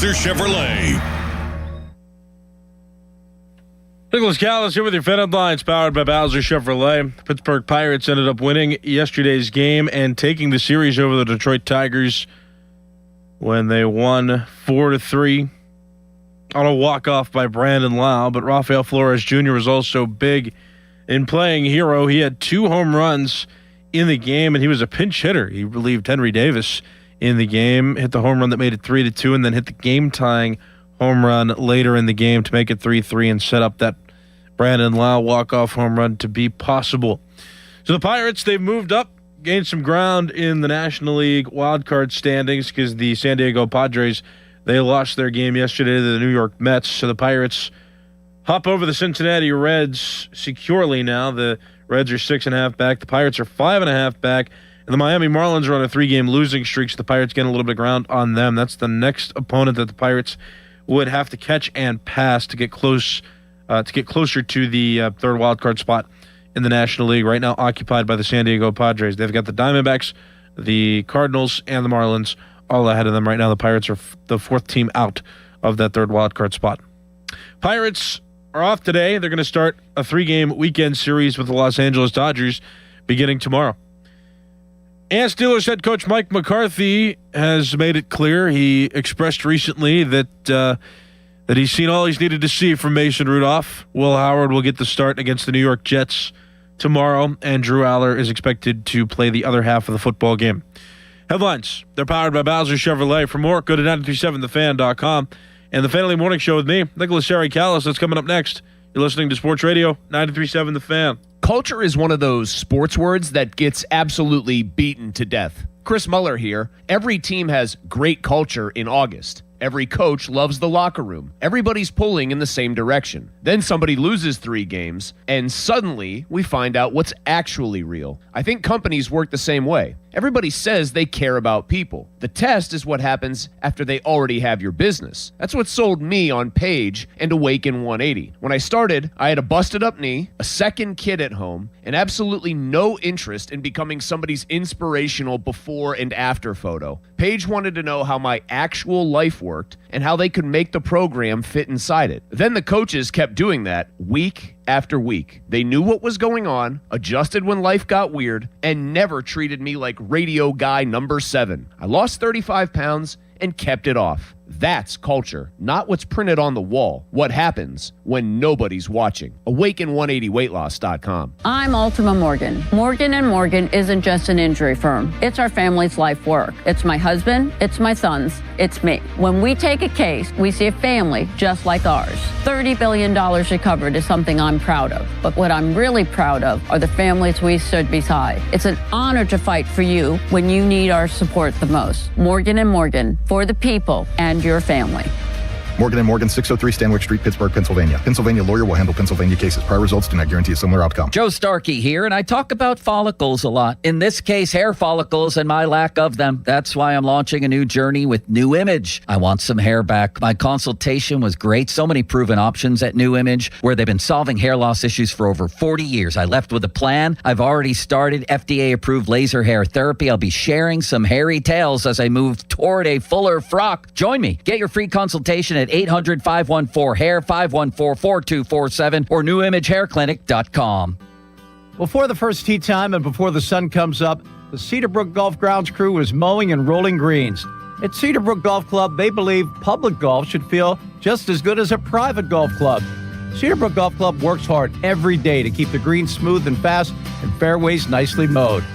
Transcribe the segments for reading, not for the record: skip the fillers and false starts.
Bowser Chevrolet. Nicholas Callis here with your Fed Headlines, powered by Bowser Chevrolet. The Pittsburgh Pirates ended up winning yesterday's game and taking the series over the Detroit Tigers when they won 4-3 on a walk-off by Brandon Lau. But Rafael Flores Jr. was also big in playing hero. He had 2 home runs in the game, and he was a pinch hitter. He relieved Henry Davis in the game, hit the home run that made it 3-2, and then hit the game-tying home run later in the game to make it 3-3 and set up that Brandon Lau walk-off home run to be possible. So the Pirates, they've moved up, gained some ground in the National League wildcard standings because the San Diego Padres, they lost their game yesterday to the New York Mets. So the Pirates hop over the Cincinnati Reds securely now. The Reds are 6.5 back. The Pirates are 5.5 back. And the Miami Marlins are on a 3-game losing streak, so the Pirates getting a little bit of ground on them. That's the next opponent that the Pirates would have to catch and pass to get closer to the third wild card spot in the National League, right now occupied by the San Diego Padres. They've got the Diamondbacks, the Cardinals, and the Marlins all ahead of them. Right now, the Pirates are the 4th team out of that third wild card spot. Pirates are off today. They're going to start a 3-game weekend series with the Los Angeles Dodgers beginning tomorrow. And Steelers head coach Mike McCarthy has made it clear. He expressed recently that he's seen all he's needed to see from Mason Rudolph. Will Howard will get the start against the New York Jets tomorrow, and Drew Aller is expected to play the other half of the football game. Headlines, they're powered by Bowser Chevrolet. For more, go to 937thefan.com. And the Family Morning Show with me, Nicholas Callis. That's coming up next. You're listening to Sports Radio 93.7 The Fan. Culture is one of those sports words that gets absolutely beaten to death. Chris Muller here. Every team has great culture in August. Every coach loves the locker room. Everybody's pulling in the same direction. Then somebody loses 3 games, and suddenly we find out what's actually real. I think companies work the same way. Everybody says they care about people. The test is what happens after they already have your business. That's what sold me on Page and Awaken 180. When I started, I had a busted up knee, a second kid at home, and absolutely no interest in becoming somebody's inspirational before and after photo. Page wanted to know how my actual life worked and how they could make the program fit inside it. Then the coaches kept doing that week after week. They knew what was going on, adjusted when life got weird, and never treated me like radio guy number 7. I lost 35 pounds and kept it off. That's culture, not what's printed on the wall. What happens when nobody's watching. Awaken180weightloss.com. I'm Ultima Morgan. Morgan & Morgan isn't just an injury firm. It's our family's life work. It's my husband, it's my sons, it's me. When we take a case, we see a family just like ours. $30 billion recovered is something I'm proud of. But what I'm really proud of are the families we stood beside. It's an honor to fight for you when you need our support the most. Morgan & Morgan, for the people and your family. Morgan & Morgan, 603 Stanwyck Street, Pittsburgh, Pennsylvania. Pennsylvania lawyer will handle Pennsylvania cases. Prior results do not guarantee a similar outcome. Joe Starkey here, and I talk about follicles a lot. In this case, hair follicles and my lack of them. That's why I'm launching a new journey with New Image. I want some hair back. My consultation was great. So many proven options at New Image, where they've been solving hair loss issues for over 40 years. I left with a plan. I've already started FDA-approved laser hair therapy. I'll be sharing some hairy tales as I move toward a fuller frock. Join me. Get your free consultation at 800-514-HAIR, 514-4247, or newimagehairclinic.com. Before the first tee time and before the sun comes up, the Cedarbrook Golf Grounds crew is mowing and rolling greens. At Cedarbrook Golf Club, they believe public golf should feel just as good as a private golf club. Cedarbrook Golf Club works hard every day to keep the greens smooth and fast and fairways nicely mowed.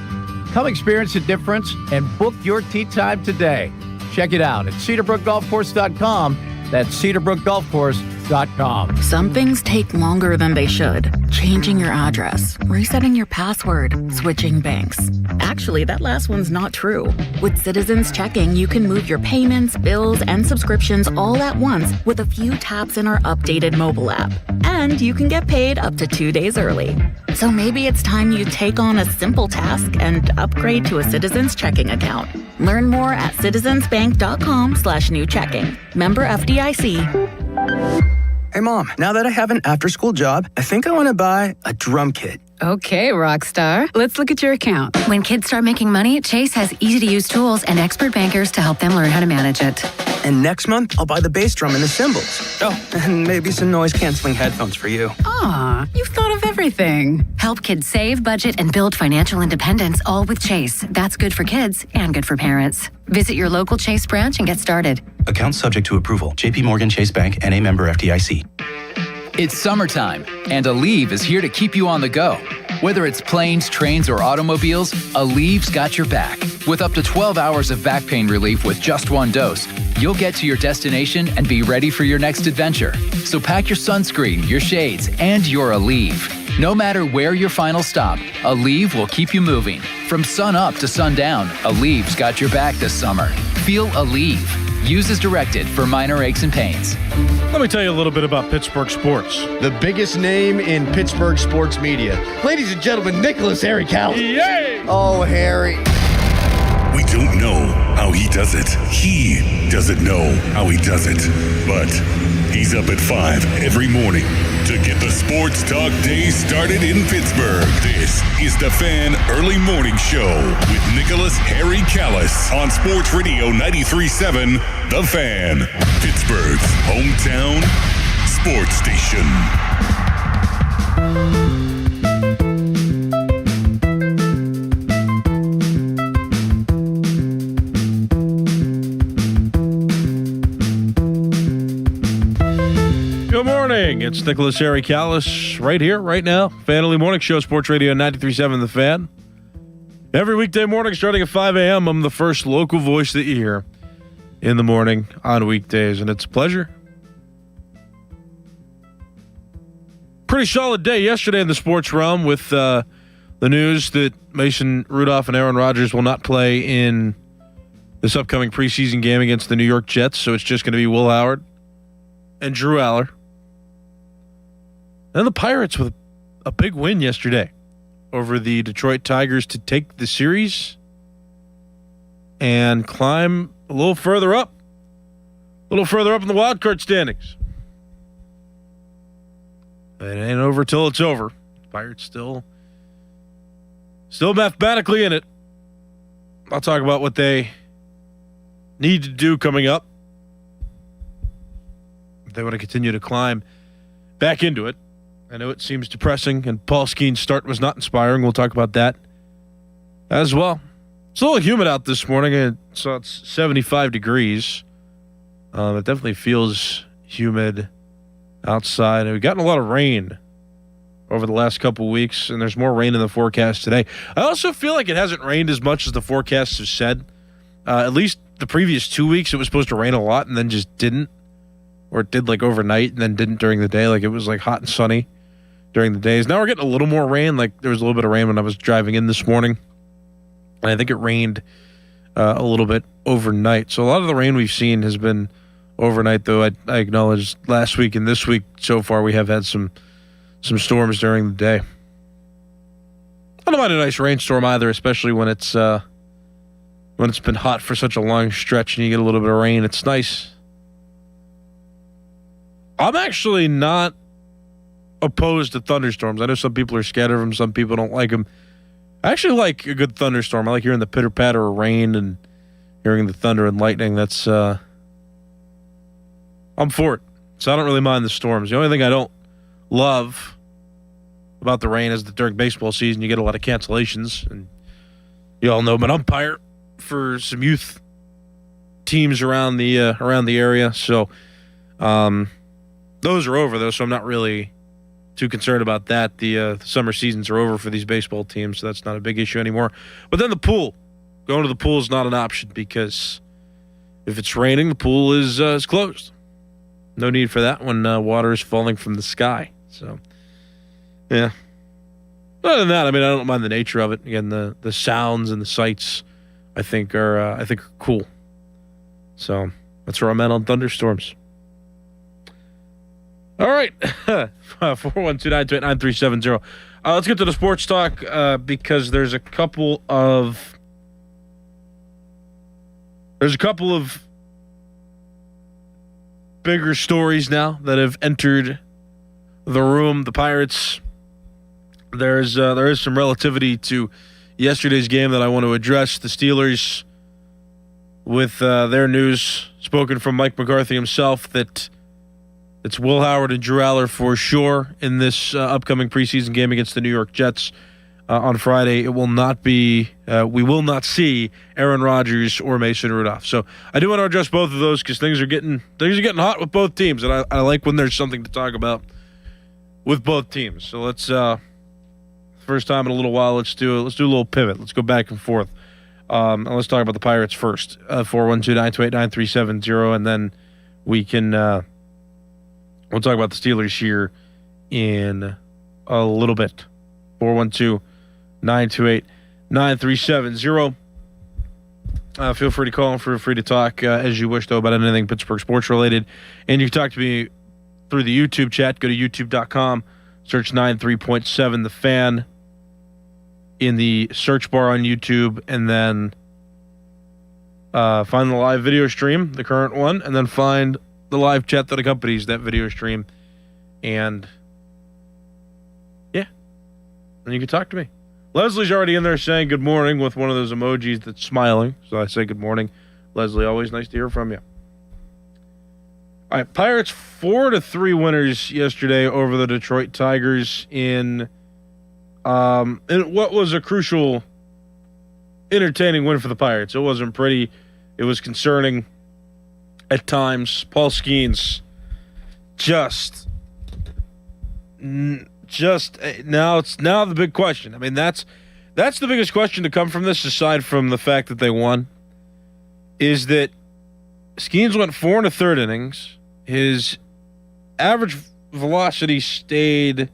Come experience the difference and book your tee time today. Check it out at cedarbrookgolfcourse.com. That's cedarbrookgolfcourse.com. Some things take longer than they should. Changing your address, resetting your password, switching banks. Actually, that last one's not true. With Citizens Checking, you can move your payments, bills, and subscriptions all at once with a few taps in our updated mobile app. And you can get paid up to 2 days early. So maybe it's time you take on a simple task and upgrade to a Citizens Checking account. Learn more at citizensbank.com/new checking. Member FDIC. Hey, Mom, now that I have an after-school job, I think I want to buy a drum kit. Okay, Rockstar. Let's look at your account. When kids start making money, Chase has easy-to-use tools and expert bankers to help them learn how to manage it. And next month, I'll buy the bass drum and the cymbals. Oh, and maybe some noise-canceling headphones for you. Aw, you've thought of everything. Help kids save, budget, and build financial independence, all with Chase. That's good for kids and good for parents. Visit your local Chase branch and get started. Account subject to approval. JP Morgan Chase Bank, N.A. member FDIC. It's summertime, and Aleve is here to keep you on the go. Whether it's planes, trains, or automobiles, Aleve's got your back. With up to 12 hours of back pain relief with just one dose, you'll get to your destination and be ready for your next adventure. So pack your sunscreen, your shades, and your Aleve. No matter where your final stop, Aleve will keep you moving. From sun up to sundown, Aleve's got your back this summer. Feel Aleve. Use as directed for minor aches and pains. Let me tell you a little bit about Pittsburgh sports. The biggest name in Pittsburgh sports media. Ladies and gentlemen, Nicholas Harry Callis. Yay! Oh, Harry. We don't know how he does it. He doesn't know how he does it. But he's up at 5 every morning to get the sports talk day started in Pittsburgh. This is the Fan Early Morning Show with Nicholas Harry Callis on Sports Radio 93.7 The Fan, Pittsburgh's hometown sports station. Good morning. It's Nicholas Harry Callis right here, right now. Fan Early Morning Show, Sports Radio 93.7 The Fan. Every weekday morning starting at 5 a.m., I'm the first local voice that you hear in the morning on weekdays, and it's a pleasure. Pretty solid day yesterday in the sports realm with the news that Mason Rudolph and Aaron Rodgers will not play in this upcoming preseason game against the New York Jets, so it's just going to be Will Howard and Drew Aller. And the Pirates with a big win yesterday over the Detroit Tigers to take the series and climb a little further up in the wild card standings. It ain't over till it's over. Pirates still mathematically in it. I'll talk about what they need to do coming up. They want to continue to climb back into it. I know it seems depressing, and Paul Skeen's start was not inspiring. We'll talk about that as well. It's a little humid out this morning, so it's 75 degrees. It definitely feels humid outside. And we've gotten a lot of rain over the last couple of weeks, and there's more rain in the forecast today. I also feel like it hasn't rained as much as the forecasts have said. At least the previous 2 weeks, it was supposed to rain a lot and then just didn't. Or it did like overnight and then didn't during the day. Like it was like hot and sunny during the days. Now we're getting a little more rain. Like there was a little bit of rain when I was driving in this morning. And I think it rained a little bit overnight. So a lot of the rain we've seen has been overnight, though I acknowledge last week and this week so far we have had some storms during the day. I don't mind a nice rainstorm either, especially when it's been hot for such a long stretch and you get a little bit of rain. It's nice. I'm actually not opposed to thunderstorms. I know some people are scared of them. Some people don't like them. I actually like a good thunderstorm. I like hearing the pitter-patter of rain and hearing the thunder and lightning. That's I'm for it. So I don't really mind the storms. The only thing I don't love about the rain is that during baseball season you get a lot of cancellations. And you all know I'm an umpire for some youth teams around the area. So those are over, though, so I'm not really too concerned about that. The summer seasons are over for these baseball teams, so that's not a big issue anymore. But then the pool. Going to the pool is not an option because if it's raining, the pool is closed. No need for that when water is falling from the sky. So, yeah. Other than that, I mean, I don't mind the nature of it. Again, the sounds and the sights, I think are cool. So that's where I'm at on thunderstorms. All right, 412-928-9370. Let's get to the sports talk because there's a couple of bigger stories now that have entered the room. The Pirates there is some relativity to yesterday's game that I want to address. The Steelers, with their news spoken from Mike McCarthy himself, that it's Will Howard and Drew Aller for sure in this upcoming preseason game against the New York Jets on Friday. It will not be. We will not see Aaron Rodgers or Mason Rudolph. So I do want to address both of those because things are getting hot with both teams, and I like when there's something to talk about with both teams. So let's first time in a little while. Let's do a little pivot. Let's go back and forth. And let's talk about the Pirates first. 412-928-9370, and then we can. We'll talk about the Steelers here in a little bit. 412-928-9370. Feel free to call and feel free to talk as you wish, though, about anything Pittsburgh sports related. And you can talk to me through the YouTube chat. Go to youtube.com, search 93.7 The Fan in the search bar on YouTube, and then find the live video stream, the current one, and then find the live chat that accompanies that video stream. And yeah, then you can talk to me. Leslie's already in there saying good morning with one of those emojis that's smiling. So I say good morning. Leslie, always nice to hear from you. All right, Pirates 4-3 winners yesterday over the Detroit Tigers in what was a crucial, entertaining win for the Pirates. It wasn't pretty. It was concerning at times. Paul Skeens now the big question. I mean, that's the biggest question to come from this, aside from the fact that they won, is that Skeens went 4 1/3 innings. His average velocity stayed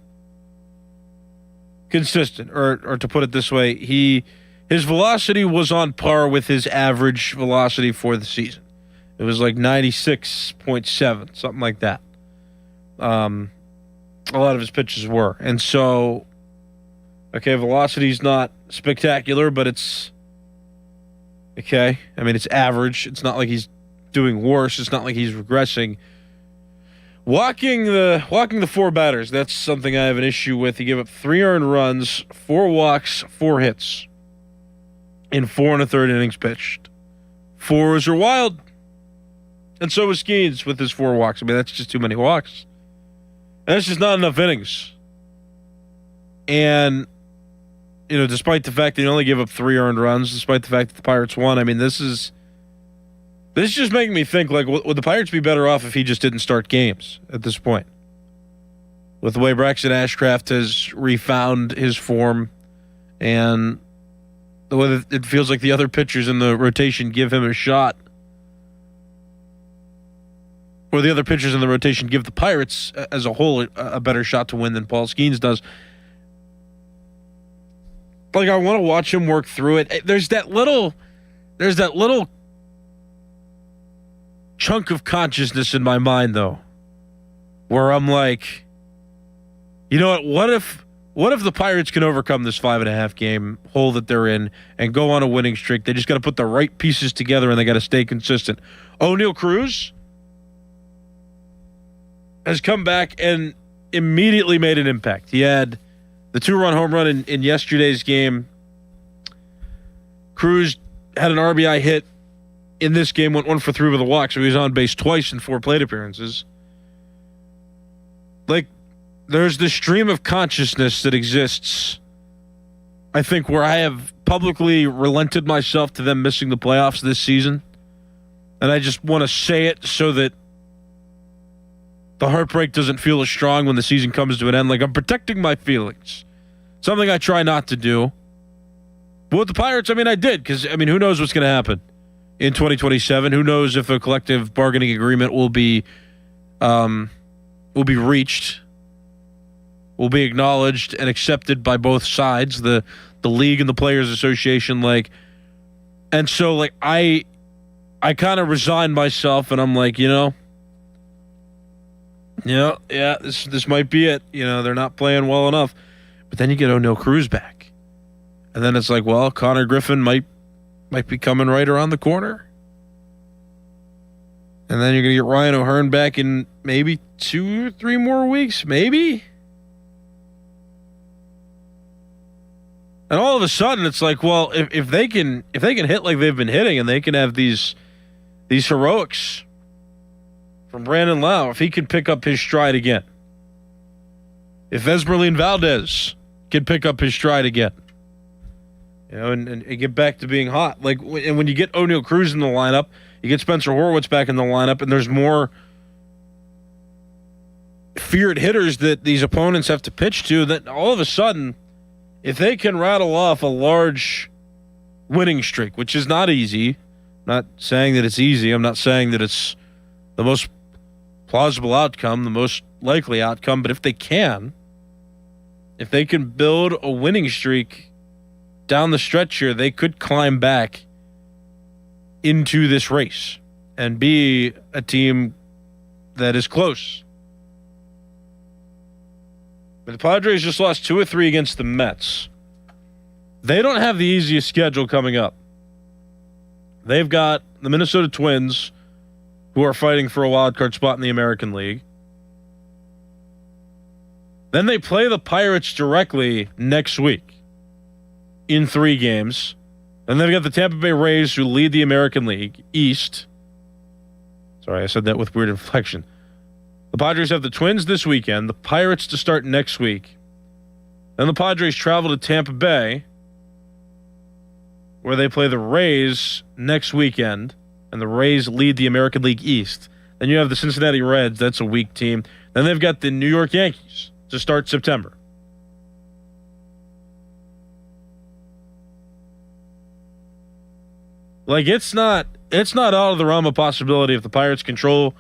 consistent, or to put it this way, his velocity was on par with his average velocity for the season. It was like 96.7, something like that. A lot of his pitches were. And so, okay, velocity's not spectacular, but it's okay. I mean, it's average. It's not like he's doing worse. It's not like he's regressing. Walking the 4 batters, that's something I have an issue with. He gave up 3 earned runs, 4 walks, 4 hits in 4 1/3 innings pitched. 4s are wild. And so was Skeens with his 4 walks. I mean, that's just too many walks. That's just not enough innings. And, despite the fact that he only gave up 3 earned runs, despite the fact that the Pirates won, I mean, this is just making me think, like, would the Pirates be better off if he just didn't start games at this point? With the way Braxton Ashcraft has refound his form and the way that it feels like the other pitchers in the rotation give him a shot, or the other pitchers in the rotation give the Pirates as a whole a better shot to win than Paul Skeens does. Like, I want to watch him work through it. There's that little chunk of consciousness in my mind, though, where I'm like, you know what if the Pirates can overcome this 5.5 game hole that they're in and go on a winning streak? They just got to put the right pieces together and they got to stay consistent. O'Neal Cruz has come back and immediately made an impact. He had the 2-run home run in yesterday's game. Cruz had an RBI hit in this game, went 1 for 3 with a walk, so he was on base twice in 4 plate appearances. Like, there's this stream of consciousness that exists, I think, where I have publicly relented myself to them missing the playoffs this season. And I just want to say it so that the heartbreak doesn't feel as strong when the season comes to an end. Like, I'm protecting my feelings. Something I try not to do. But with the Pirates, I mean, I did, because, I mean, who knows what's going to happen in 2027? Who knows if a collective bargaining agreement will be reached, will be acknowledged and accepted by both sides, the league and the Players Association. Like, and so, like, I kind of resigned myself, and I'm like, this might be it. They're not playing well enough. But then you get O'Neal Cruz back. And then it's like, well, Connor Griffin might be coming right around the corner. And then you're going to get Ryan O'Hearn back in maybe 2 or 3 more weeks, maybe. And all of a sudden, it's like, well, if they can hit like they've been hitting, and they can have these heroics from Brandon Lau, if he could pick up his stride again, if Esmeralyn Valdez can pick up his stride again, and get back to being hot, and when you get O'Neal Cruz in the lineup, you get Spencer Horwitz back in the lineup, and there's more feared hitters that these opponents have to pitch to, that all of a sudden, if they can rattle off a large winning streak, which is not easy, I'm not saying that it's easy, I'm not saying that it's the most plausible outcome, the most likely outcome, but if they can build a winning streak down the stretch here, they could climb back into this race and be a team that is close. But the Padres just lost 2 or 3 against the Mets. They don't have the easiest schedule coming up. They've got the Minnesota Twins, who are fighting for a wild card spot in the American League. Then they play the Pirates directly next week in 3 games. Then they've got the Tampa Bay Rays, who lead the American League East. Sorry, I said that with weird inflection. The Padres have the Twins this weekend, the Pirates to start next week. Then the Padres travel to Tampa Bay, where they play the Rays next weekend, and the Rays lead the American League East. Then you have the Cincinnati Reds, that's a weak team. Then they've got the New York Yankees to start September. It's not out of the realm of possibility if the Pirates control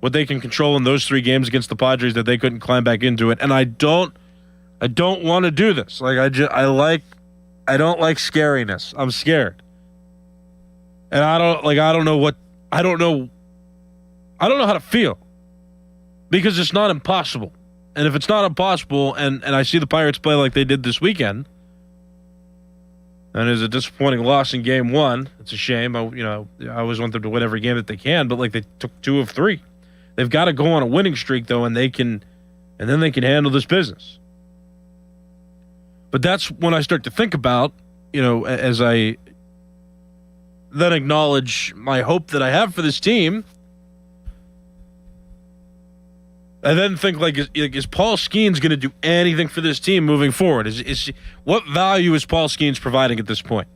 what they can control in those 3 games against the Padres, that they couldn't climb back into it. And I don't want to do this. I don't like scariness. I'm scared. And I don't know how to feel, because it's not impossible. And if it's not impossible, and I see the Pirates play like they did this weekend, and it's a disappointing loss in game 1. It's a shame. I always want them to win every game that they can, but they took 2 of 3. They've got to go on a winning streak, though, and then they can handle this business. But that's when I start to think about, as I then acknowledge my hope that I have for this team, I then think, is Paul Skeens going to do anything for this team moving forward? What value is Paul Skeens providing at this point?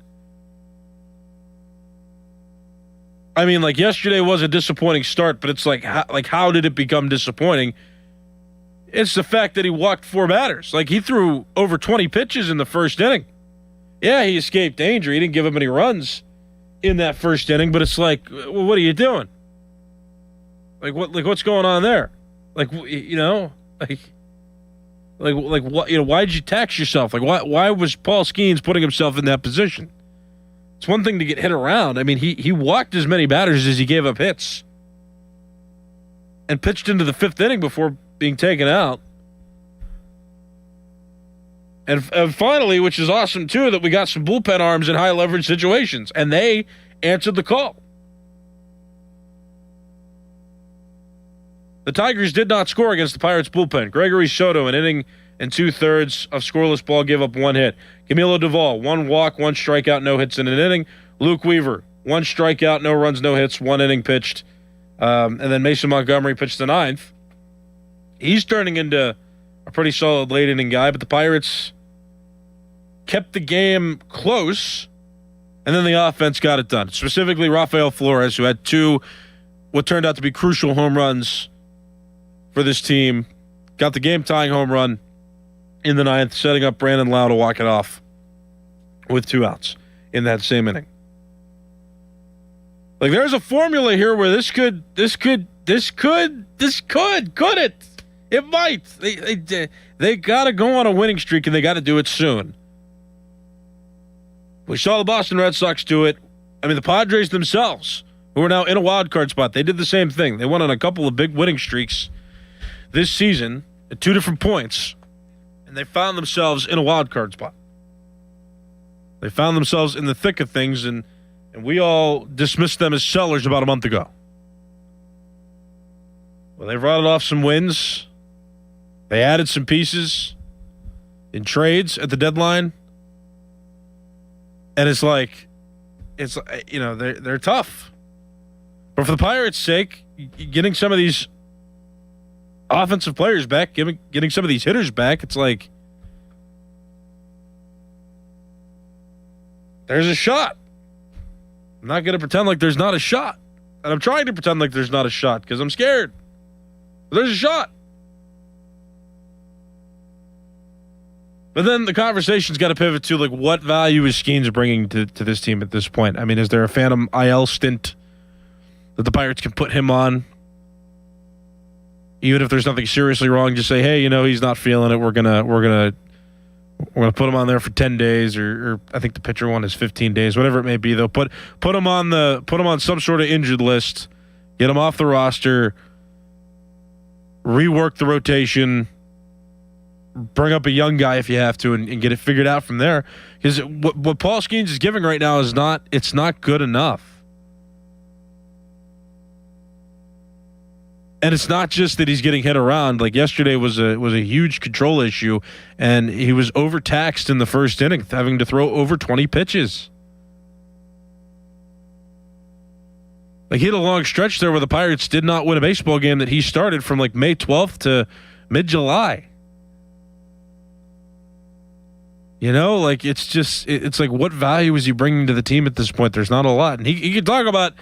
I mean, yesterday was a disappointing start, but it's how did it become disappointing? It's the fact that he walked 4 batters. He threw over 20 pitches in the first inning. Yeah, he escaped danger. He didn't give up any runs in that first inning, but it's what are you doing? What's going on there? What? Why'd you tax yourself? Why was Paul Skeens putting himself in that position? It's one thing to get hit around. I mean, he walked as many batters as he gave up hits, and pitched into the 5th inning before being taken out. And finally, which is awesome too, that we got some bullpen arms in high leverage situations, and they answered the call. The Tigers did not score against the Pirates bullpen. Gregory Soto, an inning and 2/3 of scoreless ball, gave up 1 hit. Camilo Doval, 1 walk, 1 strikeout, no hits in an inning. Luke Weaver, 1 strikeout, no runs, no hits, 1 inning pitched. And then Mason Montgomery pitched the 9th. He's turning into a pretty solid late inning guy, but the Pirates kept the game close, and then the offense got it done. Specifically, Rafael Flores, who had 2 what turned out to be crucial home runs for this team, got the game-tying home run in the 9th, setting up Brandon Lau to walk it off with 2 outs in that same inning. There's a formula here where this could it? It might. They got to go on a winning streak, and they got to do it soon. We saw the Boston Red Sox do it. I mean, the Padres themselves, who are now in a wild card spot, they did the same thing. They went on a couple of big winning streaks this season at 2 different points, and they found themselves in a wild card spot. They found themselves in the thick of things, and we all dismissed them as sellers about a month ago. Well, they've rattled off some wins. They added some pieces in trades at the deadline. And it's like, they're tough. But for the Pirates' sake, getting some of these offensive players back, getting some of these hitters back, it's like there's a shot. I'm not going to pretend like there's not a shot. And I'm trying to pretend like there's not a shot because I'm scared. But there's a shot. But then the conversation's got to pivot to, like, what value is Skeens bringing to this team at this point? I mean, is there a phantom IL stint that the Pirates can put him on? Even if there's nothing seriously wrong, just say, hey, he's not feeling it. We're gonna put him on there for 10 days, or I think the pitcher one is 15 days, whatever it may be. Though, put him on some sort of injured list, get him off the roster, rework the rotation, bring up a young guy if you have to, and get it figured out from there. Because what Paul Skeens is giving right now is not good enough. And it's not just that he's getting hit around. Like yesterday was a huge control issue, and he was overtaxed in the first inning, having to throw over 20 pitches. Like, he had a long stretch there where the Pirates did not win a baseball game that he started from like May 12th to mid-July. Like, it's like, what value is he bringing to the team at this point? There's not a lot. And he can talk about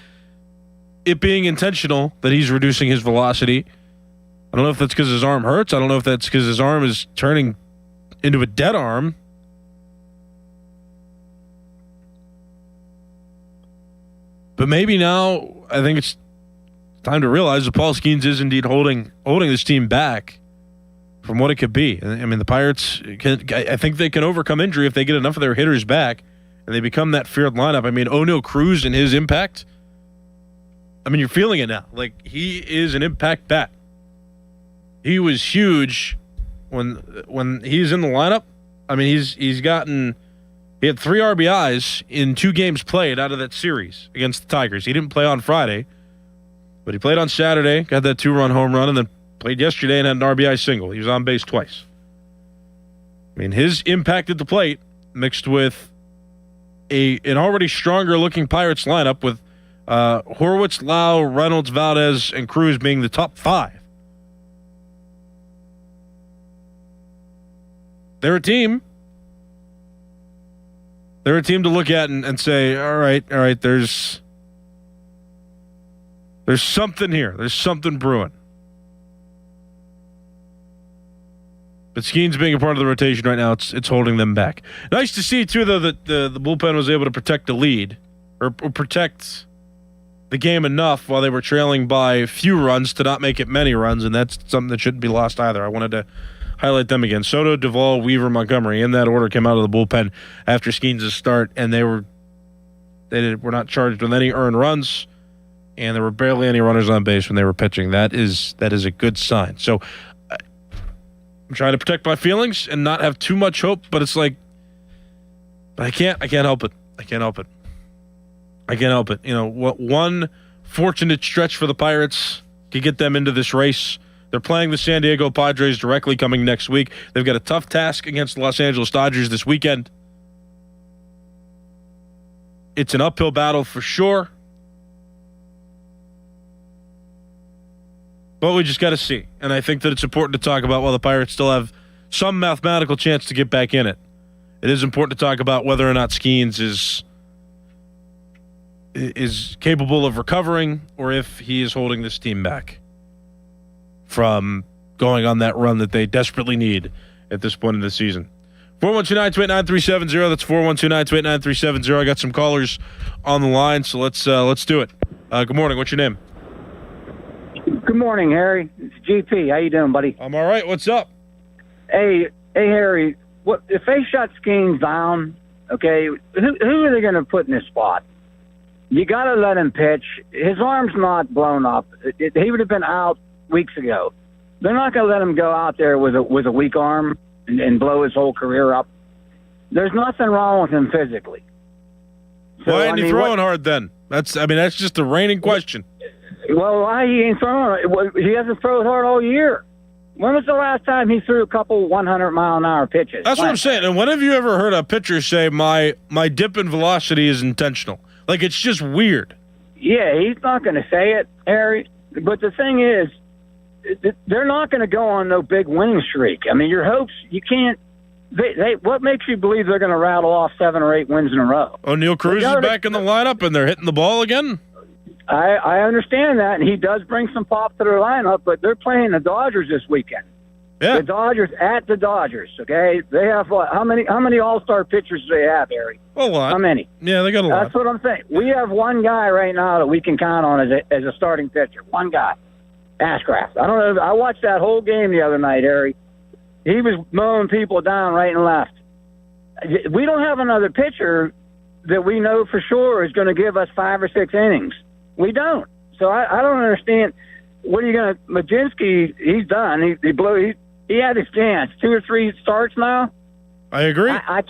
it being intentional that he's reducing his velocity. I don't know if that's because his arm hurts. I don't know if that's because his arm is turning into a dead arm. But maybe now I think it's time to realize that Paul Skeens is indeed holding this team back from what it could be. I mean, the Pirates, I think they can overcome injury if they get enough of their hitters back and they become that feared lineup. I mean, O'Neal Cruz and his impact, I mean, you're feeling it now. Like, he is an impact bat. He was huge when he's in the lineup. I mean, he had 3 RBIs in 2 games played out of that series against the Tigers. He didn't play on Friday, but he played on Saturday, got that 2-run home run, and then played yesterday and had an RBI single. He was on base twice. I mean, his impact at the plate mixed with an already stronger looking Pirates lineup with Horwitz, Lau, Reynolds, Valdez, and Cruz being the top 5. They're a team. They're a team to look at and say, all right, there's something here. There's something brewing. But Skeens being a part of the rotation right now, it's holding them back. Nice to see, too, though, that the bullpen was able to protect the lead or protect the game enough while they were trailing by few runs to not make it many runs, and that's something that shouldn't be lost either. I wanted to highlight them again. Soto, Duvall, Weaver, Montgomery, in that order, came out of the bullpen after Skeens' start, and they were not charged with any earned runs, and there were barely any runners on base when they were pitching. That is a good sign. So I'm trying to protect my feelings and not have too much hope, but it's like, I can't help it. I can't help it. One fortunate stretch for the Pirates to get them into this race. They're playing the San Diego Padres directly coming next week. They've got a tough task against the Los Angeles Dodgers this weekend. It's an uphill battle for sure. But we just got to see. And I think that it's important to talk about while the Pirates still have some mathematical chance to get back in it. It is important to talk about whether or not Skeens is capable of recovering or if he is holding this team back from going on that run that they desperately need at this point in the season. 412-928-9370. That's 412-928-9370. I got some callers on the line, so let's do it. Good morning. What's your name? Good morning, Harry. It's GP. How you doing, buddy? I'm all right. What's up? Hey, Harry. What if they shut Skeens down? Okay, who are they going to put in this spot? You got to let him pitch. His arm's not blown up. He would have been out weeks ago. They're not going to let him go out there with a weak arm and blow his whole career up. There's nothing wrong with him physically. So, why ain't he throwing hard then? That's just the reigning question. Well, why he ain't throwing? He hasn't thrown hard all year. When was the last time he threw a couple 100-mile-an-hour pitches? That's what I'm saying. And when have you ever heard a pitcher say, my dip in velocity is intentional? Like, it's just weird. Yeah, he's not going to say it, Harry. But the thing is, they're not going to go on no big winning streak. I mean, your hopes, you can't. What makes you believe they're going to rattle off 7 or 8 wins in a row? O'Neal Cruz is back in the lineup, and they're hitting the ball again? I understand that, and he does bring some pop to their lineup, but they're playing the Dodgers this weekend. Yeah. The Dodgers at the Dodgers, okay? They have what? How many All-Star pitchers do they have, Harry? A lot. How many? Yeah, they got a lot. That's what I'm saying. We have one guy right now that we can count on as a starting pitcher. One guy. Ashcraft. I don't know. I watched that whole game the other night, Harry. He was mowing people down right and left. We don't have another pitcher that we know for sure is going to give us 5 or 6 innings. We don't. So I don't understand. What are you going to – Majinski, he's done. He had his chance. 2 or 3 starts now. I agree. I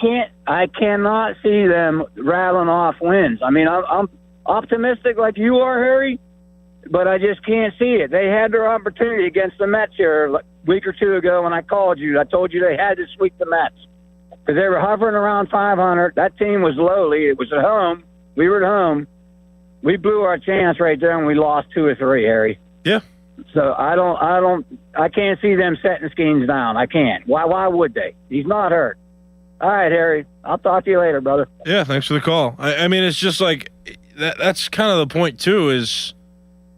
cannot see them rattling off wins. I mean, I'm optimistic like you are, Harry, but I just can't see it. They had their opportunity against the Mets here a week or 2 ago when I called you. I told you they had to sweep the Mets because they were hovering around 500. That team was lowly. It was at home. We were at home. We blew our chance right there, and we lost 2 or 3, Harry. Yeah. So I can't see them setting Skeens down. I can't. Why would they? He's not hurt. All right, Harry. I'll talk to you later, brother. Yeah, thanks for the call. I mean, it's just like that's kind of the point, too, is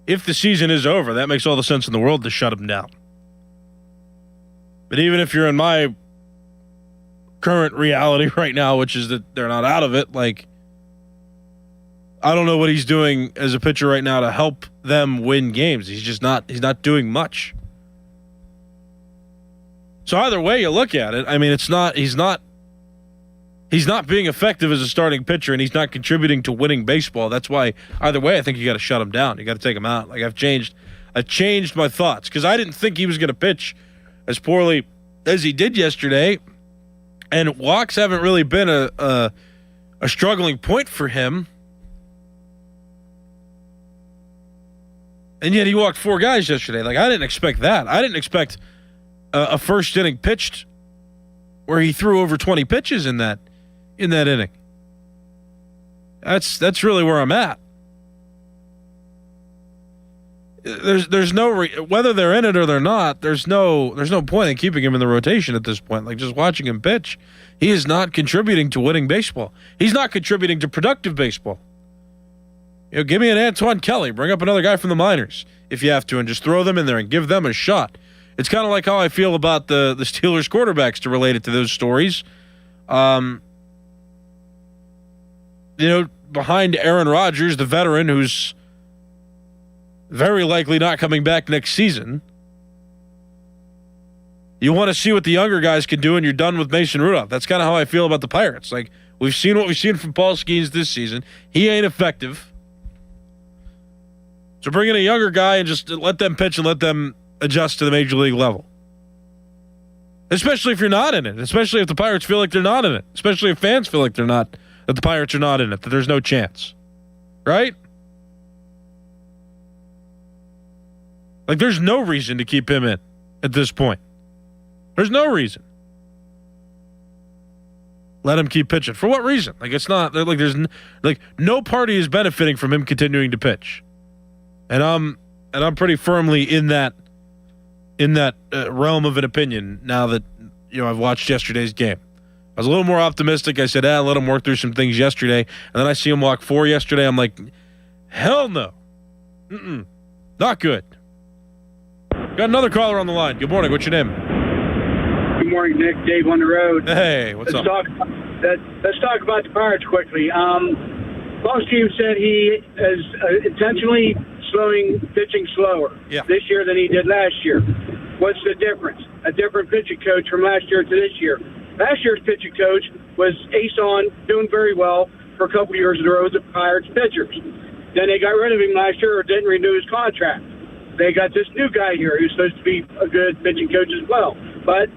if the season is over, that makes all the sense in the world to shut him down. But even if you're in my current reality right now, which is that they're not out of it, like, I don't know what he's doing as a pitcher right now to help them win games. He's not doing much. So either way you look at it, I mean, he's not being effective as a starting pitcher, and he's not contributing to winning baseball. That's why either way I think you got to shut him down. You got to take him out. Like, I changed my thoughts because I didn't think he was going to pitch as poorly as he did yesterday, and walks haven't really been a struggling point for him. And yet he walked 4 guys yesterday. Like, I didn't expect that. I didn't expect a first inning pitched where he threw over 20 pitches in that inning. That's really where I'm at. There's no whether they're in it or they're not. There's no point in keeping him in the rotation at this point. Like, just watching him pitch, he is not contributing to winning baseball. He's not contributing to productive baseball. Give me an Antoine Kelly. Bring up another guy from the minors if you have to, and just throw them in there and give them a shot. It's kind of like how I feel about the Steelers quarterbacks to relate it to those stories. Behind Aaron Rodgers, the veteran who's very likely not coming back next season, you want to see what the younger guys can do, and you're done with Mason Rudolph. That's kind of how I feel about the Pirates. Like, we've seen what we've seen from Paul Skeens this season. He ain't effective. So bring in a younger guy and just let them pitch and let them adjust to the major league level. Especially if you're not in it. Especially if the Pirates feel like they're not in it. Especially if fans feel like that the Pirates are not in it, that there's no chance. Right? Like, there's no reason to keep him in at this point. There's no reason. Let him keep pitching. For what reason? Like, it's not like there's no party is benefiting from him continuing to pitch. And I'm pretty firmly in that realm of an opinion now that I've watched yesterday's game. I was a little more optimistic. I said, let him work through some things yesterday, and then I see him walk 4 yesterday. I'm like, hell no, not good. Got another caller on the line. Good morning. What's your name? Good morning, Nick. Dave on the road. Hey, what's up? Let's talk about the Pirates quickly. Boss team said he is intentionally pitching slower this year than he did last year. What's the difference? A different pitching coach from last year to this year. Last year's pitching coach was Ace On, doing very well for a couple years in a row with the Pirates pitchers. Then they got rid of him last year or didn't renew his contract. They got this new guy here who's supposed to be a good pitching coach as well. But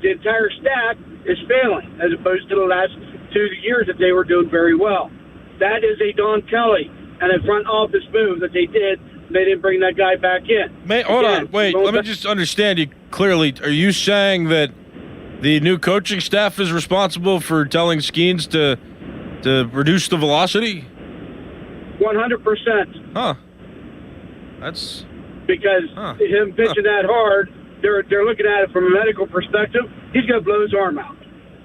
the entire staff is failing as opposed to the last 2 years that they were doing very well. That is a Don Kelly and a front office move that they did they didn't bring that guy back in. Hold on. Wait, let me just understand you clearly. Are you saying that the new coaching staff is responsible for telling Skeens to reduce the velocity? 100%. Huh. That's... Because him pitching that hard, they're looking at it from a medical perspective. He's going to blow his arm out.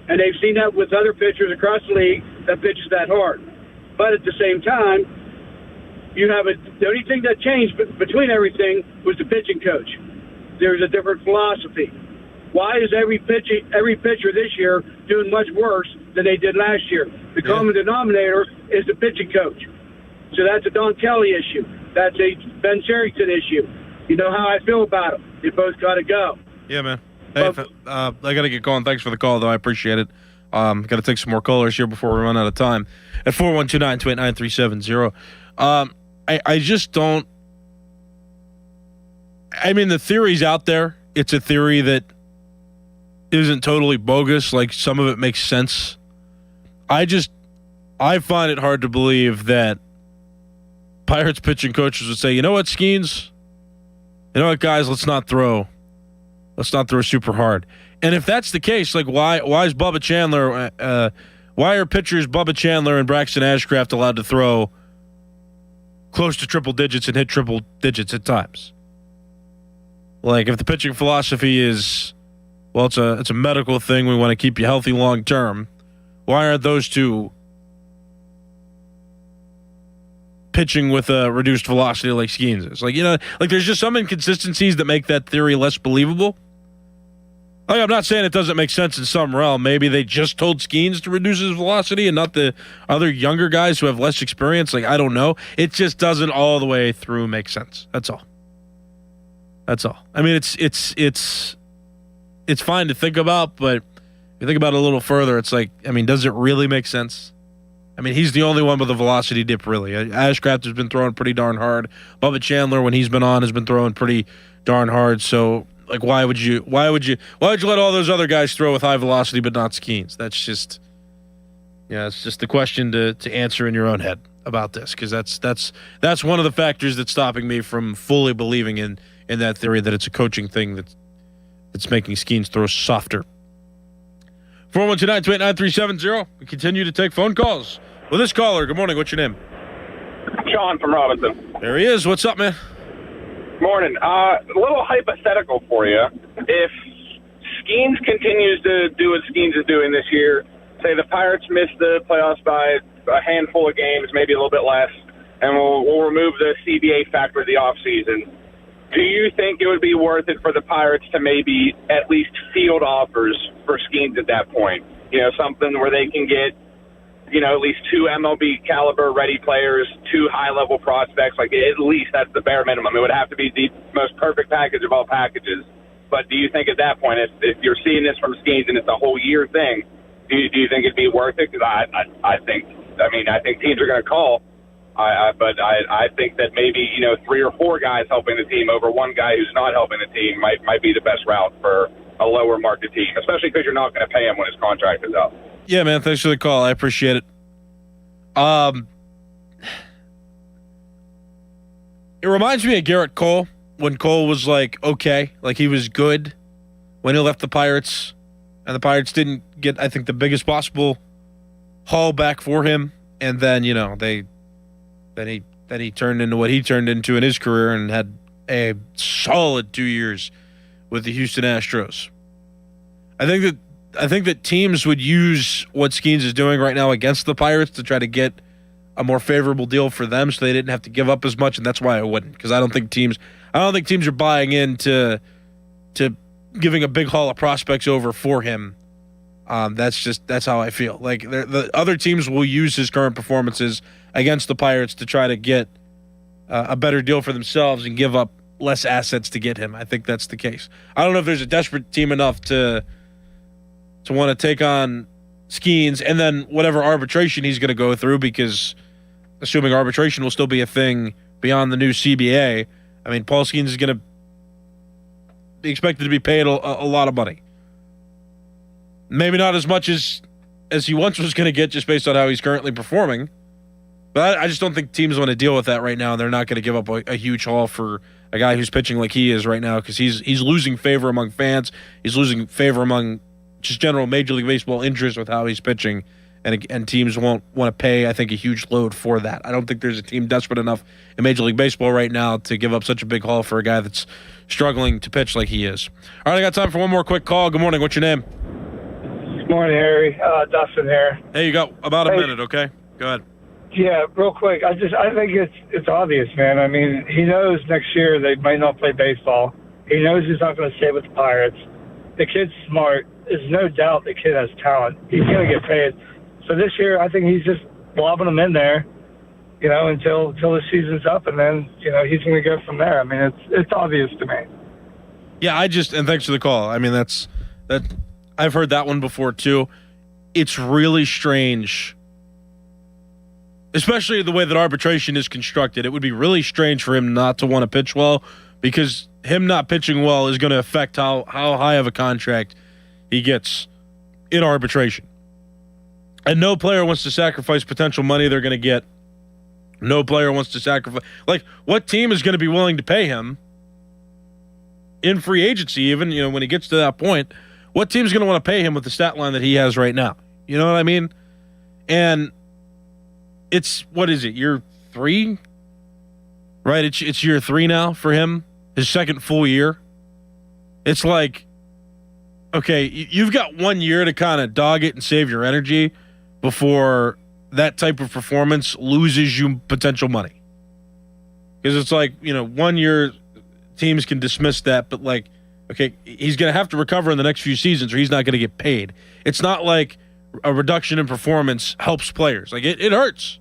And they've seen that with other pitchers across the league that pitches that hard. But at the same time, you have the only thing that changed between everything was the pitching coach. There's a different philosophy. Why is every pitcher this year doing much worse than they did last year? The common denominator is the pitching coach. So that's a Don Kelly issue. That's a Ben Sherrington issue. You know how I feel about them. They both got to go. Yeah, man. Hey, I got to get going. Thanks for the call, though. I appreciate it. Got to take some more callers here before we run out of time. At 412-928-9370. I just don't... I mean, the theory's out there. It's a theory that isn't totally bogus. Like, some of it makes sense. I find it hard to believe that Pirates pitching coaches would say, you know what, Skeens? You know what, guys? Let's not throw super hard. And if that's the case, like, why is Bubba Chandler? Why are pitchers Bubba Chandler and Braxton Ashcraft allowed to throw close to triple digits and hit triple digits at times? Like, if the pitching philosophy is, well, it's a medical thing. We want to keep you healthy long term. Why aren't those two pitching with a reduced velocity like Skeens is? Like, you know, like there's just some inconsistencies that make that theory less believable. Like, I'm not saying it doesn't make sense in some realm. Maybe they just told Skeens to reduce his velocity and not the other younger guys who have less experience. Like, I don't know. It just doesn't all the way through make sense. That's all. I mean, it's fine to think about, but if you think about it a little further, it's like, I mean, does it really make sense? I mean, he's the only one with a velocity dip, really. Ashcraft has been throwing pretty darn hard. Bubba Chandler, when he's been on, has been throwing pretty darn hard. So, like, why would you let all those other guys throw with high velocity but not Skeens? That's just, it's just the question to answer in your own head about this, because that's one of the factors that's stopping me from fully believing in that theory that it's a coaching thing that's making Skeens throw softer. 412-928-9370. We continue to take phone calls. Well, this caller, good morning. What's your name? Sean from Robinson. There he is. What's up, man? Morning. A little hypothetical for you. If Skeens continues to do what Skeens is doing this year, say the Pirates miss the playoffs by a handful of games, maybe a little bit less, and we'll remove the CBA factor of the offseason, do you think it would be worth it for the Pirates to maybe at least field offers for Skeens at that point? You know, something where they can get, at least 2 MLB caliber ready players, 2 high-level prospects. Like, at least that's the bare minimum. It would have to be the most perfect package of all packages. But do you think at that point, if you're seeing this from Skeens and it's a whole year thing, do you think it'd be worth it? Because I think teams are going to call. But I think that maybe, 3 or 4 guys helping the team over one guy who's not helping the team might be the best route for a lower market team, especially because you're not going to pay him when his contract is up. Yeah, man. Thanks for the call. I appreciate it. It reminds me of Garrett Cole when Cole was like, okay, like he was good when he left the Pirates, and the Pirates didn't get, I think, the biggest possible haul back for him. And then, Then he turned into what he turned into in his career and had a solid 2 years with the Houston Astros. I think that teams would use what Skeens is doing right now against the Pirates to try to get a more favorable deal for them, so they didn't have to give up as much, and that's why I wouldn't, because I don't think teams are buying into giving a big haul of prospects over for him. That's how I feel. Like the other teams will use his current performances against the Pirates to try to get a better deal for themselves and give up less assets to get him. I think that's the case. I don't know if there's a desperate team enough to want to take on Skeens and then whatever arbitration he's going to go through, because assuming arbitration will still be a thing beyond the new CBA, I mean, Paul Skeens is going to be expected to be paid a lot of money. Maybe not as much as he once was going to get just based on how he's currently performing. But I just don't think teams want to deal with that right now. They're not going to give up a huge haul for a guy who's pitching like he is right now because he's losing favor among fans. He's losing favor among just general Major League Baseball interest with how he's pitching, and teams won't want to pay, I think, a huge load for that. I don't think there's a team desperate enough in Major League Baseball right now to give up such a big haul for a guy that's struggling to pitch like he is. All right, I got time for one more quick call. Good morning. What's your name? Good morning, Harry. Dustin here. Hey, you got about a minute, okay? Go ahead. Yeah, real quick. I think it's obvious, man. I mean, he knows next year they might not play baseball. He knows he's not going to stay with the Pirates. The kid's smart. There's no doubt the kid has talent. He's going to get paid. So this year, I think he's just lobbing them in there, until the season's up, and then he's going to go from there. I mean, it's obvious to me. Yeah, and thanks for the call. I mean, that I've heard that one before too. It's really strange. Especially the way that arbitration is constructed. It would be really strange for him not to want to pitch well because him not pitching well is going to affect how high of a contract he gets in arbitration. And no player wants to sacrifice potential money they're going to get. No player wants to sacrifice. Like, what team is going to be willing to pay him in free agency, even, when he gets to that point? What team's going to want to pay him with the stat line that he has right now? You know what I mean? And what is it, year 3? Right? It's year 3 now for him, his second full year. It's like, okay, you've got 1 year to kind of dog it and save your energy before that type of performance loses you potential money. Because it's like, 1 year teams can dismiss that, but like, okay, he's going to have to recover in the next few seasons or he's not going to get paid. It's not like a reduction in performance helps players. Like, it hurts.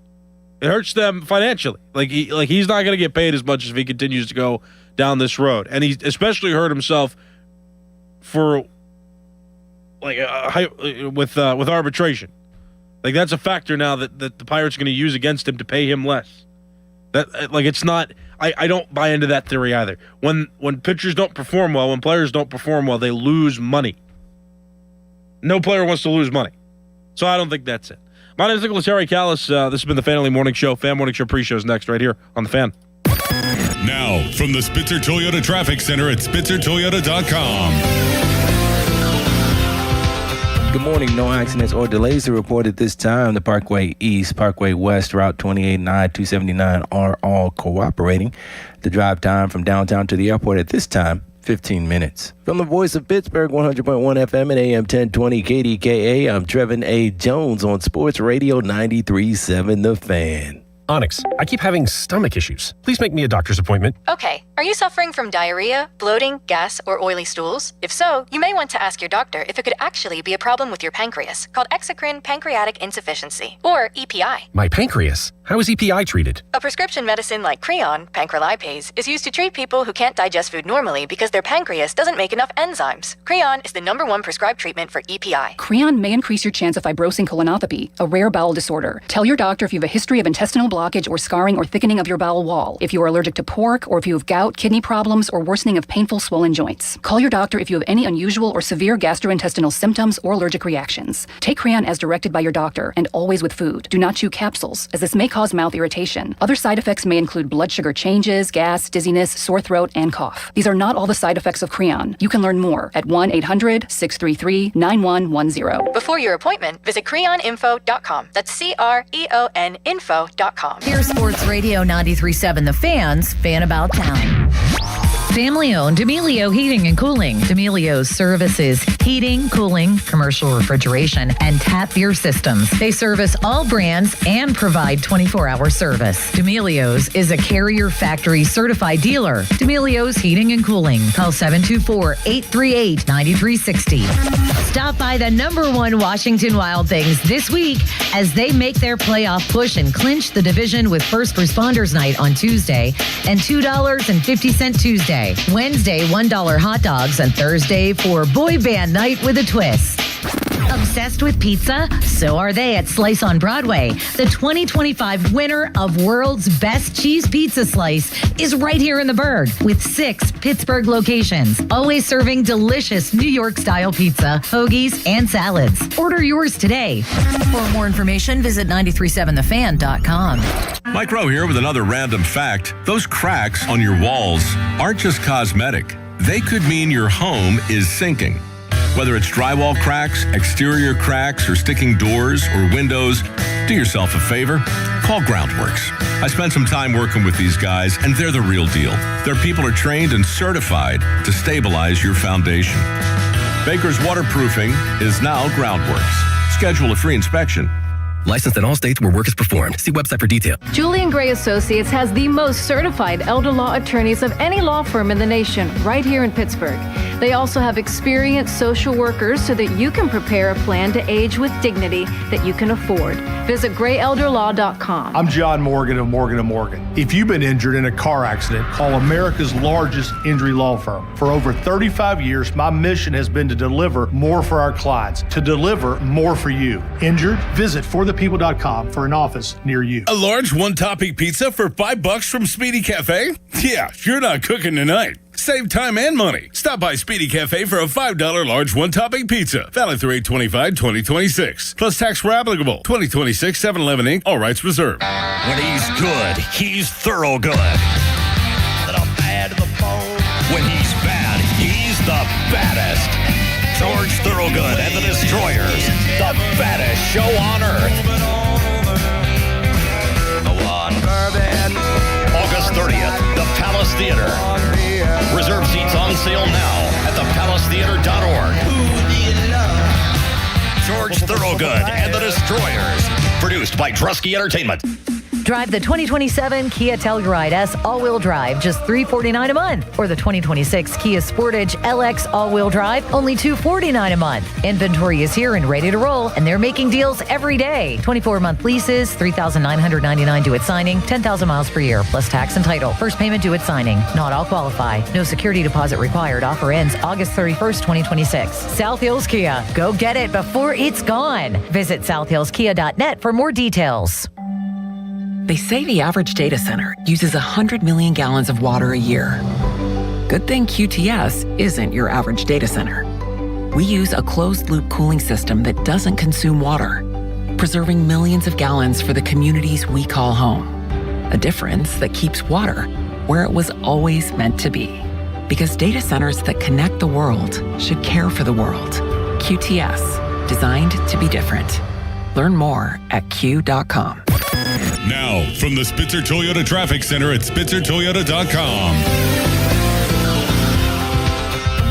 It hurts them financially. Like he's not going to get paid as much if he continues to go down this road. And he especially hurt himself for with arbitration. Like, that's a factor now that the Pirates are going to use against him to pay him less. It's not. I don't buy into that theory either. When pitchers don't perform well, when players don't perform well, they lose money. No player wants to lose money. So I don't think that's it. My name is Nicholas Harry Callis. This has been the Fan Only Morning Show. Fan Morning Show pre-show is next right here on The Fan. Now, from the Spitzer Toyota Traffic Center at SpitzerToyota.com. Good morning. No accidents or delays to report at this time. The Parkway East, Parkway West, Route 28 and I-279 are all cooperating. The drive time from downtown to the airport at this time, 15 minutes. From the voice of Pittsburgh, 100.1 FM and AM 1020 KDKA, I'm Trevin A. Jones on Sports Radio 93.7 The Fan. Onyx, I keep having stomach issues. Please make me a doctor's appointment. Okay. Are you suffering from diarrhea, bloating, gas, or oily stools? If so, you may want to ask your doctor if it could actually be a problem with your pancreas, called exocrine pancreatic insufficiency, or EPI. My pancreas? How is EPI treated? A prescription medicine like Creon, pancrelipase, is used to treat people who can't digest food normally because their pancreas doesn't make enough enzymes. Creon is the #1 prescribed treatment for EPI. Creon may increase your chance of fibrosing colonopathy, a rare bowel disorder. Tell your doctor if you have a history of intestinal blockage or scarring or thickening of your bowel wall, if you are allergic to pork, or if you have gout, kidney problems, or worsening of painful swollen joints. Call your doctor if you have any unusual or severe gastrointestinal symptoms or allergic reactions. Take Creon as directed by your doctor, and always with food. Do not chew capsules, as this may cause mouth irritation. Other side effects may include blood sugar changes, gas, dizziness, sore throat, and cough. These are not all the side effects of Creon. You can learn more at 1-800-633-9110. Before your appointment, visit creoninfo.com. That's CREON info.com. Here's Sports Radio 93.7 The Fan's Fan About Town. Family-owned D'Amelio Heating and Cooling. D'Amelio's services heating, cooling, commercial refrigeration, and tap beer systems. They service all brands and provide 24-hour service. D'Amelio's is a Carrier Factory certified dealer. D'Amelio's Heating and Cooling. Call 724-838-9360. Stop by the #1 Washington Wild Things this week as they make their playoff push and clinch the division with First Responders Night on Tuesday and $2.50 Tuesday. Wednesday, $1 hot dogs, and Thursday for Boy Band Night with a Twist. Obsessed with pizza? So are they at Slice on Broadway. The 2025 winner of World's Best Cheese Pizza Slice is right here in the Berg with 6 Pittsburgh locations, always serving delicious New York-style pizza, hoagies, and salads. Order yours today. For more information, visit 937thefan.com. Mike Rowe here with another random fact. Those cracks on your walls aren't just cosmetic. They could mean your home is sinking. Whether it's drywall cracks, exterior cracks, or sticking doors or windows, do yourself a favor. Call Groundworks. I spent some time working with these guys, and they're the real deal. Their people are trained and certified to stabilize your foundation. Baker's Waterproofing is now Groundworks. Schedule a free inspection. Licensed in all states where work is performed. See website for detail. Julian Gray Associates has the most certified elder law attorneys of any law firm in the nation, right here in Pittsburgh. They also have experienced social workers so that you can prepare a plan to age with dignity that you can afford. Visit grayelderlaw.com. I'm John Morgan of Morgan & Morgan. If you've been injured in a car accident, call America's largest injury law firm. For over 35 years, my mission has been to deliver more for our clients, to deliver more for you. Injured? Visit forthepeople.com for an office near you. A large one-topping pizza for $5 from Speedy Cafe? Yeah, you're not cooking tonight. Save time and money. Stop by Speedy Cafe for a $5 large one-topping pizza. Valid through 8/25/2026. Plus tax where applicable. 2026 7-Eleven Inc. All rights reserved. When he's good, he's thorough good. That I'm bad to the bone. When he's bad, he's the baddest. George Thorogood and the Destroyers. The baddest show on earth. August 30th, the Palace Theater. Reserve seats on sale now at thepalacetheater.org. George Thorogood and the Destroyers. Produced by Drusky Entertainment. Drive the 2027 Kia Telluride S all-wheel drive, just $349 a month. Or the 2026 Kia Sportage LX all-wheel drive, only $249 a month. Inventory is here and ready to roll, and they're making deals every day. 24-month leases, $3,999 due at signing, 10,000 miles per year, plus tax and title. First payment due at signing. Not all qualify. No security deposit required. Offer ends August 31st, 2026. South Hills Kia. Go get it before it's gone. Visit southhillskia.net for more details. They say the average data center uses 100 million gallons of water a year. Good thing QTS isn't your average data center. We use a closed-loop cooling system that doesn't consume water, preserving millions of gallons for the communities we call home. A difference that keeps water where it was always meant to be. Because data centers that connect the world should care for the world. QTS, designed to be different. Learn more at q.com. Now, from the Spitzer Toyota Traffic Center at spitzertoyota.com.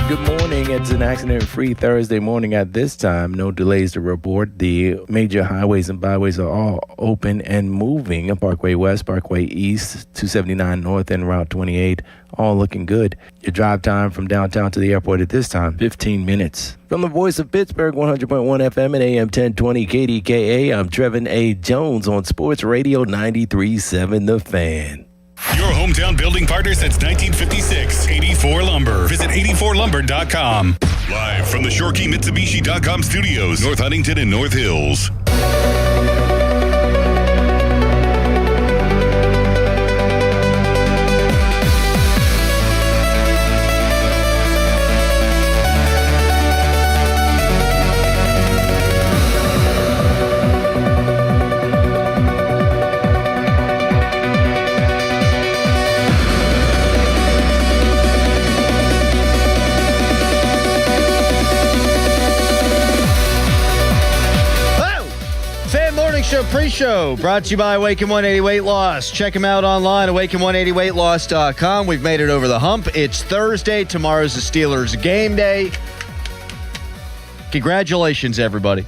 Good morning. It's an accident-free Thursday morning at this time. No delays to report. The major highways and byways are all open and moving. Parkway West, Parkway East, 279 North, and Route 28, all looking good. Your drive time from downtown to the airport at this time, 15 minutes. From the voice of Pittsburgh, 100.1 FM and AM 1020 KDKA, I'm Trevin A. Jones on Sports Radio 93.7 The Fan. Your hometown building partner since 1956, 84 Lumber. Visit 84lumber.com. Live from the ShoreKeyMitsubishi.com studios, North Huntington and North Hills. Show pre-show brought to you by Awaken 180 Weight Loss. Check them out online, awaken180weightloss.com. We've made it over the hump. It's Thursday. Tomorrow's the Steelers game day. Congratulations, everybody.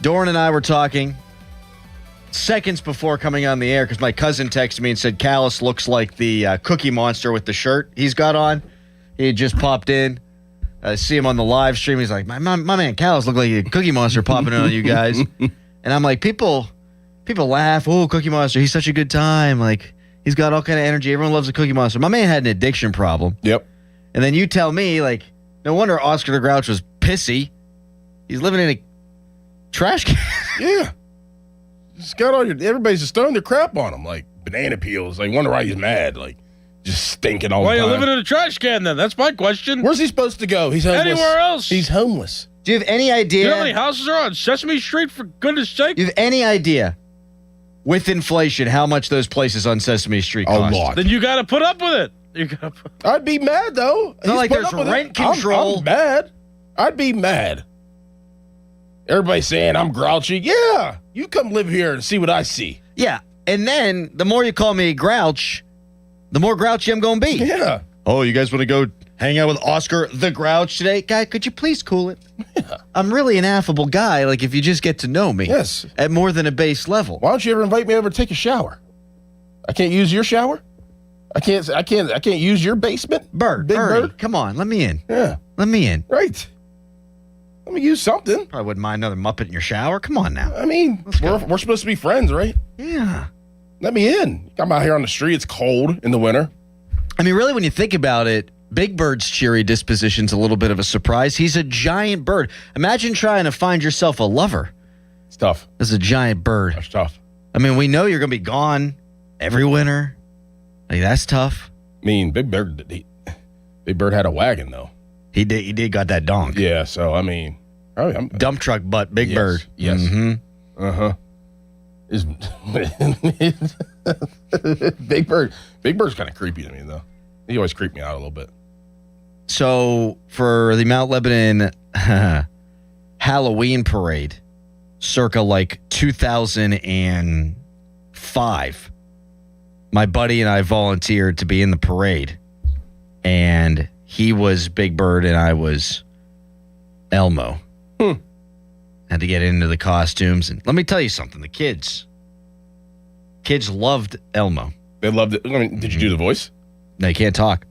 Doran and I were talking seconds before coming on the air because my cousin texted me and said Callis looks like the Cookie Monster with the shirt he's got on. He had just popped in. See him on the live stream. He's like, my man Callis look like a Cookie Monster popping in on you guys. And I'm like, people laugh. Oh, Cookie Monster. He's such a good time. Like, he's got all kind of energy. Everyone loves a Cookie Monster. My man had an addiction problem. Yep. And then you tell me, like, No wonder Oscar the Grouch was pissy. He's living in a trash can. Yeah. Just got all everybody's just throwing their crap on him, like banana peels. Like, wonder why he's mad. Like, just stinking all the time. Why are you living in a trash can then? That's my question. Where's he supposed to go? He's homeless. Anywhere else. He's homeless. Do you have any idea? You know how many houses are on Sesame Street, for goodness sake? You have any idea, with inflation, how much those places on Sesame Street cost? A lot. Then you got to put up with it. I'd be mad, though. It's not like there's rent control. I'm mad. I'd be mad. Everybody's saying I'm grouchy. Yeah, you come live here and see what I see. Yeah, and then the more you call me Grouch, the more grouchy I'm going to be. Yeah. Oh, you guys want to go hang out with Oscar the Grouch today? Guy, could you please cool it? Yeah. I'm really an affable guy, like if you just get to know me. Yes. At more than a base level. Why don't you ever invite me over to take a shower? I can't use your shower? I can't use your basement? Big Bird, come on, let me in. Yeah. Let me in. Right. Let me use something. Probably wouldn't mind another Muppet in your shower. Come on now. I mean, we're supposed to be friends, right? Yeah. Let me in. I'm out here on the street. It's cold in the winter. I mean, really, when you think about it, Big Bird's cheery disposition's a little bit of a surprise. He's a giant bird. Imagine trying to find yourself a lover. It's tough. As a giant bird. That's tough. I mean, we know you're going to be gone every winter. Like, that's tough. I mean, Big Bird had a wagon, though. He did got that donk. Yeah, so, I mean. I'm dump truck butt, Big Bird. Yes. Mm-hmm. Uh-huh. Big Bird's kind of creepy to me, though. He always creeped me out a little bit. So, for the Mount Lebanon Halloween parade, circa like 2005, my buddy and I volunteered to be in the parade. And he was Big Bird and I was Elmo. Had to get into the costumes. And let me tell you something. The kids loved Elmo. They loved it. I mean, did you do the voice? No, you can't talk.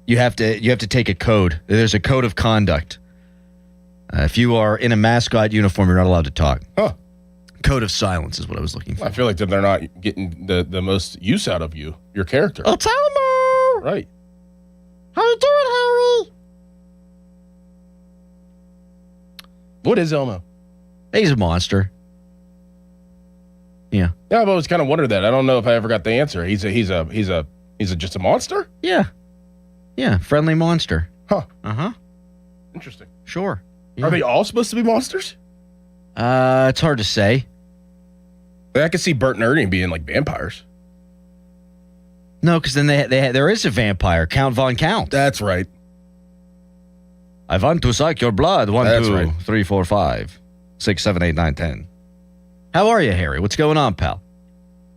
You have to take a code. There's a code of conduct. If you are in a mascot uniform, you're not allowed to talk. Huh. Code of silence is what I was looking for. I feel like they're not getting the most use out of your character. Oh, it's Elmo! Right. How you doing, Harry? What is Elmo? He's a monster. Yeah. Yeah, I've always kind of wondered that. I don't know if I ever got the answer. He's just a monster? Yeah. Yeah, friendly monster. Huh. Uh-huh. Interesting. Sure. Yeah. Are they all supposed to be monsters? It's hard to say. I could see Bert and Ernie being like vampires. No, because then there is a vampire, Count Von Count. That's right. I want to suck your blood. 1, That's 2, right. 3, 4, 5, 6, 7, 8, 9, 10. How are you, Harry? What's going on, pal?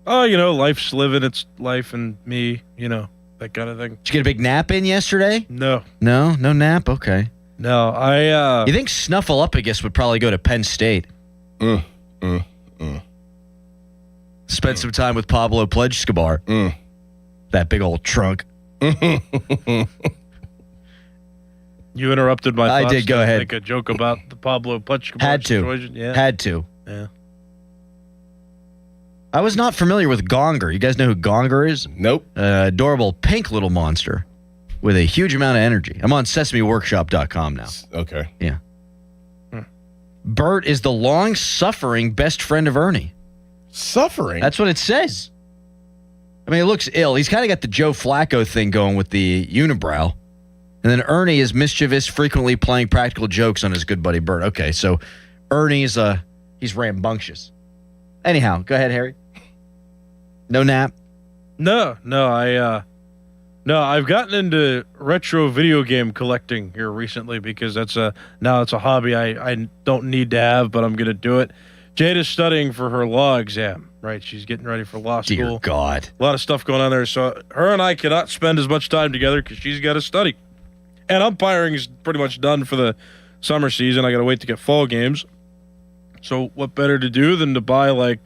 Oh, life's living its life and me, that kind of thing. Did you get a big nap in yesterday? No. No nap? Okay. No, You think Snuffleupagus would probably go to Penn State? Spent some time with Pablo Pledge-Escobar. That big old trunk. You interrupted my thoughts. I did. Go ahead. Make a joke about the Pablo Pledge-Escobar Had to. situation. Yeah. Had to. Yeah. I was not familiar with Gonger. You guys know who Gonger is? Nope. Adorable pink little monster with a huge amount of energy. I'm on SesameWorkshop.com now. Okay. Yeah. Bert is the long-suffering best friend of Ernie. Suffering? That's what it says. I mean, it looks ill. He's kind of got the Joe Flacco thing going with the unibrow. And then Ernie is mischievous, frequently playing practical jokes on his good buddy Bert. Okay, so Ernie's he's rambunctious. Anyhow, go ahead, Harry. No nap? No, I've gotten into retro video game collecting here recently because now it's a hobby I don't need to have, but I'm going to do it. Jade is studying for her law exam, right? She's getting ready for law school. Dear God. A lot of stuff going on there. So her and I cannot spend as much time together because she's got to study. And umpiring is pretty much done for the summer season. I got to wait to get fall games. So what better to do than to buy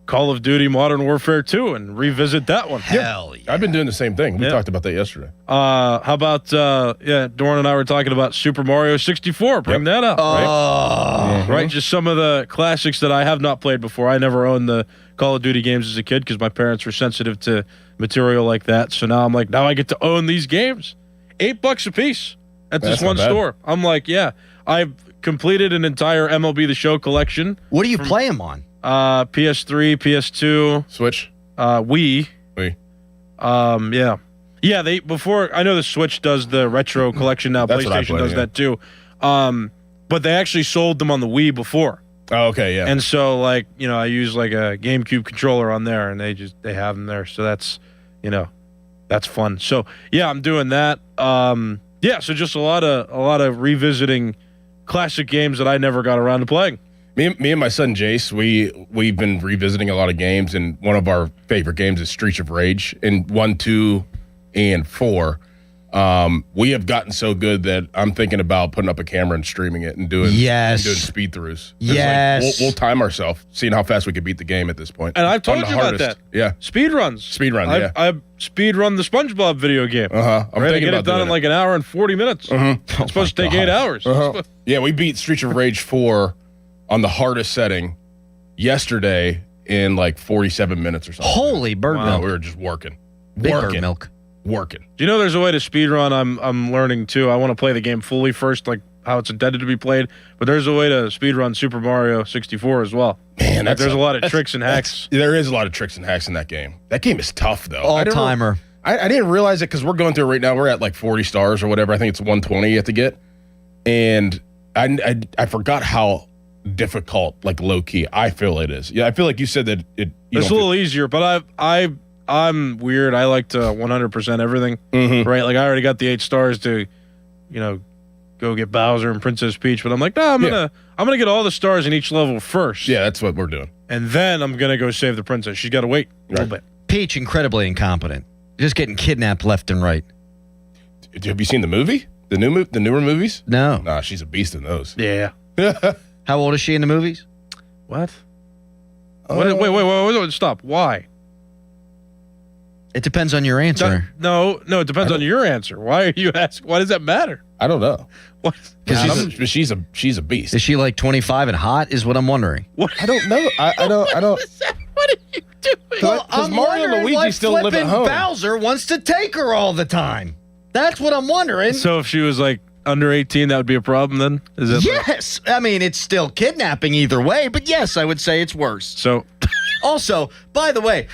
Call of Duty Modern Warfare 2 and revisit that one. Hell yeah. I've been doing the same thing. We talked about that yesterday. How about, Dorn and I were talking about Super Mario 64. Bring that up, right? Right, just some of the classics that I have not played before. I never owned the Call of Duty games as a kid because my parents were sensitive to material like that. So now I'm like, now I get to own these games. $8 a piece. at this one store. I'm like, yeah, I've completed an entire MLB The Show collection. What do you play them on? PS3, PS2, Switch, Wii. Wii. Yeah. They before I know the Switch does the retro collection now. That's PlayStation does that too. But they actually sold them on the Wii before. Oh, okay, yeah. And so, like, you know, I use like a GameCube controller on there, and they have them there. So that's, you know, that's fun. So yeah, I'm doing that. So just a lot of revisiting classic games that I never got around to playing. Me and my son Jace, we've been revisiting a lot of games, and one of our favorite games is Streets of Rage. In 1, 2, and 4, we have gotten so good that I'm thinking about putting up a camera and streaming it and doing speed throughs. Yes, like, we'll time ourselves, seeing how fast we could beat the game at this point. And I've told you about that. Yeah, speed runs. I've speed run the SpongeBob video game. I'm thinking get about it done in like an hour and 40 minutes. It's supposed to take 8 hours. Yeah, we beat Streets of Rage 4 on the hardest setting yesterday in like 47 minutes or something. Holy bird milk! We were just working. Big bird milk. Working. Do you know there's a way to speedrun? I'm learning too. I want to play the game fully first, like how it's intended to be played. But there's a way to speedrun Super Mario 64 as well. Man, there's a lot of tricks and hacks. There is a lot of tricks and hacks in that game. That game is tough though. All-timer. I didn't realize it because we're going through it right now. We're at like 40 stars or whatever. I think it's 120 you have to get. And I forgot how difficult, like low key, I feel it is. Yeah, I feel like you said that it's a little easier, but I'm weird. I like to 100% everything, right? Like I already got the 8 stars to, you know, go get Bowser and Princess Peach, but I'm like, no, I'm gonna get all the stars in each level first. Yeah, that's what we're doing. And then I'm gonna go save the princess. She's got to wait a little bit. Peach incredibly incompetent, just getting kidnapped left and right. Have you seen the movie? The newer movies? No. Nah, she's a beast in those. Yeah. How old is she in the movies? What? Wait, stop. Why? It depends on your answer. No, it depends on your answer. Why are you asking? Why does that matter? I don't know. What? She's a beast. Is she like 25 and hot? Is what I'm wondering. What? I don't know. I don't. What are you doing? Well, Because Mario and Luigi still live at home. Bowser wants to take her all the time. That's what I'm wondering. So if she was like under 18, that would be a problem then? Is it? Yes. I mean, it's still kidnapping either way, but yes, I would say it's worse. So. Also, by the way,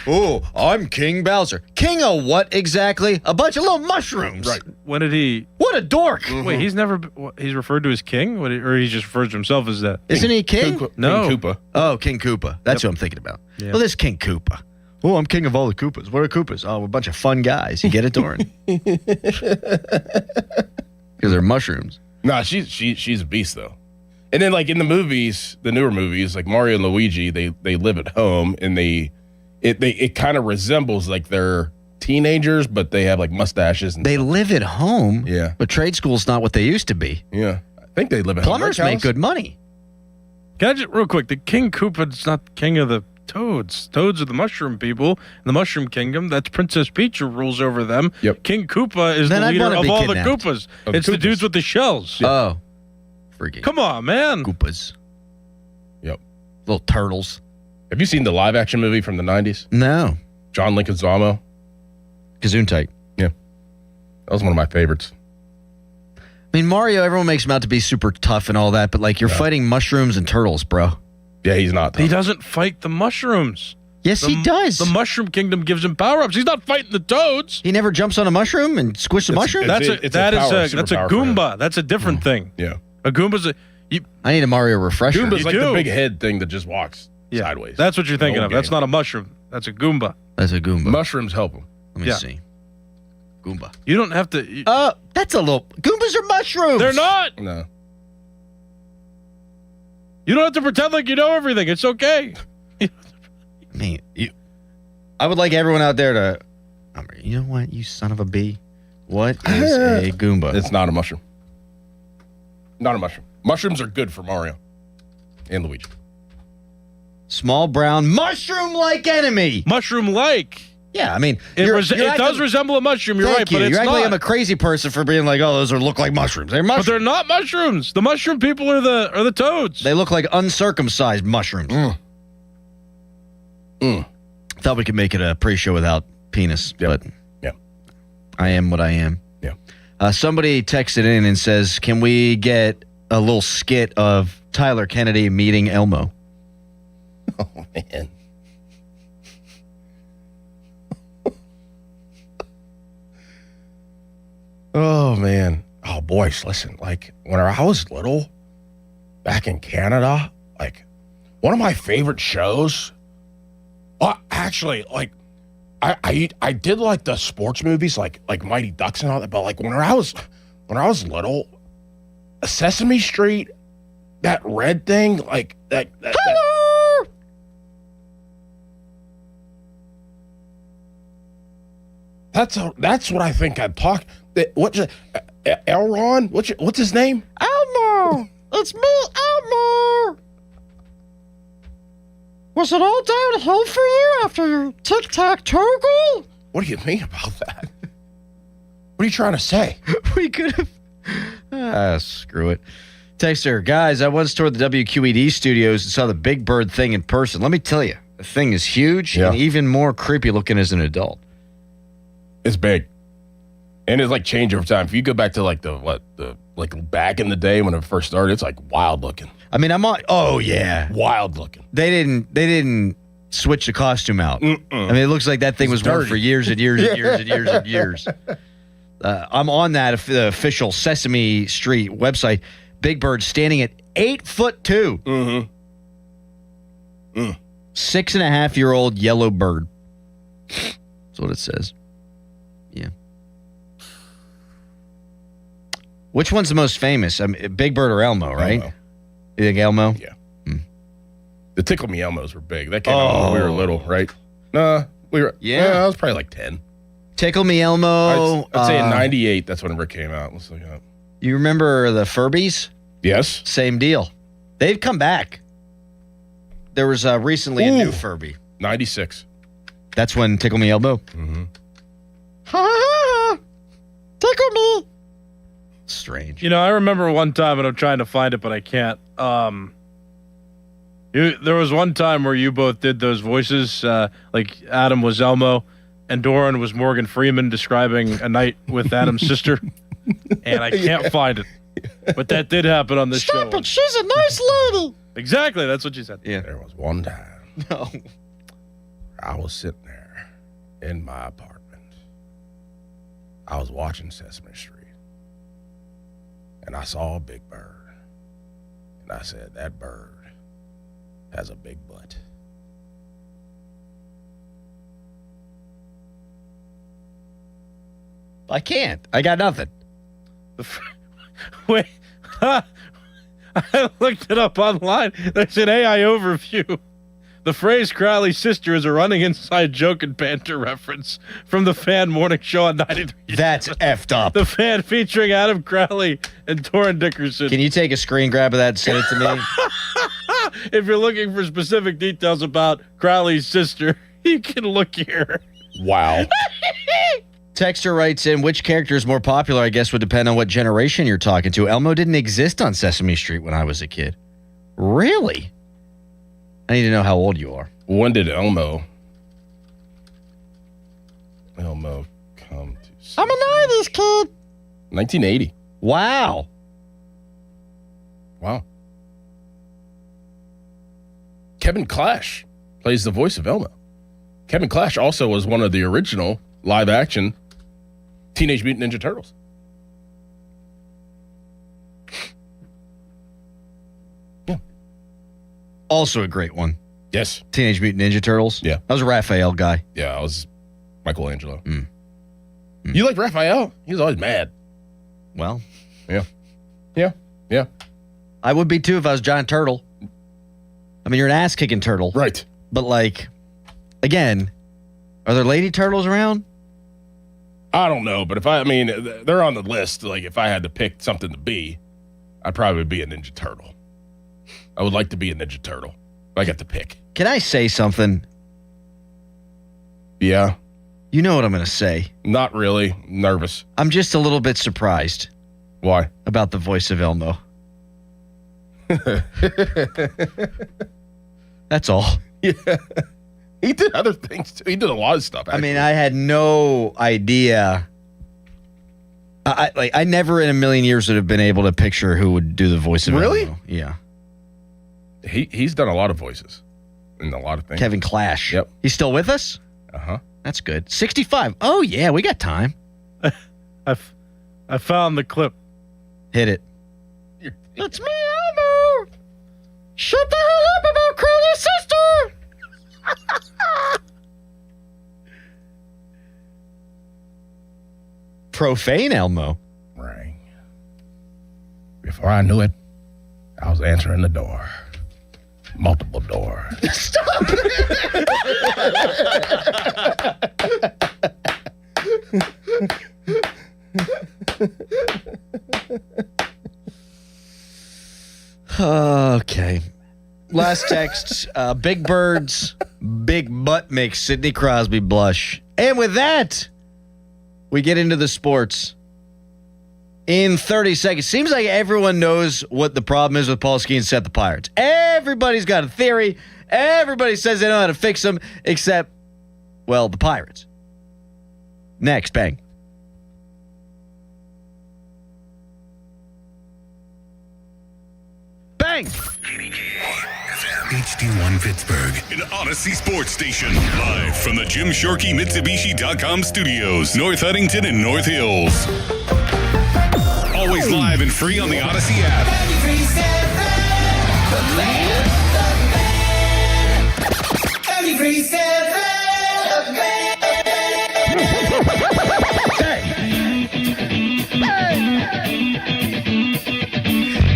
I'm King Bowser. King of what exactly? A bunch of little mushrooms. Right. When did he? What a dork. Wait, he's referred to as king? Or he just refers to himself as that? Isn't he king? No. King Koopa. Oh, King Koopa. That's what I'm thinking about. Yeah. Well, this King Koopa. Oh, I'm king of all the Koopas. What are Koopas? Oh, a bunch of fun guys. You get it, Doran? Because they're mushrooms. Nah, she's a beast though. And then like in the movies, the newer movies, like Mario and Luigi, they live at home and it kind of resembles like they're teenagers, but they have like mustaches. And they live at home. Yeah. But trade school's not what they used to be. Yeah. I think they live at home. Plumbers make good money. Can I just real quick? The King Koopa's not king of the Toads. Toads are the mushroom people in the Mushroom Kingdom. That's Princess Peach who rules over them. Yep. King Koopa is Then the I'd leader wanna of be all kidnapped. the Koopas. It's the dudes with the shells. Yeah. Oh. Freaking Come on, man. Koopas. Yep. Little turtles. Have you seen the live action movie from the 90s? No. John Leguizamo? Gesundheit. Yeah. That was one of my favorites. I mean, Mario, everyone makes him out to be super tough and all that, but like you're fighting mushrooms and turtles, bro. Yeah, he's not tough. He doesn't fight the mushrooms. Yes, he does. The Mushroom Kingdom gives him power-ups. He's not fighting the Toads. He never jumps on a mushroom and squishes a mushroom? That's a superpower for him. Goomba. That's a different thing. Yeah. A Goomba's I need a Mario refresher. Goomba's You like do. the big head thing that just walks sideways. That's what you're thinking The of. whole That's game. not a mushroom. That's a Goomba. That's a Goomba. Mushrooms help him. Let me see. Goomba. You don't have to. That's a little. Goombas are mushrooms. They're not. No. You don't have to pretend like you know everything. It's okay. I mean, I would like everyone out there to. You know what, you son of a bee? What is a Goomba? It's not a mushroom. Not a mushroom. Mushrooms are good for Mario and Luigi. Small brown mushroom-like enemy. Mushroom-like. Yeah, I mean, It does resemble a mushroom. You're Thank right, you. but it's You're acting not. like I'm a crazy person for being like, oh, those look like mushrooms. They're mushrooms. But they're not mushrooms. The mushroom people are the Toads. They look like uncircumcised mushrooms. Thought we could make it a pre-show without penis, but yeah, I am what I am. Yeah. Somebody texted in and says, can we get a little skit of Tyler Kennedy meeting Elmo? Oh, man. Oh, man. Oh, boys, listen, like, when I was little, back in Canada, like, one of my favorite shows, actually, like, I did like the sports movies, like Mighty Ducks and all that, but, like, when I was little, Sesame Street, that red thing, like, that That's what I think I'd talk. What's Elron? What's his name? Elmo! It's me, Elmo! Was it all downhill for you after your tic-tac-toe goal? What do you mean about that? What are you trying to say? We could have... screw it. Texter, guys, I once toured the WQED studios and saw the Big Bird thing in person. Let me tell you, the thing is huge and even more creepy looking as an adult. It's big. And it's like changed over time. If you go back to like back in the day when it first started, it's like wild looking. I mean, oh yeah. Wild looking. They didn't switch the costume out. I mean, it looks like that thing was worn for years and years and years and years and years. I'm on that the official Sesame Street website. Big Bird standing at 8'2". Mm-hmm. 6.5-year-old yellow bird. That's what it says. Yeah. Which one's the most famous? I mean, Big Bird or Elmo, right? Elmo. You think Elmo? Yeah. The Tickle Me Elmos were big. That came out when we were little, right? We were. Yeah, I was probably like 10. Tickle Me Elmo. I'd say in '98. That's when it came out. Let's look it up. You remember the Furbies? Yes. Same deal. They've come back. There was recently a new Furby. 96. That's when Tickle Me Elmo. Mm-hmm. Ha! Tickle me! Strange. You know, I remember one time, and I'm trying to find it, but I can't. There was one time where you both did those voices, like Adam was Elmo, and Doran was Morgan Freeman describing a night with Adam's sister, and I can't find it. But that did happen on this show. Stop it! She's a nice lady! Exactly, that's what she said. Yeah. There was one time. No. I was sitting there in my apartment. I was watching Sesame Street. And I saw a big bird. And I said, that bird has a big butt. I can't. I got nothing. Wait. I looked it up online. There's an AI overview. The phrase Crowley's sister is a running inside joke and banter reference from the Fan morning show on 93. That's effed up. The Fan featuring Adam Crowley and Torrin Dickerson. Can you take a screen grab of that and send it to me? If you're looking for specific details about Crowley's sister, you can look here. Wow. Texter writes in, which character is more popular, I guess, would depend on what generation you're talking to. Elmo didn't exist on Sesame Street when I was a kid. Really? I need to know how old you are. When did Elmo come to... I'm a 90s kid. 1980. Wow. Kevin Clash plays the voice of Elmo. Kevin Clash also was one of the original live-action Teenage Mutant Ninja Turtles. Also a great one. Yes. Teenage Mutant Ninja Turtles. Yeah. I was a Raphael guy. Yeah, I was Michelangelo. You like Raphael? He was always mad. Well. Yeah. I would be too if I was Giant Turtle. I mean, you're an ass-kicking turtle. Right. But, like, again, are there lady turtles around? I don't know, but they're on the list. Like, if I had to pick something to be, I'd probably be a Ninja Turtle. I would like to be a Ninja Turtle if I got to pick. Can I say something? Yeah. You know what I'm going to say. Not really. I'm nervous. I'm just a little bit surprised. Why? About the voice of Elmo. That's all. Yeah. He did other things too. He did a lot of stuff, actually. I mean, I had no idea. I never in a million years would have been able to picture who would do the voice of Really? Elmo. Yeah. He's done a lot of voices and a lot of things. Kevin Clash. Yep. He's still with us? Uh-huh. That's good. 65. Oh, yeah, we got time. I found the clip. Hit it. It's me, Elmo. Shut the hell up about Crowley's sister. Profane Elmo. Right. Before I knew it, I was answering the door. Multiple doors. Stop. Okay. Last text. Big Bird's big butt makes Sidney Crosby blush. And with that, we get into the sports. In 30 seconds. Seems like everyone knows what the problem is with Paul Skeens set the Pirates. Everybody's got a theory. Everybody says they know how to fix them, except, well, the Pirates. Next, bang. Bang! HD1 Pittsburgh, an Odyssey Sports Station, live from the Jim Shorkey Mitsubishi.com studios, North Huntington and North Hills. Always live and free on the Odyssey app.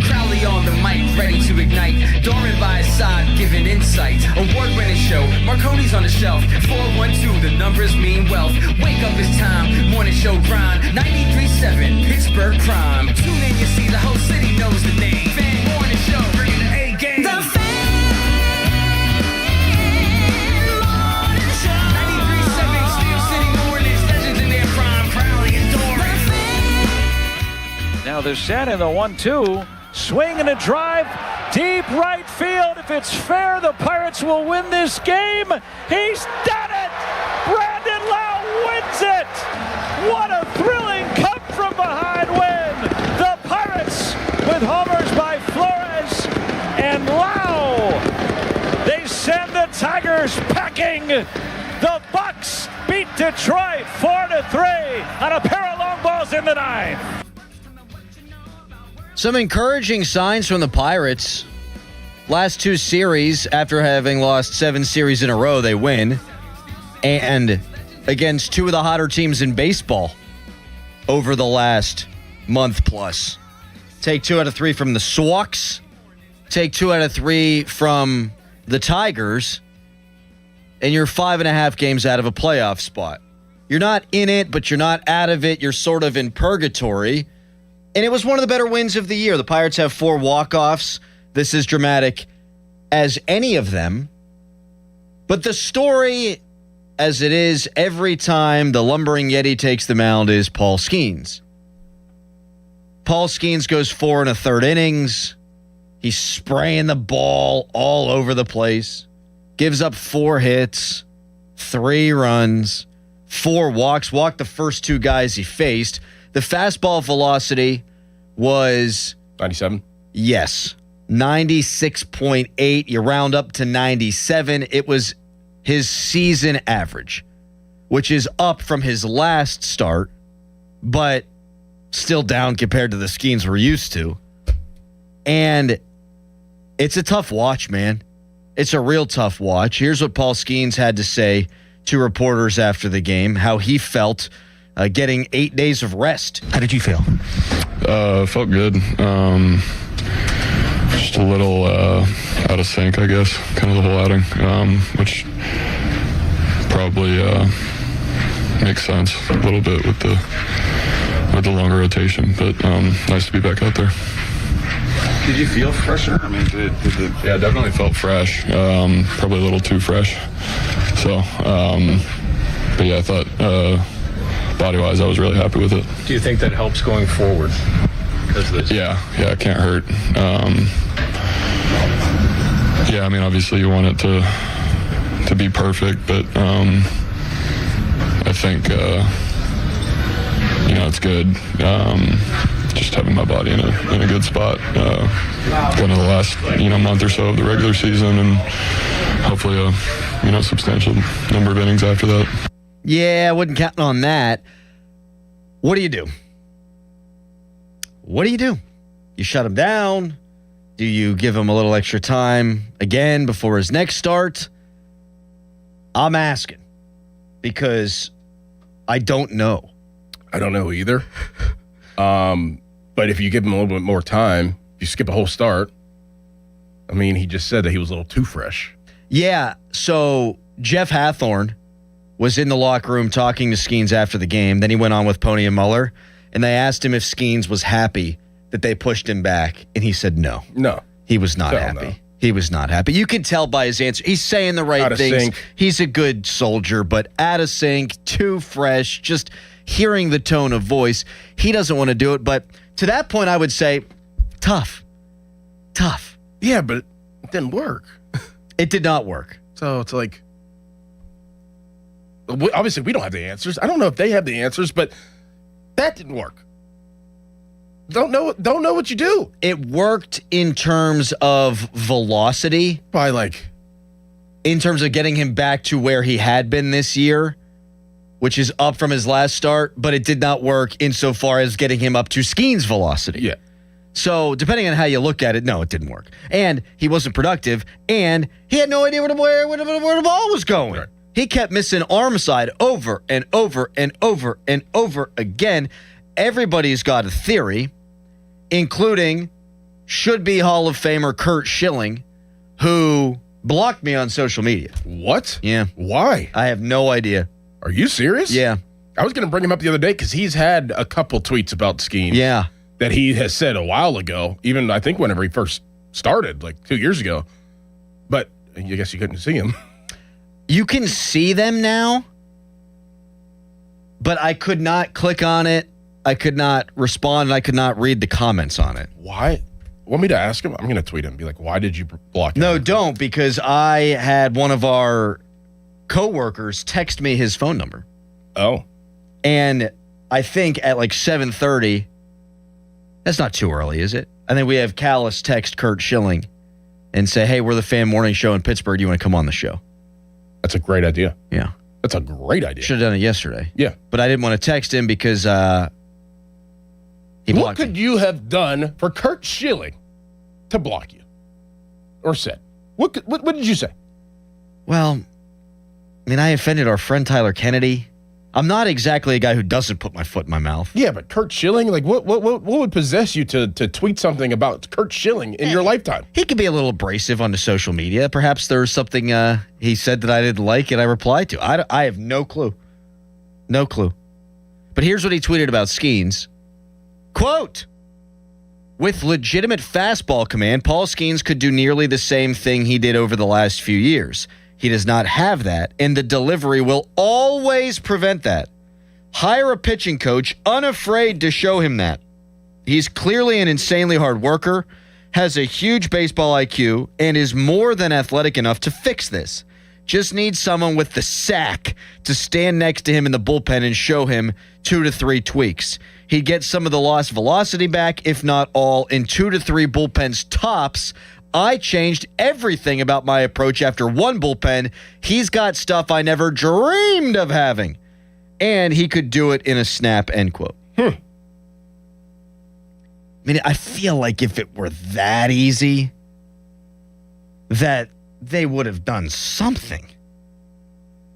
Crowley on the mic, ready to ignite. Dorman by his side, giving insight. Award-winning show, Marconi's on the shelf. 412, the numbers mean wealth. Wake up, it's time, morning show grind. 93.7, Pittsburgh Prime. Tune in, you see the whole city knows the name. Fan morning show, bringing the A game. The Fan Morning Show. 93.7, Steel City Mornings, legends in their prime. Crowley and Dorman. Now they're set in the 1-2. Swing and a drive. Deep right field. If it's fair, the Pirates will win this game. He's done it! Brandon Lau wins it! What a thrilling come-from-behind win! The Pirates with homers by Flores and Lau. They send the Tigers packing. The Bucks beat Detroit 4-3 on a pair of long balls in the ninth. Some encouraging signs from the Pirates. Last two series, after having lost 7 series in a row, they win. And against two of the hotter teams in baseball over the last month plus. Take 2 out of 3 from the Swaks. Take 2 out of 3 from the Tigers. And you're 5.5 games out of a playoff spot. You're not in it, but you're not out of it. You're sort of in purgatory. And it was one of the better wins of the year. The Pirates have 4 walk-offs. This is dramatic as any of them. But the story, as it is every time the lumbering Yeti takes the mound, is Paul Skeens. Paul Skeens goes 4 1/3 innings. He's spraying the ball all over the place. Gives up 4 hits, 3 runs, 4 walks. Walked the first 2 guys he faced. The fastball velocity was 97. Yes, 96.8. You round up to 97. It was his season average, which is up from his last start, but still down compared to the Skeens we're used to. And it's a tough watch, man. It's a real tough watch. Here's what Paul Skeens had to say to reporters after the game, how he felt getting 8 days of rest. How did you feel? Felt good. Just a little out of sync, I guess, kind of the whole outing, which probably makes sense a little bit with the longer rotation. But nice to be back out there. Did you feel fresher? I mean, yeah, definitely felt fresh. Probably a little too fresh. So, but yeah, I thought body-wise, I was really happy with it. Do you think that helps going forward? Yeah, it can't hurt. Yeah, I mean, obviously you want it to be perfect, but I think it's good. Just having my body in a good spot. Kind of the last month or so of the regular season, and hopefully a substantial number of innings after that. Yeah, I wasn't counting on that. What do you do? What do you do? You shut him down? Do you give him a little extra time again before his next start? I'm asking because I don't know. I don't know either. But if you give him a little bit more time, if you skip a whole start, I mean, he just said that he was a little too fresh. Yeah, so Jeff Hathorn was in the locker room talking to Skeens after the game. Then he went on with Pony and Muller, and they asked him if Skeens was happy that they pushed him back, and he said no. No. He was not happy. No. He was not happy. You can tell by his answer. He's saying the right things. Sync. He's a good soldier, but out of sync, too fresh, just hearing the tone of voice. He doesn't want to do it, but to that point, I would say, tough. Yeah, but it didn't work. It did not work. So it's like, obviously we don't have the answers. I don't know if they have the answers, but that didn't work. Don't know what you do. It worked in terms of velocity. In terms of getting him back to where he had been this year, which is up from his last start, but it did not work insofar as getting him up to Skeens' velocity. Yeah. So depending on how you look at it, no, it didn't work. And he wasn't productive, and he had no idea where the ball was going. Right. He kept missing arm side over and over and over and over again. Everybody's got a theory, including should-be Hall of Famer Curt Schilling, who blocked me on social media. What? Yeah. Why? I have no idea. Are you serious? Yeah. I was going to bring him up the other day because he's had a couple tweets about Skeens. Yeah. That he has said a while ago, even I think whenever he first started, like 2 years ago. But I guess you couldn't see him. You can see them now, but I could not click on it. I could not respond, and I could not read the comments on it. Why? Want me to ask him? I'm going to tweet him and be like, why did you block him? No, don't, because I had one of our coworkers text me his phone number. Oh. And I think at like 7:30, that's not too early, is it? I think we have Callis text Curt Schilling and say, hey, we're the Fan Morning Show in Pittsburgh. Do you want to come on the show? That's a great idea. Yeah. That's a great idea. Should have done it yesterday. Yeah. But I didn't want to text him because he blocked What could me. you have done for Curt Schilling to block you? Or said? What did you say? Well, I mean, I offended our friend Tyler Kennedy. I'm not exactly a guy who doesn't put my foot in my mouth. Yeah, but Curt Schilling, like what would possess you to tweet something about Curt Schilling in your lifetime? He could be a little abrasive on the social media. Perhaps there's something he said that I didn't like and I replied to. I have no clue. No clue. But here's what he tweeted about Skeens. Quote, with legitimate fastball command, Paul Skeens could do nearly the same thing he did over the last few years. He does not have that, and the delivery will always prevent that. Hire a pitching coach unafraid to show him that. He's clearly an insanely hard worker, has a huge baseball IQ, and is more than athletic enough to fix this. Just needs someone with the sack to stand next to him in the bullpen and show him 2 to 3 tweaks. He'd get some of the lost velocity back, if not all, in 2 to 3 bullpens tops. I changed everything about my approach after one bullpen. He's got stuff I never dreamed of having. And he could do it in a snap, end quote. I mean, I feel like if it were that easy, that they would have done something.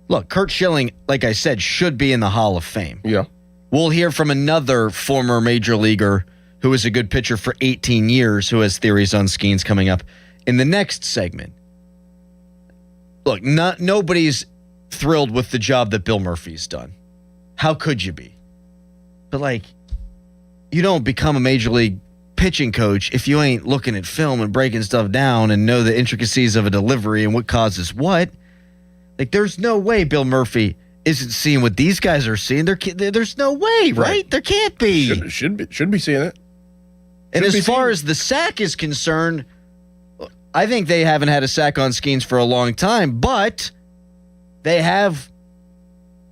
Look, Curt Schilling, like I said, should be in the Hall of Fame. Yeah. We'll hear from another former major leaguer who was a good pitcher for 18 years, who has theories on Skeens coming up in the next segment. Look, nobody's thrilled with the job that Bill Murphy's done. How could you be? But, you don't become a major league pitching coach if you ain't looking at film and breaking stuff down and know the intricacies of a delivery and what causes what. There's no way Bill Murphy isn't seeing what these guys are seeing. There's no way, right? There can't be. Should be seeing it. And as far as the sack is concerned, I think they haven't had a sack on Skeens for a long time, but they have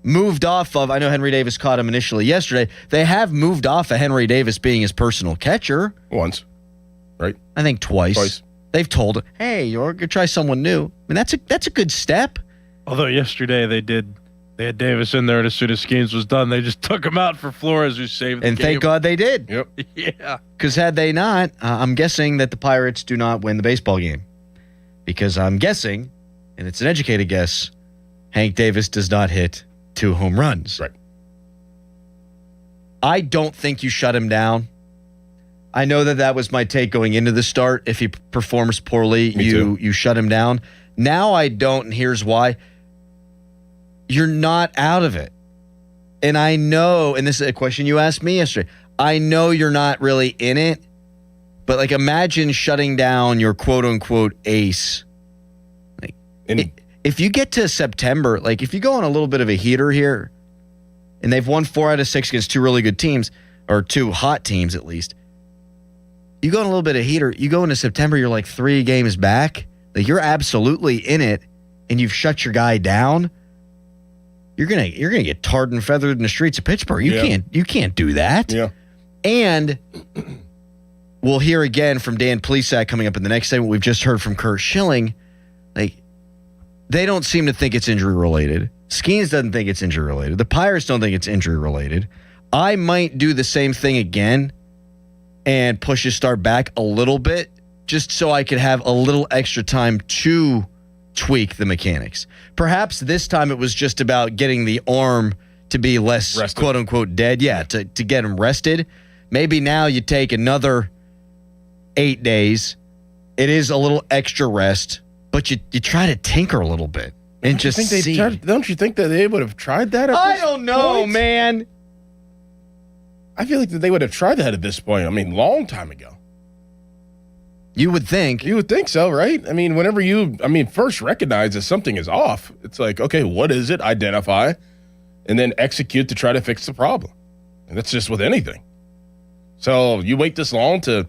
moved off of, I know Henry Davis caught him initially yesterday. They have moved off of Henry Davis being his personal catcher. Once, right? I think twice. They've told him, hey, you're going to try someone new. I mean, that's a good step. Although yesterday they had Davis in there, and as soon as Skeens was done, they just took him out for Flores, who saved the And game. thank God they did. Yep. Yeah. Because had they not, I'm guessing that the Pirates do not win the baseball game. Because I'm guessing, and it's an educated guess, Hank Davis does not hit 2 home runs. Right. I don't think you shut him down. I know that was my take going into the start. If he performs poorly, you shut him down. Now I don't, and here's why. You're not out of it. And I know, and this is a question you asked me yesterday, I know you're not really in it, but like imagine shutting down your quote-unquote ace. Like, if you get to September, like if you go on a little bit of a heater here, and they've won 4 out of 6 against 2 really good teams, or 2 hot teams at least, you go on a little bit of heater, you go into September, you're like 3 games back, like you're absolutely in it, and you've shut your guy down, you're gonna get tarred and feathered in the streets of Pittsburgh. You can't do that. Yeah. And we'll hear again from Dan Plesac coming up in the next segment. We've just heard from Kurt Schilling. Like, they don't seem to think it's injury related. Skeens doesn't think it's injury related. The Pirates don't think it's injury related. I might do the same thing again and push his start back a little bit just so I could have a little extra time to tweak the mechanics. Perhaps this time it was just about getting the arm to be less rested. Quote unquote dead. Yeah, to get him rested. Maybe now you take another 8 days. It is a little extra rest, but you try to tinker a little bit and just see. Don't you think that they would have tried that? I don't know, man. I feel like that they would have tried that at this point. I mean, long time ago. You would think. You would think so, right? I mean, whenever first recognize that something is off, it's like, okay, what is it? Identify, and then execute to try to fix the problem. And that's just with anything. So you wait this long to,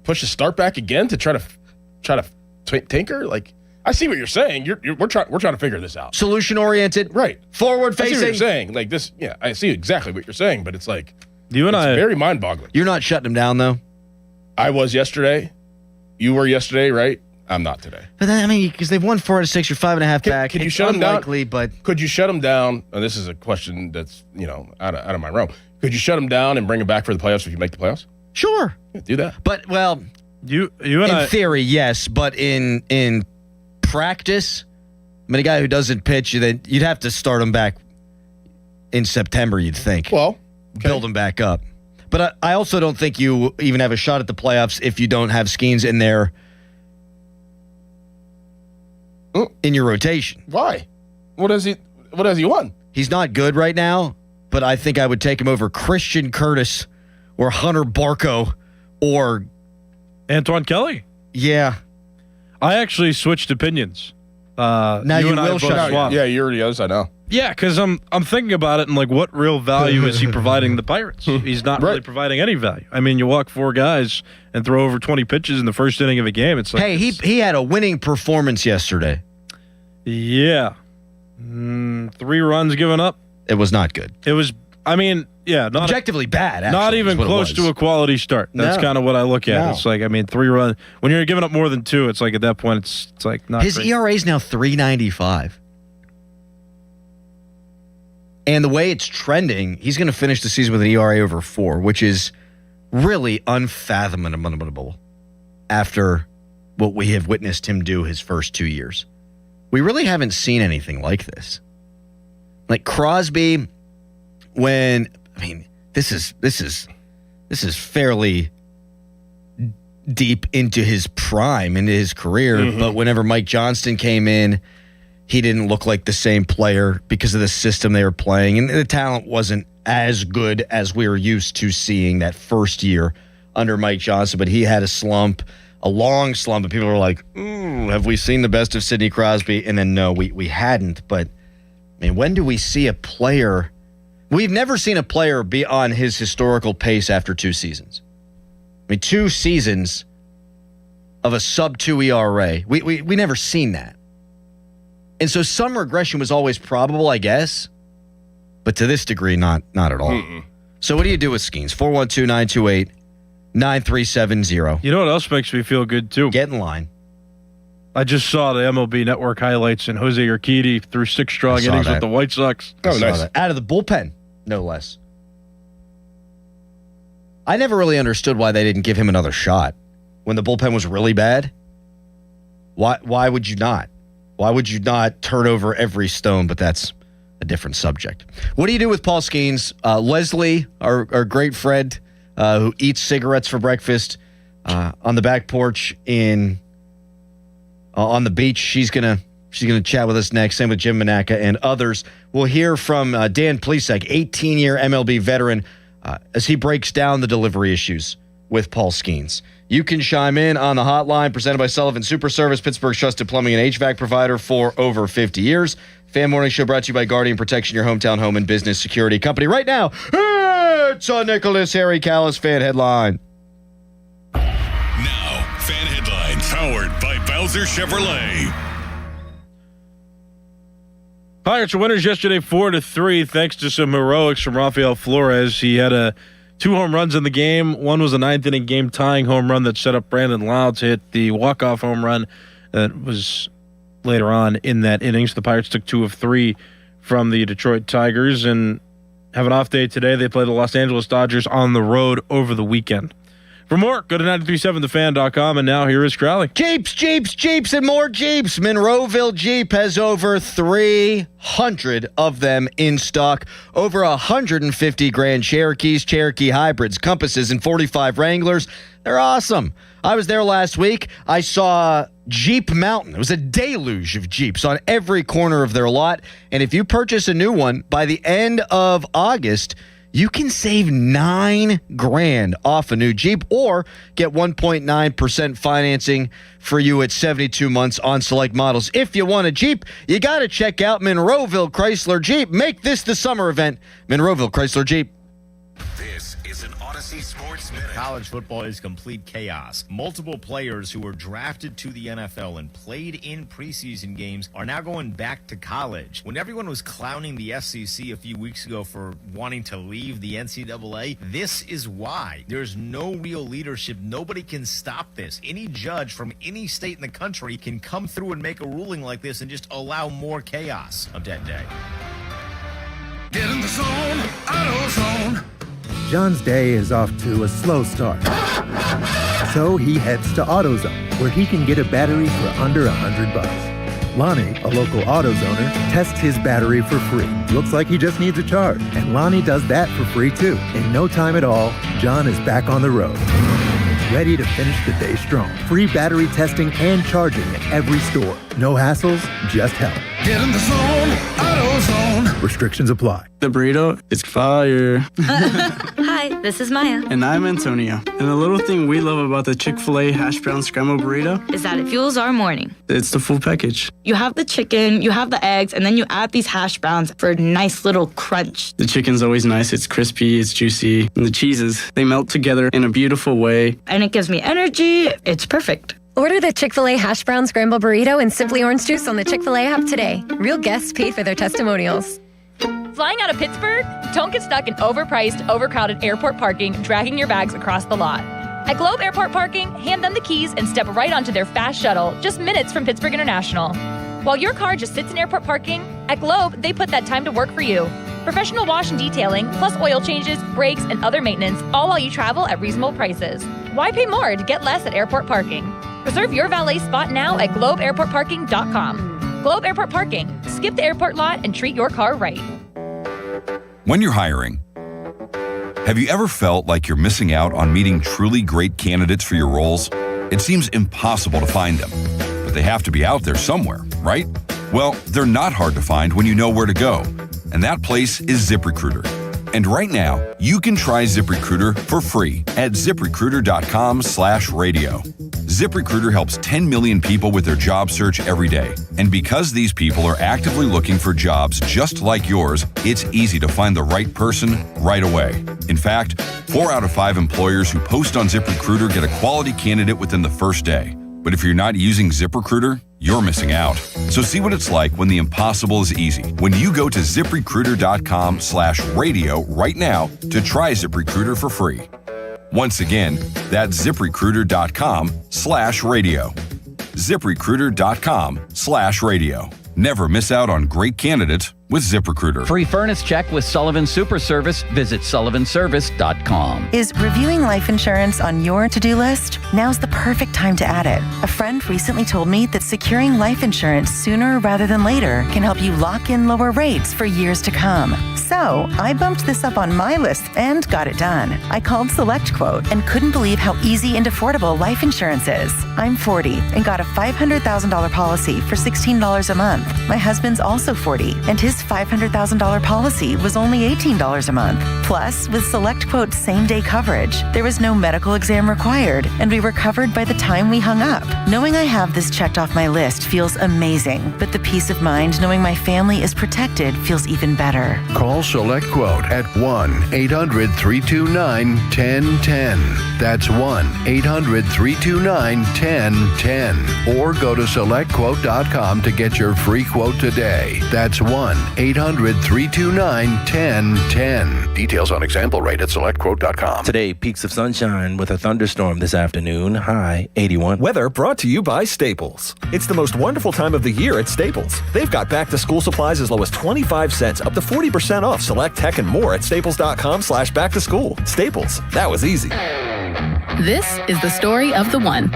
push the start back again to try to tinker? Like, I see what you're saying. We're trying to figure this out. Solution oriented, right? Forward facing. I see what you're saying. Like this, yeah. I see exactly what you're saying, but it's like it's very mind boggling. You're not shutting him down though. I was yesterday. You were yesterday, right? I'm not today. But then, because they've won 4 out of 6, you're 5.5 back. Could you shut them down? But could you shut them down? And this is a question that's out of my realm. Could you shut them down and bring them back for the playoffs if you make the playoffs? Sure, do that. But you and in theory, yes. But in practice, a guy who doesn't pitch, you'd have to start him back in September. You'd think. Well, build him back up. But I also don't think you even have a shot at the playoffs if you don't have Skeens in there in your rotation. Why? What has he won? He's not good right now, but I think I would take him over Christian Curtis or Hunter Barco or Antoine Kelly. Yeah. I actually switched opinions. Now you will shut him. Yeah, you already is, I know. Yeah, because I'm thinking about it and like, what real value is he providing the Pirates? He's not really providing any value. I mean, you walk 4 guys and throw over 20 pitches in the first inning of a game. It's like, hey, he had a winning performance yesterday. Yeah, 3 runs given up. It was not good. It was. I mean, not objectively bad. Actually, not even close to a quality start. That's kind of what I look at. No. It's like, 3 runs when you're giving up more than 2. It's like at that point, it's like not. His ERA is now 3.95. And the way it's trending, he's going to finish the season with an ERA over 4, which is really unfathomable after what we have witnessed him do his first 2 years. We really haven't seen anything like this. Like Crosby, this is fairly deep into his prime, into his career, but whenever Mike Johnston came in, he didn't look like the same player because of the system they were playing, and the talent wasn't as good as we were used to seeing that first year under Mike Johnston, but he had a long slump, and people were like, have we seen the best of Sidney Crosby? And then no, we hadn't. But when do we see a player? We've never seen a player be on his historical pace after 2 seasons. 2 seasons of a sub-2 ERA. We never seen that. And so some regression was always probable, I guess. But to this degree, not at all. So what do you do with Skeens? 412-928-9370. You know what else makes me feel good, too? Get in line. I just saw the MLB Network highlights, and Jose Urquidy threw 6 strong innings with the White Sox. Oh, nice. Out of the bullpen, no less. I never really understood why they didn't give him another shot. When the bullpen was really bad, why would you not? Why would you not turn over every stone? But that's a different subject. What do you do with Paul Skeens? Leslie, our great friend who eats cigarettes for breakfast on the back porch on the beach. She's gonna chat with us next. Same with Jim Manaka and others. We'll hear from Dan Plesac, 18-year MLB veteran, as he breaks down the delivery issues with Paul Skeens. You can chime in on the hotline presented by Sullivan Super Service, Pittsburgh's trusted plumbing and HVAC provider for over 50 years. Fan Morning Show brought to you by Guardian Protection, your hometown home and business security company. Right now, it's a Nicholas Harry Callis Fan Headline. Now, Fan Headlines, powered by Bowser Chevrolet. Pirates were winners yesterday 4-3 thanks to some heroics from Rafael Flores. He had 2 home runs in the game. One was a 9th-inning game-tying home run that set up Brandon Lowe to hit the walk-off home run that was later on in that inning. So the Pirates took 2 of 3 from the Detroit Tigers and have an off day today. They play the Los Angeles Dodgers on the road over the weekend. For more, go to 937thefan.com, and now here is Crowley. Jeeps, and more Jeeps. Monroeville Jeep has over 300 of them in stock. Over 150 Grand Cherokees, Cherokee Hybrids, Compasses, and 45 Wranglers. They're awesome. I was there last week. I saw Jeep Mountain. It was a deluge of Jeeps on every corner of their lot. And if you purchase a new one by the end of August, you can save $9,000 off a new Jeep or get 1.9% financing for you at 72 months on select models. If you want a Jeep, you got to check out Monroeville Chrysler Jeep. Make this the summer event. Monroeville Chrysler Jeep. This is an Odyssey Sports Minute. College football is complete chaos. Multiple players who were drafted to the NFL and played in preseason games are now going back to college. When everyone was clowning the SEC a few weeks ago for wanting to leave the NCAA, this is why. There's no real leadership. Nobody can stop this. Any judge from any state in the country can come through and make a ruling like this and just allow more chaos. I'm Dead Day. Get in the zone, AutoZone. John's day is off to a slow start. So he heads to AutoZone, where he can get a battery for under $100. Lonnie, a local AutoZoner, tests his battery for free. Looks like he just needs a charge. And Lonnie does that for free too. In no time at all, John is back on the road. Ready to finish the day strong. Free battery testing and charging at every store. No hassles, just help. Get in the zone, AutoZone. Restrictions apply. The burrito is fire. Hi, this is Maya. And I'm Antonio. And the little thing we love about the Chick-fil-A hash brown scrambled burrito is that it fuels our morning. It's the full package. You have the chicken, you have the eggs, and then you add these hash browns for a nice little crunch. The chicken's always nice. It's crispy, it's juicy. And the cheeses, they melt together in a beautiful way. And it gives me energy. It's perfect. Order the Chick-fil-A Hash Brown Scramble Burrito and Simply Orange Juice on the Chick-fil-A app today. Real guests paid for their testimonials. Flying out of Pittsburgh? Don't get stuck in overpriced, overcrowded airport parking, dragging your bags across the lot. At Globe Airport Parking, hand them the keys and step right onto their fast shuttle, just minutes from Pittsburgh International. While your car just sits in airport parking, at Globe, they put that time to work for you. Professional wash and detailing, plus oil changes, brakes, and other maintenance, all while you travel at reasonable prices. Why pay more to get less at airport parking? Reserve your valet spot now at globeairportparking.com. Globe Airport Parking. Skip the airport lot and treat your car right. When you're hiring, have you ever felt like you're missing out on meeting truly great candidates for your roles? It seems impossible to find them, but they have to be out there somewhere, right? Well, they're not hard to find when you know where to go, and that place is ZipRecruiter. And right now, you can try ZipRecruiter for free at ZipRecruiter.com/radio. ZipRecruiter helps 10 million people with their job search every day. And because these people are actively looking for jobs just like yours, it's easy to find the right person right away. In fact, 4 out of 5 employers who post on ZipRecruiter get a quality candidate within the first day. But if you're not using ZipRecruiter, you're missing out. So see what it's like when the impossible is easy. When you go to ZipRecruiter.com/radio right now to try ZipRecruiter for free. Once again, that's ZipRecruiter.com/radio. ZipRecruiter.com/radio. Never miss out on great candidates with ZipRecruiter. Free furnace check with Sullivan Super Service. Visit sullivanservice.com. Is reviewing life insurance on your to-do list? Now's the perfect time to add it. A friend recently told me that securing life insurance sooner rather than later can help you lock in lower rates for years to come. So I bumped this up on my list and got it done. I called SelectQuote and couldn't believe how easy and affordable life insurance is. I'm 40 and got a $500,000 policy for $16 a month. My husband's also 40 and his $500,000 policy was only $18 a month. Plus, with SelectQuote's same-day coverage, there was no medical exam required, and we were covered by the time we hung up. Knowing I have this checked off my list feels amazing, but the peace of mind knowing my family is protected feels even better. Call SelectQuote at 1-800-329-1010. That's 1-800-329-1010. Or go to SelectQuote.com to get your free quote today. That's 1-800-329-1010. Details on example rate at SelectQuote.com. Today, peaks of sunshine with a thunderstorm this afternoon. High 81. Weather brought to you by Staples. It's the most wonderful time of the year at Staples. They've got back-to-school supplies as low as 25 cents, up to 40% off select tech and more at staples.com/back-to-school. Staples. That was easy. This is the story of the one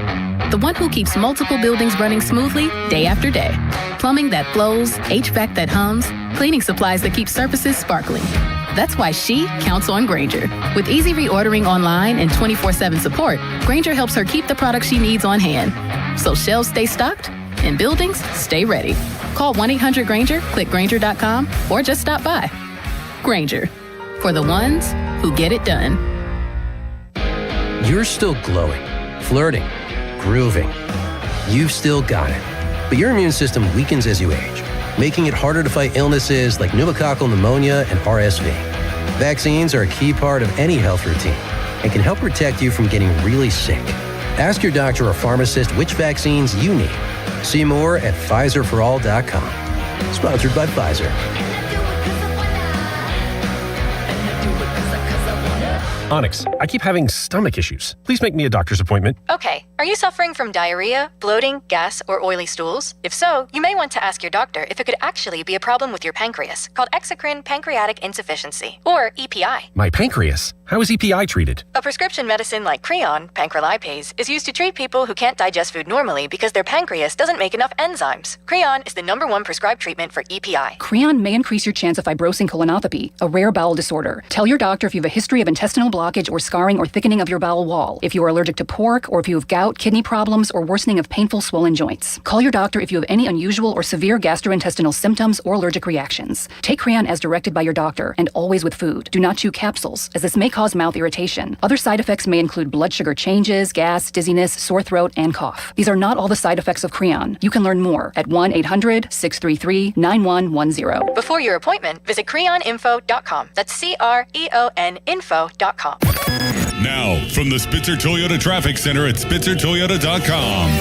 who keeps multiple buildings running smoothly day after day. Plumbing that flows, HVAC that hums, cleaning supplies that keep surfaces sparkling. That's why she counts on Grainger. With easy reordering online and 24/7 support, Grainger helps her keep the products she needs on hand. So shelves stay stocked and buildings stay ready. Call 1-800-GRAINGER, click Grainger.com, or just stop by. Grainger, for the ones who get it done. You're still glowing, flirting, grooving. You've still got it. But your immune system weakens as you age, making it harder to fight illnesses like pneumococcal pneumonia and RSV. Vaccines are a key part of any health routine and can help protect you from getting really sick. Ask your doctor or pharmacist which vaccines you need. See more at PfizerForAll.com. Sponsored by Pfizer. Onyx, I keep having stomach issues. Please make me a doctor's appointment. Okay, are you suffering from diarrhea, bloating, gas, or oily stools? If so, you may want to ask your doctor if it could actually be a problem with your pancreas, called exocrine pancreatic insufficiency, or EPI. My pancreas? How is EPI treated? A prescription medicine like Creon, pancrelipase, is used to treat people who can't digest food normally because their pancreas doesn't make enough enzymes. Creon is the #1 prescribed treatment for EPI. Creon may increase your chance of fibrosing colonopathy, a rare bowel disorder. Tell your doctor if you have a history of intestinal blockage or scarring or thickening of your bowel wall, if you are allergic to pork, or if you have gout, kidney problems, or worsening of painful swollen joints. Call your doctor if you have any unusual or severe gastrointestinal symptoms or allergic reactions. Take Creon as directed by your doctor, and always with food. Do not chew capsules, as this may cause mouth irritation. Other side effects may include blood sugar changes, gas, dizziness, sore throat, and cough. These are not all the side effects of Creon. You can learn more at 1-800-633-9110. Before your appointment, visit creoninfo.com. That's CREON info.com. Now, from the Spitzer Toyota Traffic Center at SpitzerToyota.com.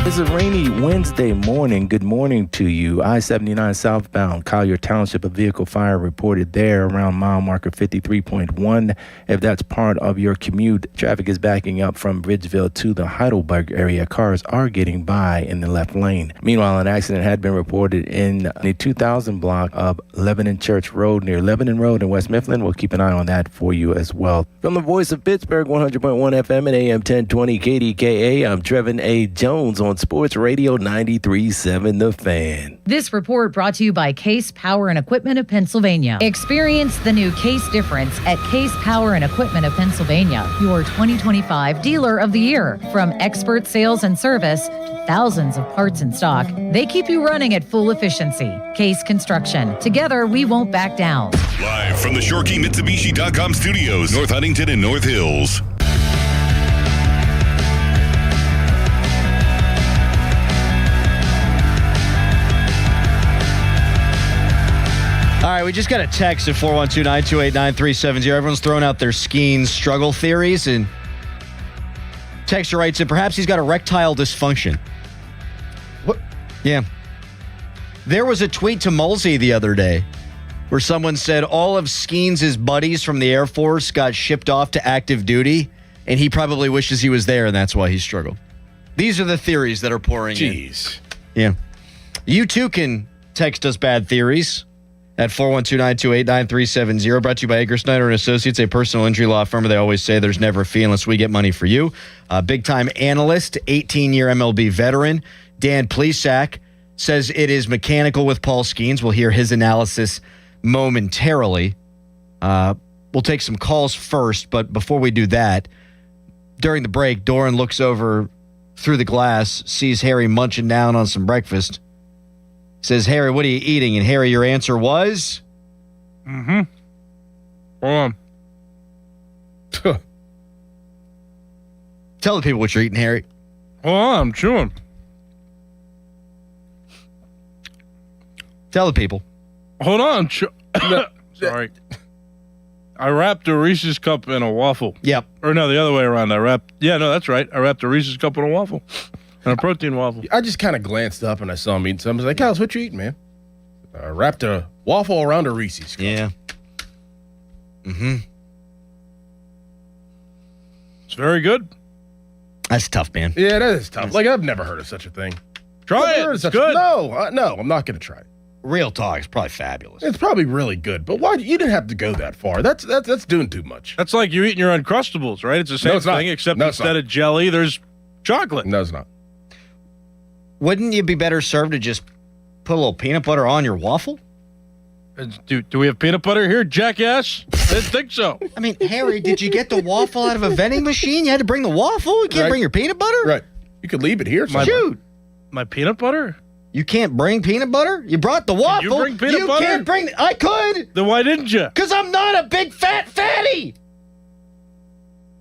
It's a rainy Wednesday morning. Good morning to you. I-79 southbound Collier Township, a vehicle fire reported there around mile marker 53.1. If that's part of your commute, traffic is backing up from Bridgeville to the Heidelberg area. Cars are getting by in the left lane. Meanwhile, an accident had been reported in the 2000 block of Lebanon Church Road near Lebanon Road in West Mifflin. We'll keep an eye on that for you as well. From the voice of Pittsburgh, 100.1 FM and AM 1020 KDKA, I'm Trevin A. Jones on Sports Radio 93.7 The Fan. This report brought to you by Case Power and Equipment of Pennsylvania. Experience the new Case difference at Case Power and Equipment of Pennsylvania, your 2025 Dealer of the Year. From expert sales and service to thousands of parts in stock, they keep you running at full efficiency. Case Construction. Together, we won't back down. Live from the ShoreKeyMitsubishi.com studios, North Huntington and North Hills. All right, we just got a text at 412-928-9370. Everyone's throwing out their skiing struggle theories, and Texter writes in, perhaps he's got erectile dysfunction. What? Yeah. There was a tweet to Mulsey the other day where someone said all of Skeens' buddies from the Air Force got shipped off to active duty, and he probably wishes he was there, and that's why he struggled. These are the theories that are pouring in. Jeez. Yeah. You too can text us bad theories at 412-928-9370. Brought to you by Edgar Snyder and Associates, a personal injury law firm. They always say there's never a fee unless we get money for you. Big-time analyst, 18-year MLB veteran, Dan Plesac, says it is mechanical with Paul Skeens. We'll hear his analysis momentarily. We'll take some calls first, but before we do that, during the break, Doran looks over through the glass, sees Harry munching down on some breakfast, says, Harry, what are you eating? And Harry, your answer was? Mm-hmm. Hold on. Tell the people what you're eating, Harry. Hold on, I'm chewing. Tell the people. Hold on. Sorry. I wrapped a Reese's cup in a waffle. Yep. Or no, the other way around. That's right. I wrapped a Reese's cup in a waffle. And a protein waffle. I just kind of glanced up and I saw him eating something. I was like, Alex, what you eating, man? I wrapped a waffle around a Reese's cup. Yeah. Mm-hmm. It's very good. That's tough, man. Yeah, that is tough. Like, I've never heard of such a thing. Try it. It's good. No, I'm not going to try it. Real talk, it's probably fabulous. It's probably really good, but why? You didn't have to go that far. That's doing too much. That's like you eating your Uncrustables, right? It's the same thing, except instead of jelly, there's chocolate. No, it's not. Wouldn't you be better served to just put a little peanut butter on your waffle? Do we have peanut butter here, jackass? I didn't think so. I mean, Harry, did you get the waffle out of a vending machine? You had to bring the waffle? You can't bring your peanut butter? Right. You could leave it here. Shoot. My peanut butter? You can't bring peanut butter? You brought the waffle. Can you bring peanut butter? You can't bring... I could. Then why didn't you? Because I'm not a big fat fatty.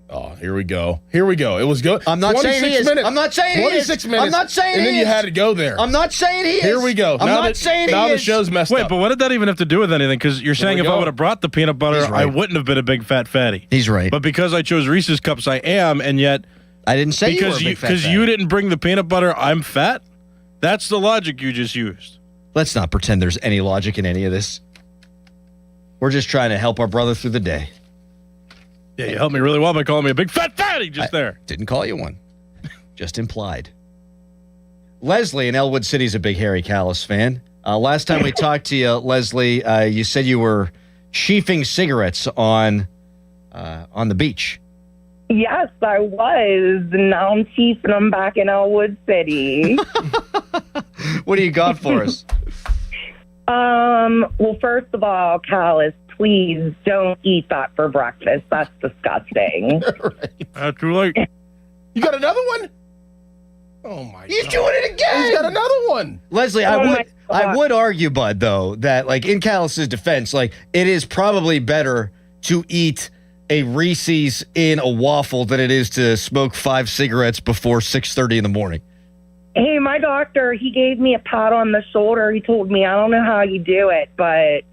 Oh, here we go. Here we go. It was good. I'm not saying he is. Minutes. I'm not saying he is. 26 minutes. I'm not saying and he then is. you had to go there. I'm not saying he is. Here we go. I'm not saying he is. Now the show's messed up. Wait, but what did that even have to do with anything? Because you're saying if I would have brought the peanut butter, He's right. I wouldn't have been a big fat fatty. He's right. But because I chose Reese's Cups, I am, and yet... I didn't say you were a big fat Because fatty. you didn't bring the peanut butter, I'm fat? That's the logic you just used. Let's not pretend there's any logic in any of this. We're just trying to help our brother through the day. Yeah, you helped me really well by calling me a big fat fatty there. Didn't call you one. Just implied. Leslie in Elwood City is a big Harry Callis fan. Last time we talked to you, Leslie, you said you were chiefing cigarettes on the beach. Yes, I was. Now I'm chiefing them back in Elwood City. What do you got for us? Well, first of all, Callis, please don't eat that for breakfast. That's disgusting. Right. Too late. You got another one? Oh my God. He's doing it again. He's got another one. Leslie, I would argue, bud, though, that like in Callis's defense, like it is probably better to eat a Reese's in a waffle than it is to smoke 5 cigarettes before 6:30 in the morning. Hey, my doctor, he gave me a pat on the shoulder. He told me, I don't know how you do it, but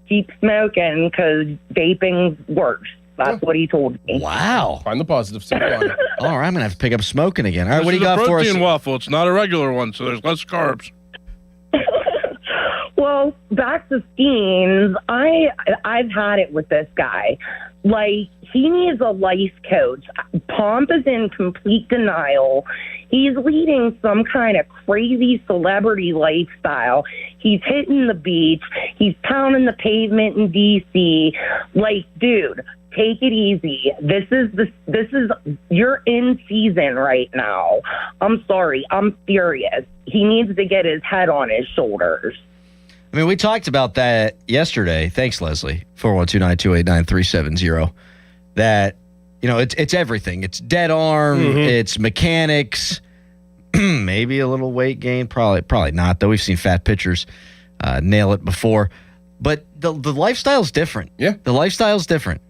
keep smoking because vaping's worse. That's what he told me. Wow. Find the positive side on it. All right, I'm going to have to pick up smoking again. All right, what do you got for us? for us? It's a protein waffle. It's not a regular one, so there's less carbs. Well, back to Skeens, I've had it with this guy. Like, he needs a life coach. Pomp is in complete denial. He's leading some kind of crazy celebrity lifestyle. He's hitting the beach. He's pounding the pavement in D.C. Like, dude, take it easy. This is you're in season right now. I'm sorry. I'm furious. He needs to get his head on his shoulders. I mean, we talked about that yesterday. Thanks, Leslie. 412-928-9370. That, you know, it's everything. It's dead arm. Mm-hmm. It's mechanics. Maybe a little weight gain. Probably not, though. We've seen fat pitchers nail it before. But the lifestyle's different. Yeah. The lifestyle's different.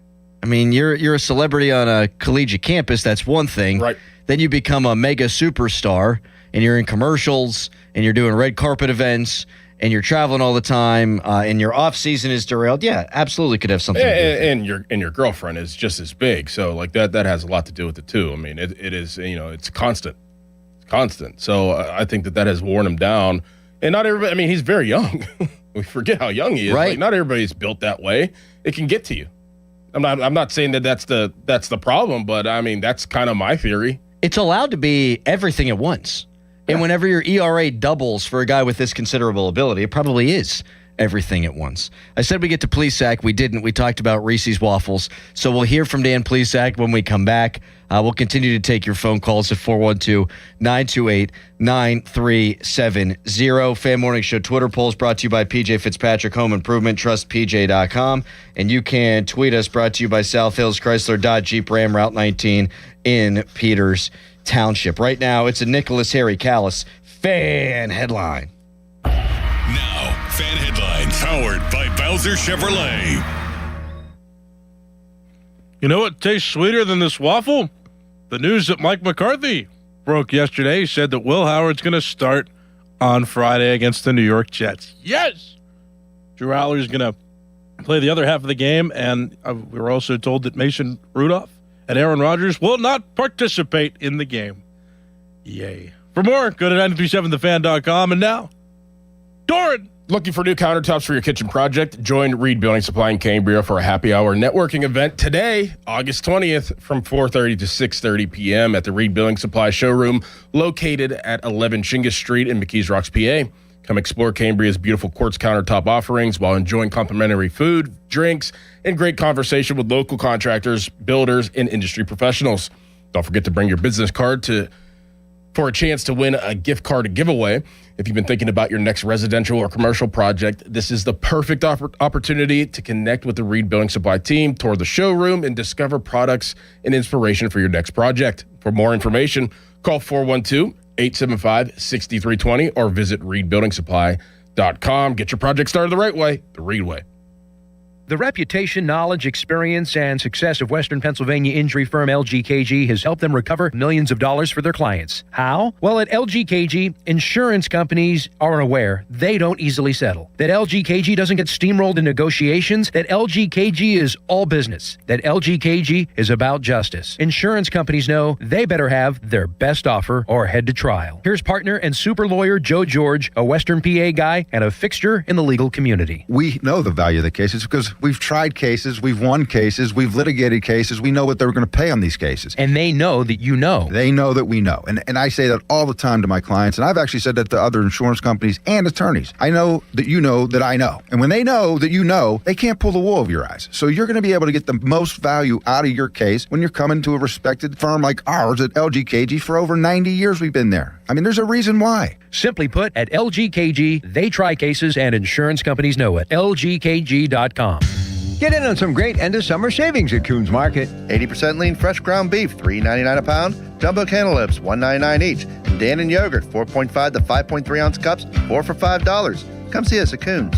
I mean, you're a celebrity on a collegiate campus. That's one thing. Right. Then you become a mega superstar, and you're in commercials, and you're doing red carpet events, and you're traveling all the time, and your off season is derailed, yeah, absolutely could have something to do with it. And your girlfriend is just as big, so like that has a lot to do with it too. I mean, it is, it's constant. So I think that has worn him down. And not everybody, I mean, he's very young. We forget how young he is. Right. Like, not everybody's built that way. It can get to you. I'm not saying that's the problem, but I mean, that's kind of my theory. It's allowed to be everything at once. And whenever your ERA doubles for a guy with this considerable ability, it probably is everything at once. I said we get to Plesac. We didn't. We talked about Reese's Waffles. So we'll hear from Dan Plesac when we come back. We'll continue to take your phone calls at 412-928-9370. Fan Morning Show Twitter polls brought to you by PJ Fitzpatrick Home Improvement, trustpj.com. And you can tweet us, brought to you by South Hills Chrysler Dodge Jeep Ram Route 19 in Peters Township. Right now, it's a Nicholas Harry Callis fan headline. Now, fan headlines powered by Bowser Chevrolet. You know what tastes sweeter than this waffle? The news that Mike McCarthy broke yesterday said that Will Howard's going to start on Friday against the New York Jets. Yes! Drew Aller's going to play the other half of the game, and we were also told that Mason Rudolph and Aaron Rodgers will not participate in the game. Yay. For more, go to 937thefan.com. And now, Doran. Looking for new countertops for your kitchen project? Join Reed Building Supply in Cambria for a happy hour networking event today, August 20th, from 4:30 to 6:30 p.m. at the Reed Building Supply showroom located at 11 Shingus Street in McKees Rocks, PA. Come explore Cambria's beautiful quartz countertop offerings while enjoying complimentary food, drinks, and great conversation with local contractors, builders, and industry professionals. Don't forget to bring your business card for a chance to win a gift card giveaway. If you've been thinking about your next residential or commercial project, this is the perfect opportunity to connect with the Reed Building Supply team, tour the showroom, and discover products and inspiration for your next project. For more information, call 412-875-6320 or visit reedbuildingsupply.com. Get your project started the right way, the Reed way. The reputation, knowledge, experience, and success of Western Pennsylvania injury firm LGKG has helped them recover millions of dollars for their clients. How? Well, at LGKG, insurance companies are aware they don't easily settle. That LGKG doesn't get steamrolled in negotiations. That LGKG is all business. That LGKG is about justice. Insurance companies know they better have their best offer or head to trial. Here's partner and super lawyer Joe George, a Western PA guy and a fixture in the legal community. We know the value of the cases because we've tried cases, we've won cases, we've litigated cases. We know what they're going to pay on these cases. And they know that you know. They know that we know. And I say that all the time to my clients, and I've actually said that to other insurance companies and attorneys. I know that you know that I know. And when they know that you know, they can't pull the wool over your eyes. So you're going to be able to get the most value out of your case when you're coming to a respected firm like ours at LGKG. For over 90 years we've been there. I mean, there's a reason why. Simply put, at LGKG, they try cases and insurance companies know it. LGKG.com. Get in on some great end of summer savings at Coons Market. 80% lean fresh ground beef, $3.99 a pound. Jumbo cantaloupes, $1.99 each. Dannon yogurt, 4.5 to 5.3 ounce cups, 4 for $5. Come see us at Coons.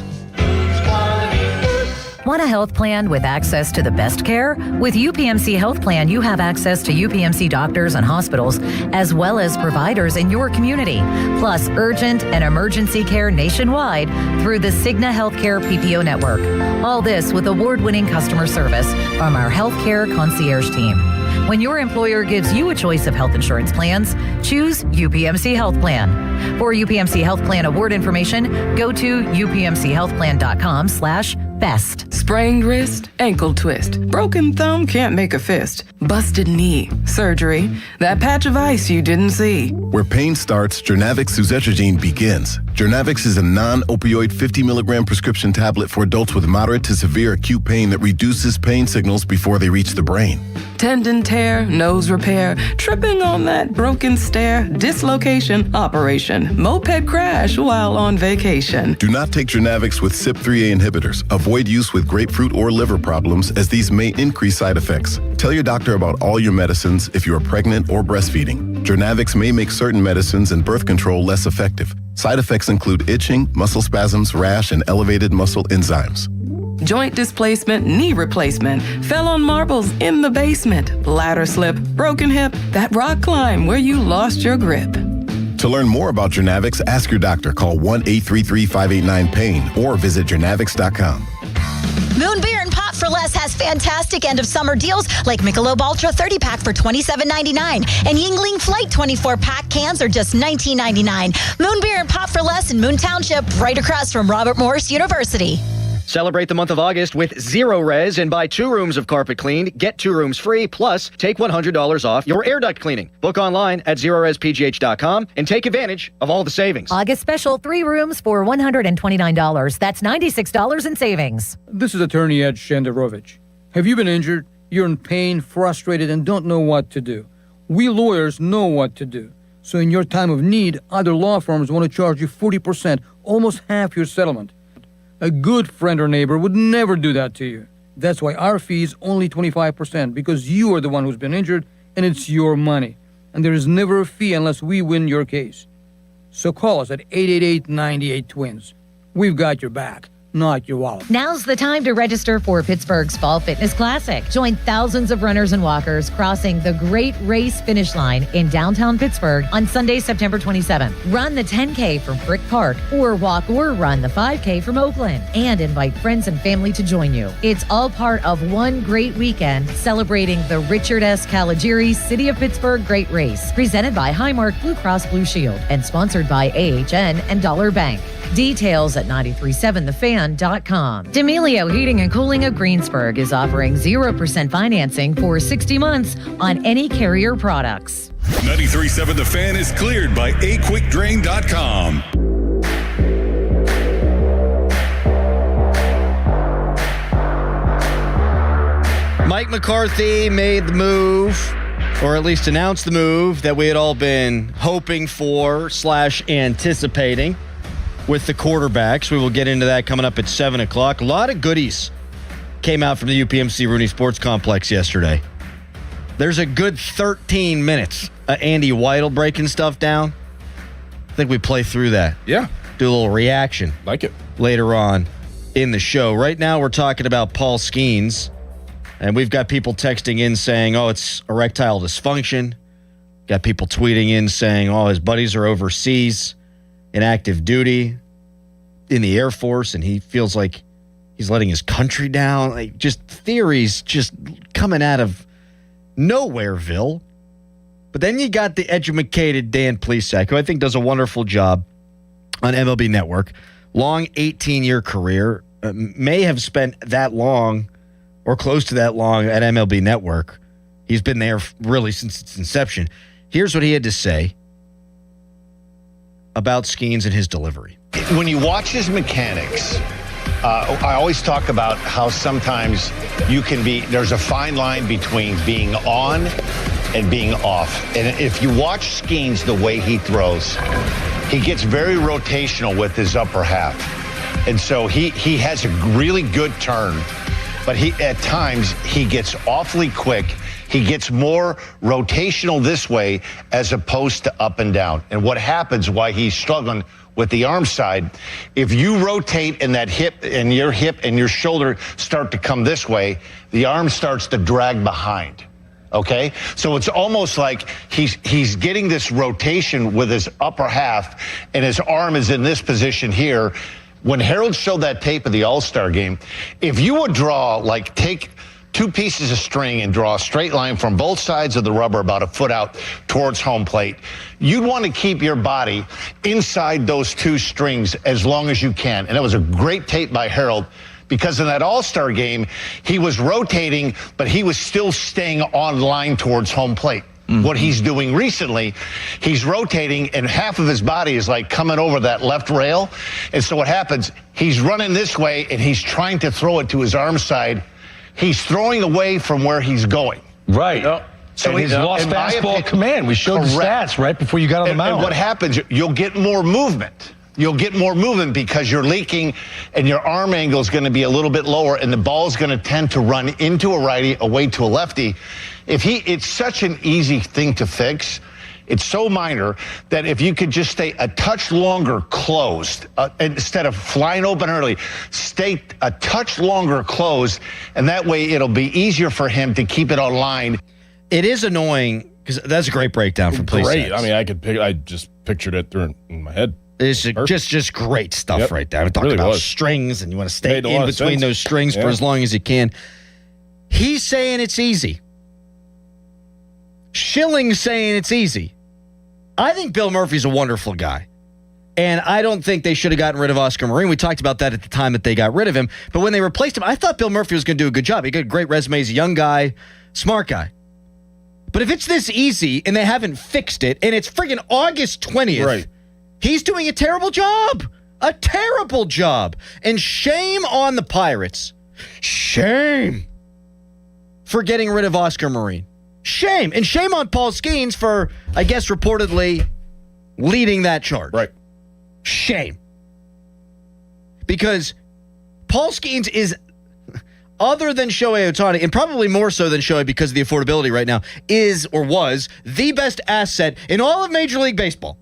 Want a health plan with access to the best care? With UPMC Health Plan, you have access to UPMC doctors and hospitals, as well as providers in your community, plus urgent and emergency care nationwide through the Cigna Healthcare PPO network. All this with award-winning customer service from our healthcare concierge team. When your employer gives you a choice of health insurance plans, choose UPMC Health Plan. For UPMC Health Plan award information, go to upmchealthplan.com/best. Sprained wrist, ankle twist, broken thumb can't make a fist, busted knee, surgery, that patch of ice you didn't see. Where pain starts, Jernavix suzetrigine begins. Jernavix is a non-opioid 50 milligram prescription tablet for adults with moderate to severe acute pain that reduces pain signals before they reach the brain. Tendon tear, nose repair, tripping on that broken stair, dislocation, operation, moped crash while on vacation. Do not take Jernavix with CYP3A inhibitors. Avoid use with grapefruit or liver problems, as these may increase side effects. Tell your doctor about all your medicines if you are pregnant or breastfeeding. Jernavix may make certain medicines and birth control less effective. Side effects include itching, muscle spasms, rash, and elevated muscle enzymes. Joint displacement, knee replacement, fell on marbles in the basement, ladder slip, broken hip, that rock climb where you lost your grip. To learn more about Jernavix, ask your doctor. Call 1-833-589-PAIN or visit jernavix.com. Moon Beer and Pop for Less has fantastic end of summer deals like Michelob Ultra 30-pack for $27.99 and Yingling Flight 24-pack cans are just $19.99. Moon Beer and Pop for Less in Moon Township, right across from Robert Morris University. Celebrate the month of August with Zero Res and buy 2 rooms of carpet cleaned, get 2 rooms free, plus take $100 off your air duct cleaning. Book online at ZeroResPGH.com and take advantage of all the savings. August special, 3 rooms for $129. That's $96 in savings. This is attorney Ed Shenderovich. Have you been injured? You're in pain, frustrated, and don't know what to do. We lawyers know what to do. So in your time of need, other law firms want to charge you 40%, almost half your settlement. A good friend or neighbor would never do that to you. That's why our fee is only 25%, because you are the one who's been injured and it's your money. And there is never a fee unless we win your case. So call us at 888-98-TWINS. We've got your back, not your wallet. Now's the time to register for Pittsburgh's Fall Fitness Classic. Join thousands of runners and walkers crossing the Great Race finish line in downtown Pittsburgh on Sunday, September 27th. Run the 10K from Frick Park or walk or run the 5K from Oakland and invite friends and family to join you. It's all part of one great weekend celebrating the Richard S. Caligari City of Pittsburgh Great Race, presented by Highmark Blue Cross Blue Shield and sponsored by AHN and Dollar Bank. Details at 937thefan.com. D'Amelio Heating and Cooling of Greensburg is offering 0% financing for 60 months on any Carrier products. 93.7 The Fan is cleared by aquickdrain.com. Mike McCarthy made the move, or at least announced the move that we had all been hoping for / anticipating with the quarterbacks. We will get into that coming up at 7 o'clock. A lot of goodies came out from the UPMC Rooney Sports Complex yesterday. There's a good 13 minutes of Andy Weidel breaking stuff down. I think we play through that. Yeah. Do a little reaction. Like it. Later on in the show. Right now we're talking about Paul Skeens. And we've got people texting in saying, oh, it's erectile dysfunction. Got people tweeting in saying, oh, his buddies are overseas in active duty in the Air Force, and he feels like he's letting his country down. Like, just theories just coming out of nowhereville. But then you got the educated Dan Plesac, who I think does a wonderful job on MLB Network. Long 18-year career. May have spent that long or close to that long at MLB Network. He's been there really since its inception. Here's what he had to say about Skeens and his delivery. When you watch his mechanics, I always talk about how sometimes there's a fine line between being on and being off. And if you watch Skeens the way he throws, he gets very rotational with his upper half. And so he has a really good turn, but at times he gets awfully quick. He gets more rotational this way as opposed to up and down. And what happens, why he's struggling with the arm side, if you rotate and that hip and your shoulder start to come this way, the arm starts to drag behind. Okay? So it's almost like he's getting this rotation with his upper half and his arm is in this position here. When Harold showed that tape of the All-Star game, if you would take 2 pieces of string and draw a straight line from both sides of the rubber about a foot out towards home plate, you'd want to keep your body inside those 2 strings as long as you can. And it was a great tape by Harold, because in that All-Star game, he was rotating, but he was still staying on line towards home plate. Mm-hmm. What he's doing recently, he's rotating and half of his body is like coming over that left rail. And so what happens, he's running this way and he's trying to throw it to his arm side. He's throwing away from where he's going. Right. So he's lost fastball command. We showed the stats right before you got on the mound. And what happens, you'll get more movement. You'll get more movement because you're leaking and your arm angle is going to be a little bit lower and the ball is going to tend to run into a righty, away to a lefty. It's such an easy thing to fix. It's so minor that if you could just stay a touch longer closed, instead of flying open early, stay a touch longer closed, and that way it'll be easier for him to keep it on line. It is annoying because that's a great breakdown from Plesac. Great. I mean, I just pictured it through in my head. It's just great stuff right there. I'm talking about strings, and you want to stay in between those strings for as long as you can. He's saying it's easy. Schilling's saying it's easy. I think Bill Murphy's a wonderful guy. And I don't think they should have gotten rid of Oscar Marin. We talked about that at the time that they got rid of him. But when they replaced him, I thought Bill Murphy was going to do a good job. He got a great resume. He's a young guy, smart guy. But if it's this easy and they haven't fixed it, and it's friggin' August 20th, he's doing a terrible job. A terrible job. And shame on the Pirates. Shame for getting rid of Oscar Marin. Shame. And shame on Paul Skeens for, I guess, reportedly leading that charge. Right. Shame. Because Paul Skeens is, other than Shohei Ohtani, and probably more so than Shohei because of the affordability right now, is or was the best asset in all of Major League Baseball.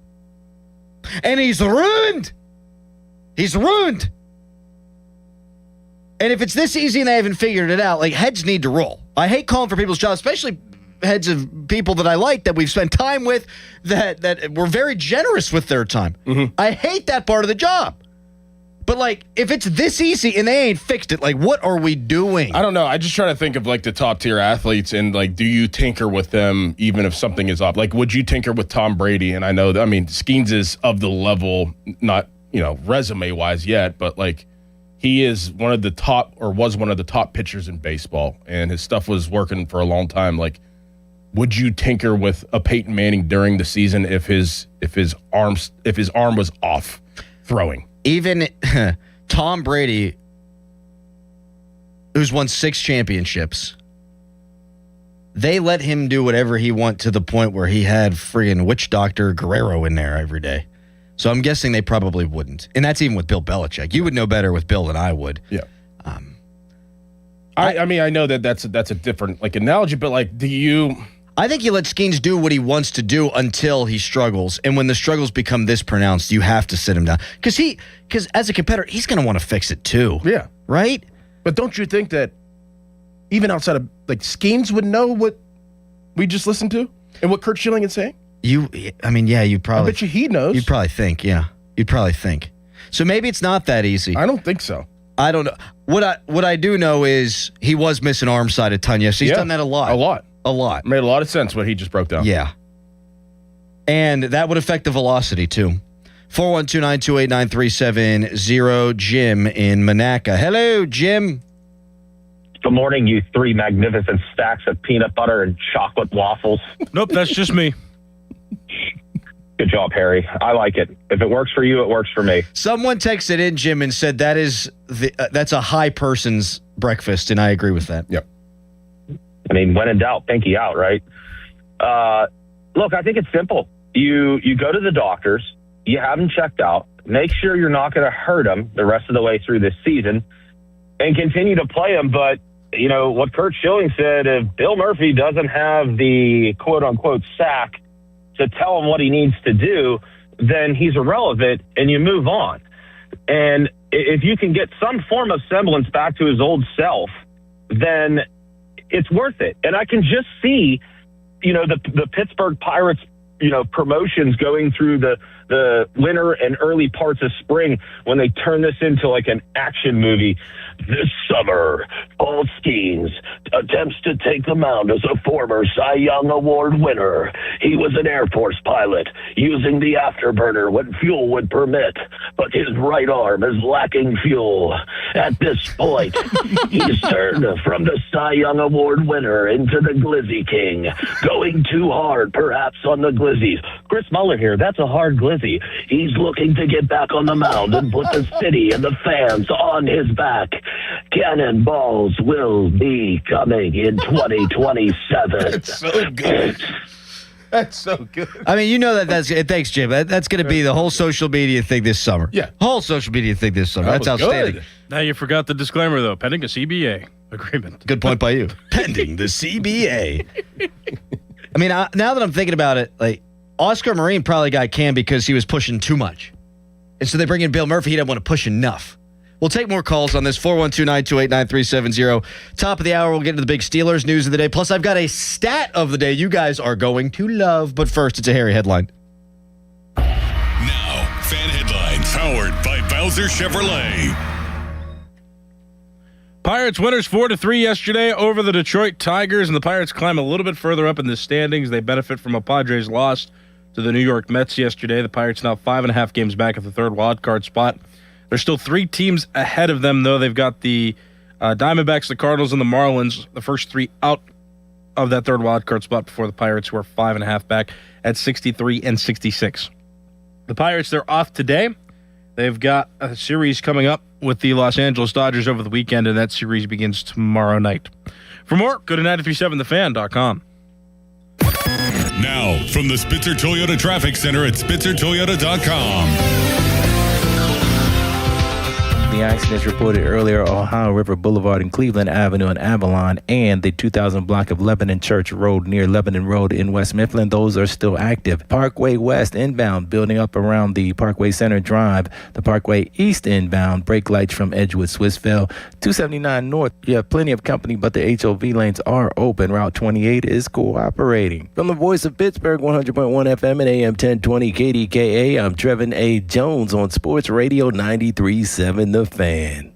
And he's ruined. He's ruined. And if it's this easy and they haven't figured it out, like, heads need to roll. I hate calling for people's jobs, especially heads of people that I like, that we've spent time with, that were very generous with their time. I hate that part of the job. But, like, if it's this easy and they ain't fixed it, like, what are we doing? I don't know. I just try to think of, like, the top-tier athletes and, like, do you tinker with them even if something is off? Like, would you tinker with Tom Brady? And I know that, I mean, Skeens is of the level, not, resume-wise yet, but, like, he is one of the top, or was one of the top pitchers in baseball, and his stuff was working for a long time. Like, would you tinker with a Peyton Manning during the season if his arm was off throwing? Even Tom Brady, who's won 6 championships, they let him do whatever he want to the point where he had friggin' witch doctor Guerrero in there every day. So I'm guessing they probably wouldn't. And that's even with Bill Belichick. You would know better with Bill than I would. Yeah. I mean, I know that's a different, like, analogy, but, like, do you... I think you let Skeens do what he wants to do until he struggles. And when the struggles become this pronounced, you have to sit him down. Because as a competitor, he's going to want to fix it too. Yeah. Right? But don't you think that even outside of, like, Skeens would know what we just listened to and what Curt Schilling is saying? You probably... I bet you he knows. You'd probably think, yeah. You'd probably think. So maybe it's not that easy. I don't think so. I don't know. What I do know is he was missing arm side a ton yesterday. He's done that a lot. A lot. Made a lot of sense what he just broke down. Yeah. And that would affect the velocity, too. 412-928-9370, Jim in Monaca. Hello, Jim. Good morning, you 3 magnificent stacks of peanut butter and chocolate waffles. Nope, that's just me. Good job, Harry. I like it. If it works for you, it works for me. Someone texted in, Jim, and said that's a high person's breakfast, and I agree with that. Yep. I mean, when in doubt, pinky out, right? Look, I think it's simple. You go to the doctors, you have them checked out, make sure you're not going to hurt them the rest of the way through this season, and continue to play them. But, what Curt Schilling said, if Bill Murphy doesn't have the quote-unquote sack to tell him what he needs to do, then he's irrelevant, and you move on. And if you can get some form of semblance back to his old self, then it's worth it. And I can just see, the Pittsburgh Pirates, promotions going through the winter and early parts of spring when they turn this into like an action movie. This summer, Paul Skeens attempts to take the mound as a former Cy Young Award winner. He was an Air Force pilot using the afterburner when fuel would permit, but his right arm is lacking fuel. At this point, he's turned from the Cy Young Award winner into the Glizzy King, going too hard perhaps on the Glizzies. Chris Muller here, that's a hard Glizzy. He's looking to get back on the mound and put the city and the fans on his back. Cannonballs will be coming in 2027. That's so good. That's so good. I mean, that's thanks, Jim. That's going to be the whole social media thing this summer. Yeah. Whole social media thing this summer. That's outstanding. Good. Now you forgot the disclaimer, though. Pending a CBA agreement. Good point by you. Pending the CBA. I mean, now that I'm thinking about it, like, Oscar Marin probably got canned because he was pushing too much. And so they bring in Bill Murphy. He didn't want to push enough. We'll take more calls on this, 412-928-9370. Top of the hour, we'll get into the big Steelers news of the day. Plus, I've got a stat of the day you guys are going to love. But first, it's a Harry headline. by Bowser Chevrolet. Pirates winners 4-3 yesterday over the Detroit Tigers, and the Pirates climb a little bit further up in the standings. They benefit from a Padres loss to the New York Mets yesterday. The Pirates now 5.5 games back at the third wild card spot. There's still 3 teams ahead of them, though. They've got the Diamondbacks, the Cardinals, and the Marlins, the first 3 out of that third wild card spot before the Pirates, who are 5.5 back at 63 and 66. The Pirates, they're off today. They've got a series coming up with the Los Angeles Dodgers over the weekend, and that series begins tomorrow night. For more, go to 937thefan.com. Now, from the Spitzer Toyota Traffic Center at spitzertoyota.com. The accidents reported earlier, Ohio River Boulevard and Cleveland Avenue in Avalon, and the 2000 block of Lebanon Church Road near Lebanon Road in West Mifflin. Those are still active. Parkway West inbound, building up around the Parkway Center Drive. The Parkway East inbound, brake lights from Edgewood, Swissville. 279 North, you have plenty of company, but the HOV lanes are open. Route 28 is cooperating. From the voice of Pittsburgh, 100.1 FM and AM 1020 KDKA, I'm Trevin A. Jones on Sports Radio 93.7 The Fan.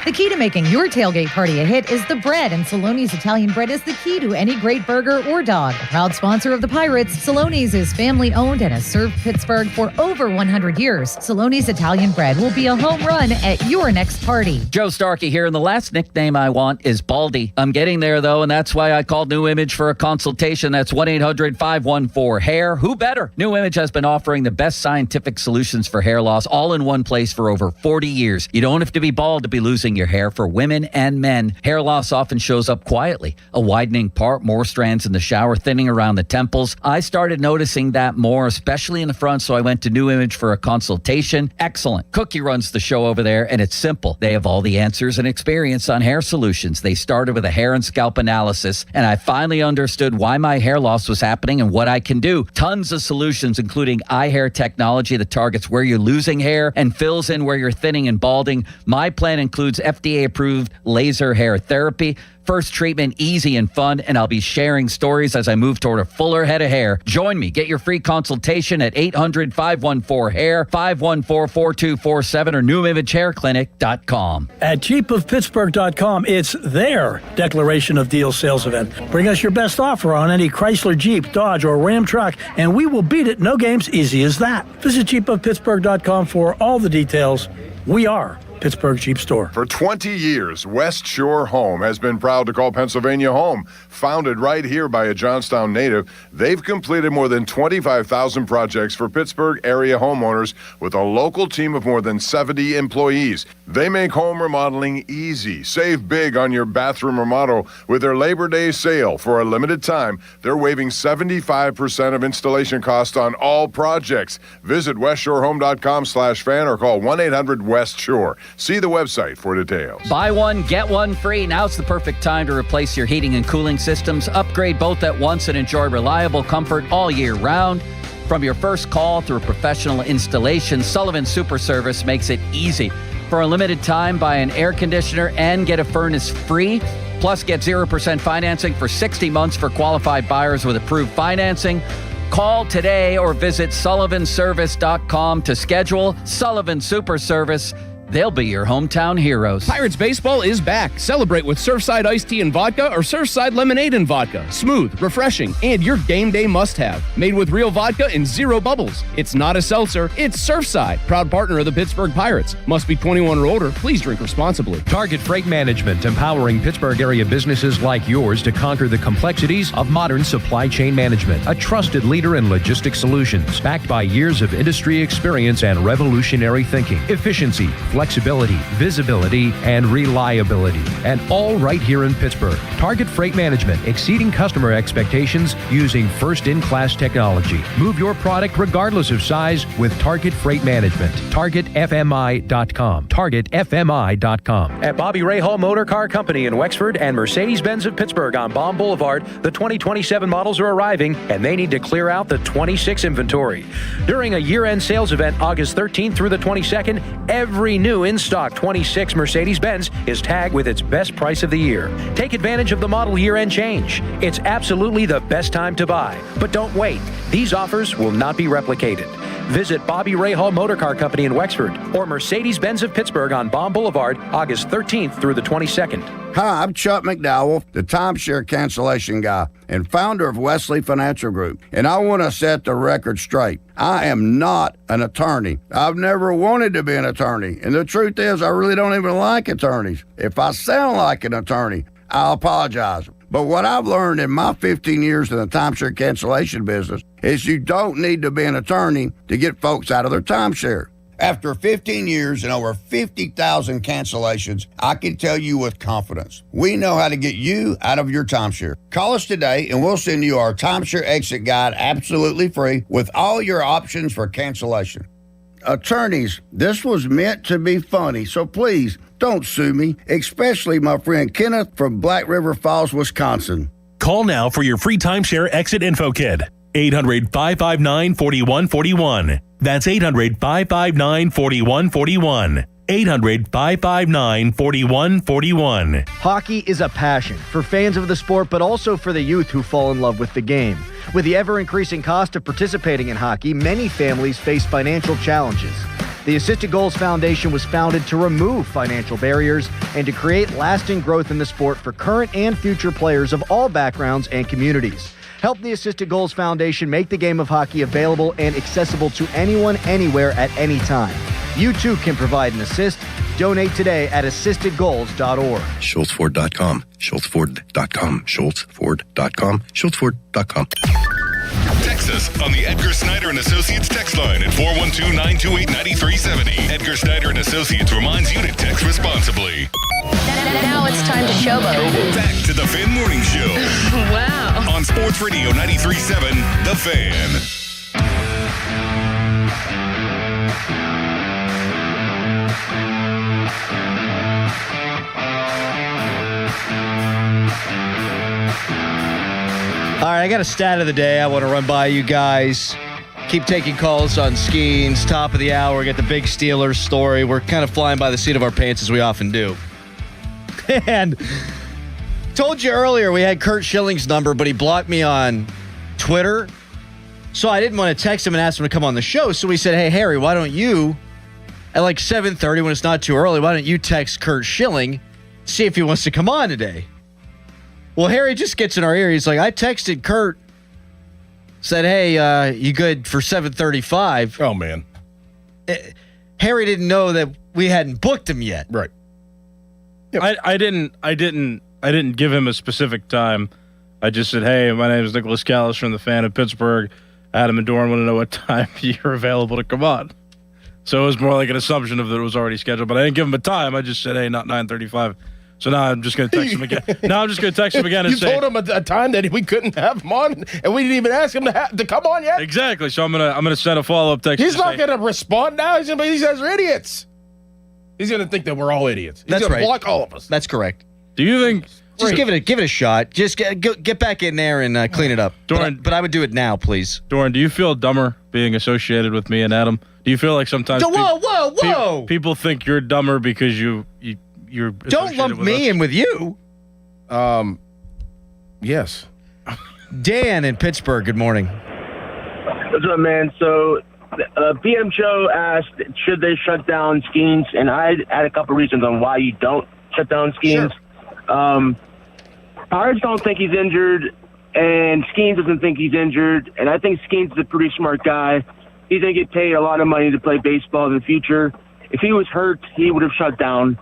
The key to making your tailgate party a hit is the bread, and Saloni's Italian bread is the key to any great burger or dog. A proud sponsor of the Pirates, Saloni's is family-owned and has served Pittsburgh for over 100 years. Saloni's Italian bread will be a home run at your next party. Joe Starkey here, and the last nickname I want is Baldy. I'm getting there, though, and that's why I called New Image for a consultation. That's 1-800-514-HAIR. Who better? New Image has been offering the best scientific solutions for hair loss all in one place for over 40 years. You don't have to be bald to be losing your hair. For women and men, hair loss often shows up quietly. A widening part, more strands in the shower, thinning around the temples. I started noticing that more, especially in the front, so I went to New Image for a consultation. Excellent. Cookie runs the show over there, and it's simple. They have all the answers and experience on hair solutions. They started with a hair and scalp analysis, and I finally understood why my hair loss was happening and what I can do. Tons of solutions, including eye hair technology that targets where you're losing hair and fills in where you're thinning and balding. My plan includes FDA-approved laser hair therapy. First treatment, easy and fun, and I'll be sharing stories as I move toward a fuller head of hair. Join me. Get your free consultation at 800-514-HAIR, 514-4247, or newimagehairclinic.com. At jeepofpittsburgh.com, it's their declaration of deal sales event. Bring us your best offer on any Chrysler, Jeep, Dodge, or Ram truck, and we will beat it. No games, easy as that. Visit jeepofpittsburgh.com for all the details. We are Pittsburgh Jeep Store. For 20 years, West Shore Home has been proud to call Pennsylvania home. Founded right here by a Johnstown native, they've completed more than 25,000 projects for Pittsburgh area homeowners with a local team of more than 70 employees. They make home remodeling easy. Save big on your bathroom remodel with their Labor Day sale. For a limited time, they're waiving 75% of installation costs on all projects. Visit westshorehome.com/fan or call 1-800-WEST-SHORE. See the website for details. Buy one, get one free. Now's the perfect time to replace your heating and cooling systems. Upgrade both at once and enjoy reliable comfort all year round. From your first call through professional installation, Sullivan Super Service makes it easy. For a limited time, buy an air conditioner and get a furnace free. Plus, get 0% financing for 60 months for qualified buyers with approved financing. Call today or visit sullivanservice.com to schedule. Sullivan Super Service. They'll be your hometown heroes. Pirates baseball is back. Celebrate with Surfside iced tea and vodka or Surfside lemonade and vodka. Smooth, refreshing, and your game day must-have. Made with real vodka and zero bubbles. It's not a seltzer, it's Surfside. Proud partner of the Pittsburgh Pirates. Must be 21 or older. Please drink responsibly. Target Freight Management, empowering Pittsburgh area businesses like yours to conquer the complexities of modern supply chain management. A trusted leader in logistics solutions, backed by years of industry experience and revolutionary thinking. Efficiency, flexibility, visibility, and reliability. And all right here in Pittsburgh. Target Freight Management, exceeding customer expectations using first-in-class technology. Move your product regardless of size with Target Freight Management. TargetFMI.com. TargetFMI.com. At Bobby Ray Hall Motor Car Company in Wexford and Mercedes-Benz of Pittsburgh on Baum Boulevard, the 2027 models are arriving, and they need to clear out the 26 inventory. During a year-end sales event August 13th through the 22nd, every new in-stock 26 Mercedes-Benz is tagged with its best price of the year. Take advantage of the model year-end change. It's absolutely the best time to buy. But don't wait. These offers will not be replicated. Visit Bobby Rahal Motor Car Company in Wexford or Mercedes-Benz of Pittsburgh on Baum Boulevard, August 13th through the 22nd. Hi, I'm Chuck McDowell, the timeshare cancellation guy and founder of Wesley Financial Group. And I want to set the record straight. I am not an attorney. I've never wanted to be an attorney. And the truth is, I really don't even like attorneys. If I sound like an attorney, I'll apologize. But what I've learned in my 15 years in the timeshare cancellation business is you don't need to be an attorney to get folks out of their timeshare. After 15 years and over 50,000 cancellations, I can tell you with confidence, we know how to get you out of your timeshare. Call us today and we'll send you our timeshare exit guide absolutely free with all your options for cancellation. Attorneys, this was meant to be funny, so please don't sue me, especially my friend Kenneth from Black River Falls, Wisconsin. Call now for your free timeshare exit info kit. 800-559-4141. That's 800-559-4141. 800-559-4141. Hockey is a passion for fans of the sport, but also for the youth who fall in love with the game. With the ever-increasing cost of participating in hockey, many families face financial challenges. The Assisted Goals Foundation was founded to remove financial barriers and to create lasting growth in the sport for current and future players of all backgrounds and communities. Help the Assisted Goals Foundation make the game of hockey available and accessible to anyone, anywhere, at any time. You too can provide an assist. Donate today at assistedgoals.org. SchultzFord.com. SchultzFord.com. SchultzFord.com. SchultzFord.com. Text us on the Edgar Snyder and Associates text line at 412-928-9370. Edgar Snyder and Associates reminds you to text responsibly. Now it's time to showboat. Back to the Fan Morning Show. Wow. On Sports Radio 93.7, The Fan. All right, I got a stat of the day I want to run by you guys. Keep taking calls on Skeens. Top of the hour, get the big Steelers story. We're kind of flying by the seat of our pants as we often do. And told you earlier we had Kurt Schilling's number, but he blocked me on Twitter. So I didn't want to text him and ask him to come on the show. So we said, hey, Harry, why don't you, at like 7:30 when it's not too early, why don't you text Kurt Schilling, see if he wants to come on today? Well, Harry just gets in our ear. He's like, I texted Kurt, said, hey, you good for 7:35? Oh, man. Harry didn't know that we hadn't booked him yet. Right. Yep. I didn't give him a specific time. I just said, hey, my name is Nicholas Callis from the Fan of Pittsburgh. Adam and Doran want to know what time you're available to come on. So it was more like an assumption of that it was already scheduled, but I didn't give him a time. I just said, hey, not 9:35. So now I'm just going to text him again. And say, you told him a time that we couldn't have him on, and we didn't even ask him to come on yet. Exactly. So I'm gonna send a follow-up text. He's not going to respond now. He's going to be, these guys are idiots. He's going to think that we're all idiots. He's going to block all of us. That's correct. Do you think? Just give it a shot. Just get back in there and clean it up. Doran, but I would do it now, please. Doran, do you feel dumber being associated with me and Adam? Do you feel like sometimes whoa! People think you're dumber because you're don't lump me in with you. Yes. Dan in Pittsburgh. Good morning. What's up, man? So, PM Show asked, should they shut down Skeens? And I had a couple reasons on why you don't shut down Skeens. Sure. Pirates don't think he's injured, and Skeens doesn't think he's injured. And I think Skeens is a pretty smart guy. He's going to get paid a lot of money to play baseball in the future. If he was hurt, he would have shut down.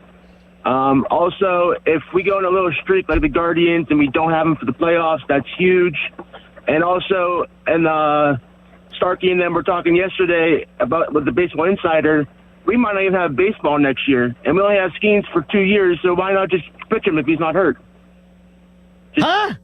Also, if we go on a little streak like the Guardians and we don't have him for the playoffs, that's huge. And also, Starkey and them were talking yesterday about with the Baseball Insider, we might not even have baseball next year. And we only have Skeens for 2 years, so why not just pitch him if he's not hurt? Huh?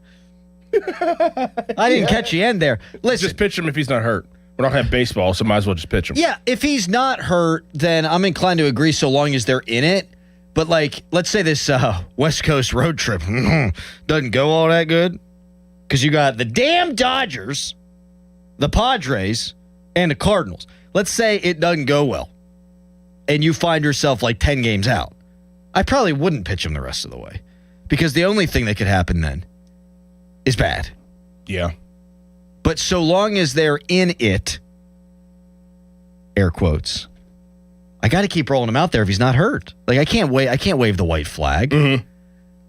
I didn't catch the end there. Listen, just pitch him if he's not hurt. We're not going to have baseball, so might as well just pitch him. Yeah, if he's not hurt, then I'm inclined to agree so long as they're in it. But, like, let's say this West Coast road trip doesn't go all that good because you got the damn Dodgers, the Padres, and the Cardinals. Let's say it doesn't go well and you find yourself, like, 10 games out. I probably wouldn't pitch him the rest of the way because the only thing that could happen then is bad. Yeah. But so long as they're in it, air quotes. I got to keep rolling him out there if he's not hurt. Like, I can't wave the white flag. Mm-hmm.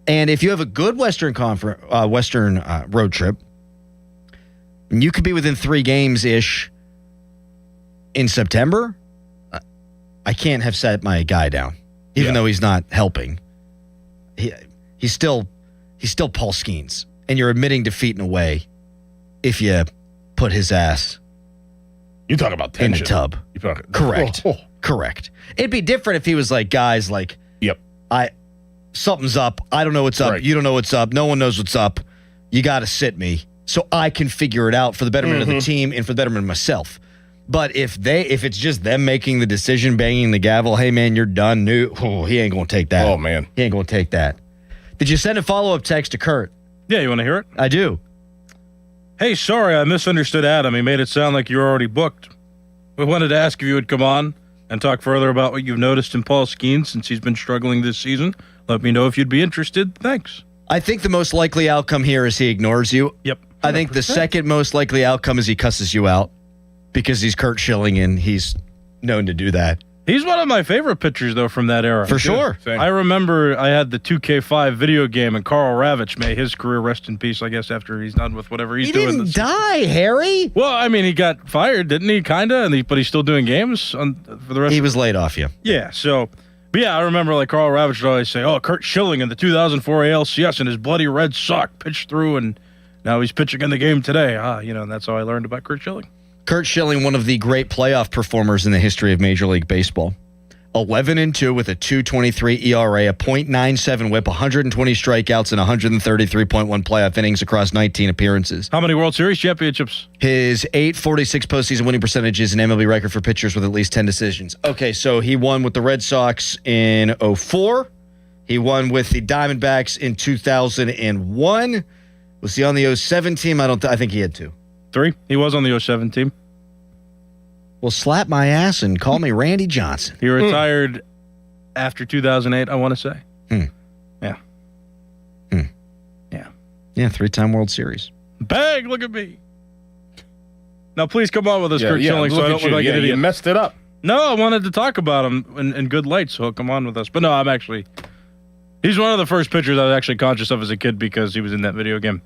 And if you have a good Western road trip, you could be within 3 games-ish in September. I can't have set my guy down, even though he's not helping. He's still Paul Skeens, and you're admitting defeat in a way if you put his ass. You talk about tension. In the tub. Correct. Correct. It'd be different if he was like, guys, like, something's up. I don't know what's up. Right. You don't know what's up. No one knows what's up. You got to sit me so I can figure it out for the betterment of the team and for the betterment of myself. But if it's just them making the decision, banging the gavel, hey, man, you're done. He ain't going to take that. Oh, man. He ain't going to take that. Did you send a follow-up text to Kurt? Yeah, you want to hear it? I do. Hey, sorry, I misunderstood Adam. He made it sound like you were already booked. We wanted to ask if you would come on and talk further about what you've noticed in Paul Skeens since he's been struggling this season. Let me know if you'd be interested. Thanks. I think the most likely outcome here is he ignores you. Yep. 100%. I think the second most likely outcome is he cusses you out because he's Kurt Schilling and he's known to do that. He's one of my favorite pitchers, though, from that era. For sure. I remember I had the 2K5 video game, and Carl Ravitch, may his career rest in peace, I guess, after he's done with whatever he's doing. He didn't die, Harry. Well, I mean, he got fired, didn't he, kind of? But he's still doing games for the rest. He was laid off, yeah. Yeah, so... But yeah, I remember like Carl Ravitch would always say, Kurt Schilling in the 2004 ALCS and his bloody red sock pitched through, and now he's pitching in the game today. And that's how I learned about Kurt Schilling. Kurt Schilling, one of the great playoff performers in the history of Major League Baseball. 11-2 with a 2.23 ERA, a .97 WHIP, 120 strikeouts, and 133.1 playoff innings across 19 appearances. How many World Series championships? His .846 postseason winning percentage is an MLB record for pitchers with at least 10 decisions. Okay, so he won with the Red Sox in 2004. He won with the Diamondbacks in 2001. Was he on the 2007 team? I think he had 2. 3. He was on the 2007 team. Well, slap my ass and call me Randy Johnson. He retired after 2008, I want to say. Yeah. Yeah. Yeah, 3-time World Series. Bang, look at me. Now, please come on with us, Kurt Schilling, so I don't look like an idiot. You messed it up. No, I wanted to talk about him in good light, so he'll come on with us. But no, he's one of the first pitchers I was actually conscious of as a kid because he was in that video game.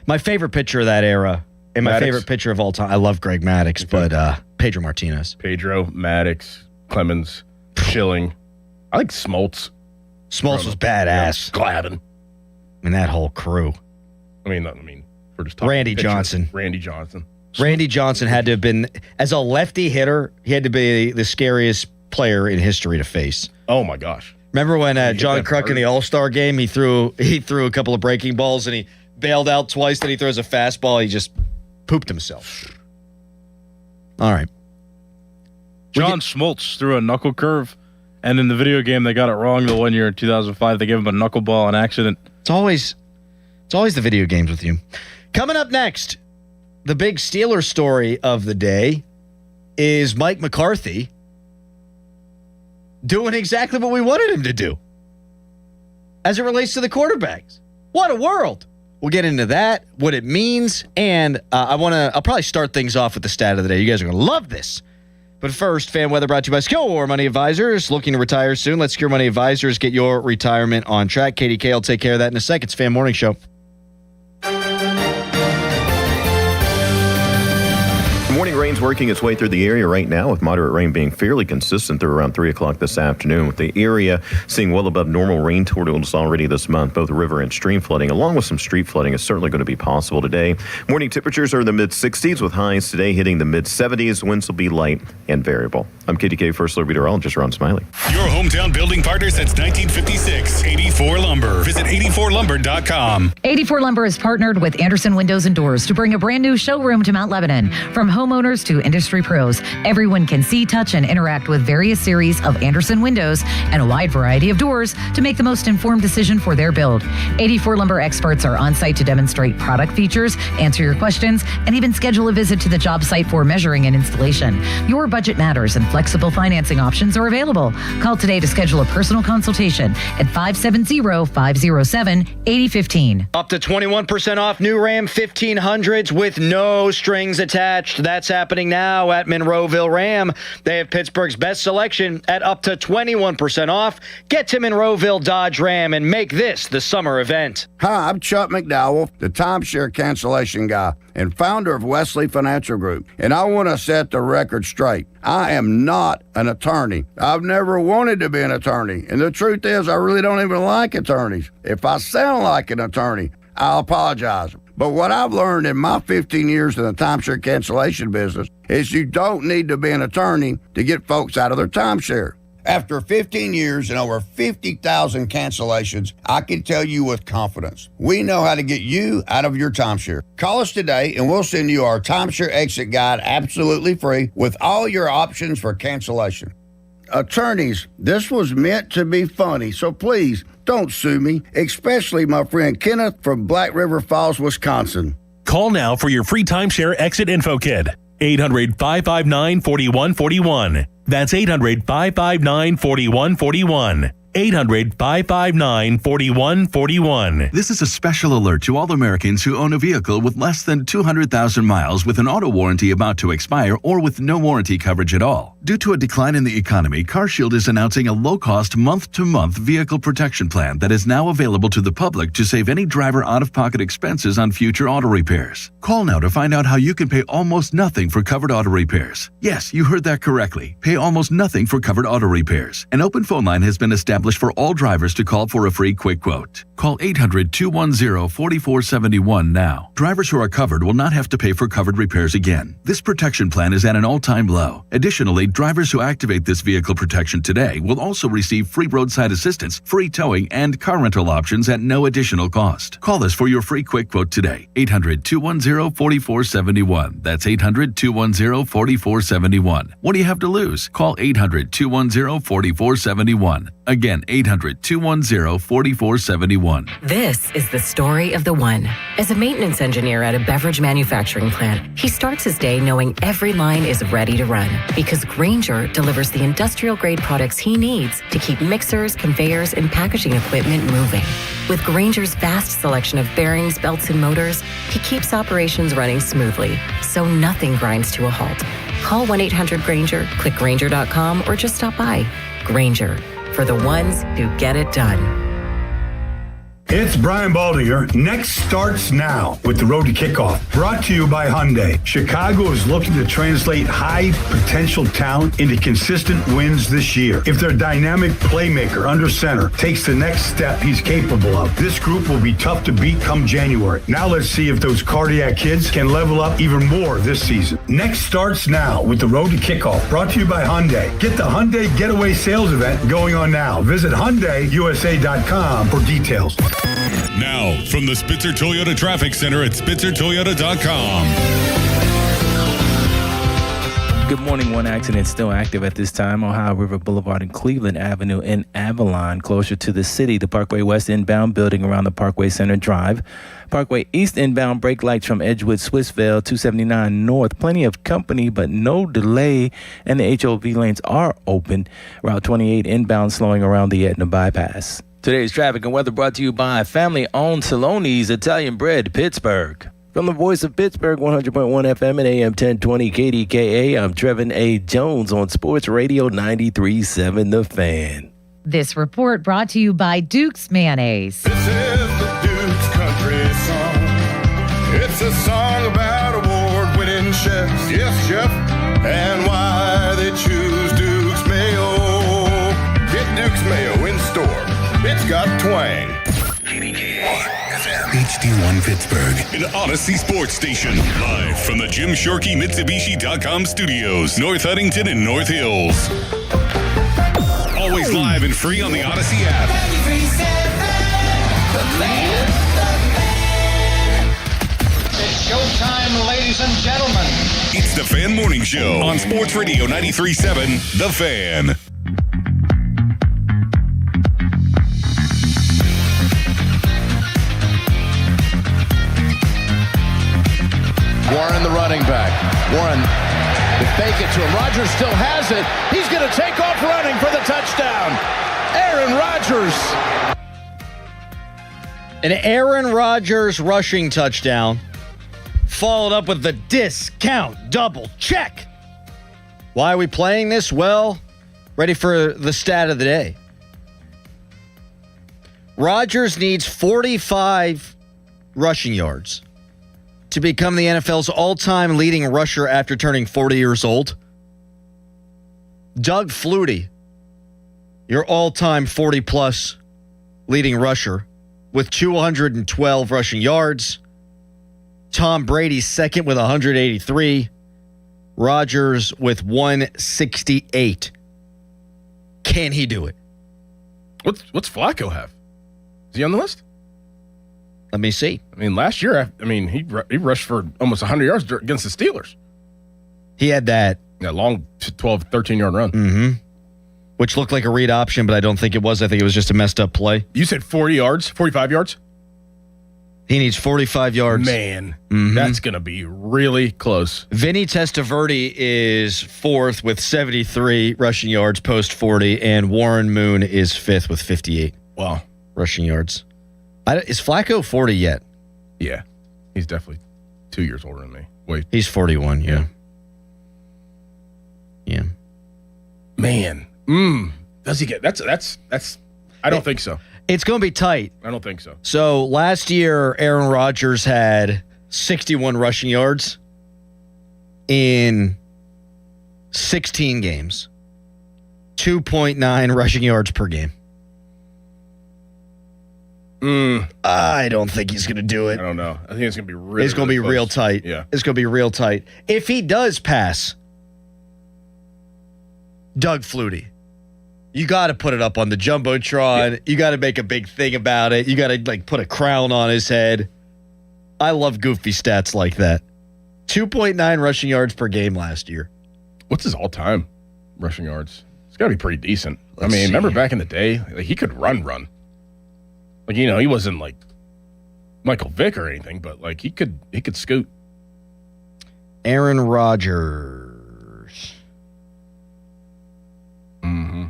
My favorite pitcher of that era, and my favorite pitcher of all time, I love Greg Maddux, but Pedro Martinez. Pedro, Maddux, Clemens, Schilling. I like Smoltz. Smoltz was badass. Glavine. And that whole crew. We're just talking Randy pitchers. Johnson. Randy Johnson. Randy Johnson had to have been, as a lefty hitter, he had to be the scariest player in history to face. Oh, my gosh. Remember when John Kruk in the All-Star game, he threw a couple of breaking balls and he bailed out twice, then he throws a fastball, he just pooped himself. All right. John Smoltz threw a knuckle curve, and in the video game, they got it wrong the one year in 2005. They gave him a knuckleball on accident. It's always the video games with you. Coming up next, the big Steelers story of the day is Mike McCarthy doing exactly what we wanted him to do as it relates to the quarterbacks. What a world. We'll get into that, what it means, and I'll probably start things off with the stat of the day. You guys are going to love this. But first, fan weather brought to you by Secure Money Advisors. Looking to retire soon? Let Secure Money Advisors get your retirement on track. KDK will take care of that in a second. It's Fan Morning Show. Morning rain's working its way through the area right now, with moderate rain being fairly consistent through around 3 o'clock this afternoon, with the area seeing well above normal rain totals already this month. Both river and stream flooding, along with some street flooding, is certainly going to be possible today. Morning temperatures are in the mid-60s, with highs today hitting the mid-70s. Winds will be light and variable. I'm KDK First Alert Meteorologist Ron Smiley. Your hometown building partner since 1956, 84 Lumber. Visit 84lumber.com. 84 Lumber is partnered with Anderson Windows and Doors to bring a brand new showroom to Mount Lebanon. From homeowners to industry pros, everyone can see, touch, and interact with various series of Anderson windows and a wide variety of doors to make the most informed decision for their build. 84 Lumber experts are on site to demonstrate product features, answer your questions, and even schedule a visit to the job site for measuring and installation. Your budget matters, and flexible financing options are available. Call today to schedule a personal consultation at 570-507-8015. Up to 21% off new Ram 1500s with no strings attached. That's happening happening now at Monroeville Ram. They have Pittsburgh's best selection at up to 21% off. Get to Monroeville Dodge Ram and make this the summer event. Hi, I'm Chuck McDowell, the timeshare cancellation guy and founder of Wesley Financial Group. And I want to set the record straight. I am not an attorney. I've never wanted to be an attorney. And the truth is, I really don't even like attorneys. If I sound like an attorney, I'll apologize. But what I've learned in my 15 years in the timeshare cancellation business is you don't need to be an attorney to get folks out of their timeshare. After 15 years and over 50,000 cancellations, I can tell you with confidence, we know how to get you out of your timeshare. Call us today and we'll send you our timeshare exit guide absolutely free with all your options for cancellation. Attorneys, this was meant to be funny, so please don't sue me, especially my friend Kenneth from Black River Falls, Wisconsin. Call now for your free timeshare exit info kit. 800-559-4141. That's 800-559-4141. 800-559-4141. This is a special alert to all Americans who own a vehicle with less than 200,000 miles with an auto warranty about to expire or with no warranty coverage at all. Due to a decline in the economy, CarShield is announcing a low-cost month-to-month vehicle protection plan that is now available to the public to save any driver out-of-pocket expenses on future auto repairs. Call now to find out how you can pay almost nothing for covered auto repairs. Yes, you heard that correctly. Pay almost nothing for covered auto repairs. An open phone line has been established for all drivers to call for a free quick quote. Call 800-210-4471 now. Drivers who are covered will not have to pay for covered repairs again. This protection plan is at an all-time low. Additionally, drivers who activate this vehicle protection today will also receive free roadside assistance, free towing, and car rental options at no additional cost. Call us for your free quick quote today. 800-210-4471. That's 800-210-4471. What do you have to lose? Call 800-210-4471. Again, 800-210-4471. This is the story of the one. As a maintenance engineer at a beverage manufacturing plant, he starts his day knowing every line is ready to run because Grainger delivers the industrial-grade products he needs to keep mixers, conveyors, and packaging equipment moving. With Grainger's vast selection of bearings, belts, and motors, he keeps operations running smoothly, so nothing grinds to a halt. Call 1-800-GRAINGER, click Grainger.com, or just stop by. Grainger, for the ones who get it done. It's Brian Baldinger. Next starts now with the Road to Kickoff. Brought to you by Hyundai. Chicago is looking to translate high potential talent into consistent wins this year. If their dynamic playmaker under center takes the next step he's capable of, this group will be tough to beat come January. Now let's see if those cardiac kids can level up even more this season. Next starts now with the Road to Kickoff. Brought to you by Hyundai. Get the Hyundai Getaway Sales Event going on now. Visit HyundaiUSA.com for details. Now, from the Spitzer Toyota Traffic Center at SpitzerToyota.com. Good morning. One accident still active at this time. Ohio River Boulevard and Cleveland Avenue in Avalon, closer to the city. The Parkway West inbound building around the Parkway Center Drive. Parkway East inbound brake lights from Edgewood, Swissvale, 279 North. Plenty of company, but no delay, and the HOV lanes are open. Route 28 inbound slowing around the Etna bypass. Today's traffic and weather brought to you by family-owned Saloni's Italian Bread, Pittsburgh. From the voice of Pittsburgh, 100.1 FM and AM 1020 KDKA, I'm Trevin A. Jones on Sports Radio 93.7 The Fan. This report brought to you by Duke's Mayonnaise. This is the Duke's Country Song. It's a song about award-winning chefs, yes, chef, and why they choose Duke's Mayo. Get Duke's Mayo in store. It's got twang. HD1 Pittsburgh, an Odyssey sports station. Live from the Jim Shorkey Mitsubishi.com studios, North Huntington and North Hills. Always live and free on the Odyssey app. It's showtime, ladies and gentlemen. It's the Fan Morning Show on Sports Radio 93.7 The Fan. Warren, the running back. Warren, to fake it to him. Rodgers still has it. He's going to take off running for the touchdown. Aaron Rodgers. An Aaron Rodgers rushing touchdown. followed up with the discount double check. Why are we playing this? Well, ready for the stat of the day. Rodgers needs 45 rushing yards to become the NFL's all-time leading rusher after turning 40 years old. Doug Flutie, your all-time 40-plus leading rusher with 212 rushing yards. Tom Brady second with 183. Rodgers with 168. Can he do it? What's Flacco have? Is he on the list? Let me see. I mean, last year, he rushed for almost 100 yards against the Steelers. He had that long 12, 13-yard run. Mm-hmm. Which looked like a read option, but I don't think it was. I think it was just a messed up play. You said 40 yards, 45 yards? He needs 45 yards. Man, that's going to be really close. Vinny Testaverde is fourth with 73 rushing yards post 40, and Warren Moon is fifth with 58. Wow. Rushing yards. Is Flacco 40 yet? Yeah. He's definitely 2 years older than me. Wait. He's 41, yeah. Yeah. Man. Does he get that's I don't think so. It's going to be tight. I don't think so. So last year, Aaron Rodgers had 61 rushing yards in 16 games, 2.9 rushing yards per game. I don't think he's going to do it. I don't know. I think it's going to be really It's going to be close. real tight. Yeah. It's going to be real tight. If he does pass Doug Flutie, you got to put it up on the Jumbotron. Yeah. You got to make a big thing about it. You got to put a crown on his head. I love goofy stats like that. 2.9 rushing yards per game last year. What's his all-time rushing yards? It's got to be pretty decent. Remember back in the day, he could run. He wasn't like Michael Vick or anything, but he could scoot. Aaron Rodgers. Mm-hmm.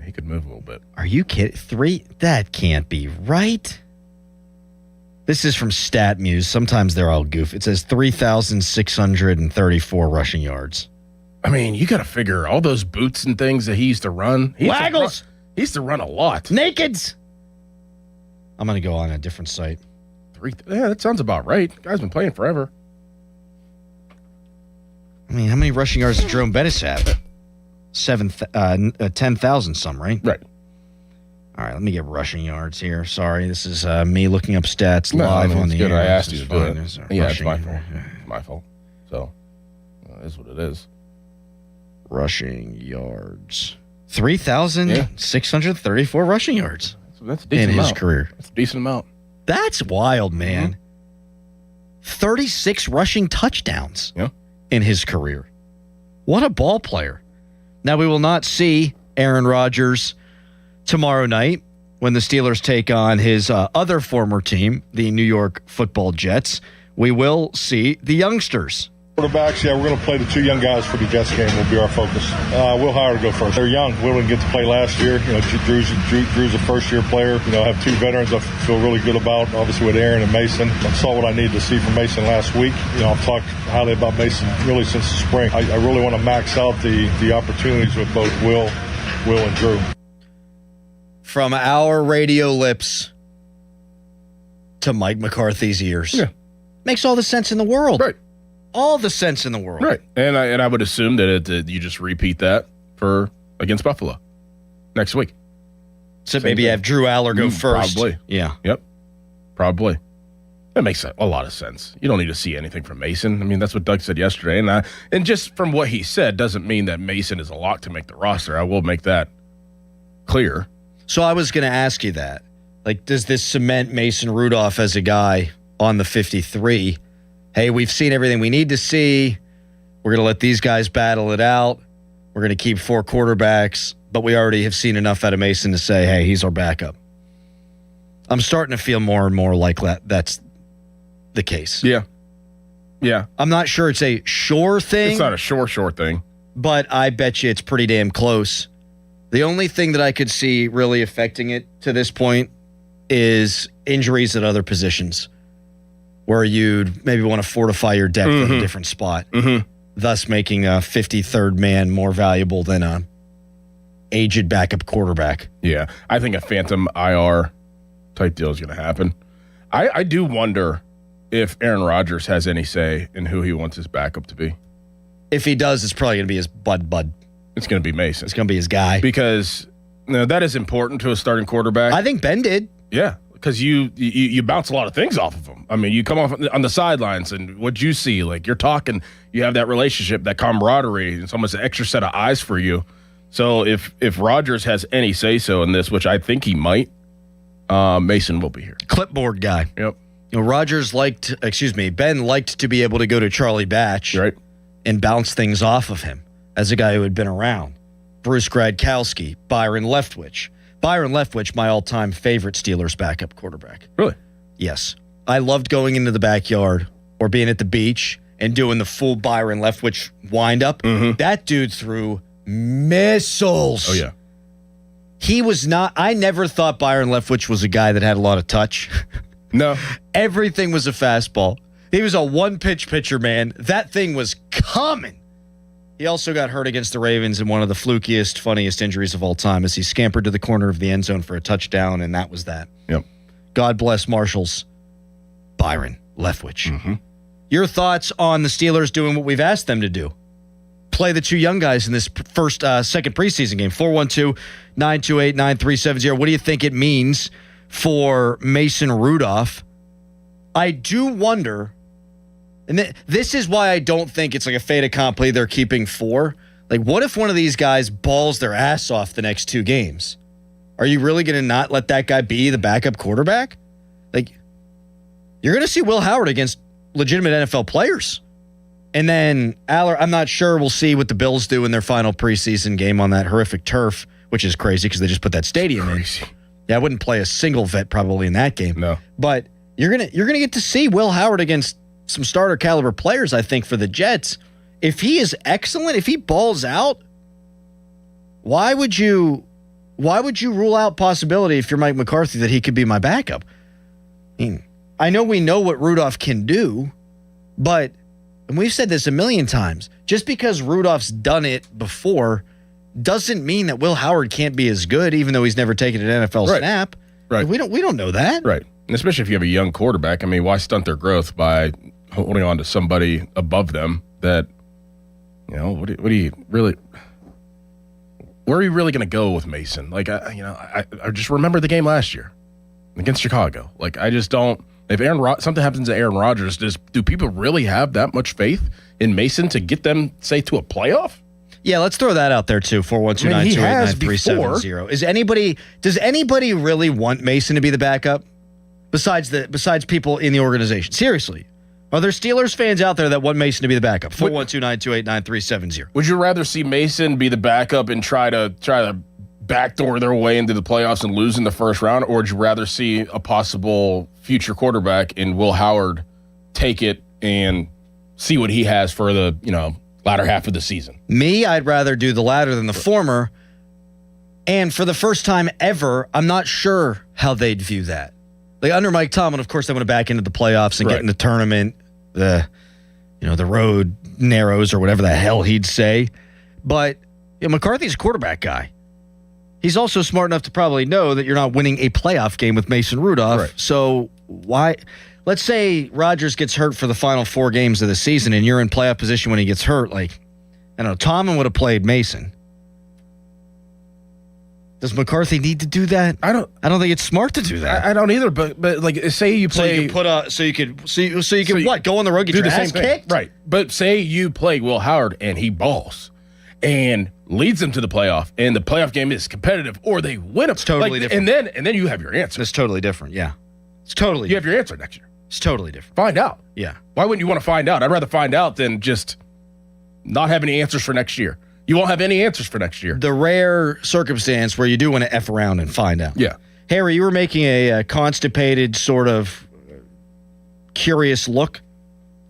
He could move a little bit. Are you kidding? 3? That can't be right. This is from StatMuse. Sometimes they're all goof. It says 3,634 rushing yards. You got to figure all those boots and things that he used to run. He Waggles! Used to run a lot. Nakeds! I'm going to go on a different site. Yeah, that sounds about right. Guy's been playing forever. How many rushing yards did Jerome Bettis have? 10,000 some, right? Right. All right, let me get rushing yards here. Sorry, this is me looking up stats live on the good. air. I asked you to do it. Yeah, it's my rushing- fault. It's my fault. So, it is what it is. Rushing yards. 3,634 rushing yards That's a decent in his amount. career. That's a decent amount. That's wild, man. 36 rushing touchdowns in his career. What a ball player. Now, we will not see Aaron Rodgers tomorrow night when the Steelers take on his other former team, the New York Football Jets. We will see the youngsters. Quarterbacks, we're going to play the 2 young guys for the Jets game. Will be our focus. Will Howard go first. They're young. We didn't get to play last year. Drew's a first-year player. Have 2 veterans I feel really good about, obviously with Aaron and Mason. I saw what I needed to see from Mason last week. I've talked highly about Mason really since the spring. I really want to max out the opportunities with both Will and Drew. From our radio lips to Mike McCarthy's ears. Yeah. Makes all the sense in the world. Right. All the sense in the world. Right. And I would assume that you just repeat that for against Buffalo next week. So maybe have Drew Aller go first. Probably. Yeah. Yep. Probably. That makes a lot of sense. You don't need to see anything from Mason. That's what Doug said yesterday. And just from what he said doesn't mean that Mason is a lock to make the roster. I will make that clear. So I was going to ask you that. Does this cement Mason Rudolph as a guy on the 53? Hey, we've seen everything we need to see. We're going to let these guys battle it out. We're going to keep 4 quarterbacks, but we already have seen enough out of Mason to say, hey, he's our backup. I'm starting to feel more and more like that's the case. Yeah. Yeah. I'm not sure it's a sure thing. It's not a sure thing. But I bet you it's pretty damn close. The only thing that I could see really affecting it to this point is injuries at other positions. where you'd maybe want to fortify your depth in a different spot, thus making a 53rd man more valuable than a aged backup quarterback. Yeah, I think a phantom IR type deal is going to happen. I do wonder if Aaron Rodgers has any say in who he wants his backup to be. If he does, it's probably going to be his bud. It's going to be Mason. It's going to be his guy. Because that is important to a starting quarterback. I think Ben did. Yeah, because you bounce a lot of things off of him. I mean, you come off on the sidelines, and what you see, like you're talking, you have that relationship, that camaraderie. It's almost an extra set of eyes for you. So if Rodgers has any say-so in this, which I think he might, Mason will be here. Clipboard guy. Yep. Ben liked to be able to go to Charlie Batch and bounce things off of him as a guy who had been around. Bruce Gradkowski, Byron Leftwich. Byron Leftwich, my all-time favorite Steelers backup quarterback. Really? Yes. I loved going into the backyard or being at the beach and doing the full Byron Leftwich wind-up. That dude threw missiles. Oh, yeah. He was not. I never thought Byron Leftwich was a guy that had a lot of touch. No. Everything was a fastball. He was a one-pitch pitcher, man. That thing was coming. He also got hurt against the Ravens in one of the flukiest, funniest injuries of all time as he scampered to the corner of the end zone for a touchdown, and that was that. Yep. God bless Marshall's Byron Leftwich. Your thoughts on the Steelers doing what we've asked them to do? Play the two young guys in this second preseason game. 412-928-9370. What do you think it means for Mason Rudolph? I do wonder, and this is why I don't think it's like a fait accompli they're keeping 4. Like, what if one of these guys balls their ass off the next 2 games? Are you really going to not let that guy be the backup quarterback? Like, you're going to see Will Howard against legitimate NFL players. And then Aller, I'm not sure. We'll see what the Bills do in their final preseason game on that horrific turf, which is crazy because they just put that stadium in. Yeah, I wouldn't play a single vet probably in that game. No. But you're gonna get to see Will Howard against some starter caliber players, I think, for the Jets. If he is excellent, if he balls out, why would you rule out possibility if you're Mike McCarthy that he could be my backup? I mean, I know we know what Rudolph can do, but, and we've said this a million times, just because Rudolph's done it before doesn't mean that Will Howard can't be as good, even though he's never taken an NFL snap. Right. We don't know that. Right. And especially if you have a young quarterback, I mean, why stunt their growth by holding on to somebody above them that, what do you really, where are you really going to go with Mason? Like, I just remember the game last year against Chicago. Like, I just don't, if something happens to Aaron Rodgers, do people really have that much faith in Mason to get them, say, to a playoff? Yeah, let's throw that out there too. 412-928-9370. Does anybody really want Mason to be the backup? Besides people in the organization. Seriously. Are there Steelers fans out there that want Mason to be the backup? 412-928-9370. Would you rather see Mason be the backup and try to backdoor their way into the playoffs and lose in the first round, or would you rather see a possible future quarterback in Will Howard take it and see what he has for the, latter half of the season? Me, I'd rather do the latter than the former. And for the first time ever, I'm not sure how they'd view that. Like under Mike Tomlin, of course, they want to back into the playoffs and get in the tournament. The road narrows or whatever the hell he'd say. But McCarthy's a quarterback guy. He's also smart enough to probably know that you're not winning a playoff game with Mason Rudolph. Right. So why? Let's say Rodgers gets hurt for the final 4 games of the season and you're in playoff position when he gets hurt. Like, I don't know, Tomlin would have played Mason. Does McCarthy need to do that? I don't think it's smart to do that. I don't either. But like, say you play, so you could what? Go on the road, get your ass kicked, right? But say you play Will Howard and he balls and leads them to the playoff, and the playoff game is competitive, or they win. It's totally different. And then you have your answer. It's totally different. Yeah, it's totally. You have your answer next year. It's totally different. Find out. Yeah. Why wouldn't you want to find out? I'd rather find out than just not have any answers for next year. You won't have any answers for next year. The rare circumstance where you do want to F around and find out. Yeah. Harry, you were making a constipated sort of curious look.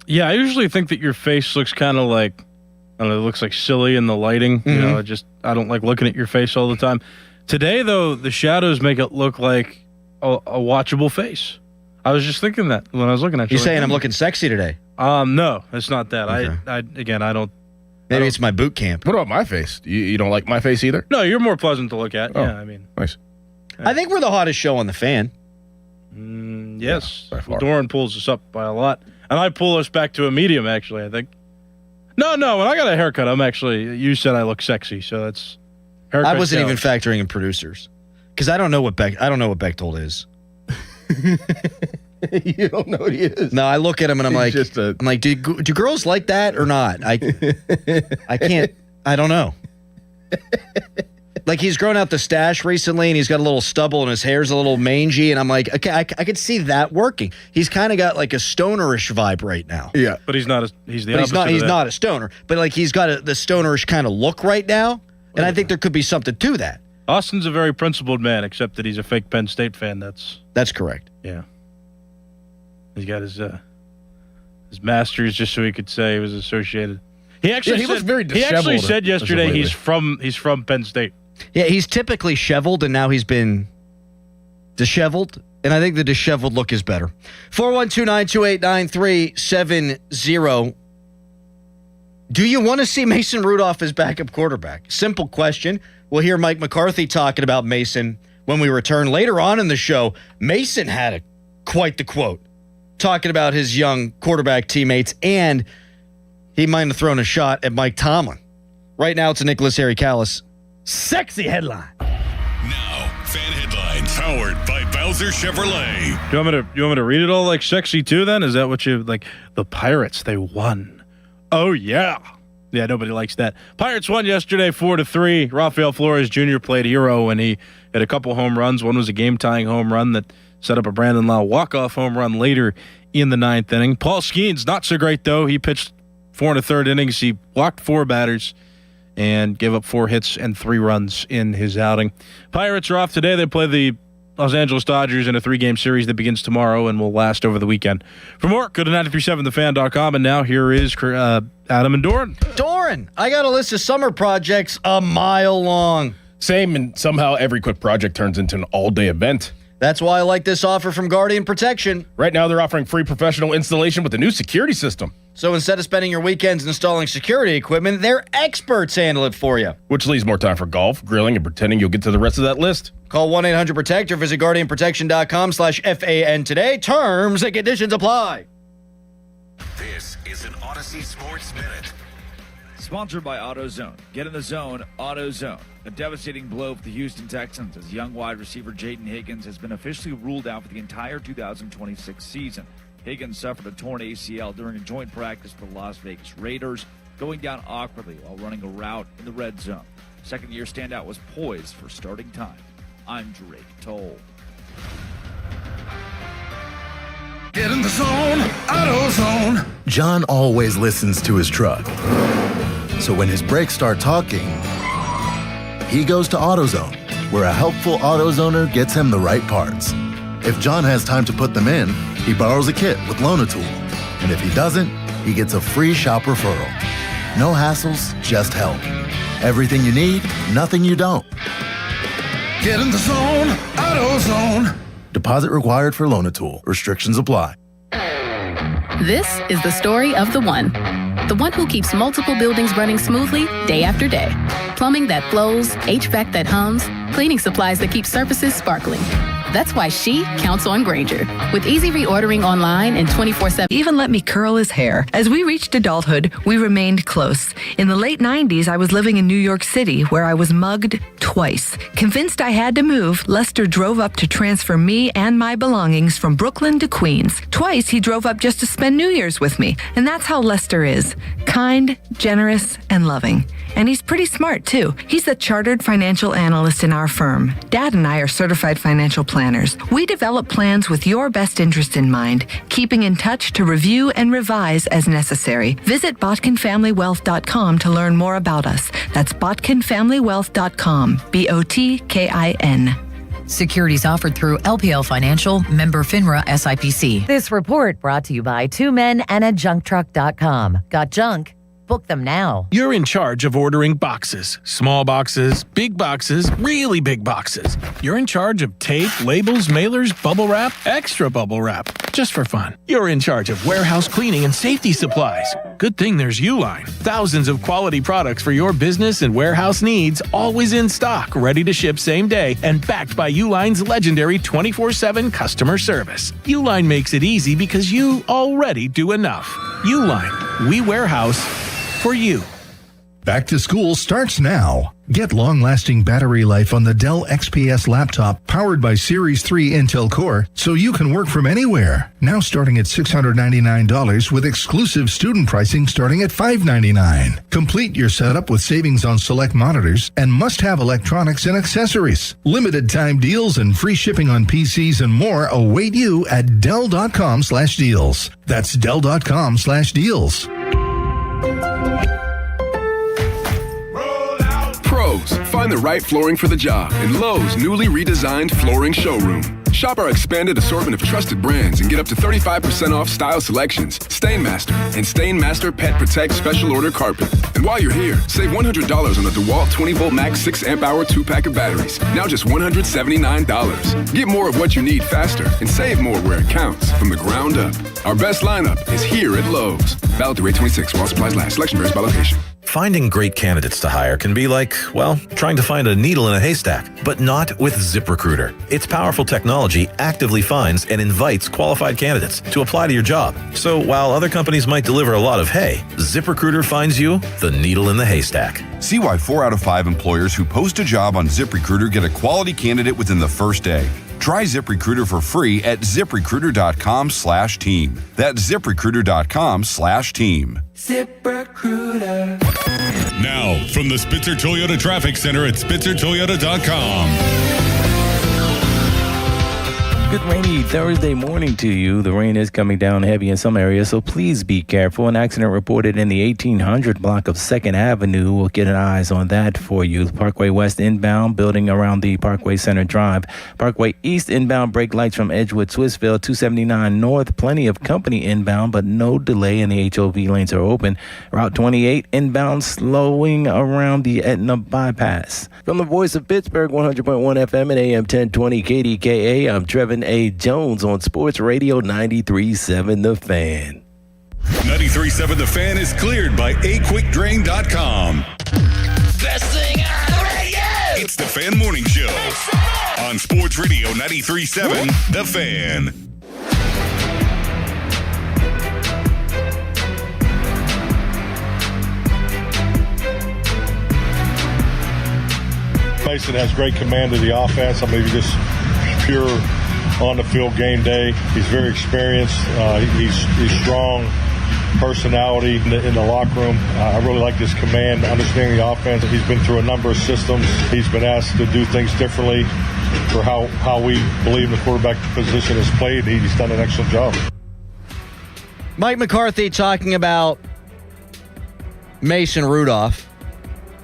Yeah, I usually think that your face looks kind of like, I don't know, it looks like silly in the lighting. I don't like looking at your face all the time. Today, though, the shadows make it look like a watchable face. I was just thinking that when I was looking at you. You saying I'm looking sexy today? No, it's not that. Okay. I don't. Maybe it's my boot camp. What about my face? You don't like my face either? No, you're more pleasant to look at. Oh, Yeah, I mean. Nice. I think we're the hottest show on the Fan. Yes. by far. Doran pulls us up by a lot. And I pull us back to a medium, actually, I think. No, when I got a haircut, you said I look sexy, so that's haircut. I wasn't challenge. even factoring in producers. Because I don't know what Bechtold is. You don't know what he is. No, I look at him and I'm like, do girls like that or not? I can't. I don't know. Like he's grown out the stash recently and he's got a little stubble and his hair's a little mangy and I'm like, okay, I could see that working. He's kind of got like a stonerish vibe right now. Yeah, but he's not. He's the but opposite. he's not a stoner. But like he's got the stonerish kind of look right now, and I think there could be something to that. Austin's a very principled man, except that he's a fake Penn State fan. That's correct. Yeah. He's got his master's just so he could say he was associated. He actually looks very disheveled. He actually said yesterday lately. he's from Penn State. Yeah, he's typically shoveled, and now he's been disheveled, and I think the disheveled look is better. 412-928-9370. Do you want to see Mason Rudolph as backup quarterback? Simple question. We'll hear Mike McCarthy talking about Mason when we return later on in the show. Mason had quite the quote talking about his young quarterback teammates, and he might have thrown a shot at Mike Tomlin. Right now, it's a Nicholas Harry Callis sexy headline. Now, fan headlines powered by Bowser Chevrolet. You want me to read it all like sexy too? Then is that what you like? The Pirates, they won. Oh yeah. Yeah, nobody likes that. Pirates won yesterday 4-3. Rafael Flores Jr. played hero and he had a couple home runs. One was a game-tying home run that set up a Brandon Lau walk-off home run later in the ninth inning. Paul Skeens, not so great though. He pitched 4 1/3 innings. He walked 4 batters and gave up 4 hits and 3 runs in his outing. Pirates are off today. They play the Los Angeles Dodgers in a 3-game series that begins tomorrow and will last over the weekend. For more, go to 937thefan.com. And now here is Adam and Doran. Doran, I got a list of summer projects a mile long. Same, and somehow every quick project turns into an all-day event. That's why I like this offer from Guardian Protection. Right now, they're offering free professional installation with the new security system. So instead of spending your weekends installing security equipment, their experts handle it for you. Which leaves more time for golf, grilling, and pretending you'll get to the rest of that list. Call 1-800-PROTECT or visit GuardianProtection.com/FAN today. Terms and conditions apply. This is an Odyssey Sports Minute. Sponsored by AutoZone. Get in the zone, AutoZone. A devastating blow for the Houston Texans as young wide receiver Jaden Higgins has been officially ruled out for the entire 2026 season. Higgins suffered a torn ACL during a joint practice for the Las Vegas Raiders, going down awkwardly while running a route in the red zone. Second-year standout was poised for starting time. I'm Drake Toll. Get in the zone, AutoZone. John always listens to his truck. So when his brakes start talking, he goes to AutoZone, where a helpful AutoZoner gets him the right parts. If John has time to put them in, he borrows a kit with Loan-A-Tool. And if he doesn't, he gets a free shop referral. No hassles, just help. Everything you need, nothing you don't. Get in the zone, AutoZone. Deposit required for Loan-A-Tool. Restrictions apply. This is the story of the one who keeps multiple buildings running smoothly day after day. Plumbing that flows, HVAC that hums, cleaning supplies that keep surfaces sparkling. That's why she counts on Grainger. With easy reordering online and 24/7. Even let me curl his hair. As we reached adulthood, we remained close. In the late 90s, I was living in New York City, where I was mugged twice. Convinced I had to move, Lester drove up to transfer me and my belongings from Brooklyn to Queens. Twice, he drove up just to spend New Year's with me. And that's how Lester is. Kind, generous, and loving. And he's pretty smart, too. He's the chartered financial analyst in our firm. Dad and I are certified financial planners. We develop plans with your best interest in mind, keeping in touch to review and revise as necessary. Visit BotkinFamilyWealth.com to learn more about us. That's BotkinFamilyWealth.com. BOTKIN. Securities offered through LPL Financial, member FINRA SIPC. This report brought to you by 2 Men and a Junk Truck.com. Got junk? Book them now. You're in charge of ordering boxes. Small boxes, big boxes, really big boxes. You're in charge of tape, labels, mailers, bubble wrap, extra bubble wrap, just for fun. You're in charge of warehouse cleaning and safety supplies. Good thing there's Uline. Thousands of quality products for your business and warehouse needs, always in stock, ready to ship same day, and backed by Uline's legendary 24/7 customer service. Uline makes it easy because you already do enough. Uline, we warehouse for you. Back to school starts now. Get long-lasting battery life on the Dell XPS laptop powered by Series 3 Intel Core so you can work from anywhere. Now starting at $699 with exclusive student pricing starting at $599. Complete your setup with savings on select monitors and must-have electronics and accessories. Limited time deals and free shipping on PCs and more await you at Dell.com/deals. That's Dell.com/deals. Pros, find the right flooring for the job in Lowe's newly redesigned flooring showroom. Shop our expanded assortment of trusted brands and get up to 35% off style selections, Stainmaster, and Stainmaster Pet Protect Special Order Carpet. And while you're here, save $100 on the DeWalt 20-volt max 6-amp-hour 2-pack of batteries, now just $179. Get more of what you need faster and save more where it counts from the ground up. Our best lineup is here at Lowe's. Valid through 8/26 while supplies last. Selection varies by location. Finding great candidates to hire can be like, well, trying to find a needle in a haystack, but not with ZipRecruiter. Its powerful technology actively finds and invites qualified candidates to apply to your job. So while other companies might deliver a lot of hay, ZipRecruiter finds you the needle in the haystack. See why 4 out of 5 employers who post a job on ZipRecruiter get a quality candidate within the first day. Try ZipRecruiter for free at ZipRecruiter.com/team. That's ZipRecruiter.com/team. ZipRecruiter. Now, from the Spitzer Toyota Traffic Center at SpitzerToyota.com. Good rainy Thursday morning to you. The rain is coming down heavy in some areas, so please be careful. An accident reported in the 1800 block of 2nd Avenue. We'll get an eyes on that for you. Parkway West inbound, building around the Parkway Center Drive. Parkway East inbound, brake lights from Edgewood, Swissville, 279 North. Plenty of company inbound, but no delay, and the HOV lanes are open. Route 28 inbound, slowing around the Etna bypass. From the voice of Pittsburgh, 100.1 FM and AM 1020 KDKA, I'm Trevin A. Jones on Sports Radio 93.7 The Fan. 93.7 The Fan is cleared by aquickdrain.com. Best thing on the radio! It's the Fan Morning Show on Sports Radio 93.7 The Fan. Mason has great command of the offense. I mean, just pure on the field game day. He's very experienced. He's strong personality in the locker room. I really like this command, understanding the offense. He's been through a number of systems. He's been asked to do things differently for how we believe the quarterback position is played. He's done an excellent job. Mike McCarthy talking about Mason Rudolph.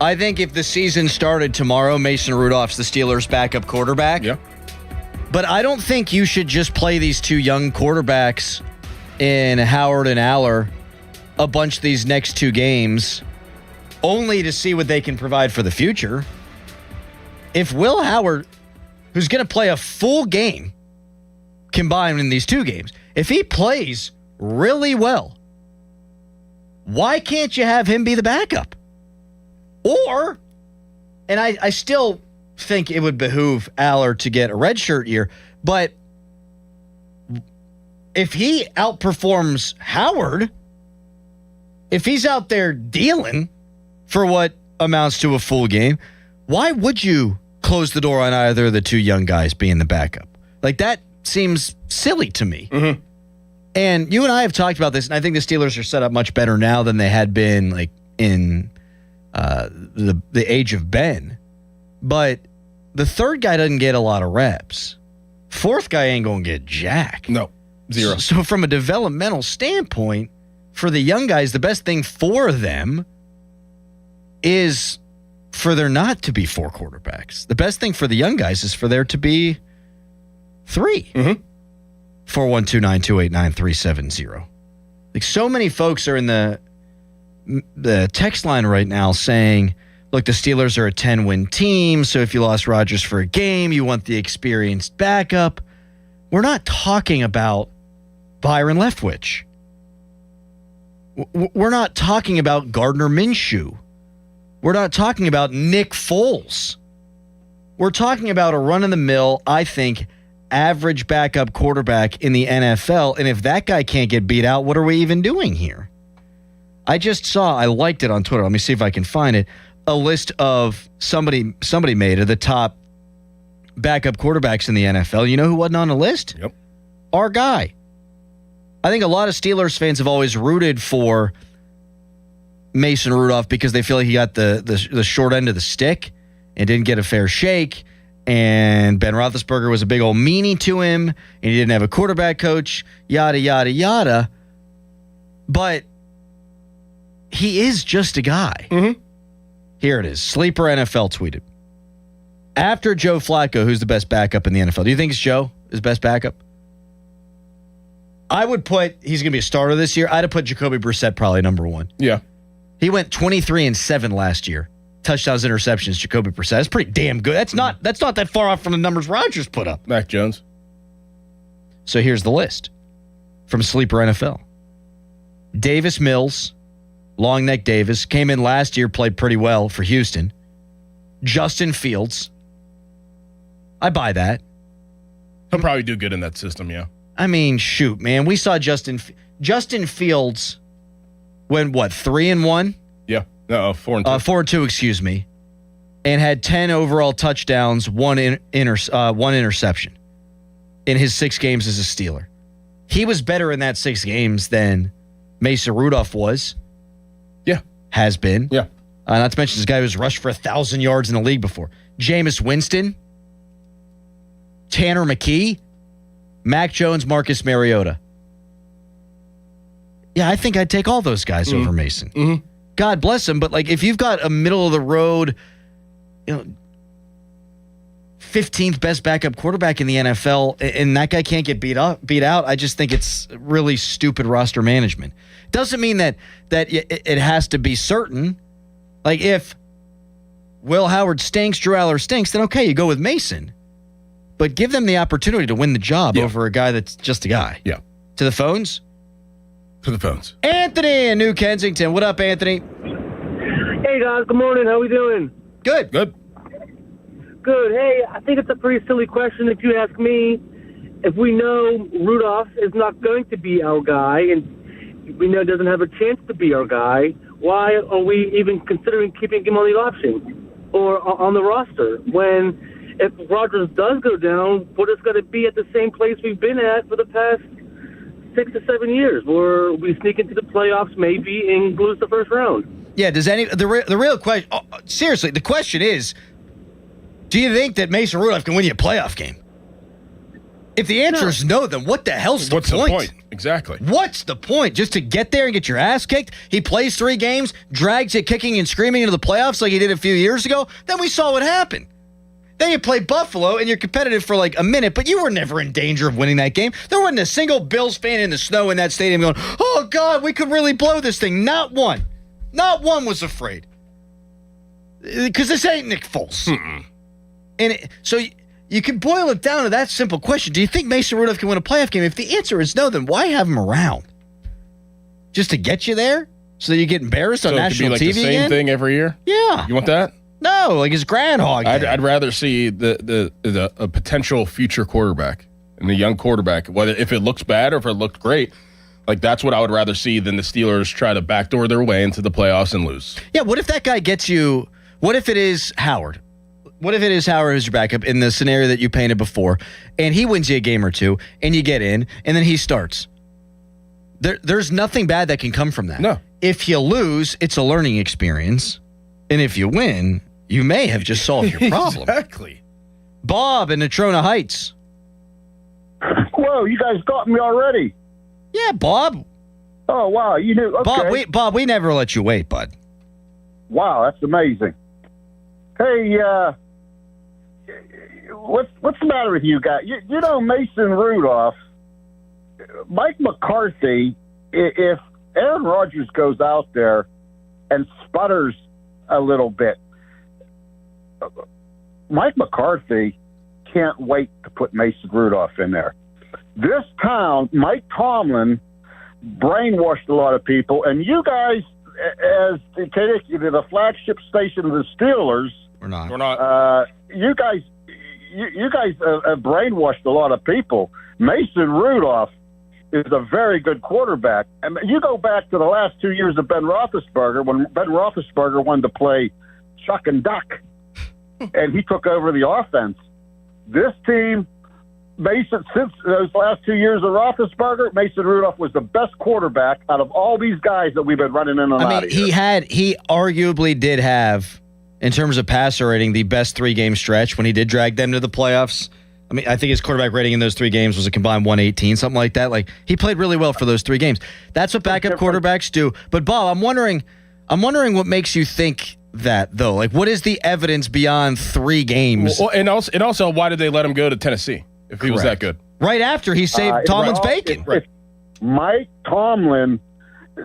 I think if the season started tomorrow, Mason Rudolph's the Steelers' backup quarterback. Yeah. But I don't think you should just play these two young quarterbacks in Howard and Aller a bunch of these next 2 games only to see what they can provide for the future. If Will Howard, who's going to play a full game combined in these 2 games, if he plays really well, why can't you have him be the backup? Or, and I still think it would behoove Aller to get a redshirt year, but if he outperforms Howard, if he's out there dealing for what amounts to a full game, why would you close the door on either of the 2 young guys being the backup? Like, that seems silly to me. Mm-hmm. And you and I have talked about this, and I think the Steelers are set up much better now than they had been, like, in the age of Ben. But the 3rd guy doesn't get a lot of reps. 4th guy ain't going to get jack. No, 0. So from a developmental standpoint, for the young guys, the best thing for them is for there not to be 4 quarterbacks. The best thing for the young guys is for there to be 3. Mm-hmm. 412-928-9370. Like, so many folks are in the the text line right now saying, look, the Steelers are a 10-win team, so if you lost Rodgers for a game, you want the experienced backup. We're not talking about Byron Leftwich. We're not talking about Gardner Minshew. We're not talking about Nick Foles. We're talking about a run-of-the-mill, I think, average backup quarterback in the NFL, and if that guy can't get beat out, what are we even doing here? I just saw, I liked it on Twitter, let me see if I can find it, a list of somebody made of the top backup quarterbacks in the NFL. You know who wasn't on the list? Yep. Our guy. I think a lot of Steelers fans have always rooted for Mason Rudolph because they feel like he got the short end of the stick and didn't get a fair shake. And Ben Roethlisberger was a big old meanie to him, and he didn't have a quarterback coach, yada, yada, yada. But he is just a guy. Mm-hmm. Here it is. Sleeper NFL tweeted. After Joe Flacco, who's the best backup in the NFL? Do you think it's Joe, his best backup? I would put, he's going to be a starter this year. I'd have put Jacoby Brissett probably number one. Yeah. He went 23-7 last year. Touchdowns, interceptions, Jacoby Brissett. That's pretty damn good. That's not that far off from the numbers Rodgers put up. Mac Jones. So here's the list from Sleeper NFL. Davis Mills, Long Neck Davis, came in last year, played pretty well for Houston. Justin Fields. I buy that. He'll probably do good in that system, yeah. I mean, shoot, man. We saw Justin Fields went, 3-1? Yeah. No, 4-2. 4-2, excuse me. And had 10 overall touchdowns, one interception in his 6 games as a Steeler. He was better in that 6 games than Mason Rudolph was. Yeah. Has been. Yeah. Not to mention this guy who's rushed for 1,000 yards in the league before. Jameis Winston, Tanner McKee, Mac Jones, Marcus Mariota. Yeah, I think I'd take all those guys over Mason. Mm-hmm. God bless him, but like if you've got a middle of the road, 15th best backup quarterback in the NFL, and that guy can't get beat out, I just think it's really stupid roster management. Doesn't mean that it has to be certain. Like if Will Howard stinks, Drew Aller stinks, then okay, you go with Mason. But give them the opportunity to win the job over a guy that's just a guy. Yeah. To the phones? To the phones. Anthony in New Kensington. What up, Anthony? Hey, guys. Good morning. How we doing? Good. Good. Good. Hey, I think it's a pretty silly question if you ask me. If we know Rudolph is not going to be our guy and we know doesn't have a chance to be our guy, why are we even considering keeping him on the option or on the roster when if Rodgers does go down, we're just going to be at the same place we've been at for the past 6 to 7 years, where we sneak into the playoffs maybe and lose the first round. Yeah, does the real question, seriously, the question is, do you think that Mason Rudolph can win you a playoff game? If the answer is no, then what the hell's the point? What's the point? Exactly. What's the point? Just to get there and get your ass kicked? He plays 3 games, drags you kicking and screaming into the playoffs like he did a few years ago? Then we saw what happened. Then you play Buffalo, and you're competitive for like a minute, but you were never in danger of winning that game. There wasn't a single Bills fan in the snow in that stadium going, oh, God, we could really blow this thing. Not one. Not one was afraid. Because this ain't Nick Foles. And so you can boil it down to that simple question. Do you think Mason Rudolph can win a playoff game? If the answer is no, then why have him around? Just to get you there? So that you get embarrassed on national TV again? So it could be like the same thing every year? Yeah. You want that? No, like his Groundhog Day. I'd rather see a potential future quarterback and a young quarterback, whether if it looks bad or if it looked great. Like that's what I would rather see than the Steelers try to backdoor their way into the playoffs and lose. Yeah, what if that guy gets you? What if it is Howard? What if it is Howard as your backup in the scenario that you painted before, and he wins you a game or two, and you get in, and then he starts? There's nothing bad that can come from that. No. If you lose, it's a learning experience, and if you win, you may have just solved your problem. Exactly. Bob in Natrona Heights. Whoa, you guys got me already. Yeah, Bob. Oh, wow. You knew. Okay. Bob, we never let you wait, bud. Wow, that's amazing. Hey, what's the matter with you guys? You know Mason Rudolph, Mike McCarthy, if Aaron Rodgers goes out there and sputters a little bit. Mike McCarthy can't wait to put Mason Rudolph in there. This town, Mike Tomlin, brainwashed a lot of people, and you guys, as the flagship station of the Steelers, We're not. you guys have brainwashed a lot of people. Mason Rudolph is a very good quarterback. And you go back to the last 2 years of Ben Roethlisberger, when Ben Roethlisberger wanted to play Chuck and Duck, and he took over the offense. This team, Mason, since those last 2 years of Roethlisberger, Mason Rudolph was the best quarterback out of all these guys that we've been running in and out of here. He arguably did have, in terms of passer rating, the best 3-game stretch when he did drag them to the playoffs. I mean, I think his quarterback rating in those 3 games was a combined 118, something like that. Like, he played really well for those 3 games. That's what backup quarterbacks do. But Bob, I'm wondering what makes you think that, though. Like, what is the evidence beyond 3 games? Well, and also, why did they let him go to Tennessee if he was that good? Right after he saved Tomlin's bacon. Right. Mike Tomlin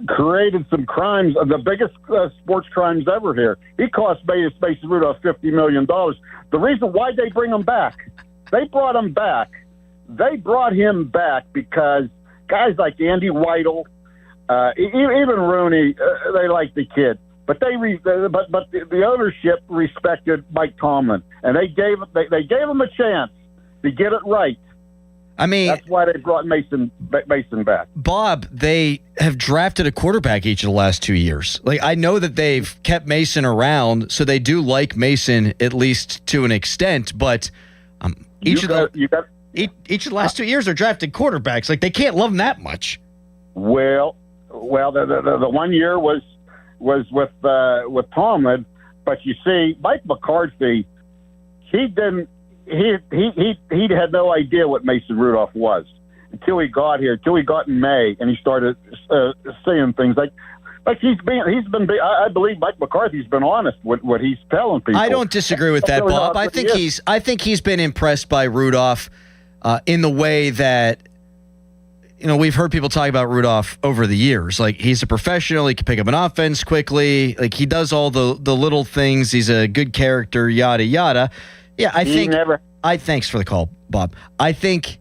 created some crimes, the biggest sports crimes ever here. He cost Mason Rudolph $50 million. The reason why they bring him back, they brought him back because guys like Andy Weidel, even Rooney, they like the kid. But the ownership respected Mike Tomlin, and they gave him a chance to get it right. I mean, that's why they brought Mason back. Bob, they have drafted a quarterback each of the last 2 years. Like, I know that they've kept Mason around, so they do like Mason at least to an extent. But each of the last 2 years, they're drafting quarterbacks. Like, they can't love him that much. Well, the 1 year was with Tomlin, but you see, Mike McCarthy, he had no idea what Mason Rudolph was until he got here, until he got in May, and he started saying things like he's been. I believe Mike McCarthy's been honest with what he's telling people. I don't disagree with that, Bob. I think he's been impressed by Rudolph in the way that, you know, we've heard people talk about Rudolph over the years. Like, he's a professional. He can pick up an offense quickly. Like, he does all the little things. He's a good character, yada, yada. Yeah, thanks for the call, Bob. I think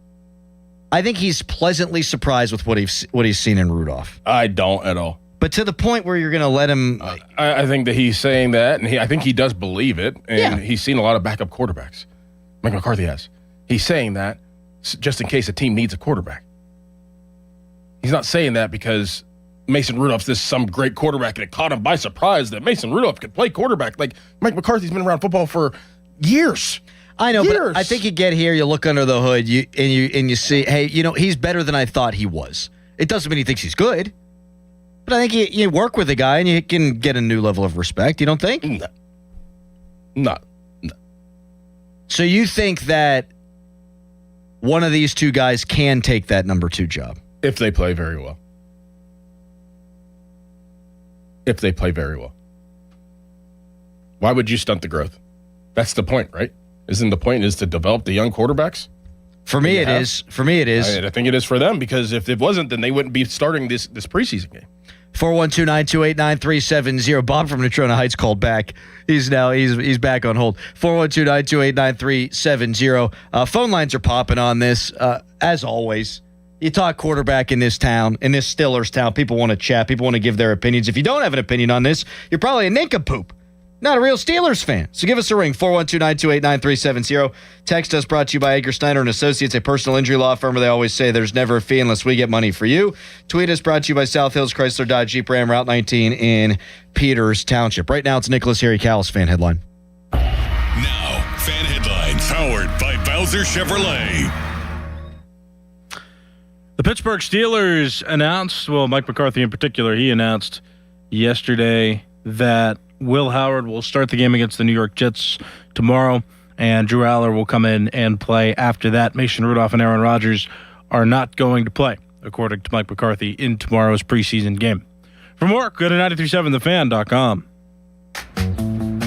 he's pleasantly surprised with what he's seen in Rudolph. I don't at all. But to the point where you're going to let him... I think that he's saying that, and I think he does believe it, and he's seen a lot of backup quarterbacks. Mike McCarthy has. He's saying that just in case a team needs a quarterback. He's not saying that because Mason Rudolph's some great quarterback, and it caught him by surprise that Mason Rudolph could play quarterback. Like, Mike McCarthy's been around football for years. I know, but I think you get here, you look under the hood, and you see, hey, you know, he's better than I thought he was. It doesn't mean he thinks he's good, but I think you work with the guy and you can get a new level of respect. You don't think? No. So you think that one of these two guys can take that number 2 job? If they play very well. Why would you stunt the growth? That's the point, right? Isn't the point is to develop the young quarterbacks? For me, it is. I think it is for them, because if it wasn't, then they wouldn't be starting this preseason game. 412-928-9370. Bob from Natrona Heights called back. He's back on hold. 412-928-9370. Phone lines are popping on this. As always, you talk quarterback in this town, in this Steelers town, people want to chat. People want to give their opinions. If you don't have an opinion on this, you're probably a nincompoop. Not a real Steelers fan. So give us a ring, 412-928-9370. Text us, brought to you by Edgar Snyder & Associates, a personal injury law firm where they always say there's never a fee unless we get money for you. Tweet us, brought to you by South Hills Chrysler Dodge Jeep Ram, Route 19 in Peters Township. Right now, it's Nicholas Harry Callis fan headline. Now, fan headlines powered by Bowser Chevrolet. The Pittsburgh Steelers announced, well, Mike McCarthy in particular, he announced yesterday that Will Howard will start the game against the New York Jets tomorrow, and Drew Aller will come in and play after that. Mason Rudolph and Aaron Rodgers are not going to play, according to Mike McCarthy, in tomorrow's preseason game. For more, go to 937thefan.com.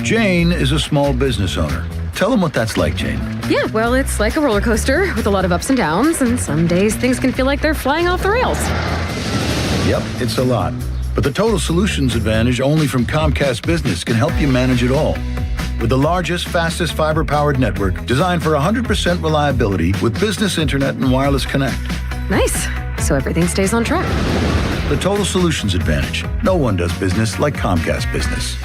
Jane is a small business owner. Tell them what that's like, Jane. Yeah, well, it's like a roller coaster with a lot of ups and downs, and some days things can feel like they're flying off the rails. Yep, it's a lot. But the Total Solutions Advantage only from Comcast Business can help you manage it all. With the largest, fastest fiber-powered network designed for 100% reliability with business internet and wireless connect. Nice. So everything stays on track. The Total Solutions Advantage. No one does business like Comcast Business.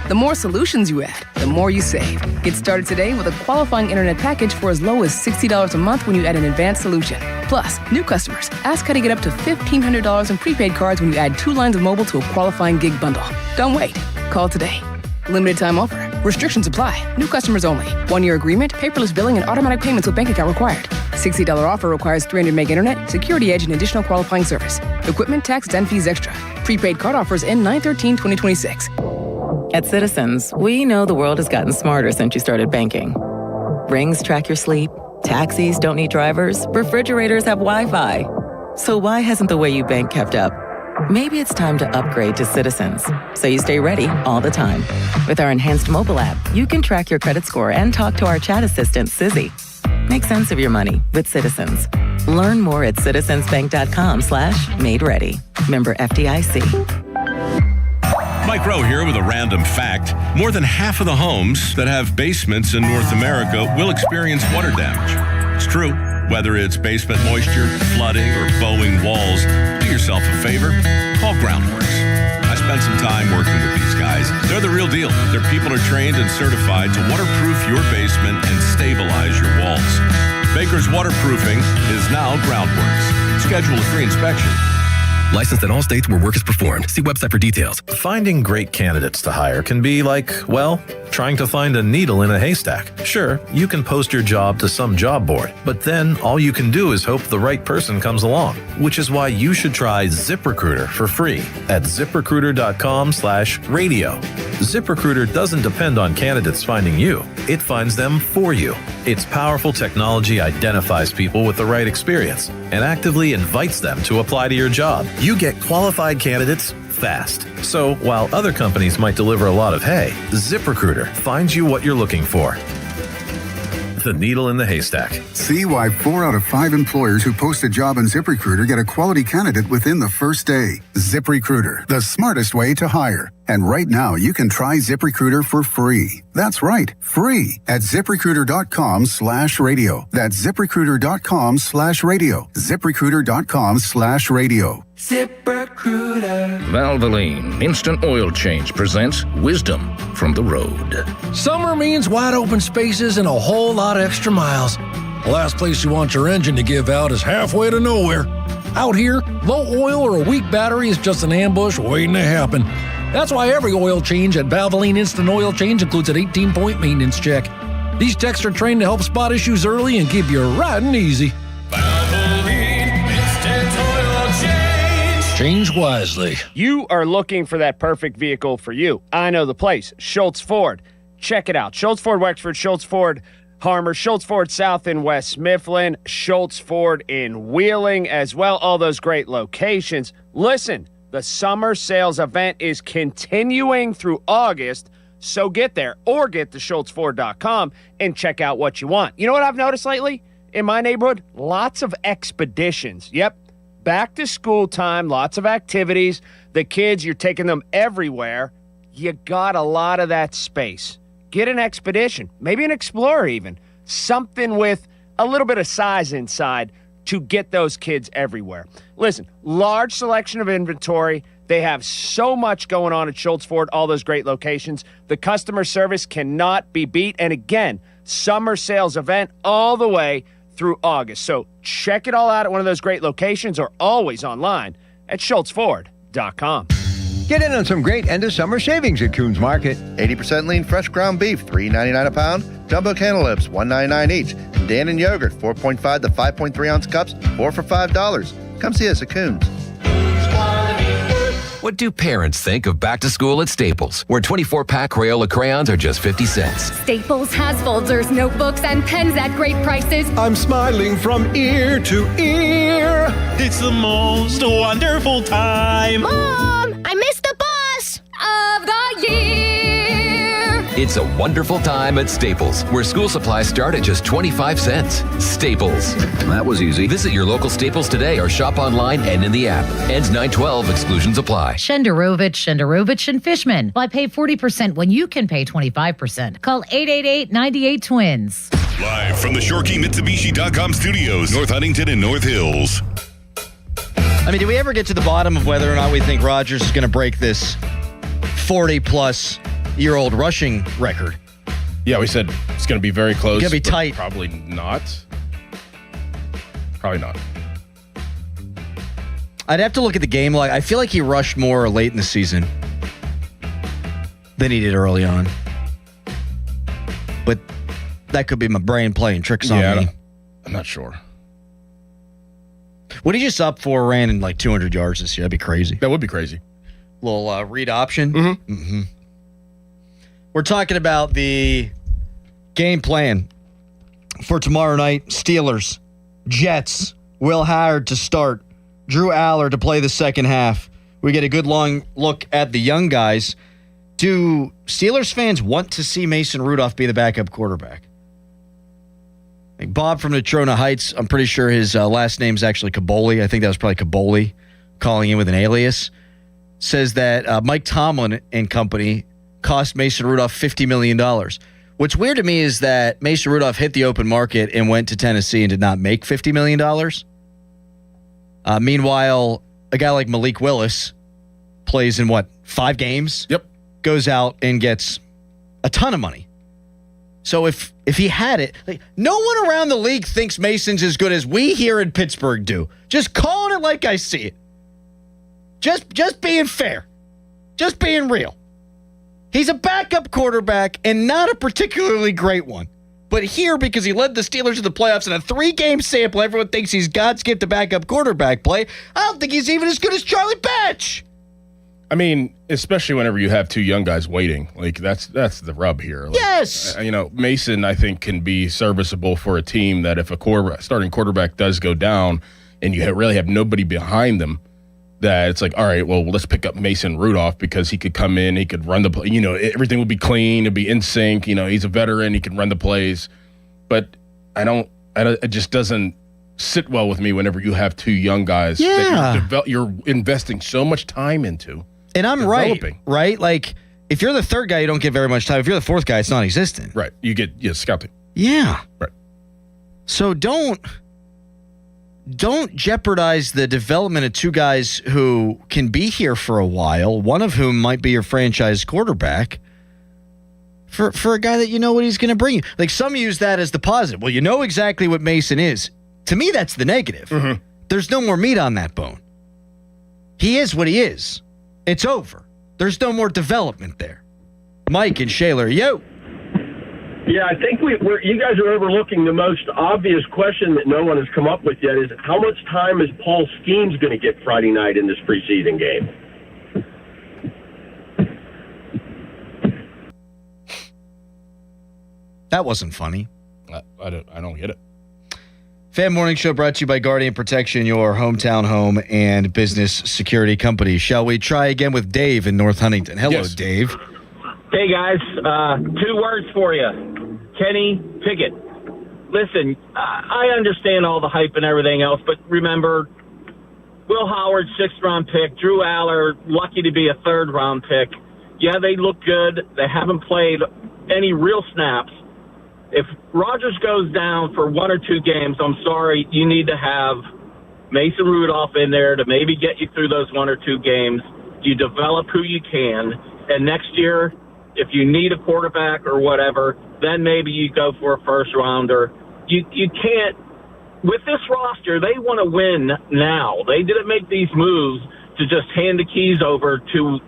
The more solutions you add, the more you save. Get started today with a qualifying internet package for as low as $60 a month when you add an advanced solution. Plus, new customers, ask how to get up to $1,500 in prepaid cards when you add 2 lines of mobile to a qualifying gig bundle. Don't wait. Call today. Limited time offer. Restrictions apply. New customers only. 1-year agreement, paperless billing, and automatic payments with bank account required. $60 offer requires 300 meg internet, security edge, and additional qualifying service. Equipment, taxes, and fees extra. Prepaid card offers end 9/13/2026. At Citizens, we know the world has gotten smarter since you started banking. Rings track your sleep, taxis don't need drivers, refrigerators have Wi-Fi. So why hasn't the way you bank kept up? Maybe it's time to upgrade to Citizens, so you stay ready all the time. With our enhanced mobile app, you can track your credit score and talk to our chat assistant, Sizzy. Make sense of your money with Citizens. Learn more at citizensbank.com/made ready. Member FDIC. Mike Rowe here with a random fact. More than half of the homes that have basements in North America will experience water damage. It's true. Whether it's basement moisture, flooding, or bowing walls, do yourself a favor. Call Groundworks. I spent some time working with these guys. They're the real deal. Their people are trained and certified to waterproof your basement and stabilize your walls. Baker's Waterproofing is now Groundworks. Schedule a free inspection. Licensed in all states where work is performed. See website for details. Finding great candidates to hire can be like, well, trying to find a needle in a haystack. Sure, you can post your job to some job board, but then all you can do is hope the right person comes along, which is why you should try ZipRecruiter for free at ZipRecruiter.com/radio. ZipRecruiter doesn't depend on candidates finding you. It finds them for you. Its powerful technology identifies people with the right experience and actively invites them to apply to your job. You get qualified candidates fast. So while other companies might deliver a lot of hay, ZipRecruiter finds you what you're looking for. The needle in the haystack. See why 4 out of 5 employers who post a job on ZipRecruiter get a quality candidate within the first day. ZipRecruiter, the smartest way to hire. And right now, you can try ZipRecruiter for free. That's right, free at ZipRecruiter.com/radio. That's ZipRecruiter.com/radio. ZipRecruiter.com/radio. ZipRecruiter. Valvoline Instant Oil Change presents Wisdom from the Road. Summer means wide open spaces and a whole lot of extra miles. The last place you want your engine to give out is halfway to nowhere. Out here, low oil or a weak battery is just an ambush waiting to happen. That's why every oil change at Valvoline Instant Oil Change includes an 18-point maintenance check. These techs are trained to help spot issues early and keep you riding easy. Valvoline Instant Oil Change. Change wisely. You are looking for that perfect vehicle for you. I know the place, Schultz Ford. Check it out. Schultz Ford Wexford, Schultz Ford Harmer, Schultz Ford South in West Mifflin, Schultz Ford in Wheeling as well. All those great locations. Listen, the summer sales event is continuing through August, so get there or get to SchultzFord.com and check out what you want. You know what I've noticed lately? In my neighborhood, lots of expeditions. Yep, back to school time, lots of activities. The kids, you're taking them everywhere. You got a lot of that space. Get an Expedition, maybe an Explorer even. Something with a little bit of size inside to get those kids everywhere. Listen, large selection of inventory. They have so much going on at Schultz Ford, all those great locations. The customer service cannot be beat. And again, summer sales event all the way through August. So check it all out at one of those great locations or always online at SchultzFord.com. Get in on some great end-of-summer savings at Coons Market. 80% lean fresh ground beef, $3.99 a pound. Jumbo cantaloupes, $1.99 each. And Dannon yogurt, 4.5 to 5.3 ounce cups, 4 for $5. Come see us at Coons. What do parents think of back to school at Staples, where 24-pack Crayola crayons are just 50 cents? Staples has folders, notebooks, and pens at great prices. I'm smiling from ear to ear. It's the most wonderful time. Mom, I missed the bus of the year. It's a wonderful time at Staples, where school supplies start at just 25 cents. Staples. That was easy. Visit your local Staples today or shop online and in the app. Ends 9/12. Exclusions apply. Shenderovich, and Fishman. Why pay 40% when you can pay 25%? Call 888-98-TWINS. Live from the ShoreKeyMitsubishi.com studios, North Huntington and North Hills. I mean, do we ever get to the bottom of whether or not we think Rodgers is going to break this 40-plus-year-old rushing record? Yeah, we said it's going to be very close. It's going to be tight. Probably not. Probably not. I'd have to look at the game. I feel like he rushed more late in the season than he did early on. But that could be my brain playing tricks on me. I'm not sure. What he just up for ran in 200 yards this year. That'd be crazy. That would be crazy. Little read option. Mm-hmm. We're talking about the game plan for tomorrow night. Steelers, Jets, Will Howard to start. Drew Aller to play the second half. We get a good long look at the young guys. Do Steelers fans want to see Mason Rudolph be the backup quarterback? Like Bob from Natrona Heights, I'm pretty sure his last name is actually Caboli. I think that was probably Caboli calling in with an alias. Says that Mike Tomlin and company cost Mason Rudolph $50 million. What's weird to me is that Mason Rudolph hit the open market and went to Tennessee and did not make $50 million. Meanwhile, a guy like Malik Willis plays in 5 games? Yep. Goes out and gets a ton of money. So if he had it, no one around the league thinks Mason's as good as we here in Pittsburgh do. Just calling it like I see it. Just being fair. Just being real. He's a backup quarterback and not a particularly great one. But here, because he led the Steelers to the playoffs in a 3-game sample, everyone thinks he's God's gift to backup quarterback play. I don't think he's even as good as Charlie Batch. I mean, especially whenever you have 2 young guys waiting. That's the rub here. Yes. Mason, I think, can be serviceable for a team that if a starting quarterback does go down and you really have nobody behind them, that it's all right, well, let's pick up Mason Rudolph because he could come in, he could run the play. Everything would be clean, it'd be in sync. He's a veteran, he can run the plays. But it just doesn't sit well with me whenever you have 2 young guys that you're investing so much time into. And I'm developing. right? If you're the third guy, you don't get very much time. If you're the fourth guy, it's non-existent. Right. You get scouting. Yeah. Right. So don't jeopardize the development of 2 guys who can be here for a while, one of whom might be your franchise quarterback, for a guy that you know what he's going to bring you. Some use that as the positive. Well, you know exactly what Mason is. To me, that's the negative. Mm-hmm. There's no more meat on that bone. He is what he is. It's over. There's no more development there. Mike and Shaler, yo. Yeah, I think you guys are overlooking the most obvious question that no one has come up with yet is how much time is Paul Skeens going to get Friday night in this preseason game? That wasn't funny. I don't get it. Fan Morning Show brought to you by Guardian Protection, your hometown home and business security company. Shall we try again with Dave in North Huntington? Hello, yes. Dave. Hey, guys. 2 words for you. Kenny Pickett. Listen, I understand all the hype and everything else, but remember, Will Howard, 6th-round pick, Drew Aller, lucky to be a 3rd-round pick. Yeah, they look good. They haven't played any real snaps. If Rodgers goes down for 1 or 2 games, I'm sorry, you need to have Mason Rudolph in there to maybe get you through those 1 or 2 games. You develop who you can, and next year, if you need a quarterback or whatever, then maybe you go for a first-rounder. You can't – with this roster, they want to win now. They didn't make these moves to just hand the keys over to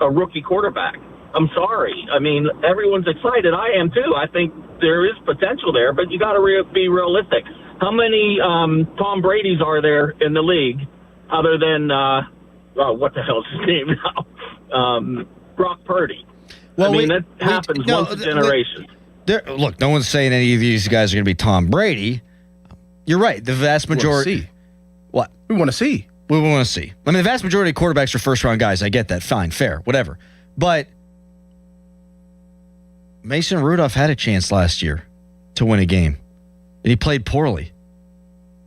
a rookie quarterback. I'm sorry. I mean, everyone's excited. I am too. I think there is potential there, but you got to be realistic. How many Tom Brady's are there in the league other than what the hell is his name now? Brock Purdy. Well, that happens once a generation. Look, no one's saying any of these guys are going to be Tom Brady. You're right. The vast majority. What? We want to see. We want to see. I mean, the vast majority of quarterbacks are first-round guys. I get that. Fine, fair, whatever. But Mason Rudolph had a chance last year to win a game, and he played poorly,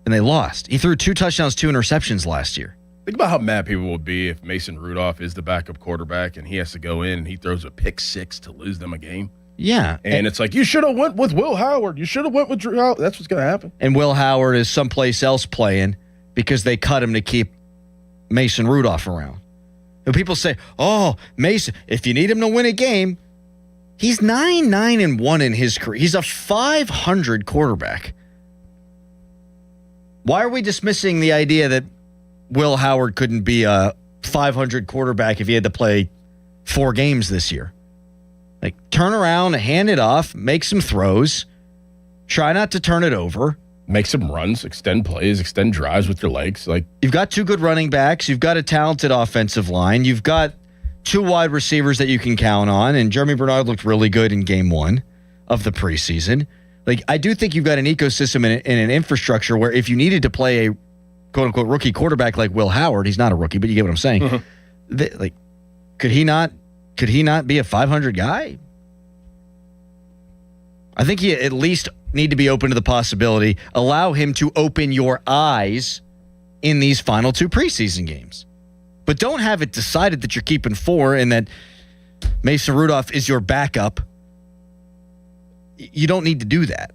and they lost. He threw 2 touchdowns, 2 interceptions last year. Think about how mad people would be if Mason Rudolph is the backup quarterback and he has to go in and he throws a pick 6 to lose them a game. Yeah. And it's like, you should have went with Will Howard. You should have went with Drew Howard. That's what's going to happen. And Will Howard is someplace else playing because they cut him to keep Mason Rudolph around. And people say, oh, Mason, if you need him to win a game, he's 9-1 in his career. He's a 500 quarterback. Why are we dismissing the idea that Will Howard couldn't be a 500 quarterback if he had to play 4 games this year? Like, turn around, hand it off, make some throws, try not to turn it over. Make some runs, extend plays, extend drives with your legs. Like, you've got 2 good running backs. You've got a talented offensive line. You've got 2 wide receivers that you can count on. And Jeremy Bernard looked really good in game 1 of the preseason. Like, I do think you've got an ecosystem and an infrastructure where if you needed to play a quote-unquote rookie quarterback like Will Howard, he's not a rookie, but you get what I'm saying. Mm-hmm. Could he not be a 500 guy? I think you at least need to be open to the possibility. Allow him to open your eyes in these final 2 preseason games. But don't have it decided that you're keeping 4 and that Mason Rudolph is your backup. You don't need to do that.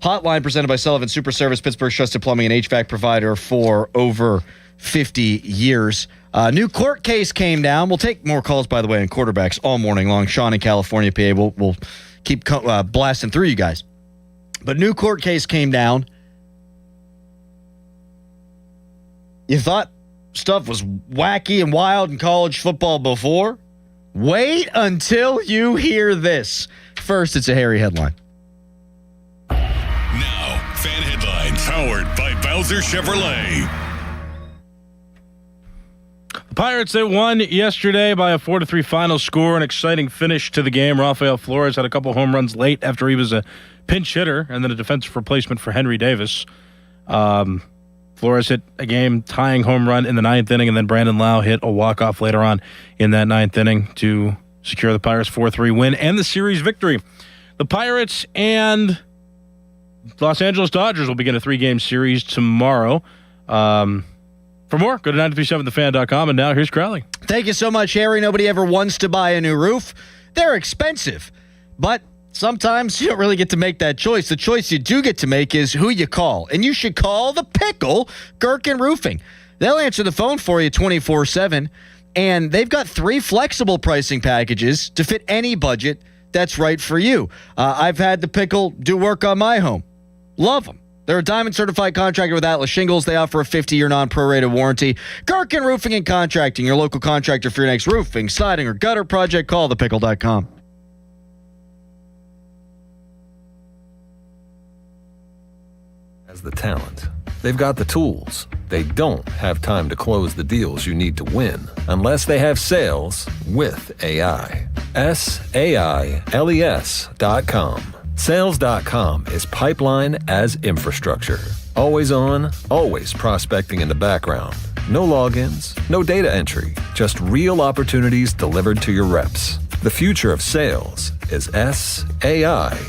Hotline presented by Sullivan Super Service, Pittsburgh's trusted plumbing and HVAC provider for over 50 years. New court case came down. We'll take more calls, by the way, on quarterbacks all morning long. Sean in California, PA. We'll keep blasting through you guys. But new court case came down. You thought stuff was wacky and wild in college football before? Wait until you hear this. First, it's a hairy headline. Now, fan headlines powered by Bowser Chevrolet. The Pirates, they won yesterday by a 4-3 final score, an exciting finish to the game. Rafael Flores had a couple home runs late after he was a pinch hitter and then a defensive replacement for Henry Davis. Flores hit a game-tying home run in the 9th inning, and then Brandon Lau hit a walk-off later on in that 9th inning to secure the Pirates' 4-3 win and the series victory. The Pirates and Los Angeles Dodgers will begin a 3-game series tomorrow. For more, go to 937thefan.com, and now here's Crowley. Thank you so much, Harry. Nobody ever wants to buy a new roof. They're expensive, but sometimes you don't really get to make that choice. The choice you do get to make is who you call, and you should call the Pickle Gherkin Roofing. They'll answer the phone for you 24/7, and they've got 3 flexible pricing packages to fit any budget that's right for you. I've had the Pickle do work on my home. Love them. They're a Diamond certified contractor with Atlas Shingles. They offer a 50-year non-prorated warranty. Gherkin Roofing and Contracting, your local contractor for your next roofing, siding, or gutter project. Call thepickle.com. As the talent, they've got the tools. They don't have time to close the deals you need to win unless they have sales with AI. SAILES.com. Sales.com is pipeline as infrastructure. Always on, always prospecting in the background. No logins, no data entry, just real opportunities delivered to your reps. The future of sales is SAILES.com.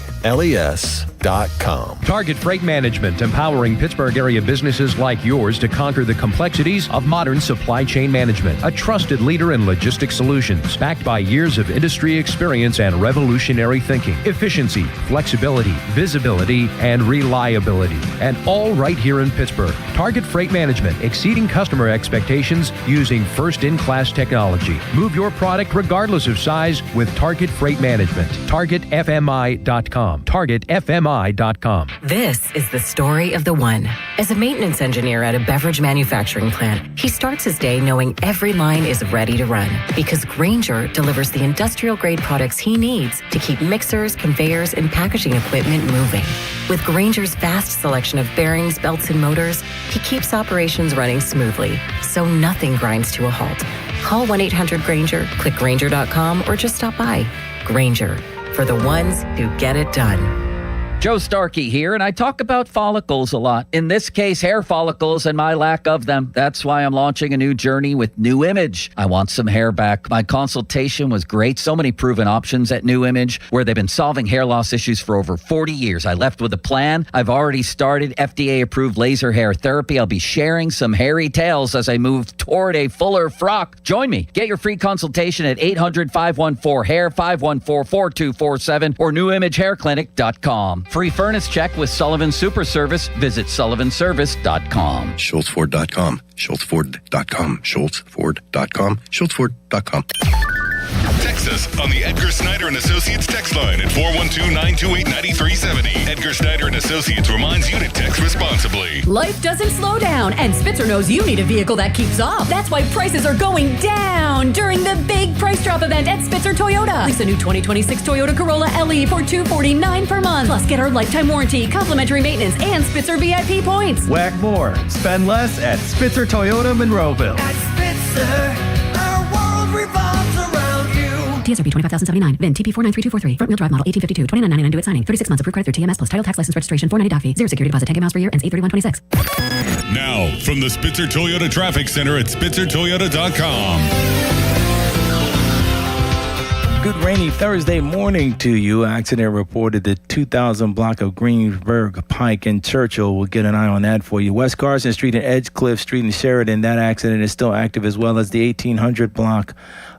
Target Freight Management, empowering Pittsburgh area businesses like yours to conquer the complexities of modern supply chain management. A trusted leader in logistics solutions, backed by years of industry experience and revolutionary thinking. Efficiency, flexibility, visibility, and reliability. And all right here in Pittsburgh. Target Freight Management, exceeding customer expectations using first-in-class technology. Move your product regardless of size with Target Freight Management. TargetFMI.com. TargetFMI.com. This is the story of the one. As a maintenance engineer at a beverage manufacturing plant, he starts his day knowing every line is ready to run because Grainger delivers the industrial-grade products he needs to keep mixers, conveyors, and packaging equipment moving. With Grainger's vast selection of bearings, belts, and motors, he keeps operations running smoothly, so nothing grinds to a halt. Call 1-800-GRAINGER, click Grainger.com, or just stop by. Grainger, for the ones who get it done. Joe Starkey here, and I talk about follicles a lot. In this case, hair follicles and my lack of them. That's why I'm launching a new journey with New Image. I want some hair back. My consultation was great. So many proven options at New Image, where they've been solving hair loss issues for over 40 years. I left with a plan. I've already started FDA-approved laser hair therapy. I'll be sharing some hairy tales as I move toward a fuller frock. Join me. Get your free consultation at 800-514-HAIR, 514-4247, or newimagehairclinic.com. Free furnace check with Sullivan Super Service. Visit sullivanservice.com. SchultzFord.com. SchultzFord.com. SchultzFord.com. SchultzFord.com. Text us on the Edgar Snyder and Associates text line at 412-928-9370. Edgar Snyder and Associates reminds you to text responsibly. Life doesn't slow down, and Spitzer knows you need a vehicle that keeps up. That's why prices are going down during the big price drop event at Spitzer Toyota. Lease a new 2026 Toyota Corolla LE for $249 per month. Plus, get our lifetime warranty, complimentary maintenance, and Spitzer VIP points. Whack more. Spend less at Spitzer Toyota Monroeville. At Spitzer, our world revolves around you. TSRP 25,079. VIN TP 493243. Front wheel drive model 1852. $29.99 due at signing. 36 months approved credit through TMS plus title tax license registration. $490 doc fee. Zero security deposit. 10K miles per year. Ends 8/31/26. Now, from the Spitzer Toyota Traffic Center at SpitzerToyota.com. Good rainy Thursday morning to you. Accident reported at 2000 block of Greensburg Pike and Churchill. We'll get an eye on that for you. West Carson Street and Edgecliff Street in Sheridan. That accident is still active, as well as the 1800 block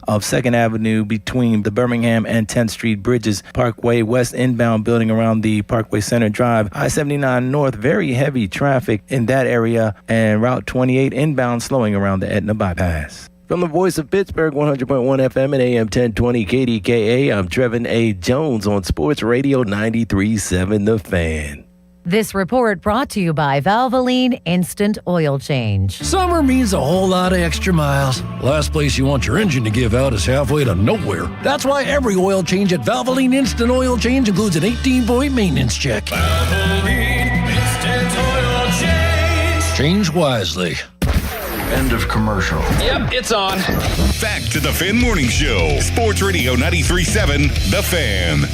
of 2nd Avenue between the Birmingham and 10th Street bridges. Parkway West inbound building around the Parkway Center Drive. I-79 North, very heavy traffic in that area. And Route 28 inbound slowing around the Etna bypass. From the voice of Pittsburgh, 100.1 FM and AM 1020 KDKA, I'm Trevin A. Jones on Sports Radio 93.7 The Fan. This report brought to you by Valvoline Instant Oil Change. Summer means a whole lot of extra miles. Last place you want your engine to give out is halfway to nowhere. That's why every oil change at Valvoline Instant Oil Change includes an 18-point maintenance check. Valvoline Instant Oil Change. Change wisely. End of commercial. Yep, it's on. Back to the Fan Morning Show. Sports Radio 93.7 The Fan.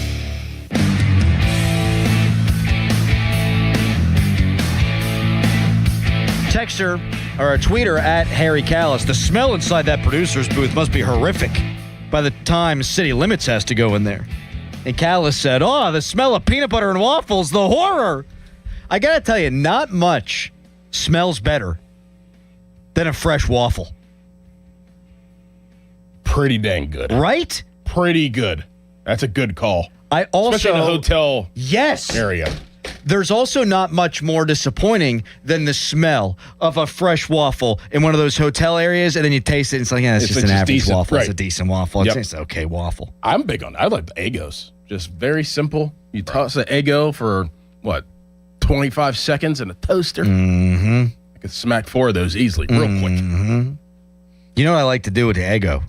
Texter or a tweeter at Harry Callis. The smell inside that producer's booth must be horrific by the time City Limits has to go in there. And Callis said, "Oh, the smell of peanut butter and waffles, the horror." I got to tell you, not much smells better than a fresh waffle. Pretty dang good. Right? Pretty good. That's a good call. I also, especially in a hotel area. There's also not much more disappointing than the smell of a fresh waffle in one of those hotel areas, and then you taste it, and it's like, yeah, it's just an average decent, waffle. right. It's a decent waffle. Yep. It's an okay waffle. I'm big on I like the Eggos. Just very simple. You toss the Eggo for, 25 seconds in a toaster? Mm-hmm. I could smack 4 of those easily, real quick. You know what I like to do with the Eggo?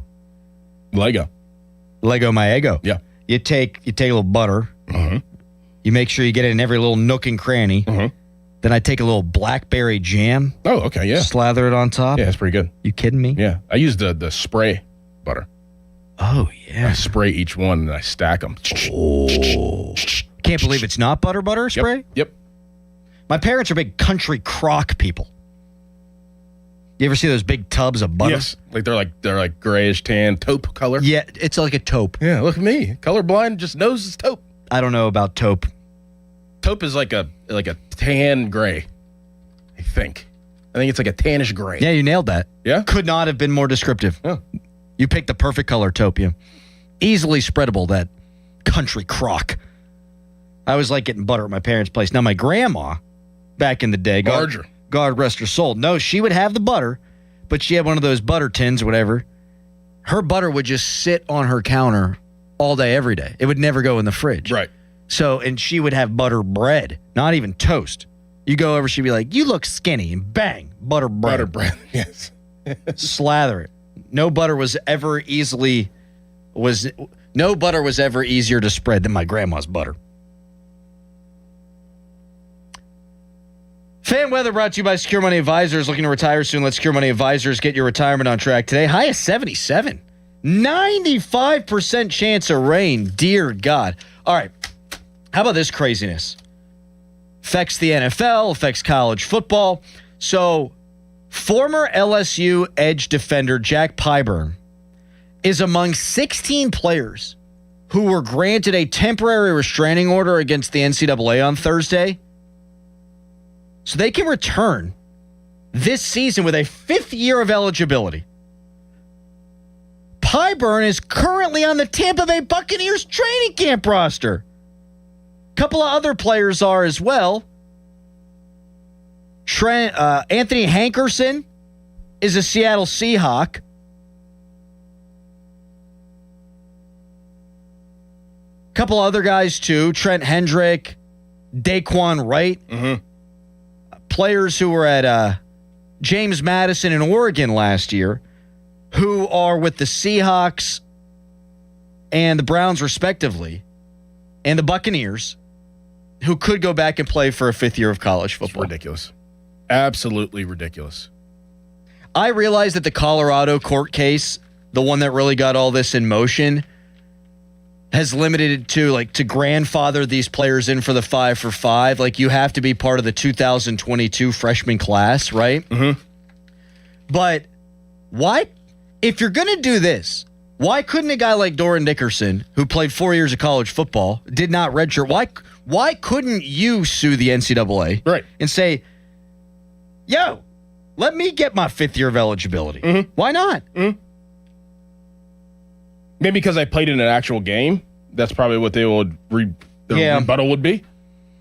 Lego my Eggo. Yeah. You take a little butter. Mm-hmm. You make sure you get it in every little nook and cranny. Mm-hmm. Then I take a little blackberry jam. Oh, okay, yeah. Slather it on top. Yeah, it's pretty good. You kidding me? Yeah. I use the spray butter. Oh, yeah. I spray each one and I stack them. Oh. Can't believe it's not butter spray? Yep. My parents are big country crock people. You ever see those big tubs of butter? Yes. They're like grayish tan taupe color. Yeah, it's like a taupe. Yeah, look at me. Colorblind just knows it's taupe. I don't know about taupe. Taupe is like a tan gray, I think. I think it's like a tannish gray. Yeah, you nailed that. Yeah? Could not have been more descriptive. Oh. You picked the perfect color, taupe. Yeah. Easily spreadable, that country crock. I always like getting butter at my parents' place. Now, my grandma, back in the day, God rest her soul. No, she would have the butter, but she had one of those butter tins or whatever. Her butter would just sit on her counter all day, every day. It would never go in the fridge. Right. So, and she would have butter bread, not even toast. You go over, she'd be like, "You look skinny," and bang, butter bread. Butter bread, yes. Slather it. No butter was ever easier to spread than my grandma's butter. Fan weather brought to you by Secure Money Advisors. Looking to retire soon? Let Secure Money Advisors get your retirement on track today. High of 77. 95% chance of rain. Dear God. All right. How about this craziness? affects the NFL, affects college football. So, former LSU edge defender Jack Pyburn is among 16 players who were granted a temporary restraining order against the NCAA on Thursday. So they can return this season with a 5th year of eligibility. Pyburn is currently on the Tampa Bay Buccaneers training camp roster. A couple of other players are as well. Anthony Hankerson is a Seattle Seahawk. A couple other guys too. Trent Hendrick, Daquan Wright. Players who were at James Madison in Oregon last year, who are with the Seahawks and the Browns respectively, and the Buccaneers, who could go back and play for a 5th year of college football. It's ridiculous. Absolutely ridiculous. I realize that the Colorado court case, the one that really got all this in motion, has limited it to grandfather these players in for the 5 for 5. Like, you have to be part of the 2022 freshman class, right? But why, if you're going to do this, why couldn't a guy like Doran Dickerson, who played 4 years of college football, did not redshirt, why couldn't you sue the NCAA and say, yo, let me get my 5th year of eligibility? Why not? Maybe because I played in an actual game. That's probably what they would rebuttal would be.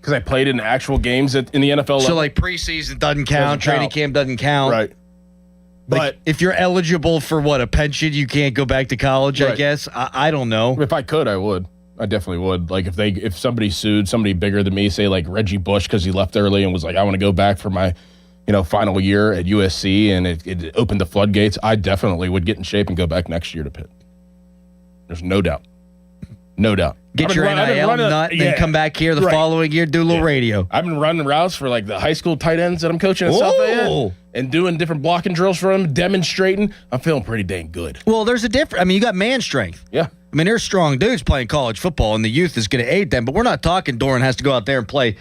Because I played in actual games in the NFL level. So like preseason doesn't count, training camp doesn't count. Right. But if you're eligible for a pension, you can't go back to college, I guess. I don't know. If I could, I would. I definitely would. Like if somebody sued somebody bigger than me, say like Reggie Bush because he left early and was like, I want to go back for my final year at USC, and it opened the floodgates, I definitely would get in shape and go back next year to Pitt. There's no doubt. No doubt. Get your NIL nut, then come back here the following year, do a little radio. I've been running routes for like the high school tight ends that I'm coaching at South Fayette and doing different blocking drills for them, demonstrating. I'm feeling pretty dang good. Well, there's a difference. I mean, you got man strength. Yeah. I mean, there's strong dudes playing college football, and the youth is going to aid them, but we're not talking Doran has to go out there and play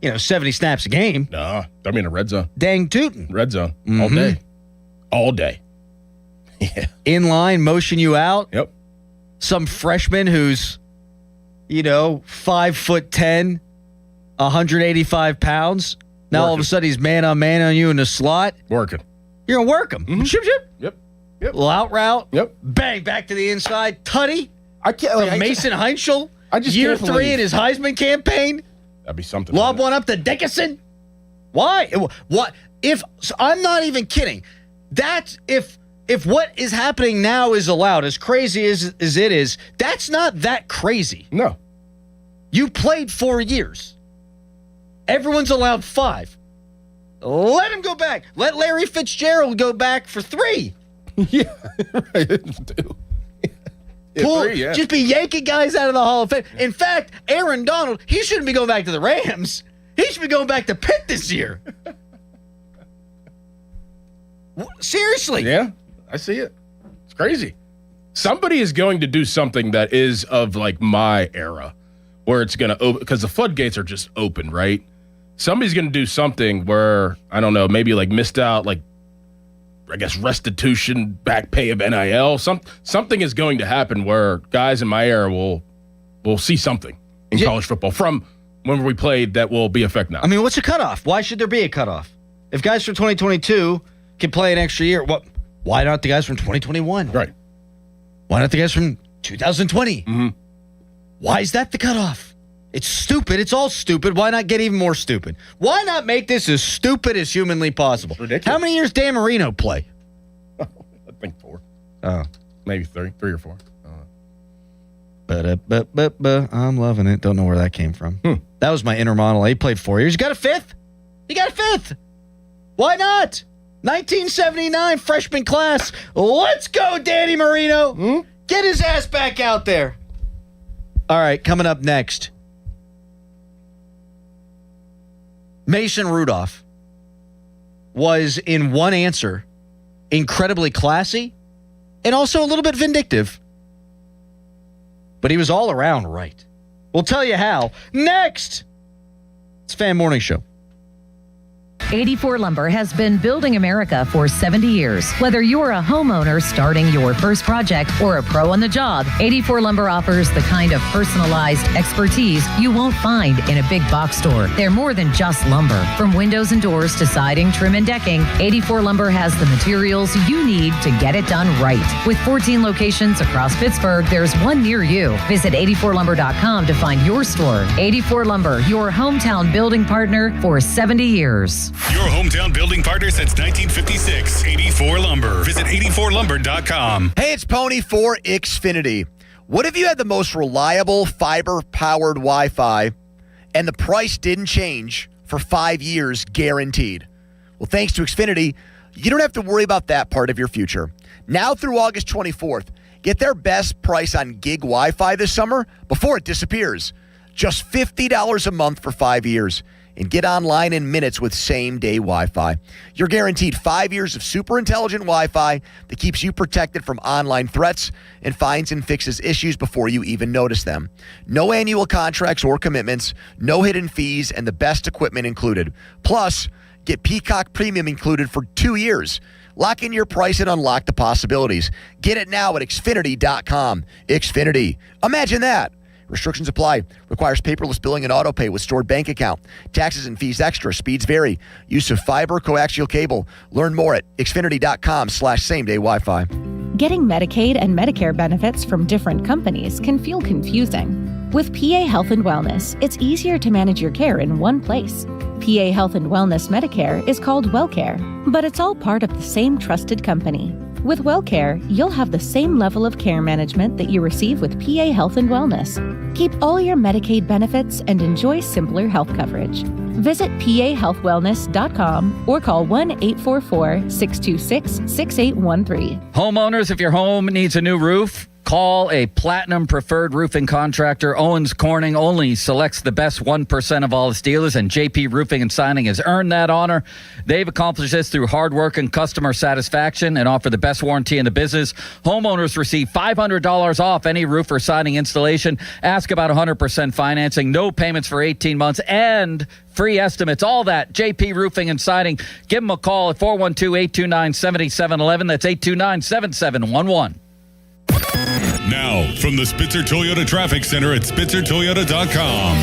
70 snaps a game. No, I mean a red zone. Dang tootin'. Red zone. All day. All day. Yeah. In line, motion you out. Yep. Some freshman who's, 5'10", 185 pounds. Now all of a sudden he's man on you in the slot. Working. You're going to work him. Ship. Yep. Little out route. Yep. Bang, back to the inside. Tutty. I can't. From Mason Heinschel. I just year can't 3 believe. in his Heisman campaign. That'd be something. Lob one up to Dickerson. Why? What? So I'm not even kidding. That's if what is happening now is allowed, as crazy as it is, that's not that crazy. No. You played 4 years. Everyone's allowed 5. Let him go back. Let Larry Fitzgerald go back for 3. Yeah. Right. Pull, 3, yeah. Just be yanking guys out of the Hall of Fame. In fact, Aaron Donald, he shouldn't be going back to the Rams. He should be going back to Pitt this year. Seriously. Yeah, I see it. It's crazy. Somebody is going to do something that is of like my era, where it's going to open, because the floodgates are just open, right? Somebody's going to do something where, I don't know, maybe like missed out, like, I guess, restitution, back pay of NIL. Something is going to happen where guys in my era will see something in college football from when we played that will be effect now. I mean, what's a cutoff? Why should there be a cutoff? If guys from 2022 can play an extra year, why not the guys from 2021? Right. Why not the guys from 2020? Mm-hmm. Why is that the cutoff? It's stupid. It's all stupid. Why not get even more stupid? Why not make this as stupid as humanly possible? It's ridiculous. How many years Dan Marino play? I think 4. Oh. Maybe 3 or 4. I'm loving it. Don't know where that came from. That was my inner monologue. He played 4 years. You got a 5th? You got a 5th. Why not? 1979 freshman class. Let's go, Danny Marino. Get his ass back out there. All right, coming up next. Mason Rudolph was, in one answer, incredibly classy and also a little bit vindictive. But he was all around right. We'll tell you how next. It's Fan Morning Show. 84 Lumber has been building America for 70 years. Whether you're a homeowner starting your first project or a pro on the job, 84 Lumber offers the kind of personalized expertise you won't find in a big box store. They're more than just lumber. From windows and doors to siding, trim, and decking, 84 Lumber has the materials you need to get it done right. With 14 locations across Pittsburgh, there's one near you. Visit 84lumber.com to find your store. 84 Lumber, your hometown building partner for 70 years. Your hometown building partner since 1956. 84 Lumber. Visit 84lumber.com. Hey, it's Pony for Xfinity. What if you had the most reliable fiber-powered Wi-Fi and the price didn't change for 5 years guaranteed? Well, thanks to Xfinity, you don't have to worry about that part of your future. Now through August 24th, get their best price on gig Wi-Fi this summer before it disappears. Just $50 a month for 5 years. And get online in minutes with same-day Wi-Fi. You're guaranteed 5 years of super intelligent Wi-Fi that keeps you protected from online threats and finds and fixes issues before you even notice them. No annual contracts or commitments, no hidden fees, and the best equipment included. Plus, get Peacock Premium included for 2 years. Lock in your price and unlock the possibilities. Get it now at Xfinity.com. Xfinity. Imagine that. Restrictions apply. Requires paperless billing and auto pay with stored bank account. Taxes and fees extra. Speeds vary. Use of fiber, coaxial cable. Learn more at Xfinity.com/same-day Wi-Fi. Getting Medicaid and Medicare benefits from different companies can feel confusing. With PA Health and Wellness, it's easier to manage your care in one place. PA Health and Wellness Medicare is called WellCare, but it's all part of the same trusted company. With WellCare, you'll have the same level of care management that you receive with PA Health and Wellness. Keep all your Medicaid benefits and enjoy simpler health coverage. Visit pahealthwellness.com or call 1-844-626-6813. Homeowners, if your home needs a new roof, call a Platinum Preferred Roofing Contractor. Owens Corning only selects the best 1% of all its dealers, and JP Roofing and Signing has earned that honor. They've accomplished this through hard work and customer satisfaction and offer the best warranty in the business. Homeowners receive $500 off any roof or siding installation. Ask about 100% financing, no payments for 18 months, and free estimates. All that, JP Roofing and Siding. Give them a call at 412-829-7711. That's 829-7711. Now, from the Spitzer Toyota Traffic Center at SpitzerToyota.com.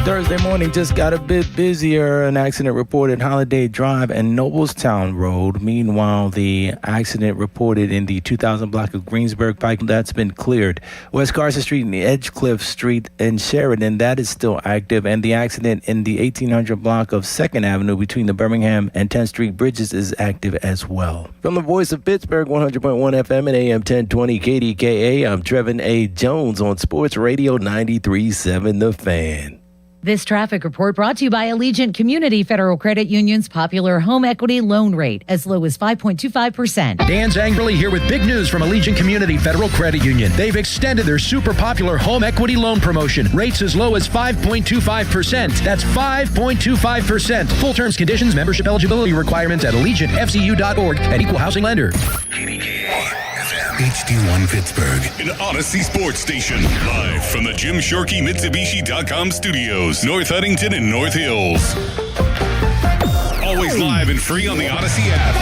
Thursday morning just got a bit busier. An accident reported Holiday Drive and Noblestown Road. Meanwhile, the accident reported in the 2000 block of Greensburg Pike, that's been cleared. West Carson Street and Edgecliff Street in Sheridan, that is still active. And the accident in the 1800 block of 2nd Avenue between the Birmingham and 10th Street bridges is active as well. From the voice of Pittsburgh, 100.1 FM and AM 1020 KDKA, I'm Trevin A. Jones on Sports Radio 93.7 The Fan. This traffic report brought to you by Allegiant Community Federal Credit Union's popular home equity loan rate, as low as 5.25%. Dan Zangerly here with big news from Allegiant Community Federal Credit Union. They've extended their super popular home equity loan promotion. Rates as low as 5.25%. That's 5.25%. Full terms, conditions, membership eligibility requirements at AllegiantFCU.org and Equal Housing Lender. HD1 Pittsburgh, an Odyssey sports station. Live from the Jim Shorkey Mitsubishi.com studios, North Huntington and North Hills. Always live and free on the Odyssey app.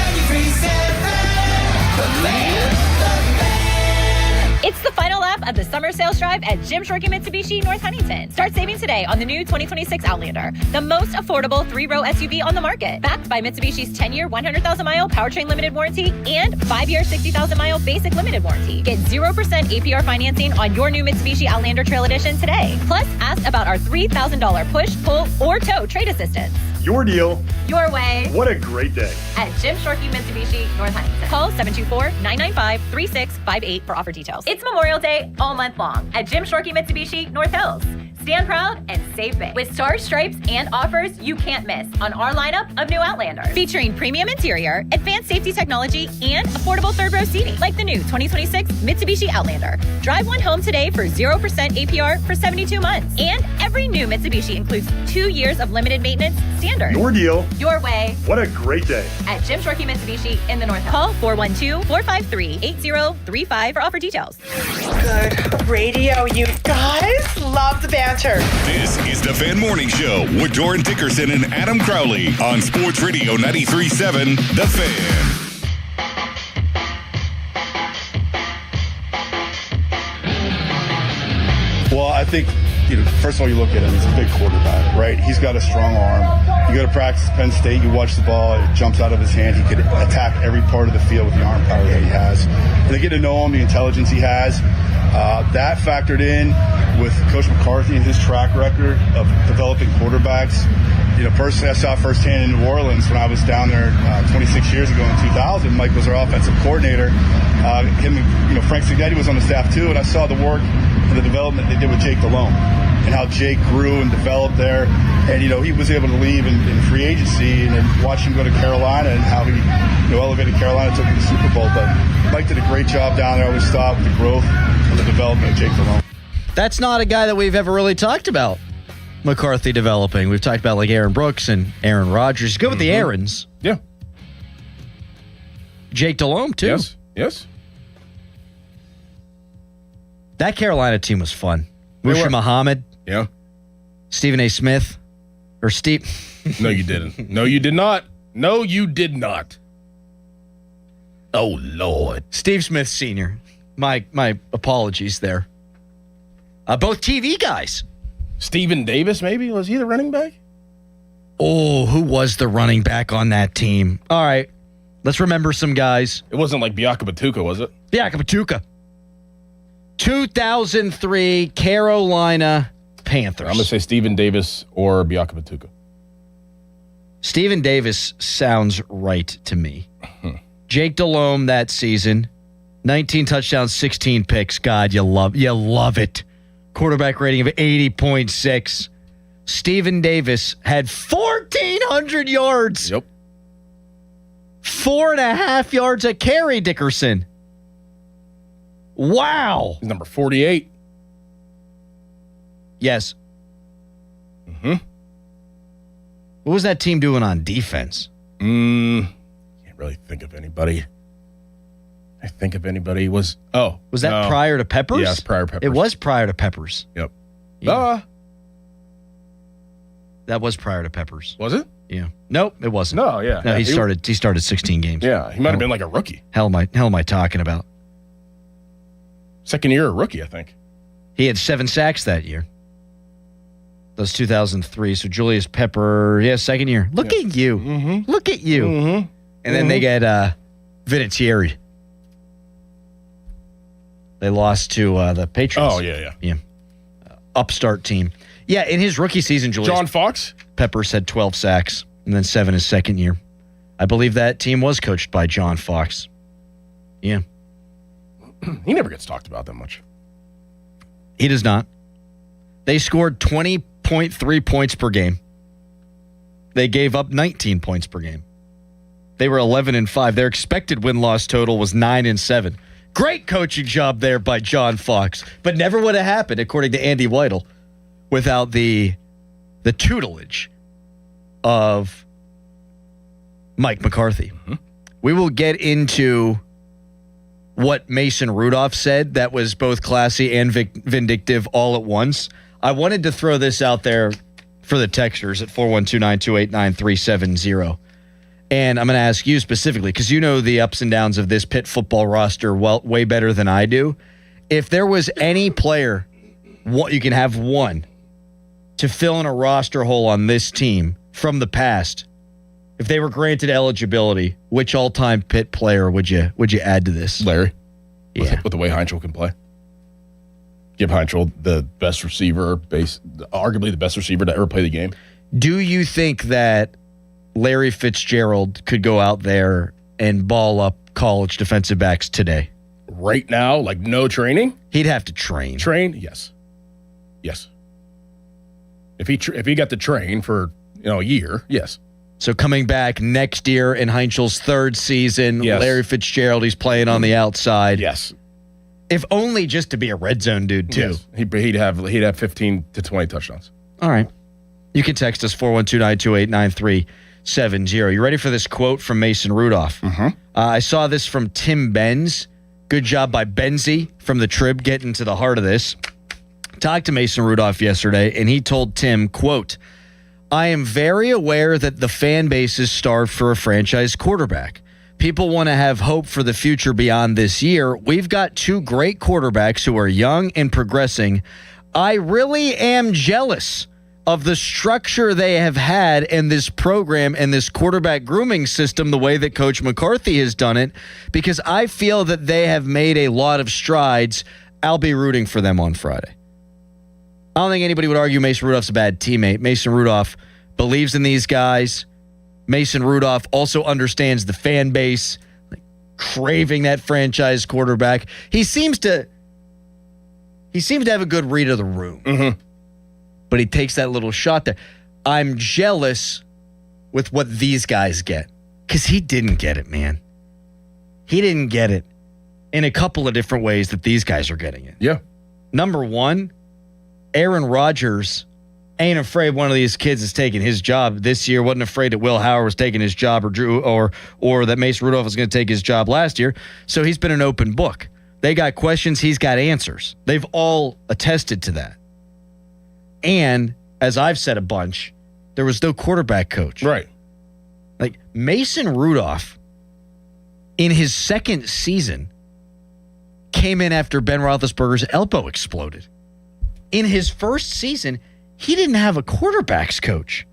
It's the final lap of the summer sales drive at Jim Shorkey Mitsubishi North Huntington. Start saving today on the new 2026 Outlander, the most affordable 3-row SUV on the market. Backed by Mitsubishi's 10-year, 100,000-mile powertrain limited warranty and 5-year, 60,000-mile basic limited warranty. Get 0% APR financing on your new Mitsubishi Outlander Trail Edition today. Plus, ask about our $3,000 push, pull, or tow trade assistance. Your deal. Your way. What a great day. At Jim Shorkey Mitsubishi North Huntington. Call 724-995-3658 for offer details. It's Memorial Day all month long at Jim Shorkey Mitsubishi North Hills. Stand proud and save big with stars, stripes, and offers you can't miss on our lineup of new Outlanders. Featuring premium interior, advanced safety technology, and affordable third-row seating, like the new 2026 Mitsubishi Outlander. Drive one home today for 0% APR for 72 months. And every new Mitsubishi includes 2 years of limited maintenance standard. Your deal. Your way. What a great day. At Jim Shorkey Mitsubishi in the North Hills. Call 412-453-8035 for offer details. Good radio, you guys. Love the band Center. This is the Fan Morning Show with Doran Dickerson and Adam Crowley on Sports Radio 93.7 The Fan. Well, I think, first of all, you look at him, he's a big quarterback, right? He's got a strong arm. You go to practice at Penn State, you watch the ball, it jumps out of his hand. He could attack every part of the field with the arm power that he has. And they get to know him, the intelligence he has. That factored in with Coach McCarthy and his track record of developing quarterbacks. Personally, I saw it firsthand in New Orleans when I was down there 26 years ago in 2000. Mike was our offensive coordinator. Him and Frank Signetti was on the staff too, and I saw the work and the development they did with Jake Delhomme and how Jake grew and developed there. And he was able to leave in free agency, and then watch him go to Carolina and how he elevated Carolina, took him to the Super Bowl. But Mike did a great job down there. I always thought with the growth and the development of Jake Delhomme. That's not a guy that we've ever really talked about. McCarthy developing. We've talked about like Aaron Brooks and Aaron Rodgers. He's good with the Aarons. Yeah. Jake Delhomme, too. Yes. That Carolina team was fun. Musha Muhammad. Yeah. Stephen A. Smith. Or Steve. No, you didn't. No, you did not. No, you did not. Oh, Lord. Steve Smith Sr. My apologies there. Both TV guys. Stephen Davis, maybe? Was he the running back? Oh, who was the running back on that team? All right. Let's remember some guys. It wasn't like Biaka Batuka, was it? Biaka Batuka. 2003 Carolina Panthers. I'm going to say Stephen Davis or Biaka Batuka. Stephen Davis sounds right to me. Jake Delhomme that season, 19 touchdowns, 16 picks. God, you love it. Quarterback rating of 80.6. Stephen Davis had 1,400 yards. Yep. 4.5 yards a carry, Dickerson. Wow. Number 48. Yes. What was that team doing on defense? Can't really think of anybody. I think if anybody was... Oh. Was that prior to Peppers? Yes, prior to Peppers. It was prior to Peppers. Yep. Yeah. That was prior to Peppers. Was it? Yeah. Nope, it wasn't. No, yeah. No, he started 16 games. Yeah, he might have been like a rookie. Hell am I talking about? Second year rookie, I think. He had 7 sacks that year. That was 2003. So Julius Pepper, second year. Look at you. Mm-hmm. Look at you. Mm-hmm. And then they get Vinatieri. They lost to the Patriots. Oh, yeah. Upstart team. Yeah, in his rookie season, Julius John Fox? Peppers had 12 sacks and then 7 his second year. I believe that team was coached by John Fox. Yeah. He never gets talked about that much. He does not. They scored 20.3 points per game. They gave up 19 points per game. They were 11-5. Their expected win-loss total was 9-7. Great coaching job there by John Fox, but never would have happened, according to Andy Weidel, without the tutelage of Mike McCarthy. Mm-hmm. We will get into what Mason Rudolph said that was both classy and vindictive all at once. I wanted to throw this out there for the texters at 412-928-9370. And I'm going to ask you specifically, because you know the ups and downs of this Pitt football roster way better than I do. If there was any player, you can have one, to fill in a roster hole on this team from the past, if they were granted eligibility, which all-time Pitt player would you add to this? Larry. Yeah. With the way Heinzel can play. Give Heinzel the best receiver, arguably the best receiver to ever play the game. Do you think that Larry Fitzgerald could go out there and ball up college defensive backs today? Right now, like no training? He'd have to train. Train? Yes. If he got to train for a year, yes. So coming back next year in Heinzel's third season, yes. Larry Fitzgerald, he's playing on the outside. Yes. If only just to be a red zone dude too. Yes. He'd have 15 to 20 touchdowns. All right. You can text us 412-928-9370. You ready for this quote from Mason Rudolph? Mm-hmm. I saw this from Tim Benz. Good job by Benzie from the Trib getting to the heart of this. talked to Mason Rudolph yesterday, and he told Tim, quote, I am very aware that the fan base is starved for a franchise quarterback. People want to have hope for the future beyond this year. We've got two great quarterbacks who are young and progressing. I really am jealous of the structure they have had in this program and this quarterback grooming system, the way that Coach McCarthy has done it, because I feel that they have made a lot of strides. I'll be rooting for them on Friday. I don't think anybody would argue Mason Rudolph's a bad teammate. Mason Rudolph believes in these guys. Mason Rudolph also understands the fan base, craving that franchise quarterback. He seems to have a good read of the room. But he takes that little shot there. I'm jealous with what these guys get, because he didn't get it, man. He didn't get it in a couple of different ways that these guys are getting it. Yeah. Number one, Aaron Rodgers ain't afraid one of these kids is taking his job this year. Wasn't afraid that Will Howard was taking his job, or that Mason Rudolph was going to take his job last year. So he's been an open book. They got questions, he's got answers. They've all attested to that. And as I've said a bunch, there was no quarterback coach. Right. Like Mason Rudolph, in his second season, came in after Ben Roethlisberger's elbow exploded. In his first season, he didn't have a quarterbacks coach,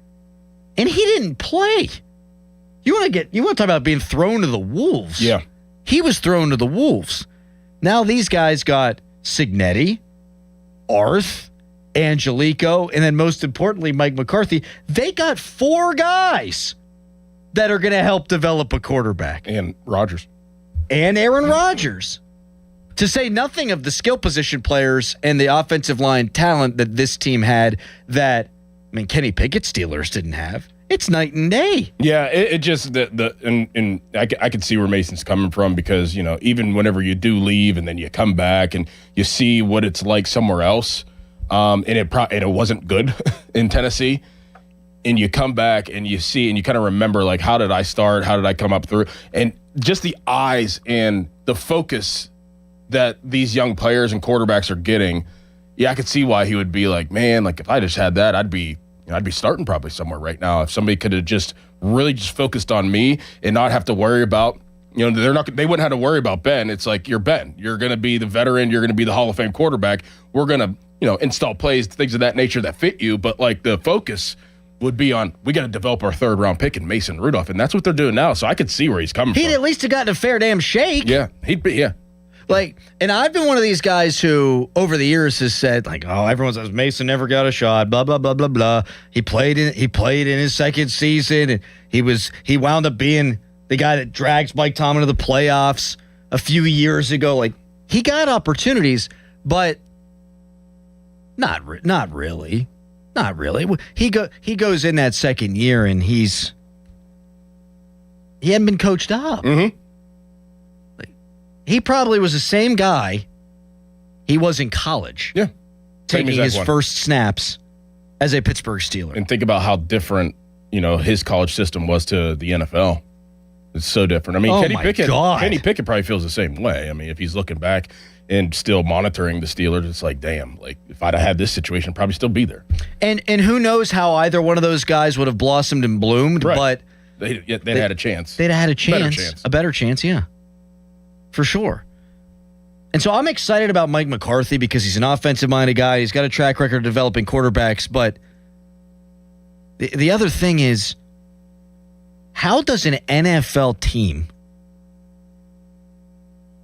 and he didn't play. You want to talk about being thrown to the wolves? Yeah, he was thrown to the wolves. Now these guys got Cignetti, Arth, Angelico, and then most importantly, Mike McCarthy. They got 4 guys that are going to help develop a quarterback, and Rodgers, and Aaron Rodgers. To say nothing of the skill position players and the offensive line talent that this team had that, I mean, Kenny Pickett's Steelers didn't have. It's night and day. Yeah, it just, I could see where Mason's coming from, because, even whenever you do leave and then you come back and you see what it's like somewhere else, and it wasn't good in Tennessee, and you come back and you see and you kind of remember, like, how did I start? How did I come up through? And just the eyes and the focus that these young players and quarterbacks are getting, I could see why he would be like, man, like if I just had that, I'd be starting probably somewhere right now. If somebody could have just really just focused on me and not have to worry about, they wouldn't have to worry about Ben. It's like, you're Ben. You're going to be the veteran. You're going to be the Hall of Fame quarterback. We're going to, install plays, things of that nature that fit you. But like the focus would be on, we got to develop our 3rd round pick in Mason Rudolph. And that's what they're doing now. So I could see where he's coming from. He'd at least have gotten a fair damn shake. Yeah, he'd be, yeah. Like, and I've been one of these guys who, over the years, has said, like, oh, everyone says Mason never got a shot, blah, blah, blah, blah, blah. He played in his second season, and he wound up being the guy that drags Mike Tomlin to the playoffs a few years ago. Like, he got opportunities, but not really. Not really. He goes in that second year, and he hadn't been coached up. Mm-hmm. He probably was the same guy he was in college. Yeah. Taking his first snaps as a Pittsburgh Steeler. And think about how different, his college system was to the NFL. It's so different. I mean, Kenny Pickett probably feels the same way. I mean, if he's looking back and still monitoring the Steelers, it's like, damn, like if I'd have had this situation, I'd probably still be there. And who knows how either one of those guys would have blossomed and bloomed, right. But they'd had a chance. They'd have had a chance. A better chance, yeah. For sure. And so I'm excited about Mike McCarthy because he's an offensive-minded guy. He's got a track record of developing quarterbacks. But the other thing is, how does an NFL team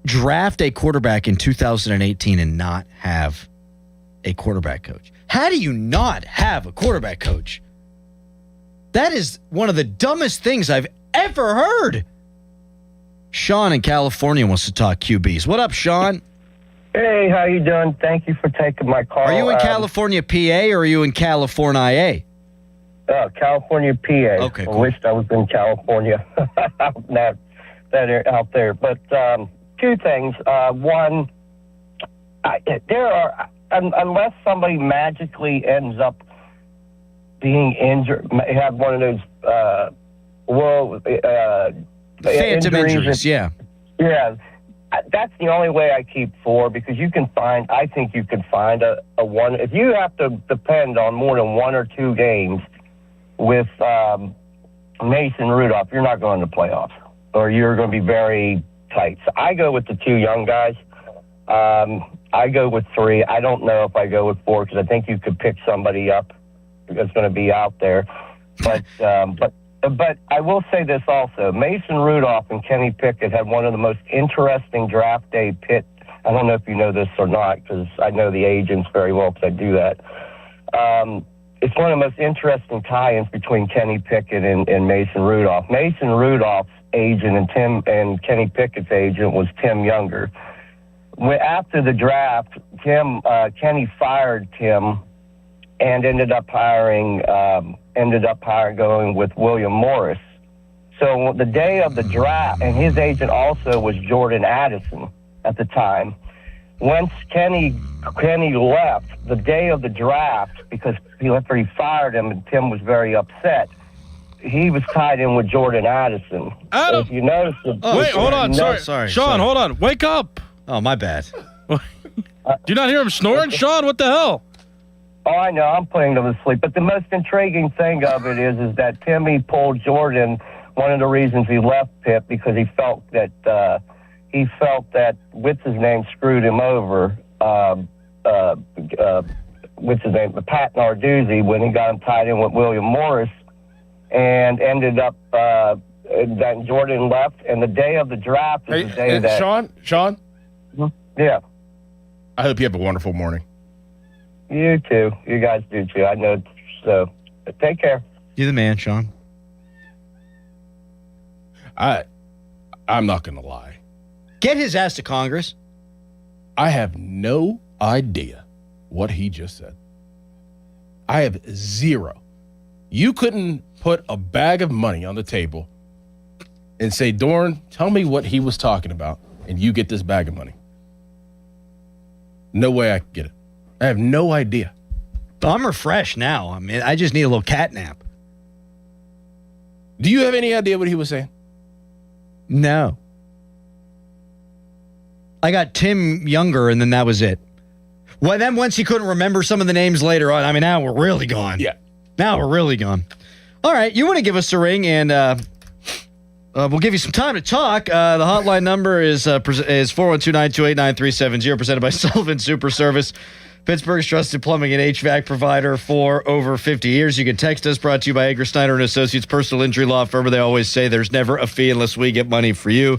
draft a quarterback in 2018 and not have a quarterback coach? How do you not have a quarterback coach? That is one of the dumbest things I've ever heard. Sean in California wants to talk QBs. What up, Sean? Hey, how you doing? Thank you for taking my call. Are you in California, PA, or are you in California? California, PA. Okay, cool. I wished I was in California, not that out there. But 2 things. One, there are, unless somebody magically ends up being injured, have one of those phantom injuries, yeah. Yeah. that's the only way I keep 4 because I think you could find a one. If you have to depend on more than 1 or 2 games with Mason Rudolph, you're not going to the playoffs, or you're going to be very tight. So I go with the 2 young guys. I go with 3. I don't know if I go with 4 because I think you could pick somebody up that's going to be out there. But I will say this also. Mason Rudolph and Kenny Pickett had one of the most interesting draft day pit. I don't know if you know this or not because I know the agents very well because I do that. It's one of the most interesting tie-ins between Kenny Pickett and Mason Rudolph. Mason Rudolph's agent and Kenny Pickett's agent was Tim Younger. After the draft, Kenny fired Tim and ended up going with William Morris. So the day of the draft, and his agent also was Jordan Addison at the time. Once Kenny left, the day of the draft, because he fired him and Tim was very upset, he was tied in with Jordan Addison. Adam! If you notice wait, hold on. Sorry. Sean, hold on. Wake up. Oh, my bad. Do you not hear him snoring? Sean, what the hell? Oh, I know. I'm putting them to sleep. But the most intriguing thing of it is that Timmy pulled Jordan. One of the reasons he left Pitt because he felt that what's his name screwed him over. What's his name? Pat Narduzzi when he got him tied in with William Morris, and ended up that Jordan left. And the day of the draft is the day that Sean. Yeah. I hope you have a wonderful morning. You too. You guys do too. I know. So take care. You're the man, Sean. I'm not going to lie. Get his ass to Congress. I have no idea what he just said. I have zero. You couldn't put a bag of money on the table and say, Dorn, tell me what he was talking about, and you get this bag of money. No way I could get it. I have no idea. I'm refreshed now. I mean, I just need a little cat nap. Do you have any idea what he was saying? No. I got Tim Younger, and then that was it. Well, then once he couldn't remember some of the names later on, I mean, now we're really gone. Yeah. Now we're really gone. All right, you want to give us a ring, and we'll give you some time to talk. The hotline number is 412-928-9370, presented by Sullivan Super Service, Pittsburgh's trusted plumbing and HVAC provider for over 50 years. You can text us, brought to you by Edgar Snyder and Associates, personal injury law firm. They always say there's never a fee unless we get money for you.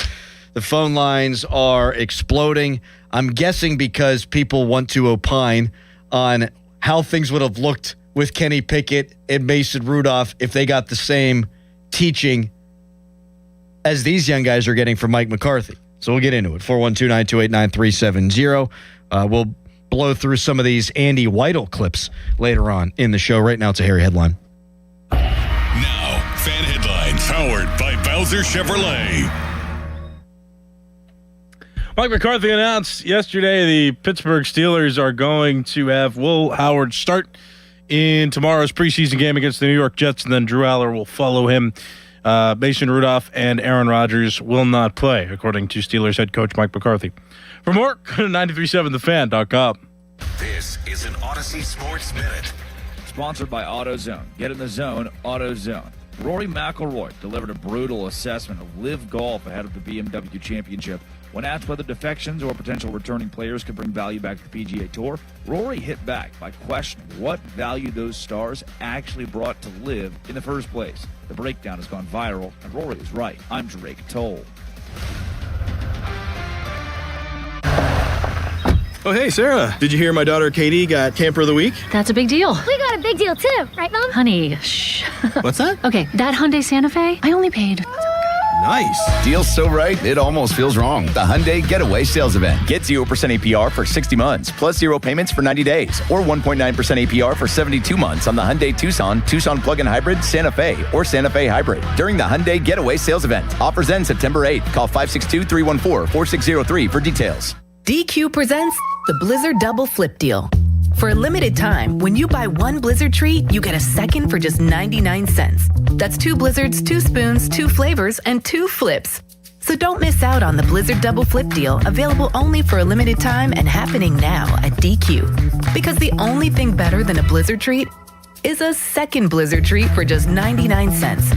The phone lines are exploding. I'm guessing because people want to opine on how things would have looked with Kenny Pickett and Mason Rudolph if they got the same teaching as these young guys are getting from Mike McCarthy. So we'll get into it. 412-928-9370. We'll blow through some of these Andy Weidel clips later on in the show. Right now, it's a hairy headline. Now, fan headlines powered by Bowser Chevrolet. Mike McCarthy announced yesterday the Pittsburgh Steelers are going to have Will Howard start in tomorrow's preseason game against the New York Jets, and then Drew Aller will follow him. Mason Rudolph and Aaron Rodgers will not play, according to Steelers head coach Mike McCarthy. For more, go to 937thefan.com. This is an Odyssey Sports Minute. Sponsored by AutoZone. Get in the zone, AutoZone. Rory McIlroy delivered a brutal assessment of Live Golf ahead of the BMW Championship. When asked whether defections or potential returning players could bring value back to the PGA Tour, Rory hit back by questioning what value those stars actually brought to Live in the first place. The breakdown has gone viral, and Rory is right. I'm Drake Toll. Oh, hey, Sarah. Did you hear my daughter Katie got Camper of the Week? That's a big deal. We got a big deal, too. Right, Mom? Honey, shh. What's that? Okay, that Hyundai Santa Fe, I only paid... Nice. Deals so right, it almost feels wrong. The Hyundai Getaway Sales Event. Get 0% APR for 60 months, plus 0 payments for 90 days, or 1.9% APR for 72 months on the Hyundai Tucson, Tucson Plug-in Hybrid, Santa Fe, or Santa Fe Hybrid during the Hyundai Getaway Sales Event. Offers end September 8th. Call 562-314-4603 for details. DQ presents the Blizzard Double Flip Deal. For a limited time, when you buy one Blizzard treat, you get a second for just 99 cents. That's 2 Blizzards, 2 spoons, 2 flavors, and 2 flips. So don't miss out on the Blizzard Double Flip deal, available only for a limited time and happening now at DQ. Because the only thing better than a Blizzard treat is a second Blizzard treat for just 99 cents.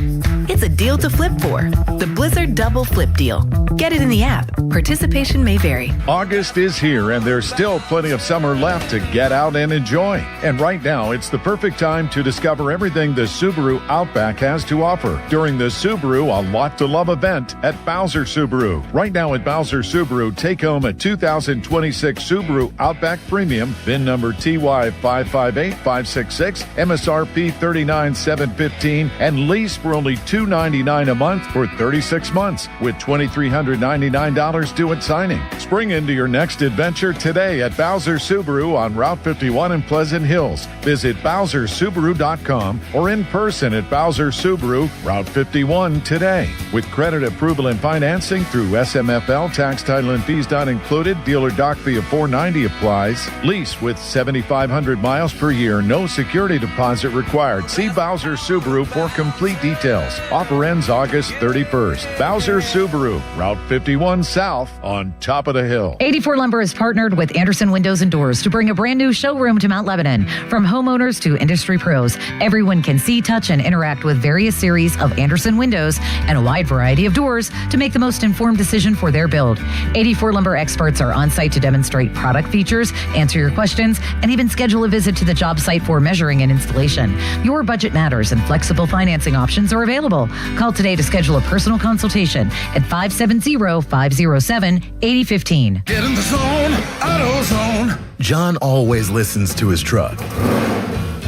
It's a deal to flip for. The Blizzard Double Flip deal. Get it in the app. Participation may vary. August is here, and there's still plenty of summer left to get out and enjoy. And right now, it's the perfect time to discover everything the Subaru Outback has to offer during the Subaru A Lot to Love event at Bowser Subaru. Right now at Bowser Subaru, take home a 2026 Subaru Outback Premium, VIN number TY558566, MSRP $39,715, and lease for only $299 a month for 36 months with $2,399 due at signing. Spring into your next adventure today at Bowser Subaru on Route 51 in Pleasant Hills. Visit BowserSubaru.com or in person at Bowser Subaru, Route 51 today. With credit approval and financing through SMFL, tax, title, and fees not included. Dealer doc fee of $490 applies. Lease with 7,500 miles per year. No security deposit required. See Bowser Subaru for complete details. Offer ends August 31st. Bowser Subaru, Route 51 South on top of the hill. 84 Lumber has partnered with Anderson Windows and Doors to bring a brand new showroom to Mount Lebanon. From homeowners to industry pros, everyone can see, touch, and interact with various series of Anderson windows and a wide variety of doors to make the most informed decision for their build. 84 Lumber experts are on site to demonstrate product features, answer your questions, and even schedule a visit to the job site for measuring and installation. Your budget matters, and flexible financing options are available. Call today to schedule a personal consultation at 570-507-8015. Get in the zone, AutoZone. John always listens to his truck.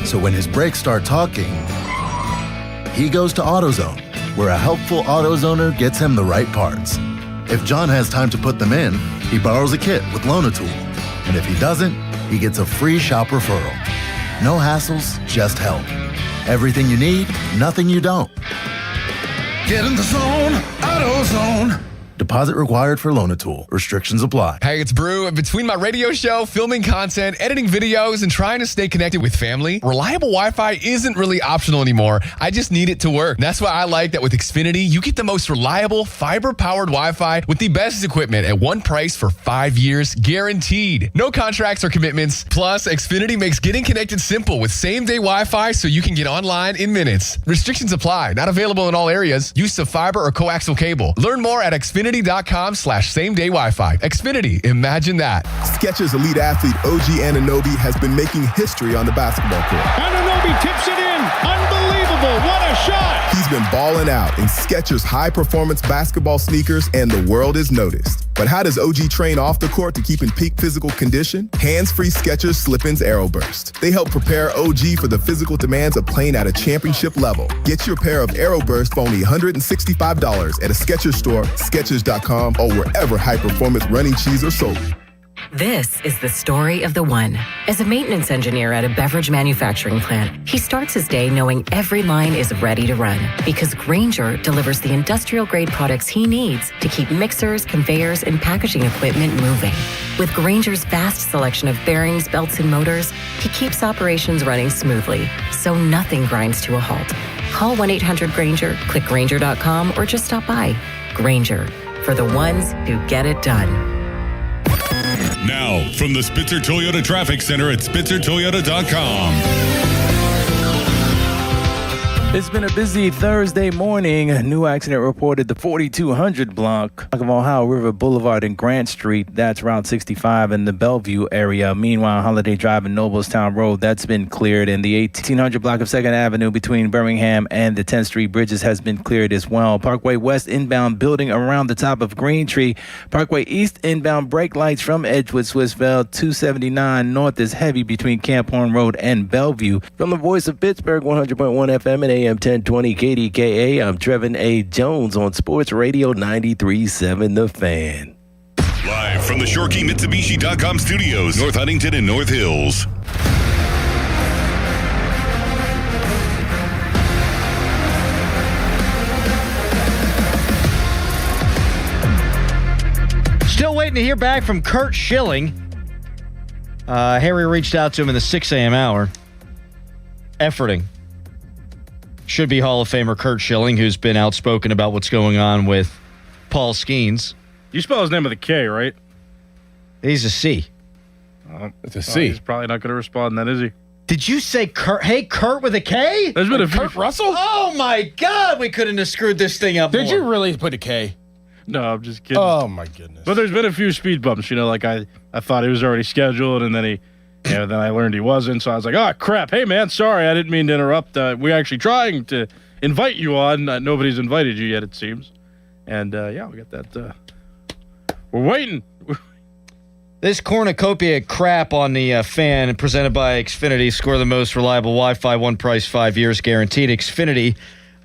So when his brakes start talking, he goes to AutoZone, where a helpful AutoZoner gets him the right parts. If John has time to put them in, he borrows a kit with Loan-A-Tool. And if he doesn't, he gets a free shop referral. No hassles, just help. Everything you need, nothing you don't. Get in the zone, AutoZone. Deposit required for Loan-A-Tool. Restrictions apply. Hey, it's Brew. Between my radio show, filming content, editing videos, and trying to stay connected with family, reliable Wi-Fi isn't really optional anymore. I just need it to work. And that's why I like that with Xfinity, you get the most reliable, fiber-powered Wi-Fi with the best equipment at one price for 5 years, guaranteed. No contracts or commitments. Plus, Xfinity makes getting connected simple with same-day Wi-Fi so you can get online in minutes. Restrictions apply. Not available in all areas. Use of fiber or coaxial cable. Learn more at Xfinity.com/same-day Wi-Fi. Xfinity, imagine that. Skechers elite athlete OG Anunoby has been making history on the basketball court. Anunoby tips it in. Unbelievable. What a shot. He's been balling out in Skechers high-performance basketball sneakers, and the world is noticed. But how does OG train off the court to keep in peak physical condition? Hands-free Skechers Slip-ins Aeroburst. They help prepare OG for the physical demands of playing at a championship level. Get your pair of Aeroburst for only $165 at a Skechers store, Skechers.com, or wherever high-performance running shoes are sold. This is the story of the one. As a maintenance engineer at a beverage manufacturing plant, he starts his day knowing every line is ready to run because Grainger delivers the industrial-grade products he needs to keep mixers, conveyors, and packaging equipment moving. With Grainger's vast selection of bearings, belts, and motors, he keeps operations running smoothly, so nothing grinds to a halt. Call 1-800-GRAINGER, click Grainger.com, or just stop by. Grainger, for the ones who get it done. Now, from the Spitzer Toyota Traffic Center at SpitzerToyota.com. It's been a busy Thursday morning. A new accident reported the 4200 block of Ohio River Boulevard and Grant Street. That's Route 65 in the Bellevue area. Meanwhile, Holiday Drive and Noblestown Road, that's been cleared. And the 1800 block of 2nd Avenue between Birmingham and the 10th Street bridges has been cleared as well. Parkway West inbound building around the top of Green Tree. Parkway East inbound brake lights from Edgewood, Swissvale. 279 North is heavy between Camp Horn Road and Bellevue. From the Voice of Pittsburgh, 100.1 FM and AM 1020 KDKA, I'm Trevin A. Jones on Sports Radio 93.7 The Fan. Live from the ShorkeyMitsubishi.com studios, North Huntington and North Hills. Still waiting to hear back from Curt Schilling. Harry reached out to him in the 6 a.m. hour. Efforting. Should be Hall of Famer Curt Schilling, who's been outspoken about what's going on with Paul Skeens. You spell his name with a K, right? He's a C. It's a C. He's probably not going to respond then, is he? Did you say Kurt? Hey, Kurt with a K? There's been a few. Kurt Russell? Oh, my God. We couldn't have screwed this thing up Did more. you really put a K? No, I'm just kidding. Oh, my goodness. But there's been a few speed bumps, like I thought he was already scheduled, and then then I learned he wasn't, so I was like, oh, crap. Hey, man, sorry, I didn't mean to interrupt. We're actually trying to invite you on. Nobody's invited you yet, it seems. And, we got that. We're waiting. This cornucopia crap on the fan presented by Xfinity. Score the most reliable Wi-Fi, one price, 5 years guaranteed. Xfinity,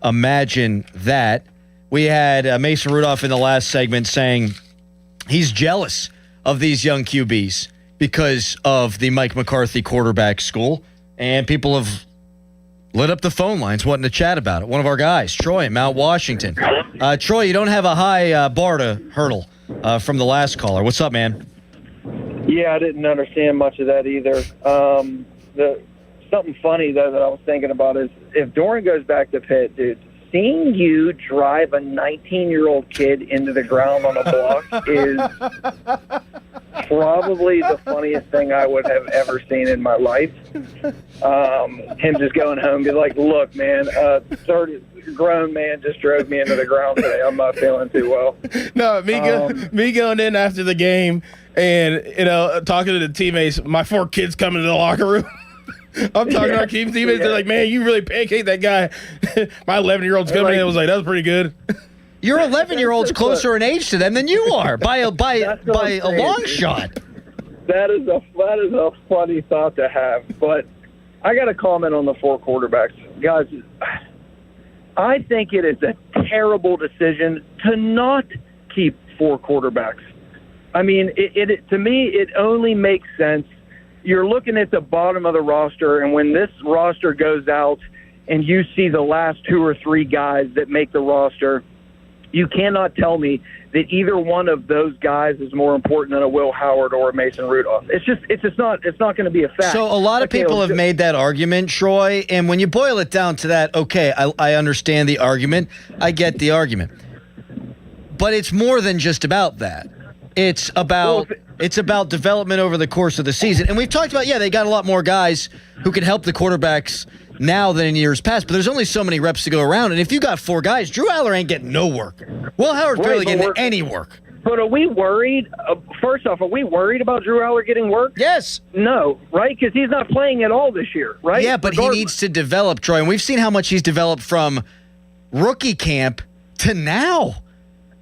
imagine that. We had Mason Rudolph in the last segment saying he's jealous of these young QBs because of the Mike McCarthy quarterback school. And people have lit up the phone lines wanting to chat about it. One of our guys, Troy in Mount Washington. Troy, you don't have a high bar to hurdle from the last caller. What's up, man? Yeah, I didn't understand much of that either. Something funny, though, that I was thinking about is if Doran goes back to Pitt, dude, seeing you drive a 19-year-old kid into the ground on a block is probably the funniest thing I would have ever seen in my life. Him just going home and be like, look, man, 30 grown man just drove me into the ground today. I'm not feeling too well. No, me going in after the game and, talking to the teammates, my 4 kids coming to the locker room. I'm talking to our teammates. They're like, man, you really pancaked that guy. My 11-year-old's coming in and was like, that was pretty good. Your 11-year-old's closer in age to them than you are by a long shot. That is a funny thought to have. But I got a comment on the 4 quarterbacks. Guys, I think it is a terrible decision to not keep 4 quarterbacks. I mean, to me, it only makes sense. You're looking at the bottom of the roster, and when this roster goes out and you see the last 2 or 3 guys that make the roster, you cannot tell me that either one of those guys is more important than a Will Howard or a Mason Rudolph. It's not going to be a fact. So a lot of people have made that argument, Troy, and when you boil it down to that, okay, I understand the argument. I get the argument. But it's more than just about that. It's about development over the course of the season. And we've talked about, they got a lot more guys who can help the quarterbacks now than in years past, but there's only so many reps to go around. And if you got 4 guys, Drew Aller ain't getting no work. Will Howard's barely getting any work. But are we worried? First off, are we worried about Drew Aller getting work? Yes. No, right? Because he's not playing at all this year, right? Yeah, but he needs to develop, Troy. And we've seen how much he's developed from rookie camp to now.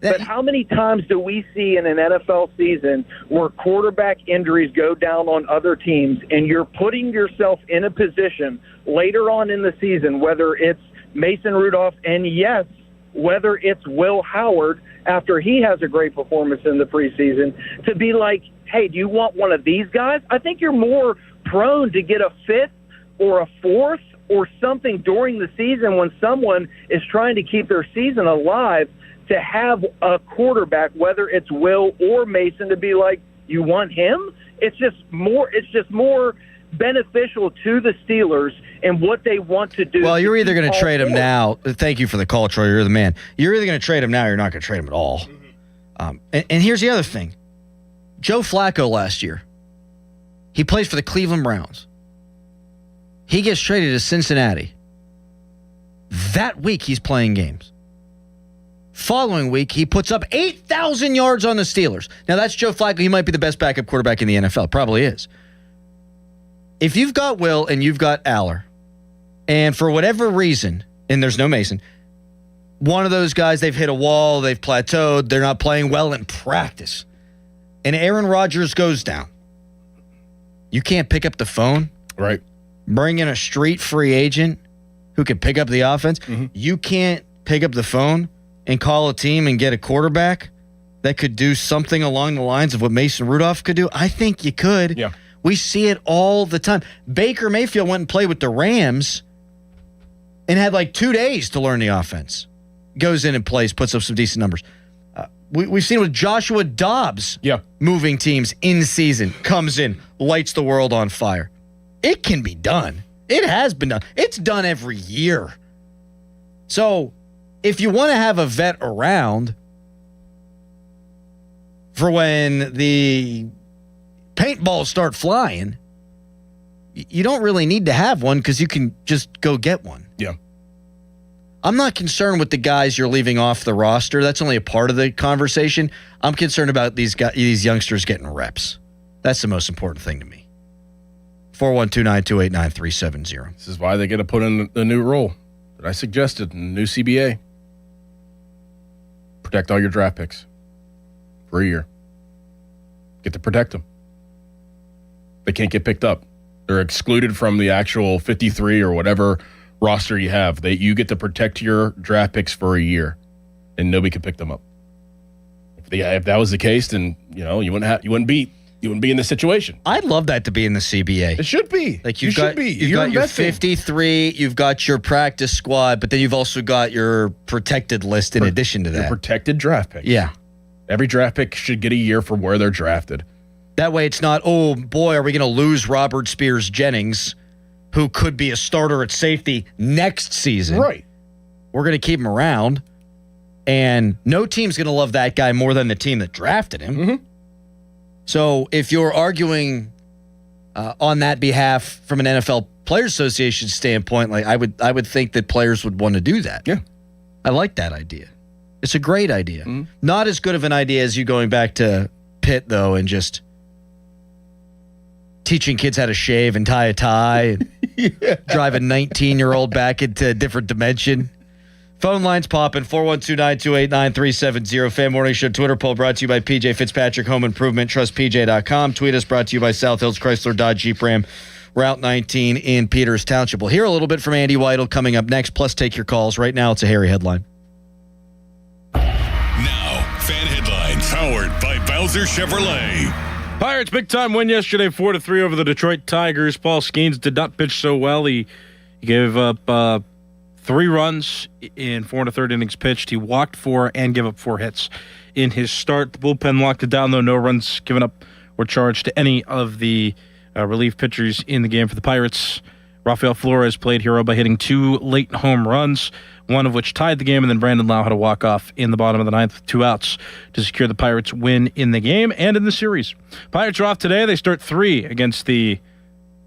But how many times do we see in an NFL season where quarterback injuries go down on other teams and you're putting yourself in a position later on in the season, whether it's Mason Rudolph and, yes, whether it's Will Howard after he has a great performance in the preseason, to be like, hey, do you want one of these guys? I think you're more prone to get a 5th or a 4th or something during the season when someone is trying to keep their season alive, to have a quarterback, whether it's Will or Mason, to be like, you want him? It's just more beneficial to the Steelers and what they want to do. Well, you're either going to trade him now. Thank you for the call, Troy. You're the man. You're either going to trade him now or you're not going to trade him at all. And here's the other thing. Joe Flacco last year, he plays for the Cleveland Browns. He gets traded to Cincinnati. That week, he's playing games. Following week, he puts up 8,000 yards on the Steelers. Now, that's Joe Flacco. He might be the best backup quarterback in the NFL. Probably is. If you've got Will and you've got Aller, and for whatever reason, and there's no Mason, one of those guys, they've hit a wall, they've plateaued, they're not playing well in practice, and Aaron Rodgers goes down, you can't pick up the phone. Right. Bring in a street free agent who can pick up the offense. Mm-hmm. You can't pick up the phone and call a team and get a quarterback that could do something along the lines of what Mason Rudolph could do? I think you could. Yeah. We see it all the time. Baker Mayfield went and played with the Rams and had like 2 days to learn the offense. Goes in and plays, puts up some decent numbers. We've seen it with Joshua Dobbs moving teams in season, comes in, lights the world on fire. It can be done. It has been done. It's done every year. So if you want to have a vet around, for when the paintballs start flying, you don't really need to have one because you can just go get one. Yeah. I'm not concerned with the guys you're leaving off the roster. That's only a part of the conversation. I'm concerned about these youngsters getting reps. That's the most important thing to me. 412-928-9370. This is why they get to put in the new rule that I suggested in the new CBA. Protect all your draft picks for a year. Get to protect them. They can't get picked up. They're excluded from the actual 53 or whatever roster you have. You get to protect your draft picks for a year, and nobody can pick them up. If that was the case, then you wouldn't be in this situation. I'd love that to be in the CBA. It should be. Like you've got your 53, you've got your practice squad, but then you've also got your protected list in addition to that. Your protected draft picks. Yeah. Every draft pick should get a year for where they're drafted. That way it's not, oh boy, are we going to lose Robert Spears Jennings, who could be a starter at safety next season. Right. We're going to keep him around, and no team's going to love that guy more than the team that drafted him. Mm-hmm. So if you're arguing on that behalf from an NFL Players Association standpoint, like I would think that players would want to do that. Yeah. I like that idea. It's a great idea. Mm-hmm. Not as good of an idea as you going back to Pitt, though, and just teaching kids how to shave and tie a tie and drive a 19-year-old back into a different dimension. Phone lines popping, 412-928-9370. Fan Morning Show Twitter poll brought to you by PJ Fitzpatrick Home Improvement, TrustPJ.com. Tweet us, brought to you by South Hills Chrysler Dodge Jeep Ram, Route 19 in Peters Township. We'll hear a little bit from Andy Weidel coming up next, plus take your calls. Right now, it's a Harry headline. Now, fan headlines powered by Bowser Chevrolet. Pirates big time win yesterday, 4-3 over the Detroit Tigers. Paul Skeens did not pitch so well. He gave up 3 runs in 4 1/3 innings pitched. He walked 4 and gave up 4 hits in his start. The bullpen locked it down, though. No runs given up or charged to any of the relief pitchers in the game for the Pirates. Rafael Flores played hero by hitting 2 late home runs, one of which tied the game, and then Brandon Lau had a walk-off in the bottom of the 9th with 2 outs to secure the Pirates' win in the game and in the series. Pirates are off today. They start 3 against the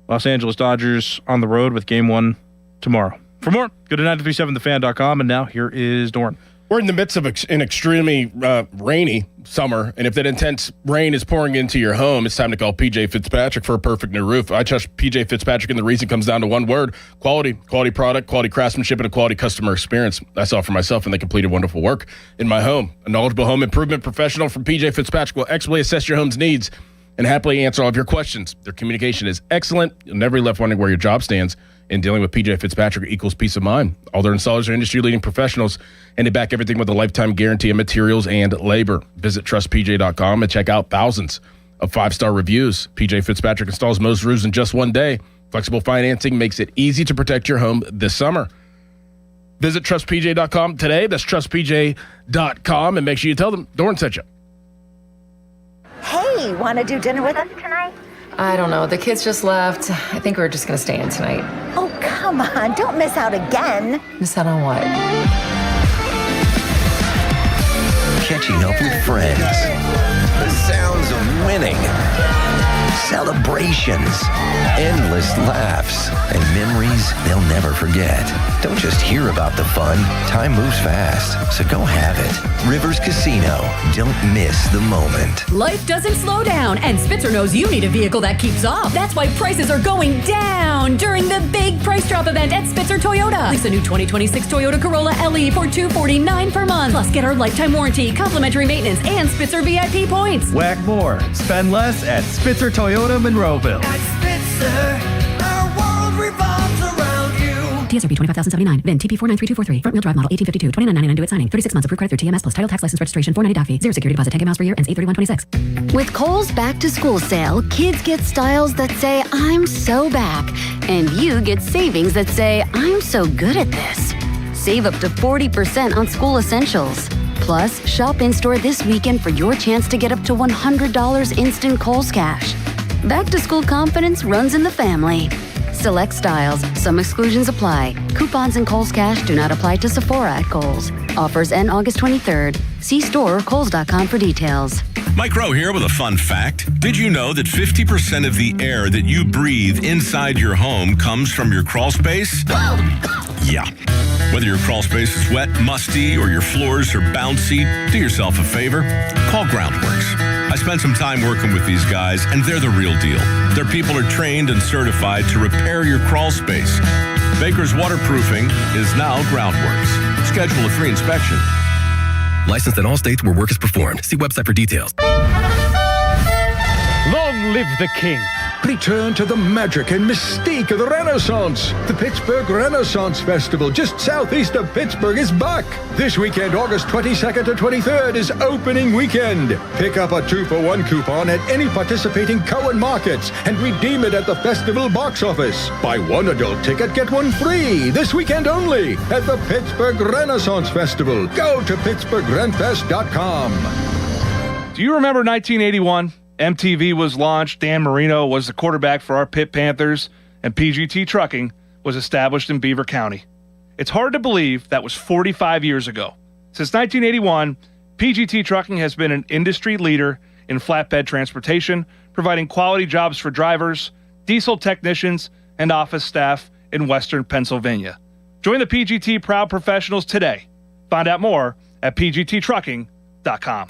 Los Angeles Dodgers on the road with Game 1 tomorrow. For more, go to 937thefan.com, and now here is Dorn. We're in the midst of an extremely rainy summer, and if that intense rain is pouring into your home, it's time to call PJ Fitzpatrick for a perfect new roof. I trust PJ Fitzpatrick, and the reason comes down to one word: quality. Quality product, quality craftsmanship, and a quality customer experience. I saw for myself, and they completed wonderful work in my home. A knowledgeable home improvement professional from PJ Fitzpatrick will expertly assess your home's needs and happily answer all of your questions. Their communication is excellent. You'll never be left wondering where your job stands. And dealing with PJ Fitzpatrick equals peace of mind. All their installers are industry-leading professionals, and they back everything with a lifetime guarantee of materials and labor. Visit TrustPJ.com and check out thousands of 5-star reviews. PJ Fitzpatrick installs most roofs in just one day. Flexible financing makes it easy to protect your home this summer. Visit TrustPJ.com today. That's TrustPJ.com, and make sure you tell them Dorn sent you. Hey, want to do dinner with us tonight? I don't know. The kids just left. I think we're just going to stay in tonight. Oh, come on. Don't miss out again. Miss out on what? Catching up with friends. The sounds of winning. Celebrations. Endless laughs. And memories they'll never forget. Don't just hear about the fun. Time moves fast, so go have it. Rivers Casino. Don't miss the moment. Life doesn't slow down, and Spitzer knows you need a vehicle that keeps up. That's why prices are going down during the big price drop event at Spitzer Toyota. Lease a new 2026 Toyota Corolla LE for $249 per month. Plus, get our lifetime warranty, complimentary maintenance, and Spitzer VIP points. Whack more. Spend less at Spitzer Toyota Monroeville. At Spitzer, our world revolves around you. TSRP 25,079. VIN TP 493243. Front wheel drive model 1852. $29.99 due at signing. 36 months approved credit through TMS plus title tax license registration. $490 doc fee. Zero security deposit. 10K miles per year. Ends 8/31/26. With Kohl's back to school sale, kids get styles that say, I'm so back. And you get savings that say, I'm so good at this. Save up to 40% on school essentials. Plus, shop in-store this weekend for your chance to get up to $100 instant Kohl's cash. Back to school confidence runs in the family. Select styles. Some exclusions apply. Coupons and Kohl's cash do not apply to Sephora at Kohl's. Offers end August 23rd. See store or Kohls.com for details. Mike Rowe here with a fun fact. Did you know that 50% of the air that you breathe inside your home comes from your crawl space? Yeah. Whether your crawl space is wet, musty, or your floors are bouncy, do yourself a favor. Call Groundworks. I spent some time working with these guys, and they're the real deal. Their people are trained and certified to repair your crawl space. Baker's Waterproofing is now Groundworks. Schedule a free inspection. Licensed in all states where work is performed. See website for details. Long live the king. Return to the magic and mystique of the Renaissance. The Pittsburgh Renaissance Festival, just southeast of Pittsburgh, is back. This weekend, August 22nd to 23rd, is opening weekend. Pick up a 2-for-1 coupon at any participating Cohen markets and redeem it at the festival box office. Buy one adult ticket, get one free. This weekend only at the Pittsburgh Renaissance Festival. Go to PittsburghRenFest.com. Do you remember 1981? MTV was launched, Dan Marino was the quarterback for our Pitt Panthers, and PGT Trucking was established in Beaver County. It's hard to believe that was 45 years ago. Since 1981, PGT Trucking has been an industry leader in flatbed transportation, providing quality jobs for drivers, diesel technicians, and office staff in Western Pennsylvania. Join the PGT Proud Professionals today. Find out more at pgttrucking.com.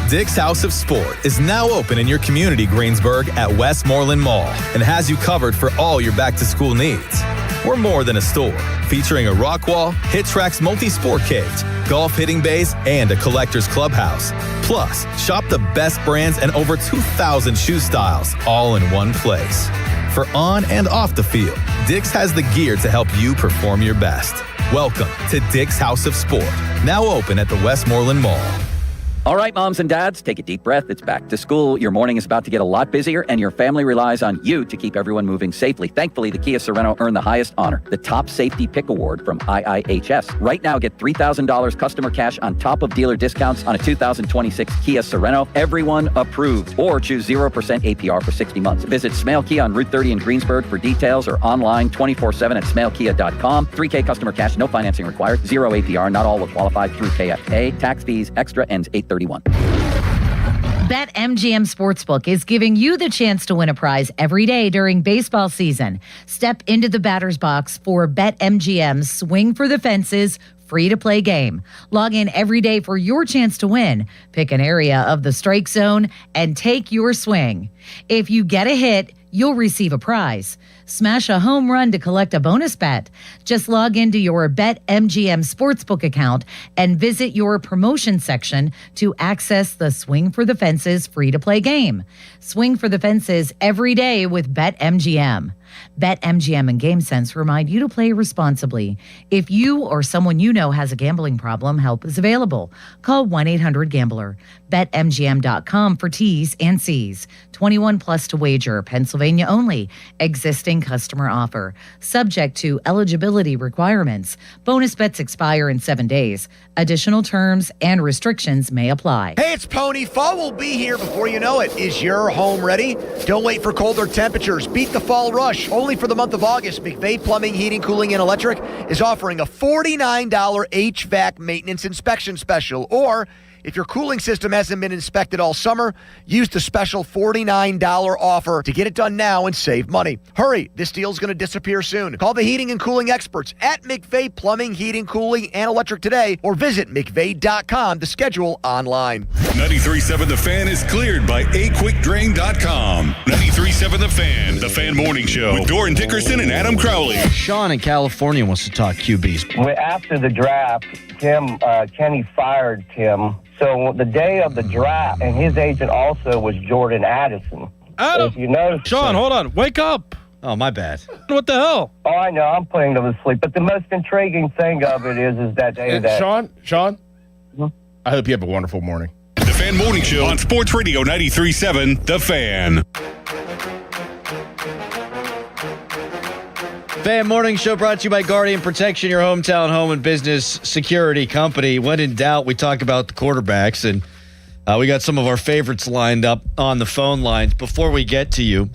Dick's House of Sport is now open in your community, Greensburg, at Westmoreland Mall, and has you covered for all your back-to-school needs. We're more than a store, featuring a rock wall, Hit Tracks multi-sport cage, golf hitting bays, and a collector's clubhouse. Plus, shop the best brands and over 2,000 shoe styles, all in one place. For on and off the field, Dick's has the gear to help you perform your best. Welcome to Dick's House of Sport, now open at the Westmoreland Mall. All right, moms and dads, take a deep breath. It's back to school. Your morning is about to get a lot busier, and your family relies on you to keep everyone moving safely. Thankfully, the Kia Sorento earned the highest honor, the Top Safety Pick Award from IIHS. Right now, get $3,000 customer cash on top of dealer discounts on a 2026 Kia Sorento. Everyone approved. Or choose 0% APR for 60 months. Visit Smale Kia on Route 30 in Greensburg for details, or online 24/7 at smalekia.com. 3K customer cash, no financing required. 0 APR. Not all will qualify through KFA. Tax fees extra ends 8/31. BetMGM Sportsbook is giving you the chance to win a prize every day during baseball season. Step into the batter's box for BetMGM's Swing for the Fences free-to-play game. Log in every day for your chance to win. Pick an area of the strike zone and take your swing. If you get a hit, you'll receive a prize. Smash a home run to collect a bonus bet. Just log into your BetMGM Sportsbook account and visit your promotion section to access the Swing for the Fences free-to-play game. Swing for the Fences every day with BetMGM. BetMGM and GameSense remind you to play responsibly. If you or someone you know has a gambling problem, help is available. Call 1-800-GAMBLER. BetMGM.com for T's and C's. 21 plus to wager. Pennsylvania only. Existing customer offer. Subject to eligibility requirements. Bonus bets expire in 7 days. Additional terms and restrictions may apply. Hey, it's Pony. Fall will be here before you know it. Is your home ready? Don't wait for colder temperatures. Beat the fall rush. Only for the month of August, McVeigh Plumbing, Heating, Cooling, and Electric is offering a $49 HVAC maintenance inspection special. Or if your cooling system hasn't been inspected all summer, use the special $49 offer to get it done now and save money. Hurry, this deal's going to disappear soon. Call the heating and cooling experts at McVeigh Plumbing, Heating, Cooling, and Electric today, or visit McVeigh.com to schedule online. 93.7 The Fan is cleared by aquickdrain.com. 93.7 The Fan Morning Show with Doran Dickerson and Adam Crowley. Sean in California wants to talk QBs. After the draft, Kenny fired Tim. So the day of the draft, and his agent also was Jordan Addison. Adam, if you notice, Sean, hold on. Wake up. Oh, my bad. What the hell? Oh, I know. I'm putting them to sleep. But the most intriguing thing of it is that day that... Sean, I hope you have a wonderful morning. The Fan Morning Show on Sports Radio 93.7 The Fan. Fan Morning Show brought to you by Guardian Protection, your hometown home and business security company. When in doubt, we talk about the quarterbacks, and we got some of our favorites lined up on the phone lines. Before we get to you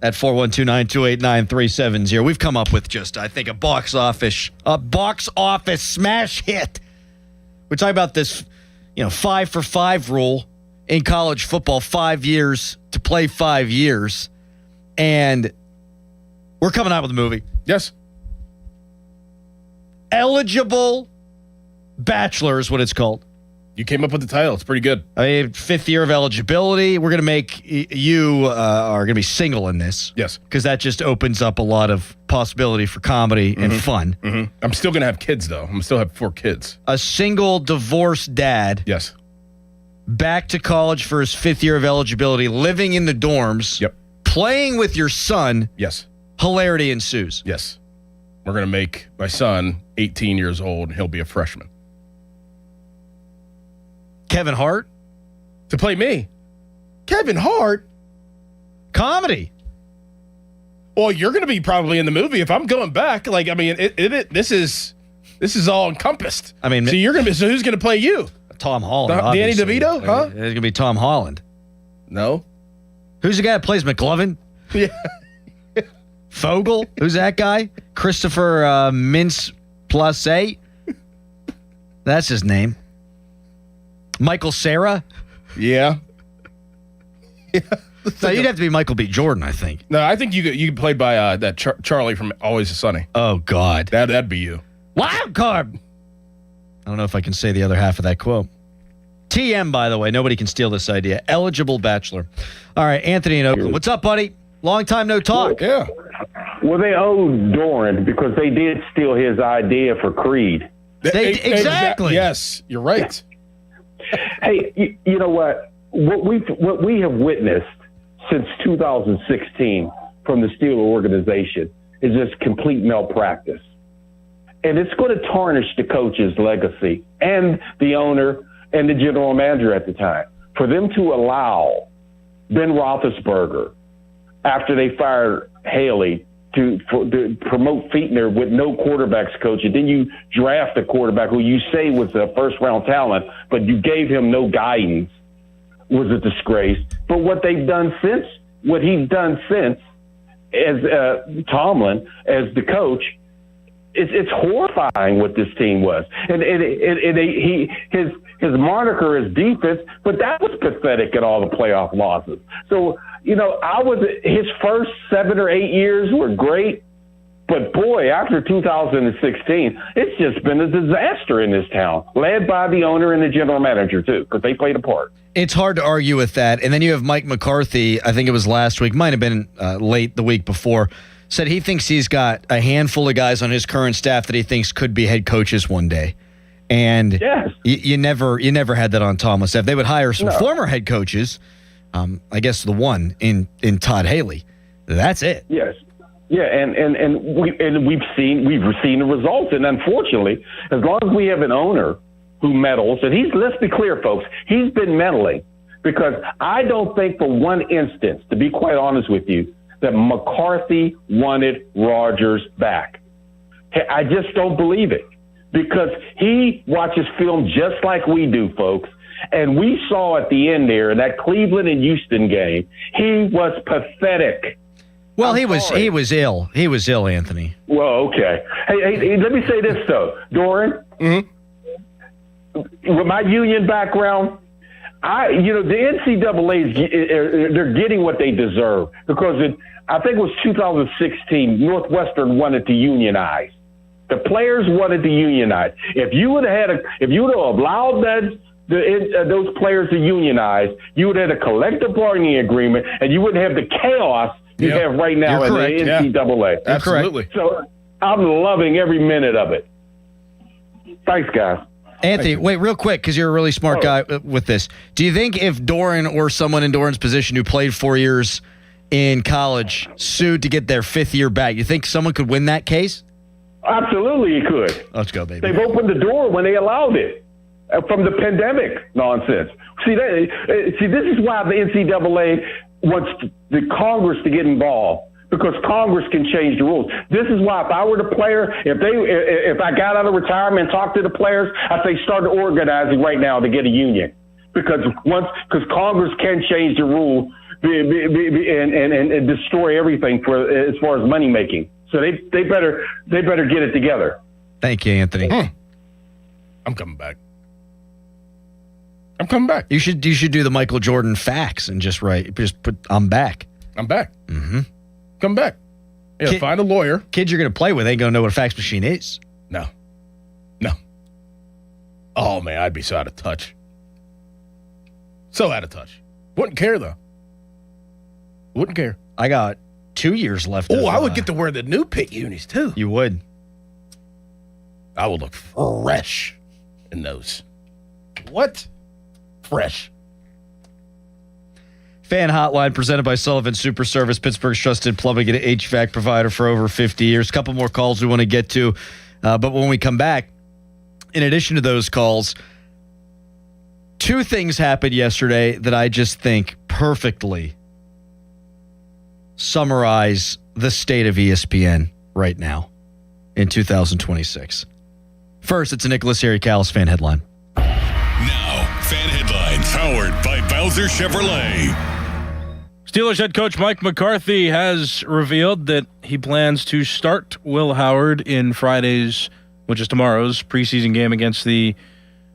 at 412-928-9370, we've come up with just, I think, a box office smash hit. We're talking about this, 5 for 5 rule in college football, 5 years to play 5 years. And we're coming out with a movie. Yes. Eligible Bachelor is what it's called. You came up with the title. It's pretty good. I mean, 5th year of eligibility. We're going to make you are going to be single in this. Yes. Because that just opens up a lot of possibility for comedy and fun. Mm-hmm. I'm still going to have kids, though. I'm going to still have 4 kids. A single divorced dad. Yes. Back to college for his 5th year of eligibility, living in the dorms. Yep. Playing with your son. Yes. Hilarity ensues. Yes. We're going to make my son 18 years old, and he'll be a freshman. Kevin Hart? To play me. Kevin Hart? Comedy. Well, you're going to be probably in the movie if I'm going back. Like, I mean, this is all encompassed. I mean, so you're going to be. So who's going to play you? Tom Holland. Danny obviously. DeVito? Huh? It's going to be Tom Holland. No. Who's the guy that plays McLovin? Yeah. Fogel? Who's that guy? Christopher Mintz-Plasse? That's his name. Michael Cera? Yeah. So you'd have to be Michael B. Jordan, I think. No, I think you played by that Charlie from Always Sunny. Oh, God. That'd be you. Wild card! I don't know if I can say the other half of that quote. TM, by the way. Nobody can steal this idea. Eligible Bachelor. All right, Anthony in Oakland. What's up, buddy? Long time no talk. Yeah. Well, they owe Doran because they did steal his idea for Creed. Exactly. Yes, you're right. Hey, you know what? What we have witnessed since 2016 from the Steeler organization is just complete malpractice. And it's going to tarnish the coach's legacy and the owner and the general manager at the time. For them to allow Ben Roethlisberger, after they fired Haley, to promote Fichtner with no quarterbacks coach, and then you draft a quarterback who you say was a first-round talent, but you gave him no guidance, was a disgrace. But what he's done since, as Tomlin, as the coach, it's horrifying what this team was. And his moniker is defense, but that was pathetic in all the playoff losses. So, his first 7 or 8 years were great, but boy, after 2016, it's just been a disaster in this town, led by the owner and the general manager too, because they played a part. It's hard to argue with that. And then you have Mike McCarthy, I think it was last week, might have been late the week before, said he thinks he's got a handful of guys on his current staff that he thinks could be head coaches one day. And yes. you never had that on Tomlin's staff. They would hire some former head coaches. I guess the one in Todd Haley. That's it. Yes. Yeah, and we've seen the results. And unfortunately, as long as we have an owner who meddles, and let's be clear, folks, he's been meddling, because I don't think for one instance, to be quite honest with you, that McCarthy wanted Rodgers back. I just don't believe it, because he watches film just like we do, folks. And we saw at the end there in that Cleveland and Houston game, he was pathetic. Well, he was ill. He was ill, Anthony. Well, okay. Hey, let me say this though, Doran. With my union background, the NCAA they're getting what they deserve, because I think it was 2016. Northwestern wanted to unionize. The players wanted to unionize. If you would have allowed those players to unionize, you would have had a collective bargaining agreement, and you wouldn't have the chaos you have right now in the NCAA. Yeah. Absolutely. So I'm loving every minute of it. Thanks, guys. Anthony, wait, real quick, because you're a really smart guy with this. Do you think if Doran or someone in Doran's position who played 4 years in college sued to get their 5th year back, you think someone could win that case? Absolutely, you could. Let's go, baby. They've opened the door when they allowed it. From the pandemic nonsense. See, this is why the NCAA wants the Congress to get involved, because Congress can change the rules. This is why if I were the player, if I got out of retirement and talked to the players, I'd say start organizing right now to get a union, because Congress can change the rule and destroy everything as far as money making. So they better get it together. Thank you, Anthony. I'm coming back. I'm coming back. You should do the Michael Jordan fax and just put I'm back. I'm back. Mm-hmm. Come back. Yeah, find a lawyer. Kids you're going to play with ain't going to know what a fax machine is. No. Oh, man, I'd be so out of touch. So out of touch. Wouldn't care, though. Wouldn't care. I got 2 years left. Oh, I would get to wear the new pit unis, too. You would. I would look fresh in those. What? Fresh. Fan Hotline presented by Sullivan Super Service, Pittsburgh's trusted plumbing and HVAC provider for over 50 years. A couple more calls we want to get to. But when we come back, in addition to those calls, two things happened yesterday that I just think perfectly summarize the state of ESPN right now in 2026. First, it's a Nicholas Harry-Callis fan headline. Now, fan headlines powered by Bowser Chevrolet. Steelers head coach Mike McCarthy has revealed that he plans to start Will Howard in Friday's, which is tomorrow's, preseason game against the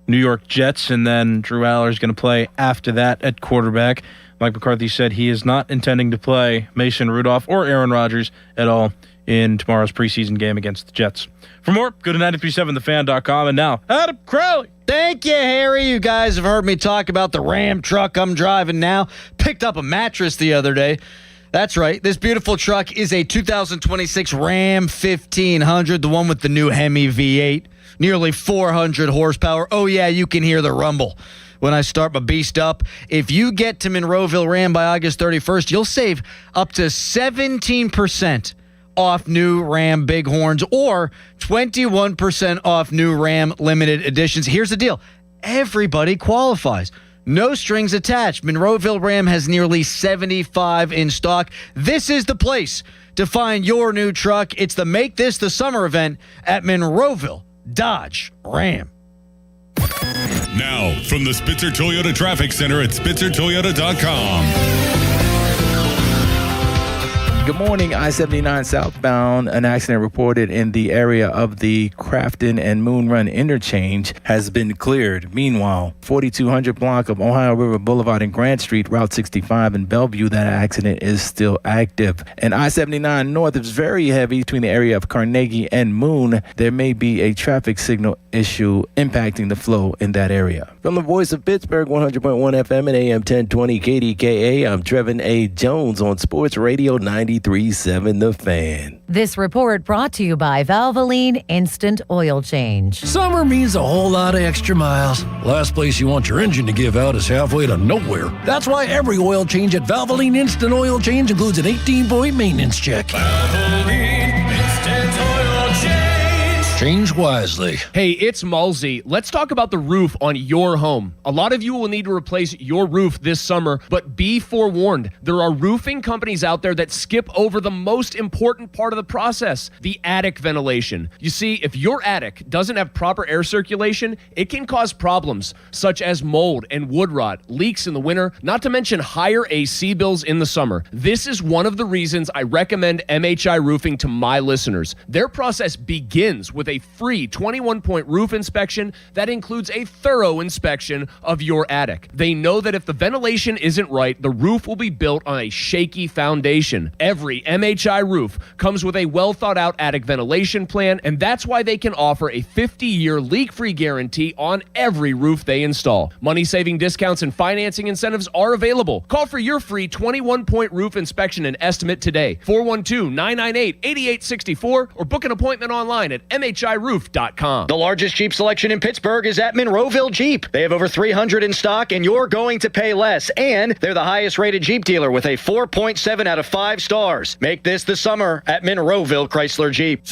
New York Jets, and then Drew Aller is going to play after that at quarterback. Mike McCarthy said he is not intending to play Mason Rudolph or Aaron Rodgers at all in tomorrow's preseason game against the Jets. For more, go to 937thefan.com. And now, Adam Crowley. Thank you, Harry. You guys have heard me talk about the Ram truck I'm driving now. Picked up a mattress the other day. That's right. This beautiful truck is a 2026 Ram 1500, the one with the new Hemi V8, nearly 400 horsepower. Oh, yeah, you can hear the rumble when I start my beast up. If you get to Monroeville Ram by August 31st, you'll save up to 17% off new Ram Bighorns or 21% off new Ram limited editions. Here's the deal. Everybody qualifies. No strings attached. Monroeville Ram has nearly 75 in stock. This is the place to find your new truck. It's the Make This the Summer event at Monroeville Dodge Ram. Now, from the Spitzer Toyota Traffic Center at SpitzerToyota.com. Good morning. I-79 southbound. An accident reported in the area of the Crafton and Moon Run interchange has been cleared. Meanwhile, 4200 block of Ohio River Boulevard and Grant Street, Route 65 in Bellevue, that accident is still active. And I-79 north is very heavy between the area of Carnegie and Moon. There may be a traffic signal issue impacting the flow in that area. From the voice of Pittsburgh, 100.1 FM and AM 1020 KDKA, I'm Trevin A. Jones on Sports Radio 93.7 The Fan. This report brought to you by Valvoline Instant Oil Change. Summer means a whole lot of extra miles. Last place you want your engine to give out is halfway to nowhere. That's why every oil change at Valvoline Instant Oil Change includes an 18-point maintenance check. Valvoline Instant Oil Change. Change wisely. Hey, it's Mulsey. Let's talk about the roof on your home. A lot of you will need to replace your roof this summer, but be forewarned. There are roofing companies out there that skip over the most important part of the process, the attic ventilation. You see, if your attic doesn't have proper air circulation, it can cause problems such as mold and wood rot, leaks in the winter, not to mention higher AC bills in the summer. This is one of the reasons I recommend MHI Roofing to my listeners. Their process begins with a free 21-point roof inspection that includes a thorough inspection of your attic. They know that if the ventilation isn't right, the roof will be built on a shaky foundation. Every MHI roof comes with a well-thought-out attic ventilation plan, and that's why they can offer a 50-year leak-free guarantee on every roof they install. Money-saving discounts and financing incentives are available. Call for your free 21-point roof inspection and estimate today. 412-998-8864 or book an appointment online at MHIRoof.com. The largest Jeep selection in Pittsburgh is at Monroeville Jeep. They have over 300 in stock, and you're going to pay less. And they're the highest rated Jeep dealer with a 4.7 out of 5 stars. Make this the summer at Monroeville Chrysler Jeep.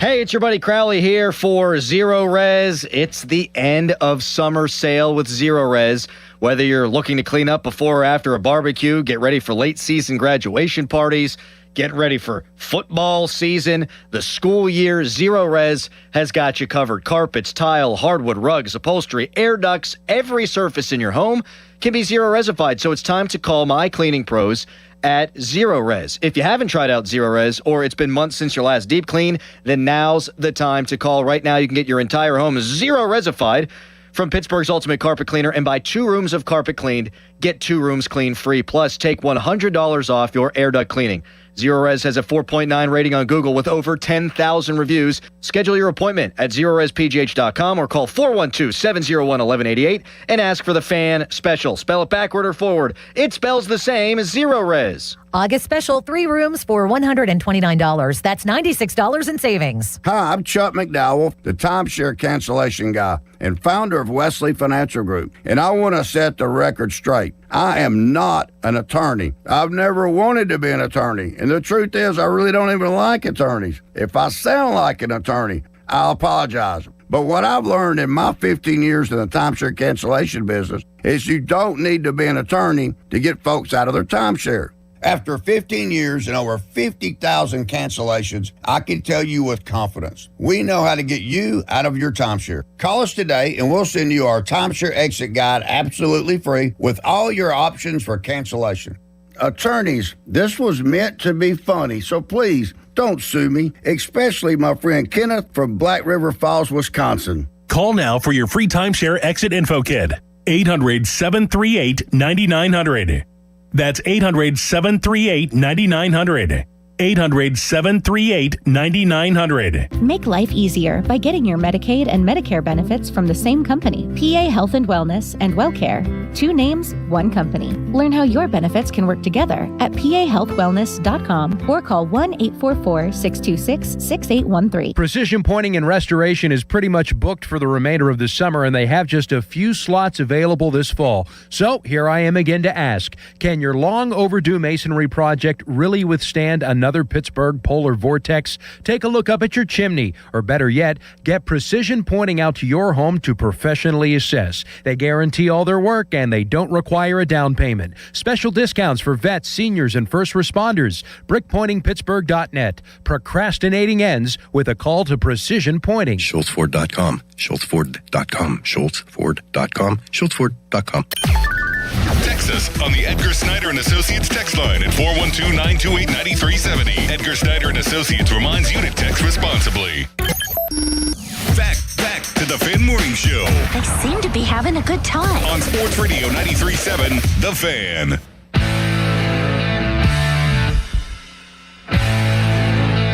Hey, it's your buddy Crowley here for Zero Res. It's the end of summer sale with Zero Res. Whether you're looking to clean up before or after a barbecue, get ready for late season graduation parties, get ready for football season, the school year, Zero Res has got you covered. Carpets, tile, hardwood, rugs, upholstery, air ducts, every surface in your home can be Zero Resified. So it's time to call my cleaning pros at Zero Res. If you haven't tried out Zero Res or it's been months since your last deep clean, then now's the time to call. Right now you can get your entire home Zero Resified from Pittsburgh's Ultimate Carpet Cleaner and buy 2 rooms of carpet cleaned, get 2 rooms clean free. Plus, take $100 off your air duct cleaning. Zerorez has a 4.9 rating on Google with over 10,000 reviews. Schedule your appointment at ZerorezPGH.com or call 412-701-1188 and ask for the fan special. Spell it backward or forward. It spells the same as Zerorez. August special, 3 rooms for $129. That's $96 in savings. Hi, I'm Chuck McDowell, the timeshare cancellation guy and founder of Wesley Financial Group. And I want to set the record straight. I am not an attorney. I've never wanted to be an attorney. And the truth is, I really don't even like attorneys. If I sound like an attorney, I'll apologize. But what I've learned in my 15 years in the timeshare cancellation business is you don't need to be an attorney to get folks out of their timeshare. After 15 years and over 50,000 cancellations, I can tell you with confidence, we know how to get you out of your timeshare. Call us today and we'll send you our timeshare exit guide absolutely free with all your options for cancellation. Attorneys, this was meant to be funny, so please don't sue me, especially my friend Kenneth from Black River Falls, Wisconsin. Call now for your free timeshare exit info kit. 800-738-9900. That's 800-738-9900. 800-738-9900. Make life easier by getting your Medicaid and Medicare benefits from the same company. PA Health and Wellness and WellCare. 2 names, 1 company. Learn how your benefits can work together at pahealthwellness.com or call 1-844-626-6813. Precision Pointing and Restoration is pretty much booked for the remainder of the summer, and they have just a few slots available this fall. So here I am again to ask, can your long overdue masonry project really withstand another Pittsburgh polar vortex? Take a look up at your chimney, or better yet, get Precision Pointing out to your home to professionally assess. They guarantee all their work and they don't require a down payment. Special discounts for vets, seniors, and first responders. BrickPointingPittsburgh.net. Procrastinating ends with a call to Precision Pointing. SchultzFord.com. SchultzFord.com. SchultzFord.com. SchultzFord.com. Text us on the Edgar Snyder and Associates text line at 412-928-9370. Edgar Snyder and Associates reminds you to text responsibly. Back to the Fan Morning Show. They seem to be having a good time. On Sports Radio 93.7, The Fan.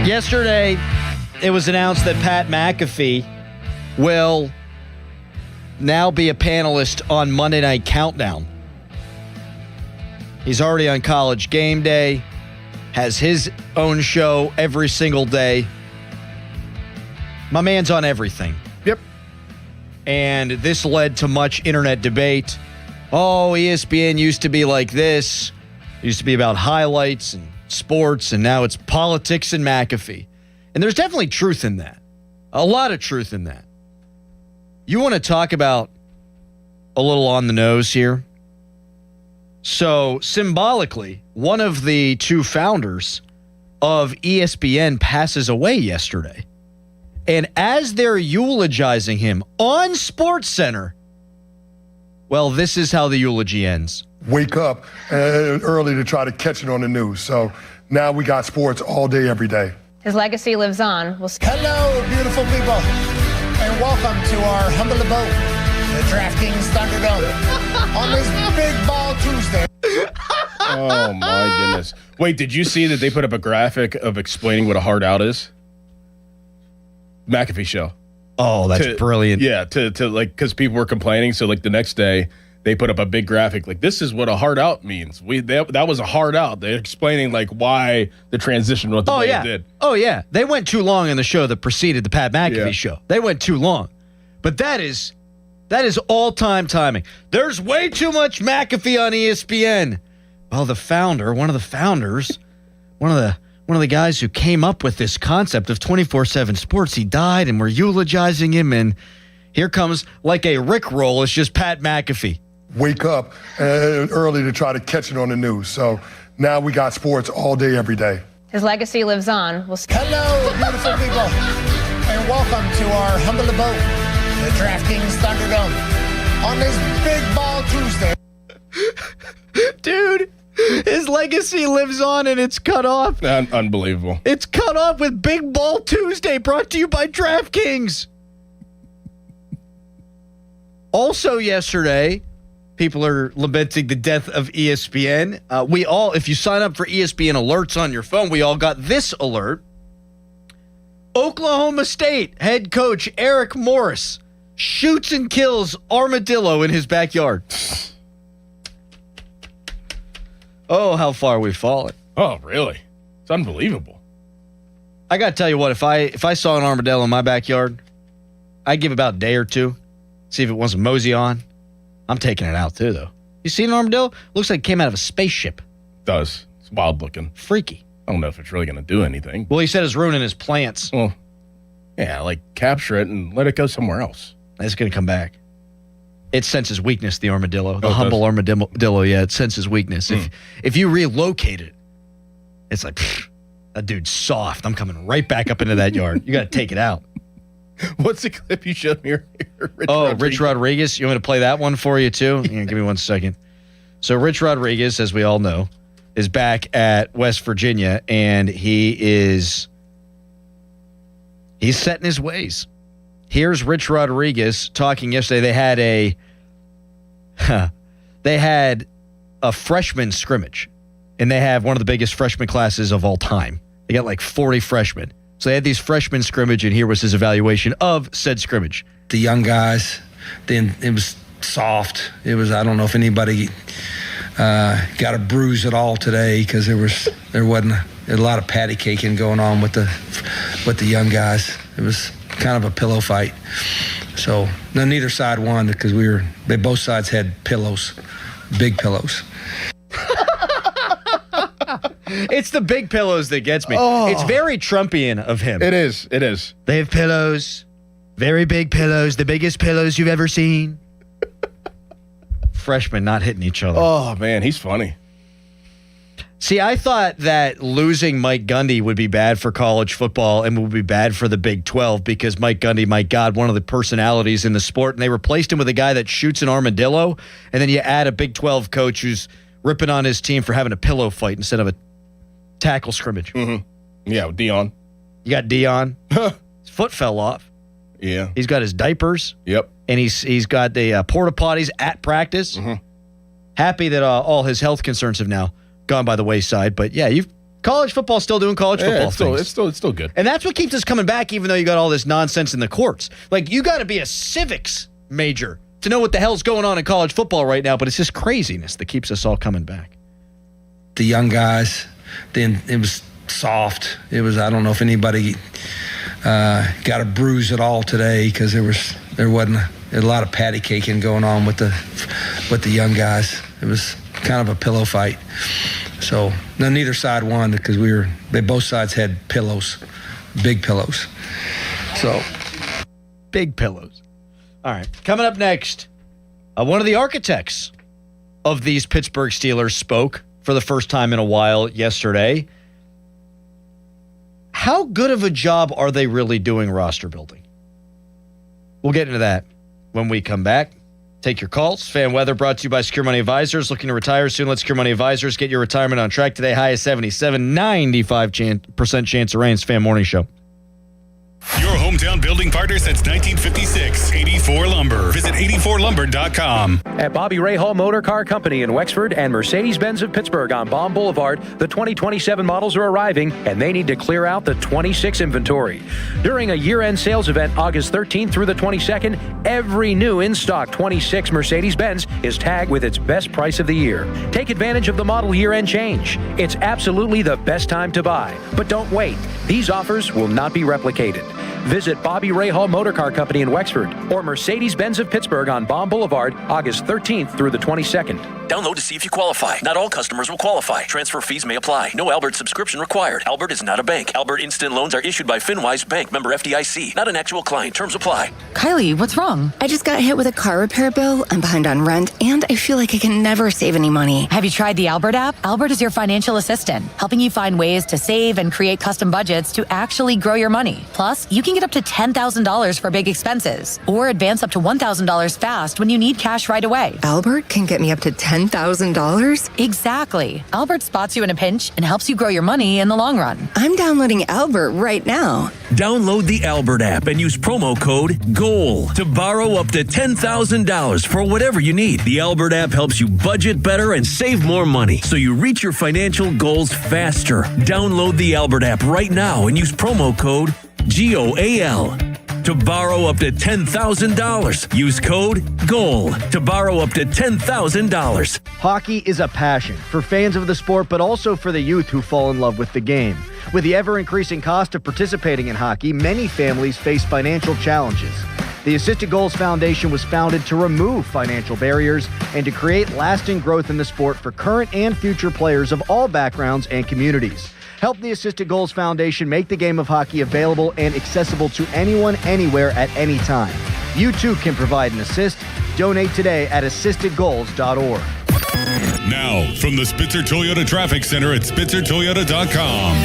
Yesterday, it was announced that Pat McAfee will now be a panelist on Monday Night Countdown. He's already on College Game Day, has his own show every single day. My man's on everything. Yep. And this led to much internet debate. Oh, ESPN used to be like this. It used to be about highlights and sports, and now it's politics and McAfee. And there's definitely truth in that. A lot of truth in that. You want to talk about a little on the nose here? So, symbolically, one of the 2 founders of ESPN passes away yesterday. And as they're eulogizing him on SportsCenter, well, this is how the eulogy ends. Wake up early to try to catch it on the news. So now we got sports all day, every day. His legacy lives on. Hello, beautiful people, and welcome to our humble abode, the DraftKings Thunderdome, on this Big Ball Tuesday. Oh, my goodness. Wait, did you see that they put up a graphic of explaining what a hard out is? McAfee show. Oh, that's brilliant. Yeah, to like, because people were complaining. So, like, the next day, they put up a big graphic. Like, this is what a hard out means. That was a hard out. They're explaining, like, why the transition, what the way it did. Oh, yeah. They went too long in the show that preceded the Pat McAfee show. They went too long. But that is all-time timing. There's way too much McAfee on ESPN. Well, the founder, one of the founders, one of the guys who came up with this concept of 24/7 sports, he died, and we're eulogizing him, and here comes, like a Rickroll, it's just Pat McAfee. Wake up early to try to catch it on the news. So now we got sports all day, every day. His legacy lives on. Hello, beautiful people, and welcome to our humble abode, the DraftKings Thunderdome, on this Big Ball Tuesday. Dude, his legacy lives on, and it's cut off. Unbelievable. It's cut off with Big Ball Tuesday, brought to you by DraftKings. Also yesterday, people are lamenting the death of ESPN. If you sign up for ESPN alerts on your phone, we all got this alert. Oklahoma State head coach Eric Morris shoots and kills armadillo in his backyard. Oh, how far we've fallen. Oh, really? It's unbelievable. I got to tell you what, if I saw an armadillo in my backyard, I'd give about a day or two, see if it wants to mosey on. I'm taking it out too, though. You seen an armadillo? Looks like it came out of a spaceship. It does. It's wild looking. Freaky. I don't know if it's really going to do anything. Well, he said it's ruining his plants. Well, yeah, like capture it and let it go somewhere else. It's going to come back. It senses weakness, the armadillo. The humble armadillo, yeah, it senses weakness. If you relocate it, it's like, that dude's soft. I'm coming right back up into that yard. You got to take it out. What's the clip you showed me earlier? Rich Rodriguez. You want me to play that one for you, too? Yeah, give me 1 second. So Rich Rodriguez, as we all know, is back at West Virginia, and he's set in his ways. Here's Rich Rodriguez talking yesterday. They had a freshman scrimmage, and they have one of the biggest freshman classes of all time. They got like 40 freshmen. So they had these freshman scrimmage, and here was his evaluation of said scrimmage. The young guys, it was soft. It was, I don't know if anybody got a bruise at all today, because there wasn't a lot of patty caking going on with the young guys. It was kind of a pillow fight. So neither side won, because both sides had pillows, big pillows. It's the big pillows that gets me. Oh. It's very Trumpian of him. It is. They have pillows, very big pillows, the biggest pillows you've ever seen. Freshmen not hitting each other. Oh, man, he's funny. See, I thought that losing Mike Gundy would be bad for college football and would be bad for the Big 12, because Mike Gundy, my God, one of the personalities in the sport, and they replaced him with a guy that shoots an armadillo, and then you add a Big 12 coach who's ripping on his team for having a pillow fight instead of a tackle scrimmage. Mm-hmm. Yeah, Dion. You got Dion. His foot fell off. Yeah. He's got his diapers. Yep. And he's got the porta potties at practice. Mm-hmm. Happy that all his health concerns have now gone by the wayside. But yeah, college football still doing college football things. It's still good. And that's what keeps us coming back, even though you got all this nonsense in the courts. Like, you got to be a civics major to know what the hell's going on in college football right now. But it's just craziness that keeps us all coming back. The young guys, it was soft. It was, I don't know if anybody got a bruise at all today, because there wasn't a lot of patty caking going on with the young guys. It was kind of a pillow fight. So neither side won, because both sides had pillows, big pillows. So big pillows. All right, coming up next, one of the architects of these Pittsburgh Steelers spoke for the first time in a while yesterday. How good of a job are they really doing roster building? We'll get into that when we come back. Take your calls. Fan Weather brought to you by Secure Money Advisors. Looking to retire soon? Let Secure Money Advisors get your retirement on track today. High is 77, 95% chance of rain. It's Fan Morning Show. Your hometown building partner since 1956, 84 Lumber. Visit 84lumber.com. At Bobby Ray Hall Motor Car Company in Wexford and Mercedes-Benz of Pittsburgh on Baum Boulevard, the 2027 models are arriving, and they need to clear out the 26 inventory. During a year-end sales event August 13th through the 22nd, every new in-stock 26 Mercedes-Benz is tagged with its best price of the year. Take advantage of the model year-end change. It's absolutely the best time to buy. But don't wait. These offers will not be replicated. Visit Bobby Ray Hall Motor Car Company in Wexford or Mercedes-Benz of Pittsburgh on Baum Boulevard, August 13th through the 22nd. Download to see if you qualify. Not all customers will qualify. Transfer fees may apply. No Albert subscription required. Albert is not a bank. Albert Instant Loans are issued by FinWise Bank, member FDIC. Not an actual client. Terms apply. Kylie, what's wrong? I just got hit with a car repair bill. I'm behind on rent, and I feel like I can never save any money. Have you tried the Albert app? Albert is your financial assistant, helping you find ways to save and create custom budgets to actually grow your money. Plus, you can get up to $10,000 for big expenses, or advance up to $1,000 fast when you need cash right away. Albert can get me up to $10,000 $10,000? Exactly. Albert spots you in a pinch and helps you grow your money in the long run. I'm downloading Albert right now. Download the Albert app and use promo code GOAL to borrow up to $10,000 for whatever you need. The Albert app helps you budget better and save more money so you reach your financial goals faster. Download the Albert app right now and use promo code GOAL to borrow up to $10,000. Use code GOAL to borrow up to $10,000. Hockey is a passion for fans of the sport, but also for the youth who fall in love with the game. With the ever-increasing cost of participating in hockey, many families face financial challenges. The Assisted Goals Foundation was founded to remove financial barriers and to create lasting growth in the sport for current and future players of all backgrounds and communities. Help the Assisted Goals Foundation make the game of hockey available and accessible to anyone, anywhere, at any time. You too can provide an assist. Donate today at assistedgoals.org. Now, from the Spitzer Toyota Traffic Center at SpitzerToyota.com.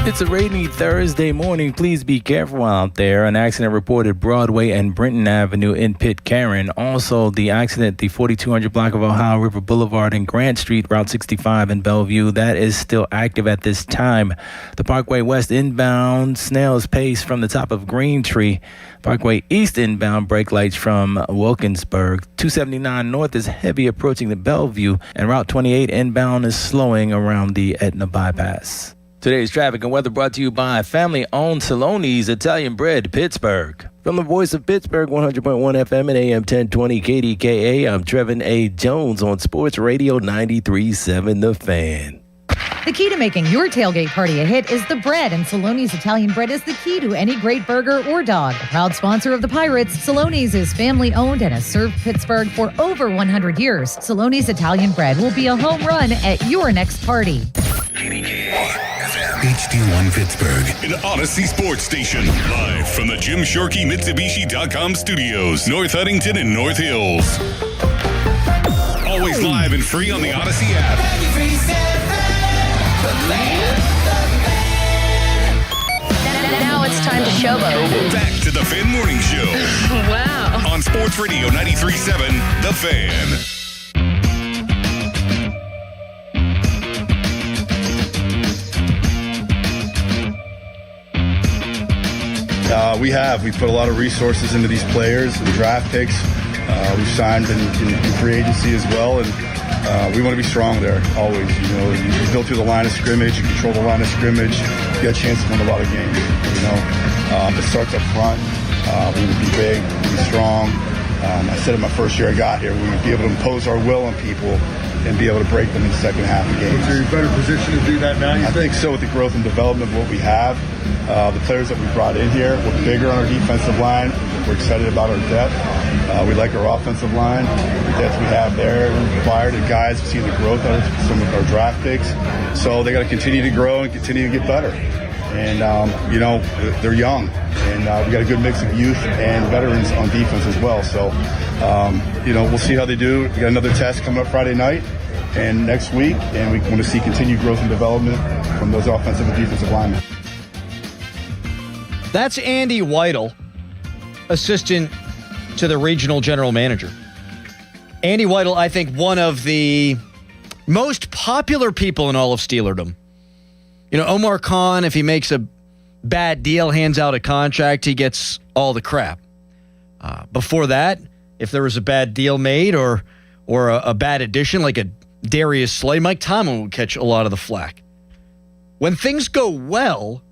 It's a rainy Thursday morning. Please be careful out there. An accident reported Broadway and Brenton Avenue in Pitcairn. Also, the accident, the 4200 block of Ohio River Boulevard and Grant Street, Route 65 in Bellevue, that is still active at this time. The Parkway West inbound, snail's pace from the top of Green Tree. Parkway East inbound, brake lights from Wilkinsburg. 279 North is heavy approaching the Bellevue, and Route 28 inbound is slowing around the Etna bypass. Today's traffic and weather brought to you by family-owned Saloni's Italian Bread, Pittsburgh. From the voice of Pittsburgh, 100.1 FM and AM 1020 KDKA, I'm Trevin A. Jones on Sports Radio 93.7 The Fan. The key to making your tailgate party a hit is the bread, and Saloni's Italian Bread is the key to any great burger or dog. A proud sponsor of the Pirates, Saloni's is family-owned and has served Pittsburgh for over 100 years. Saloni's Italian Bread will be a home run at your next party. HD1 Pittsburgh, an Odyssey sports station. Live from the Jim Shorkey Mitsubishi.com studios, North Huntington and North Hills. Always live and free on the Odyssey app. Now it's time to showboat. Back to the Fan Morning Show. Wow. On Sports Radio 93.7, The Fan. We put a lot of resources into these players, the draft picks. We've signed in free agency as well, and we want to be strong there always. You know, you build through the line of scrimmage, you control the line of scrimmage, you get a chance to win a lot of games. You know, it starts up front. We would be big, be strong. I said in my first year I got here, we would be able to impose our will on people and be able to break them in the second half of games. So you're in a better position to do that now, you I think so, with the growth and development of what we have. The players that we brought in here, we're bigger on our defensive line. We're excited about our depth. We like our offensive line. The depth we have there. We've acquired the guys. We've seen the growth out of some of our draft picks. So they got to continue to grow and continue to get better. And, you know, they're young. And we got a good mix of youth and veterans on defense as well. So, you know, we'll see how they do. We got another test coming up Friday night and next week. And we want to see continued growth and development from those offensive and defensive linemen. That's Andy Weidel, assistant to the regional general manager. Andy Weidel, I think, one of the most popular people in all of Steelerdom. You know, Omar Khan, if he makes a bad deal, hands out a contract, he gets all the crap. Before that, if there was a bad deal made or a bad addition like a Darius Slay, Mike Tomlin would catch a lot of the flack. When things go well,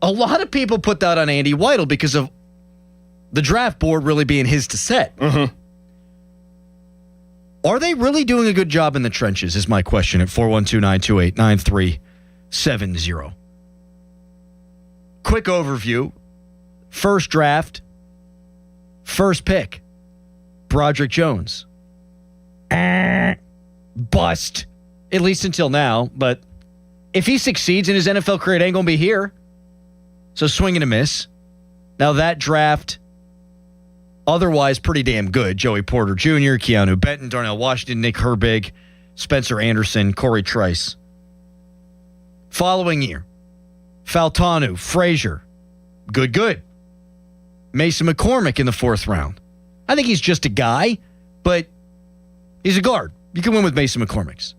a lot of people put that on Andy Weidel because of the draft board really being his to set. Mm-hmm. Are they really doing a good job in the trenches is my question at 412-928-9370. Quick overview. First draft, first pick, Broderick Jones. Bust, at least until now. But if he succeeds in his NFL career, it ain't going to be here. So swing and a miss. Now that draft, otherwise pretty damn good. Joey Porter Jr., Keanu Benton, Darnell Washington, Nick Herbig, Spencer Anderson, Corey Trice. Following year, Faltanu, Frazier, good. Mason McCormick in the fourth round. I think he's just a guy. but he's a guard. You can win with Mason McCormick.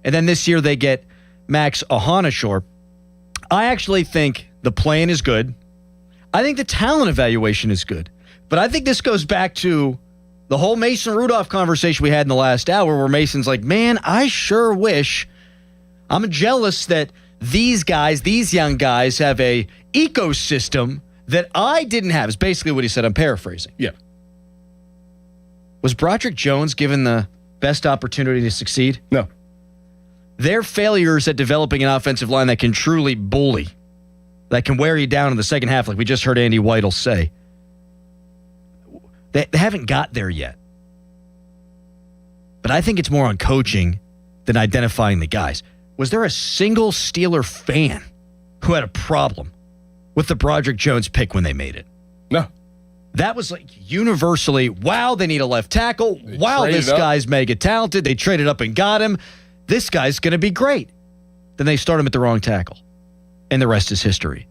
And then this year they get Max Ohaneshore. I actually think the plan is good. I think the talent evaluation is good. But I think this goes back to the whole Mason Rudolph conversation we had in the last hour where Mason's like, man, I sure wish, I'm jealous that these guys, these young guys have a ecosystem that I didn't have, is basically what he said. I'm paraphrasing. Yeah. Was Broderick Jones given the best opportunity to succeed? No. Their failures at developing an offensive line that can truly bully, that can wear you down in the second half, like we just heard Andy Weidel say, they haven't got there yet. But I think it's more on coaching than identifying the guys. Was there a single Steeler fan who had a problem with the Broderick Jones pick when they made it? No. That was like universally, wow, they need a left tackle. Wow, this guy's mega talented. They traded up and got him. This guy's going to be great. Then they start him at the wrong tackle. And the rest is history.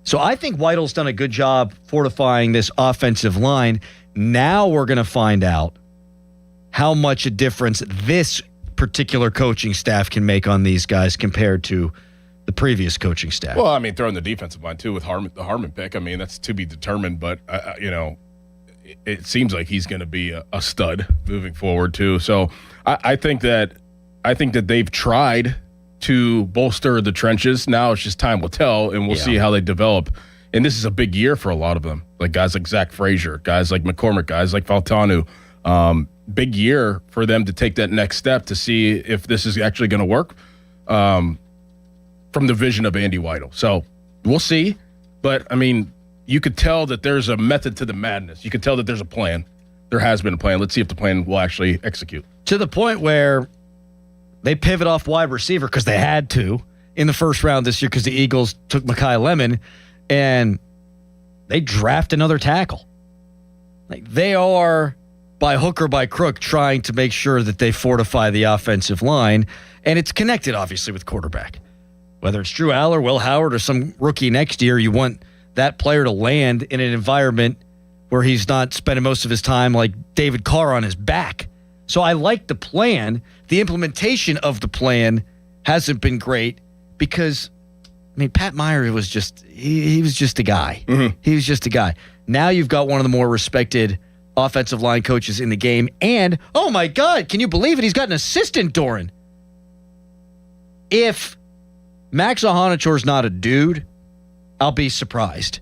So I think Weidel's done a good job fortifying this offensive line. Now we're going to find out how much a difference this particular coaching staff can make on these guys compared to the previous coaching staff. Well, I mean, throwing the defensive line, too, with the Harmon pick. I mean, that's to be determined. But, it seems like he's going to be a stud moving forward, too. So I think that they've tried to bolster the trenches. Now it's just time will tell, and we'll see how they develop. And this is a big year for a lot of them, like guys like Zach Frazier, guys like McCormick, guys like Faltanu. Big year for them to take that next step to see if this is actually going to work from the vision of Andy Weidel. So we'll see. But, I mean, you could tell that there's a method to the madness. You could tell that there's a plan. There has been a plan. Let's see if the plan will actually execute. To the point where they pivot off wide receiver because they had to in the first round this year because the Eagles took Mekhi Lemon and they draft another tackle. Like they are, by hook or by crook, trying to make sure that they fortify the offensive line. And it's connected, obviously, with quarterback. Whether it's Drew Aller, Will Howard, or some rookie next year, you want that player to land in an environment where he's not spending most of his time like David Carr on his back. So I like the plan. The implementation of the plan hasn't been great because, I mean, Pat Meyer was just, he was just a guy. Mm-hmm. He was just a guy. Now you've got one of the more respected offensive line coaches in the game. And, oh my God, can you believe it? He's got an assistant, Doran. If Max Ohanechore's not a dude, I'll be surprised.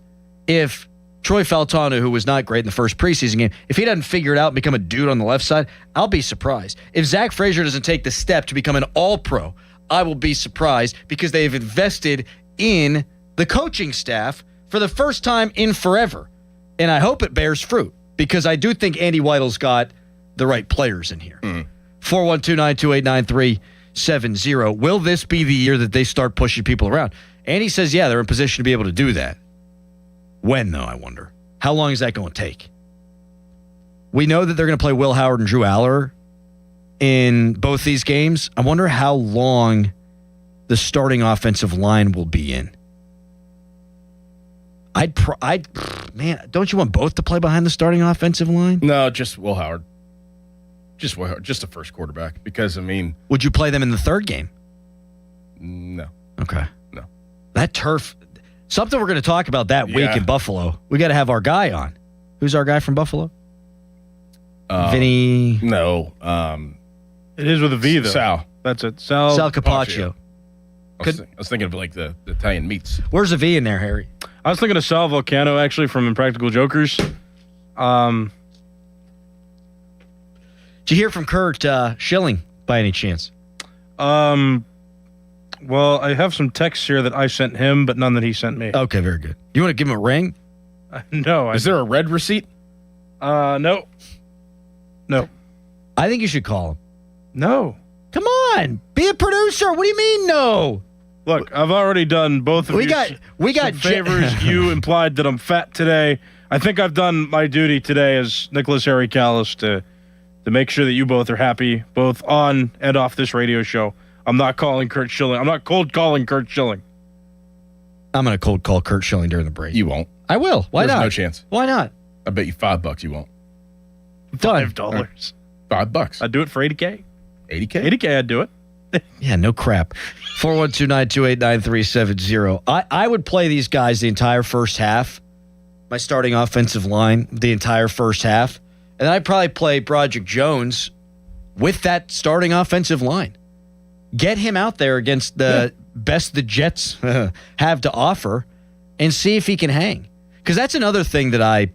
If Troy Faltanu, who was not great in the first preseason game, if he doesn't figure it out and become a dude on the left side, I'll be surprised. If Zach Frazier doesn't take the step to become an all-pro, I will be surprised because they've invested in the coaching staff for the first time in forever. And I hope it bears fruit because I do think Andy Weidel's got the right players in here. 412-928-9370. Will this be the year that they start pushing people around? Andy says, yeah, they're in position to be able to do that. When, though, I wonder? How long is that going to take? We know that they're going to play Will Howard and Drew Aller in both these games. I wonder how long the starting offensive line will be in. Man, don't you want both to play behind the starting offensive line? No, just Will Howard. Just Will Howard, just the first quarterback. Because, I mean... Would you play them in the third game? No. Okay. No. That turf... Something we're going to talk about that week in Buffalo. We got to have our guy on. Who's our guy from Buffalo? Vinny? No. It is with a V, though. Sal. That's it. Sal Capaccio. I was thinking of like the Italian meats. Where's a V in there, Harry? I was thinking of Sal Volcano, actually, from Impractical Jokers. Did you hear from Kurt Schilling by any chance? Well, I have some texts here that I sent him, but none that he sent me. Okay, very good. You want to give him a ring? No. Is there a red receipt? No. No. I think you should call him. No. Come on. Be a producer. What do you mean no? Look, I've already done both of we got favors. You implied that I'm fat today. I think I've done my duty today as Nicholas Harry Callis to make sure that you both are happy, both on and off this radio show. I'm not calling Kurt Schilling. I'm not cold calling Kurt Schilling. I'm going to cold call Kurt Schilling during the break. You won't. I will. Why There's not? no chance. Why not? I bet you $5 you won't. Done. $5. $5. I'd do it for $80K. 80K? 80K, I'd do it. Yeah, no crap. 412-928-9370. I would play these guys the entire first half, my starting offensive line, the entire first half. And I'd probably play Broderick Jones with that starting offensive line. Get him out there against the best the Jets have to offer and see if he can hang. Because that's another thing that I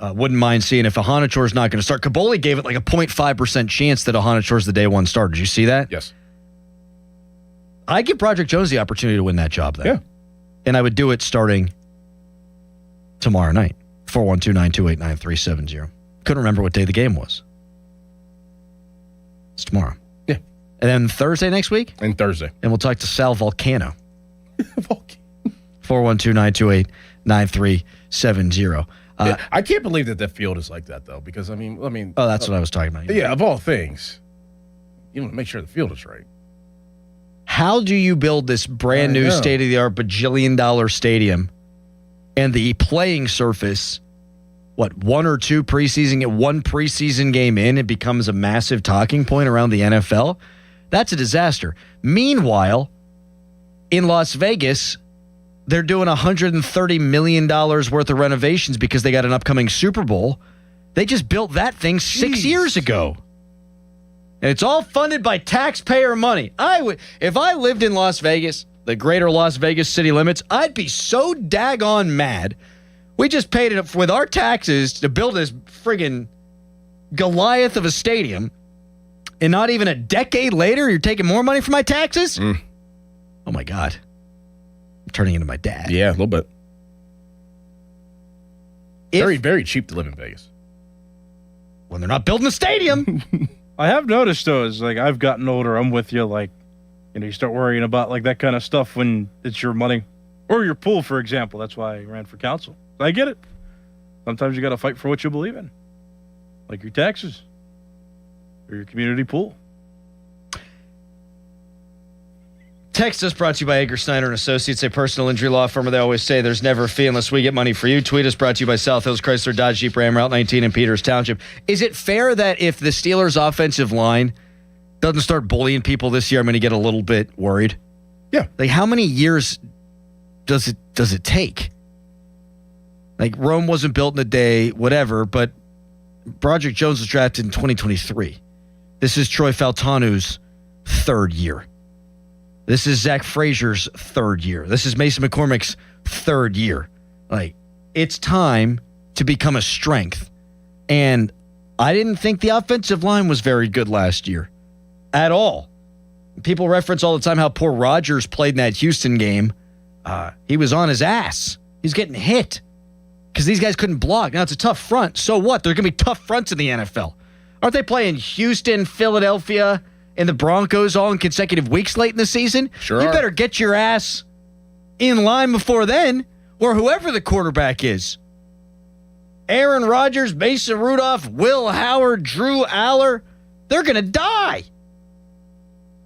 wouldn't mind seeing if Ahanachore's not going to start. Kaboli gave it like a 0.5% chance that Ahanachore's the day one starter. Did you see that? Yes. I'd give Broderick Jones the opportunity to win that job, though. Yeah. And I would do it starting tomorrow night. 412-928-9370. Couldn't remember what day the game was. It's tomorrow. Yeah. And then Thursday next week? And Thursday. And we'll talk to Sal Volcano. 412-928-9370. I can't believe that field is like that, though, because, I mean. Oh, that's what I was talking about. Yeah, of all things. You want to make sure the field is right. How do you build this brand new state-of-the-art bajillion-dollar stadium and the playing surface, one or two preseason, one preseason game in, it becomes a massive talking point around the NFL? That's a disaster. Meanwhile, in Las Vegas, they're doing $130 million worth of renovations because they got an upcoming Super Bowl. They just built that thing 6 years ago. And it's all funded by taxpayer money. If I lived in Las Vegas, the greater Las Vegas city limits, I'd be so daggone mad. We just paid it with our taxes to build this friggin' Goliath of a stadium. And not even a decade later, you're taking more money from my taxes? Oh, my God. I'm turning into my dad. Yeah, a little bit. Very, very cheap to live in Vegas. When they're not building a stadium. I have noticed, though, as like I've gotten older, I'm with you. Like, you start worrying about like that kind of stuff when it's your money or your pool, for example. That's why I ran for council. I get it. Sometimes you got to fight for what you believe in, like your taxes or your community pool. Text us brought to you by Edgar Snyder and Associates, a personal injury law firm. They always say there's never a fee unless we get money for you. Tweet us brought to you by South Hills Chrysler Dodge Jeep Ram Route 19 in Peters Township. Is it fair that if the Steelers' offensive line doesn't start bullying people this year, I'm going to get a little bit worried? Yeah. Like, how many years does it take? Like, Rome wasn't built in a day, whatever, but Broderick Jones was drafted in 2023. This is Troy Faltanu's third year. This is Zach Frazier's third year. This is Mason McCormick's third year. Like, it's time to become a strength. And I didn't think the offensive line was very good last year at all. People reference all the time how poor Rodgers played in that Houston game. He was on his ass. He's getting hit because these guys couldn't block. Now, it's a tough front. So what? There are going to be tough fronts in the NFL. Aren't they playing Houston, Philadelphia, and the Broncos all in consecutive weeks late in the season? Sure. You better get your ass in line before then, or whoever the quarterback is. Aaron Rodgers, Mason Rudolph, Will Howard, Drew Aller, they're going to die.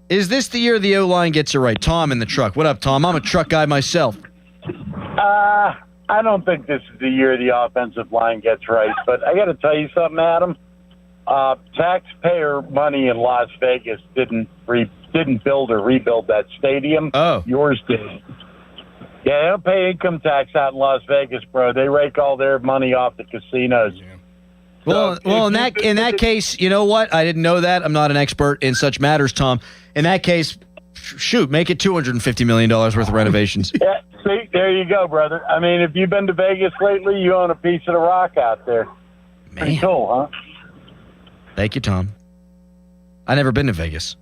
Is this the year the O-line gets it right? Tom in the truck. What up, Tom? I'm a truck guy myself. I don't think this is the year the offensive line gets right, but I got to tell you something, Adam. Taxpayer money in Las Vegas didn't build or rebuild that stadium. Oh. Yours did. Yeah, they don't pay income tax out in Las Vegas, bro. They rake all their money off the casinos. Well, in that case, you know what? I didn't know that. I'm not an expert in such matters, Tom. In that case, shoot, make it $250 million worth of renovations. Yeah, see, there you go, brother. I mean, if you've been to Vegas lately, you own a piece of the rock out there. Pretty cool, huh? Thank you, Tom. I've never been to Vegas.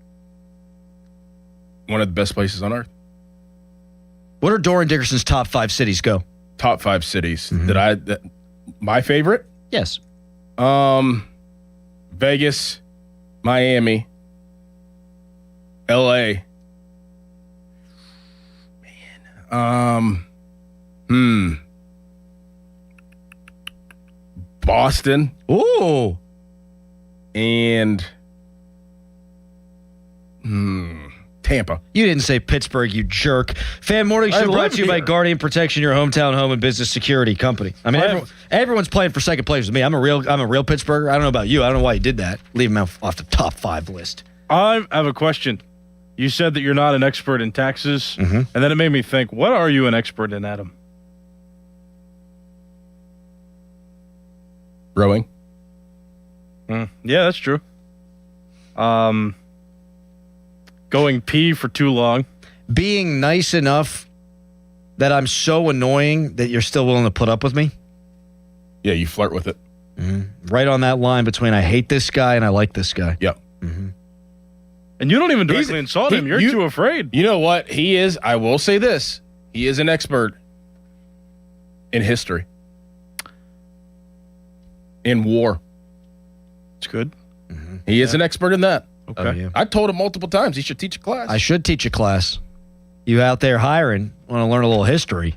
One of the best places on earth. What are Doran Dickerson's top 5 cities? Go. Top 5 cities my favorite? Yes. Vegas, Miami, LA. Boston. Ooh. And Tampa. You didn't say Pittsburgh, you jerk. Fan Morning Show brought to you by Guardian Protection, your hometown home and business security company. I mean, everyone's playing for second place with me. I'm a real Pittsburgher. I don't know about you. I don't know why you did that. Leave him off the top 5 list. I have a question. You said that you're not an expert in taxes, and then it made me think, what are you an expert in, Adam? Rowing. Yeah, that's true. Going pee for too long. Being nice enough that I'm so annoying that you're still willing to put up with me. Yeah, you flirt with it. Right on that line between I hate this guy and I like this guy. Yep. And you don't even directly insult him. You're too afraid. You know what? He is, I will say this, he is an expert in history. In war. It's good. He is an expert in that. Okay. Oh, yeah. I told him multiple times he should teach a class. I should teach a class. You out there hiring, want to learn a little history.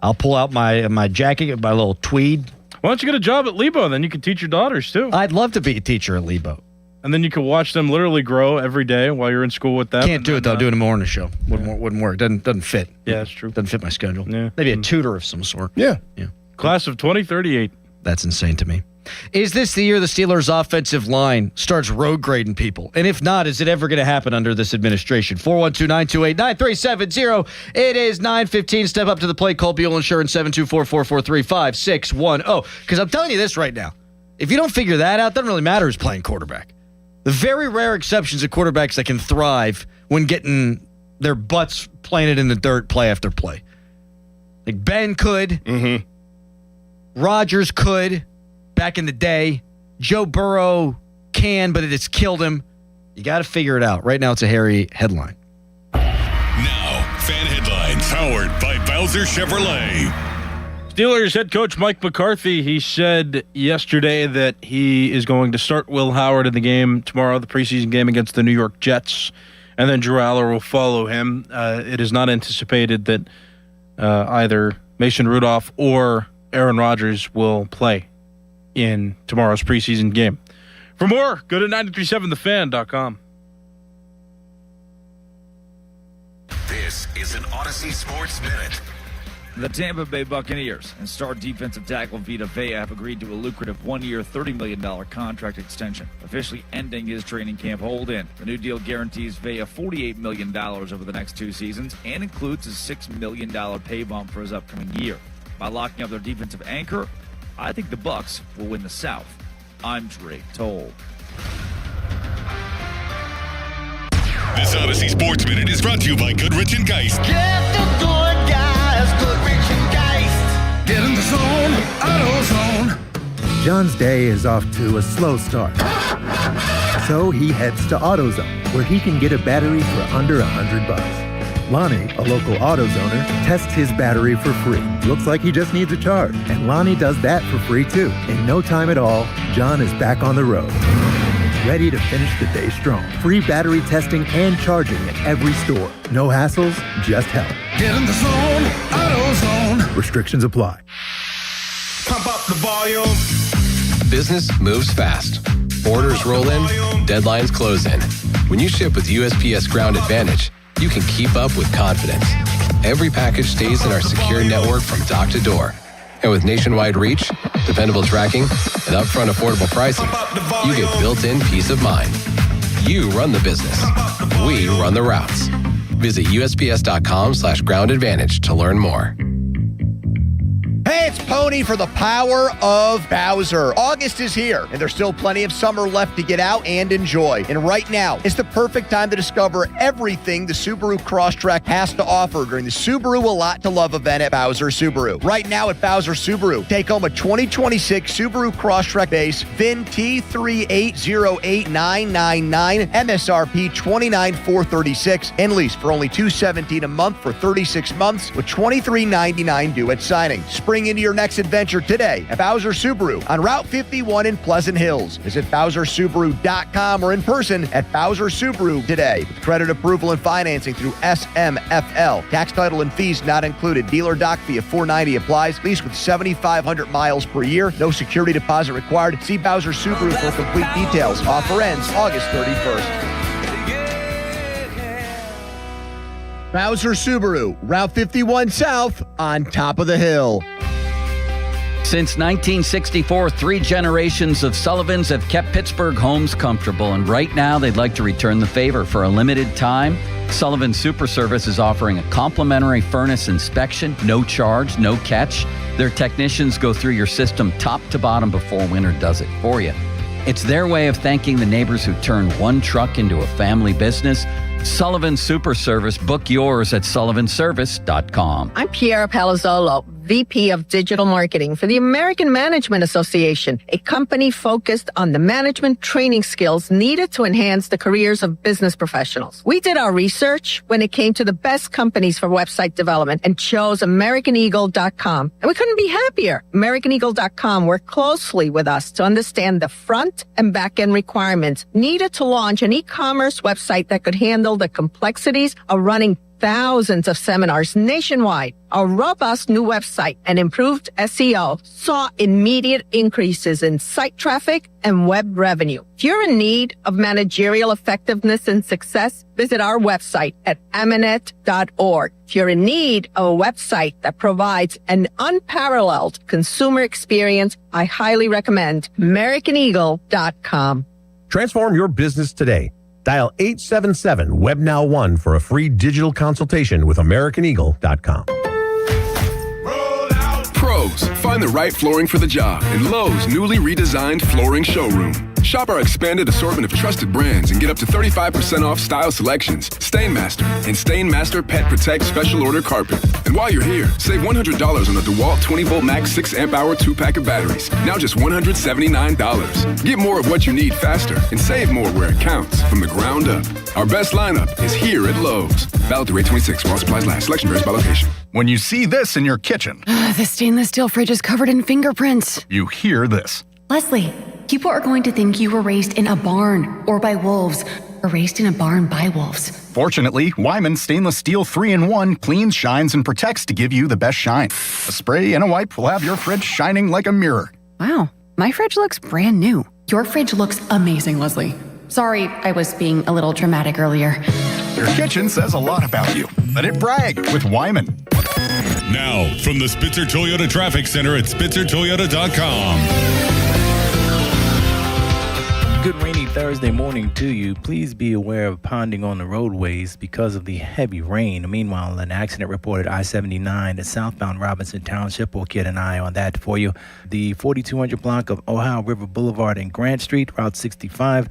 I'll pull out my jacket, my little tweed. Why don't you get a job at Lebo? Then you can teach your daughters, too. I'd love to be a teacher at Lebo. And then you can watch them literally grow every day while you're in school with them. Can't do it, though. Doing a morning show. Wouldn't work. Doesn't fit. Yeah, that's true. Doesn't fit my schedule. Yeah. Maybe a tutor of some sort. Yeah. Class of 2038. That's insane to me. Is this the year the Steelers' offensive line starts road grading people? And if not, is it ever going to happen under this administration? 412-928-9370. It is 9:15. Step up to the plate. Call Buell Insurance 724-443-5610. Because I'm telling you this right now. If you don't figure that out, it doesn't really matter who's playing quarterback. The very rare exceptions of quarterbacks that can thrive when getting their butts planted in the dirt play after play. Like Ben could. Rodgers could. Back in the day, Joe Burrow can, but it has killed him. You got to figure it out. Right now, it's a hairy headline. Now, fan headlines powered by Bowser Chevrolet. Steelers head coach Mike McCarthy, he said yesterday that he is going to start Will Howard in the game tomorrow, the preseason game against the New York Jets, and then Drew Aller will follow him. It is not anticipated that either Mason Rudolph or Aaron Rodgers will play in tomorrow's preseason game. For more, go to 937thefan.com. This is an Odyssey Sports Minute. The Tampa Bay Buccaneers and star defensive tackle Vita Vea have agreed to a lucrative one-year, $30 million contract extension, officially ending his training camp hold-in. The new deal guarantees Vea $48 million over the next 2 seasons and includes a $6 million pay bump for his upcoming year. By locking up their defensive anchor, I think the Bucs will win the South. I'm Drake Toll. This Odyssey Sports Minute is brought to you by Goodrich & Geist. Get the good guys, Goodrich & Geist. Get in the zone, AutoZone. John's day is off to a slow start. So he heads to AutoZone, where he can get a battery for under $100. Lonnie, a local AutoZoner, tests his battery for free. Looks like he just needs a charge. And Lonnie does that for free too. In no time at all, John is back on the road. Ready to finish the day strong. Free battery testing and charging at every store. No hassles, just help. Get in the zone, AutoZone. Restrictions apply. Pump up the volume. Business moves fast. Orders roll in, deadlines close in. When you ship with USPS Ground Advantage, you can keep up with confidence. Every package stays in our secure network from dock to door. And with nationwide reach, dependable tracking, and upfront affordable pricing, you get built-in peace of mind. You run the business. We run the routes. Visit USPS.com/Ground Advantage to learn more. Hey, it's Pony for the power of Bowser. August is here, and there's still plenty of summer left to get out and enjoy. And right now is the perfect time to discover everything the Subaru Crosstrek has to offer during the Subaru A Lot to Love event at Bowser Subaru. Right now at Bowser Subaru, take home a 2026 Subaru Crosstrek base, VIN T3808999, MSRP $29,436, and lease for only $217 a month for 36 months with $23.99 due at signing. Spring into your next adventure today at Bowser Subaru on Route 51 in Pleasant Hills. Visit BowserSubaru.com or in person at Bowser Subaru today. With credit approval and financing through SMFL. Tax, title, and fees not included. Dealer doc fee of $490 applies. Lease with 7,500 miles per year. No security deposit required. See Bowser Subaru for complete details. Offer ends August 31st. Bowser Subaru, Route 51 South, on top of the hill. Since 1964, 3 generations of Sullivans have kept Pittsburgh homes comfortable, and right now they'd like to return the favor. For a limited time, Sullivan Super Service is offering a complimentary furnace inspection, no charge, no catch. Their technicians go through your system top to bottom before winter does it for you. It's their way of thanking the neighbors who turned one truck into a family business. Sullivan Super Service. Book yours at sullivanservice.com. I'm Piera Palazzolo, VP of Digital Marketing for the American Management Association, a company focused on the management training skills needed to enhance the careers of business professionals. We did our research when it came to the best companies for website development and chose AmericanEagle.com. And we couldn't be happier. AmericanEagle.com worked closely with us to understand the front and back end requirements needed to launch an e-commerce website that could handle the complexities of running thousands of seminars nationwide. Our robust new website and improved SEO saw immediate increases in site traffic and web revenue. If you're in need of managerial effectiveness and success, visit our website at Amanet.org. If you're in need of a website that provides an unparalleled consumer experience, I highly recommend AmericanEagle.com. Transform your business today. Dial 877-WebNow1 for a free digital consultation with AmericanEagle.com. Pros, find the right flooring for the job in Lowe's newly redesigned flooring showroom. Shop our expanded assortment of trusted brands and get up to 35% off style selections, Stainmaster, and Stainmaster Pet Protect Special Order Carpet. And while you're here, save $100 on the DeWalt 20-volt max 6-amp-hour 2-pack of batteries. Now just $179. Get more of what you need faster and save more where it counts from the ground up. Our best lineup is here at Lowe's. Valid through 8/26 while supplies last. Selection varies by location. When you see this in your kitchen, The stainless steel fridge is covered in fingerprints. you hear this. Leslie, people are going to think you were raised in a barn or by wolves, or raised in a barn by wolves. Fortunately, Wyman Stainless Steel 3-in-1 cleans, shines, and protects to give you the best shine. A spray and a wipe will have your fridge shining like a mirror. Wow, my fridge looks brand new. Your fridge looks amazing, Leslie. Sorry, I was being a little dramatic earlier. Your kitchen says a lot about you. Let it brag with Wyman. Now, from the Spitzer Toyota Traffic Center at SpitzerToyota.com. Good rainy Thursday morning to you. Please be aware of ponding on the roadways because of the heavy rain. Meanwhile, an accident reported I-79 at southbound Robinson Township. We'll get an eye on that for you. The 4200 block of Ohio River Boulevard and Grant Street, Route 65.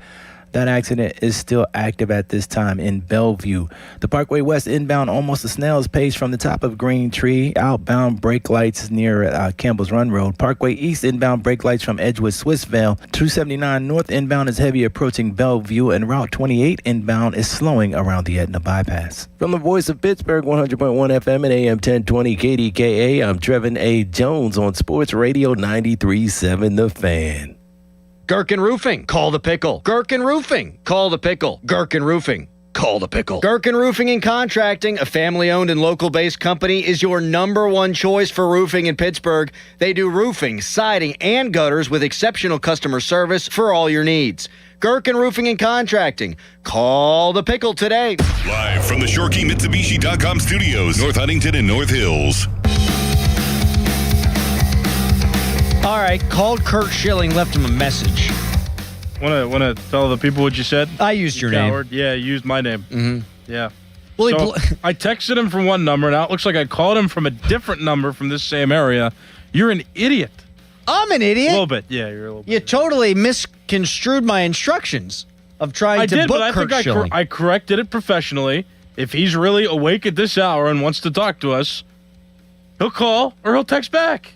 That accident is still active at this time in Bellevue. The Parkway West inbound almost a snail's pace from the top of Green Tree. Outbound brake lights near Campbell's Run Road. Parkway East inbound brake lights from Edgewood Swissvale. 279 North inbound is heavy approaching Bellevue, and Route 28 inbound is slowing around the Etna bypass. From the voice of Pittsburgh, 100.1 FM and AM 1020 KDKA, I'm Trevin A. Jones on Sports Radio 93.7 The Fan. Gherkin Roofing, call the pickle. Gherkin Roofing, call the pickle. Gherkin Roofing, call the pickle. Gherkin Roofing and Contracting, a family-owned and local-based company, is your number one choice for roofing in Pittsburgh. They do roofing, siding, and gutters with exceptional customer service for all your needs. Gherkin Roofing and Contracting. Call the pickle today. Live from the ShorkeyMitsubishi.com studios, North Huntington and North Hills. All right, called Kurt Schilling, left him a message. Want to tell the people what you said? I used your name. Yeah, you used my name. Mm-hmm. Yeah. Well, I texted him from one number. Now it looks like I called him from a different number from this same area. You're an idiot. I'm an idiot? A little bit. Yeah, you're a little bit. You totally misconstrued my instructions of trying to book Kurt Schilling. I corrected it professionally. If he's really awake at this hour and wants to talk to us, he'll call or he'll text back.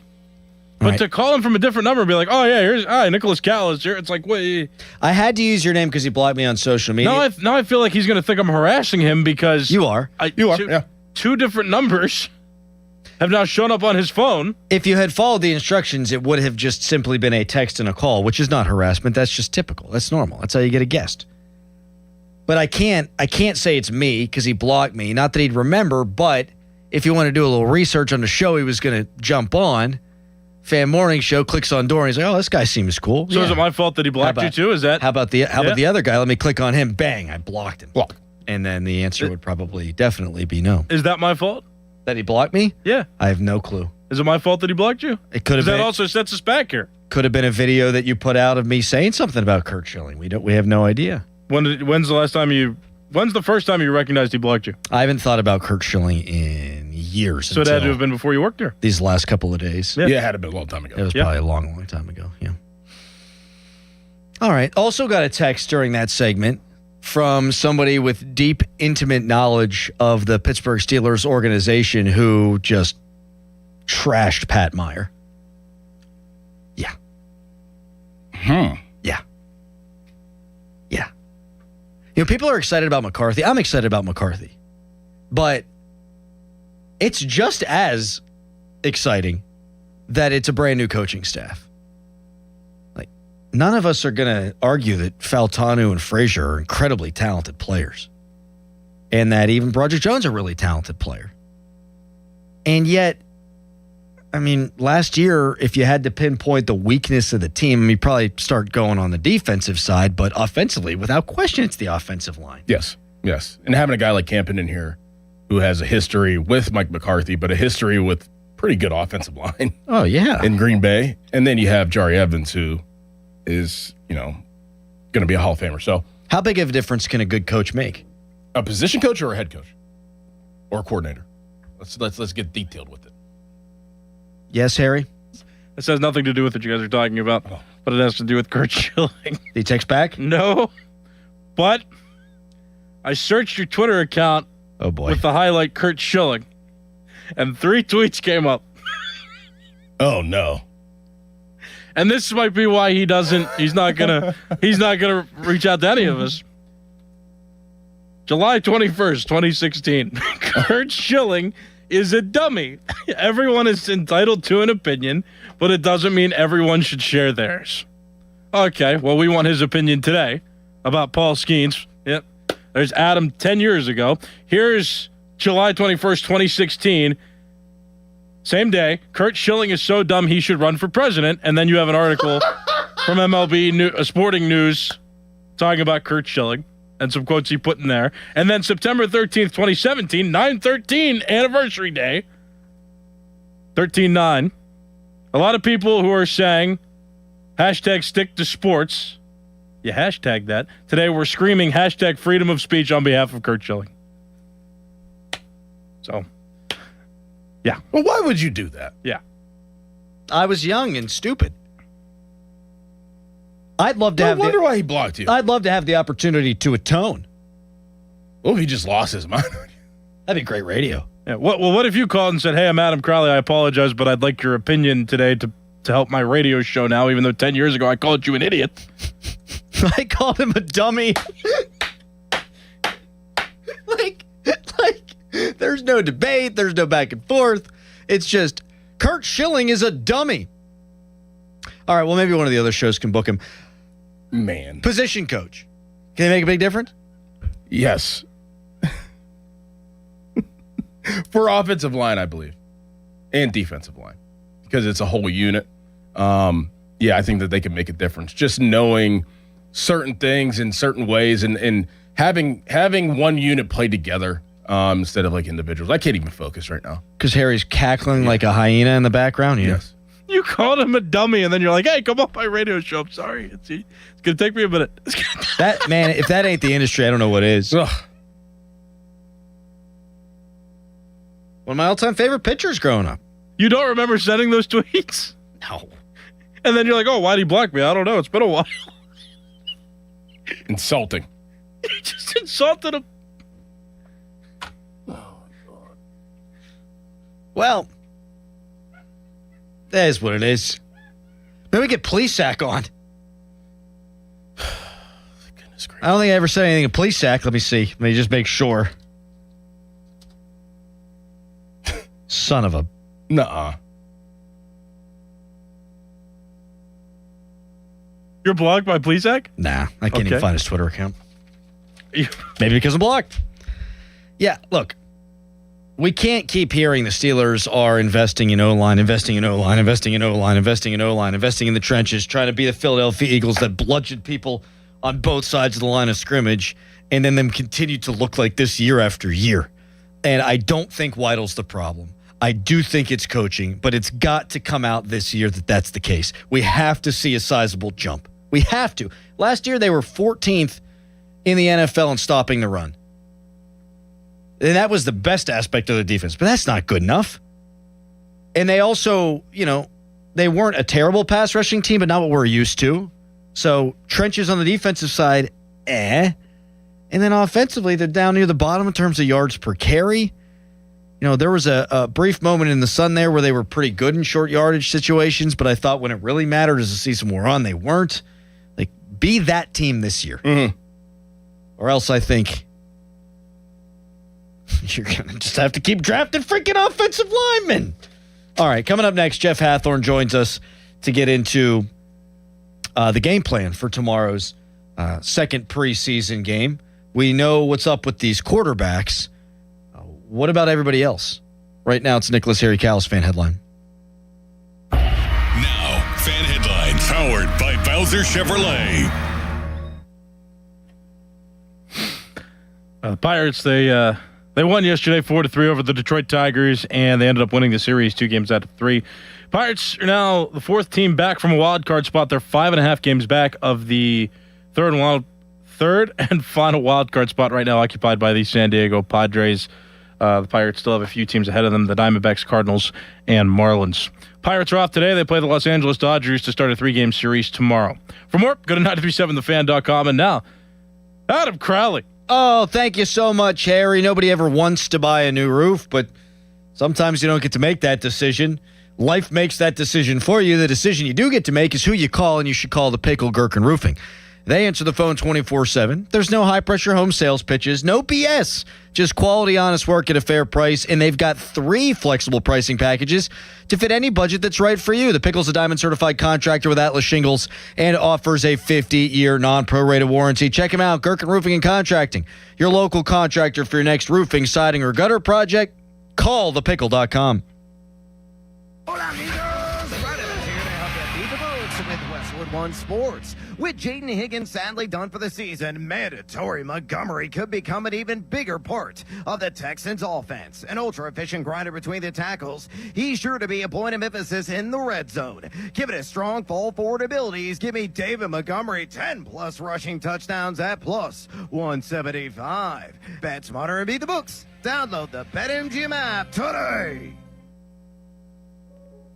But to call him from a different number and be like, oh, yeah, here's Nicholas Callis here. It's like, wait. I had to use your name because he blocked me on social media. Now I feel like he's going to think I'm harassing him because... You are. Two different numbers have now shown up on his phone. If you had followed the instructions, it would have just simply been a text and a call, which is not harassment. That's just typical. That's normal. That's how you get a guest. But I can't say it's me because he blocked me. Not that he'd remember, but if you want to do a little research on the show he was going to jump on... Fan Morning Show, clicks on door, and he's like, oh, this guy seems cool. So is it my fault that he blocked you too? Is that? How about the other guy? Let me click on him. Bang, I blocked him. And then the answer would probably definitely be no. Is that my fault? That he blocked me? Yeah. I have no clue. Is it my fault that he blocked you? It could have been. That also sets us back here. Could have been a video that you put out of me saying something about Curt Schilling. We have no idea. When's the first time you recognized he blocked you? I haven't thought about Curt Schilling in years. So it had to have been before you worked there. These last couple of days. Yeah, it had to been a long time ago. It was probably a long time ago. Yeah. All right. Also got a text during that segment from somebody with deep, intimate knowledge of the Pittsburgh Steelers organization who just trashed Pat Meyer. Yeah. Yeah. Yeah. People are excited about McCarthy. I'm excited about McCarthy. But it's just as exciting that it's a brand new coaching staff. None of us are going to argue that Faltanu and Frazier are incredibly talented players. And that even Broderick Jones is a really talented player. And yet, last year, if you had to pinpoint the weakness of the team, you'd probably start going on the defensive side, but offensively, without question, it's the offensive line. Yes. And having a guy like Campen in here who has a history with Mike McCarthy, but a history with pretty good offensive line. Oh, yeah. In Green Bay. And then you have Jari Evans, who is, going to be a Hall of Famer. So, how big of a difference can a good coach make? A position coach or a head coach? Or a coordinator? Let's get detailed with it. Yes, Harry? This has nothing to do with what you guys are talking about, but it has to do with Curt Schilling. Did he text back? No. But I searched your Twitter account with the highlight Curt Schilling, and 3 tweets came up. Oh, no. And this might be why he's not gonna reach out to any of us. July 21st, 2016. Curt Schilling is a dummy. Everyone is entitled to an opinion, but it doesn't mean everyone should share theirs. Okay, well, we want his opinion today about Paul Skeens. Yep. There's Adam 10 years ago. Here's July 21st, 2016. Same day, Curt Schilling is so dumb he should run for president. And then you have an article from MLB Sporting News talking about Curt Schilling and some quotes he put in there. And then September 13th, 2017, 9/13 anniversary day, 13/9. A lot of people who are saying hashtag stick to sports. You hashtag that. Today we're screaming hashtag freedom of speech on behalf of Curt Schilling. So... yeah. Well, why would you do that? Yeah. I was young and stupid. I'd love to I wonder why he blocked you. I'd love to have the opportunity to atone. Well, if he just lost his mind. That'd be great radio. Yeah. What if you called and said, "Hey, I'm Adam Crowley. I apologize, but I'd like your opinion today to help my radio show now, even though 10 years ago I called you an idiot." I called him a dummy. like, there's no debate. There's no back and forth. It's just Curt Schilling is a dummy. All right, well, maybe one of the other shows can book him. Man. Position coach. Can he make a big difference? Yes. For offensive line, I believe. And defensive line. Because it's a whole unit. I think that they can make a difference. Just knowing certain things in certain ways and having one unit play together instead of like individuals. I can't even focus right now. Because Harry's cackling like a hyena in the background? Yeah. Yes. You called him a dummy, and then you're like, "Hey, come on my radio show." I'm sorry. It's going to take me a minute. That man, if that ain't the industry, I don't know what is. Ugh. One of my all-time favorite pitchers growing up. You don't remember sending those tweets? No. And then you're like, "Oh, why'd he block me? I don't know. It's been a while." Insulting. You just insulted him. Well, that is what it is. Maybe we get Plesac on. Goodness gracious. I don't think I ever said anything to Plesac. Let me see. Let me just make sure. Son of a... Nuh-uh. You're blocked by Plesac? Nah, I can't even find his Twitter account. Maybe because I'm blocked. Yeah, look. We can't keep hearing the Steelers are investing in O-line, investing in O-line, investing in O-line, investing in O-line, investing in the trenches, trying to be the Philadelphia Eagles that bludgeoned people on both sides of the line of scrimmage, and then them continue to look like this year after year. And I don't think Weidl's the problem. I do think it's coaching, but it's got to come out this year that that's the case. We have to see a sizable jump. We have to. Last year, they were 14th in the NFL in stopping the run. And that was the best aspect of the defense, but that's not good enough. And they also, they weren't a terrible pass rushing team, but not what we're used to. So trenches on the defensive side, And then offensively, they're down near the bottom in terms of yards per carry. There was a brief moment in the sun there where they were pretty good in short yardage situations, but I thought when it really mattered as the season wore on, they weren't. Like, be that team this year. Mm-hmm. Or else I think you're going to just have to keep drafting freaking offensive linemen. All right, coming up next, Jeff Hathorn joins us to get into the game plan for tomorrow's second preseason game. We know what's up with these quarterbacks. What about everybody else? Right now, it's Nicholas Harry Callis Fan Headline. Now, Fan Headlines, powered by Bowser Chevrolet. The Pirates, they won yesterday 4-3 over the Detroit Tigers, and they ended up winning the series 2 games out of 3. Pirates are now the 4th team back from a wild card spot. They're 5.5 games back of the third and final wild card spot right now, occupied by the San Diego Padres. The Pirates still have a few teams ahead of them, the Diamondbacks, Cardinals, and Marlins. Pirates are off today. They play the Los Angeles Dodgers to start a 3-game series tomorrow. For more, go to 937thefan.com. And now, Adam Crowley. Oh, thank you so much, Harry. Nobody ever wants to buy a new roof, but sometimes you don't get to make that decision. Life makes that decision for you. The decision you do get to make is who you call, and you should call the Pickle Gherkin Roofing. They answer the phone 24/7. There's no high-pressure home sales pitches, no BS, just quality, honest work at a fair price, and they've got 3 flexible pricing packages to fit any budget that's right for you. The Pickle's a Diamond-certified contractor with Atlas Shingles and offers a 50-year non-prorated warranty. Check them out, Gherkin Roofing and Contracting, your local contractor for your next roofing, siding, or gutter project. Call thepickle.com. Hola, amigos. Brad Evans here to help you beat the boats with Westwood One Sports. With Jaden Higgins sadly done for the season, mandatory Montgomery could become an even bigger part of the Texans' offense. An ultra-efficient grinder between the tackles, he's sure to be a point of emphasis in the red zone. Given his strong fall-forward abilities, give me David Montgomery 10-plus rushing touchdowns at plus 175. Bet smarter and beat the books. Download the BetMGM app today.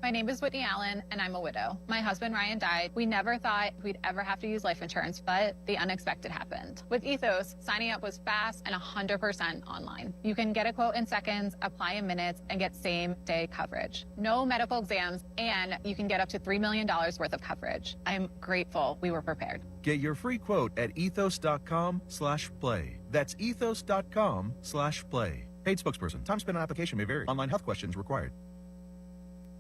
My name is Whitney Allen, and I'm a widow. My husband, Ryan, died. We never thought we'd ever have to use life insurance, but the unexpected happened. With Ethos, signing up was fast and 100% online. You can get a quote in seconds, apply in minutes, and get same-day coverage. No medical exams, and you can get up to $3 million worth of coverage. I'm grateful we were prepared. Get your free quote at ethos.com/play. That's ethos.com/play. Paid spokesperson. Time spent on application may vary. Online health questions required.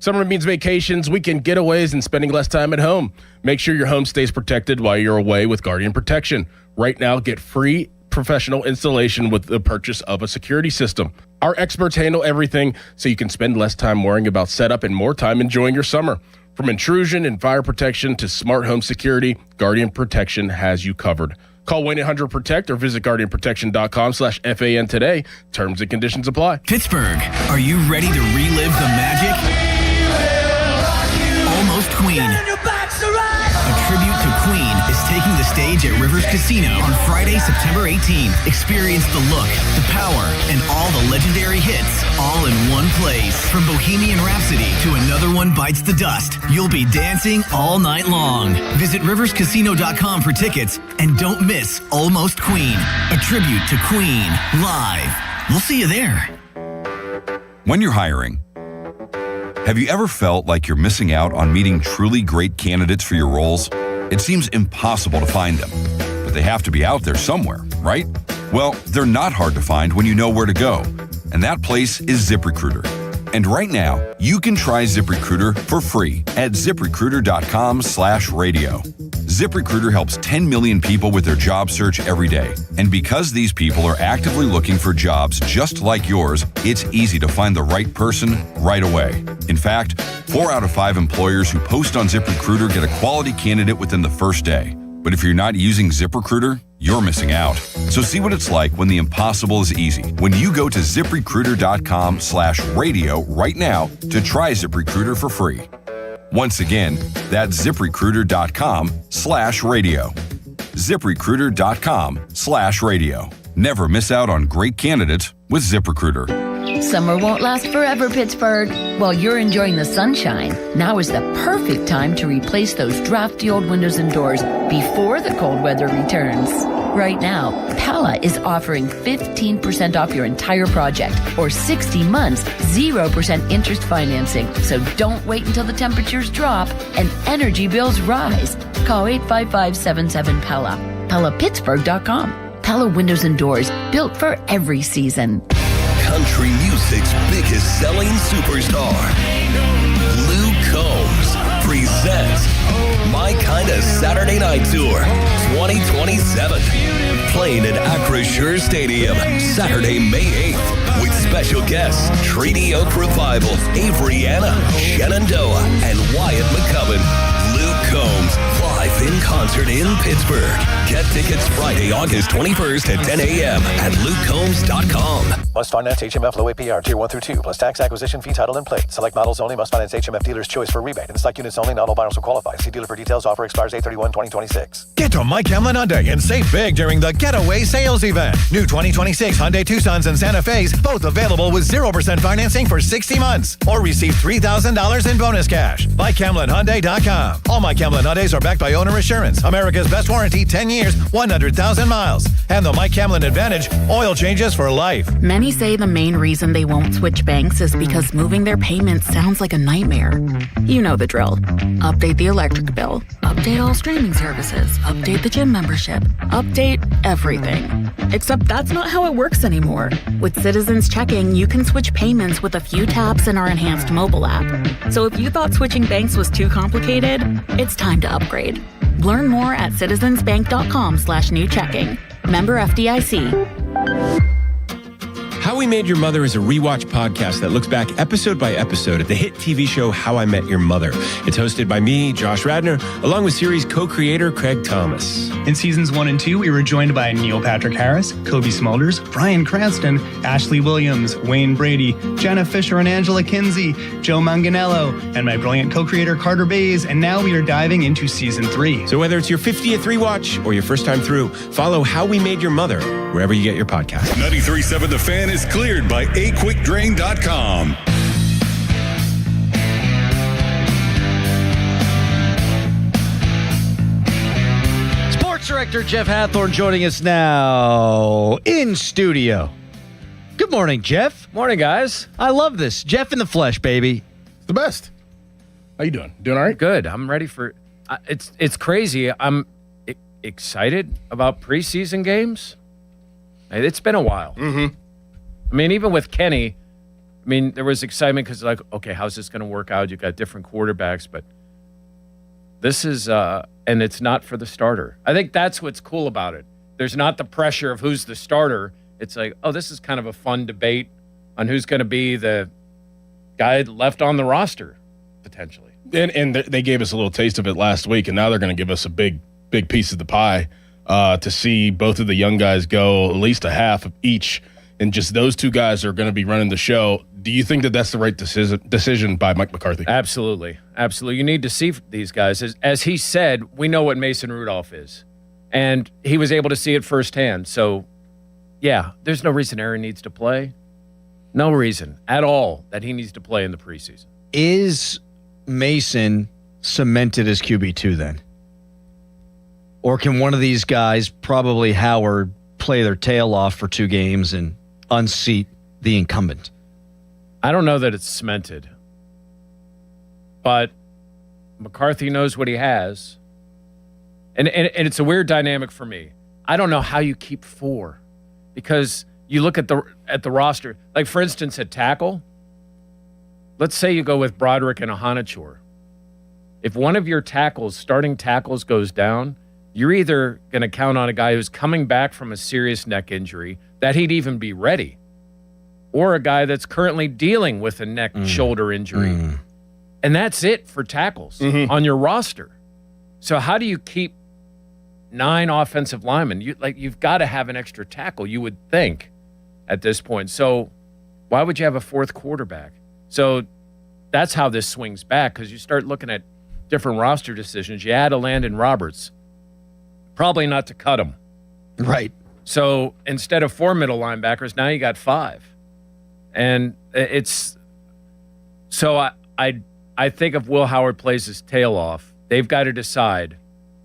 Summer means vacations, weekend getaways, and spending less time at home. Make sure your home stays protected while you're away with Guardian Protection. Right now, get free professional installation with the purchase of a security system. Our experts handle everything so you can spend less time worrying about setup and more time enjoying your summer. From intrusion and fire protection to smart home security, Guardian Protection has you covered. Call 1-800-PROTECT or visit guardianprotection.com/FAN today. Terms and conditions apply. Pittsburgh, are you ready to relive the magic? Almost Queen. A tribute to Queen is taking the stage at Rivers Casino on Friday, September 18th. Experience the look, the power, and all the legendary hits all in one place. From Bohemian Rhapsody to Another One Bites the Dust, you'll be dancing all night long. Visit riverscasino.com for tickets and don't miss Almost Queen, a tribute to Queen, live. We'll see you there. When you're hiring, have you ever felt like you're missing out on meeting truly great candidates for your roles? It seems impossible to find them, but they have to be out there somewhere, right? Well, they're not hard to find when you know where to go, and that place is ZipRecruiter. And right now, you can try ZipRecruiter for free at ZipRecruiter.com/radio. ZipRecruiter helps 10 million people with their job search every day. And because these people are actively looking for jobs just like yours, it's easy to find the right person right away. In fact, 4 out of 5 employers who post on ZipRecruiter get a quality candidate within the first day. But if you're not using ZipRecruiter, you're missing out. So see what it's like when the impossible is easy. When you go to ZipRecruiter.com/radio right now to try ZipRecruiter for free. Once again, that's ZipRecruiter.com/radio. ZipRecruiter.com/radio. Never miss out on great candidates with ZipRecruiter. Summer won't last forever, Pittsburgh. While you're enjoying the sunshine, now is the perfect time to replace those drafty old windows and doors before the cold weather returns. Right now, Pella is offering 15% off your entire project or 60 months, 0% interest financing. So don't wait until the temperatures drop and energy bills rise. Call 855-77-PELLA. PellaPittsburgh.com. Pella Windows and Doors, built for every season. Country music's biggest selling superstar, Luke Combs, presents My Kinda Saturday Night Tour 2027. Playing at Acrisure Stadium Saturday, May 8th. With special guests Treaty Oak Revival, Avery Anna, Shenandoah, and Wyatt McCubbin. Luke Combs, live in concert in Pittsburgh. Get tickets Friday, August 21st at 10 a.m. at lukecombs.com. Must finance HMF low APR tier 1 through 2 plus tax, acquisition fee, title, and plate. Select models only. Must finance HMF dealer's choice for rebate. And select units only. Not all buyers will qualify. See dealer for details. Offer expires 8/31/2026. Get to Mike Hamlin Hyundai and save big during the Getaway Sales Event. New 2026 Hyundai Tucsons and Santa Fe's, both available with 0% financing for 60 months. Or receive $3,000 in bonus cash. MikeHamlinHyundai.com. All Mike Hamlin Hyundais are backed by owner assurance. America's best warranty, 10 years, 100,000 miles. And the Mike Hamlin Advantage, oil changes for life. Many say the main reason they won't switch banks is because moving their payments sounds like a nightmare. You know the drill. Update the electric bill. Update all streaming services. Update the gym membership. Update everything. Except that's not how it works anymore. With Citizens Checking, you can switch payments with a few taps in our enhanced mobile app. So if you thought switching banks was too complicated, it's time to upgrade. Learn more at citizensbank.com/new checking. Member FDIC. How We Made Your Mother is a rewatch podcast that looks back episode by episode at the hit TV show How I Met Your Mother. It's hosted by me, Josh Radnor, along with series co-creator Craig Thomas. In seasons 1 and 2, we were joined by Neil Patrick Harris, Kobe Smulders, Bryan Cranston, Ashley Williams, Wayne Brady, Jenna Fisher and Angela Kinsey, Joe Manganiello, and my brilliant co-creator Carter Bays, and now we are diving into season 3. So whether it's your 50th rewatch or your first time through, follow How We Made Your Mother wherever you get your podcast. 93.7 The Fan is cleared by aquickdrain.com. Sports Director Jeff Hathorn joining us now in studio. Good morning, Jeff. Morning, guys. I love this. Jeff in the flesh, baby. It's the best. How you doing? Doing all right? Good. I'm ready for it's crazy. I'm excited about preseason games. It's been a while. Mm-hmm. I mean, even with Kenny, there was excitement because, like, okay, how's this going to work out? You've got different quarterbacks, but this is, and it's not for the starter. I think that's what's cool about it. There's not the pressure of who's the starter. It's like, oh, this is kind of a fun debate on who's going to be the guy left on the roster, potentially. And they gave us a little taste of it last week, and now they're going to give us a big piece of the pie to see both of the young guys go at least a half of each. And just those two guys are going to be running the show. Do you think that that's the right decision by Mike McCarthy? Absolutely. Absolutely. You need to see these guys. As he said, we know what Mason Rudolph is. And he was able to see it firsthand. So, yeah, there's no reason Aaron needs to play. No reason at all that he needs to play in the preseason. Is Mason cemented as QB2 then? Or can one of these guys, probably Howard, play their tail off for 2 games and unseat the incumbent? I don't know that it's cemented, but McCarthy knows what he has. And it's a weird dynamic for me. I don't know how you keep 4 because you look at the roster. Like, for instance, at tackle, let's say you go with Broderick and Ahanachor. If one of your starting tackles goes down, you're either going to count on a guy who's coming back from a serious neck injury, that he'd even be ready, or a guy that's currently dealing with a neck shoulder injury. And that's it for tackles on your roster. So how do you keep 9 offensive linemen. You've got to have an extra tackle, you would think, at this point. So why would you have a 4th quarterback? So that's how this swings back, because you start looking at different roster decisions. You add a Landon Roberts, probably not to cut him. Right. So instead of 4 middle linebackers, now you got 5. And it's so I think if Will Howard plays his tail off, they've got to decide.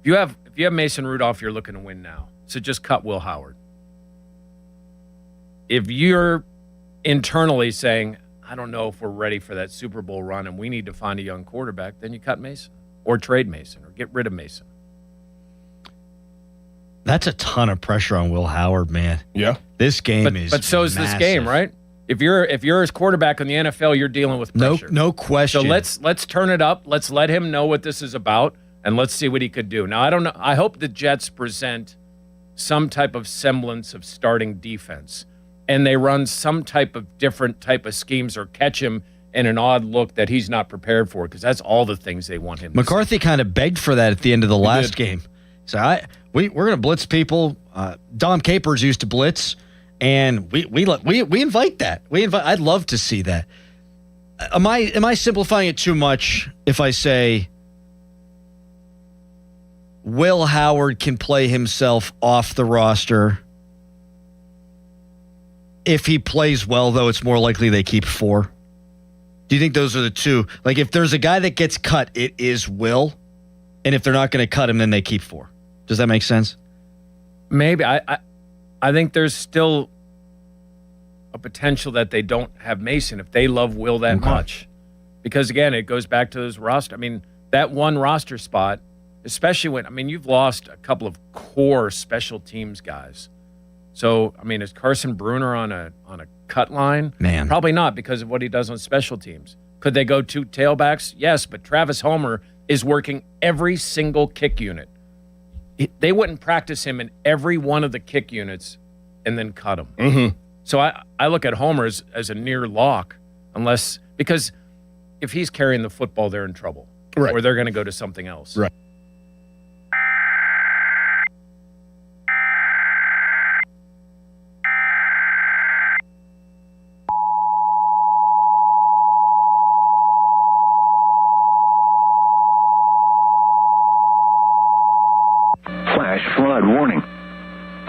If you have Mason Rudolph, you're looking to win now. So just cut Will Howard. If you're internally saying, I don't know if we're ready for that Super Bowl run and we need to find a young quarterback, then you cut Mason or trade Mason or get rid of Mason. That's a ton of pressure on Will Howard, man. Yeah. This game is But so is massive. this game, right? If you're his quarterback in the NFL, you're dealing with pressure. No question. So let's turn it up. Let's let him know what this is about, and let's see what he could do. Now, I don't know. I hope the Jets present some type of semblance of starting defense, and they run some type of different type of schemes or catch him in an odd look that he's not prepared for, because that's all the things they want him to McCarthy kind of begged for that at the end of the last game. So we're going to blitz people. Dom Capers used to blitz, and we invite that. I'd love to see that. Am I simplifying it too much if I say Will Howard can play himself off the roster? If he plays well, though, it's more likely they keep 4. Do you think those are the two? Like, if there's a guy that gets cut, it is Will. And if they're not going to cut him, then they keep 4. Does that make sense? Maybe. I think there's still a potential that they don't have Mason if they love Will that much. Because, again, it goes back to those roster. I mean, that one roster spot, especially when, you've lost a couple of core special teams guys. So, is Carson Bruner on a cut line? Man. Probably not, because of what he does on special teams. Could they go 2 tailbacks? Yes, but Travis Homer is working every single kick unit. They wouldn't practice him in every one of the kick units and then cut him. Mm-hmm. So I look at Homer as a near lock, because if he's carrying the football, they're in trouble. Right. Or they're going to go to something else. Right. Flood warning.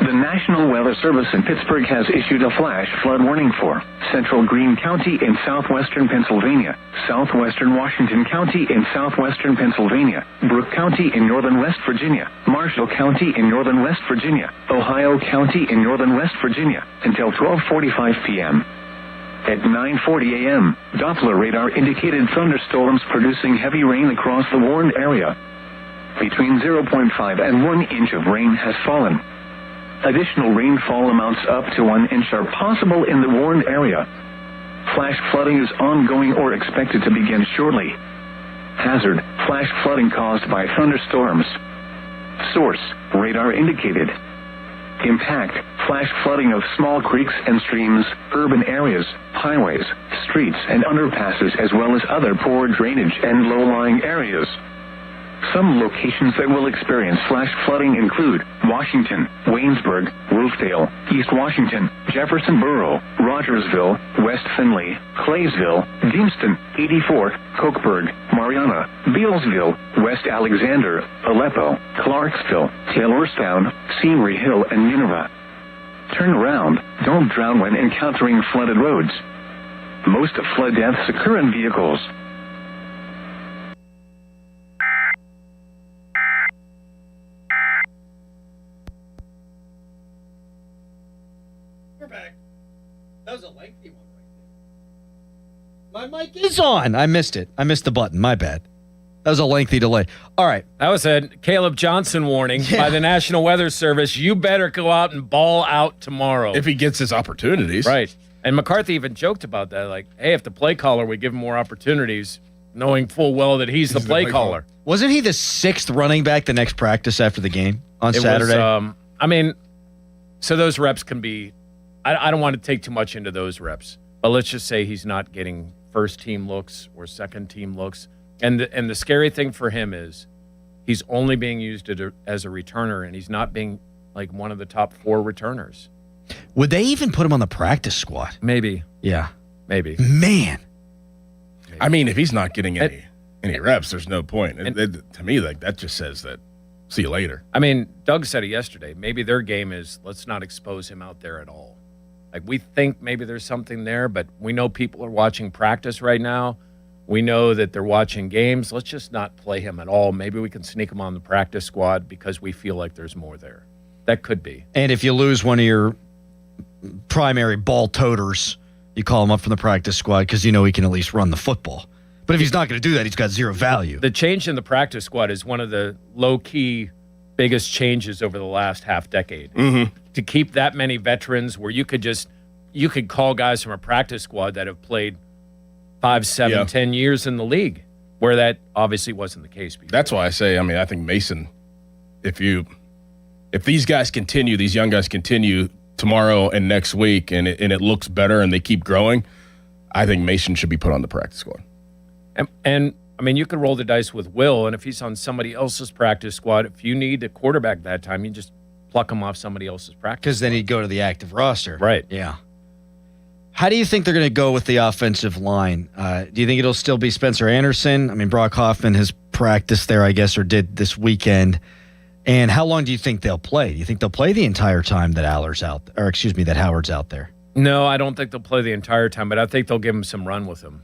The National Weather Service in Pittsburgh has issued a flash flood warning for Central Greene County in southwestern Pennsylvania, southwestern Washington County in southwestern Pennsylvania, Brooke County in northern West Virginia, Marshall County in northern West Virginia, Ohio County in northern West Virginia, until 12:45 p.m. At 9:40 a.m., Doppler radar indicated thunderstorms producing heavy rain across the warned area. Between 0.5 and 1 inch of rain has fallen. Additional rainfall amounts up to 1 inch are possible in the warned area. Flash flooding is ongoing or expected to begin shortly. Hazard: flash flooding caused by thunderstorms. Source: radar indicated. Impact: flash flooding of small creeks and streams, urban areas, highways, streets, and underpasses, as well as other poor drainage and low-lying areas. Some locations that will experience flash flooding include Washington, Waynesburg, Roofdale, East Washington, Jefferson Borough, Rogersville, West Findlay, Claysville, Deemston, 84, Cokeburg, Mariana, Bealsville, West Alexander, Aleppo, Clarksville, Taylorstown, Seabury Hill, and Nineveh. Turn around. Don't drown when encountering flooded roads. Most flood deaths occur in vehicles. That was a lengthy one right there. My mic is on. I missed it. I missed the button. My bad. That was a lengthy delay. All right. That was a Caleb Johnson warning by the National Weather Service. You better go out and ball out tomorrow. If he gets his opportunities. Right. And McCarthy even joked about that. Like, hey, if the play caller would give him more opportunities, knowing full well that he's the play caller. Wasn't he the 6th running back the next practice after the game on Saturday? So those reps can be, I don't want to take too much into those reps, but let's just say he's not getting first team looks or second team looks. And the scary thing for him is He's only being used as a returner, and he's not being like one of the top 4 returners. Would they even put him on the practice squad? Maybe. Yeah. Maybe. Man. I mean, if he's not getting any reps, there's no point. To me, like that just says that. See you later. I mean, Doug said it yesterday. Maybe their game is let's not expose him out there at all. Like we think maybe there's something there, but we know people are watching practice right now. We know that they're watching games. Let's just not play him at all. Maybe we can sneak him on the practice squad because we feel like there's more there. That could be. And if you lose one of your primary ball toters, you call him up from the practice squad because you know he can at least run the football. But if he's not going to do that, he's got zero value. The change in the practice squad is one of the low-key biggest changes over the last half decade. Mm-hmm. To keep that many veterans where you could call guys from a practice squad that have played 5, 7, 10 years in the league, where that obviously wasn't the case before. That's why I say, I think Mason, if these guys continue, these young guys continue tomorrow and next week, and it looks better and they keep growing, I think Mason should be put on the practice squad. And I mean, you could roll the dice with Will, and if he's on somebody else's practice squad, if you need a quarterback that time, you just pluck him off somebody else's practice. Because then he'd go to the active roster. Right. Yeah. How do you think they're going to go with the offensive line? Do you think it'll still be Spencer Anderson? I mean, Brock Hoffman has practiced there, I guess, or did this weekend. And how long do you think they'll play? Do you think they'll play the entire time that that Howard's out there? No, I don't think they'll play the entire time, but I think they'll give him some run with him.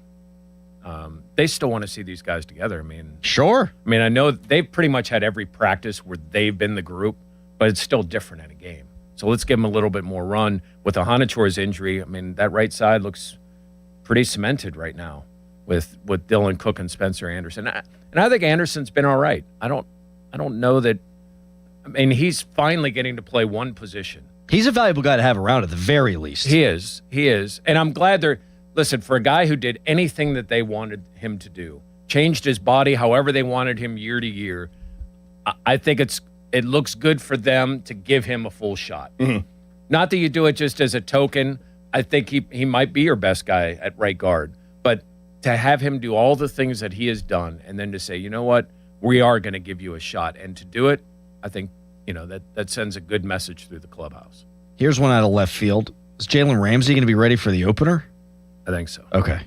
They still want to see these guys together. I mean, sure. I mean, I know they've pretty much had every practice where they've been the group, but it's still different in a game. So let's give them a little bit more run. With the Honachor's injury, I mean, that right side looks pretty cemented right now with Dylan Cook and Spencer Anderson. And I think Anderson's been all right. I don't know that. I mean, he's finally getting to play one position. He's a valuable guy to have around at the very least. He is. And I'm glad listen, for a guy who did anything that they wanted him to do, changed his body however they wanted him year to year, I think it looks good for them to give him a full shot. Mm-hmm. Not that you do it just as a token. I think he might be your best guy at right guard. But to have him do all the things that he has done and then to say, you know what, we are going to give you a shot. And to do it, I think, that sends a good message through the clubhouse. Here's one out of left field. Is Jalen Ramsey going to be ready for the opener? I think so. Okay.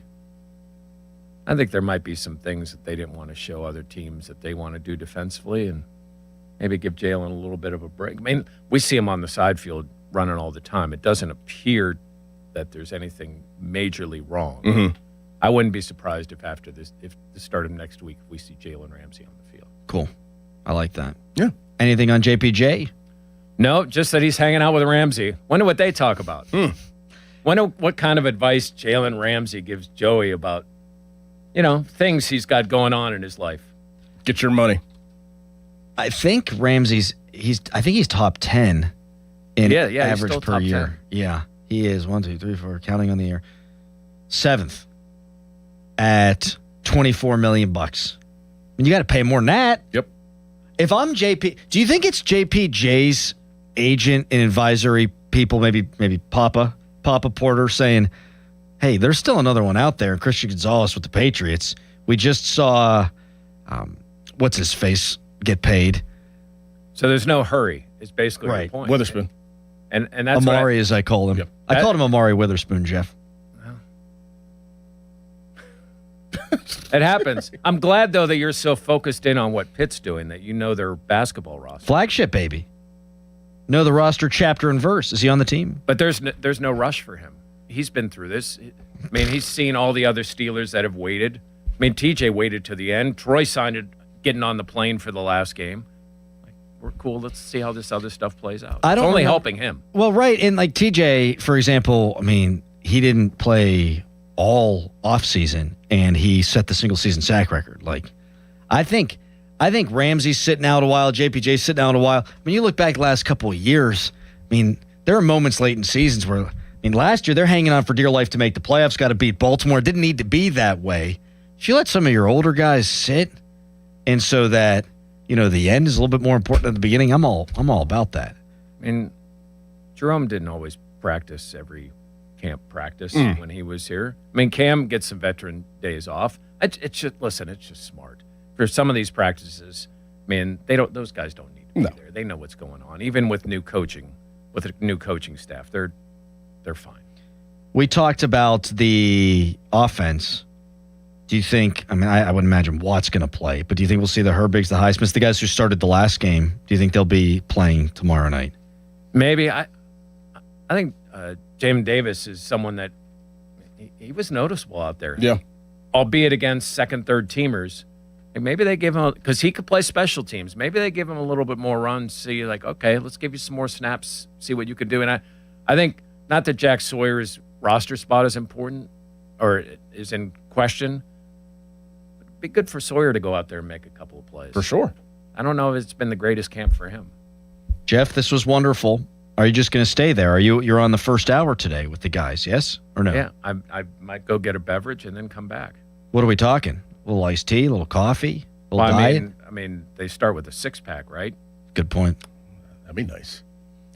I think there might be some things that they didn't want to show other teams that they want to do defensively and maybe give Jalen a little bit of a break. I mean, we see him on the side field running all the time. It doesn't appear that there's anything majorly wrong. Mm-hmm. I wouldn't be surprised if the start of next week, we see Jalen Ramsey on the field. Cool. I like that. Yeah. Anything on JPJ? No, just that he's hanging out with Ramsey. Wonder what they talk about. Wonder what kind of advice Jalen Ramsey gives Joey about, things he's got going on in his life. Get your money. I think Ramsey's he's top 10 in average per year. 10. Yeah, he is 1, 2, 3, 4, counting on the year. 7th at $24 million. I mean, you got to pay more than that. Yep. If I'm JP, do you think it's JPJ's agent and advisory people, maybe Papa Porter saying, hey, there's still another one out there, Christian Gonzalez with the Patriots. We just saw, what's his face, get paid. So there's no hurry, is basically right. the point. Witherspoon. And that's Amari, as I called him. Yep. I called him Amari Witherspoon, Jeff. It happens. I'm glad, though, that you're so focused in on what Pitt's doing, that you know their basketball roster. Flagship, baby. Know the roster chapter and verse. Is he on the team? But there's no rush for him. He's been through this. I mean, he's seen all the other Steelers that have waited. I mean, TJ waited to the end. Troy signed it getting on the plane for the last game. Like, we're cool. Let's see how this other stuff plays out. It's only helping him. Well, right. And like TJ, for example, I mean, he didn't play all offseason, and he set the single season sack record. Like, I think Ramsey's sitting out a while, JPJ's sitting out a while. I mean, you look back the last couple of years, I mean, there are moments late in seasons where, I mean, last year they're hanging on for dear life to make the playoffs, got to beat Baltimore. It didn't need to be that way. You let some of your older guys sit, and so that, the end is a little bit more important than the beginning. I'm all about that. I mean, Jerome didn't always practice every camp practice when he was here. I mean, Cam gets some veteran days off. It's just smart. For some of these practices, I mean, those guys don't need to be there. They know what's going on. Even with new coaching staff, they're fine. We talked about the offense. Do you think, I would imagine Watt's going to play, but do you think we'll see the Herbigs, the Highsmiths, the guys who started the last game, do you think they'll be playing tomorrow night? Maybe. I think Jamin Davis is someone that he was noticeable out there. Yeah. Albeit against second, third teamers. And maybe they give him, because he could play special teams, maybe they give him a little bit more run, see, like, okay, let's give you some more snaps, see what you can do. And I think, not that Jack Sawyer's roster spot is important or is in question, but it'd be good for Sawyer to go out there and make a couple of plays. For sure. I don't know if it's been the greatest camp for him. Jeff, this was wonderful. Are you just going to stay there? You're on the first hour today with the guys, yes or no? Yeah, I might go get a beverage and then come back. What are we talking? A little iced tea, a little coffee, a little diet? I mean, they start with a 6-pack, right? Good point. That'd be nice.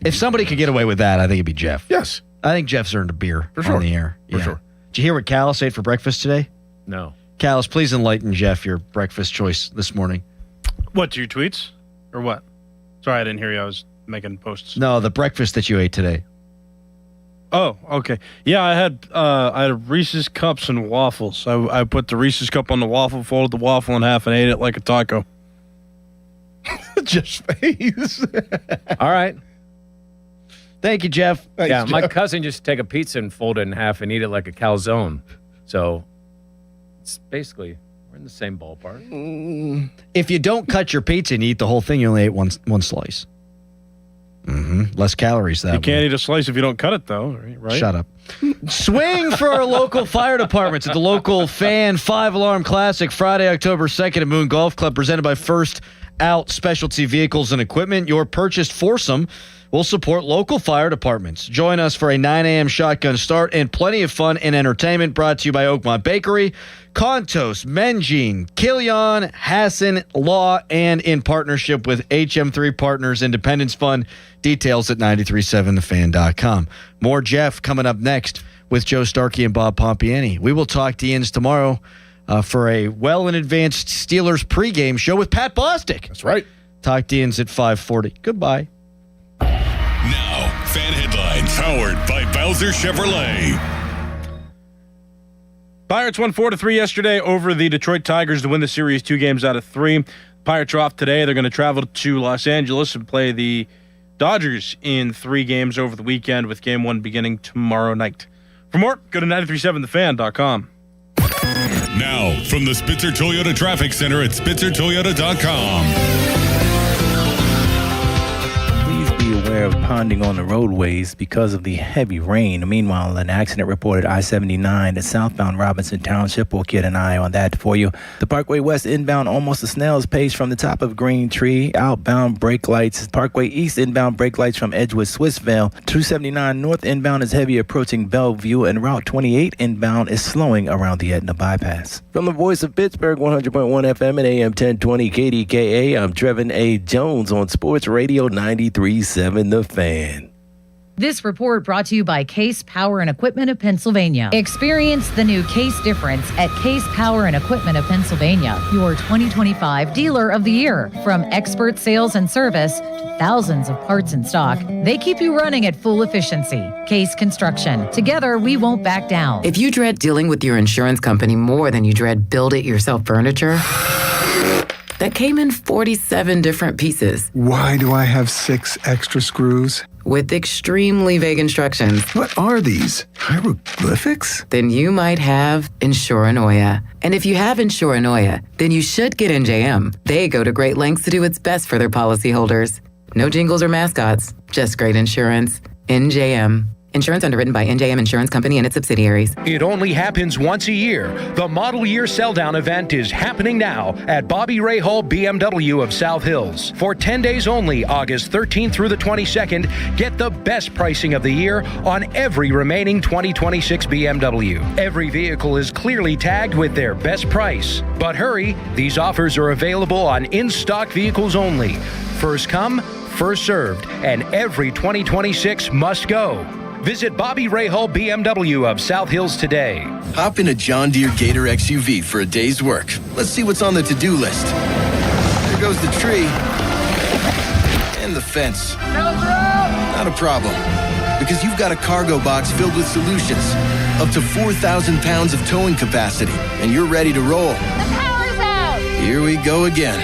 If somebody could get away with that, I think it'd be Jeff. Yes. I think Jeff's earned a beer For sure. on the air. For sure. Did you hear what Callis ate for breakfast today? No. Callis, please enlighten Jeff your breakfast choice this morning. What, your tweets? Or what? Sorry, I didn't hear you. I was making posts. No, the breakfast that you ate today. Oh, okay. Yeah, I had Reese's Cups and waffles. I put the Reese's Cup on the waffle, folded the waffle in half, and ate it like a taco. Just face. All right. Thank you, Jeff. Yeah, Thanks, my Jeff. cousin just take a pizza and fold it in half and eat it like a calzone. So it's basically, we're in the same ballpark. If you don't cut your pizza and eat the whole thing, you only ate one slice. Less calories that You can't way. eat a slice if you don't cut it, though, right? Shut up. Swing for our local fire departments at the local Fan 5-Alarm Classic Friday, October 2nd at Moon Golf Club, presented by First Out Specialty Vehicles and Equipment. Your purchased foursome will support local fire departments. Join us for a 9 a.m. shotgun start and plenty of fun and entertainment, brought to you by Oakmont Bakery, Contos, Mengine, Kilian, Hassan Law, and in partnership with HM3 Partners Independence Fund. Details at 937thefan.com. More Jeff coming up next with Joe Starkey and Bob Pompiani. We will talk to Ian's tomorrow for a well-in-advanced Steelers pregame show with Pat Bostic. That's right. Talk to Ian's at 5:40. Goodbye. Now, fan headlines powered by Bowser Chevrolet. Pirates won 4-3 yesterday over the Detroit Tigers to win the series 2 games out of 3. Pirates are off today. They're going to travel to Los Angeles and play the Dodgers in 3 games over the weekend, with game 1 beginning tomorrow night. For more, go to 937thefan.com. Now, from the Spitzer Toyota Traffic Center at SpitzerToyota.com. Be aware of ponding on the roadways because of the heavy rain. Meanwhile, an accident reported I-79 at southbound Robinson Township. We'll get an eye on that for you. The Parkway West inbound almost a snail's pace from the top of Green Tree. Outbound brake lights. Parkway East inbound brake lights from Edgewood Swissvale. 279 north inbound is heavy approaching Bellevue, and Route 28 inbound is slowing around the Etna bypass. From the voice of Pittsburgh, 100.1 FM and AM 1020 KDKA, I'm Trevin A. Jones on Sports Radio 93.7 The Fan. This report brought to you by Case Power and Equipment of Pennsylvania. Experience the new Case difference at Case Power and Equipment of Pennsylvania, your 2025 Dealer of the Year. From expert sales and service to thousands of parts in stock, they keep you running at full efficiency. Case Construction. Together, we won't back down. If you dread dealing with your insurance company more than you dread build-it-yourself furniture, that came in 47 different pieces. Why do I have 6 extra screws? With extremely vague instructions. What are these? Hieroglyphics? Then you might have Insuranoia. And if you have Insuranoia, then you should get NJM. They go to great lengths to do what's best for their policyholders. No jingles or mascots, just great insurance. NJM. Insurance underwritten by NJM Insurance Company and its subsidiaries. It only happens once a year. The Model Year Sell-Down event is happening now at Bobby Ray Hall BMW of South Hills. For 10 days only, August 13th through the 22nd, get the best pricing of the year on every remaining 2026 BMW. Every vehicle is clearly tagged with their best price. But hurry, these offers are available on in-stock vehicles only. First come, first served, and every 2026 must go. Visit Bobby Ray Hall BMW of South Hills today. Hop in a John Deere Gator XUV for a day's work. Let's see what's on the to-do list. there goes the tree. And the fence. Not a problem. Because you've got a cargo box filled with solutions. Up to 4,000 pounds of towing capacity. And you're ready to roll. The power's out! Here we go again.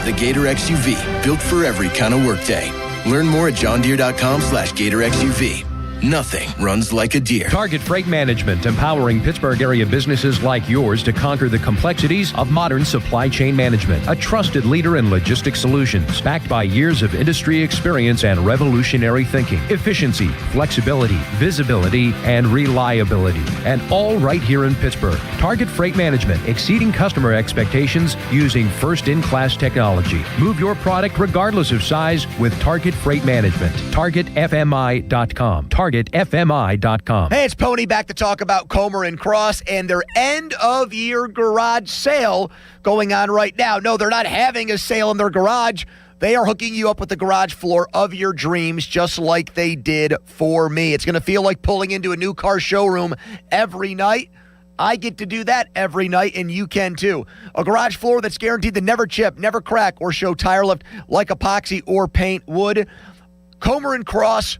The Gator XUV. Built for every kind of workday. Learn more at johndeere.com/Gator XUV. Nothing runs like a deer. Target Freight Management, empowering Pittsburgh area businesses like yours to conquer the complexities of modern supply chain management. A trusted leader in logistics solutions, backed by years of industry experience and revolutionary thinking. Efficiency, flexibility, visibility, and reliability. And all right here in Pittsburgh. Target Freight Management, exceeding customer expectations using first-in-class technology. Move your product regardless of size with Target Freight Management. TargetFMI.com. TargetFMI.com. Hey, it's Pony back to talk about Comer and Cross and their end-of-year garage sale going on right now. No, they're not having a sale in their garage. They are hooking you up with the garage floor of your dreams, just like they did for me. It's going to feel like pulling into a new car showroom every night. I get to do that every night, and you can too. A garage floor that's guaranteed to never chip, never crack, or show tire lift like epoxy or paint would. Comer and Cross,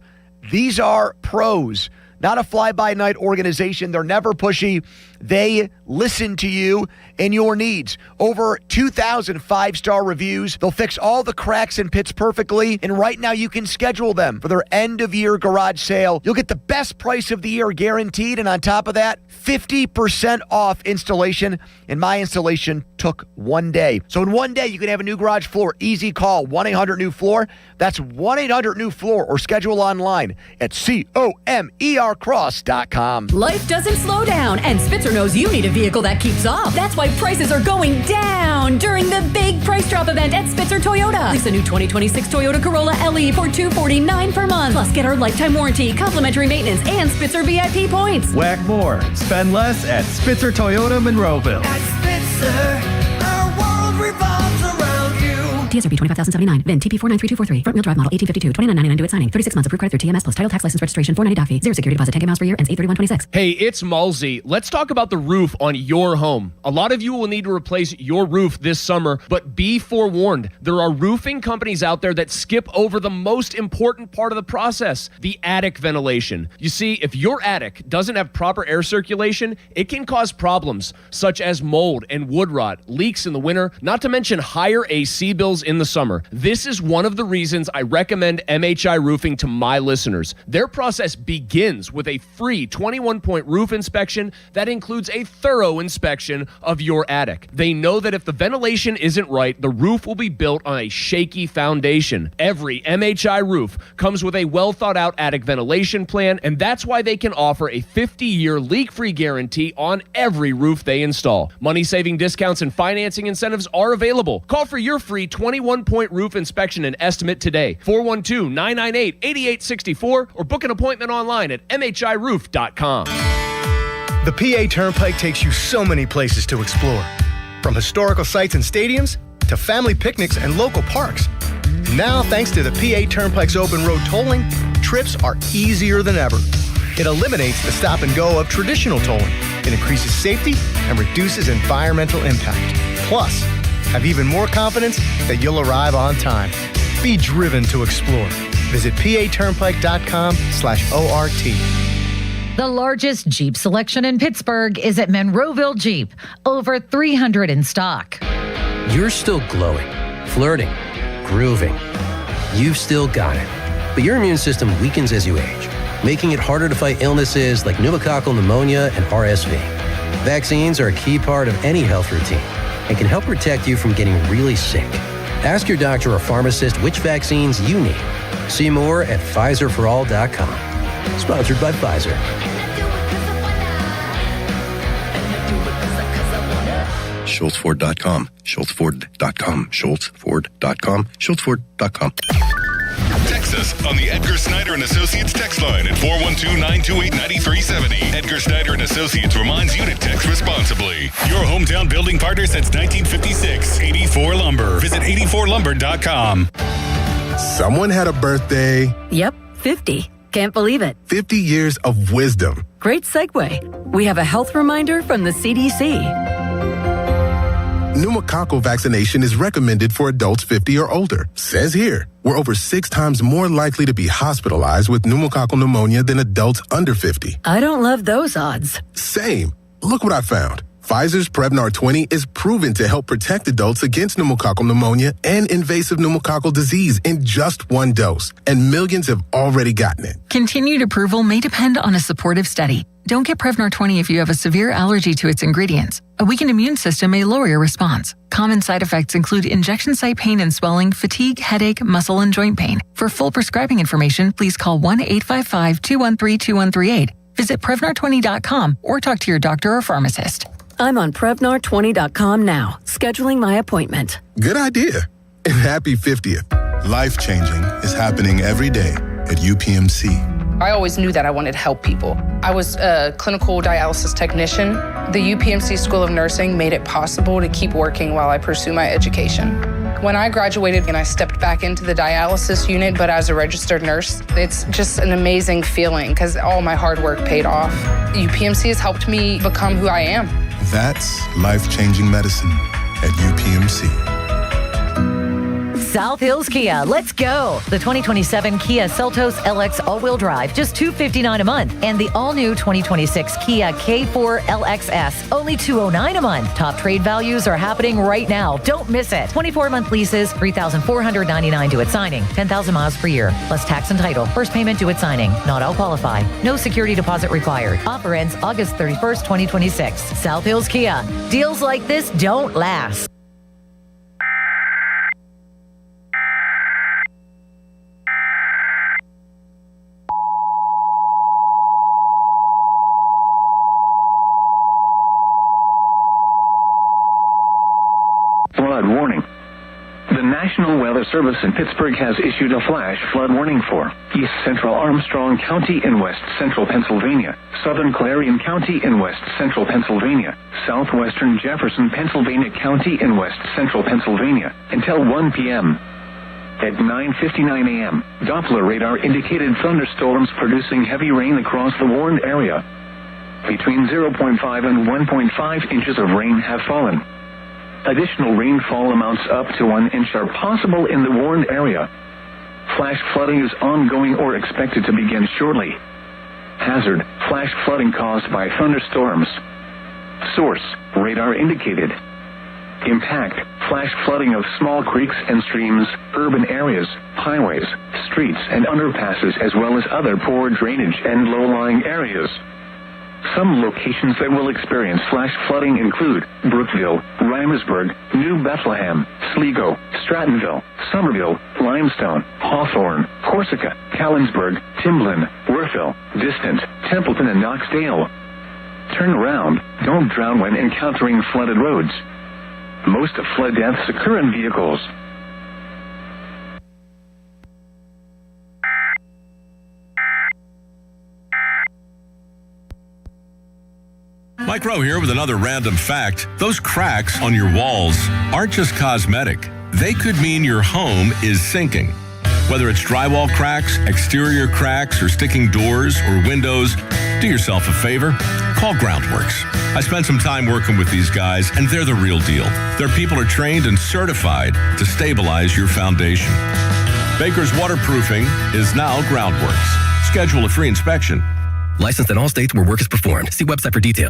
these are pros, not a fly-by-night organization. They're never pushy. They listen to you and your needs. Over 2,000 five-star reviews. They'll fix all the cracks and pits perfectly. And right now you can schedule them for their end-of-year garage sale. You'll get the best price of the year guaranteed. And on top of that, 50% off installation. And my installation took 1 day. So in 1 day, you can have a new garage floor. Easy call, 1-800-NEW-FLOOR. That's 1-800-NEW-FLOOR or schedule online at COMERcross.com. Life doesn't slow down, and Spitzer knows you need a vehicle that keeps up. That's why prices are going down during the big price drop event at Spitzer Toyota. Lease a new 2026 Toyota Corolla LE for $249 per month. Plus, get our lifetime warranty, complimentary maintenance, and Spitzer VIP points. Whack more. Spend less at Spitzer Toyota Monroeville. At Spitzer, our world revolves around you. TSRP 25,079. VIN TP 493243. Front wheel drive model 1852. $29.99 due at signing. 36 months approved credit through TMS plus title tax license registration. $490 doc fee. Zero security deposit. 10K miles per year. Ends 8/31/26. Hey, it's Malzy. Let's talk about the roof on your home. A lot of you will need to replace your roof this summer, but be forewarned. There are roofing companies out there that skip over the most important part of the process, the attic ventilation. You see, if your attic doesn't have proper air circulation, it can cause problems such as mold and wood rot, leaks in the winter, not to mention higher AC bills in the summer. This is one of the reasons I recommend MHI Roofing to my listeners. Their process begins with a free 21-point roof inspection that includes a thorough inspection of your attic. They know that if the ventilation isn't right, the roof will be built on a shaky foundation. Every MHI roof comes with a well-thought-out attic ventilation plan, and that's why they can offer a 50-year leak-free guarantee on every roof they install. Money-saving discounts and financing incentives are available. Call for your free 21-point roof inspection and estimate today. 412-998-8864 or book an appointment online at mhiroof.com. The PA Turnpike takes you so many places to explore, from historical sites and stadiums to family picnics and local parks. Now, thanks to the PA Turnpike's open road tolling, trips are easier than ever. It eliminates the stop and go of traditional tolling. It increases safety and reduces environmental impact. Plus, have even more confidence that you'll arrive on time. Be driven to explore. Visit paturnpike.com/ORT. The largest Jeep selection in Pittsburgh is at Monroeville Jeep. Over 300 in stock. You're still glowing, flirting, grooving. You've still got it. But your immune system weakens as you age, making it harder to fight illnesses like pneumococcal pneumonia and RSV. Vaccines are a key part of any health routine and can help protect you from getting really sick. Ask your doctor or pharmacist which vaccines you need. See more at PfizerForAll.com. Sponsored by Pfizer. SchultzFord.com. SchultzFord.com. SchultzFord.com. SchultzFord.com. Text us on the Edgar Snyder and Associates text line at 412-928-9370. Edgar Snyder and Associates reminds you to text responsibly. Your hometown building partner since 1956. 84 Lumber. Visit 84lumber.com. Someone had a birthday. Yep, 50. Can't believe it. 50 years of wisdom. Great segue. We have a health reminder from the CDC. Pneumococcal vaccination is recommended for adults 50 or older. Says here, we're over 6 times more likely to be hospitalized with pneumococcal pneumonia than adults under 50. I don't love those odds. Same. Look what I found. Pfizer's Prevnar 20 is proven to help protect adults against pneumococcal pneumonia and invasive pneumococcal disease in just 1 dose, and millions have already gotten it. Continued approval may depend on a supportive study. Don't get Prevnar 20 if you have a severe allergy to its ingredients. A weakened immune system may lower your response. Common side effects include injection site pain and swelling, fatigue, headache, muscle, and joint pain. For full prescribing information, please call 1-855-213-2138. Visit Prevnar20.com or talk to your doctor or pharmacist. I'm on Prevnar20.com now, scheduling my appointment. Good idea. And happy 50th. Life-changing is happening every day at UPMC. I always knew that I wanted to help people. I was a clinical dialysis technician. The UPMC School of Nursing made it possible to keep working while I pursue my education. When I graduated and I stepped back into the dialysis unit, but as a registered nurse, it's just an amazing feeling because all my hard work paid off. UPMC has helped me become who I am. That's life-changing medicine at UPMC. South Hills Kia, let's go. The 2027 Kia Seltos LX all-wheel drive, just $259 a month. And the all-new 2026 Kia K4 LXS, only $209 a month. Top trade values are happening right now. Don't miss it. 24-month leases, $3,499 due at signing, 10,000 miles per year, plus tax and title. First payment due at signing. Not all qualify. No security deposit required. Offer ends August 31st, 2026. South Hills Kia. Deals like this don't last. Flood warning. The National Weather Service in Pittsburgh has issued a flash flood warning for East Central Armstrong County in West Central Pennsylvania, Southern Clarion County in West Central Pennsylvania, Southwestern Jefferson, Pennsylvania County in West Central Pennsylvania until 1 p.m. At 9:59 a.m., Doppler radar indicated thunderstorms producing heavy rain across the warned area. Between 0.5 and 1.5 inches of rain have fallen. Additional rainfall amounts up to 1 inch are possible in the warned area. Flash flooding is ongoing or expected to begin shortly. Hazard, flash flooding caused by thunderstorms. Source, radar indicated. Impact, flash flooding of small creeks and streams, urban areas, highways, streets, and underpasses, as well as other poor drainage and low-lying areas. Some locations that will experience flash flooding include Brookville, Reimersburg, New Bethlehem, Sligo, Strattonville, Somerville, Limestone, Hawthorne, Corsica, Callinsburg, Timblin, Werthville, Distant, Templeton, and Knoxdale. Turn around. Don't drown when encountering flooded roads. Most flood deaths occur in vehicles. Mike Rowe here with another random fact. Those cracks on your walls aren't just cosmetic. They could mean your home is sinking. Whether it's drywall cracks, exterior cracks, or sticking doors or windows, do yourself a favor. Call Groundworks. I spent some time working with these guys, and they're the real deal. Their people are trained and certified to stabilize your foundation. Baker's Waterproofing is now Groundworks. Schedule a free inspection. Licensed in all states where work is performed. See website for detail.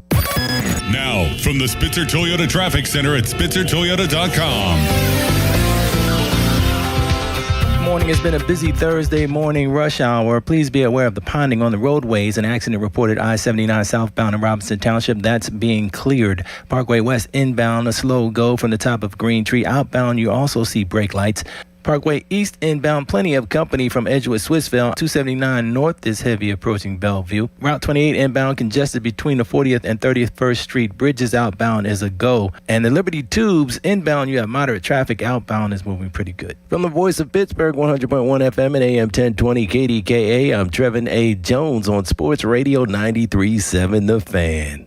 Now, from the Spitzer Toyota Traffic Center at SpitzerToyota.com. Morning has been a busy Thursday morning rush hour. Please be aware of the ponding on the roadways. An accident reported I-79 southbound in Robinson Township. That's being cleared. Parkway West inbound, a slow go from the top of Green Tree. Outbound, you also see brake lights. Parkway East inbound, plenty of company from Edgewood, Swissville. 279 North is heavy approaching Bellevue. Route 28 inbound congested between the 40th and 31st Street. Bridges outbound is a go. And the Liberty Tubes inbound, you have moderate traffic. Outbound is moving pretty good. From the voice of Pittsburgh, 100.1 FM and AM 1020 KDKA, I'm Trevin A. Jones on Sports Radio 93.7 The Fan.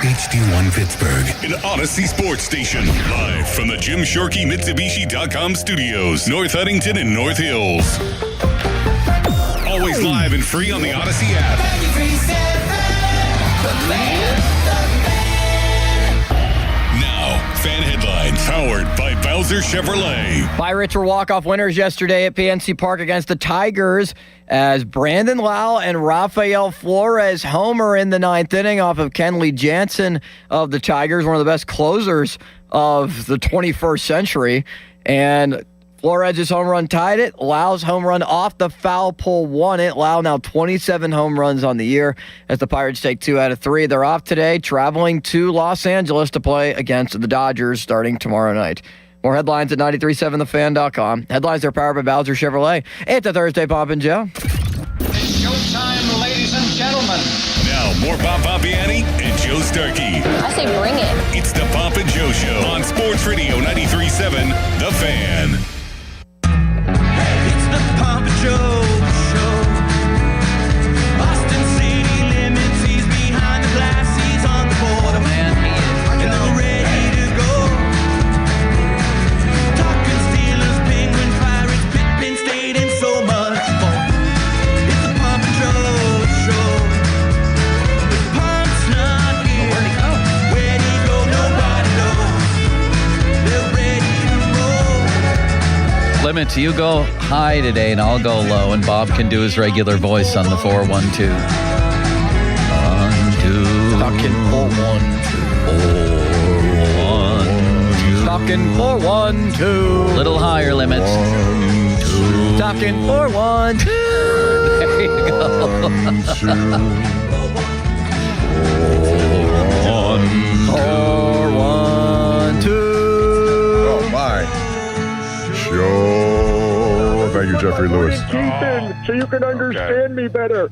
HD1 Pittsburgh, an Odyssey sports station, live from the Jim Shorkey Mitsubishi.com studios, North Huntington and North Hills. Always live and free on the Odyssey app. Fan headlines powered by Bowser Chevrolet. Pirates were walk-off winners yesterday at PNC Park against the Tigers as Brandon Lau and Rafael Flores homer in the ninth inning off of Kenley Jansen of the Tigers, one of the best closers of the 21st century. And Flores' home run tied it. Lau's home run off the foul pole won it. Lau now 27 home runs on the year as the Pirates take 2 out of 3. They're off today, traveling to Los Angeles to play against the Dodgers starting tomorrow night. More headlines at 937thefan.com. Headlines are powered by Bowser Chevrolet. It's a Thursday, Bob and Joe. It's showtime, ladies and gentlemen. Now, more Bob Bobbiani and Joe Starkey. I say bring it. It's the Bob and Joe Show on Sports Radio 93.7 The Fan. It's the Bob and Joe Show. Austin City Limits, he's behind the glass, he's on the border, man, and they're ready to go. Talking Steelers, Penguins, Pirates, Pitt, Penn State, and so much more. It's the Bob and Joe Show. The Pump's not here. Where'd he go? Where'd he go? Nobody knows. They're ready to roll. Limits, you go high today and I'll go low, and Bob can do his regular voice on the 412. 1, 2. Talking 412. Talking 412. Little higher, Limits. 1, 2. Talking 412. There you go. 412. Oh, my. Sure. Thank you, Jeffrey Lewis. So you can understand me better.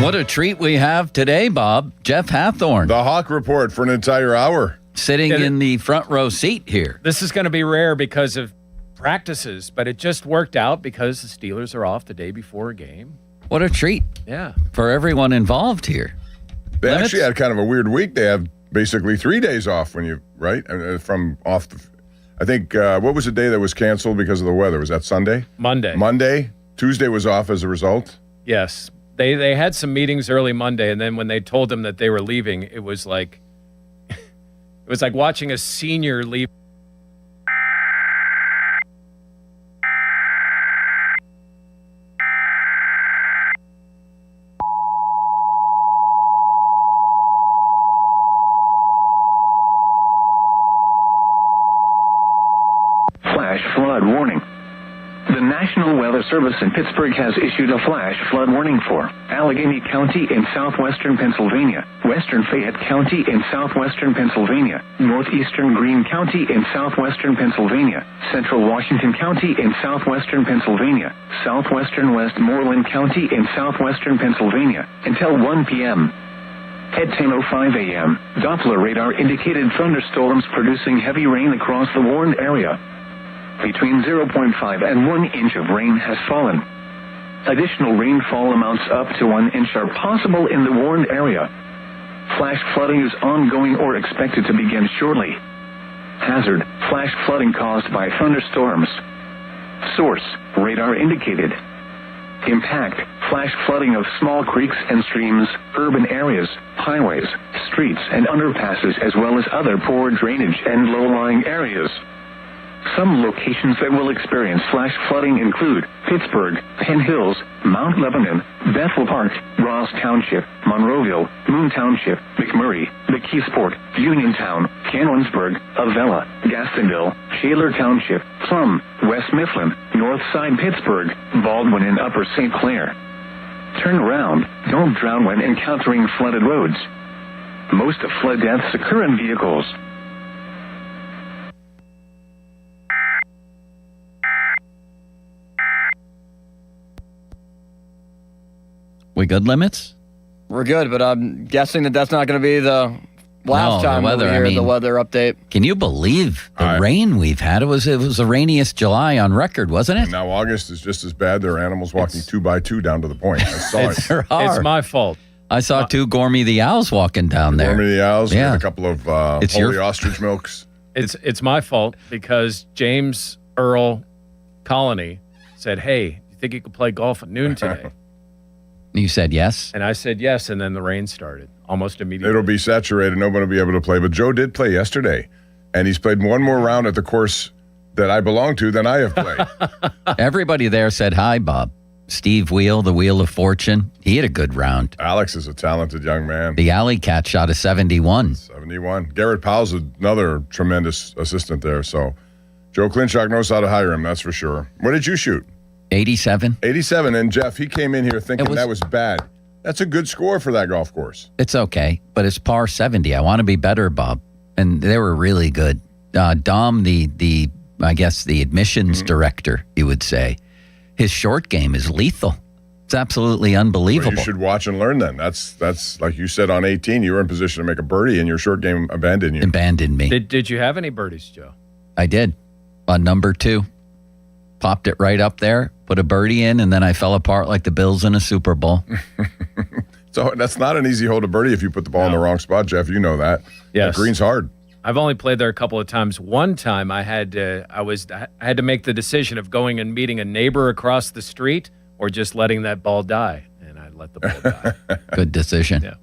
What a treat we have today, Bob. Jeff Hathorn. The Hawk Report for an entire hour. Sitting in the front row seat here. This is going to be rare because of practices, but it just worked out because the Steelers are off the day before a game. What a treat. Yeah. For everyone involved here. They actually had kind of a weird week. They have basically 3 days off when you, right? From off the, I think, what was the day that was canceled because of the weather? Was that Sunday? Monday. Tuesday was off as a result? Yes. They had some meetings early Monday, and then when they told them that they were leaving, it was like watching a senior leave. Flash flood warning. The National Weather Service in Pittsburgh has issued a flash flood warning for Allegheny County in southwestern Pennsylvania, western Fayette County in southwestern Pennsylvania, northeastern Greene County in southwestern Pennsylvania, central Washington County in southwestern Pennsylvania, southwestern Westmoreland County in southwestern Pennsylvania, until 1 p.m. At 10:05 a.m., Doppler radar indicated thunderstorms producing heavy rain across the warned area. Between 0.5 and 1 inch of rain has fallen. Additional rainfall amounts up to 1 inch are possible in the warned area. Flash flooding is ongoing or expected to begin shortly. Hazard: flash flooding caused by thunderstorms. Source: radar indicated. Impact: flash flooding of small creeks and streams, urban areas, highways, streets, and underpasses, as well as other poor drainage and low-lying areas. Some locations that will experience flash flooding include Pittsburgh, Penn Hills, Mount Lebanon, Bethel Park, Ross Township, Monroeville, Moon Township, McMurray, McKeesport, Uniontown, Canonsburg, Avella, Gastonville, Shaler Township, Plum, West Mifflin, North Side Pittsburgh, Baldwin, and Upper St. Clair. Turn around. Don't drown when encountering flooded roads. Most of flood deaths occur in vehicles. We good, Limits? We're good, but I'm guessing that that's not going to be the last time the weather, we hear the weather update. Can you believe the rain we've had? It was the rainiest July on record, wasn't it? Now August is just as bad. There are animals walking 2 by 2 down to the point. I saw it. It's my fault. I saw 2 Gormy the Owls walking down there. Gormy the Owls, Yeah. and a couple of holy ostrich milks. It's my fault because James Earl Colony said, "Hey, you think you could play golf at noon today?" You said yes? And I said yes, and then the rain started almost immediately. It'll be saturated. Nobody will be able to play. But Joe did play yesterday. and he's played one more round at the course that I belong to than I have played. Everybody there said hi, Bob. Steve Wheel, the Wheel of Fortune, he had a good round. Alex is a talented young man. The Alley Cat shot a 71. 71. Garrett Powell's another tremendous assistant there. So Joe Clinchok knows how to hire him, that's for sure. What did you shoot? 87. 87. And Jeff, he came in here thinking that was bad. That's a good score for that golf course. It's okay, but it's par 70. I want to be better, Bob. And they were really good. Dom, the I guess the admissions director, you would say, his short game is lethal. It's absolutely unbelievable. Well, you should watch and learn then. That's like you said on 18, you were in position to make a birdie and your short game abandoned you. Abandoned me. Did you have any birdies, Joe? I did. On number 2. Popped it right up there, put a birdie in, and then I fell apart like the Bills in a Super Bowl. So that's not an easy hole to birdie if you put the ball in the wrong spot, Jeff. You know that. Yes. The green's hard. I've only played there a couple of times. One time I had to make the decision of going and meeting a neighbor across the street or just letting that ball die, and I let the ball die. Good decision. Yeah.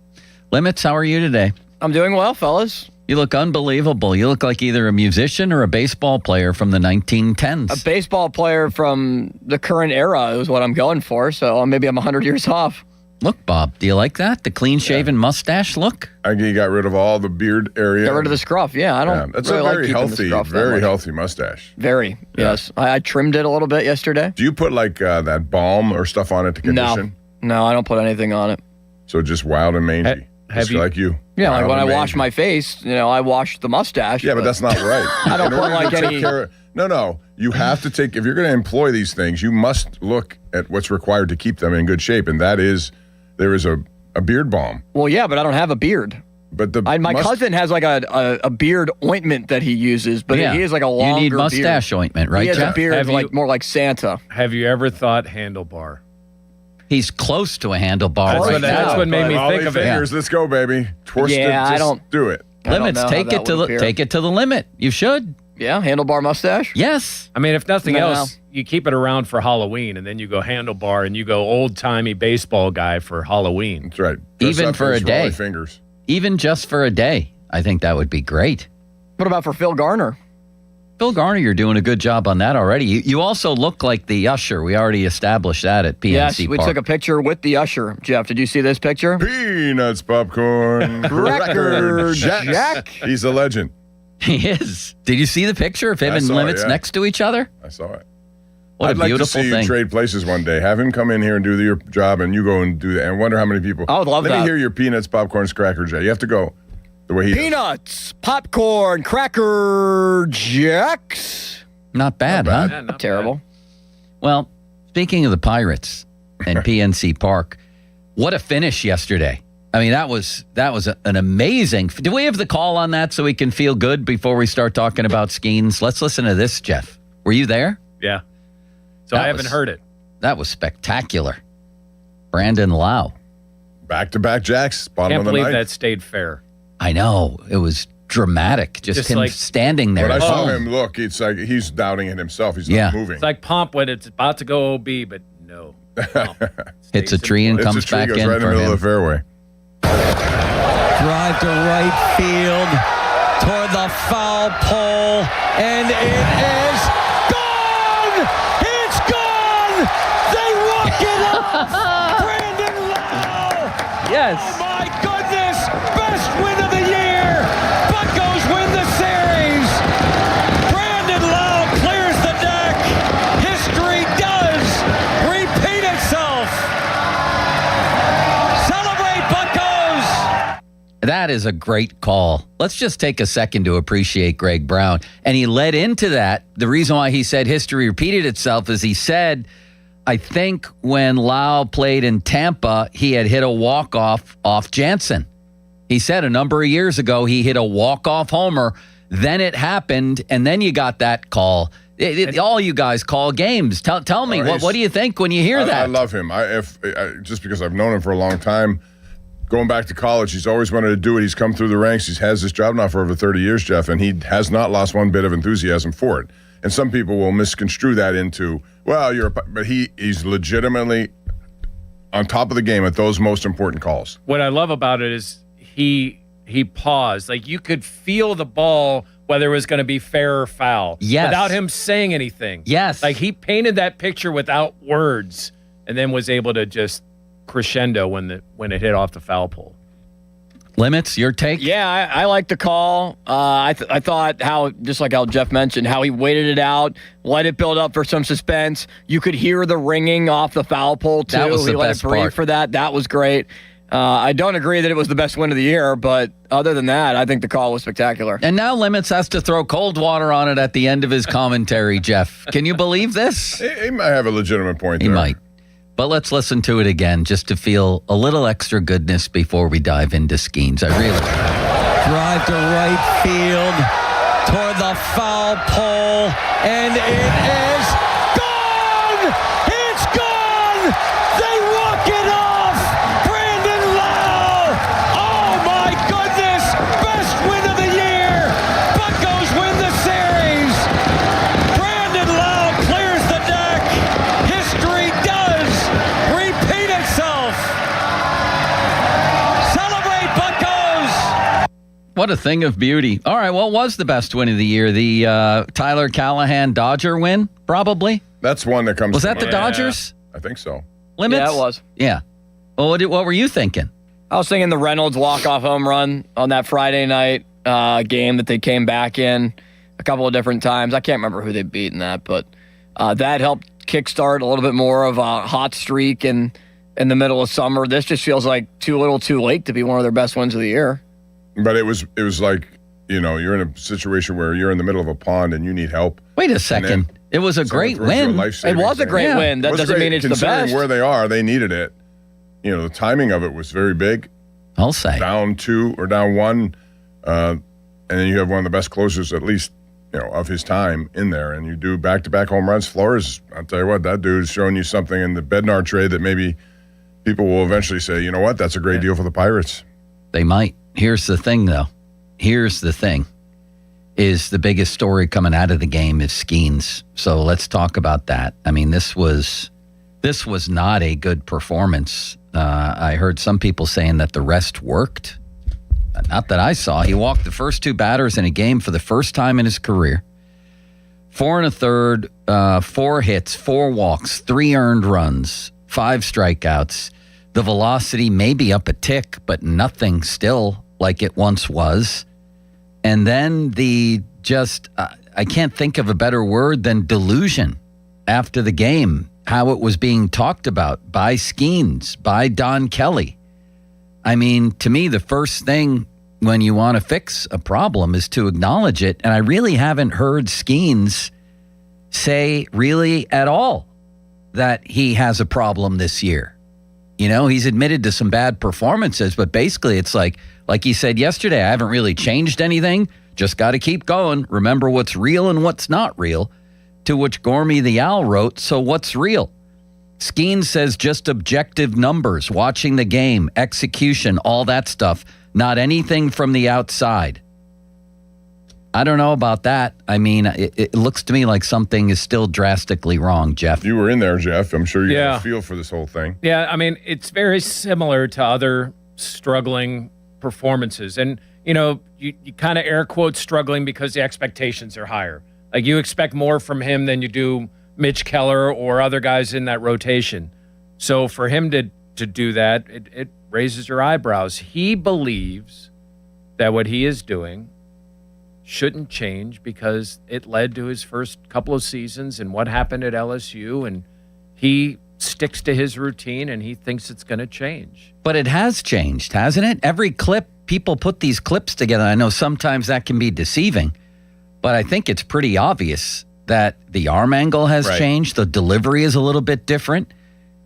Limits, how are you today? I'm doing well, fellas. You look unbelievable. You look like either a musician or a baseball player from the 1910s. A baseball player from the current era is what I'm going for, so maybe I'm 100 years off. Look, Bob, do you like that? The clean-shaven mustache look? I think you got rid of all the beard area. Got rid of the scruff, yeah. I don't That's really a like very keeping the healthy, scruff that very much. healthy mustache. Very, yes. I trimmed it a little bit yesterday. Do you put like that balm or stuff on it to condition? No, I don't put anything on it. So just wild and mangy. Just like you. Yeah, Wild like when I and wash mangy. my face, I wash the mustache. Yeah, but that's not right. I don't In put order like to take any... care of- No. You have to take, if you're going to employ these things, you must look at what's required to keep them in good shape. And that is, there is a beard balm. Well, yeah, but I don't have a beard. But my cousin has like a beard ointment that he uses, but Yeah. he has like a longer You need mustache beard. ointment, right, He has Jeff? a beard Have you- more like Santa. Have you ever thought handlebar? He's close to a handlebar That's right what- that's now. what made me think of it. Fingers, let's go, baby. Twist Yeah, it, I just don't- do it. Limits, know how take that it to would appear. take it to the limit. You should. Yeah, handlebar mustache. Yes. I mean, if nothing No. else, you keep it around for Halloween, and then you go handlebar, and you go old-timey baseball guy for Halloween. That's right. Dress Even up for a as Rolly day. Fingers. Even just for a day. I think that would be great. What about for Phil Garner? Phil Garner, you're doing a good job on that already. You also look like the usher. We already established that at PNC Yes, we Park. took a picture with the usher. Jeff, did you see this picture? Peanuts, popcorn, Cracker Jack. Jack. He's a legend. He is. Did you see the picture of him I and saw it, Limits yeah. next to each other? I saw it. What I'd a like beautiful to see thing. you trade places one day. Have him come in here and do your job, and you go and do that. And wonder how many people. I would love Let that. me hear your peanuts, popcorn, cracker Jack. You have to go the way he does. Peanuts, popcorn, Cracker Jacks. Not bad, huh? Yeah, not Terrible. Well, speaking of the Pirates and PNC Park, what a finish yesterday. I mean, that was an amazing. Do we have the call on that so we can feel good before we start talking about Skeens? Let's listen to this, Jeff. Were you there? Yeah. So That I haven't was- heard it. That was spectacular. Brandon Lau. Back-to-back jacks, bottom Can't of the believe ninth. that stayed fair. I know. It was dramatic. Just him like- standing there. When I saw alone. him look, it's like he's doubting it himself. He's Yeah. not moving. It's like Pomp when it's about to go OB, but no. Hits a tree and It's comes a tree, back goes in right in the for middle him. of the fairway. Drive to right field toward the foul pole, and it is gone! It's gone! They walk it up! Brandon Lau! Yes. Oh my goodness! Best win of the year! Buccos win the series! Brandon Lau clears the deck! History does repeat itself! Celebrate, Buccos! That is a great call. Let's just take a second to appreciate Greg Brown. And he led into that. The reason why he said history repeated itself is he said, I think when Lau played in Tampa, he had hit a walk-off off Jansen. He said a number of years ago he hit a walk-off homer. Then it happened, and then you got that call. All you guys call games. Tell me, what do you think when you hear that? I love him. Just because I've known him for a long time, going back to college, he's always wanted to do it. He's come through the ranks. He has this job now for over 30 years, Jeff, and he has not lost one bit of enthusiasm for it. And some people will misconstrue that into, well, but he's legitimately on top of the game at those most important calls. What I love about it is he paused. Like you could feel the ball, whether it was going to be fair or foul. Yes. Without him saying anything. Yes. Like he painted that picture without words and then was able to just crescendo when it hit off the foul pole. Limits, your take? Yeah, I like the call. I thought just like how Jeff mentioned, how he waited it out, let it build up for some suspense. You could hear the ringing off the foul pole, too. That was the he let best it breathe part. for that. That was great. I don't agree that it was the best win of the year, but other than that, I think the call was spectacular. And now Limits has to throw cold water on it at the end of his commentary, Jeff. Can you believe this? He might have a legitimate point there. He might. But let's listen to it again just to feel a little extra goodness before we dive into Skeens. I really Drive to right field toward the foul pole, and it is gone! It's gone! They walk it off! Brandon Lau! Oh my goodness! Best win of the year! Buccos win the series! Brandon Lau clears the deck! History does repeat itself! Celebrate, Buccos! What a thing of beauty. All right, what was the best win of the year? The Tyler Callahan Dodger win, probably? That's one that comes Was to that the mind. Dodgers? I think so. Limits? Yeah, it was. Yeah. Well, what were you thinking? I was thinking the Reynolds walk-off home run on that Friday night game that they came back in a couple of different times. I can't remember who they beat in that, but that helped kickstart a little bit more of a hot streak in the middle of summer. This just feels like too little too late to be one of their best wins of the year. But it was like, you're in a situation where you're in the middle of a pond and you need help. Wait a second. It was a great win. It was a great win. That doesn't mean it's the Considering best. where they are, they needed it. The timing of it was very big. I'll say. Down 2 or down 1. And then you have one of the best closers, at least, of his time in there. And you do back-to-back home runs. Flores, I'll tell you what, that dude's showing you something in the Bednar trade that maybe people will eventually say, you know what, that's a great deal for the Pirates. They might. Here's the thing, though. Here's the thing. Is the biggest story coming out of the game is Skeens. So let's talk about that. I mean, this was not a good performance. I heard some people saying that the rest worked. Not that I saw. He walked the first 2 batters in a game for the first time in his career. 4 1/3, 4 hits, 4 walks, 3 earned runs, 5 strikeouts. The velocity may be up a tick, but nothing still like it once was. And then I can't think of a better word than delusion after the game, how it was being talked about by Skeens, by Don Kelly. I mean, to me, the first thing when you want to fix a problem is to acknowledge it. And I really haven't heard Skeens say really at all that he has a problem this year. He's admitted to some bad performances, but basically it's like he said yesterday, I haven't really changed anything. Just got to keep going. Remember what's real and what's not real. To which Gormy the Owl wrote, so what's real? Skeens says just objective numbers, watching the game, execution, all that stuff. Not anything from the outside. I don't know about that. I mean, it looks to me like something is still drastically wrong, Jeff. You were in there, Jeff. I'm sure you have a feel for this whole thing. Yeah, I mean, it's very similar to other struggling performances. And, you kind of air quote struggling because the expectations are higher. Like you expect more from him than you do Mitch Keller or other guys in that rotation. So for him to do that, it raises your eyebrows. He believes that what he is doing shouldn't change because it led to his first couple of seasons and what happened at LSU, and he sticks to his routine and he thinks it's going to change. But it has changed, hasn't it? Every clip, people put these clips together. I know sometimes that can be deceiving, but I think it's pretty obvious that the arm angle has changed. The delivery is a little bit different.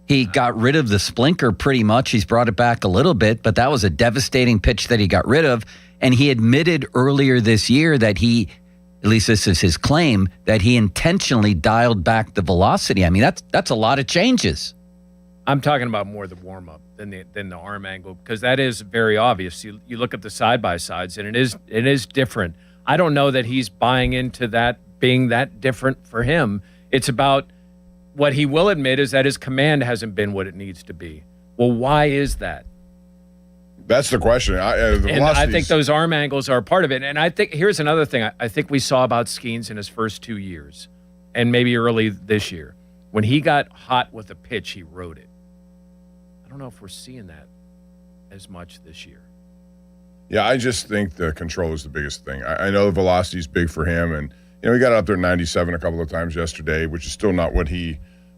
He got rid of the splinker pretty much. He's brought it back a little bit, but that was a devastating pitch that he got rid of. And he admitted earlier this year that he, at least this is his claim, that he intentionally dialed back the velocity. I mean, that's a lot of changes. I'm talking about more the warm-up than the arm angle, because that is very obvious. You look at the side-by-sides, and it is different. I don't know that he's buying into that being that different for him. It's about what he will admit is that his command hasn't been what it needs to be. Well, why is that? That's the question. The And I think velocities- those arm angles are part of it. And I think here's another thing I think we saw about Skeens in his first 2 years and maybe early this year. When he got hot with a pitch, he rode it. I don't know if we're seeing that as much this year. Yeah, I just think the control is the biggest thing. I know the velocity is big for him, and he got up there 97 a couple of times yesterday, which is still not what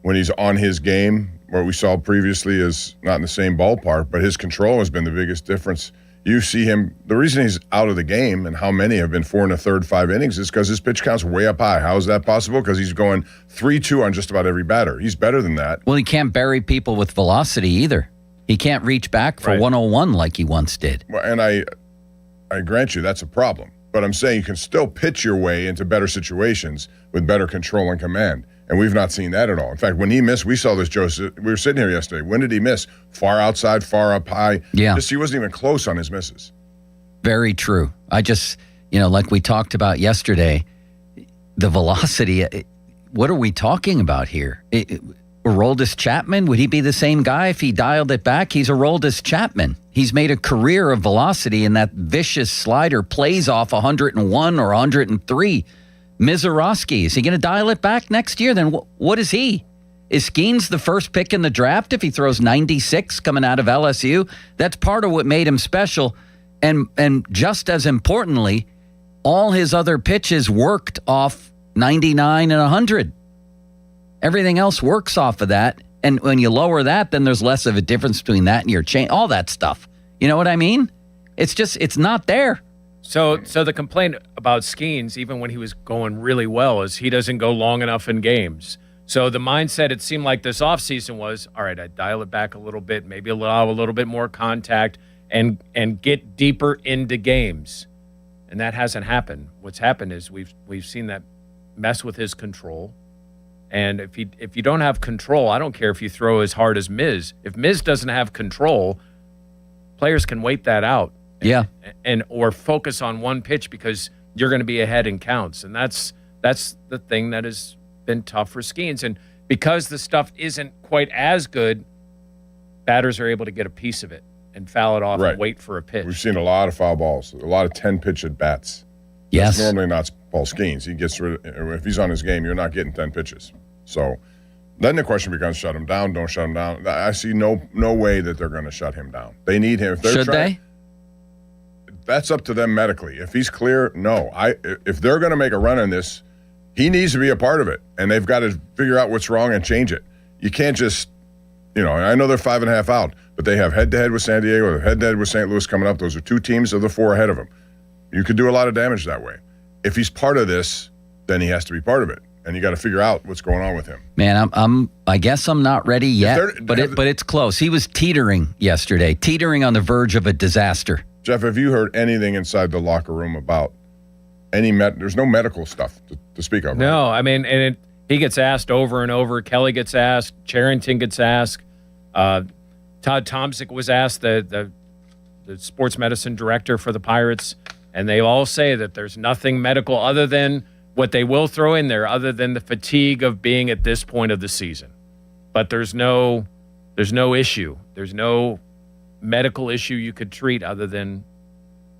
when he's on his game, what we saw previously is not in the same ballpark, but his control has been the biggest difference. You see him, the reason he's out of the game and how many have been 4 1/3, 5 innings is because his pitch count's way up high. How is that possible? Because he's going 3-2 on just about every batter. He's better than that. Well, he can't bury people with velocity either. He can't reach back for 101 like he once did. Well, and I grant you that's a problem. But I'm saying you can still pitch your way into better situations with better control and command. And we've not seen that at all. In fact, when he missed, we saw this, Joe. We were sitting here yesterday. When did he miss? Far outside, far up high. Yeah. He wasn't even close on his misses. Very true. I just, like we talked about yesterday, the velocity, what are we talking about here? Aroldis Chapman, would he be the same guy if he dialed it back? He's Aroldis Chapman. He's made a career of velocity, and that vicious slider plays off 101 or 103. Mizorowski, is he going to dial it back next year? Then what is he? Is Skeens the first pick in the draft if he throws 96 coming out of LSU? That's part of what made him special. And just as importantly, all his other pitches worked off 99 and 100. Everything else works off of that. And when you lower that, then there's less of a difference between that and your chain, all that stuff. You know what I mean? It's not there. So the complaint about Skeens, even when he was going really well, is he doesn't go long enough in games. So the mindset, it seemed like this offseason was, all right, I dial it back a little bit, maybe allow a little bit more contact and get deeper into games. And that hasn't happened. What's happened is we've seen that mess with his control. And if you don't have control, I don't care if you throw as hard as Miz. If Miz doesn't have control, players can wait that out. Yeah. Or focus on one pitch because you're going to be ahead in counts. And that's the thing that has been tough for Skeens. And because the stuff isn't quite as good, batters are able to get a piece of it and foul it off and wait for a pitch. We've seen a lot of foul balls, a lot of 10-pitch at bats. Yes. That's normally not Paul Skeens. He gets rid of, if he's on his game, you're not getting 10 pitches. So then the question becomes, shut him down, don't shut him down. I see no way that they're going to shut him down. They need him. If they're Should they? That's up to them medically. If he's clear, no. If they're going to make a run on this, he needs to be a part of it, and they've got to figure out what's wrong and change it. You can't just, I know they're 5.5 out, but they have head-to-head with San Diego, they have head-to-head with St. Louis coming up. Those are 2 teams of the 4 ahead of them. You could do a lot of damage that way. If he's part of this, then he has to be part of it, and you got to figure out what's going on with him. Man, I guess I'm not ready yet, but it's close. He was teetering yesterday, teetering on the verge of a disaster. Jeff, have you heard anything inside the locker room about there's no medical stuff to speak of? No, I mean, he gets asked over and over. Kelly gets asked. Charrington gets asked. Todd Tomczyk was asked, the sports medicine director for the Pirates, and they all say that there's nothing medical other than what they will throw in there, other than the fatigue of being at this point of the season. But there's no issue. There's no medical issue you could treat other than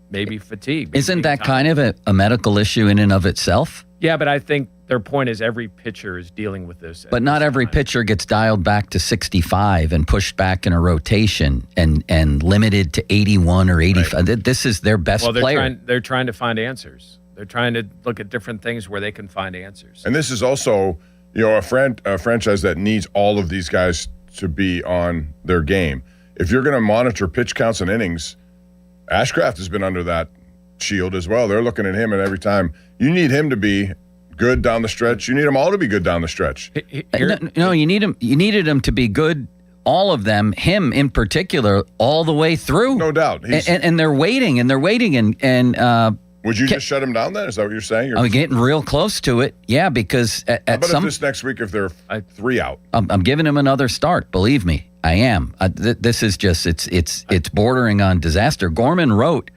maybe fatigue. Isn't that kind of a medical issue in and of itself? Yeah, but I think their point is every pitcher is dealing with this. But not every pitcher gets dialed back to 65 and pushed back in a rotation and limited to 81 or 85. Right. This is their best player. They're trying to find answers. They're trying to look at different things where they can find answers. And this is also, a franchise that needs all of these guys to be on their game. If you're going to monitor pitch counts and innings, Ashcraft has been under that shield as well. They're looking at him, and every time you need him to be good down the stretch. You need them all to be good down the stretch. No, you need him. You needed him to be good, all of them, him in particular, all the way through. No doubt. And they're waiting, and would you just shut him down then? Is that what you're saying? I'm getting real close to it. Yeah, because if this next week, if they're 3 out? I'm giving him another start. Believe me. I am. This is just, it's bordering on disaster. Gorman wrote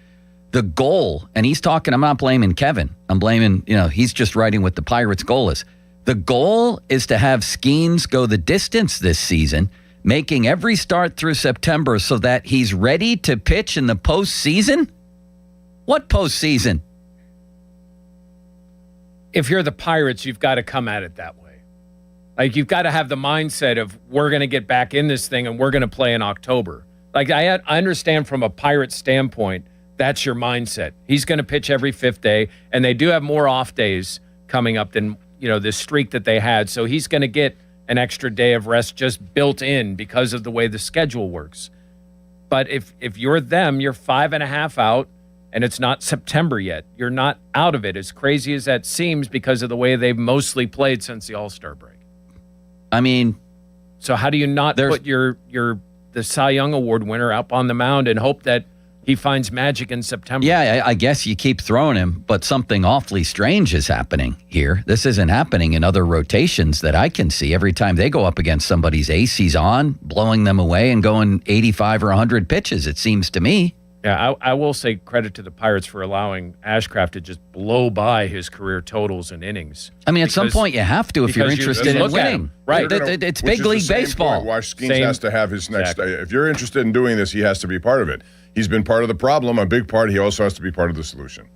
the goal, and he's talking, I'm not blaming Kevin. I'm blaming, he's just writing what the Pirates' goal is. The goal is to have Skeens go the distance this season making every start through September so that he's ready to pitch in the postseason? What postseason? If you're the Pirates, you've got to come at it that way. Like, you've got to have the mindset of, we're going to get back in this thing and we're going to play in October. Like, I understand from a Pirate standpoint, that's your mindset. He's going to pitch every 5th day, and they do have more off days coming up than, this streak that they had. So he's going to get an extra day of rest just built in because of the way the schedule works. But if you're them, you're 5.5 out, and it's not September yet. You're not out of it, as crazy as that seems, because of the way they've mostly played since the All-Star break. I mean, so how do you not put the Cy Young Award winner up on the mound and hope that he finds magic in September? Yeah, I guess you keep throwing him, but something awfully strange is happening here. This isn't happening in other rotations that I can see. Every time they go up against somebody's ace, he's on, blowing them away and going 85 or 100 pitches, it seems to me. Yeah, I will say credit to the Pirates for allowing Ashcraft to just blow by his career totals and innings. I mean, at some point you have to if you're interested in winning. Right. It's big league baseball. Why Skeens has to have his next. If you're interested in doing this, he has to be part of it. He's been part of the problem, a big part. He also has to be part of the solution.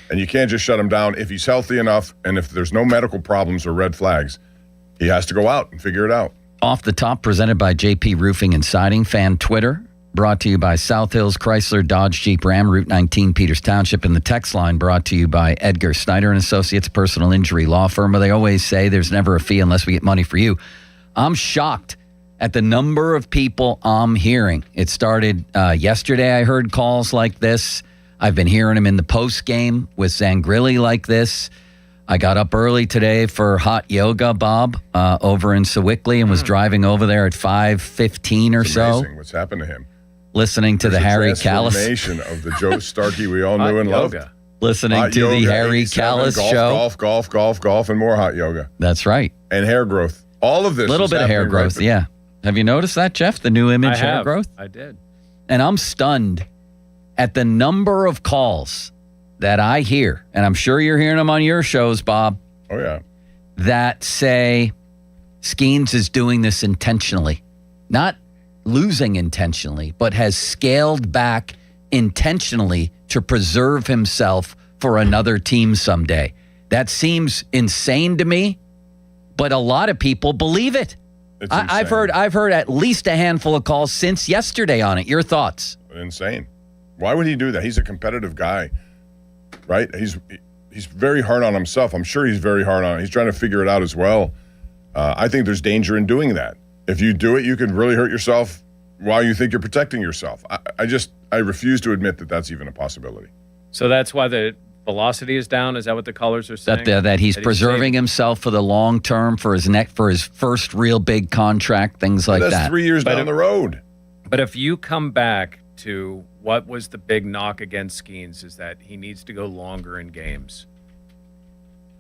And you can't just shut him down. If he's healthy enough and if there's no medical problems or red flags, he has to go out and figure it out. Off the Top, presented by JP Roofing and Siding, fan Twitter. Brought to you by South Hills Chrysler Dodge Jeep Ram, Route 19, Peters Township. And the text line brought to you by Edgar Snyder & Associates, personal injury law firm. They always say there's never a fee unless we get money for you. I'm shocked at the number of people I'm hearing. It started yesterday. I heard calls like this. I've been hearing them in the post game with Zangrilli like this. I got up early today for hot yoga, Bob, over in Sewickley, and was driving over there at 5:15 or so. Amazing what's happened to him. Listening to the Harry Callis. Transformation of the Joe Starkey we all knew and loved. Listening Hot to yoga, the Harry Callis show. Golf, and more hot yoga. That's right. And hair growth. All of this. A little bit of hair growth, yeah. Have you noticed that, Jeff? The new image hair growth? I did. And I'm stunned at the number of calls that I hear, and I'm sure you're hearing them on your shows, Bob. Oh, yeah. That say Skeens is doing this intentionally. Not losing intentionally, but has scaled back intentionally to preserve himself for another team someday. That seems insane to me, but a lot of people believe it. I've heard at least a handful of calls since yesterday on it. Your thoughts? Insane. Why would he do that? He's a competitive guy, right? He's very hard on himself. I'm sure he's very hard on. He's trying to figure it out as well. I think there's danger in doing that. If you do it, you could really hurt yourself while you think you're protecting yourself. I refuse to admit that that's even a possibility. So that's why the velocity is down. Is that what the callers are saying? That he's preserving himself for the long term, for his first real big contract, things like that. That's 3 years down the road. But if you come back to what was the big knock against Skeens is that he needs to go longer in games.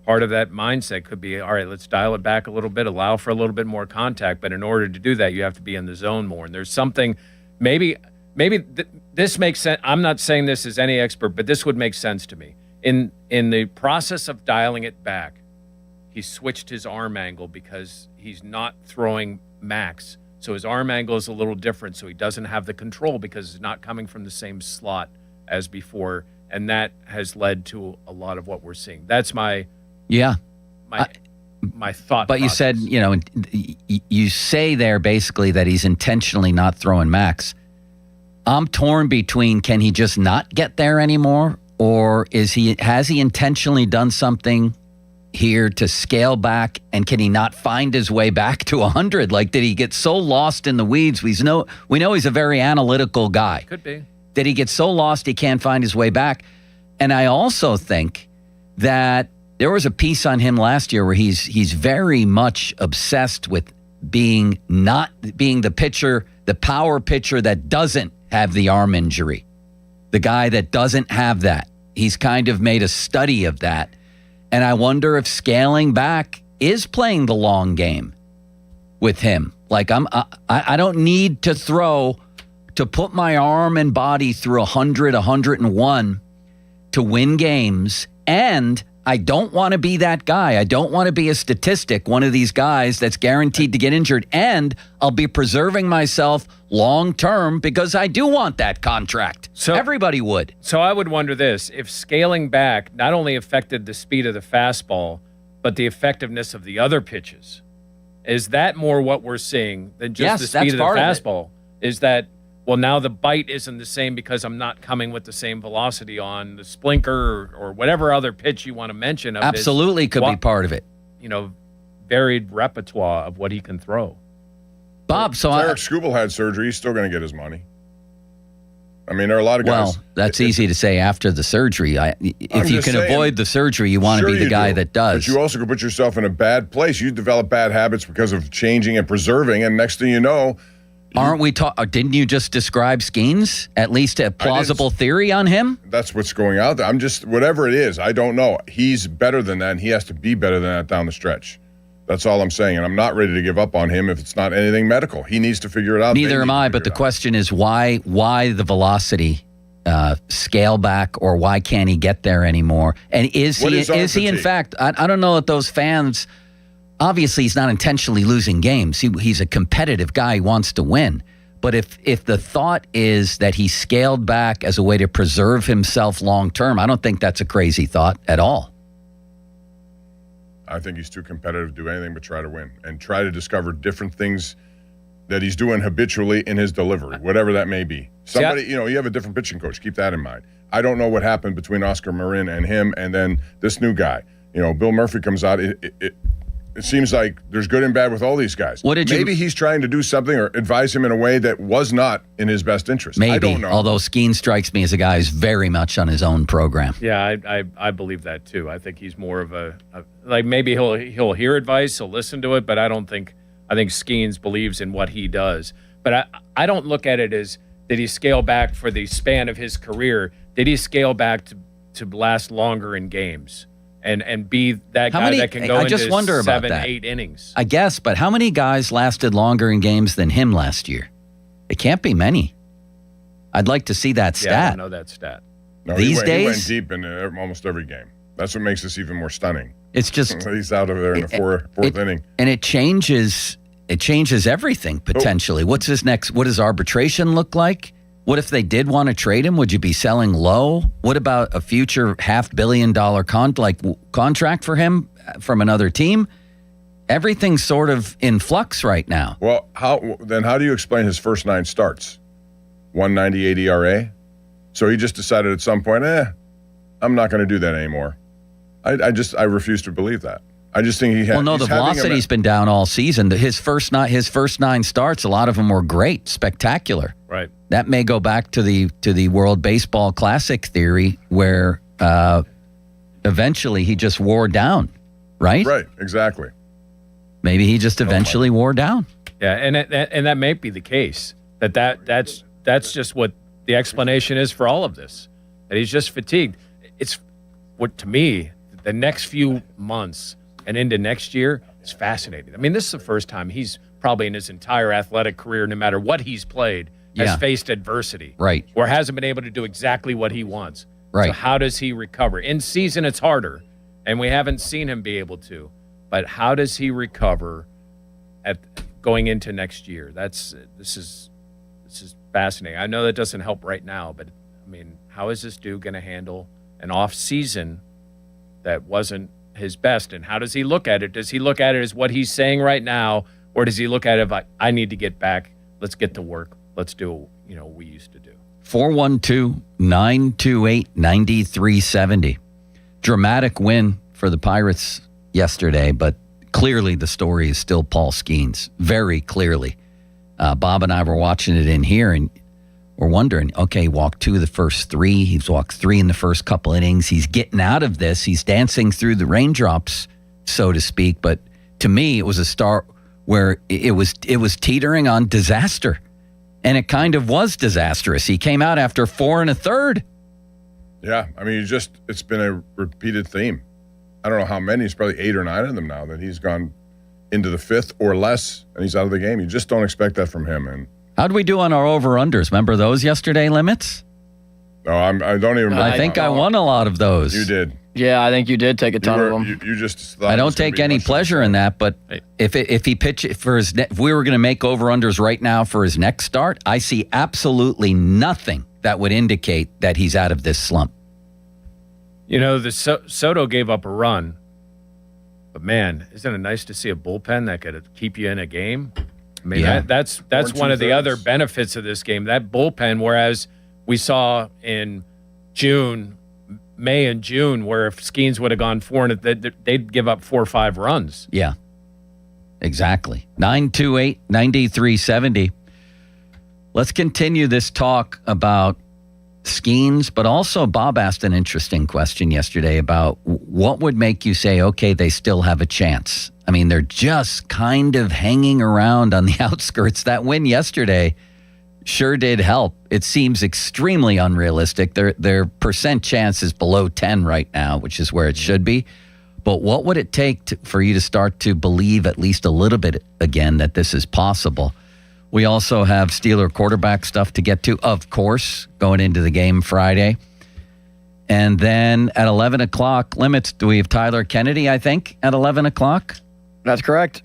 Part of that mindset could be, all right, let's dial it back a little bit, allow for a little bit more contact. But in order to do that, you have to be in the zone more. And there's something, maybe this makes sense. I'm not saying this as any expert, but this would make sense to me. In the process of dialing it back, he switched his arm angle because he's not throwing max. So his arm angle is a little different. So he doesn't have the control because it's not coming from the same slot as before. And that has led to a lot of what we're seeing. That's my thought. But you said, you say there basically that he's intentionally not throwing max. I'm torn between, can he just not get there anymore? Or has he intentionally done something here to scale back, and can he not find his way back to 100? Like, did he get so lost in the weeds? We know he's a very analytical guy. Could be. Did he get so lost he can't find his way back? And I also think that there was a piece on him last year where he's very much obsessed with not being the pitcher, the power pitcher that doesn't have the arm injury. The guy that doesn't have that. He's kind of made a study of that. And I wonder if scaling back is playing the long game with him. Like, I don't need to put my arm and body through 100, 101 to win games. And I don't want to be that guy. I don't want to be a statistic, one of these guys that's guaranteed to get injured. And I'll be preserving myself long term because I do want that contract. So everybody would. So I would wonder this: if scaling back not only affected the speed of the fastball, but the effectiveness of the other pitches, is that more what we're seeing than just the speed of the fastball? Is that, well, now the bite isn't the same because I'm not coming with the same velocity on the splinker or whatever other pitch you want to mention. Of Absolutely could be part of it. Varied repertoire of what he can throw. Bob, so Eric Skubal had surgery. He's still going to get his money. I mean, there are a lot of guys. Well, that's easy to say after the surgery. If you can avoid the surgery, you want to be the guy that does. But you also could put yourself in a bad place. You develop bad habits because of changing and preserving, and next thing you know, aren't we didn't you just describe Skeens? At least a plausible theory on him? That's what's going out there. I'm just, whatever it is, I don't know. He's better than that, and he has to be better than that down the stretch. That's all I'm saying, and I'm not ready to give up on him if it's not anything medical. He needs to figure it out. Neither am I, but the question is why the velocity scale back, or why can't he get there anymore? And is he in fact, I don't know that those fans, obviously he's not intentionally losing games. He's a competitive guy. He wants to win. But if the thought is that he scaled back as a way to preserve himself long term, I don't think that's a crazy thought at all. I think he's too competitive to do anything but try to win and try to discover different things that he's doing habitually in his delivery, whatever that may be. Somebody, you have a different pitching coach. Keep that in mind. I don't know what happened between Oscar Marin and him and then this new guy. Bill Murphy comes out. It seems like there's good and bad with all these guys. Maybe he's trying to do something or advise him in a way that was not in his best interest. Maybe, I don't know. Although Skeen strikes me as a guy who's very much on his own program. Yeah, I believe that too. I think he's more of a maybe he'll hear advice, he'll listen to it, but I think Skeens believes in what he does. But I don't look at it as, did he scale back for the span of his career? Did he scale back to last longer in games? And be that guy that can go into 7, 8 innings. I guess, but how many guys lasted longer in games than him last year? It can't be many. I'd like to see that stat. Yeah, I don't know that stat. No, These days? He went deep in almost every game. That's what makes this even more stunning. It's just he's out of there in the fourth inning. And it changes everything potentially. What does arbitration look like? What if they did want to trade him? Would you be selling low? What about a future $500 million contract for him from another team? Everything's sort of in flux right now. Well, how do you explain his first 9 starts? 1.98 ERA? So he just decided at some point, I'm not going to do that anymore. I refuse to believe that. I just think he had. Well, no, the velocity's been down all season. His first 9 starts, a lot of them were great, spectacular. Right. That may go back to the World Baseball Classic theory, where eventually he just wore down, right? Right. Exactly. Maybe he just eventually wore down. Yeah, and that may be the case. That's just what the explanation is for all of this. That he's just fatigued. It's what, to me, the next few months and into next year is fascinating. I mean, this is the first time he's probably in his entire athletic career, no matter what he's played, has faced adversity. Right. Or hasn't been able to do exactly what he wants. Right. So how does he recover? In season, it's harder, and we haven't seen him be able to. But how does he recover at going into next year? This is fascinating. I know that doesn't help right now, but I mean, how is this dude going to handle an off season that wasn't his best? And how does he look at it? Does he look at it as what he's saying right now, or does he look at it like, I need to get back, let's get to work, let's do what we used to do? 412-928-9370. Dramatic win for the Pirates yesterday, but clearly the story is still Paul Skeens, very clearly. Bob and I were watching it in here, and we're wondering, okay, he walked 2 of the first 3. He's walked 3 in the first couple innings. He's getting out of this. He's dancing through the raindrops, so to speak. But to me, it was a start where it was teetering on disaster. And it kind of was disastrous. He came out after 4 1/3. Yeah, I mean, it's been a repeated theme. I don't know how many. It's probably 8 or 9 of them now that he's gone into the 5th or less, and he's out of the game. You just don't expect that from him. And how'd we do on our over-unders? Remember those yesterday limits? No, I don't even remember. I think I won a lot of those. You did. Yeah, I think you did take a ton of them. You just thought I it don't was gonna take be any much pleasure in that, but if he pitches for his, if we were going to make over-unders right now for his next start, I see absolutely nothing that would indicate that he's out of this slump. You know, the Soto gave up a run, but man, isn't it nice to see a bullpen that could keep you in a game? I mean, Yeah. that's one of the other benefits of this game. That bullpen, whereas we saw in May and June, where if Skeens would have gone 4, they'd give up 4 or 5 runs. Yeah, exactly. 928-9370. Let's continue this talk about Skeens, but also Bob asked an interesting question yesterday about what would make you say, okay, they still have a chance. I mean, they're just kind of hanging around on the outskirts. That win yesterday sure did help. It seems extremely unrealistic. Their percent chance is below 10 right now, which is where it should be. But what would it take for you to start to believe at least a little bit again that this is possible? We also have Steeler quarterback stuff to get to, of course, going into the game Friday. And then at 11 o'clock, limits, do we have Tyler Kennedy, I think, at 11 o'clock? That's correct.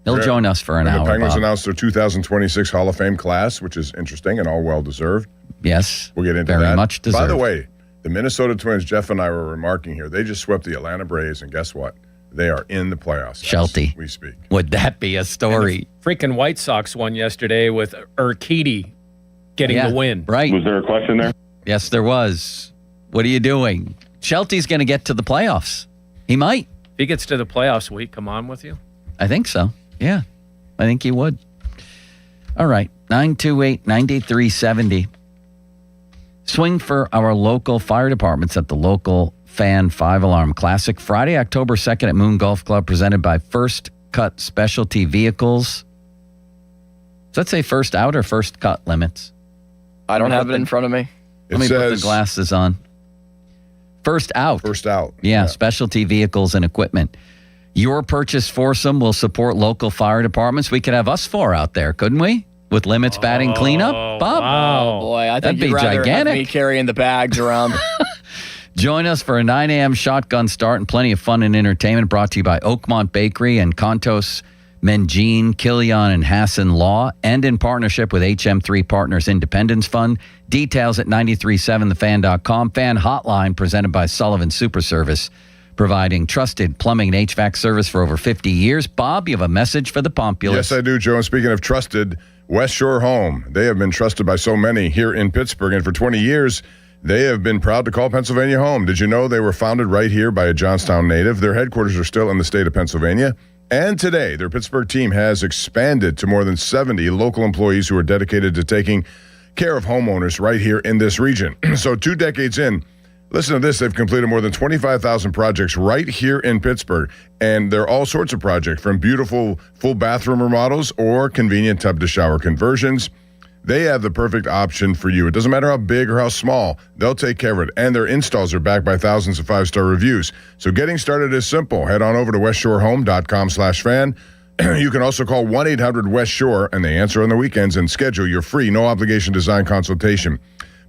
He'll join us for an hour. The Penguins Bob. announced their 2026 Hall of Fame class, which is interesting and all well-deserved. Yes. We'll get into very that. much deserved. By the way, the Minnesota Twins, Jeff and I were remarking here, they just swept the Atlanta Braves, and guess what? They are in the playoffs. Shelty. As we speak. Would that be a story? Freaking White Sox won yesterday with Urquidy getting the win. Right. Was there a question there? Yes, there was. What are you doing? Shelty's going to get to the playoffs. He might. If he gets to the playoffs, will he come on with you? I think so. Yeah, I think he would. All right, 928-9370. Swing for our local fire departments at the local Fan 5-Alarm Classic. Friday, October 2nd at Moon Golf Club, presented by First Cut Specialty Vehicles. Does that say first out or first cut limits? I don't have it in front of me. Let me put the glasses on. First out. First out. Yeah, specialty vehicles and equipment. Your purchase foursome will support local fire departments. We could have us 4 out there, couldn't we? With limits, batting, cleanup. Bob? Oh, boy. I think That'd be you'd rather gigantic. have me carrying the bags around. Join us for a 9 a.m. shotgun start and plenty of fun and entertainment brought to you by Oakmont Bakery and Contos, Mengine, Killian, and Hassan Law, and in partnership with HM3 Partners Independence Fund. Details at 937thefan.com. Fan Hotline presented by Sullivan Super Service, providing trusted plumbing and HVAC service for over 50 years. Bob, you have a message for the Pompulous. Yes, I do, Joe. And speaking of trusted, West Shore Home. They have been trusted by so many here in Pittsburgh, and for 20 years, they have been proud to call Pennsylvania home. Did you know they were founded right here by a Johnstown native? Their headquarters are still in the state of Pennsylvania. And today, their Pittsburgh team has expanded to more than 70 local employees who are dedicated to taking care of homeowners right here in this region. So 2 decades in, listen to this, they've completed more than 25,000 projects right here in Pittsburgh. And they're all sorts of projects, from beautiful full bathroom remodels or convenient tub-to-shower conversions. They have the perfect option for you. It doesn't matter how big or how small, they'll take care of it. And their installs are backed by thousands of 5-star reviews. So getting started is simple. Head on over to westshorehome.com/fan. You can also call 1-800-WEST-SHORE, and they answer on the weekends, and schedule your free, no-obligation design consultation.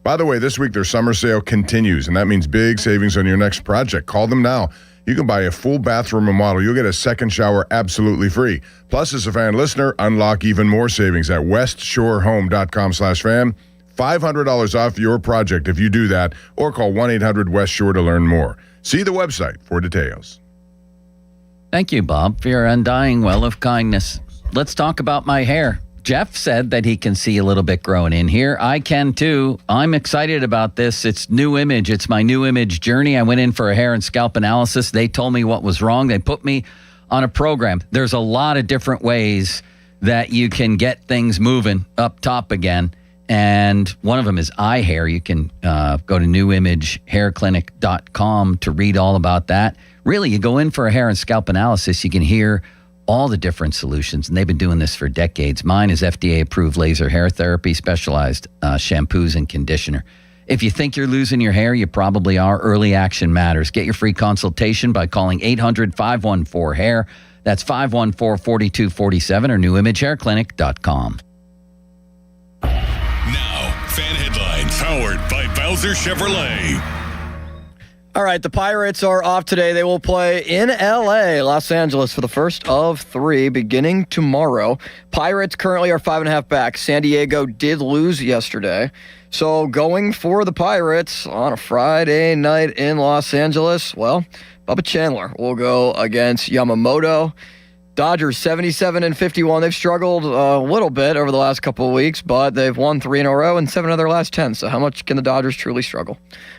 By the way, this week their summer sale continues, and that means big savings on your next project. Call them now. You can buy a full bathroom remodel. You'll get a second shower absolutely free. Plus, as a fan listener, unlock even more savings at westshorehome.com/fan. $500 off your project if you do that, or call 1-800-WEST-SHORE to learn more. See the website for details. Thank you, Bob, for your undying well of kindness. Let's talk about my hair. Jeff said that he can see a little bit growing in here. I can too. I'm excited about this. It's new image. It's my new image journey. I went in for a hair and scalp analysis. They told me what was wrong. They put me on a program. There's a lot of different ways that you can get things moving up top again. And one of them is eye hair. You can go to newimagehairclinic.com to read all about that. Really, you go in for a hair and scalp analysis, you can hear all the different solutions, and they've been doing this for decades. Mine is FDA-approved laser hair therapy, specialized shampoos and conditioner. If you think you're losing your hair, you probably are. Early action matters. Get your free consultation by calling 800-514-HAIR. That's 514-4247 or newimagehairclinic.com. Now, fan headlines powered by Bowser Chevrolet. All right, the Pirates are off today. They will play in L.A., Los Angeles, for the first of 3 beginning tomorrow. Pirates currently are 5.5 back. San Diego did lose yesterday. So going for the Pirates on a Friday night in Los Angeles, well, Bubba Chandler will go against Yamamoto. Dodgers 77-51. They've struggled a little bit over the last couple of weeks, but they've won 3 in a row and 7 of their last 10. So how much can the Dodgers truly struggle?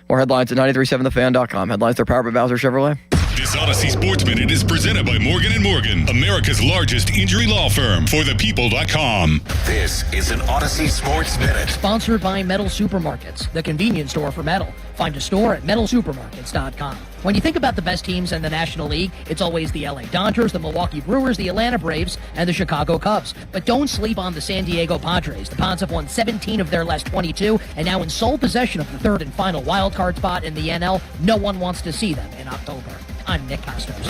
More headlines at 937thefan.com. Headlines are powered by Bowser Chevrolet. This Odyssey Sports Minute is presented by Morgan & Morgan, America's largest injury law firm, forthepeople.com. This is an Odyssey Sports Minute. Sponsored by Metal Supermarkets, the convenience store for metal. Find a store at metalsupermarkets.com. When you think about the best teams in the National League, it's always the LA Dodgers, the Milwaukee Brewers, the Atlanta Braves, and the Chicago Cubs. But don't sleep on the San Diego Padres. The Pods have won 17 of their last 22 and now in sole possession of the third and final wildcard spot in the NL. No one wants to see them in October. I'm Nick Costos.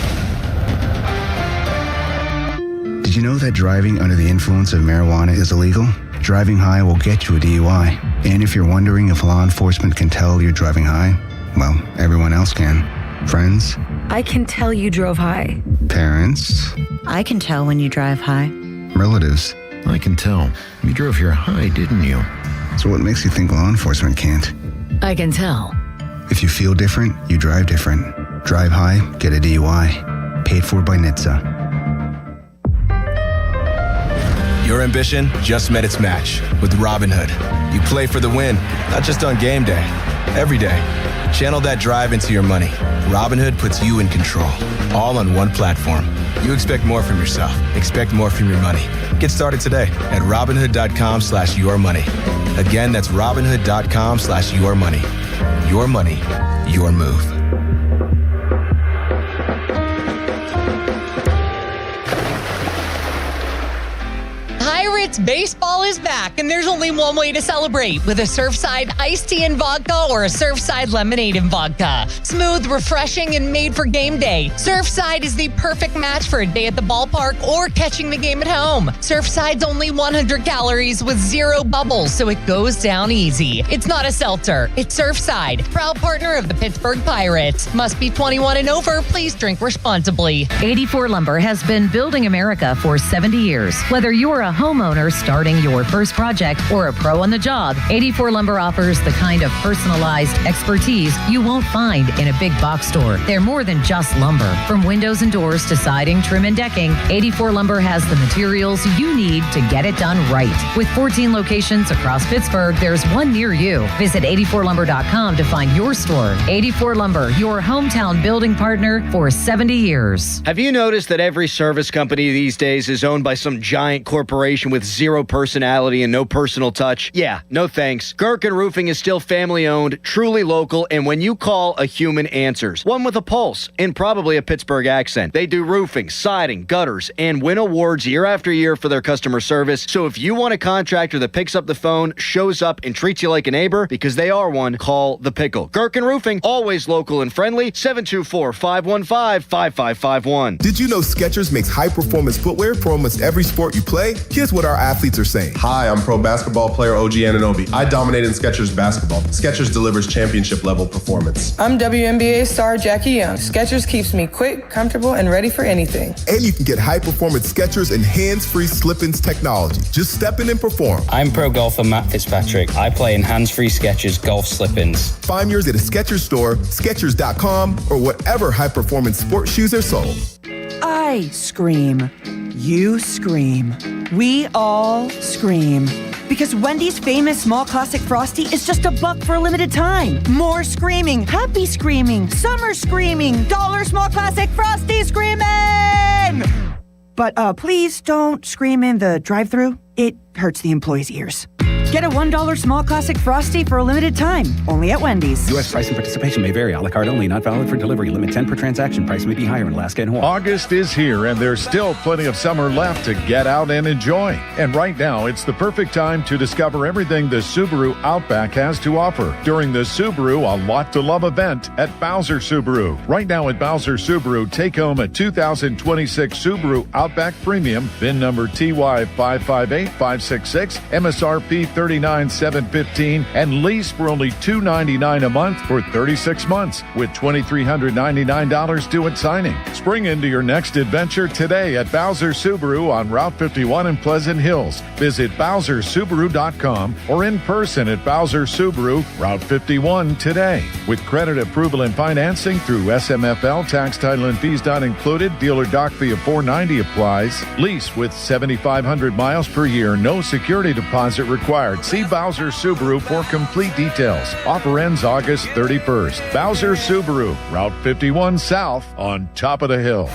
Did you know that driving under the influence of marijuana is illegal? Driving high will get you a DUI. And if you're wondering if law enforcement can tell you're driving high, well, everyone else can. Friends? I can tell you drove high. Parents? I can tell when you drive high. Relatives? I can tell. You drove here high, didn't you? So what makes you think law enforcement can't? I can tell. If you feel different, you drive different. Drive high, get a DUI. Paid for by NHTSA. Your ambition just met its match with Robinhood. You play for the win, not just on game day, every day. Channel that drive into your money. Robinhood puts you in control, all on one platform. You expect more from yourself. Expect more from your money. Get started today at Robinhood.com/yourmoney. Again, that's Robinhood.com/yourmoney. Your money, your move. Pirates baseball is back, and there's only one way to celebrate, with a Surfside iced tea and vodka or a Surfside lemonade and vodka. Smooth, refreshing, and made for game day. Surfside is the perfect match for a day at the ballpark or catching the game at home. Surfside's only 100 calories with 0 bubbles, so it goes down easy. It's not a seltzer. It's Surfside, proud partner of the Pittsburgh Pirates. Must be 21 and over. Please drink responsibly. 84 Lumber has been building America for 70 years. Whether you're a homeowner starting your first project or a pro on the job, 84 Lumber offers the kind of personalized expertise you won't find in a big box store. They're more than just lumber. From windows and doors to siding, trim, and decking, 84 Lumber has the materials you need to get it done right. With 14 locations across Pittsburgh, there's one near you. Visit 84lumber.com to find your store. 84 Lumber, your hometown building partner for 70 years. Have you noticed that every service company these days is owned by some giant corporation with zero personality and no personal touch? Yeah, no thanks. Gherkin Roofing is still family-owned, truly local, and when you call, a human answers. One with a pulse and probably a Pittsburgh accent. They do roofing, siding, gutters, and win awards year after year for their customer service. So if you want a contractor that picks up the phone, shows up, and treats you like a neighbor, because they are one, call The Pickle. Gherkin Roofing, always local and friendly, 724-515-5551. Did you know Skechers makes high-performance footwear for almost every sport you play? Here's what our athletes are saying. Hi, I'm pro basketball player OG Anunoby. I dominate in Skechers basketball. Skechers delivers championship-level performance. I'm WNBA star Jackie Young. Skechers keeps me quick, comfortable, and ready for anything. And you can get high-performance Skechers and hands-free slip-ins technology. Just step in and perform. I'm pro golfer Matt Fitzpatrick. I play in hands-free Skechers golf slip-ins. Find yours at a Skechers store, Skechers.com, or whatever high-performance sports shoes are sold. I scream. You scream. We all scream. Because Wendy's famous small classic Frosty is just $1 for a limited time. More screaming, happy screaming, summer screaming, dollar small classic Frosty screaming! But please don't scream in the drive-thru. It hurts the employees' ears. Get a $1 small classic Frosty for a limited time, only at Wendy's. U.S. price and participation may vary. A la carte only, not valid for delivery. Limit 10 per transaction. Price may be higher in Alaska and Hawaii. August is here, and there's still plenty of summer left to get out and enjoy. And right now, it's the perfect time to discover everything the Subaru Outback has to offer during the Subaru A Lot to Love event at Bowser Subaru. Right now at Bowser Subaru, take home a 2026 Subaru Outback Premium, VIN number TY558566, MSRP $30,000. $39,715 and lease for only $299 a month for 36 months with $2,399 due at signing. Spring into your next adventure today at Bowser Subaru on Route 51 in Pleasant Hills. Visit BowserSubaru.com or in person at Bowser Subaru, Route 51 today. With credit approval and financing through SMFL, tax, title, and fees not included. Dealer doc fee of $490 applies. Lease with 7,500 miles per year. No security deposit required. See Bowser Subaru for complete details. Offer ends August 31st. Bowser Subaru, Route 51 South on top of the hill.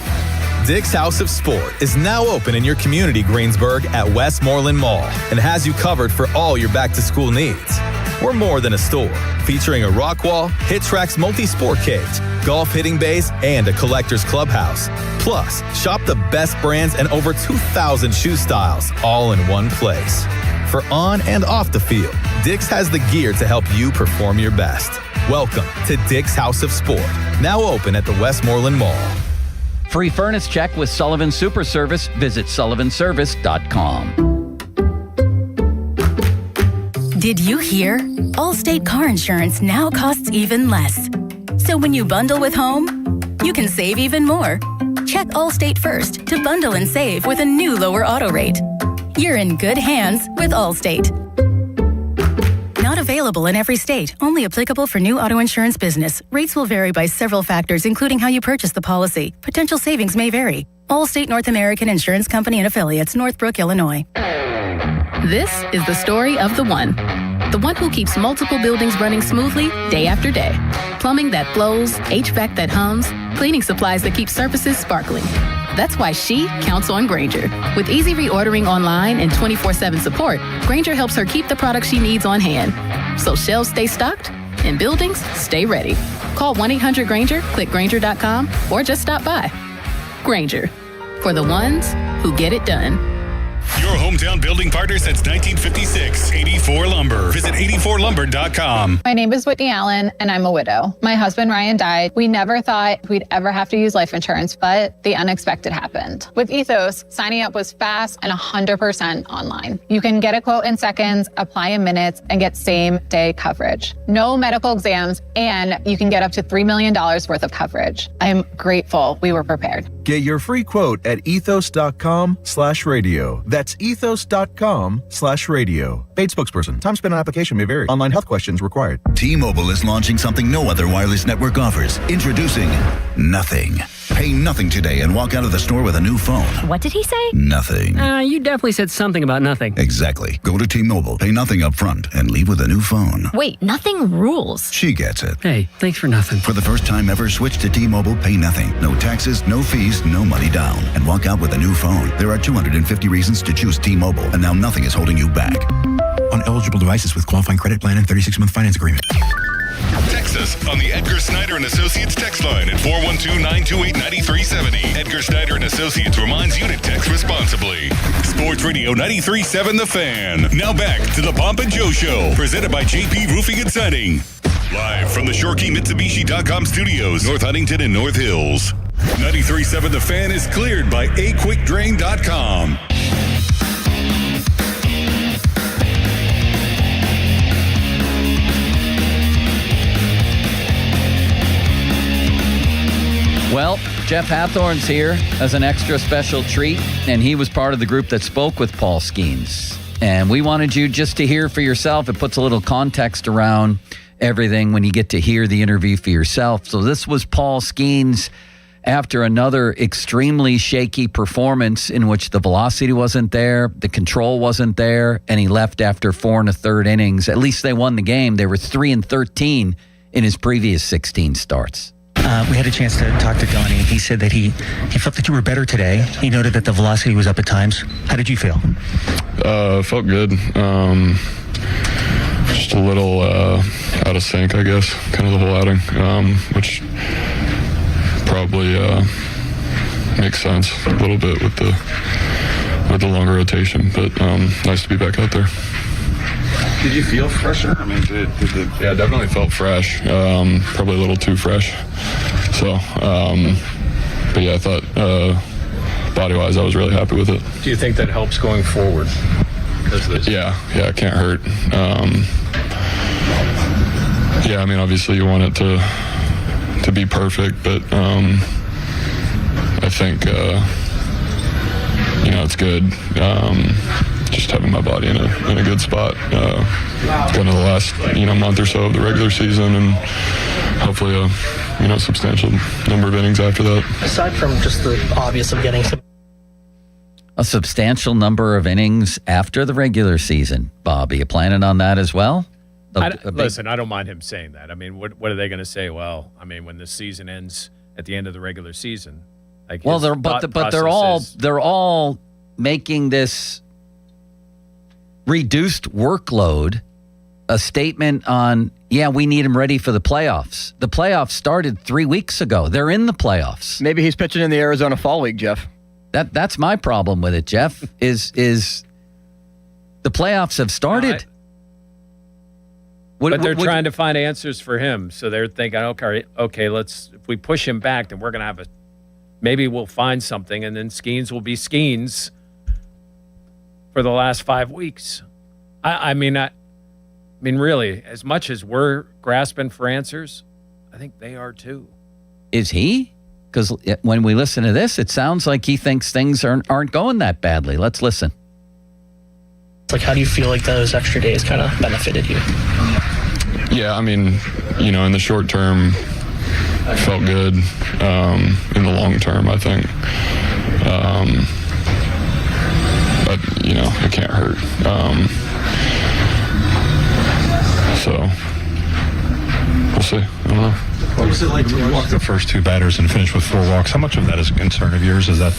Dick's House of Sport is now open in your community, Greensburg, at Westmoreland Mall and has you covered for all your back-to-school needs. We're more than a store, featuring a rock wall, Hit Tracks multi-sport cage, golf hitting bays, and a collector's clubhouse. Plus, shop the best brands and over 2,000 shoe styles, all in one place. For on and off the field, Dick's has the gear to help you perform your best. Welcome to Dick's House of Sport, now open at the Westmoreland Mall. Free furnace check with Sullivan Super Service. Visit sullivanservice.com. Did you hear? Allstate car insurance now costs even less. So when you bundle with home, you can save even more. Check Allstate first to bundle and save with a new lower auto rate. You're in good hands with Allstate. Not available in every state. Only applicable for new auto insurance business. Rates will vary by several factors, including how you purchase the policy. Potential savings may vary. Allstate North American Insurance Company and Affiliates, Northbrook, Illinois. This is the story of the one who keeps multiple buildings running smoothly day after day. Plumbing that flows, HVAC that hums, cleaning supplies that keep surfaces sparkling. That's why she counts on Grainger. With easy reordering online and 24/7 support, Grainger helps her keep the products she needs on hand. So shelves stay stocked and buildings stay ready. Call 1-800-GRAINGER, click Grainger.com, or just stop by. Grainger, for the ones who get it done. Your hometown building partner since 1956, 84 Lumber. Visit 84lumber.com. My name is Whitney Allen, and I'm a widow. My husband, Ryan, died. We never thought we'd ever have to use life insurance, but the unexpected happened. With Ethos, signing up was fast and 100% online. You can get a quote in seconds, apply in minutes, and get same-day coverage. No medical exams, and you can get up to $3 million worth of coverage. I'm grateful we were prepared. Get your free quote at ethos.com/radio. That's ethos.com/radio. Paid spokesperson. Time spent on application may vary. Online health questions required. T-Mobile is launching something no other wireless network offers. Introducing Nothing. Pay nothing today and walk out of the store with a new phone. What did he say? Nothing. You definitely said something about nothing. Exactly. Go to T-Mobile, pay nothing up front, and leave with a new phone. Wait, nothing rules. She gets it. Hey, thanks for nothing. For the first time ever, switch to T-Mobile, pay nothing. No taxes, no fees, no money down. And walk out with a new phone. There are 250 reasons to choose T-Mobile, and now nothing is holding you back. On eligible devices with qualifying credit plan and 36-month finance agreement. Text us on the Edgar Snyder and Associates text line at 412-928-9370. Edgar Snyder and Associates reminds you to text responsibly. Sports Radio 93.7 The Fan. Now back to the Pomp and Joe Show, presented by JP Roofing and Siding. Live from the ShoreKeyMitsubishi.com studios, North Huntington and North Hills. 93.7 The Fan is cleared by AQuickDrain.com. Well, Jeff Hathorn's here as an extra special treat, and he was part of the group that spoke with Paul Skeens. And we wanted you just to hear for yourself. It puts a little context around everything when you get to hear the interview for yourself. So this was Paul Skeens after another extremely shaky performance in which the velocity wasn't there, the control wasn't there, and he left after 4 1/3 innings. At least they won the game. They were 3-13 in his previous 16 starts. We had a chance to talk to Donnie. He said that he felt that you were better today. He noted that the velocity was up at times. How did you feel? Felt good. Just a little out of sync, I guess, kind of the whole outing, which probably makes sense a little bit with the longer rotation. But nice to be back out there. Did you feel fresher? I mean, yeah, definitely felt fresh. Probably a little too fresh. So, but yeah, I thought body-wise, I was really happy with it. Do you think that helps going forward? Yeah, it can't hurt. Yeah, I mean, obviously you want it to be perfect, but I think it's good. Just having my body in a good spot. Going to the last month or so of the regular season, and hopefully a substantial number of innings after that. Aside from just the obvious of getting a substantial number of innings after the regular season, Bob, are you planning on that as well? Listen, I don't mind him saying that. I mean, what are they going to say? Well, I mean, when the season ends at the end of the regular season, like they're all making this reduced workload a statement on, we need him ready for the playoffs. The playoffs started 3 weeks ago. They're in the playoffs. Maybe he's pitching in the Arizona Fall League, Jeff. That's my problem with it, Jeff, is the playoffs have started. But they're trying to find answers for him. So they're thinking, okay, if we push him back, then we're going to have maybe we'll find something, and then Skeens will be Skeens for the last 5 weeks. I mean, really, as much as we're grasping for answers, I think they are too. Is he? Because when we listen to this, it sounds like he thinks things aren't going that badly. Let's listen. Like, how do you feel like those extra days kind of benefited you? Yeah, I mean, in the short term, I felt good. In the long term, I think. But, it can't hurt. So, we'll see. I don't know. What was it like to walk the first two batters and finish with 4 walks? How much of that is a concern of yours? Is that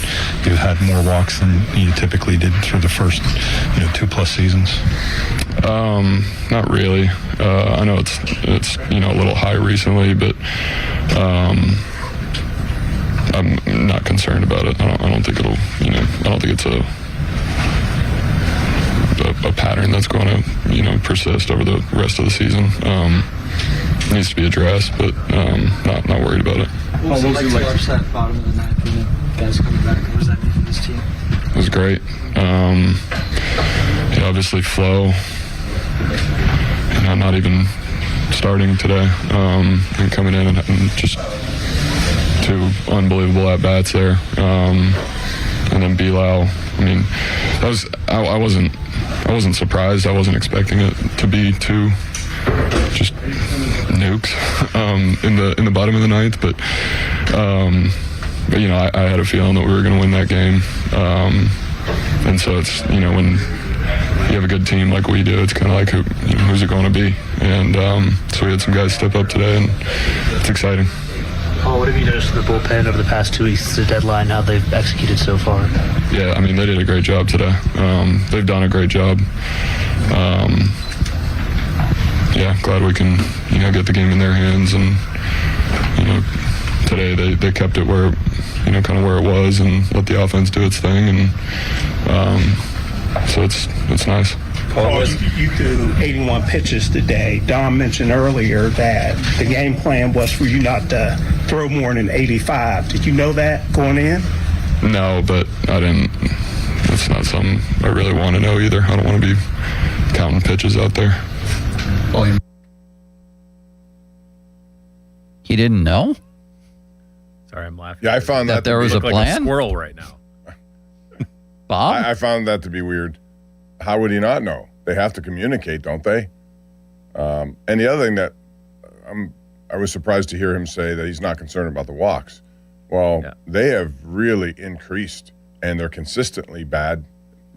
you've had more walks than you typically did through the first, 2+ seasons? Not really. I know it's a little high recently, but I'm not concerned about it. I don't think it'll, I don't think it's a pattern that's going to, persist over the rest of the season. It needs to be addressed, but not worried about it. What was it like to watch that bottom of the ninth when the guys coming back? What was that mean for this team? It was great. Obviously Flo, not even starting today, and coming in and just 2 unbelievable at-bats there. And then Bilal, I mean, I wasn't surprised. I wasn't expecting it to be 2 just nukes in the bottom of the ninth, but I had a feeling that we were going to win that game, and so it's when you have a good team like we do, it's kind of like who's it going to be, and so we had some guys step up today, and it's exciting. Oh, what have you noticed in the bullpen over the past 2 weeks to the deadline, how they've executed so far? Yeah, I mean, they did a great job today. They've done a great job. Glad we can, get the game in their hands. And, today they kept it where, kind of where it was and let the offense do its thing. And so it's nice. Paul, you threw 81 pitches today. Don mentioned earlier that the game plan was for you not to throw more than 85. Did you know that going in? No, but I didn't. That's not something I really want to know either. I don't want to be counting pitches out there. He didn't know? Sorry, I'm laughing. Yeah, I found that there was a plan? Like a squirrel right now. Bob? I found that to be weird. How would he not know? They have to communicate, don't they? And the other thing that I was surprised to hear him say that he's not concerned about the walks. Well, they have really increased, and they're consistently bad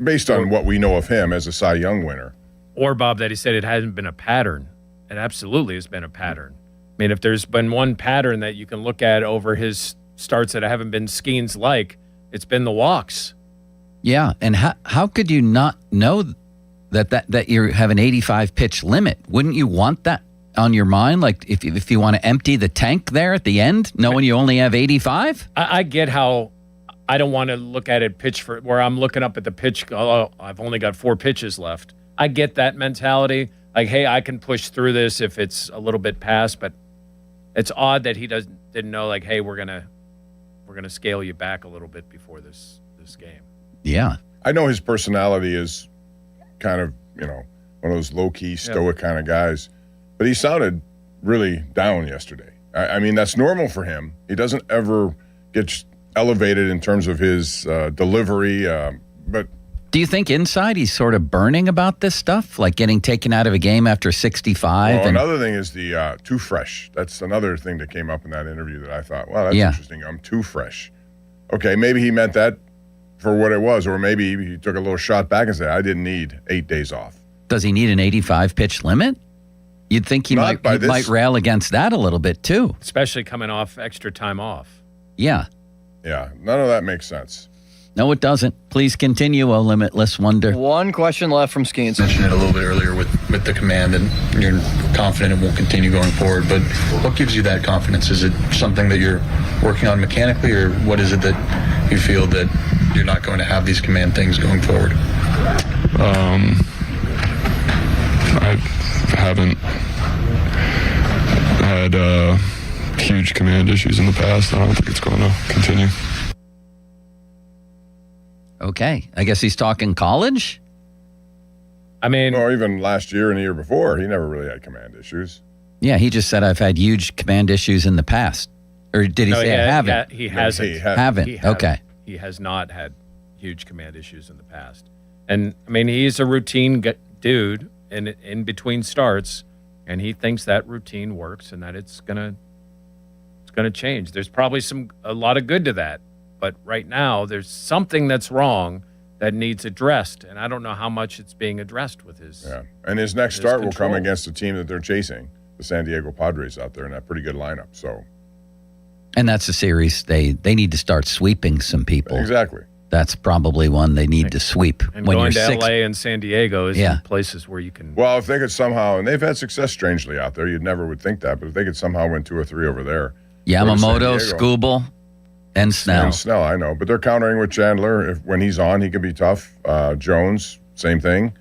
based on what we know of him as a Cy Young winner. Or, Bob, that he said it hasn't been a pattern. It absolutely has been a pattern. I mean, if there's been one pattern that you can look at over his starts that haven't been Skeens-like, it's been the walks. Yeah, and how could you not know that you have an 85 pitch limit? Wouldn't you want that on your mind? Like if you want to empty the tank there at the end, knowing you only have 85? I get how I don't want to look at it pitch for where I'm looking up at the pitch. Oh, I've only got 4 pitches left. I get that mentality. Like, hey, I can push through this if it's a little bit past, but it's odd that he didn't know. Like, hey, we're gonna scale you back a little bit before this game. Yeah, I know his personality is kind of, one of those low-key, stoic kind of guys. But he sounded really down yesterday. I mean, that's normal for him. He doesn't ever get elevated in terms of his delivery, but... Do you think inside he's sort of burning about this stuff, like getting taken out of a game after 65? Well, another thing is the too fresh. That's another thing that came up in that interview that I thought, wow, that's interesting. I'm too fresh. Okay, maybe he meant that for what it was, or maybe he took a little shot back and said, I didn't need 8 days off. Does he need an 85-pitch limit? You'd think he might rail against that a little bit, too. Especially coming off extra time off. Yeah. Yeah, none of that makes sense. No, it doesn't. Please continue, O Limitless Wonder. One question left from Skeens. You mentioned it a little bit earlier with the command, and you're confident it will continue going forward. But what gives you that confidence? Is it something that you're working on mechanically, or what is it that you feel that you're not going to have these command things going forward? I haven't had huge command issues in the past. I don't think it's going to continue. Okay. I guess he's talking college? I mean... Or even last year and the year before, he never really had command issues. Yeah, he just said, I've had huge command issues in the past. Or did he say I haven't? He hasn't. He hasn't. Okay. He has not had huge command issues in the past. And, I mean, he's a routine dude in between starts, and he thinks that routine works and that it's gonna change. There's probably a lot of good to that. But right now, there's something that's wrong that needs addressed, and I don't know how much it's being addressed with his. Yeah, and his next start will come against a team that they're chasing, the San Diego Padres out there in that pretty good lineup. So, and that's a series they need to start sweeping some people. Exactly. That's probably one they need to sweep. And when going to LA and San Diego is places where you can. Well, if they could somehow, and they've had success strangely out there, you'd never would think that, but if they could somehow win 2 or 3 over there, Yamamoto, Skubal. And Snell. And Snell, I know. But they're countering with Chandler. When he's on, he can be tough. Jones, same thing.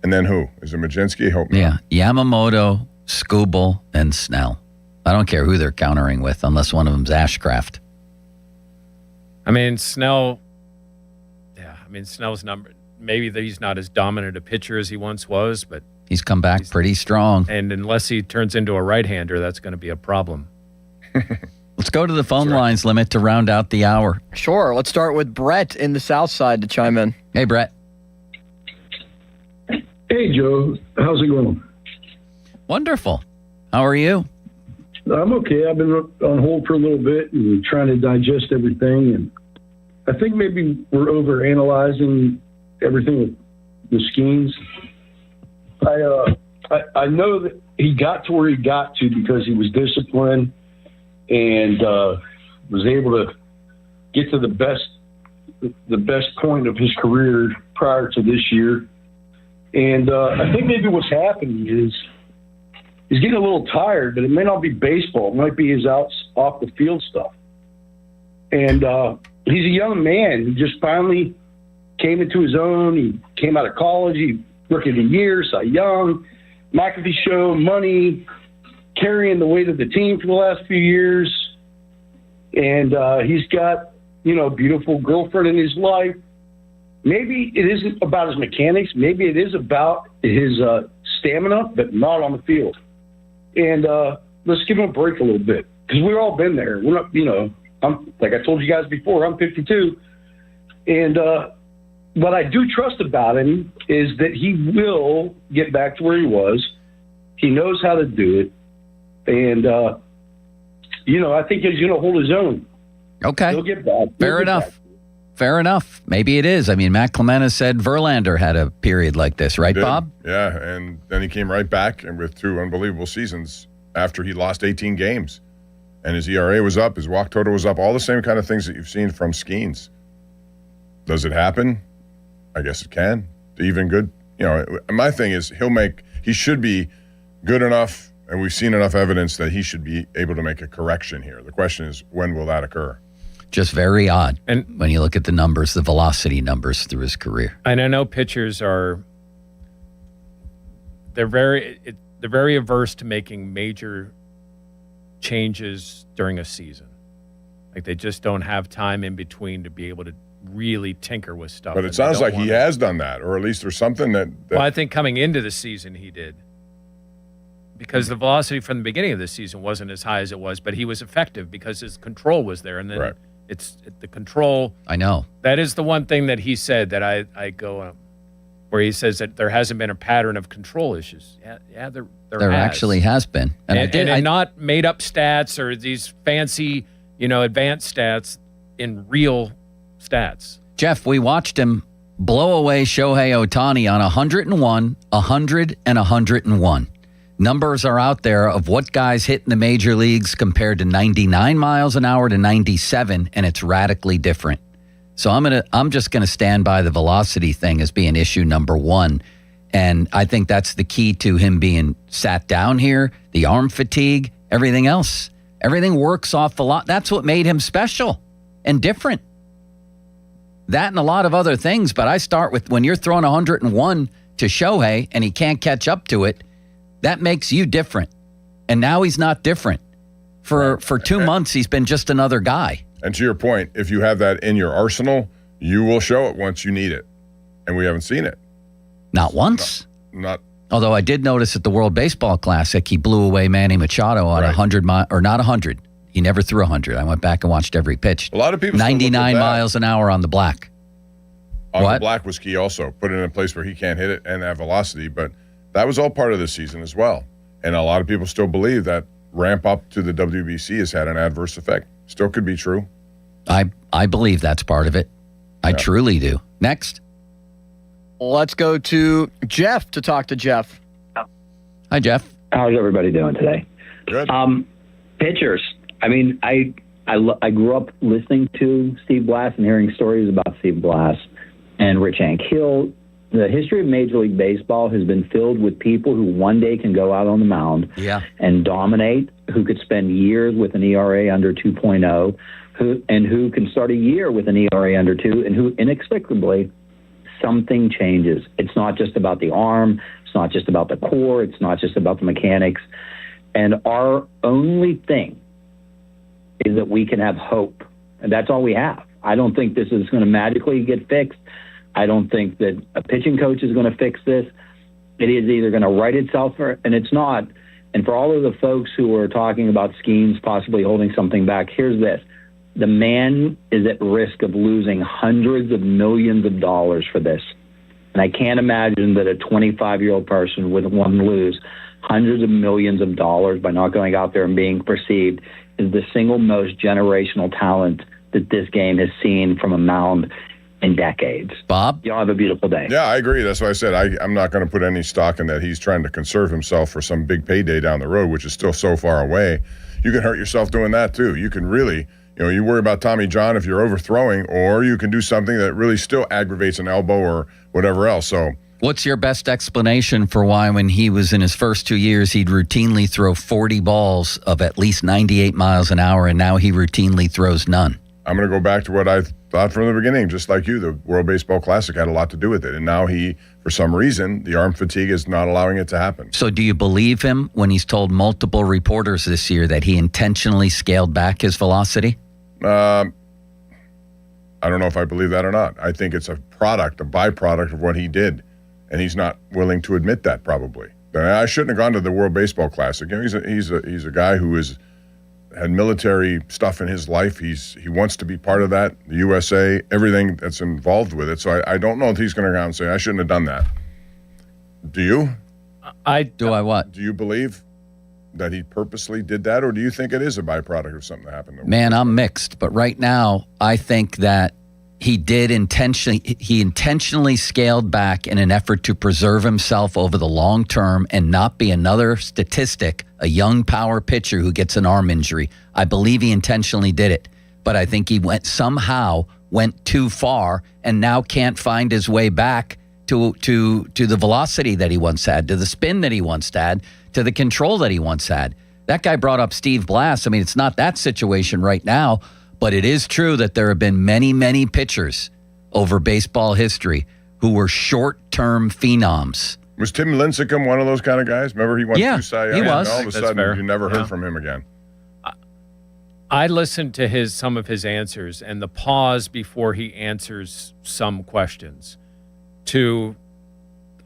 And then who? Is it Majinski? Hope not. Yeah. Yamamoto, Skubal, and Snell. I don't care who they're countering with unless one of them's Ashcraft. I mean, Snell, Snell's number, maybe he's not as dominant a pitcher as he once was, but he's come back pretty strong. And unless he turns into a right-hander, that's going to be a problem. Let's go to the phone lines limit to round out the hour. Sure. Let's start with Brett in the South Side to chime in. Hey, Brett. Hey, Joe. How's it going? Wonderful. How are you? I'm okay. I've been on hold for a little bit and trying to digest everything. And I think maybe we're overanalyzing everything with the Skeens. I know that he got to where he got to because he was disciplined and was able to get to the best point of his career prior to this year. And I think maybe what's happening is he's getting a little tired, but it may not be baseball. It might be his off the field stuff. And he's a young man. He just finally came into his own. He came out of college. He Rookie of the Year, Cy Young, McAfee Show, money, carrying the weight of the team for the last few years. And he's got, a beautiful girlfriend in his life. Maybe it isn't about his mechanics. Maybe it is about his stamina, but not on the field. And let's give him a break a little bit because we've all been there. We're not, I'm like I told you guys before, I'm 52. And what I do trust about him is that he will get back to where he was. He knows how to do it. And, I think he's going to hold his own. Okay. He'll get back. Fair enough. Fair enough. Maybe it is. I mean, Matt Clemena said Verlander had a period like this, right, Bob? Yeah, and then he came right back and with 2 unbelievable seasons after he lost 18 games. And his ERA was up, his walk total was up, all the same kind of things that you've seen from Skeens. Does it happen? I guess it can. Even good. My thing is he should be good enough, and we've seen enough evidence that he should be able to make a correction here. The question is, when will that occur? Just very odd. And when you look at the numbers, the velocity numbers through his career. And I know pitchers they're very averse to making major changes during a season. Like they just don't have time in between to be able to really tinker with stuff. But it sounds like he has done that, or at least there's something that Well, I think coming into the season he did. Because the velocity from the beginning of the season wasn't as high as it was, but he was effective because his control was there. And then it's the control. I know. That is the one thing that he said that I go, where he says that there hasn't been a pattern of control issues. Yeah, there actually has been. And not made up stats or these fancy, advanced stats in real stats. Jeff, we watched him blow away Shohei Ohtani on 101, 100, and 101. Numbers are out there of what guys hit in the major leagues compared to 99 miles an hour to 97, and it's radically different. So I'm just gonna stand by the velocity thing as being issue number one, and I think that's the key to him being sat down here. The arm fatigue, everything else, everything works off a lot. That's what made him special and different. That and a lot of other things, but I start with when you're throwing 101 to Shohei and he can't catch up to it. That makes you different. And now he's not different. For 2 months, he's been just another guy. And to your point, if you have that in your arsenal, you will show it once you need it. And we haven't seen it. Not once. Not. Although I did notice at the World Baseball Classic, he blew away Manny Machado on 100 miles, or not 100. He never threw 100. I went back and watched every pitch. A lot of people 99 miles an hour on the black. The black was key also. Put it in a place where he can't hit it and have velocity, but that was all part of the season as well. And a lot of people still believe that ramp up to the WBC has had an adverse effect. Still could be true. I believe that's part of it. I truly do. Next. Let's go to Jeff to talk to Jeff. Hi, Jeff. How's everybody doing today? Good. Pitchers. I mean, I grew up listening to Steve Blass and hearing stories about Steve Blass and Rich Ankiel. The history of Major League Baseball has been filled with people who one day can go out on the mound and dominate, who could spend years with an ERA under 2.0, who can start a year with an ERA under 2, and who inexplicably something changes. It's not just about the arm. It's not just about the core. It's not just about the mechanics. And our only thing is that we can have hope. And that's all we have. I don't think this is going to magically get fixed. I don't think that a pitching coach is going to fix this. It is either going to right itself and it's not. And for all of the folks who are talking about Skeens possibly holding something back, here's this. The man is at risk of losing hundreds of millions of dollars for this. And I can't imagine that a 25-year-old person would want to lose hundreds of millions of dollars by not going out there and being perceived as the single most generational talent that this game has seen from a mound in decades. Bob? Y'all have a beautiful day. Yeah, I agree. That's why I said I'm not going to put any stock in that he's trying to conserve himself for some big payday down the road, which is still so far away. You can hurt yourself doing that too. You can really, you worry about Tommy John if you're overthrowing, or you can do something that really still aggravates an elbow or whatever else. So what's your best explanation for why when he was in his first 2 years, he'd routinely throw 40 balls of at least 98 miles an hour, and now he routinely throws none? I'm going to go back to what I thought from the beginning, just like you. The World Baseball Classic had a lot to do with it. And now for some reason, the arm fatigue is not allowing it to happen. So do you believe him when he's told multiple reporters this year that he intentionally scaled back his velocity? I don't know if I believe that or not. I think it's a byproduct of what he did. And he's not willing to admit that probably. I shouldn't have gone to the World Baseball Classic. He's a guy who had military stuff in his life. He wants to be part of that, the USA, everything that's involved with it. So I don't know if he's going to go out and say, I shouldn't have done that. Do you? Do I what? Do you believe that he purposely did that, or do you think it is a byproduct of something that happened? Man, I'm mixed. But right now, I think that he intentionally scaled back in an effort to preserve himself over the long term and not be another statistic, a young power pitcher who gets an arm injury. I believe he intentionally did it, but I think he somehow went too far and now can't find his way back to the velocity that he once had, to the spin that he once had, to the control that he once had. That guy brought up Steve Blass. I mean, it's not that situation right now, but it is true that there have been many, many pitchers over baseball history who were short-term phenoms. Was Tim Lincecum one of those kind of guys? Remember he won 2 Cy Young? He was. And all of a sudden, you never heard from him again. I listened to some of his answers and the pause before he answers some questions.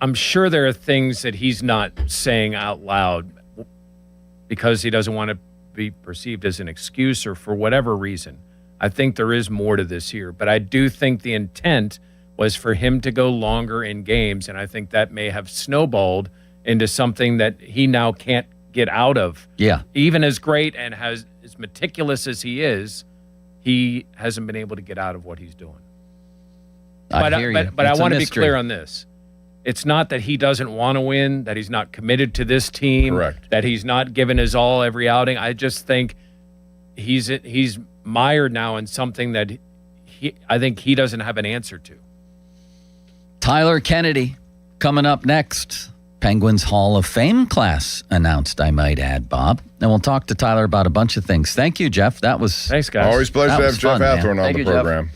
I'm sure there are things that he's not saying out loud because he doesn't want to be perceived as an excuse or for whatever reason. I think there is more to this here, but I do think the intent was for him to go longer in games, and I think that may have snowballed into something that he now can't get out of. Yeah. Even as great and as meticulous as he is, he hasn't been able to get out of what he's doing. I hear you. But I It's a want to be mystery. clear on this. It's not that he doesn't want to win, that he's not committed to this team, Correct. that he's not given his all every outing. I just think he's mired now in something that I think he doesn't have an answer to. Tyler Kennedy coming up next. Penguins Hall of Fame class announced, I might add, Bob. And we'll talk to Tyler about a bunch of things. Thank you, Jeff. Thanks, guys. Always a pleasure That to was have Jeff fun, man. Hathorn on Thank the you, Jeff. program.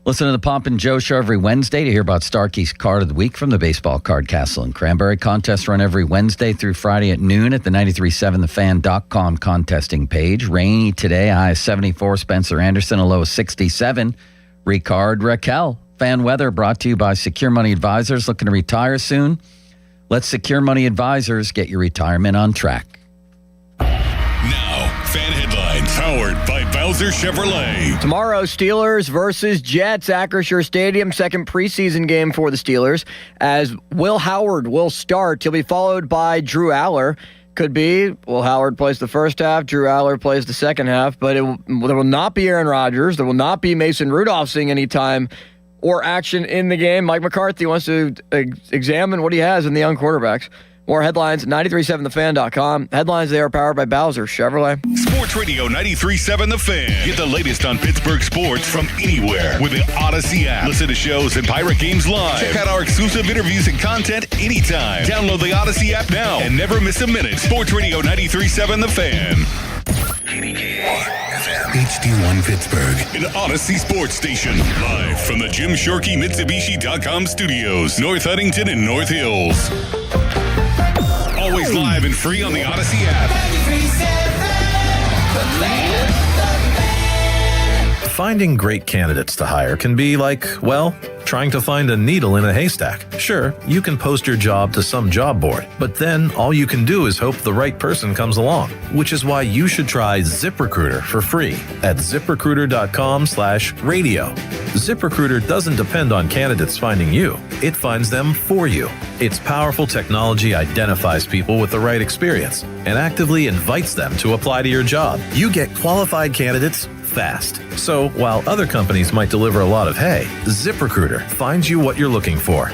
Listen to the Pomp and Joe Show every Wednesday to hear about Starkey's Card of the Week from the Baseball Card Castle in Cranberry. Contests run every Wednesday through Friday at noon at the 937thefan.com contesting page. Rainy today, high of 74. Spencer Anderson, a low of 67. Ricard Raquel. Fan weather brought to you by Secure Money Advisors. Looking to retire soon? Let Secure Money Advisors get your retirement on track. Now, fan headlines powered by Bowser Chevrolet. Tomorrow, Steelers versus Jets, Acrisure Stadium, second preseason game for the Steelers, as Will Howard will start. He'll be followed by Drew Aller. Could be Will Howard plays the first half, Drew Aller plays the second half, but there will not be Aaron Rodgers. There will not be Mason Rudolph seeing any time or action in the game. Mike McCarthy wants to examine what he has in the young quarterbacks. More headlines at 937thefan.com. Headlines there are powered by Bowser Chevrolet. Sports Radio 93.7 The Fan. Get the latest on Pittsburgh sports from anywhere with the Odyssey app. Listen to shows and Pirate Games live. Check out our exclusive interviews and content anytime. Download the Odyssey app now and never miss a minute. Sports Radio 93.7 The Fan. HD1 Pittsburgh. An Odyssey Sports Station. Live from the Jim Shorkey Mitsubishi.com studios. North Huntington and North Hills. Always live and free on the Odyssey app. Finding great candidates to hire can be like, well, trying to find a needle in a haystack. Sure, you can post your job to some job board, but then all you can do is hope the right person comes along, which is why you should try ZipRecruiter for free at ZipRecruiter.com/radio. ZipRecruiter doesn't depend on candidates finding you. It finds them for you. Its powerful technology identifies people with the right experience and actively invites them to apply to your job. You get qualified candidates fast. So while other companies might deliver a lot of hay, ZipRecruiter finds you what you're looking for.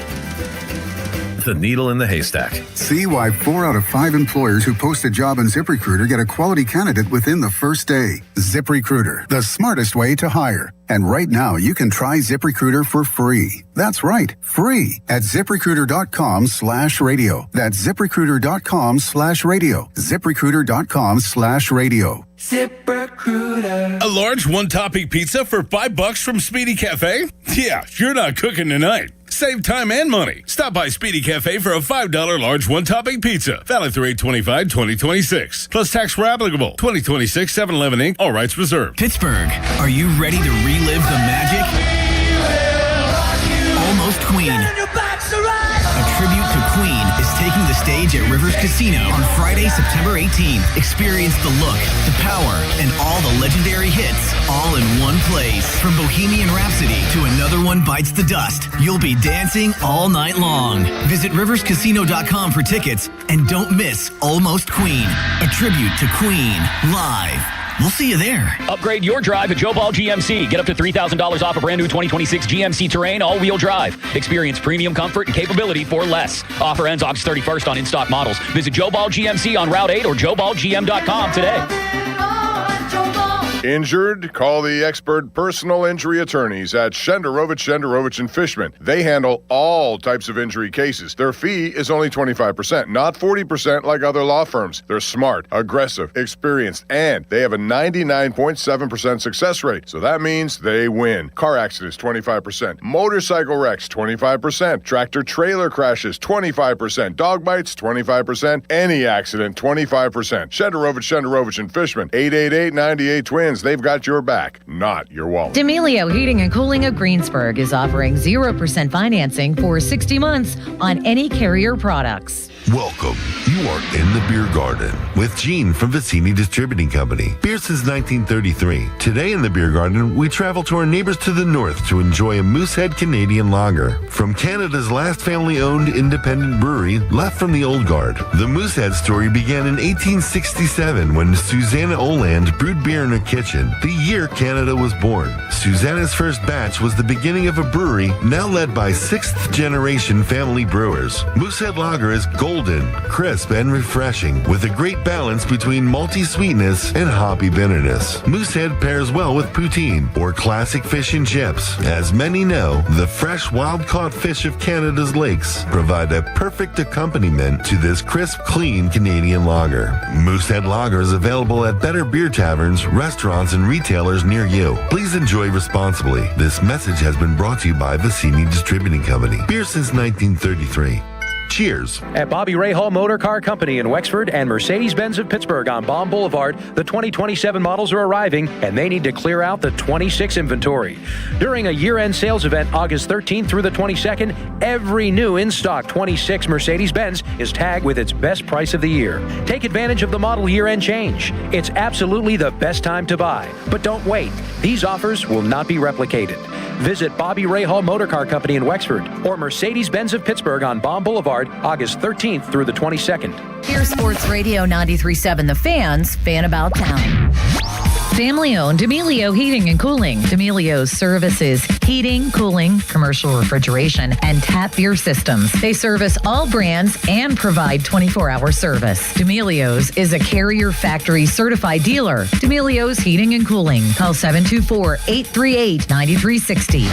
The needle in the haystack. See why 4 out of 5 employers who post a job on ZipRecruiter get a quality candidate within the first day. ZipRecruiter, the smartest way to hire. And right now, you can try ZipRecruiter for free. That's right, free at ZipRecruiter.com/radio. That's ZipRecruiter.com/radio. ZipRecruiter.com/radio. ZipRecruiter. A large one-topping pizza for $5 from Speedy Cafe? Yeah, you're not cooking tonight. Save time and money. Stop by Speedy Cafe for a $5 large one-topping pizza. Valid through 8/25/2026. Plus tax were applicable. 2026 7-Eleven Inc. All rights reserved. Pittsburgh, are you ready to relive the magic? Almost Queen. A tribute to Queen is taking the stage at Rivers Casino on Friday, September 18th. Experience the look, the power, and all the legendary hits all in one place. From Bohemian Rhapsody to Another One Bites the Dust, you'll be dancing all night long. Visit riverscasino.com for tickets and don't miss Almost Queen, a tribute to Queen, live. We'll see you there. Upgrade your drive at Joe Ball GMC. Get up to $3,000 off a brand new 2026 GMC Terrain all-wheel drive. Experience premium comfort and capability for less. Offer ends August 31st on in-stock models. Visit Joe Ball GMC on Route 8 or joeballgm.com today. Injured? Call the expert personal injury attorneys at Shenderovich and Fishman. They handle all types of injury cases. Their fee is only 25%, not 40% like other law firms. They're smart, aggressive, experienced, and they have a 99.7% success rate. So that means they win. Car accidents, 25%. Motorcycle wrecks, 25%. Tractor trailer crashes, 25%. Dog bites, 25%. Any accident, 25%. Shenderovich and Fishman, 888-98-TWINS. fans, they've got your back, not your wallet. D'Amelio Heating and Cooling of Greensburg is offering 0% financing for 60 months on any Carrier products. Welcome. You are in the beer garden with Gene from Vicini Distributing Company. Beer since 1933. Today in the beer garden, we travel to our neighbors to the north to enjoy a Moosehead Canadian lager. From Canada's last family-owned independent brewery, left from the old guard. The Moosehead story began in 1867 when Susanna Oland brewed beer in her kitchen, the year Canada was born. Susanna's first batch was the beginning of a brewery now led by sixth-generation family brewers. Moosehead Lager is golden, crisp, and refreshing, with a great balance between malty sweetness and hoppy bitterness. Moosehead pairs well with poutine or classic fish and chips. As many know, the fresh, wild-caught fish of Canada's lakes provide a perfect accompaniment to this crisp, clean Canadian lager. Moosehead Lager is available at better beer taverns, restaurants, and retailers near you. Please enjoy responsibly. This message has been brought to you by Vicini Distributing Company. Beer since 1933. Cheers. At Bobby Ray Hall Motor Car Company in Wexford and Mercedes-Benz of Pittsburgh on Baum Boulevard, the 2027 models are arriving, and they need to clear out the 26 inventory. During a year-end sales event August 13th through the 22nd, every new in-stock 26 Mercedes-Benz is tagged with its best price of the year. Take advantage of the model year-end change. It's absolutely the best time to buy. But don't wait. These offers will not be replicated. Visit Bobby Ray Hall Motor Car Company in Wexford or Mercedes-Benz of Pittsburgh on Baum Boulevard, August 13th through the 22nd. Here's Sports Radio 93.7 The Fans, Fan About Town. Family-owned D'Amelio Heating and Cooling. D'Amelio's services heating, cooling, commercial refrigeration, and tap beer systems. They service all brands and provide 24-hour service. D'Amelio's is a Carrier Factory certified dealer. D'Amelio's Heating and Cooling. Call 724-838-9360.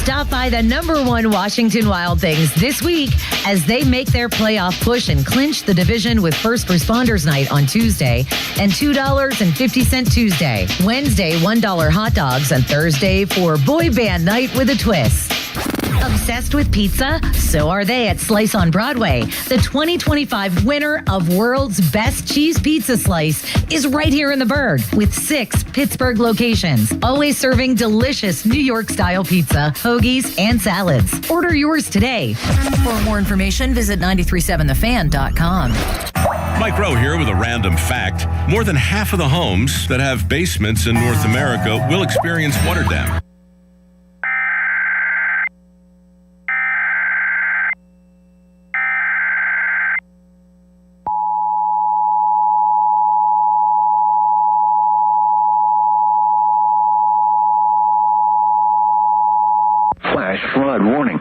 Stop by the #1 Washington Wild Things this week as they make their playoff push and clinch the division with First Responders Night on Tuesday and $2.50 Tuesday. Wednesday, $1 hot dogs, and Thursday for Boy Band Night with a Twist. Obsessed with pizza? So are they at Slice on Broadway. The 2025 winner of World's Best Cheese Pizza Slice is right here in the Burgh with 6 Pittsburgh locations, always serving delicious New York-style pizza, hoagies, and salads. Order yours today. For more information, visit 937thefan.com. Mike Rowe here with a random fact. More than half of the homes that have basements in North America will experience water damage. Flash flood warning.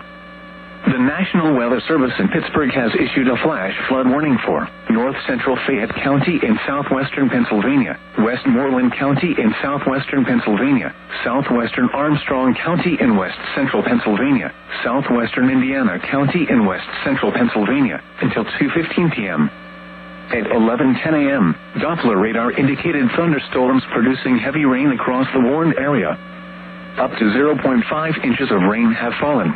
The National Weather Service in Pittsburgh has issued a flash flood warning for North Central Fayette County in southwestern Pennsylvania, Westmoreland County in southwestern Pennsylvania, southwestern Armstrong County in west central Pennsylvania, southwestern Indiana County in west central Pennsylvania until 2:15 p.m. At 11:10 a.m., Doppler radar indicated thunderstorms producing heavy rain across the warned area. Up to 0.5 inches of rain have fallen.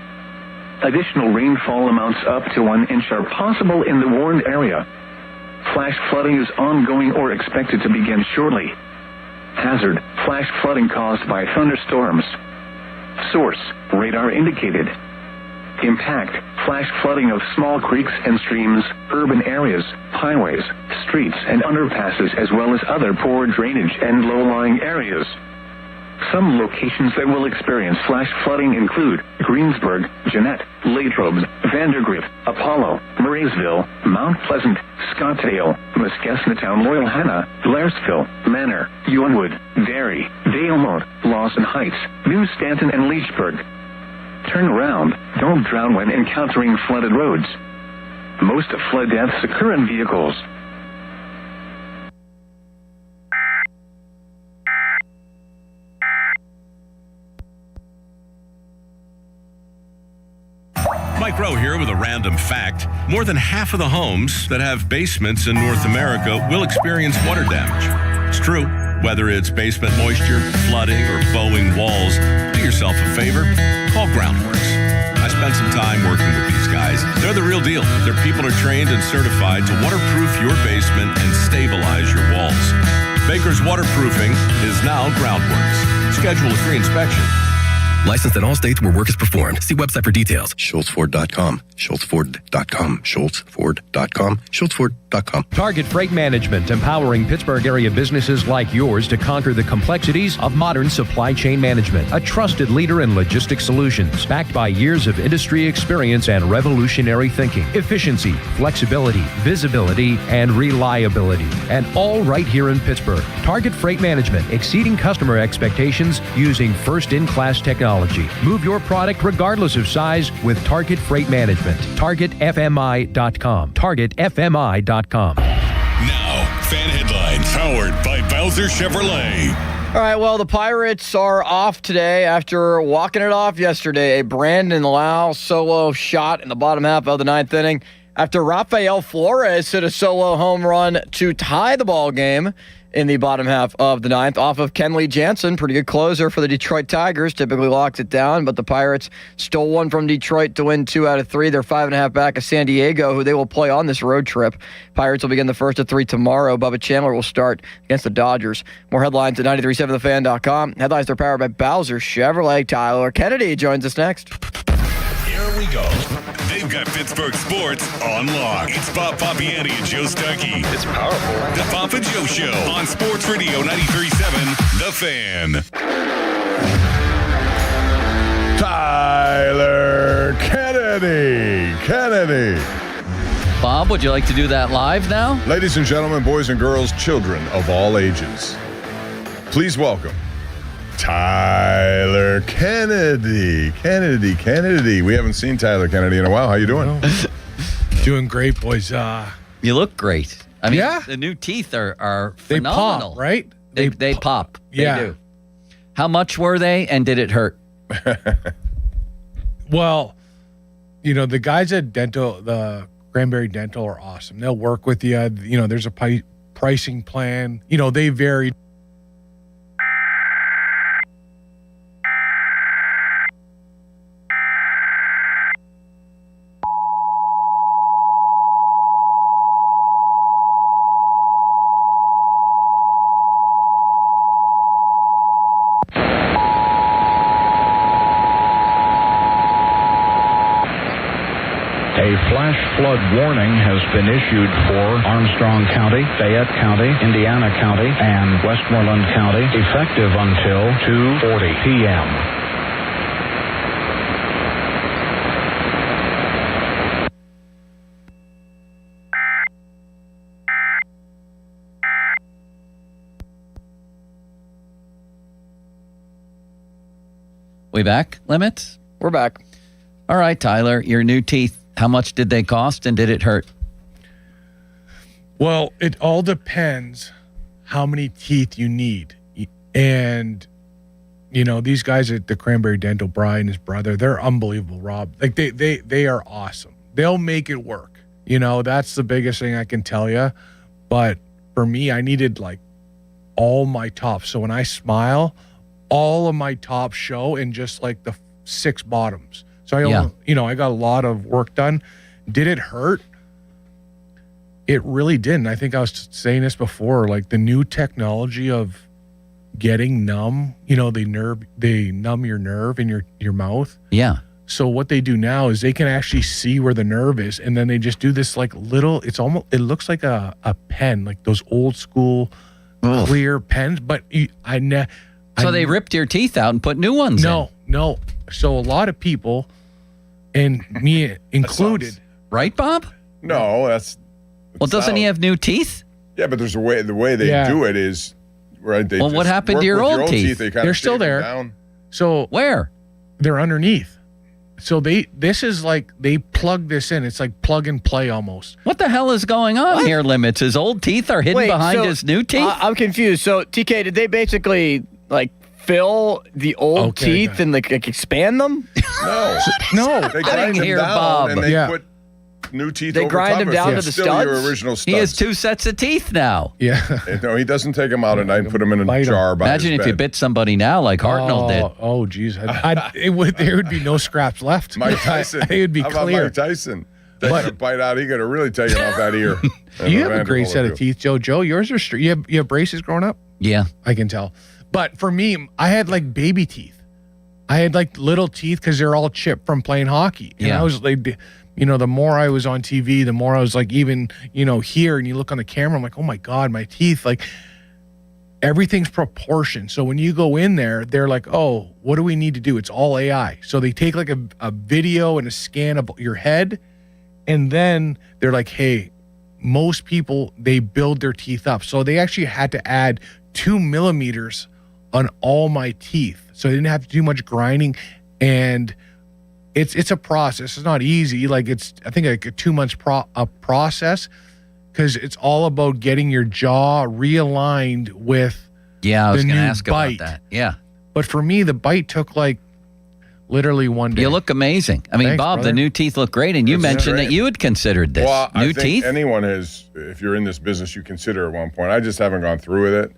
Additional rainfall amounts up to 1 inch are possible in the warned area. Flash flooding is ongoing or expected to begin shortly. Hazard: flash flooding caused by thunderstorms. Source: radar indicated. Impact: flash flooding of small creeks and streams, urban areas, highways, streets, and underpasses, as well as other poor drainage and low-lying areas. Some locations that will experience flash flooding include Greensburg, Jeanette, Latrobe, Vandergrift, Apollo, Murraysville, Mount Pleasant, Scottsdale, Muskesnetown, Loyalhanna, Blairsville, Manor, Ewenwood, Derry, Dalemotte, Lawson Heights, New Stanton, and Leechburg. Turn around. Don't drown when encountering flooded roads. Most flood deaths occur in vehicles. Mike Rowe here with a random fact. More than half of the homes that have basements in North America will experience water damage. It's true. Whether it's basement moisture, flooding, or bowing walls, do yourself a favor. Call Groundworks. I spent some time working with these guys. They're the real deal. Their people are trained and certified to waterproof your basement and stabilize your walls. Baker's Waterproofing is now Groundworks. Schedule a free inspection. Licensed in all states where work is performed. See website for details. SchultzFord.com. SchultzFord.com. SchultzFord.com. SchultzFord.com. Target Freight Management, empowering Pittsburgh area businesses like yours to conquer the complexities of modern supply chain management. A trusted leader in logistics solutions, backed by years of industry experience and revolutionary thinking. Efficiency, flexibility, visibility, and reliability. And all right here in Pittsburgh. Target Freight Management, exceeding customer expectations using first-in-class technology. Move your product regardless of size with Target Freight Management. TargetFMI.com. TargetFMI.com. Now, fan headlines powered by Bowser Chevrolet. All right, well, the Pirates are off today after walking it off yesterday. A Brandon Lau solo shot in the bottom half of the ninth inning after Rafael Flores hit a solo home run to tie the ball game in the bottom half of the ninth off of Kenley Jansen. Pretty good closer for the Detroit Tigers. Typically locks it down, but the Pirates stole one from Detroit to win 2 out of 3. They're 5.5 back of San Diego, who they will play on this road trip. Pirates will begin the first of 3 tomorrow. Bubba Chandler will start against the Dodgers. More headlines at 937thefan.com. Headlines are powered by Bowser Chevrolet. Tyler Kennedy joins us next. Here we go. They've got Pittsburgh sports on lock. It's Bob Papiani and Joe Starkey. It's powerful. The Pop and Joe Show on Sports Radio 93.7 The Fan. Tyler Kennedy. Bob, would you like to do that live now? Ladies and gentlemen, boys and girls, children of all ages, please welcome Tyler Kennedy. We haven't seen Tyler Kennedy in a while. How you doing? Doing great, boys. You look great. I mean, yeah. The new teeth are They phenomenal. pop, right? They pop. Yeah. They do. How much were they, and did it hurt? Well, the guys at the Cranberry Dental are awesome. They'll work with you. There's a pricing plan. They vary. A flash flood warning has been issued for Armstrong County, Fayette County, Indiana County, and Westmoreland County, effective until 2:40 p.m. We back, Limits? We're back. All right, Tyler, your new teeth. How much did they cost, and did it hurt? Well, it all depends how many teeth you need. And, these guys at the Cranberry Dental, Brian, his brother, they're unbelievable, Rob. Like, they are awesome. They'll make it work. That's the biggest thing I can tell you. But for me, I needed, all my tops. So when I smile, all of my tops show and just, the 6 bottoms. So I got a lot of work done. Did it hurt? It really didn't. I think I was saying this before, the new technology of getting numb, they numb your nerve in your mouth. Yeah. So what they do now is they can actually see where the nerve is, and then they just do this little, it looks like a pen, like those old school clear pens, but So they ripped your teeth out and put new ones in? No. So a lot of people, and me included. Right, Bob? No, doesn't he have new teeth? Yeah, but there's the way they do it is, right? They what happened to your old teeth? They're still there. Down. So where? They're underneath. So this is they plug this in. It's like plug and play almost. What the hell is going on here, Limits? His old teeth are hidden behind his new teeth? I'm confused. So, TK, did they basically, fill the old teeth and expand them? No. They grind them down Bob. and they put new teeth They over grind top them of it. down It's to the still studs? your original studs. He has 2 sets of teeth now. Yeah. No, he doesn't take them out at night and put them in a jar by Imagine his if you bed. bit somebody now like Hartnell did. Oh, geez. There would be no scraps left. Mike Tyson. It would be How about clear. Mike Tyson? Taking a bite out, he could have really taken off that ear. You have a great set of teeth, Joe. Joe, yours are straight. You have braces growing up? Yeah. I can tell. But for me, I had like baby teeth. I had like little teeth because they're all chipped from playing hockey. And I was like, the more I was on TV, the more I was like, even, here, and you look on the camera, I'm like, oh my God, my teeth, like everything's proportioned. So when you go in there, they're like, oh, what do we need to do? It's all AI. So they take like a video and a scan of your head, and then they're like, hey, most people, they build their teeth up. So they actually had to add 2 millimeters on all my teeth. So I didn't have to do much grinding, and it's a process. It's not easy. Like I think like a 2 months process, because it's all about getting your jaw realigned with I was the going to new ask bite. about that. Yeah. But for me, the bite took like literally one day. You look amazing. I mean, Thanks, Bob, brother. the new teeth look great, and you It's mentioned great. that you had considered this. Well, I new think teeth? anyone has, if you're in this business, you consider at one point. I just haven't gone through with it.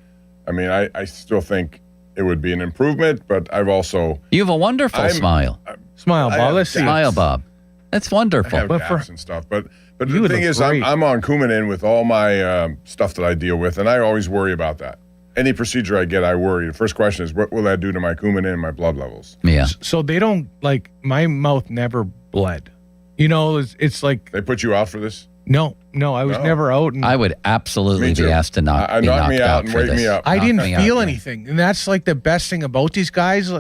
I mean, I still think it would be an improvement, but I've also... You have a wonderful smile. Smile, Bob. Let's see. Smile, Bob. That's wonderful. I have gaps and stuff, but the thing is, I'm on Coumadin with all my stuff that I deal with, and I always worry about that. Any procedure I get, I worry. The first question is, what will that do to my Coumadin and my blood levels? Yeah. So they don't, like, my mouth never bled. It's like... They put you out for this? No, I was never out. And I would absolutely Me too. be asked to not be knock knocked me out and for wake this. me up. I Knock didn't me feel out. anything, and that's like the best thing about these guys.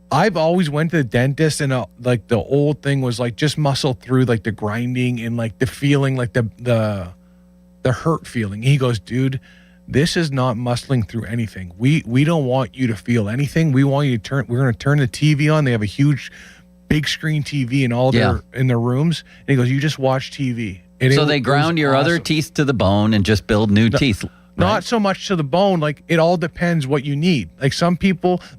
I've always went to the dentist, and like the old thing was like just muscle through like the grinding and like the feeling, like the hurt feeling. He goes, dude, this is not muscling through anything. We don't want you to feel anything. We want you to we're going to turn the TV on. They have a huge, big screen TV in all in their rooms, and he goes, you just watch TV. And So they ground your other teeth to the bone and just build new teeth. Not so much to the bone. Like, it all depends what you need. Like,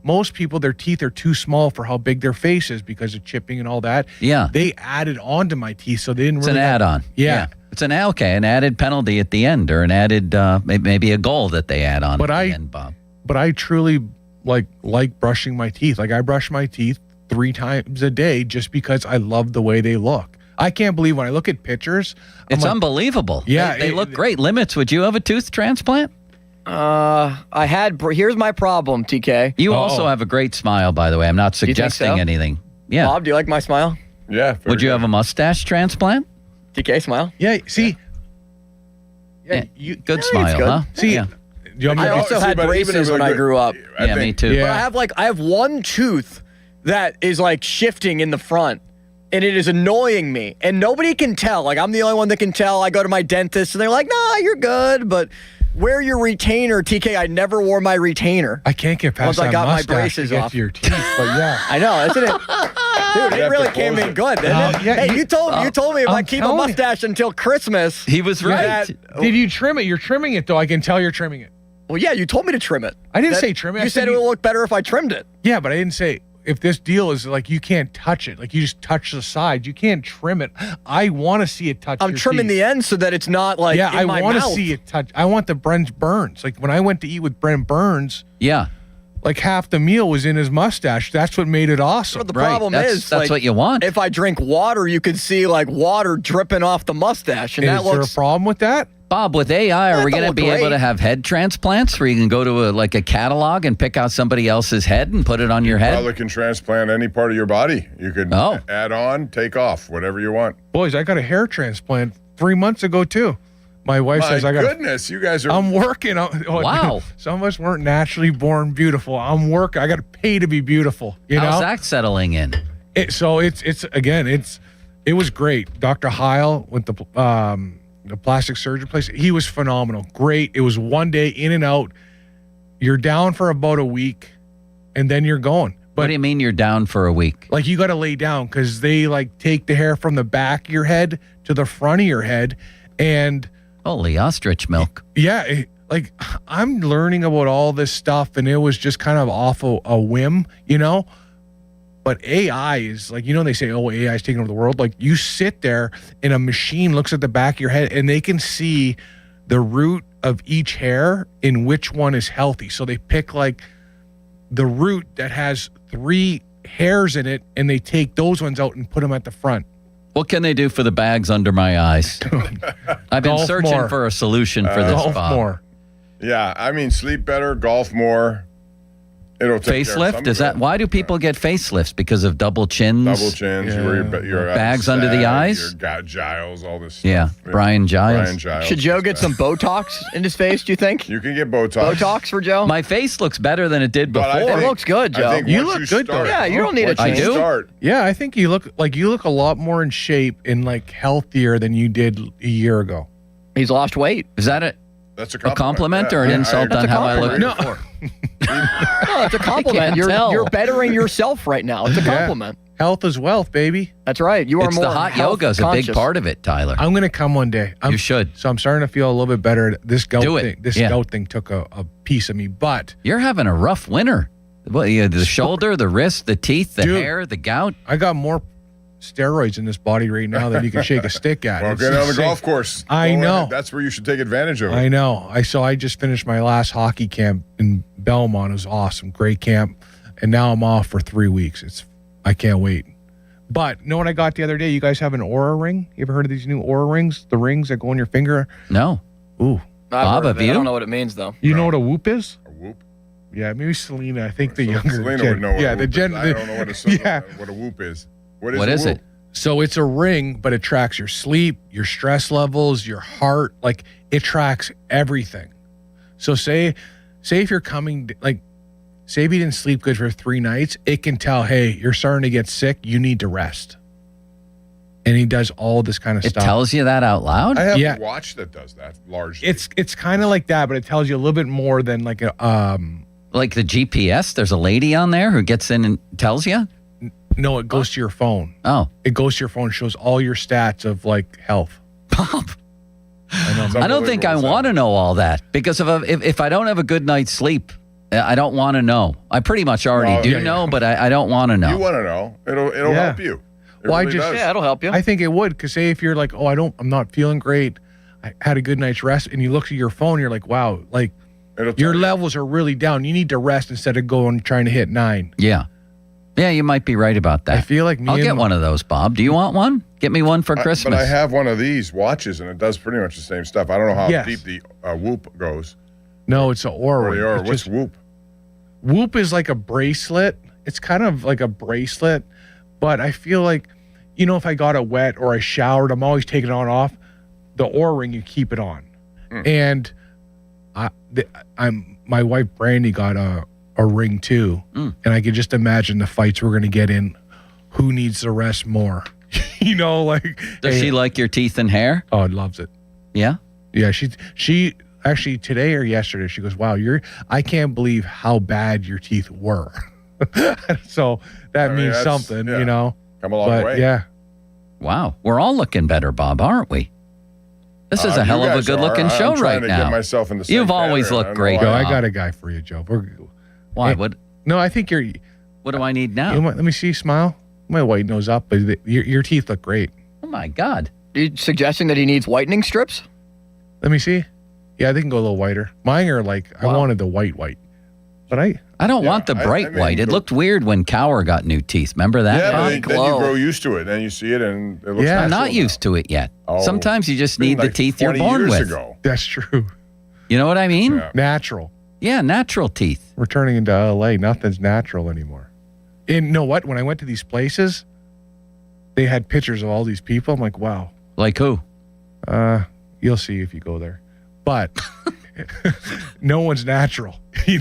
most people, their teeth are too small for how big their face is because of chipping and all that. Yeah. They added on to my teeth, so they didn't It's really... an add-on. Yeah. It's an added penalty at the end, or an added maybe a goal that they add on at the end, Bob. But I truly like brushing my teeth. Like, I brush my teeth 3 times a day just because I love the way they look. I can't believe when I look at pictures. It's unbelievable. Yeah. They look great. Limits, would you have a tooth transplant? Here's my problem, TK. You also have a great smile, by the way. I'm not Do you think suggesting so? anything. Yeah. Bob, do you like my smile? Yeah. Would you have a mustache transplant? TK, smile. Yeah, see. Yeah, good it's smile, good. huh? See, Yeah. I also had braces when I grew up. Yeah, me too. But I have one tooth that is like shifting in the front, and it is annoying me. And nobody can tell. Like, I'm the only one that can tell. I go to my dentist, and they're like, "Nah, you're good." But wear your retainer, TK. I never wore my retainer. I can't get past Once I that got my mustache braces to get off. to your teeth, but yeah. I know, isn't it? Dude, You it have really to came close in it. good, didn't it? Yeah, Hey, you told me if I I'm keep a telling you. mustache until Christmas. He was right. Did you trim it? You're trimming it, though. I can tell you're trimming it. Well, yeah, you told me to trim it. I didn't say trim it. I You said it would look better if I trimmed it. Yeah, but I didn't say if this deal is like you can't touch it. Like, you just touch the side. You can't trim it. I want to see it touch I'm your trimming teeth. the end so that it's not like Yeah, in I my want to mouth. see it touch. I want the Brent Burns. Like, when I went to eat with Brent Burns, Yeah. like half the meal was in his mustache. That's what made it awesome. But the problem is, that's like, what you want. If I drink water, you could see like water dripping off the mustache, and that Is there a looks. problem with that? Bob, with AI, are we going to be able to have head transplants where you can go to a catalog and pick out somebody else's head and put it on your head? Probably can transplant any part of your body. You could add on, take off, whatever you want. Boys, I got a hair transplant 3 months ago too. My wife My says I got. goodness, you guys are. I'm working. Wow. Some of us weren't naturally born beautiful. I'm working. I got to pay to be beautiful. You How's know. that settling in? It was great. Dr. Heil with the plastic surgeon place. He was phenomenal. Great. It was one day in and out. You're down for about a week, and then you're going. But What do you mean you're down for a week? like, you got to lay down because they like take the hair from the back of your head to the front of your head, and Holy ostrich milk. yeah, like I'm learning about all this stuff, and it was just kind of off a whim, you know. But AI is like, you know, they say, oh, AI is taking over the world. Like, you sit there and a machine looks at the back of your head and they can see the root of each hair and which one is healthy. So they pick like the root that has 3 hairs in it and they take those ones out and put them at the front. What can they do for the bags under my eyes? I've been Golf searching more. for a solution for this, Golf Bob. more. Yeah, I mean, sleep better, golf more. It'll take care of some Facelift? of Is that it. why do people get facelifts? Because of double chins? Double chins, your bags under the eyes? Your Giles, all this Yeah, stuff. Brian Giles. Brian Giles. Should Joe get some Botox in his face, do you think? You can get Botox. Botox for Joe? My face looks better than it did But I before. think- It looks good, I Joe. think You once look good, start- though. Yeah, you don't need a once you change. start, Yeah, I think you look a lot more in shape and like healthier than you did a year ago. He's lost weight. Is that a that's a compliment Yeah, or an yeah, insult That's on a how I look? compliment. No. No, it's a compliment. can't tell. You're bettering yourself right now. It's a Yeah. compliment. Health is wealth, baby. That's right. You are It's more the hot health yoga is a big conscious. part of it, Tyler. I'm gonna come one day. You should. So I'm starting to feel a little bit better. This gout Do it. thing. This Yeah. gout thing took a piece of me, but You're having a rough winter. What, the shoulder, the wrist, the teeth, the Dude. hair, the gout. I got more steroids in this body right now than you can shake a stick at. Well, It's get on the insane. golf course. I Go know. ahead. That's where you should take advantage of it. I know. I just finished my last hockey camp in Belmont. It was awesome, great camp, and now I'm off for 3 weeks. I can't wait. But know what I got the other day? You guys have an Aura ring? You ever heard of these new Aura rings? The rings that go on your finger. No. Ooh, Bob, have I you? don't know what it means though. you know what a Whoop is? A whoop. Yeah, maybe Selena. I think the So younger Selena gen. would know what yeah, a the whoop gen. is. I don't know what a whoop is. What What a is whoop? it? So it's a ring, but it tracks your sleep, your stress levels, your heart. Like it tracks everything. So say if you're coming, like, say if you didn't sleep good for 3 nights, it can tell, hey, you're starting to get sick. You need to rest. And he does all this kind of It stuff. tells you that out loud? I have Yeah. a watch that does that largely. It's kind of like that, but it tells you a little bit more than like a Like the GPS, there's a lady on there who gets in and tells you? no, it goes to your phone. Oh. It goes to your phone, shows all your stats of like health. Bob. I know. I don't think I want to know all that because if I don't have a good night's sleep, I don't want to know. I pretty much already No, do yeah, know, but I don't want to know. You want to know? It'll Yeah. help you. It Well, really does. Yeah, it'll help you. I think it would, because say if you're like, I'm not feeling great, I had a good night's rest, and you look at your phone, you're like, wow, like It'll tell your you. levels are really down. You need to rest instead of going trying to hit 9. Yeah. Yeah, you might be right about that. I feel like me I'll and get one of those, Bob. Do you want one? Get me one for Christmas. But I have one of these watches, and it does pretty much the same stuff. I don't know how Yes. deep the Whoop goes. No, it's an Aura. Or the ring. Aura. It's What's just- Whoop? Whoop is like a bracelet. It's kind of like a bracelet, but I feel like, if I got it wet or I showered, I'm always taking it on off. The Aura ring, you keep it on. And my wife Brandy got a ring too, and I could just imagine the fights we're gonna get in. Who needs to rest more? Like Does she like your teeth and hair? Oh, loves it. Yeah. Yeah, she actually today or yesterday she goes, "Wow, I can't believe how bad your teeth were." So that means that's- something, yeah. Come a long But way. yeah, Wow. We're all looking better, Bob, aren't we? This is a You hell of a guys good looking are. show I'm trying right to now. Get myself in the same You've always category. looked I great. don't know Joe, I Bob. got a guy for you, Joe. Why? Hey, What? No, I think What do I need now? let me see. Smile. My white nose up, but your teeth look great. Oh my God. Are you suggesting that he needs whitening strips? Let me see. Yeah, they can go a little whiter. Mine are like I Wow. wanted the white, but I don't want the bright white. It looked weird when Cower got new teeth. Remember that? Yeah, Bob? but then you grow used to it. Then you see it, and it looks I'm natural not used to it yet. Oh, Sometimes you just been need the like teeth you're 20 born years with. ago. that's true. You know what I mean? Natural. Yeah, natural teeth. We're turning into LA. Nothing's natural anymore. And you know what? When I went to these places, they had pictures of all these people. I'm like, wow. Like who? You'll see if you go there. But no one's natural.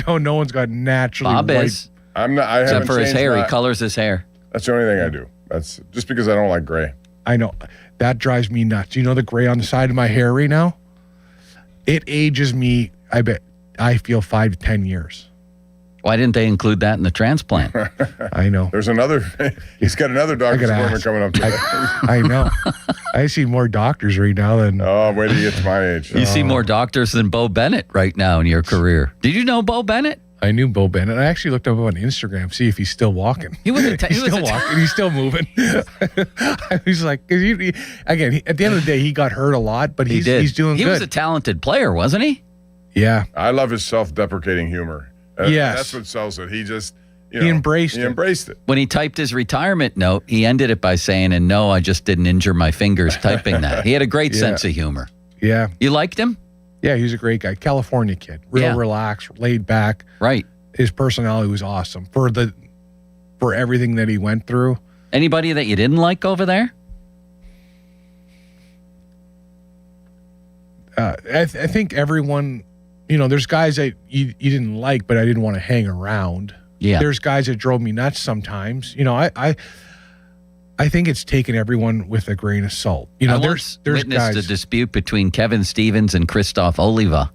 No one's got naturally Bob white. is. I'm not. I Except haven't for his changed hair. He my- colors his hair. That's the only thing I do. That's just because I don't like gray. I know. That drives me nuts. You know the gray on the side of my hair right now? It ages me, I bet, I feel 5 to 10 years. Why didn't they include that in the transplant? I know. There's another. He's got another doctor's gotta appointment ask. coming up today. I know. I see more doctors right now than. Oh, wait till you get to my age. You see more doctors than Bo Bennett right now in your career. Did you know Bo Bennett? I knew Bo Bennett. I actually looked up on Instagram, see if he's still walking. He was He's still walking. He's still moving. I was like, 'cause at the end of the day, he got hurt a lot, but He he's did. he's doing He good. was a talented player, wasn't he? Yeah. I love his self-deprecating humor. Yes. That's what sells it. He embraced it. When he typed his retirement note, he ended it by saying, "And no, I just didn't injure my fingers typing that." He had a great sense of humor. Yeah. You liked him? Yeah, he was a great guy. California kid. Real relaxed, laid back. Right. His personality was awesome for everything that he went through. Anybody that you didn't like over there? I think everyone, there's guys that you didn't like, but I didn't want to hang around. Yeah. There's guys that drove me nuts sometimes. I think it's taken everyone with a grain of salt. I once witnessed guys. a dispute between Kevin Stevens and Christoph Oliva.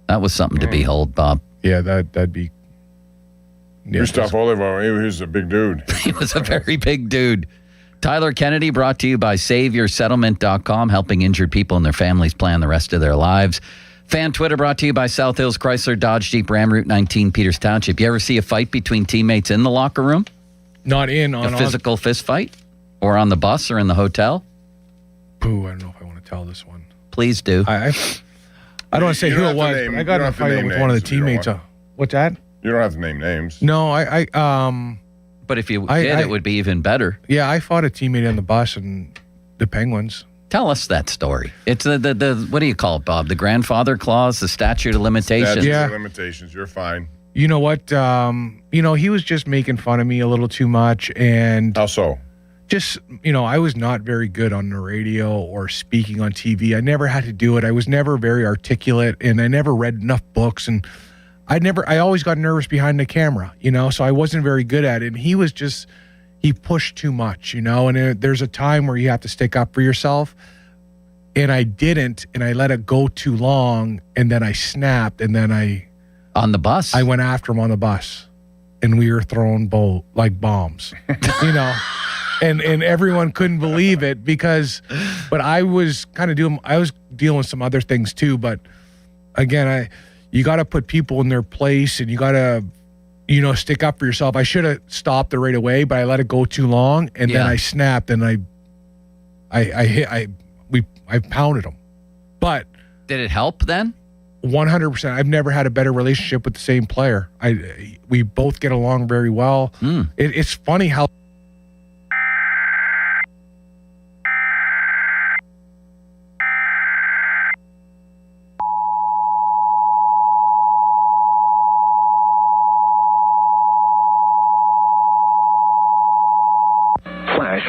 That was something to behold, Bob. Yeah, that'd be. Yeah, Christoph Oliver, he was a big dude. He was a very big dude. Tyler Kennedy, brought to you by SaveYourSettlement.com, helping injured people and their families plan the rest of their lives. Fan Twitter, brought to you by South Hills Chrysler Dodge Jeep Ram Route 19, Peters Township. You ever see a fight between teammates in the locker room? Not on a physical fist fight? Or on the bus or in the hotel? Ooh, I don't know if I want to tell this one. Please do. I don't want to say who it was, but I got in a fight with one of the teammates. What's that? You don't have to name names. No, But if you did, it would be even better. Yeah, I fought a teammate on the bus and the Penguins. Tell us that story. It's the what do you call it, Bob? The grandfather clause, the statute of limitations. Statute of limitations. You're fine. You know what? He was just making fun of me a little too much. And how so? Just, I was not very good on the radio or speaking on TV. I never had to do it. I was never very articulate, and I never read enough books, and I always got nervous behind the camera, so I wasn't very good at it. And he pushed too much, and there's a time where you have to stick up for yourself. And I didn't, and I let it go too long, and then I snapped, and then on the bus? I went after him on the bus, and we were throwing bombs, And everyone couldn't believe it but I was I was dealing with some other things too. But again, you got to put people in their place, and you got to, stick up for yourself. I should have stopped it right away, but I let it go too long, and then I snapped, and I pounded him. But did it help then? 100%. I've never had a better relationship with the same player. We both get along very well. It's funny how.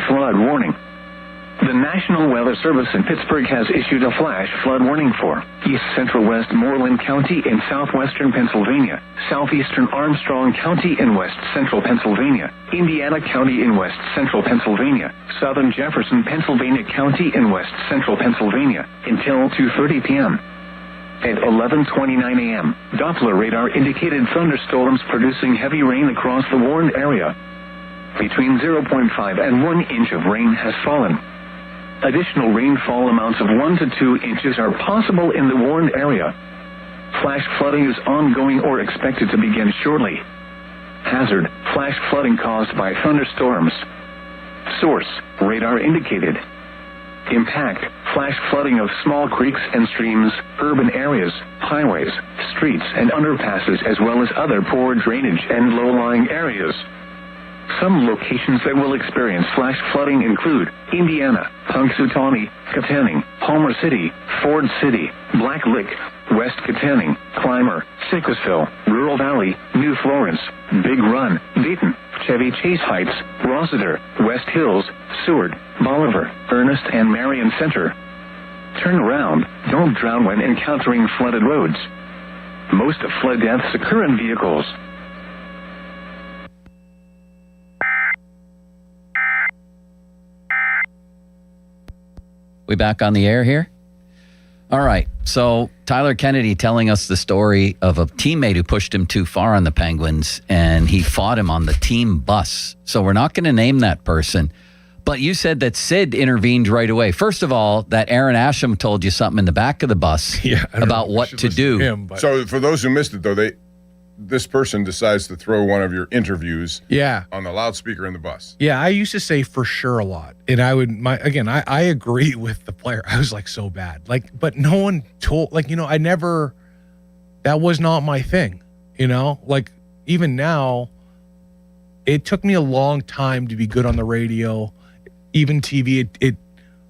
Flood warning. The National Weather Service in Pittsburgh has issued a flash flood warning for East Central Westmoreland County in southwestern Pennsylvania, southeastern Armstrong County in west central Pennsylvania, Indiana County in west central Pennsylvania, southern Jefferson, Pennsylvania County in west central Pennsylvania until 2:30 p.m. At 11:29 a.m., Doppler radar indicated thunderstorms producing heavy rain across the warned area. Between 0.5 and 1 inch of rain has fallen. Additional rainfall amounts of 1 to 2 inches are possible in the warned area. Flash flooding is ongoing or expected to begin shortly. Hazard: flash flooding caused by thunderstorms. Source: radar indicated. Impact: flash flooding of small creeks and streams, urban areas, highways, streets, and underpasses, as well as other poor drainage and low-lying areas. Some locations that will experience flash flooding include Indiana, Punxsutawney, Katanning, Homer City, Ford City, Black Lick, West Katanning, Clymer, Sicklesville, Rural Valley, New Florence, Big Run, Dayton, Chevy Chase Heights, Rossiter, West Hills, Seward, Bolivar, Ernest, and Marion Center. Turn around. Don't drown when encountering flooded roads. Most flood deaths occur in vehicles. We back on the air here? All right. So Tyler Kennedy telling us the story of a teammate who pushed him too far on the Penguins, and he fought him on the team bus. So we're not going to name that person. But you said that Sid intervened right away. First of all, that Aaron Asham told you something in the back of the bus about what to do. So for those who missed it, though, this person decides to throw one of your interviews on the loudspeaker in the bus. Yeah, I used to say for sure a lot. And I agree with the player. I was so bad. But no one told, that was not my thing, even now, it took me a long time to be good on the radio, even TV. It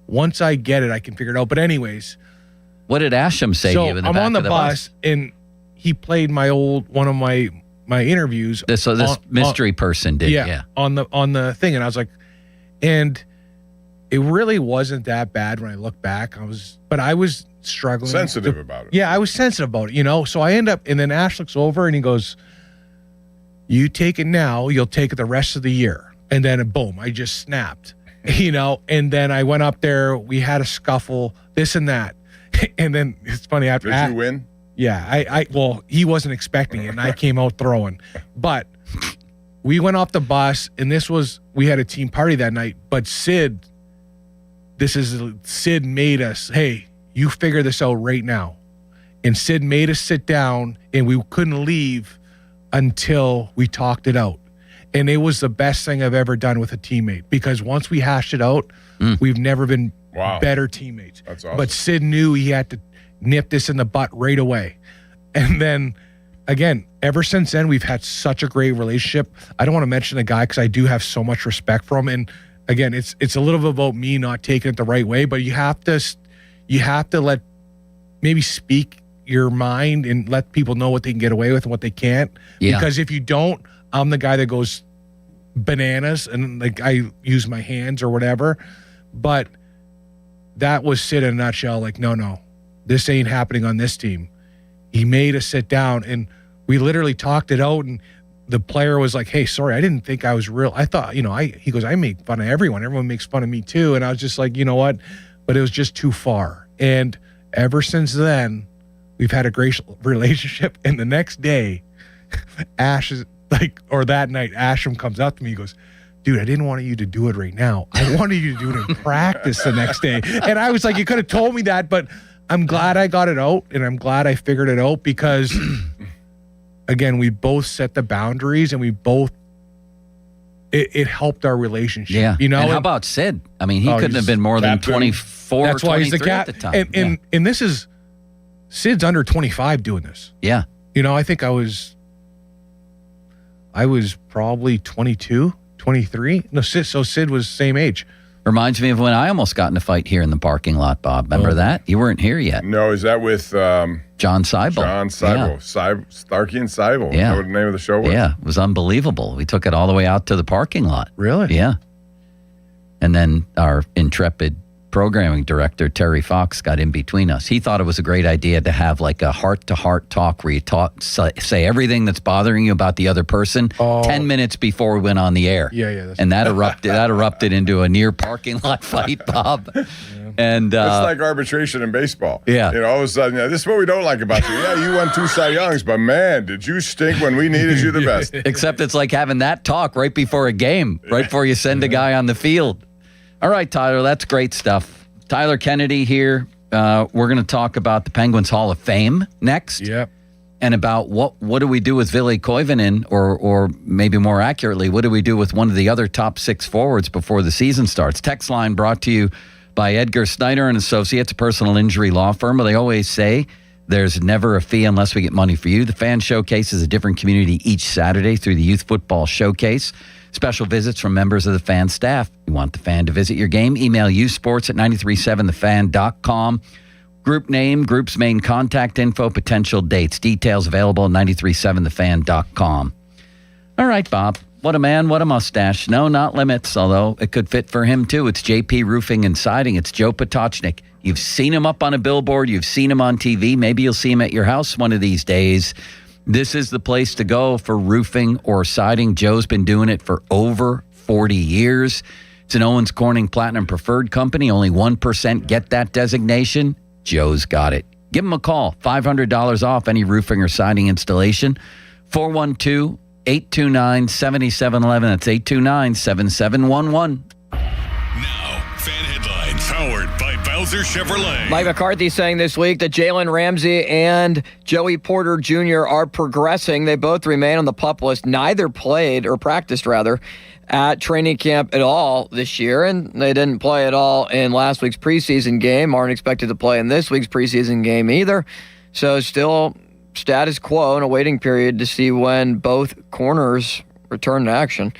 once I get it, I can figure it out. But anyways, what did Asham say to you in the I'm back on the of the bus, and he played one of my interviews. This mystery person did, yeah. On the thing, and I was like, and it really wasn't that bad when I look back. I was struggling. Sensitive about it. Yeah, I was sensitive about it, So I end up, and then Ash looks over and he goes, "You take it now, you'll take it the rest of the year." And then boom, I just snapped, and then I went up there, we had a scuffle, this and that. And then it's funny after. Did you win? Yeah, well, he wasn't expecting it, and I came out throwing. But we went off the bus, and we had a team party that night, but Sid made us, hey, you figure this out right now. And Sid made us sit down, and we couldn't leave until we talked it out. And it was the best thing I've ever done with a teammate, because once we hashed it out, we've never been better teammates. That's awesome. But Sid knew he had to nip this in the butt right away. And then, again, ever since then, we've had such a great relationship. I don't want to mention the guy because I do have so much respect for him. And again, it's a little bit about me not taking it the right way, but you have to let maybe speak your mind and let people know what they can get away with and what they can't. Yeah. Because if you don't, I'm the guy that goes bananas and like I use my hands or whatever. But that was Sid in a nutshell. Like, no, this ain't happening on this team. He made us sit down and we literally talked it out, and the player was like, "Hey, sorry, I didn't think I was real. I thought, he goes, I make fun of everyone. Everyone makes fun of me too." And I was just like, you know what? But it was just too far. And ever since then, we've had a great relationship. And the next day, that night, Asham comes up to me, he goes, "Dude, I didn't want you to do it right now. I wanted you to do it in practice the next day." And I was like, you could have told me that, but I'm glad I got it out, and I'm glad I figured it out because, again, we both set the boundaries, and we both, it helped our relationship. Yeah. And how about Sid? I mean, he couldn't have been more than 24 That's why he's the at the time. And this is, Sid's under 25 doing this. Yeah. I think I was probably 22, 23. No, Sid was the same age. Reminds me of when I almost got in a fight here in the parking lot, Bob. Remember that? You weren't here yet. No, is that with John Seibel? John Seibel. Starkey and Seibel. Yeah. Is that what the name of the show was? Yeah, it was unbelievable. We took it all the way out to the parking lot. Really? Yeah. And then our intrepid programming director, Terry Fox, got in between us. He thought it was a great idea to have like a heart-to-heart talk where you say everything that's bothering you about the other person 10 minutes before we went on the air. Yeah. And that erupted into a near parking lot fight, Bob. Yeah. And it's like arbitration in baseball. Yeah. All of a sudden, this is what we don't like about you. Yeah, you won 2 Cy Youngs, but man, did you stink when we needed you the best. Except it's like having that talk right before a game, right before you send a guy on the field. All right, Tyler, that's great stuff. Tyler Kennedy here. We're going to talk about the Penguins Hall of Fame next. Yep. And about what do we do with Ville Koivunen, or maybe more accurately, what do we do with one of the other top 6 forwards before the season starts? Text line brought to you by Edgar Snyder and Associates, a personal injury law firm. They always say there's never a fee unless we get money for you. The Fan Showcase is a different community each Saturday through the Youth Football Showcase. Special visits from members of the Fan staff. You want the Fan to visit your game? Email usports@937thefan.com. Group name, group's main contact info, potential dates. Details available at 937thefan.com. All right, Bob. What a man, what a mustache. No, not limits, although it could fit for him too. It's JP Roofing and Siding. It's Joe Potocznik. You've seen him up on a billboard. You've seen him on TV. Maybe you'll see him at your house one of these days. This is the place to go for roofing or siding. Joe's been doing it for over 40 years. It's an Owens Corning Platinum Preferred company. Only 1% get that designation. Joe's got it. Give him a call. $500 off any roofing or siding installation. 412-829-7711. That's 829-7711. Now, Fan Headlines, powered by Bowser Chevrolet. Mike McCarthy saying this week that Jalen Ramsey and Joey Porter Jr. are progressing. They both remain on the PUP list. Neither played, or practiced rather, at training camp at all this year, and they didn't play at all in last week's preseason game, aren't expected to play in this week's preseason game either. So still status quo in a waiting period to see when both corners return to action.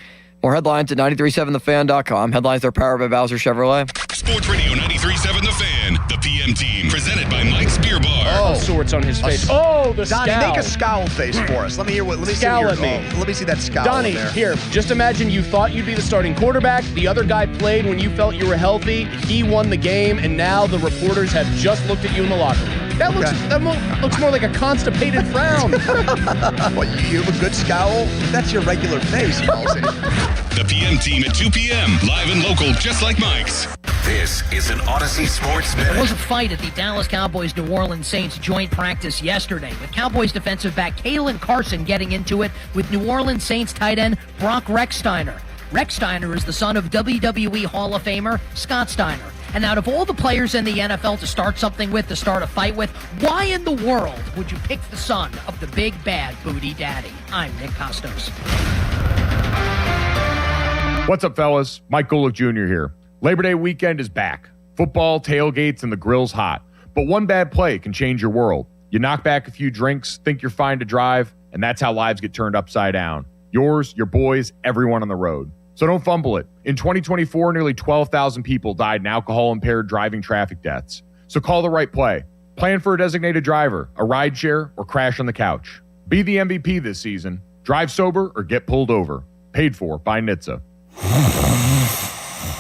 More headlines at 937thefan.com. Headlines are powered by Bowser Chevrolet. Sports Radio 93.7 The Fan, the PM team, presented by Mike's Beer Bar. Oh, sorts on his face. Donnie, scowl. make a scowl face for us. Let me hear what. Let me Scowl see at me. Let me see that scowl. Donnie, there. here, just imagine you thought you'd be the starting quarterback. The other guy played when you felt you were healthy. He won the game, and now the reporters have just looked at you in the locker room. That looks more like a constipated frown. What, you have a good scowl? That's your regular face, Halsey. The PM team at 2 p.m. Live and local, just like Mike's. This is an Odyssey Sports Minute. There was a fight at the Dallas Cowboys New Orleans Saints joint practice yesterday, with Cowboys defensive back Kalen Carson getting into it with New Orleans Saints tight end Brock Rechsteiner. Rechsteiner is the son of WWE Hall of Famer Scott Steiner. And out of all the players in the NFL to start something with, to start a fight with, why in the world would you pick the son of the big bad booty daddy? I'm Nick Costos. What's up, fellas? Mike Golick Jr. here. Labor Day weekend is back. Football, tailgates, and the grill's hot. But one bad play can change your world. You knock back a few drinks, think you're fine to drive, and that's how lives get turned upside down. Yours, your boys, everyone on the road. So don't fumble it. In 2024, nearly 12,000 people died in alcohol-impaired driving traffic deaths. So call the right play. Plan for a designated driver, a rideshare, or crash on the couch. Be the MVP this season. Drive sober or get pulled over. Paid for by NHTSA.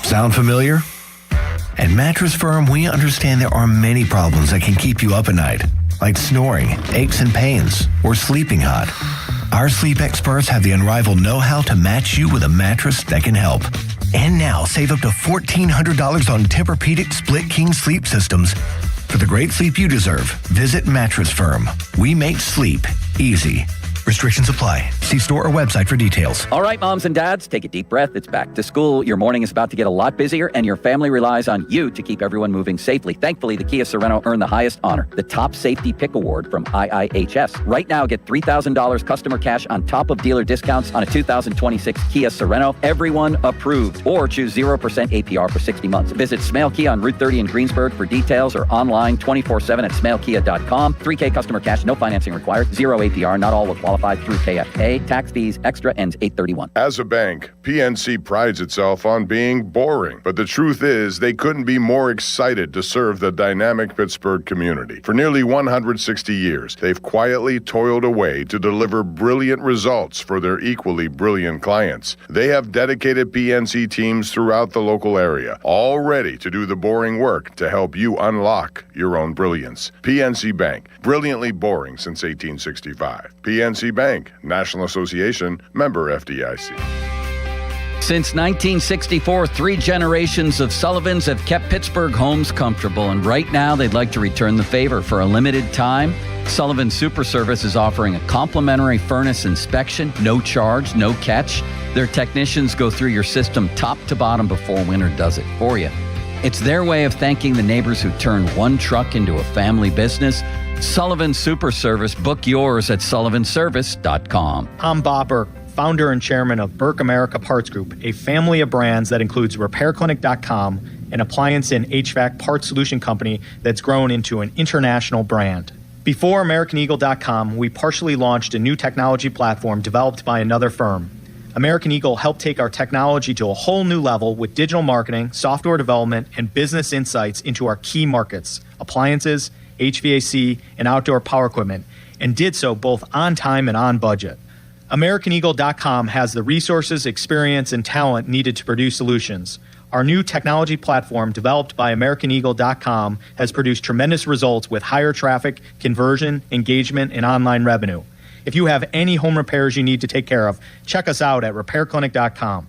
Sound familiar? At Mattress Firm, we understand there are many problems that can keep you up at night, like snoring, aches and pains, or sleeping hot. Our sleep experts have the unrivaled know-how to match you with a mattress that can help. And now, save up to $1,400 on Tempur-Pedic Split King sleep systems. For the great sleep you deserve, visit Mattress Firm. We make sleep easy. Restrictions apply. See store or website for details. All right, moms and dads, take a deep breath. It's back to school. Your morning is about to get a lot busier, and your family relies on you to keep everyone moving safely. Thankfully, the Kia Sorento earned the highest honor, the Top Safety Pick Award from IIHS. Right now, get $3,000 customer cash on top of dealer discounts on a 2026 Kia Sorento. Everyone approved. Or choose 0% APR for 60 months. Visit Smale Kia on Route 30 in Greensburg for details, or online 24/7 at smalekia.com. 3K customer cash, no financing required. 0 APR. Not all will qualify through KFA. Tax fees extra ends 8/31. As a bank, PNC prides itself on being boring. But the truth is, they couldn't be more excited to serve the dynamic Pittsburgh community. For nearly 160 years, they've quietly toiled away to deliver brilliant results for their equally brilliant clients. They have dedicated PNC teams throughout the local area, all ready to do the boring work to help you unlock your own brilliance. PNC Bank, brilliantly boring since 1865. PNC Bank, National Association, member FDIC. Since 1964, 3 generations of Sullivans have kept Pittsburgh homes comfortable, and right now they'd like to return the favor. For a limited time, Sullivan Super Service is offering a complimentary furnace inspection, no charge, no catch. Their technicians go through your system top to bottom before winter does it for you. It's their way of thanking the neighbors who turned one truck into a family business. Sullivan Super Service. Book yours at sullivanservice.com. I'm Bob Burke, founder and chairman of Burke America Parts Group, a family of brands that includes RepairClinic.com, an appliance and HVAC parts solution company that's grown into an international brand. Before AmericanEagle.com, we partially launched a new technology platform developed by another firm. American Eagle helped take our technology to a whole new level with digital marketing, software development, and business insights into our key markets, appliances, HVAC, and outdoor power equipment, and did so both on time and on budget. AmericanEagle.com has the resources, experience, and talent needed to produce solutions. Our new technology platform, developed by AmericanEagle.com, has produced tremendous results with higher traffic, conversion, engagement, and online revenue. If you have any home repairs you need to take care of, check us out at RepairClinic.com.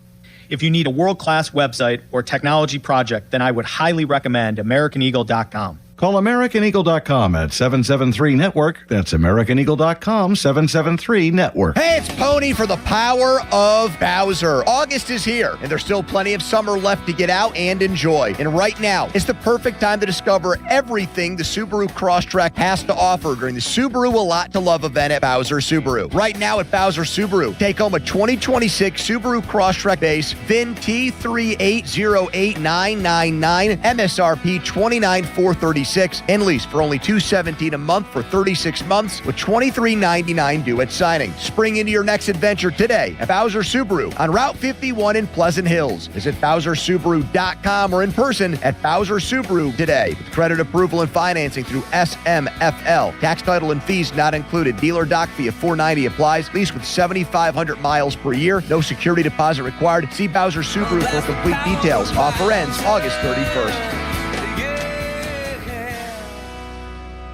If you need a world-class website or technology project, then I would highly recommend AmericanEagle.com. Call AmericanEagle.com at 773-NETWORK. That's AmericanEagle.com, 773-NETWORK. Hey, it's Pony for the power of Bowser. August is here, and there's still plenty of summer left to get out and enjoy. And right now is the perfect time to discover everything the Subaru Crosstrek has to offer during the Subaru A Lot to Love event at Bowser Subaru. Right now at Bowser Subaru, take home a 2026 Subaru Crosstrek base, VIN T3808999, MSRP $29,436. 2026 and lease for only $217 a month for 36 months with $23.99 due at signing. Spring into your next adventure today at Bowser Subaru on Route 51 in Pleasant Hills. Visit BowserSubaru.com or in person at Bowser Subaru today. With credit approval and financing through SMFL. Tax, title, and fees not included. Dealer doc fee of $490 applies. Lease with 7,500 miles per year. No security deposit required. See Bowser Subaru for complete details. Offer ends August 31st.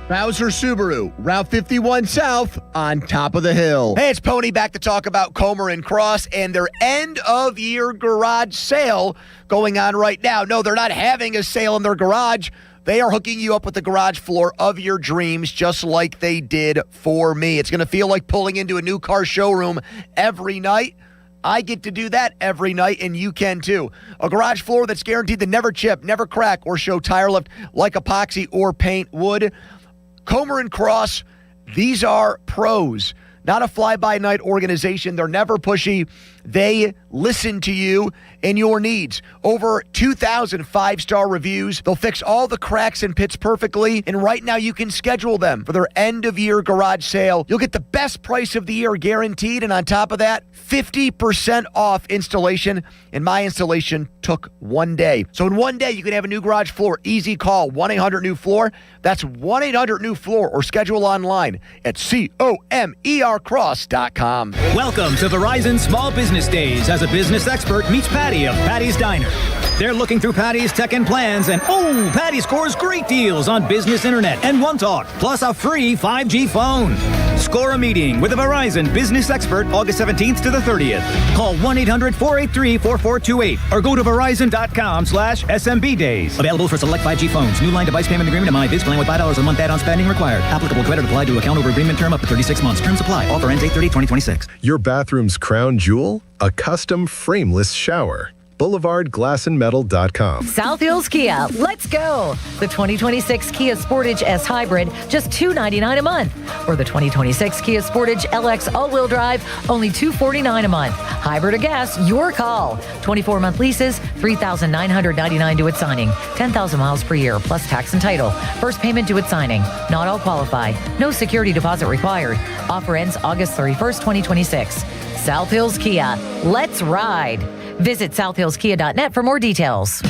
Bowser Subaru, Route 51 South, on top of the hill. Hey, it's Pony back to talk about Comer and Cross and their end-of-year garage sale going on right now. No, they're not having a sale in their garage. They are hooking you up with the garage floor of your dreams, just like they did for me. It's going to feel like pulling into a new car showroom every night. I get to do that every night, and you can too. A garage floor that's guaranteed to never chip, never crack, or show tire lift like epoxy or paint would. Comer and Cross, these are pros, not a fly-by-night organization. They're never pushy. They listen to you and your needs. Over 2,000 five-star reviews. They'll fix all the cracks and pits perfectly. And right now you can schedule them for their end-of-year garage sale. You'll get the best price of the year guaranteed. And on top of that, 50% off installation. And my installation took 1 day. So in 1 day, you can have a new garage floor. Easy call, 1-800-NEW-FLOOR. That's 1-800-NEW-FLOOR or schedule online at COMERcross.com. Welcome to Verizon Small Business Days as a business expert meets Patty of Patty's Diner. They're looking through Patty's tech and plans, and Patty scores great deals on business internet and OneTalk, plus a free 5G phone. Score a meeting with a Verizon business expert August 17th to the 30th. Call 1-800-483-4428 or go to verizon.com/SMB days. Available for select 5G phones. New line device payment agreement and MyBiz plan with $5 a month add-on spending required. Applicable credit applied to account over agreement term up to 36 months. Terms apply. Offer ends 8/30/2026. Your bathroom's crown jewel? A custom frameless shower. BoulevardGlassandMetal.com. South Hills Kia, let's go. The 2026 Kia Sportage S Hybrid, just $299 a month. Or the 2026 Kia Sportage LX all-wheel drive, only $249 a month. Hybrid or gas, your call. 24-month leases, $3,999 due at signing. 10,000 miles per year, plus tax and title. First payment due at signing. Not all qualify. No security deposit required. Offer ends August 31st, 2026. South Hills Kia, let's ride. Visit southhillskia.net for more details.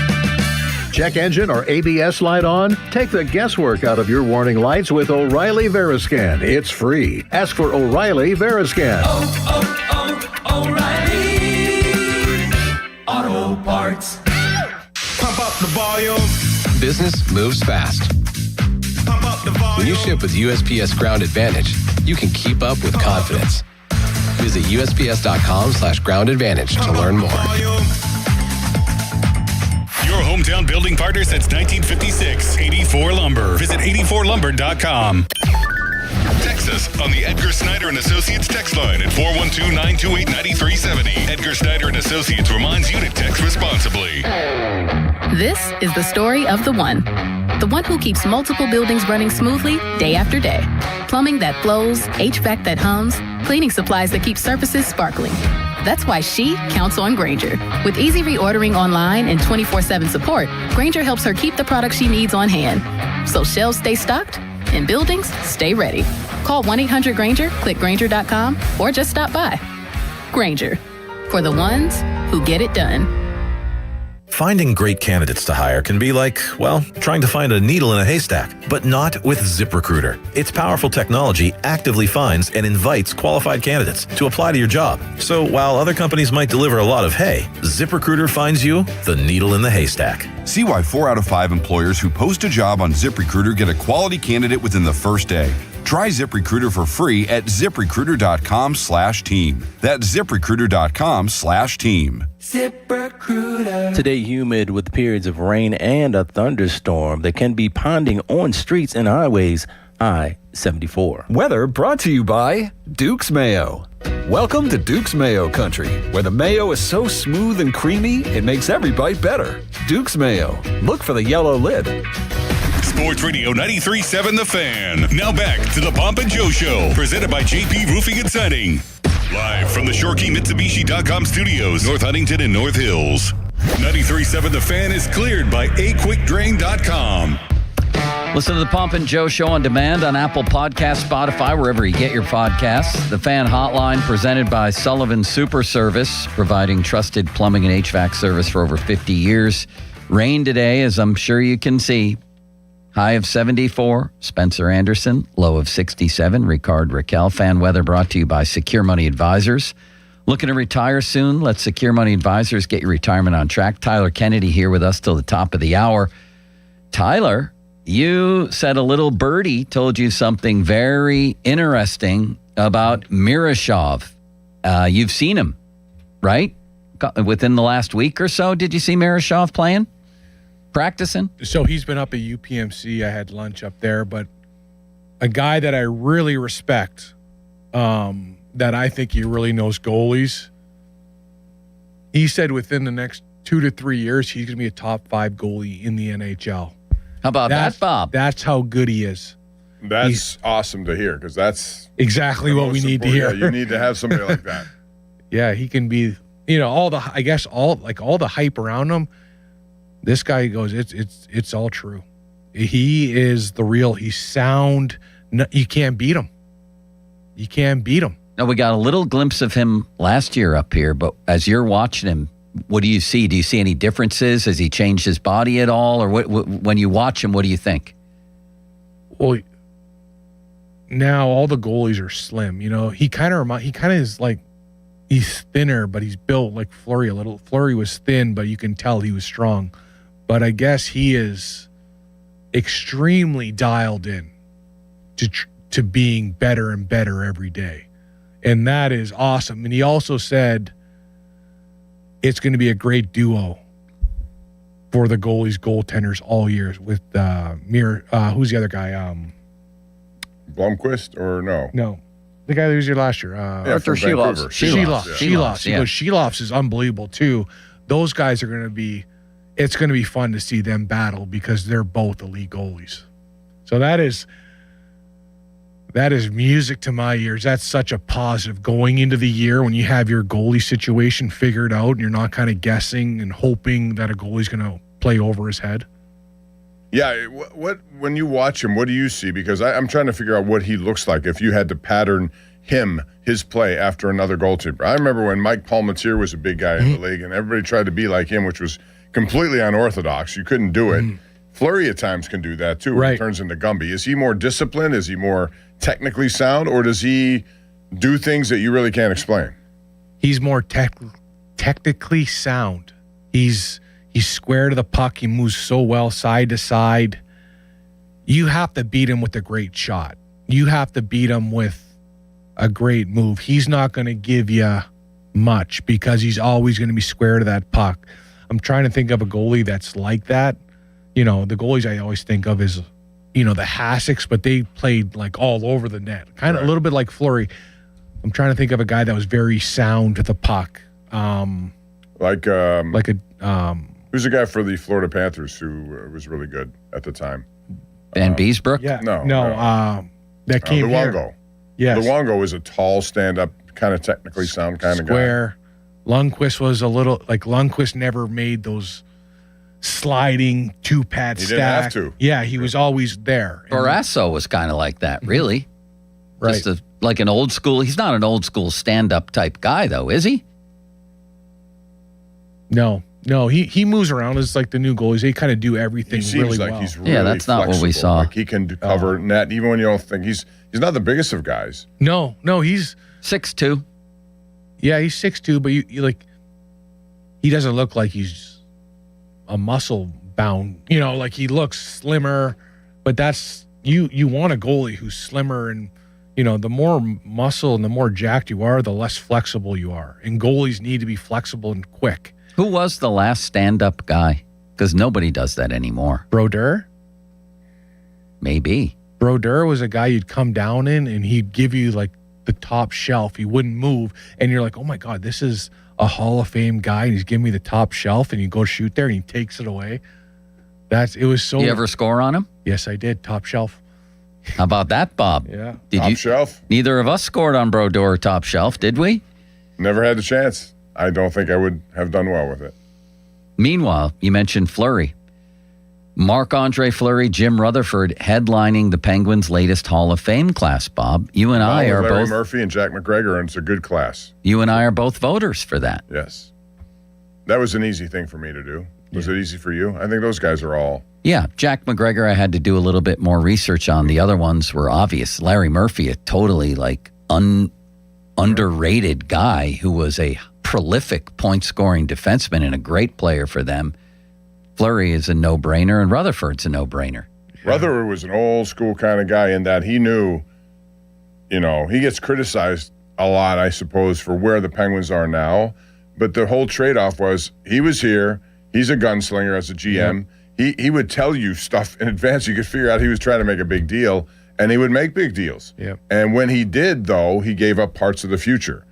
Check engine or ABS light on? Take the guesswork out of your warning lights with O'Reilly Veriscan. It's free. Ask for O'Reilly Veriscan. O'Reilly Auto Parts. Pump up the volume. Business moves fast. Pump up the volume. When you ship with USPS Ground Advantage, you can keep up with confidence. Visit USPS.com/Ground Advantage to learn more. Your hometown building partner since 1956, 84 Lumber. Visit 84lumber.com. Text us on the Edgar Snyder and Associates text line at 412-928-9370. Edgar Snyder and Associates reminds you to text responsibly. This is the story of the one who keeps multiple buildings running smoothly day after day. Plumbing that flows, HVAC that hums, cleaning supplies that keep surfaces sparkling. That's why she counts on Grainger. With easy reordering online and 24/7 support, Grainger helps her keep the products she needs on hand. So shelves stay stocked and buildings stay ready. Call 1-800-GRAINGER, click Grainger.com, or just stop by. Grainger, for the ones who get it done. Finding great candidates to hire can be like, well, trying to find a needle in a haystack, but not with ZipRecruiter. Its powerful technology actively finds and invites qualified candidates to apply to your job. So while other companies might deliver a lot of hay, ZipRecruiter finds you the needle in the haystack. See why 4 out of 5 employers who post a job on ZipRecruiter get a quality candidate within the first day. Try ZipRecruiter for free at ZipRecruiter.com/team. That's ZipRecruiter.com/team. ZipRecruiter. Today humid with periods of rain and a thunderstorm that can be ponding on streets and highways. I-74. Weather brought to you by Duke's Mayo. Welcome to Duke's Mayo Country, where the mayo is so smooth and creamy, it makes every bite better. Duke's Mayo. Look for the yellow lid. Sports Radio 93.7 The Fan. Now back to the Pomp and Joe Show, presented by JP Roofing and Siding. Live from the ShorkeyMitsubishi.com studios, North Huntington and North Hills. 93.7 The Fan is cleared by AQuickDrain.com. Listen to the Pomp and Joe Show on demand on Apple Podcasts, Spotify, wherever you get your podcasts. The Fan Hotline presented by Sullivan Super Service, providing trusted plumbing and HVAC service for over 50 years. Rain today, as I'm sure you can see. High of 74, Spencer Anderson. Low of 67, Ricard Raquel. Fan weather brought to you by Secure Money Advisors. Looking to retire soon? Let Secure Money Advisors get your retirement on track. Tyler Kennedy here with us till the top of the hour. Tyler, you said a little birdie told you something very interesting about Miroshov. You've seen him, right? Within the last week or so, did you see Miroshov playing? Practicing? So he's been up at UPMC. I had lunch up there, but a guy that I really respect, that I think he really knows goalies. He said within the next 2 to 3 years, he's going to be a top 5 goalie in the NHL. How about that, Bob? That's how good he is. That's awesome to hear, because that's exactly what we need to hear. Yeah, you need to have somebody like that. Yeah, he can be, all the hype around him. This guy goes, it's all true. He is the real. He's sound. You can't beat him. You can't beat him. Now, we got a little glimpse of him last year up here, but as you're watching him, what do you see? Do you see any differences? Has he changed his body at all? Or when you watch him, what do you think? Well, now all the goalies are slim. He kind of is like, he's thinner, but he's built like Fleury a little. Fleury was thin, but you can tell he was strong. But I guess he is extremely dialed in to being better and better every day. And that is awesome. And he also said it's going to be a great duo for the goaltenders all years with who's the other guy? Blomqvist or no? No. The guy that was here last year. Arthur Sheloff. Sheloff. He goes, Sheloff's is unbelievable too. Those guys are going to be, it's going to be fun to see them battle because they're both elite goalies. So that is music to my ears. That's such a positive going into the year when you have your goalie situation figured out and you're not kind of guessing and hoping that a goalie's going to play over his head. Yeah, what when you watch him, what do you see? Because I'm trying to figure out what he looks like if you had to pattern his play after another goalkeeper. I remember when Mike Palmateer was a big guy in the league and everybody tried to be like him, which was completely unorthodox. You couldn't do it. Fleury at times can do that too. When he turns into Gumby. Is he more disciplined? Is he more technically sound? Or does he do things that you really can't explain? He's more technically sound. He's square to the puck. He moves so well side to side. You have to beat him with a great shot. You have to beat him with a great move. He's not going to give you much because he's always going to be square to that puck. I'm trying to think of a goalie that's like that. The goalies I always think of is, the Hassicks, but they played like all over the net. Kind of a little bit like Fleury. I'm trying to think of a guy that was very sound to the puck. Who's the guy for the Florida Panthers who was really good at the time? Van Beesbrook? Yeah. No. That came Luongo. here. Yes. Luongo was a tall, stand-up, kind of technically sound kind of guy. Square. Lundqvist was a little, Lundqvist never made those sliding two-pad stacks. He didn't have to. Yeah, he was always there. Barrasso was kind of like that, really. Right. Just like an old school. He's not an old school stand-up type guy, though, is he? No, he moves around as like the new goalies. They kind of do everything really well. He's really that's not what we saw. Like he can cover net even when you don't think he's not the biggest of guys. No, he's 6'2". Yeah, he's 6'2", but you he doesn't look like he's a muscle bound. Like he looks slimmer, but that's you want a goalie who's slimmer and the more muscle and the more jacked you are, the less flexible you are. And goalies need to be flexible and quick. Who was the last stand-up guy? Because nobody does that anymore. Brodeur? Maybe. Brodeur was a guy you'd come down in, and he'd give you, like, the top shelf. He wouldn't move, and you're like, oh, my God, this is a Hall of Fame guy, and he's giving me the top shelf, and you go shoot there, and he takes it away. It was so... You ever score on him? Yes, I did. Top shelf. How about that, Bob? Yeah. Top shelf? Neither of us scored on Brodeur top shelf, did we? Never had the chance. I don't think I would have done well with it. Meanwhile, you mentioned Fleury. Marc-Andre Fleury, Jim Rutherford headlining the Penguins' latest Hall of Fame class, Bob. You and I are Larry both Murphy and Jack McGregor, and it's a good class. You and I are both voters for that. Yes. That was an easy thing for me to do. Was it easy for you? I think those guys are all... Yeah, Jack McGregor I had to do a little bit more research on. The other ones were obvious. Larry Murphy, a totally underrated guy who was a prolific point-scoring defenseman and a great player for them. Fleury is a no-brainer, and Rutherford's a no-brainer. Rutherford was an old-school kind of guy in that he knew, he gets criticized a lot, I suppose, for where the Penguins are now. But the whole trade-off was he was here, he's a gunslinger as a GM. He would tell you stuff in advance. You could figure out he was trying to make a big deal, and he would make big deals. Yep. And when he did, though, he gave up parts of the future.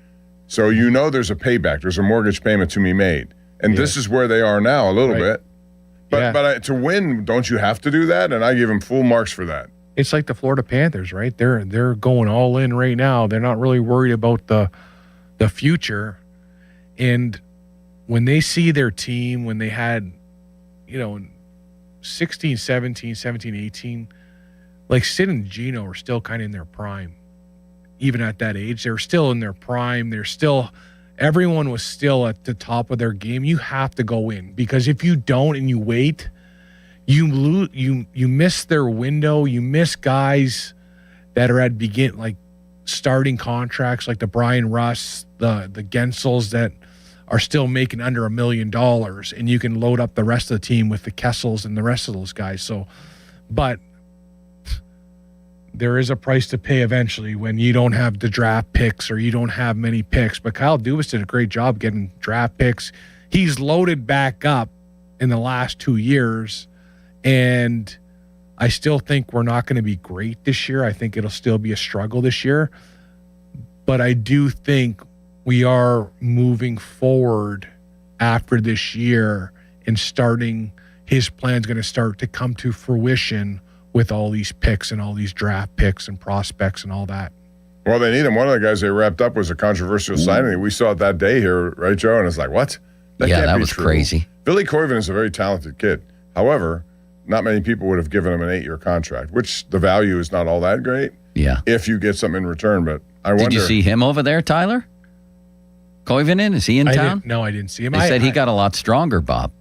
So there's a payback. There's a mortgage payment to be made. And this is where they are now a little bit. But to win, don't you have to do that? And I give him full marks for that. It's like the Florida Panthers, right? They're going all in right now. They're not really worried about the future. And when they see their team, when they had, 16, 17, 17, 18, like Sid and Gino are still kind of in their prime. Even at that age, they're still in their prime. Everyone was still at the top of their game. You have to go in, because if you don't and you wait, you lose. You miss their window. You miss guys that are at starting contracts, like the Brian Russ, the Gensels that are still making under $1 million, and you can load up the rest of the team with the Kessels and the rest of those guys. So, but there is a price to pay eventually when you don't have the draft picks or you don't have many picks. But Kyle Dubas did a great job getting draft picks. He's loaded back up in the last 2 years, and I still think we're not going to be great this year. I think it'll still be a struggle this year. But I do think we are moving forward after this year, and his plan's going to start to come to fruition with all these picks and all these draft picks and prospects and all that. Well, they need him. One of the guys they wrapped up was a controversial signing. We saw it that day here, right, Joe? And it's like, what? That was true. Crazy. Billy Koivunen is a very talented kid. However, not many people would have given him an 8-year contract, which the value is not all that great. Yeah. If you get something in return. But I wonder. Did you see him over there, Tyler? Koivunen, is he in town? No, I didn't see him. They said he got a lot stronger, Bob.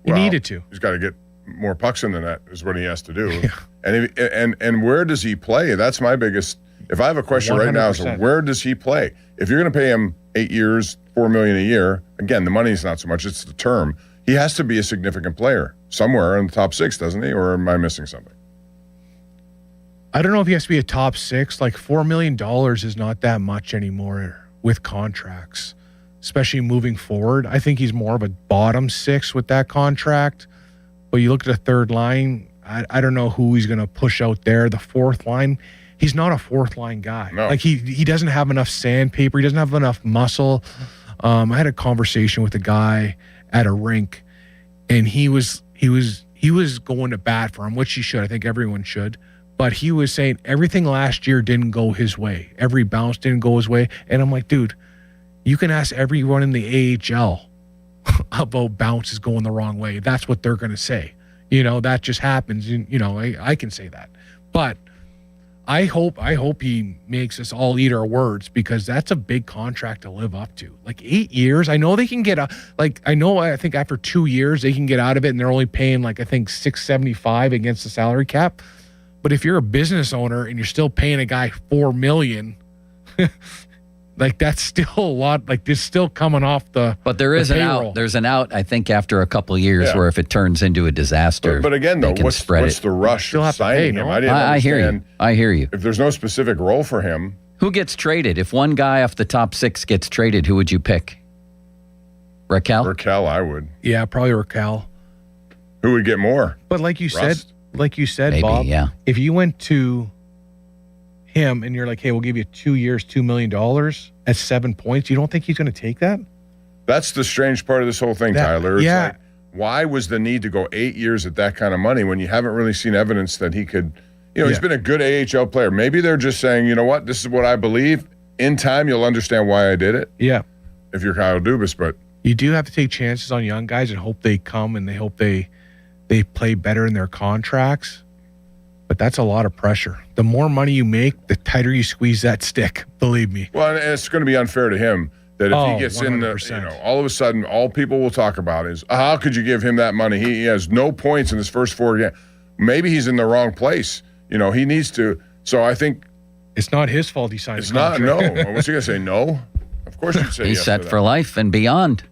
He needed to. He's got to get more pucks in the net is what he has to do. And where does he play? That's my biggest. If I have a question 100%. Right now, is where does he play? If you're going to pay him 8 years, $4 million a year, again, the money's not so much; it's the term. He has to be a significant player somewhere in the top 6, doesn't he? Or am I missing something? I don't know if he has to be a top 6. Like $4 million is not that much anymore with contracts, especially moving forward. I think he's more of a bottom 6 with that contract. But you look at the third line, I don't know who he's going to push out there. The fourth line, he's not a fourth line guy. No. Like he doesn't have enough sandpaper. He doesn't have enough muscle. I had a conversation with a guy at a rink, and he was going to bat for him, which he should. I think everyone should. But he was saying everything last year didn't go his way. Every bounce didn't go his way. And I'm like, dude, you can ask everyone in the AHL about bounces going the wrong way. That's what they're going to say. That just happens. I can say that. But I hope he makes us all eat our words, because that's a big contract to live up to. Like 8 years. I know they can get I think after 2 years they can get out of it, and they're only paying I think $675 against the salary cap. But if you're a business owner and you're still paying a guy $4 million, that's still a lot. This still coming off the. But there is an out. There's an out, I think, after a couple of years where if it turns into a disaster. But again, though, what's the rush of signing him? I hear you. I hear you. If there's no specific role for him, who gets traded? If one guy off the top 6 gets traded, who would you pick? Raquel? Raquel, I would. Yeah, probably Raquel. Who would get more? But like you said, maybe, Bob, yeah. If you went to him and you're like, hey, we'll give you 2 years, $2 million at 7 points, you don't think he's going to take that? That's the strange part of this whole thing, Tyler. It's why was the need to go 8 years at that kind of money when you haven't really seen evidence that he could, he's been a good AHL player. Maybe they're just saying, you know what, this is what I believe. In time, you'll understand why I did it. Yeah. If you're Kyle Dubas, but. You do have to take chances on young guys and hope they come and they hope they they play better in their contracts. But that's a lot of pressure. The more money you make, the tighter you squeeze that stick. Believe me. Well, and it's going to be unfair to him that if he gets 100%. in, all of a sudden, all people will talk about is how could you give him that money? He has no points in his first 4 games. Maybe he's in the wrong place. He needs to. So I think it's not his fault he signed. It's not. No. What's he going to say? No. Of course you'd say He's yes set to that. for life and beyond.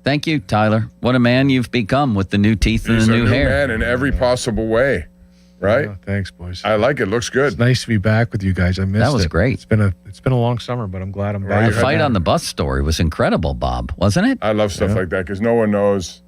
Thank you, Tyler. What a man you've become with the new teeth and He's the a new new hair. man in every possible way. Right? Yeah, thanks, boys. I like it. Looks good. It's nice to be back with you guys. I missed it. That was great. It's been a long summer, but I'm glad I'm back. The fight on the bus story was incredible, Bob, wasn't it? I love stuff like that because no one knows.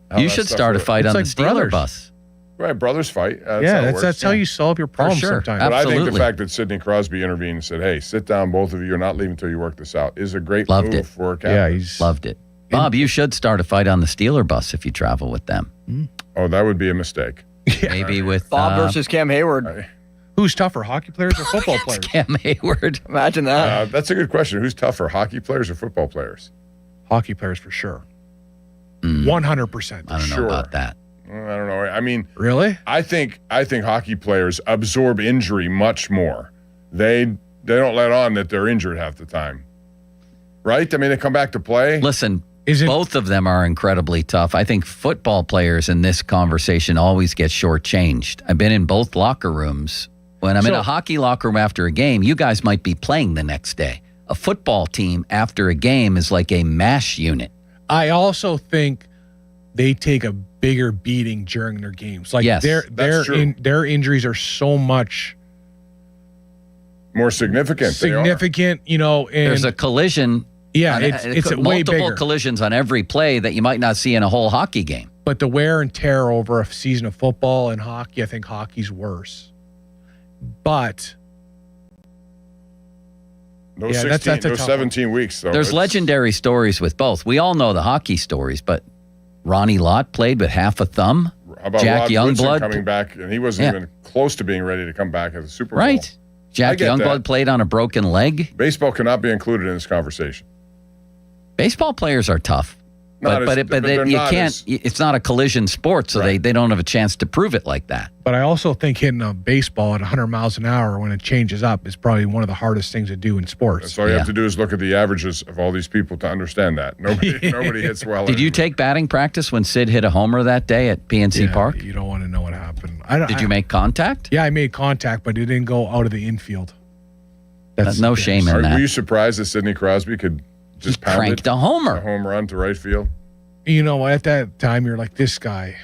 how You that should stuff start a works. fight It's on like the Steeler brothers. bus. Right, brothers fight. That's how it works. That's how you solve your problems sure. sometimes. But I think the Absolutely. fact that Sidney Crosby intervened and said, "Hey, sit down, both of you. You're not leaving until you work this out," is a great Loved move it. for a captain. Loved it. Bob, you should start a fight on the Steeler bus if you travel with them. Oh, that would be a mistake. Maybe with Bob versus Cam Hayward. Who's tougher, hockey players or football players? Cam Hayward. Imagine that. That's a good question. Who's tougher, hockey players or football players? Hockey players for sure. 100%. I don't know about that. I don't know. I mean, really? I think hockey players absorb injury much more. They don't let on that they're injured half the time. Right? I mean, they come back to play. Listen, both of them are incredibly tough. I think football players in this conversation always get shortchanged. I've been in both locker rooms. When I'm in a hockey locker room after a game, you guys might be playing the next day. A football team after a game is like a MASH unit. I also think they take a bigger beating during their games. Like Yes, that's true. their injuries are so much more significant. significant, and There's a collision. Yeah, it's way multiple bigger. collisions on every play that you might not see in a whole hockey game. But the wear and tear over a season of football and hockey, I think hockey's worse. But No 17 weeks, though. There's legendary stories with both. We all know the hockey stories, but Ronnie Lott played with half a thumb. How about Jack Rod Youngblood Woodson coming back, and he wasn't Yeah. even close to being ready to come back at the Super Bowl. Right. Jack I get Youngblood that. played on a broken leg. Baseball cannot be included in this conversation. Baseball players are tough. Not But as- but they're you not can't. as- It's not a collision sport, so they don't have a chance to prove it like that. But I also think hitting a baseball at 100 miles an hour when it changes up is probably one of the hardest things to do in sports. So all you have to do is look at the averages of all these people to understand that. Nobody hits well. Did you take batting practice when Sid hit a homer that day at PNC Yeah, Park? You don't want to know what happened. Did you make contact? Yeah, I made contact, but it didn't go out of the infield. That's no shame in that. Were you surprised that Sidney Crosby could just pound cranked it? a homer. A home run to right field? You know, at that time, you're like, this guy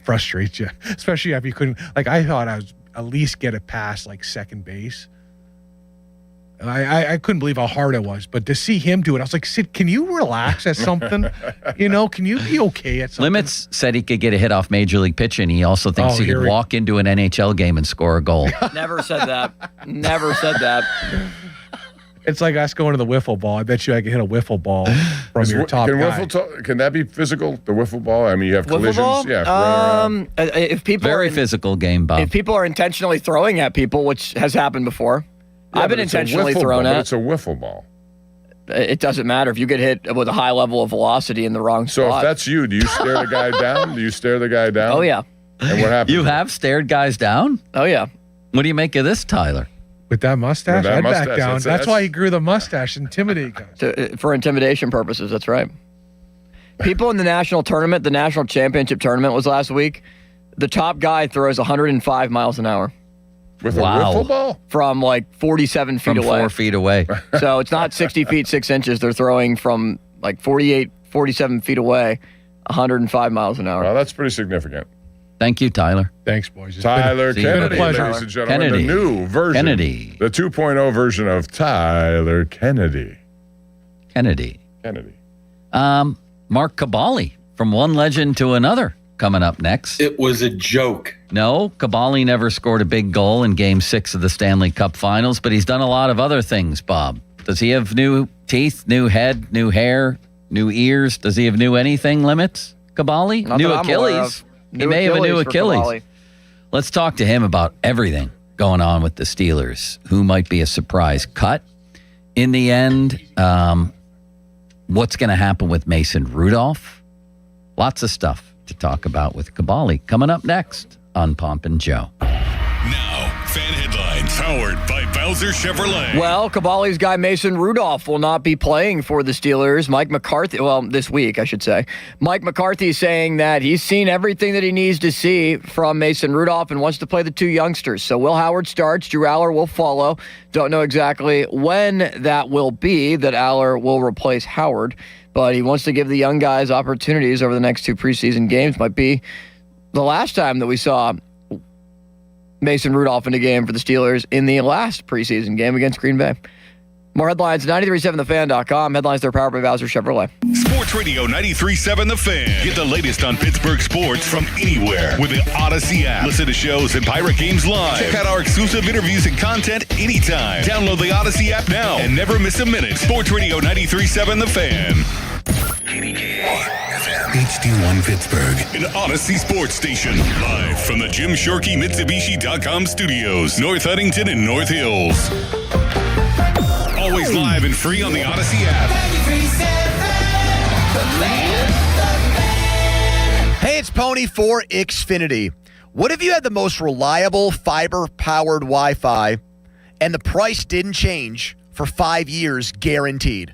frustrates you, especially if you couldn't. Like, I thought I was at least get it past like second base. I couldn't believe how hard it was, but to see him do it, I was like, Sid, can you relax at something? Can you be okay at something? Limits said he could get a hit off Major League pitching. He also thinks Oh, he here could we- walk into an NHL game and score a goal. Never said that. Never said that. It's like us going to the wiffle ball. I bet you I can hit a wiffle ball from Is your wi- top can guy. can that be physical? The wiffle ball? I mean, you have Wiffle collisions. ball? Yeah. running around. If people Very are physical game, Bob. if people are intentionally throwing at people, which has happened before, Yeah, I've been but it's a intentionally wiffle thrown ball, but at. It's a wiffle ball. It doesn't matter if you get hit with a high level of velocity in the wrong So spot. if that's you, do you stare the guy down? Do you stare the guy down? Oh yeah. And what happens? You have stared guys down? Oh yeah. What do you make of this, Tyler? With that mustache, With that I'd mustache, back down. That's why he grew the mustache, intimidate guys. For intimidation purposes. That's right. People in the national tournament, the national championship tournament was last week. The top guy throws 105 miles an hour. With Wow. a wiffle ball? From like 47 feet From away. 4 feet away. So it's not 60 feet, 6 inches. They're throwing from like 48, 47 feet away, 105 miles an hour. Well, that's pretty significant. Thank you, Tyler. Thanks, boys. Tyler See you. Kennedy, Been a pleasure. ladies and gentlemen. Kennedy. The new version. Kennedy. The 2.0 version of Tyler Kennedy. Kennedy. Kennedy. Mark Cabali from one legend to another coming up next. It was a joke. No, Cabali never scored a big goal in Game 6 of the Stanley Cup Finals, but he's done a lot of other things, Bob. Does he have new teeth, new head, new hair, new ears? Does he have new anything, Limits? Cabali? Not New that I'm aware Achilles? of. He New may have a new for Achilles. Cabali. Let's talk to him about everything going on with the Steelers. Who might be a surprise cut in the end? What's going to happen with Mason Rudolph? Lots of stuff to talk about with Caballi. Coming up next on Pomp and Joe. Now, fan headlines powered by Bowser Chevrolet. Well, Caballi's guy Mason Rudolph will not be playing for the Steelers. Mike McCarthy, this week, I should say. Mike McCarthy saying that he's seen everything that he needs to see from Mason Rudolph and wants to play the two youngsters. So Will Howard starts, Drew Aller will follow. Don't know exactly when that will be that Aller will replace Howard, but he wants to give the young guys opportunities over the next two preseason games. Might be the last time that we saw Mason Rudolph in a game for the Steelers in the last preseason game against Green Bay. More headlines, 937thefan.com. Headlines, they're powered by Bowser Chevrolet. Sports Radio 93.7 The Fan. Get the latest on Pittsburgh sports from anywhere with the Odyssey app. Listen to shows and Pirate Games live. Check out our exclusive interviews and content anytime. Download the Odyssey app now and never miss a minute. Sports Radio 93.7 The Fan. HD1 Pittsburgh, an Odyssey sports station. Live from the Jim Shorkey Mitsubishi.com studios, North Huntington and North Hills. Always live and free on the Odyssey app. Hey, it's Pony for Xfinity. What if you had the most reliable fiber-powered Wi-Fi and the price didn't change for 5 years guaranteed?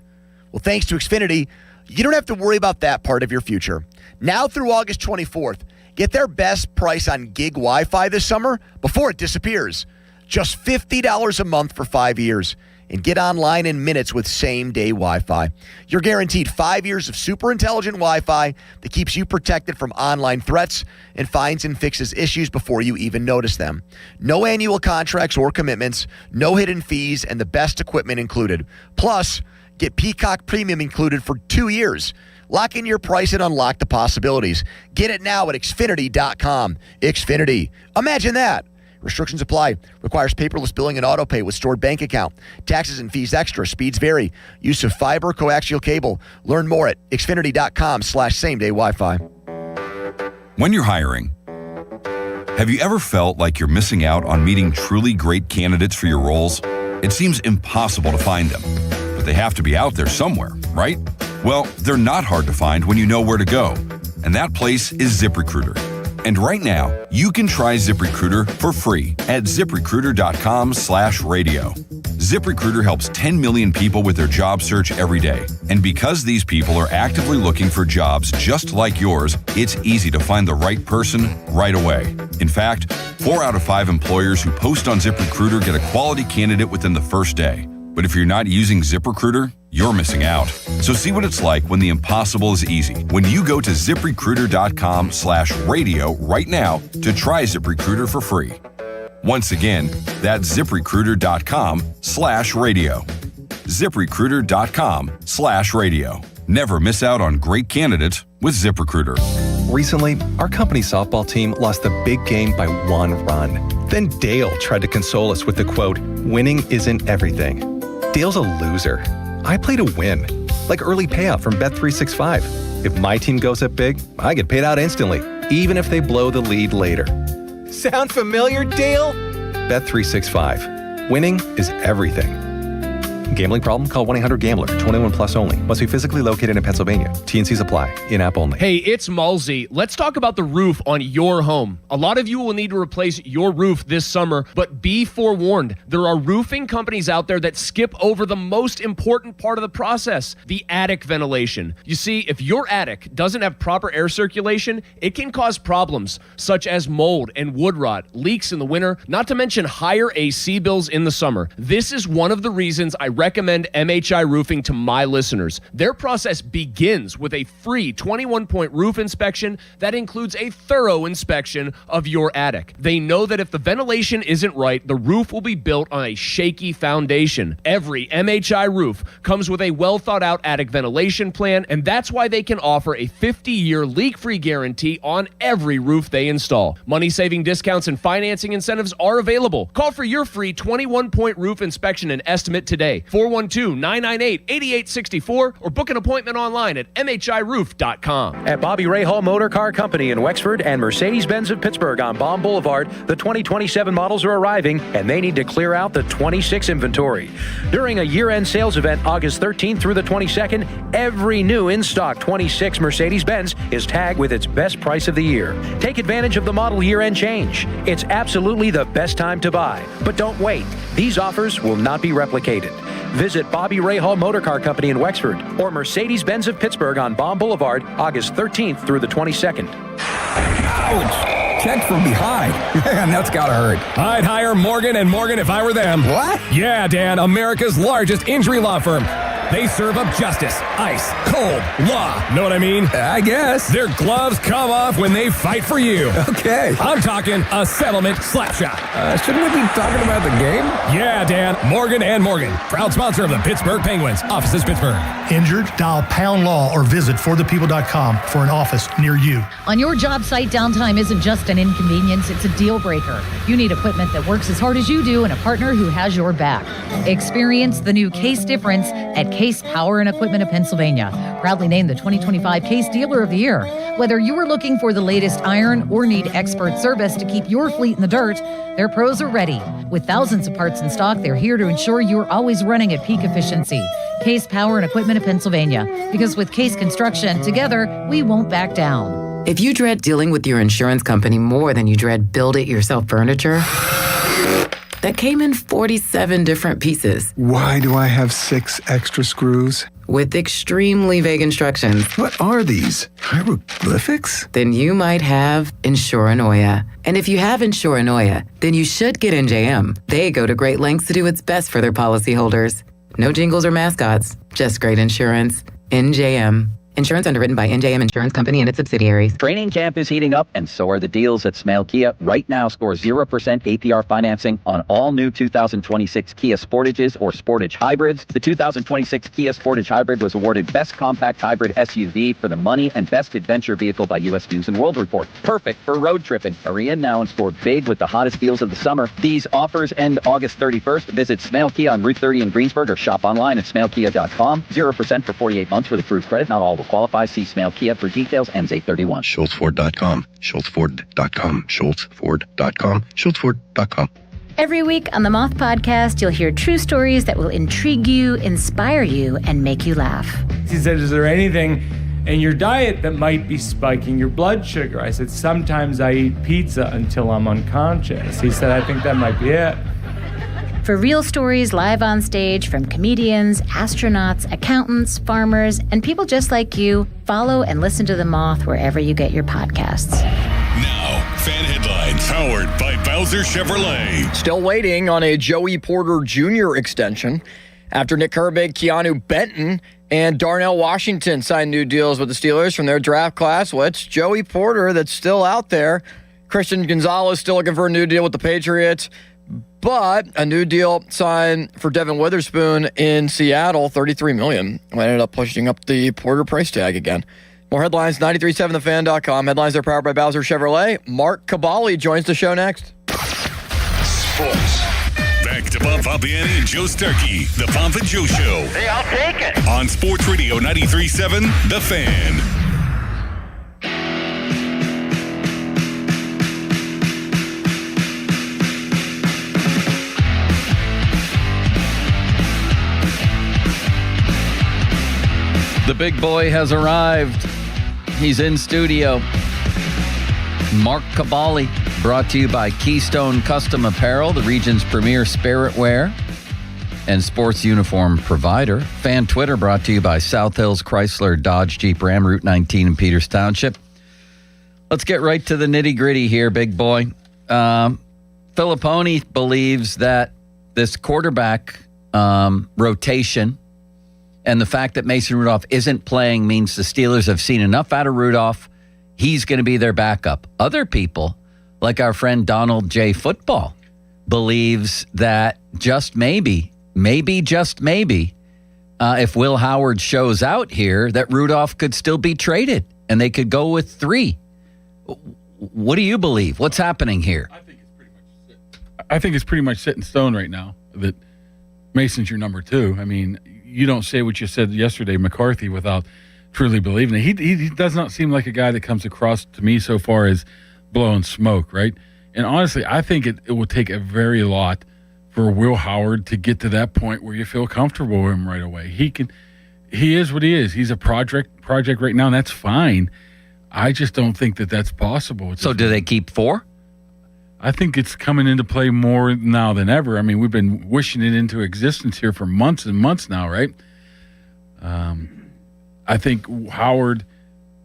Well, thanks to Xfinity, you don't have to worry about that part of your future. Now through August 24th, get their best price on gig Wi-Fi this summer before it disappears. Just $50 a month for 5 years. And get online in minutes with same-day Wi-Fi. You're guaranteed 5 years of super intelligent Wi-Fi that keeps you protected from online threats and finds and fixes issues before you even notice them. No annual contracts or commitments, no hidden fees, and the best equipment included. Plus, get Peacock Premium included for 2 years. Lock in your price and unlock the possibilities. Get it now at Xfinity.com. Xfinity. Imagine that. Restrictions apply. Requires paperless billing and auto pay with stored bank account. Taxes and fees extra. Speeds vary. Use of fiber coaxial cable. Learn more at Xfinity.com/same-day Wi-Fi. When you're hiring, have you ever felt like you're missing out on meeting truly great candidates for your roles? It seems impossible to find them, but they have to be out there somewhere, right? Well, they're not hard to find when you know where to go, and that place is ZipRecruiter. And right now, you can try ZipRecruiter for free at ZipRecruiter.com/radio. ZipRecruiter helps 10 million people with their job search every day. And because these people are actively looking for jobs just like yours, it's easy to find the right person right away. In fact, 4 out of 5 employers who post on ZipRecruiter get a quality candidate within the first day. But if you're not using ZipRecruiter, you're missing out. So see what it's like when the impossible is easy. When you go to ZipRecruiter.com/radio right now to try ZipRecruiter for free. Once again, that's ZipRecruiter.com/radio. ZipRecruiter.com/radio. Never miss out on great candidates with ZipRecruiter. Recently, our company softball team lost the big game by 1 run. Then Dale tried to console us with the quote, "Winning isn't everything." Dale's a loser. I play to win, like early payout from Bet365. If my team goes up big, I get paid out instantly, even if they blow the lead later. Sound familiar, Dale? Bet365. Winning is everything. Gambling problem? Call 1-800-GAMBLER. 21 plus only. Must be physically located in Pennsylvania. T&Cs apply. In-app only. Hey, it's Mulsey. Let's talk about the roof on your home. A lot of you will need to replace your roof this summer, but be forewarned. There are roofing companies out there that skip over the most important part of the process, the attic ventilation. You see, if your attic doesn't have proper air circulation, it can cause problems such as mold and wood rot, leaks in the winter, not to mention higher AC bills in the summer. This is one of the reasons I recommend MHI Roofing to my listeners. Their process begins with a free 21-point roof inspection that includes a thorough inspection of your attic. They know that if the ventilation isn't right, the roof will be built on a shaky foundation. Every MHI roof comes with a well-thought-out attic ventilation plan, and that's why they can offer a 50-year leak-free guarantee on every roof they install. Money-saving discounts and financing incentives are available. Call for your free 21-point roof inspection and estimate today. 412-998-8864 or book an appointment online at mhiroof.com. At Bobby Ray Hall Motor Car Company in Wexford and Mercedes-Benz of Pittsburgh on Baum Boulevard, the 2027 models are arriving and they need to clear out the 26 inventory. During a year-end sales event August 13th through the 22nd, every new in-stock 26 Mercedes-Benz is tagged with its best price of the year. Take advantage of the model year-end change. It's absolutely the best time to buy. But don't wait. These offers will not be replicated. Visit Bobby Ray Hall Motor Car Company in Wexford or Mercedes-Benz of Pittsburgh on Baum Boulevard, August 13th through the 22nd. Ouch! Checked from behind. Man, that's gotta hurt. I'd hire Morgan & Morgan if I were them. What? Yeah, Dan, America's largest injury law firm. They serve up justice, ice, cold, law. Know what I mean? I guess. Their gloves come off when they fight for you. Okay. I'm talking a settlement slap shot. Shouldn't we be talking about the game? Yeah, Dan. Morgan & Morgan. Proud sponsor of the Pittsburgh Penguins. Offices Pittsburgh. Injured? Dial Pound Law or visit forthepeople.com for an office near you. On your job site, downtime isn't just an inconvenience, it's a deal breaker. You need equipment that works as hard as you do and a partner who has your back. Experience the new Case difference at Case Power and Equipment of Pennsylvania. Proudly named the 2025 Case Dealer of the Year. Whether you are looking for the latest iron or need expert service to keep your fleet in the dirt, their pros are ready. With thousands of parts in stock, they're here to ensure you're always running at peak efficiency. Case Power and Equipment of Pennsylvania. Because with Case Construction, together, we won't back down. If you dread dealing with your insurance company more than you dread build-it-yourself furniture, that came in 47 different pieces. Why do I have 6 extra screws? With extremely vague instructions. What are these? Hieroglyphics? Then you might have Insuranoia. And if you have Insuranoia, then you should get NJM. They go to great lengths to do what's best for their policyholders. No jingles or mascots, just great insurance. NJM. Insurance underwritten by NJM Insurance Company and its subsidiaries. Training camp is heating up, and so are the deals at Smale Kia. Right now, score 0% APR financing on all new 2026 Kia Sportages or Sportage Hybrids. The 2026 Kia Sportage Hybrid was awarded Best Compact Hybrid SUV for the money and Best Adventure Vehicle by U.S. News & World Report. Perfect for road tripping. Hurry in now and score big with the hottest deals of the summer. These offers end August 31st. Visit Smale Kia on Route 30 in Greensburg or shop online at smalekia.com. 0% for 48 months with approved credit. Not all will qualify. See Smale Kia for details. Ends 8/31. SchultzFord.com. SchultzFord.com. SchultzFord.com. SchultzFord.com. Every week on the Moth Podcast, you'll hear true stories that will intrigue you, inspire you, and make you laugh. He said, is there anything in your diet that might be spiking your blood sugar? I said, sometimes I eat pizza until I'm unconscious. He said, I think that might be it. For real stories live on stage from comedians, astronauts, accountants, farmers, and people just like you, follow and listen to The Moth wherever you get your podcasts. Now, fan headlines powered by Bowser Chevrolet. Still waiting on a Joey Porter Jr. extension after Nick Herbig, Keanu Benton, and Darnell Washington signed new deals with the Steelers from their draft class. Well, it's Joey Porter that's still out there. Christian Gonzalez still looking for a new deal with the Patriots. But a new deal signed for Devin Witherspoon in Seattle, $33 million. Ended up pushing up the Porter price tag again. More headlines, 937thefan.com. Headlines are powered by Bowser Chevrolet. Mark Cabali joins the show next. Sports. Back to Bob Fabiani and Joe Starkey, the Pomp and Joe Show. Hey, I'll take it. On Sports Radio 93.7, The Fan. The big boy has arrived. He's in studio. Mark Cabali, brought to you by Keystone Custom Apparel, the region's premier spirit wear and sports uniform provider. Fan Twitter brought to you by South Hills Chrysler Dodge Jeep Ram, Route 19 in Peters Township. Let's get right to the nitty-gritty here, big boy. Filippone believes that this quarterback rotation and the fact that Mason Rudolph isn't playing means the Steelers have seen enough out of Rudolph. He's going to be their backup. Other people, like our friend Donald J. Football, believes that just maybe, if Will Howard shows out here, that Rudolph could still be traded and they could go with 3. What do you believe? What's happening here? I think it's pretty much set in stone right now that Mason's your number 2. I mean, you don't say what you said yesterday, McCarthy, without truly believing it. He does not seem like a guy that comes across to me so far as blowing smoke, right? And honestly, I think it will take a very lot for Will Howard to get to that point where you feel comfortable with him right away. He is what he is. He's a project right now, and that's fine. I just don't think that that's possible. So do they keep 4? I think it's coming into play more now than ever. I mean, we've been wishing it into existence here for months and months now, right? I think Howard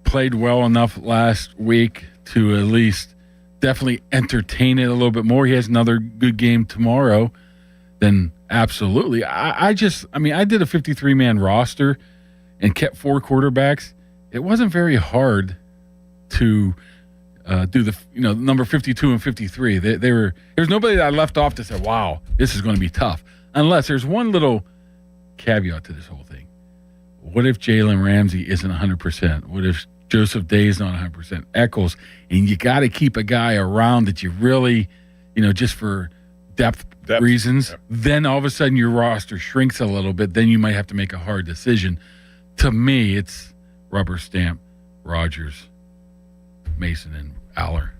played well enough last week to at least definitely entertain it a little bit more. He has another good game tomorrow. Then absolutely. I did a 53-man roster and kept 4 quarterbacks. It wasn't very hard to do the number 52 and 53. There's nobody that I left off to say, wow, this is going to be tough. Unless there's one little caveat to this whole thing. What if Jalen Ramsey isn't 100%? What if Joseph Day is not 100%? Eccles, and you got to keep a guy around that you really, just for depth reasons. Yep. Then all of a sudden your roster shrinks a little bit. Then you might have to make a hard decision. To me, it's rubber stamp Rodgers, Mason, and Aller.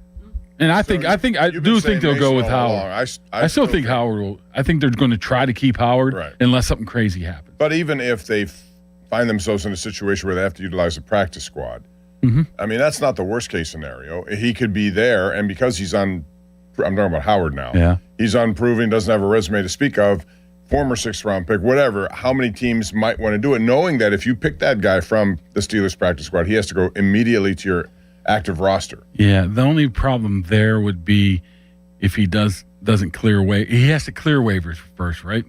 And I think they'll go with Howard. I still think Howard will. I think they're going to try to keep Howard unless something crazy happens. But even if they find themselves in a situation where they have to utilize a practice squad, I mean, that's not the worst case scenario. He could be there, and because he's I'm talking about Howard now. Yeah. He's unproven, doesn't have a resume to speak of, former 6th-round pick, whatever. How many teams might want to do it, knowing that if you pick that guy from the Steelers practice squad, he has to go immediately to your active roster. Yeah, the only problem there would be if he doesn't clear he has to clear waivers first, right?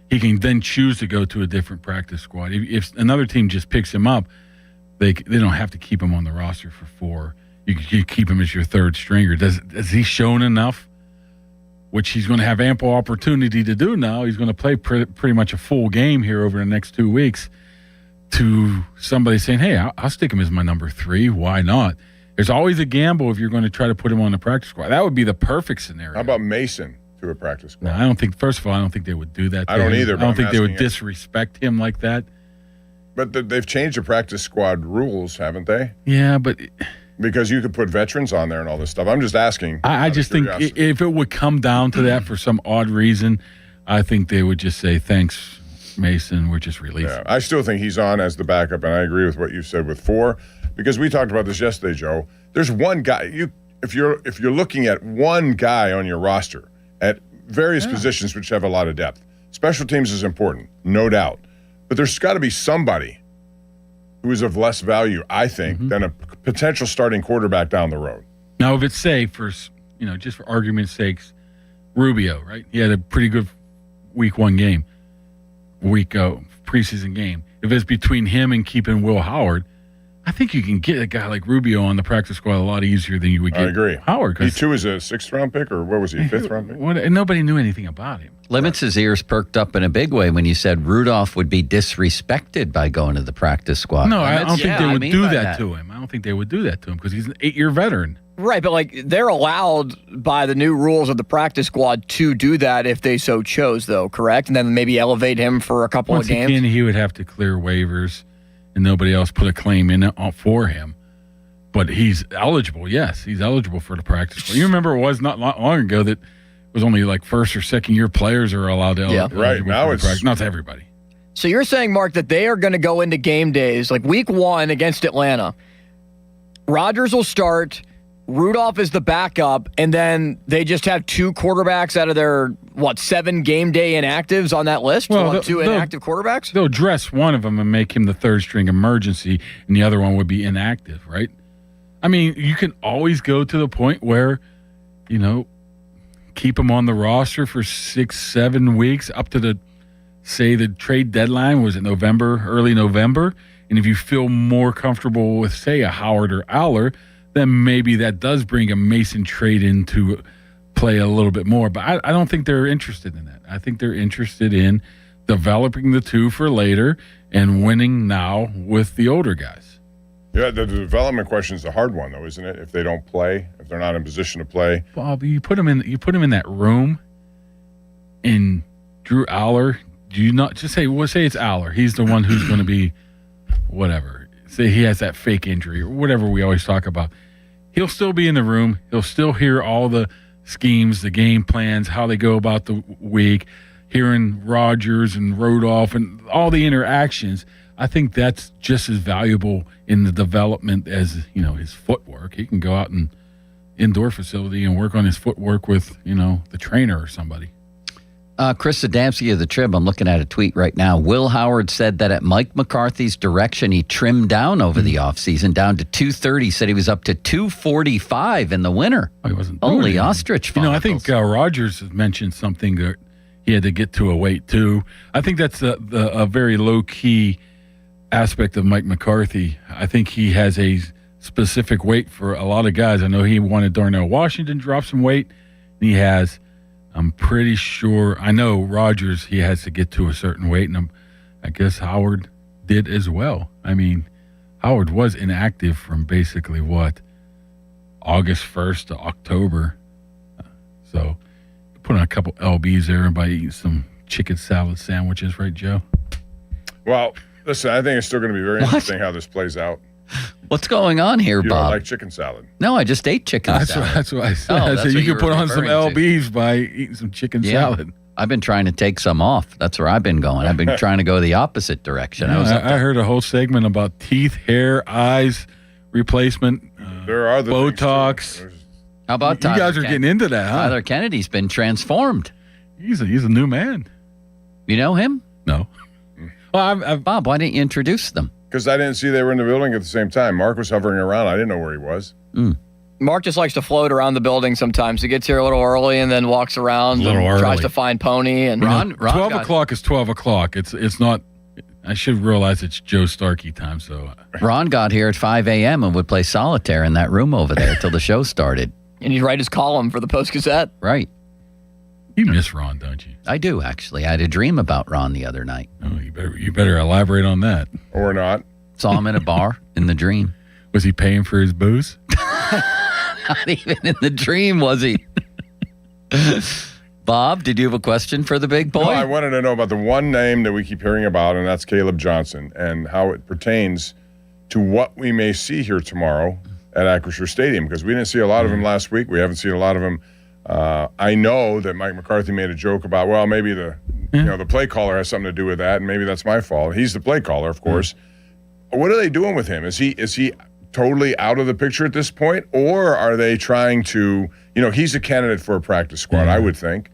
He can then choose to go to a different practice squad. If another team just picks him up, they don't have to keep him on the roster for 4. You keep him as your 3rd stringer. Has he shown enough? Which he's going to have ample opportunity to do now. He's going to play pretty much a full game here over the next 2 weeks. To somebody saying, hey, I'll stick him as my number 3. Why not? There's always a gamble if you're going to try to put him on the practice squad. That would be the perfect scenario. How about Mason to a practice squad? No, I don't think. First of all, I don't think they would do that. I don't either. I don't think they would disrespect him like that. But they've changed the practice squad rules, haven't they? Yeah, but because you could put veterans on there and all this stuff. I'm just asking. I just think if it would come down to that for some odd reason, I think they would just say, thanks, Mason, we're just releasing. Yeah, I still think he's on as the backup, and I agree with what you said with 4, because we talked about this yesterday, Joe. There's one guy. If you're looking at one guy on your roster at various positions which have a lot of depth, special teams is important, no doubt. But there's got to be somebody who is of less value, I think, than a potential starting quarterback down the road. Now, if it's, say, just for argument's sakes, Rubio, right? He had a pretty good week 1 game, preseason game. If it's between him and keeping Will Howard, I think you can get a guy like Rubio on the practice squad a lot easier than you would get Howard. He, too, is a 6th-round pick, or what was he, a 5th-round pick? Nobody knew anything about him. Limits' ears perked up in a big way when you said Rudolph would be disrespected by going to the practice squad. No, I don't think they would do that to him. I don't think they would do that to him because he's an 8-year veteran. Right, but they're allowed by the new rules of the practice squad to do that if they so chose, though, correct? And then maybe elevate him for a couple of games? Once again, he would have to clear waivers and nobody else put a claim in for him. But he's eligible, yes. He's eligible for the practice squad. You remember it was not long ago that it was only 1st or 2nd year players are allowed to right now it's not to everybody. So you're saying, Mark, that they are going to go into game days like week 1 against Atlanta. Rodgers will start, Rudolph is the backup, and then they just have 2 quarterbacks out of their 7 game day inactives on that list? Well, 2 inactive quarterbacks? They'll dress one of them and make him the 3rd string emergency, and the other one would be inactive, right? I mean, you can always go to the point where, keep him on the roster for 6-7 weeks up to the trade deadline was in November, early November. And if you feel more comfortable with, say, a Howard or Aller, then maybe that does bring a Mason trade into play a little bit more. But I don't think they're interested in that. I think they're interested in developing the 2 for later and winning now with the older guys. Yeah, the development question is a hard one, though, isn't it? If they don't play, if they're not in position to play. Bob, you put him in that room, and Drew Aller do you not just say it's Aller? He's the one who's going to be whatever. Say he has that fake injury or whatever we always talk about. He'll still be in the room. He'll still hear all the schemes, the game plans, how they go about the week, hearing Rodgers and Rudolph and all the interactions. I think that's just as valuable in the development as, his footwork. He can go out and indoor facility and work on his footwork with, the trainer or somebody. Chris Adamski of the Trib, I'm looking at a tweet right now. Will Howard said that at Mike McCarthy's direction, he trimmed down over the offseason, down to 230, said he was up to 245 in the winter. He wasn't only ostrich follicles. I think Rodgers has mentioned something that he had to get to a weight too. I think that's a very low-key aspect of Mike McCarthy. I think he has a specific weight for a lot of guys. I know he wanted Darnell Washington to drop some weight, and he has. I'm pretty sure. I know Rodgers, he has to get to a certain weight, and I guess Howard did as well. I mean, Howard was inactive from basically August 1st to October. So put on a couple LBs there by eating some chicken salad sandwiches, right, Joe? Well, listen, I think it's still going to be very interesting how this plays out. What's going on here, you Bob? Don't like chicken salad? No, I just ate chicken salad. That's what I said. I said you could put on some LBs by eating some chicken salad. I've been trying to take some off. That's where I've been going. I've been trying to go the opposite direction. I heard a whole segment about teeth, hair, eyes replacement, there are the Botox. How about you guys are getting into that, huh? Tyler Kennedy's been transformed. He's a new man. You know him? No. Well, Bob, why didn't you introduce them? Because I didn't see they were in the building at the same time. Mark was hovering around. I didn't know where he was. Mark just likes to float around the building sometimes. He gets here a little early and then walks around and tries to find Pony. And Ron 12 o'clock is 12 o'clock. It's not. I should realize it's Joe Starkey time. So Ron got here at 5 a.m. and would play solitaire in that room over there till the show started. And he'd write his column for the Post-Gazette. Right. You miss Ron, don't you? I do, actually. I had a dream about Ron the other night. Oh, you better elaborate on that. Or not. Saw him in a bar in the dream. Was he paying for his booze? Not even in the dream, was he? Bob, did you have a question for the big boy? No, I wanted to know about the one name that we keep hearing about, and that's Caleb Johnson, and how it pertains to what we may see here tomorrow at Acrisure Stadium, because we didn't see a lot of him last week. We haven't seen a lot of him. I know that Mike McCarthy made a joke about, well, maybe the play caller has something to do with that, and maybe that's my fault. He's the play caller, of course. What are they doing with him? Is he totally out of the picture at this point, or are they trying to? He's a candidate for a practice squad, I would think.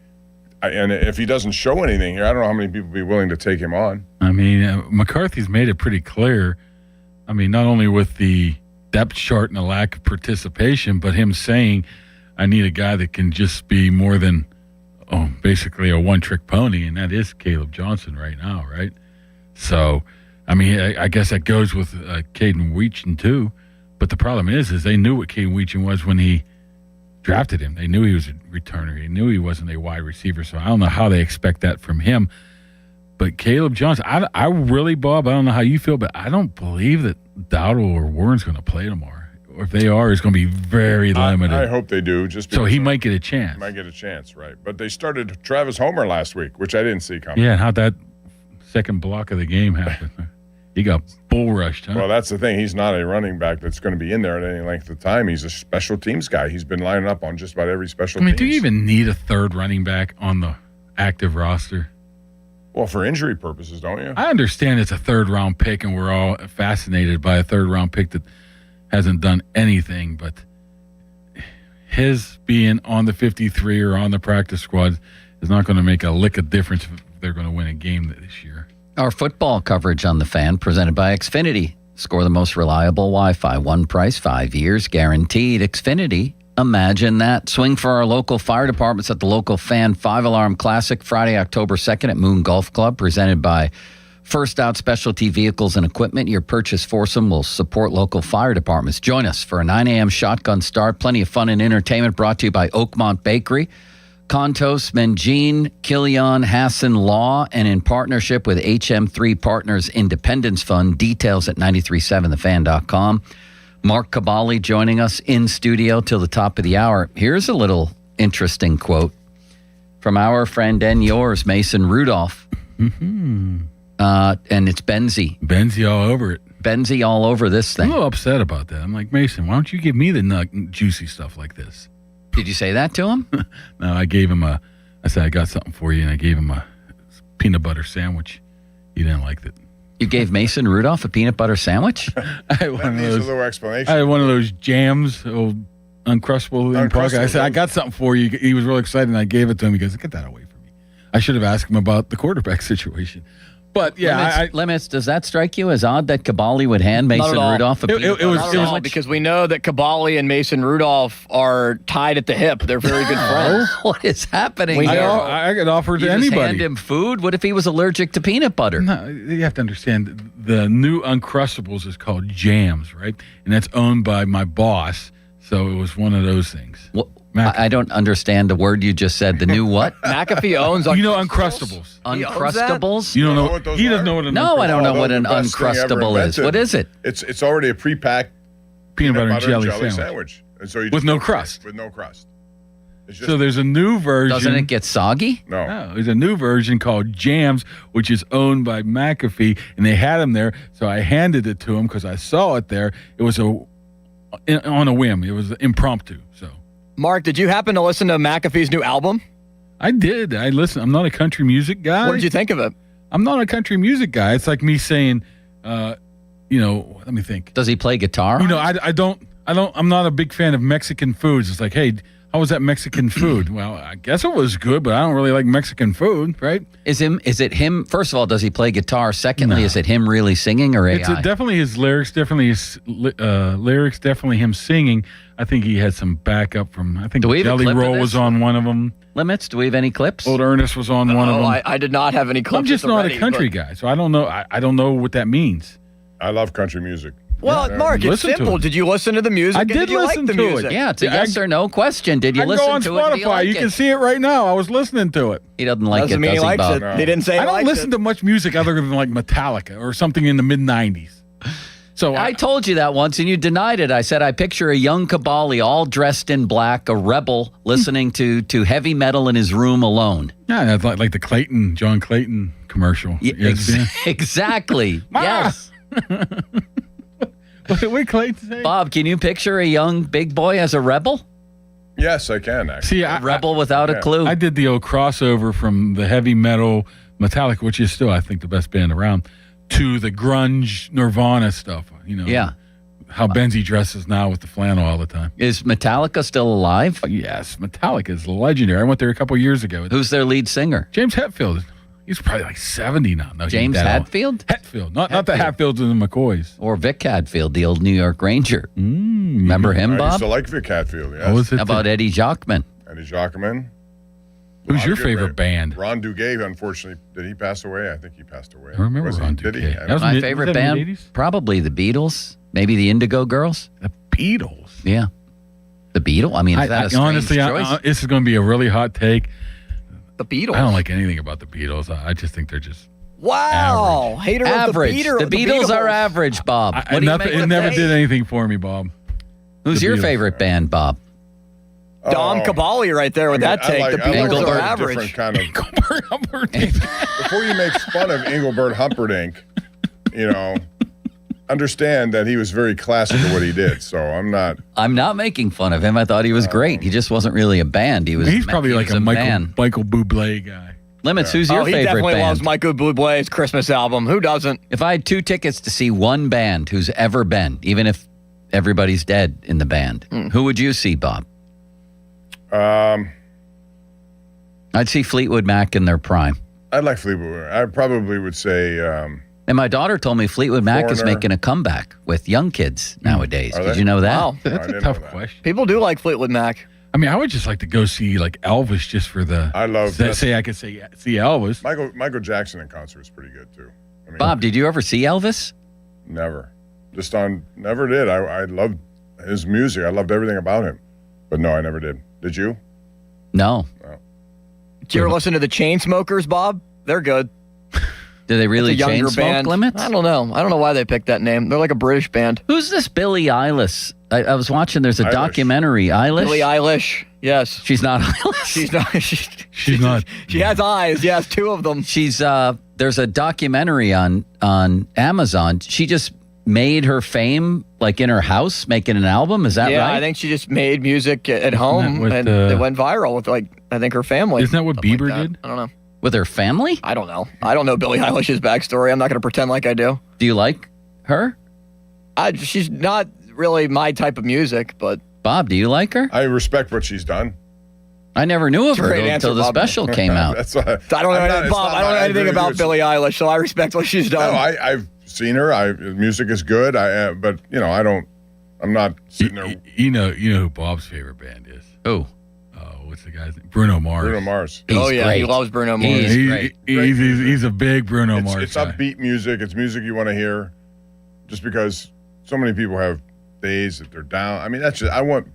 And if he doesn't show anything here, I don't know how many people would be willing to take him on. I mean, McCarthy's made it pretty clear. I mean, not only with the depth chart and the lack of participation, but him saying, I need a guy that can just be more than basically a one-trick pony, and that is Caleb Johnson right now, right? So, I mean, I guess that goes with Caden Weechin too. But the problem is they knew what Caden Weechin was when he drafted him. They knew he was a returner. They knew he wasn't a wide receiver. So I don't know how they expect that from him. But Caleb Johnson, I really, Bob, I don't know how you feel, but I don't believe that Dowdle or Warren's going to play tomorrow. Or if they are, it's going to be very limited. I hope they do. So he might get a chance. He might get a chance, right? But they started Travis Homer last week, which I didn't see coming. Yeah, and how'd that second block of the game happen? He got bull rushed, huh? Well, that's the thing. He's not a running back that's going to be in there at any length of time. He's a special teams guy. He's been lining up on just about every special teams. Do you even need a third running back on the active roster? Well, for injury purposes, don't you? I understand it's a third-round pick, and we're all fascinated by a third-round pick that hasn't done anything, but his being on the 53 or on the practice squad is not going to make a lick of difference if they're going to win a game this year. Our football coverage on The Fan, presented by Xfinity. Score the most reliable Wi-Fi. One price, 5 years, guaranteed. Xfinity, imagine that. Swing for our local fire departments at the local Fan 5-Alarm Classic, Friday, October 2nd at Moon Golf Club, presented by First Out Specialty Vehicles and Equipment. Your purchase foursome will support local fire departments. Join us for a 9 a.m. shotgun start. Plenty of fun and entertainment brought to you by Oakmont Bakery, Contos, Mangine, Killian, Hassan Law, and in partnership with HM3 Partners Independence Fund. Details at 937thefan.com. Mark Cabali joining us in studio till the top of the hour. Here's a little interesting quote from our friend and yours, Mason Rudolph. Mm-hmm. And it's Benzie. Benzie all over it. Benzie all over this I'm a thing. little upset about that. I'm like, Mason, why don't you give me the juicy stuff like this? Did you say that to him? No, I gave him I said, I got something for you, and I gave him a peanut butter sandwich. He didn't like it. You gave Mason Rudolph a peanut butter sandwich? I had one That of needs a those. little explanation. I had one of those jams, old Uncrustable in Park. I said, I got something for you. He was real excited, and I gave it to him. He goes, get that away from me. I should have asked him about the quarterback situation. But, yeah. Limits, does that strike you as odd that Kabali would hand Not Mason at all. Rudolph a peanut butter Not at all, sandwich? because we know that Kabali and Mason Rudolph are tied at the hip. They're very good friends. What is happening We here? know. I could offer to You just anybody. hand him food? What if he was allergic to peanut butter? No, you have to understand, the new Uncrustables is called Jams, right? And that's owned by my boss. So it was one of those things. What? I don't understand the word you just said. The new what? McAfee owns You know Uncrustables. Uncrustables? You don't know what those he doesn't are? know what an No, I don't know Oh, what those an are the best thing ever Uncrustable is. invented. What is it? It's already a pre-packed peanut butter and jelly jelly sandwich. And so you With just no go for it crust. With no crust. It's just, So there's a new version. Doesn't it get soggy? no. There's a new version called Jams, which is owned by McAfee, and they had them there. So I handed it to him because I saw it there. It was on a whim. It was impromptu. So Mark, did you happen to listen to McAfee's new album? I did. I listened. I'm not a country music guy. What did you think of it? I'm not a country music guy. It's like me saying, let me think. Does he play guitar? I'm not a big fan of Mexican foods. It's like, hey, how was that Mexican food? Well, I guess it was good, but I don't really like Mexican food, right? Is it him? First of all, does he play guitar? Secondly, is it him really singing or AI? It's definitely his lyrics, definitely his lyrics, definitely him singing. I think he had some backup from, I think Do we have a Jelly clip of Roll this? was on one of them. Limits? Do we have any clips? Old Ernest was on one of them. I did not have any clips. I'm just at the not ready, a country but- guy, so I don't know. I don't know what that means. I love country music. Well, Mark, it's Listen to simple. it. Did you listen to the music? I and did you listen like the to it. music? Yeah, it's a yes or no question. Did you I can listen go on to it? Did you Spotify. like You it? can see it right now. I was listening to it. He doesn't like Doesn't it, mean he does he, likes Bob? it. They didn't say he I don't likes listen it. to much music other than like Metallica or something in the mid '90s. So I told you that once, and you denied it. I said I picture a young Kabali all dressed in black, a rebel, listening to heavy metal in his room alone. Yeah, that's like the John Clayton commercial. Exactly. Yes. What did we Clayton say? Bob, can you picture a young big boy as a rebel? Yes, I can, actually. See, A rebel without a clue. I did the old crossover from the heavy metal Metallica, which is still, I think, the best band around, to the grunge Nirvana stuff. Yeah. How Benzie dresses now with the flannel all the time. Is Metallica still alive? Yes, Metallica is legendary. I went there a couple years ago. Who's their lead singer? James Hetfield. He's probably like 70 now. No, James Hetfield? Hetfield, not the Hatfields and the McCoys. Or Vic Hadfield, the old New York Ranger. Remember him, I used Bob? to like Vic Hadfield, yes. What was it? How about Eddie Jockman? Eddie Jockman. Who's your favorite band? Ron Duguay, unfortunately. Did he pass away? I think he passed away. I remember Was he? Ron Did he? Duguay. I That don't was know. My mid- favorite was that band? mid-80s? Probably the Beatles. Maybe the Indigo Girls. The Beatles. Yeah. The Beatles? I mean, is that a strange honestly, choice? this is going to be a really hot take. The Beatles. I don't like anything about the Beatles. I just think they're just Wow. Hater average. of The Beatles are average, Bob. What do you make it of never that? did anything for me, Bob. Who's The your Beatles. favorite band, Bob? Dom Kabali right there with that take. The Beatles like are a average. different kind of. Before you make fun of Engelbert Humperdinck, understand that he was very classic at what he did. So I'm not making fun of him. I thought he was great. He just wasn't really a band. He's probably he like was a man. Michael Bublé guy. Limits, who's your he favorite definitely band? loves Michael Bublé's Christmas album. Who doesn't? If I had 2 tickets to see one band who's ever been, even if everybody's dead in the band, who would you see, Bob? I'd see Fleetwood Mac in their prime. I'd like Fleetwood. I probably would say. And my daughter told me Fleetwood Mac is Foreigner. making a comeback with young kids nowadays. Are Did they? you know that? Wow. That's a tough question. People do like Fleetwood Mac. I mean, I would just like to go see like Elvis just for the. I love. Say I could see Elvis. Michael Jackson in concert is pretty good too. I mean, Bob, did you ever see Elvis? Never. Never did. I loved his music. I loved everything about him. But no, I never did. Did you? No. Did you ever listen to the Chainsmokers, Bob? They're good. Do they really It's a chain younger smoke band. limits? I don't know. I don't know why they picked that name. They're like a British band. Who's this Billie Eilish? I was watching. There's a Eilish. documentary. Eilish. Billie Eilish. Yes. She's not Eilish. She's not. She's not. She has eyes. Yes, 2 of them. She's there's a documentary on Amazon. She just made her fame like in her house making an album. Is that Yeah, right? I think she just made music at home with, and it went viral with I think her family. Isn't that what Something Bieber like that. did? I don't know. With her family? I don't know. I don't know Billie Eilish's backstory. I'm not going to pretend like I do. Do you like her? She's not really my type of music, but Bob, do you like her? I respect what she's done. I never knew of her Great until answer, the Bob. special came out. That's why I don't know anything, Bob. I don't know anything about Billie Eilish, so I respect what she's done. No, I've seen her. Music is good. But I'm not sitting there. You know who Bob's favorite band is? Who? What's the guy's name? Bruno Mars. Bruno Mars. Oh yeah, he great. loves Bruno Mars. He's a big Bruno Mars It's guy. upbeat music. It's music you want to hear. Just because so many people have days that they're down. I mean, that's just, I want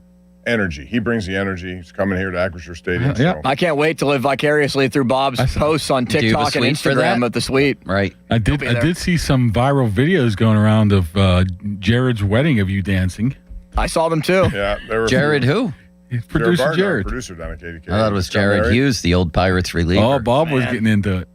energy. He brings the energy. He's coming here to Acrisure Stadium. Yeah. So. I can't wait to live vicariously through Bob's posts on Do you have a TikTok and suite for that? Instagram at the suite. Right. I did see some viral videos going around of Jared's wedding of you dancing. I saw them too. Yeah, there were Jared who? Producer Barnard, Jared. producer down at KDK. I thought it was Just got Jared married. Hughes, the old Pirates reliever. Oh, Bob was getting into it.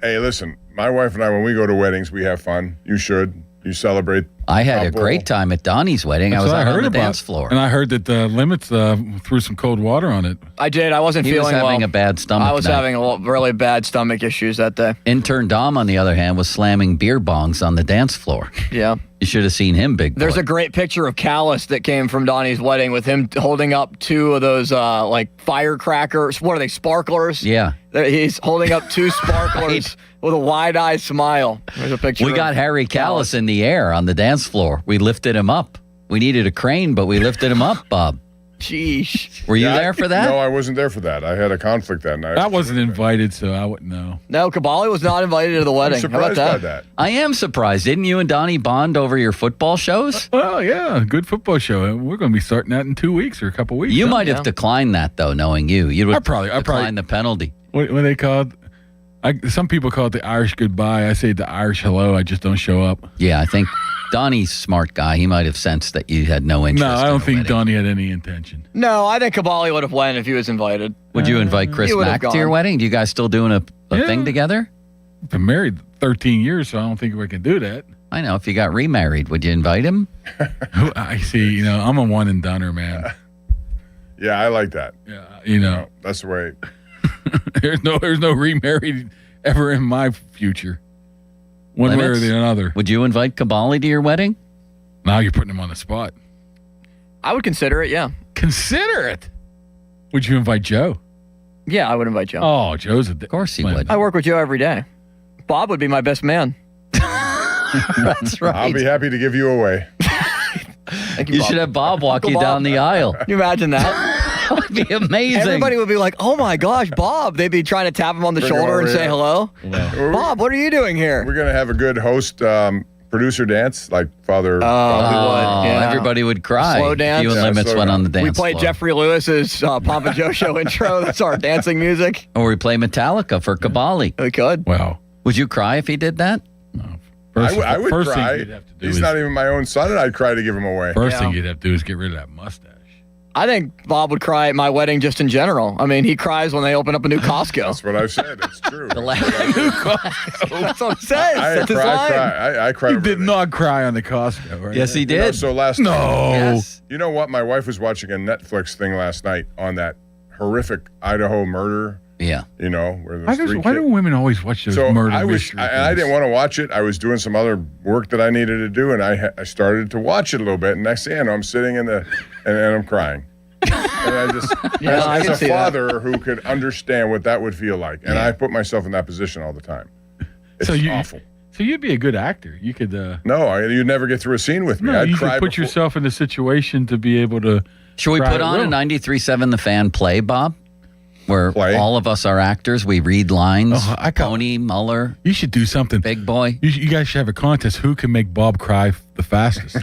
Hey, listen, my wife and I, when we go to weddings, we have fun. You should. You celebrate. I had a couple. great time at Donnie's wedding. I That's was what out on the about. dance floor. And I heard that the Limits threw some cold water on it. I did. I wasn't He was feeling having well. a bad stomach I was night. having really bad stomach issues that day. Intern Dom, on the other hand, was slamming beer bongs on the dance floor. Yeah. You should have seen him, big boy. There's a great picture of Callis that came from Donnie's wedding with him holding up 2 of those like firecrackers. What are they? Sparklers? Yeah. He's holding up 2 sparklers with a wide-eyed smile. There's a picture. We got of Harry Callis in the air on the dance floor. We lifted him up. We needed a crane, but we lifted him up, Bob. Sheesh. Were you Yeah, there for that? No, I wasn't there for that. I had a conflict that night. I wasn't invited, so I wouldn't know. No, Kabali was not invited to the wedding. I'm How about surprised that? by that. I am surprised. Didn't you and Donnie bond over your football shows? Well, yeah, good football show. We're going to be starting that in 2 weeks or a couple weeks. You huh? might have declined that, though, knowing you. You'd have I probably- declined the penalty. What they called? Some people call it the Irish goodbye. I say the Irish hello. I just don't show up. Yeah, I think Donnie's a smart guy. He might have sensed that you had no interest. No, I in don't the think wedding. Donnie had any intention. No, I think Kabali would have went if he was invited. Would you invite Chris He would have Mack to your gone. wedding? Do you guys still doing a Yeah. thing together? I've been married 13 years, so I don't think we can do that. I know. If you got remarried, would you invite him? I see. I'm a one and doneer, man. Yeah, I like that. Yeah, That's the way. there's no remarried ever in my future, one way or Limits? the other. Would you invite Kabali to your wedding? Now you're putting him on the spot. I would consider it, yeah. Consider it. Would you invite Joe? Yeah, I would invite Joe. Oh, Joe's a. Of course he would. I work with Joe every day. Bob would be my best man. That's right. I'll be happy to give you away. Thank you, You Bob. should have Bob walk Uncle you Bob. down the aisle. Can you imagine that? That would be amazing. Everybody would be like, "Oh my gosh, Bob!" They'd be trying to tap him on the Bring him shoulder and over say here. hello. Bob, what are you doing here? We're gonna have a good host producer dance like Father. Oh, yeah. everybody would cry. Slow if dance. You and Yeah, Limits slow went down. on the dance We played floor. Jeffrey Lewis's Pompa Joe show intro. That's our dancing music. Or we play Metallica for Kabali. We could. Wow. Would you cry if he did that? I would first cry. thing you'd have to do He's is, not even my own son, and I'd cry to give him away. First Yeah. thing you'd have to do is get rid of that mustache. I think Bob would cry at my wedding just in general. I mean, he cries when they open up a new Costco. That's what I've said. It's true. That's what it says. I That's his line. I cried. He over did it. not cry on the Costco, right? Yes, he You did. know, so last No. Yes. You know what? My wife was watching a Netflix thing last night on that horrific Idaho murder. Yeah. You know, where Why, there's three why do kids. women always watch those So murder I was, mystery I things? didn't want to watch it. I was doing some other work that I needed to do, and I started to watch it a little bit. And next thing I know, I'm sitting in the, and I'm crying. And I just, Yeah, I as can a see that. father who could understand what that would feel like, and I put myself in that position all the time. It's awful. So you'd be a good actor. You could. No, you'd never get through a scene with me. No, I'd you cry could put before- yourself in a situation to be able to. Should we cry put at on a will. 93.7 The Fan play, Bob? Where Play? all of us are actors. We read lines. Oh, I got- Pony, Muller, You should do something. Big Boy. You guys should have a contest. Who can make Bob cry the fastest?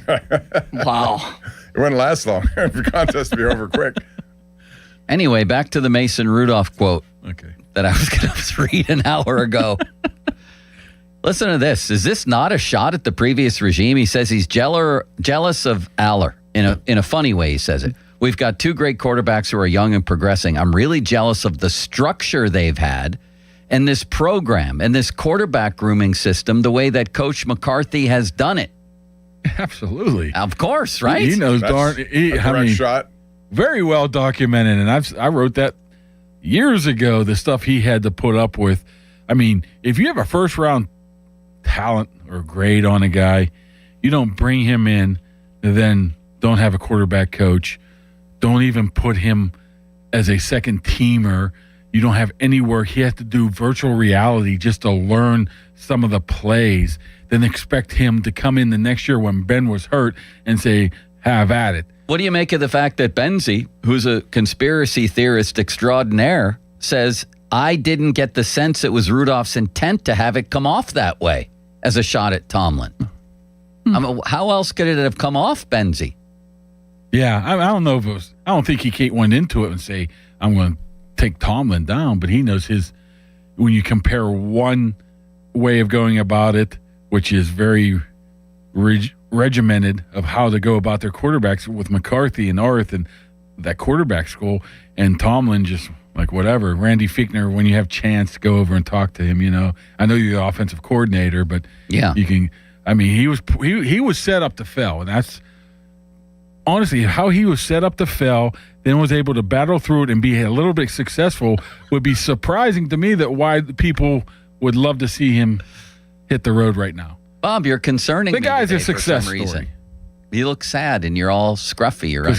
Wow. It wouldn't last long. The contest would be over quick. Anyway, back to the Mason Rudolph quote Okay. that I was going to read an hour ago. Listen to this. Is this not a shot at the previous regime? He says he's jealous of Aller in a funny way. He says it. We've got two great quarterbacks who are young and progressing. I'm really jealous of the structure they've had and this program and this quarterback grooming system, the way that Coach McCarthy has done it. Absolutely. Of course, right? He knows shot. Very well documented, and I wrote that years ago, the stuff he had to put up with. I mean, if you have a first-round talent or grade on a guy, you don't bring him in and then don't have a quarterback coach, don't even put him as a second teamer. You don't have any work. He has to do virtual reality just to learn some of the plays, then expect him to come in the next year when Ben was hurt and say, have at it. What do you make of the fact that Benzie, who's a conspiracy theorist extraordinaire, says, I didn't get the sense it was Rudolph's intent to have it come off that way as a shot at Tomlin? I mean, how else could it have come off, Benzie? Yeah, I don't know if it was. I don't think he went into it and say, I'm going to take Tomlin down, but he knows when you compare one way of going about it, which is very regimented of how to go about their quarterbacks with McCarthy and Arth and that quarterback school, and Tomlin just like whatever. Randy Fichtner, when you have chance to go over and talk to him, I know you're the offensive coordinator, but yeah, you can. I mean, he was set up to fail, and that's honestly how he was set up to fail. Then was able to battle through it and be a little bit successful. Would be surprising to me that why people would love to see him hit the road right now. Bob, you're concerning the me guy's today a success for some reason. story. You look sad and you're all scruffy. You're Why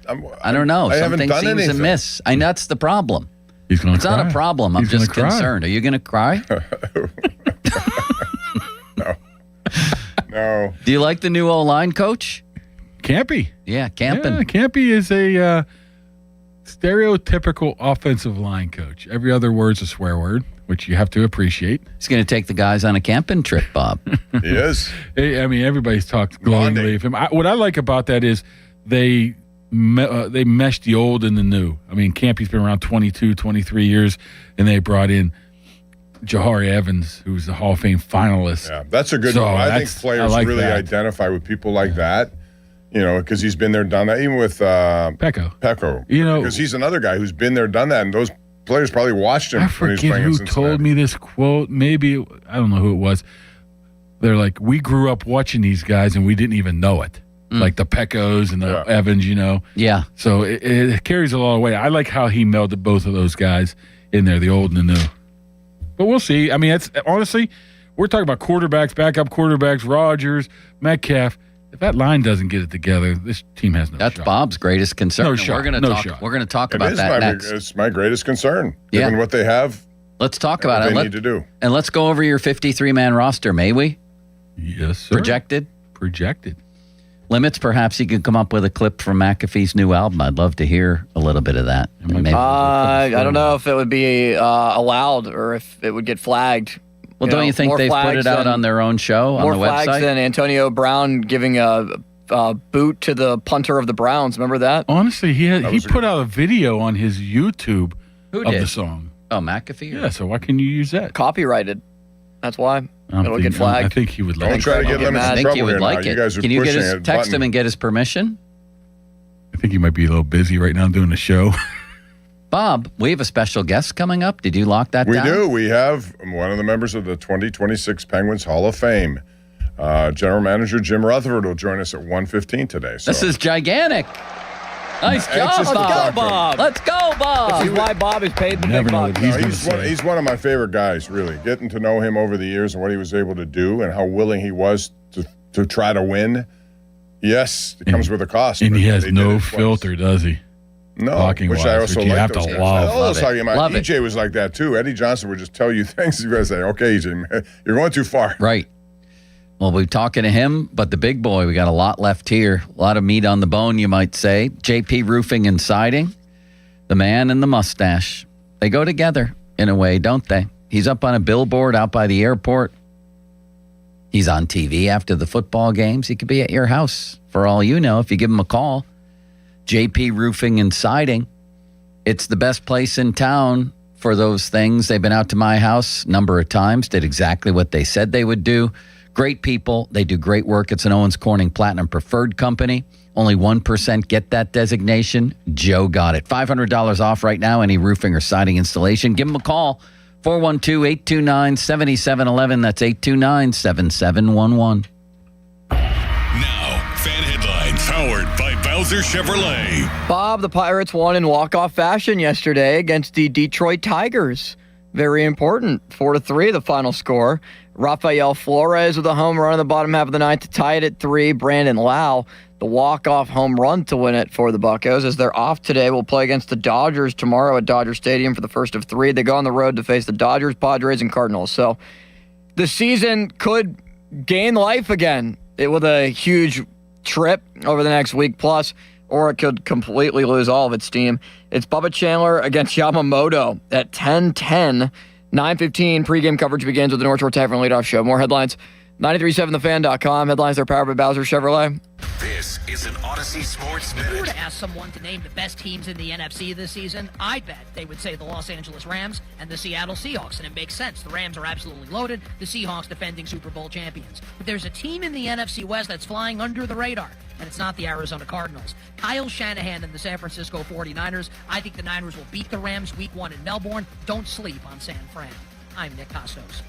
am I don't know. I haven't Something done seems anything. amiss. I know that's the problem. He's going to It's cry. not a problem. I'm He's gonna just cry. concerned. Are you going to cry? No. Do you like the new O-line coach? Campy. Yeah, Campen. Yeah, Campy is a stereotypical offensive line coach. Every other word's a swear word, which you have to appreciate. He's going to take the guys on a camping trip, Bob. He is. I mean, everybody's talked glowingly of him. What I like about that is they meshed the old and the new. I mean, Campy's been around 22, 23 years, and they brought in Jahari Evans, who's the Hall of Fame finalist. Yeah, that's a good So one. I think that's- players I like really that. identify with people like that, because he's been there, done that. Even with Pecco, because he's another guy who's been there, done that, and those players probably watched him I when he was forget playing in who Cincinnati. told me this quote. Maybe, I don't know who it was. They're like, we grew up watching these guys and we didn't even know it. Like the Peccos and the Evans, Yeah. So it carries a lot of weight. I like how he melded both of those guys in there, the old and the new. But we'll see. I mean, it's honestly, we're talking about quarterbacks, backup quarterbacks, Rodgers, Metcalf. If that line doesn't get it together, this team has no shot. That's Bob's greatest concern. No and shot. We're going to No talk. shot. We're going to talk It about is that next. It's my greatest concern, Yeah. given what they have. Let's talk and about what it. they need to do. And let's go over your 53-man roster, may we? Yes, sir. Projected? Limits, perhaps you could come up with a clip from McAfee's new album. I'd love to hear a little bit of that. Maybe. I don't know if it would be allowed or if it would get flagged. Well, don't you think more they've put flags it out than- on their own show on More the flags website? than Antonio Brown giving a boot to the punter of the Browns. Remember that? Honestly, he put out a video on his YouTube Who of did? the song. Oh, McAfee? Yeah, so why can you use that? Copyrighted. That's why. It'll get I flagged. think he would like Don't try to get Limits I in think trouble he would here like now. it. You guys are Can you pushing text a button. him and get his permission? I think he might be a little busy right now doing a show. Bob, we have a special guest coming up. Did you lock that We down? do. We have one of the members of the 2026 Penguins Hall of Fame. General Manager Jim Rutherford will join us at 1:15 today. So. This is gigantic. Nice job, Anxious to talk to him. Bob. Let's go, Bob. This is why Bob is paid the big bucks. He's one of my favorite guys, really. Getting to know him over the years and what he was able to do and how willing he was to try to win. Yes, it comes with a cost. And but he has they did no it twice. filter, does he? No, Talking which wise, I also which you like have those to guys. love. I always talking about Love it. EJ was like that too. Eddie Johnson would just tell you things. You guys say, "Okay, EJ, man, you're going too far." Right. Well, we're talking to him, but the big boy, we got a lot left here. A lot of meat on the bone, you might say. JP Roofing and Siding, the man and the mustache. They go together in a way, don't they? He's up on a billboard out by the airport. He's on TV after the football games. He could be at your house, for all you know, if you give him a call. JP Roofing and Siding. It's the best place in town for those things. They've been out to my house a number of times, did exactly what they said they would do. Great people. They do great work. It's an Owens Corning Platinum Preferred company. Only 1% get that designation. Joe got it. $500 off right now, any roofing or siding installation. Give them a call. 412-829-7711. That's 829-7711. Now, fan headlines powered by Bowser Chevrolet. Bob, the Pirates won in walk-off fashion yesterday against the Detroit Tigers. Very important. 4-3, the final score. Rafael Flores with a home run in the bottom half of the ninth to tie it at 3. Brandon Lau, the walk-off home run to win it for the Buccos. As they're off today, we'll play against the Dodgers tomorrow at Dodger Stadium for the first of 3. They go on the road to face the Dodgers, Padres, and Cardinals. So the season could gain life again with a huge trip over the next week plus, or it could completely lose all of its steam. It's Bubba Chandler against Yamamoto at 10:10. 9:15 pregame coverage begins with the North Shore Tavern leadoff show. More headlines, 937thefan.com. Headlines are powered by Bowser Chevrolet. This is an Odyssey Sports Minute. If you were to ask someone to name the best teams in the NFC this season, I bet they would say the Los Angeles Rams and the Seattle Seahawks, and it makes sense. The Rams are absolutely loaded, the Seahawks defending Super Bowl champions. But there's a team in the NFC West that's flying under the radar, and it's not the Arizona Cardinals. Kyle Shanahan and the San Francisco 49ers. I think the Niners will beat the Rams week 1 in Melbourne. Don't sleep on San Fran. I'm Nick Costos.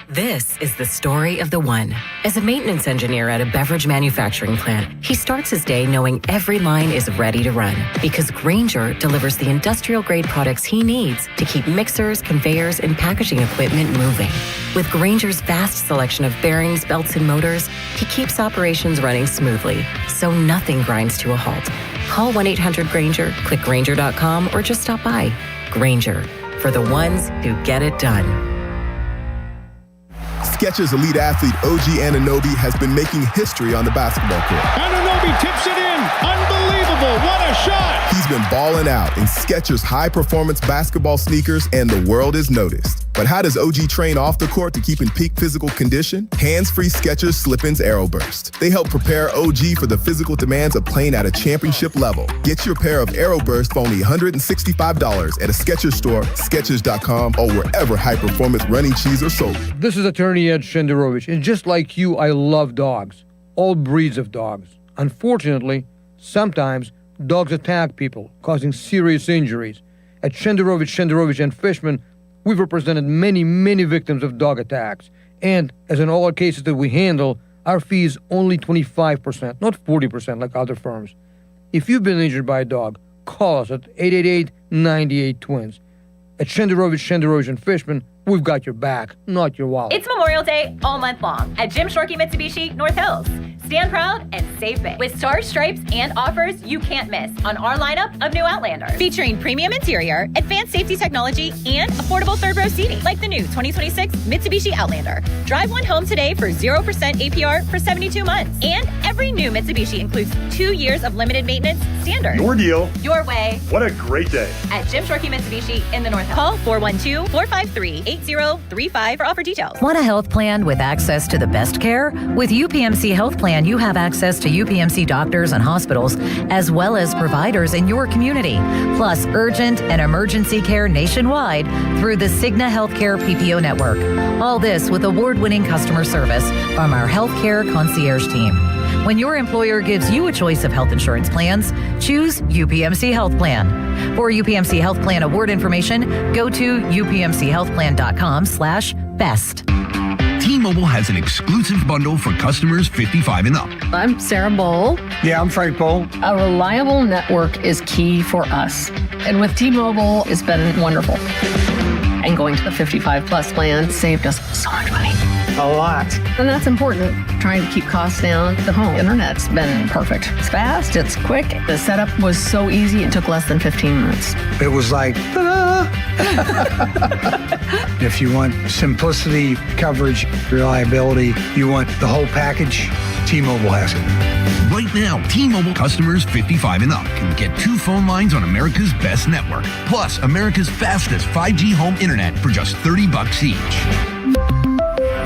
This is the story of the one. As a maintenance engineer at a beverage manufacturing plant, he starts his day knowing every line is ready to run because Grainger delivers the industrial-grade products he needs to keep mixers, conveyors, and packaging equipment moving. With Grainger's vast selection of bearings, belts, and motors, he keeps operations running smoothly, so nothing grinds to a halt. Call 1-800-GRAINGER, click Grainger.com, or just stop by. Grainger, for the ones who get it done. Skechers elite athlete OG Anunoby has been making history on the basketball court. Anunoby tips it in. Unbelievable. What a shot. He's been balling out in Skechers high-performance basketball sneakers, and the world is noticed. But how does OG train off the court to keep in peak physical condition? Hands-free Skechers Slip-ins AeroBurst. They help prepare OG for the physical demands of playing at a championship level. Get your pair of AeroBurst for only $165 at a Skechers store, Skechers.com, or wherever high-performance running shoes are sold. This is attorney Ed Shenderovich, and just like you, I love dogs. All breeds of dogs. Unfortunately, sometimes dogs attack people, causing serious injuries. At Shenderovich, and Fishman, we've represented many victims of dog attacks. And as in all our cases that we handle, our fee is only 25%, not 40% like other firms. If you've been injured by a dog, call us at 888-98-TWINS. At Shenderovich, and Fishman, we've got your back, not your wallet. It's Memorial Day all month long at Jim Shorkey Mitsubishi North Hills. Stand proud and save big with stars, stripes, and offers you can't miss on our lineup of new Outlanders. Featuring premium interior, advanced safety technology, and affordable third-row seating, like the new 2026 Mitsubishi Outlander. Drive one home today for 0% APR for 72 months. And every new Mitsubishi includes 2 years of limited maintenance standard. Your deal. Your way. What a great day. At Jim Shorkey Mitsubishi in the North Hills. Call 412-453-8035 for offer details. Want a health plan with access to the best care? With UPMC Health Plan, you have access to UPMC doctors and hospitals, as well as providers in your community, plus urgent and emergency care nationwide through the Cigna Healthcare PPO network. All this with award-winning customer service from our healthcare concierge team. When your employer gives you a choice of health insurance plans, choose UPMC Health Plan. For UPMC Health Plan award information, go to upmchealthplan.com/best. T-Mobile has an exclusive bundle for customers 55 and up. I'm Sarah Bowl. Yeah, I'm Frank Bowl. A reliable network is key for us. And with T-Mobile, it's been wonderful. And going to the 55 plus plan saved us so much money. A lot. And that's important, trying to keep costs down. The home internet's been perfect. It's fast, it's quick. The setup was so easy, it took less than 15 minutes. It was like, ta-da! If you want simplicity, coverage, reliability, you want the whole package, T-Mobile has it. Right now, T-Mobile customers 55 and up can get 2 phone lines on America's best network, plus America's fastest 5G home internet for just $30 each.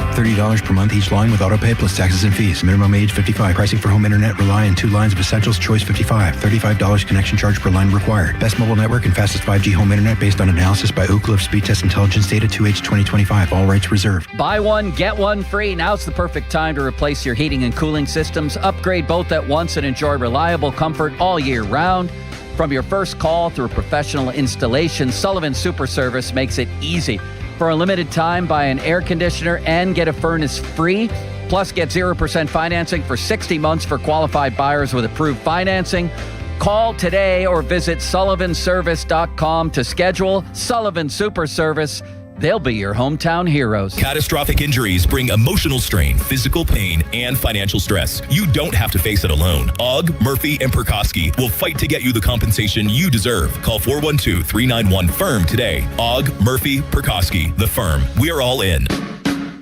$30 per month each line with autopay plus taxes and fees. Minimum age 55. Pricing for home internet rely on 2 lines of essentials. Choice 55. $35 connection charge per line required. Best mobile network and fastest 5G home internet based on analysis by Ookla of Speed Test Intelligence data 2H 2025. All rights reserved. Buy one, get one free. Now's the perfect time to replace your heating and cooling systems. Upgrade both at once and enjoy reliable comfort all year round. From your first call through professional installation, Sullivan Super Service makes it easy. For a limited time, buy an air conditioner and get a furnace free. Plus, get 0% financing for 60 months for qualified buyers with approved financing. Call today or visit sullivanservice.com to schedule. Sullivan Super Service. They'll be your hometown heroes. Catastrophic injuries bring emotional strain, physical pain, and financial stress. You don't have to face it alone. Ogg, Murphy, and Perkoski will fight to get you the compensation you deserve. Call 412-391-FIRM today. Ogg, Murphy, Perkoski, the firm. We're all in.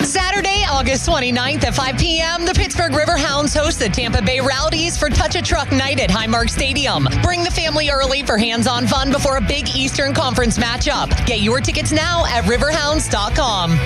Saturday, August 29th at 5 p.m., the Pittsburgh Riverhounds host the Tampa Bay Rowdies for Touch a Truck Night at Highmark Stadium. Bring the family early for hands-on fun before a big Eastern Conference matchup. Get your tickets now at riverhounds.com.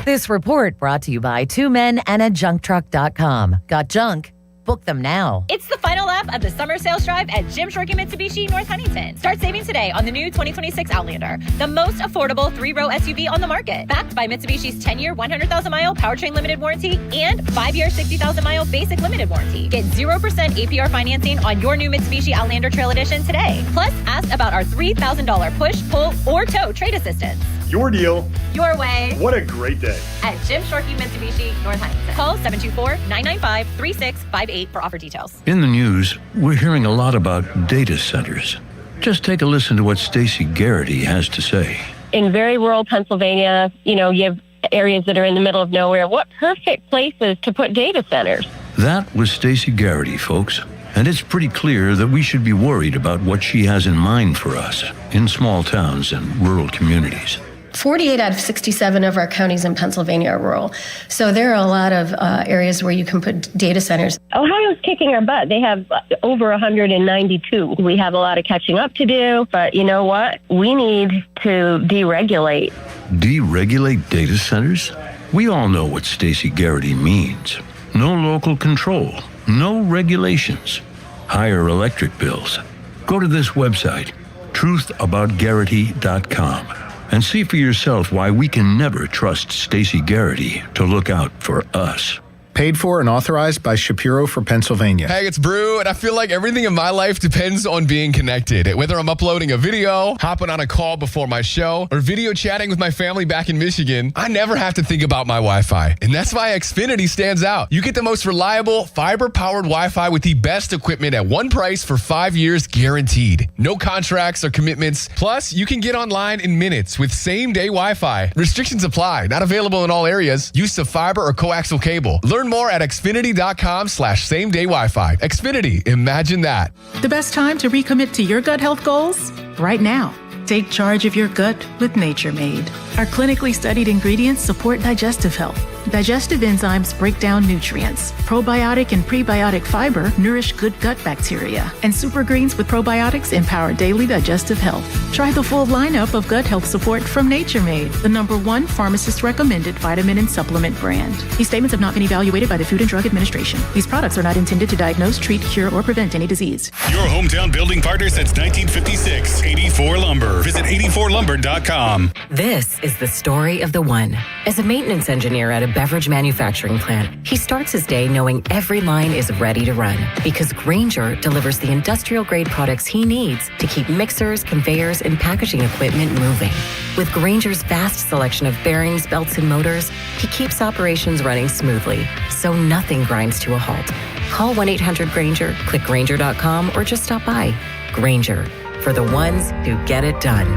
This report brought to you by 2 Men and a JunkTruck.com. Got junk? Book them now. It's the final lap of the summer sales drive at Jim Shorkey Mitsubishi North Huntington. Start saving today on the new 2026 Outlander, the most affordable 3-row SUV on the market. Backed by Mitsubishi's 10-year, 100,000-mile powertrain limited warranty and 5-year, 60,000-mile basic limited warranty. Get 0% APR financing on your new Mitsubishi Outlander Trail Edition today. Plus, ask about our $3,000 push, pull, or tow trade assistance. Your deal. Your way. What a great day. At Jim Shorkey Mitsubishi North Huntington. Call 724-995-3658 for offer details. In the news, we're hearing a lot about data centers. Just take a listen to what Stacey Garrity has to say. In very rural Pennsylvania, you have areas that are in the middle of nowhere. What perfect places to put data centers? That was Stacey Garrity, folks. And it's pretty clear that we should be worried about what she has in mind for us in small towns and rural communities. 48 out of 67 of our counties in Pennsylvania are rural. So there are a lot of areas where you can put data centers. Ohio's kicking our butt. They have over 192. We have a lot of catching up to do, but you know what? We need to deregulate. Deregulate data centers? We all know what Stacey Garrity means. No local control, no regulations, higher electric bills. Go to this website, truthaboutgarrity.com. and see for yourself why we can never trust Stacey Garrity to look out for us. Paid for and authorized by Shapiro for Pennsylvania. Hey, it's Brew, and I feel like everything in my life depends on being connected. Whether I'm uploading a video, hopping on a call before my show, or video chatting with my family back in Michigan, I never have to think about my Wi-Fi. And that's why Xfinity stands out. You get the most reliable, fiber-powered Wi-Fi with the best equipment at one price for 5 years guaranteed. No contracts or commitments. Plus, you can get online in minutes with same-day Wi-Fi. Restrictions apply. Not available in all areas. Use of fiber or coaxial cable. Learn more at xfinity.com/same-day Wi-Fi. Xfinity, imagine that. The best time to recommit to your gut health goals? Right now. Take charge of your gut with Nature Made. Our clinically studied ingredients support digestive health. Digestive enzymes break down nutrients. Probiotic and prebiotic fiber nourish good gut bacteria. And super greens with probiotics empower daily digestive health. Try the full lineup of gut health support from Nature Made, the #1 pharmacist-recommended vitamin and supplement brand. These statements have not been evaluated by the Food and Drug Administration. These products are not intended to diagnose, treat, cure, or prevent any disease. Your hometown building partner since 1956, 84 Lumber. Visit 84lumber.com. This is the story of the one. As a maintenance engineer at a beverage manufacturing plant, he starts his day knowing every line is ready to run because Grainger delivers the industrial-grade products he needs to keep mixers, conveyors, and packaging equipment moving. With Grainger's vast selection of bearings, belts, and motors, he keeps operations running smoothly, so nothing grinds to a halt. Call 1-800-GRAINGER, click Grainger.com, or just stop by. Grainger, for the ones who get it done.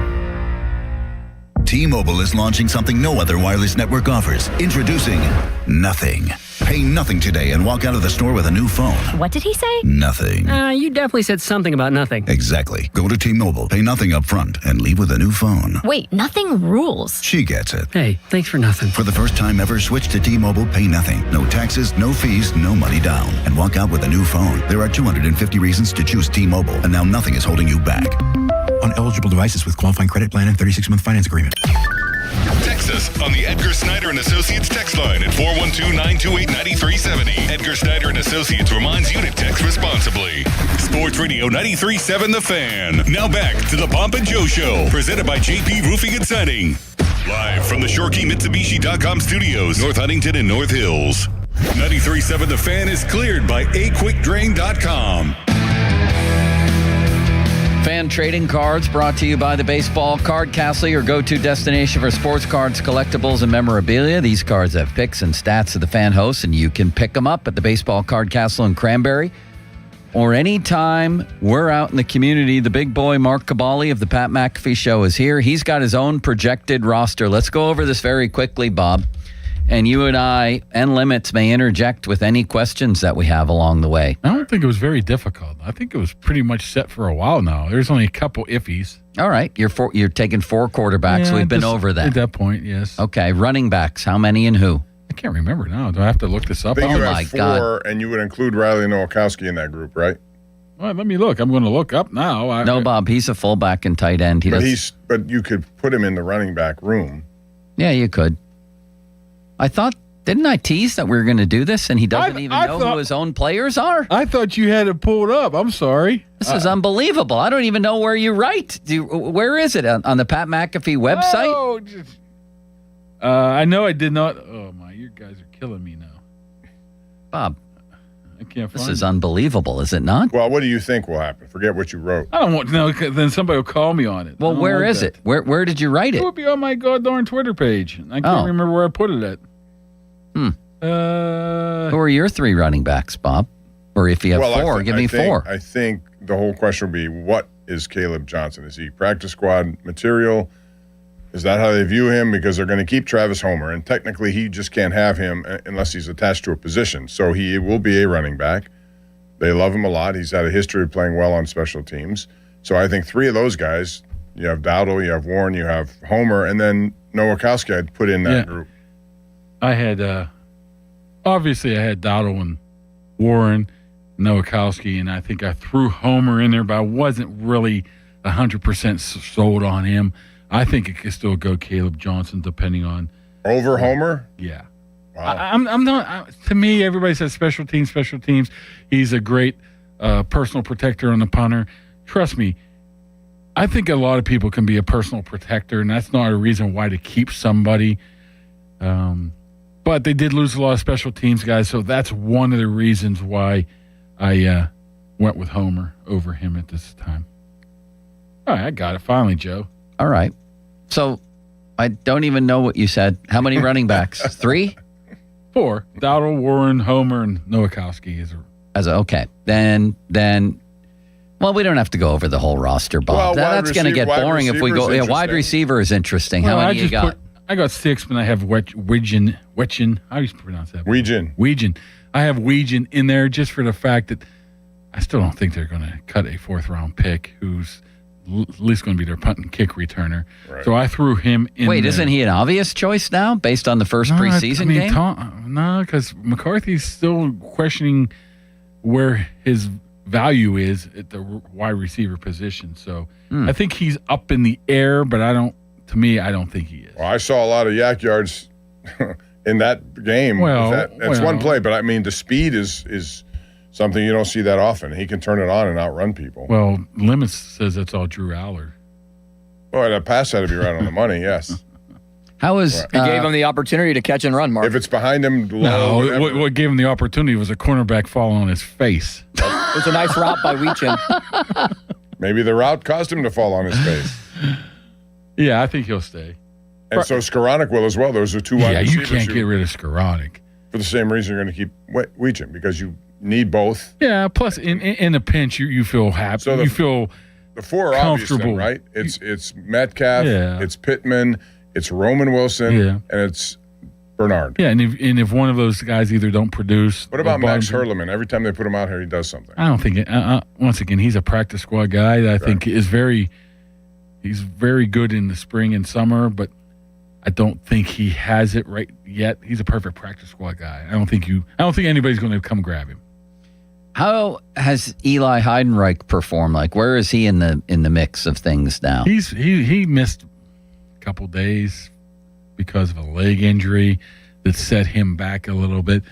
T-Mobile is launching something no other wireless network offers. Introducing Nothing. Pay nothing today and walk out of the store with a new phone. What did he say? Nothing. You definitely said something about nothing. Exactly. Go to T-Mobile, pay nothing up front, and leave with a new phone. Wait, nothing rules. She gets it. Hey, thanks for nothing. For the first time ever, switch to T-Mobile, pay nothing. No taxes, no fees, no money down. And walk out with a new phone. There are 250 reasons to choose T-Mobile, and now nothing is holding you back. On eligible devices with qualifying credit plan and 36-month finance agreement. Text us on the Edgar Snyder and Associates text line at 412-928-9370. Edgar Snyder and Associates reminds you to text responsibly. Sports Radio 93.7 The Fan. Now back to the Pomp and Joe Show, presented by JP Roofing and Siding. Live from the ShorkeyMitsubishi.com studios, North Huntington and North Hills. 93.7 The Fan is cleared by AQuickDrain.com. Fan trading cards brought to you by the Baseball Card Castle, your go-to destination for sports cards, collectibles, and memorabilia. These cards have pics and stats of the fan hosts, and you can pick them up at the Baseball Card Castle in Cranberry. Or anytime we're out in the community. The big boy, Mark Cabali of the Pat McAfee Show, is here. He's got his own projected roster. Let's go over this very quickly, Bob. And you and I and Limits may interject with any questions that we have along the way. I don't think it was very difficult. I think it was pretty much set for a while now. There's only a couple iffies. All right. You're taking 4 quarterbacks. Yeah, We've been over that. At that point, yes. Okay. Running backs. How many and who? I can't remember now. Do I have to look this up? I think you my have 4, God. and you would include Riley Nowakowski in that group, right? Well, let me look. I'm going to look up now. No, Bob. He's a fullback and tight end. But you could put him in the running back room. Yeah, you could. Didn't I tease that we were going to do this, and he doesn't even know who his own players are? I thought you had it pulled up. I'm sorry. This is unbelievable. I don't even know where you write. Where is it? On the Pat McAfee website? Oh, I know I did not. Oh, my. You guys are killing me now. Bob. I can't find This is unbelievable, is it not? Well, what do you think will happen? Forget what you wrote. I don't want to know. Then somebody will call me on it. Well, where is it? Where did you write it? It would be on my goddamn Twitter page. I can't remember where I put it at. Who are your 3 running backs, Bob? Or if you have 4, give me 4. I think the whole question will be, what is Caleb Johnson? Is he practice squad material? Is that how they view him? Because they're going to keep Travis Homer, and technically he just can't have him unless he's attached to a position. So he will be a running back. They love him a lot. He's had a history of playing well on special teams. So I think 3 of those guys, you have Dowdle, you have Warren, you have Homer, and then Nowakowski I'd put in that group. I had... Obviously, I had Dowdle and Warren, Nowakowski, and I think I threw Homer in there, but I wasn't really 100% sold on him. I think it could still go Caleb Johnson, depending on... Over Homer? Yeah. Wow. I'm not... to me, everybody says special teams. He's a great personal protector on the punter. Trust me, I think a lot of people can be a personal protector, and that's not a reason why to keep somebody. But they did lose a lot of special teams guys, so that's one of the reasons why I went with Homer over him at this time. All right, I got it finally, Joe. All right. So I don't even know what you said. How many running backs? 3? 4. Dowdle, Warren, Homer, and Nowakowski. Okay. Then well, we don't have to go over the whole roster, Bob. Well, that's going to get boring if we go. Yeah, wide receiver is interesting. How many you got? I got 6, but I have Weigin. How do you pronounce that? Weigin. I have Weigin in there just for the fact that I still don't think they're going to cut a 4th-round pick who's at least going to be their punt and kick returner. Right. So I threw him in there. Isn't he an obvious choice now based on the first preseason game? No, because McCarthy's still questioning where his value is at the wide receiver position. So I think he's up in the air, but to me, I don't think he is. Well, I saw a lot of yak yards in that game. That's one play, but I mean, the speed is something you don't see that often. He can turn it on and outrun people. Well, Limits says that's all Drew Aller. Well, that pass had to be right on the money, yes. How is... He gave him the opportunity to catch and run, Mark. If it's behind him... No, what gave him the opportunity was a cornerback falling on his face. It was a nice route by Weigin. Maybe the route caused him to fall on his face. Yeah, I think he'll stay. And so Skoranek will as well. Those are 2 wide receivers. Yeah, you can't get rid of Skoranek. For the same reason you're going to keep Weigin, because you need both. Yeah, plus in a pinch, you feel happy. So you feel the 4 are comfortable, right? It's Metcalf, it's Pittman, it's Roman Wilson, and it's Bernard. Yeah, and if one of those guys either don't produce... What about Max Hurleman? Every time they put him out here, he does something. I don't think... once again, he's a practice squad guy that I think is very... He's very good in the spring and summer, but I don't think he has it right yet. He's a perfect practice squad guy. I don't think anybody's going to come grab him. How has Eli Heidenreich performed? Like, where is he in the mix of things now? He missed a couple days, because of a leg injury that set him back a little bit.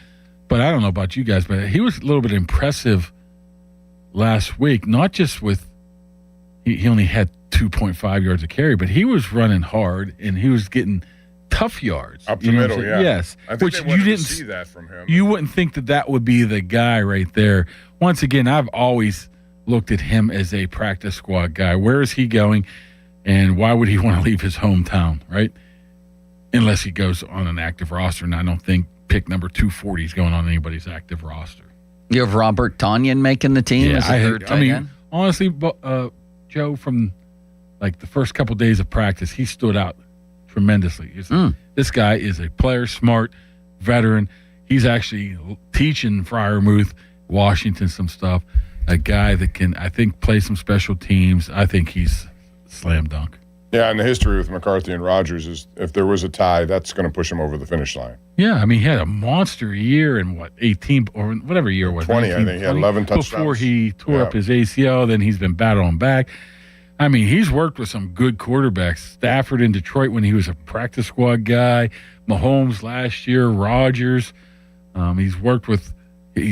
But I don't know about you guys, but he was a little bit impressive last week, not just with he only had 2.5 yards of carry, but he was running hard and he was getting tough yards. Up the middle, yeah. Yes. I think they wanted to see that from him. You wouldn't think that would be the guy right there. Once again, I've always looked at him as a practice squad guy. Where is he going, and why would he want to leave his hometown, right? Unless he goes on an active roster, and I don't think pick number 240 is going on anybody's active roster. You have Robert Tonyan making the team as a third tight end? Honestly, Joe, from like the first couple days of practice, he stood out tremendously. This guy is a player, smart, veteran. He's actually teaching Freiermuth, Washington, some stuff. A guy that can, I think, play some special teams. I think he's slam dunk. Yeah, and the history with McCarthy and Rodgers is if there was a tie, that's going to push him over the finish line. Yeah, I mean, he had a monster year in 18 or whatever year it was. 20, 19, I think. He had 11 touchdowns. Before he tore up his ACL, then he's been battling back. I mean, he's worked with some good quarterbacks. Stafford in Detroit when he was a practice squad guy. Mahomes last year. Rodgers. He's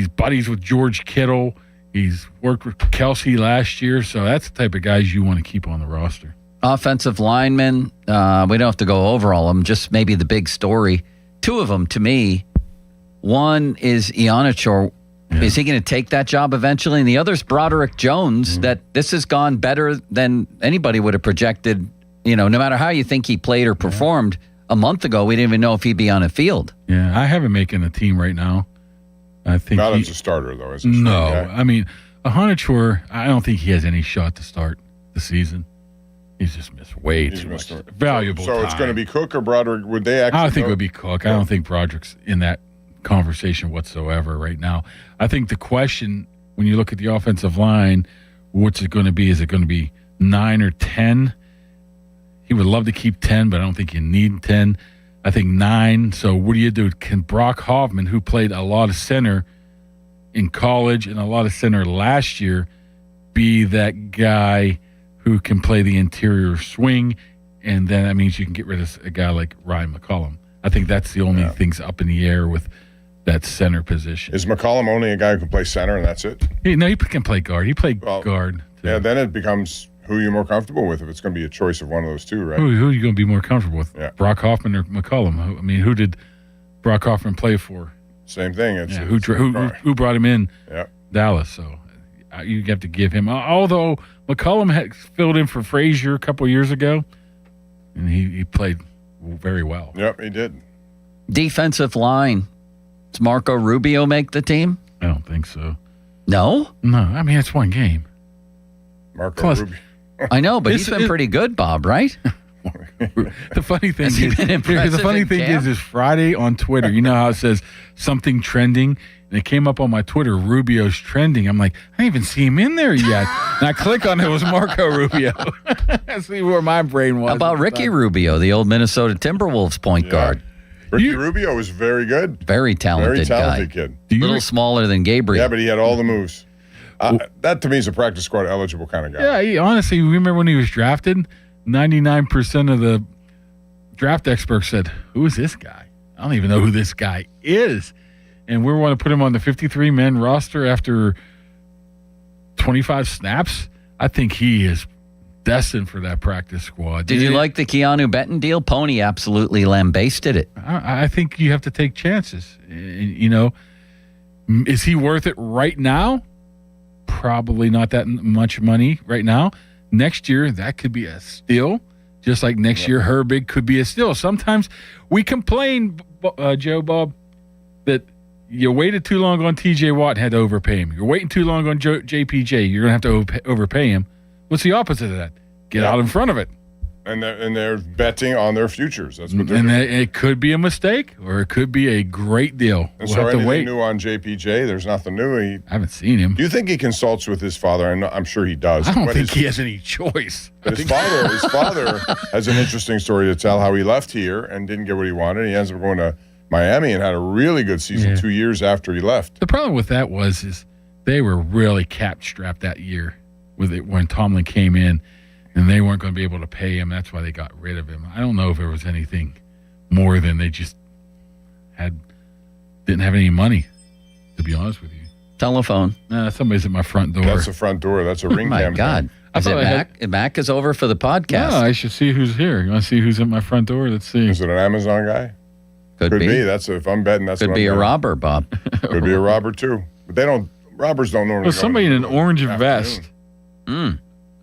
buddies with George Kittle. He's worked with Kelsey last year. So that's the type of guys you want to keep on the roster. Offensive linemen, we don't have to go over all of them, just maybe the big story. Two of them, to me, one is Ionichor. Yeah. Is he going to take that job eventually? And the other's Broderick Jones, that this has gone better than anybody would have projected. You know, no matter how you think he played or performed, a month ago, we didn't even know if he'd be on a field. Yeah, I have him making a team right now. I think not as a starter, though, is he? No, I mean, Ionichor, I don't think he has any shot to start the season. He's just missed way too much valuable So time. it's going to be Cook or Broderick? Would they actually? I think it would be Cook. I don't think Broderick's in that conversation whatsoever right now. I think the question, when you look at the offensive line, what's it going to be? Is it going to be 9 or 10? He would love to keep 10, but I don't think you need 10. I think 9. So what do you do? Can Brock Hoffman, who played a lot of center in college and a lot of center last year, be that guy who can play the interior swing? And then that means you can get rid of a guy like Ryan McCollum. I think that's the only things up in the air with that center position. Is McCollum only a guy who can play center and that's it? He can play guard. He played guard. Too. Yeah, then it becomes who you're more comfortable with if it's going to be a choice of one of those two, right? Who are you going to be more comfortable with? Yeah. Brock Hoffman or McCollum? I mean, who did Brock Hoffman play for? Same thing. Who brought him in? Yeah. Dallas. So you have to give him. Although McCollum had filled in for Frazier a couple of years ago, and he played very well. Yep, he did. Defensive line. Does Marco Rubio make the team? I don't think so. No? No. I mean, it's one game. Marco Rubio. I know, but he's been pretty good, Bob, right? The funny thing is Friday on Twitter, you know how it says something trending? And it came up on my Twitter, Rubio's trending. I'm like, I didn't even see him in there yet. And I click on it was Marco Rubio. See where my brain was. How about Ricky Rubio, the old Minnesota Timberwolves point guard? Ricky Rubio was very good. Very talented kid. A little smaller than Gabriel. Yeah, but he had all the moves. That to me is a practice squad eligible kind of guy. Yeah, honestly, remember when he was drafted? 99% of the draft experts said, who is this guy? I don't even know who this guy is. And we want to put him on the 53-man roster after 25 snaps. I think he is destined for that practice squad. Did you like the Keanu Benton deal? Pony absolutely lambasted it. I think you have to take chances. You know, is he worth it right now? Probably not that much money right now. Next year, that could be a steal. Just like next year, Herbig could be a steal. Sometimes we complain, Joe Bob, that you waited too long on T.J. Watt and had to overpay him. You're waiting too long on JPJ. You're going to have to overpay him. What's the opposite of that? Get out in front of it. And they're betting on their futures. That's what they're doing. And it could be a mistake or it could be a great deal. And we'll so have to anything wait. new on JPJ? There's nothing new. I haven't seen him. Do you think he consults with his father? I'm sure he does. I don't think he has any choice. But his father has an interesting story to tell how he left here and didn't get what he wanted. He ends up going to Miami and had a really good season 2 years after he left. The problem with that is they were really cap-strapped that year with it when Tomlin came in, and they weren't going to be able to pay him. That's why they got rid of him. I don't know if there was anything more than they just didn't have any money, to be honest with you. Telephone. Somebody's at my front door. That's the front door. That's a ring Oh, my cam. God. Is it Mac? Mac is over for the podcast. No, I should see who's here. You want to see who's at my front door? Let's see. Is it an Amazon guy? Could be. That's if I'm betting. That's Could what be I'm a betting. robber, Bob. Could be a robber too. But robbers don't normally. Well, somebody in an orange vest.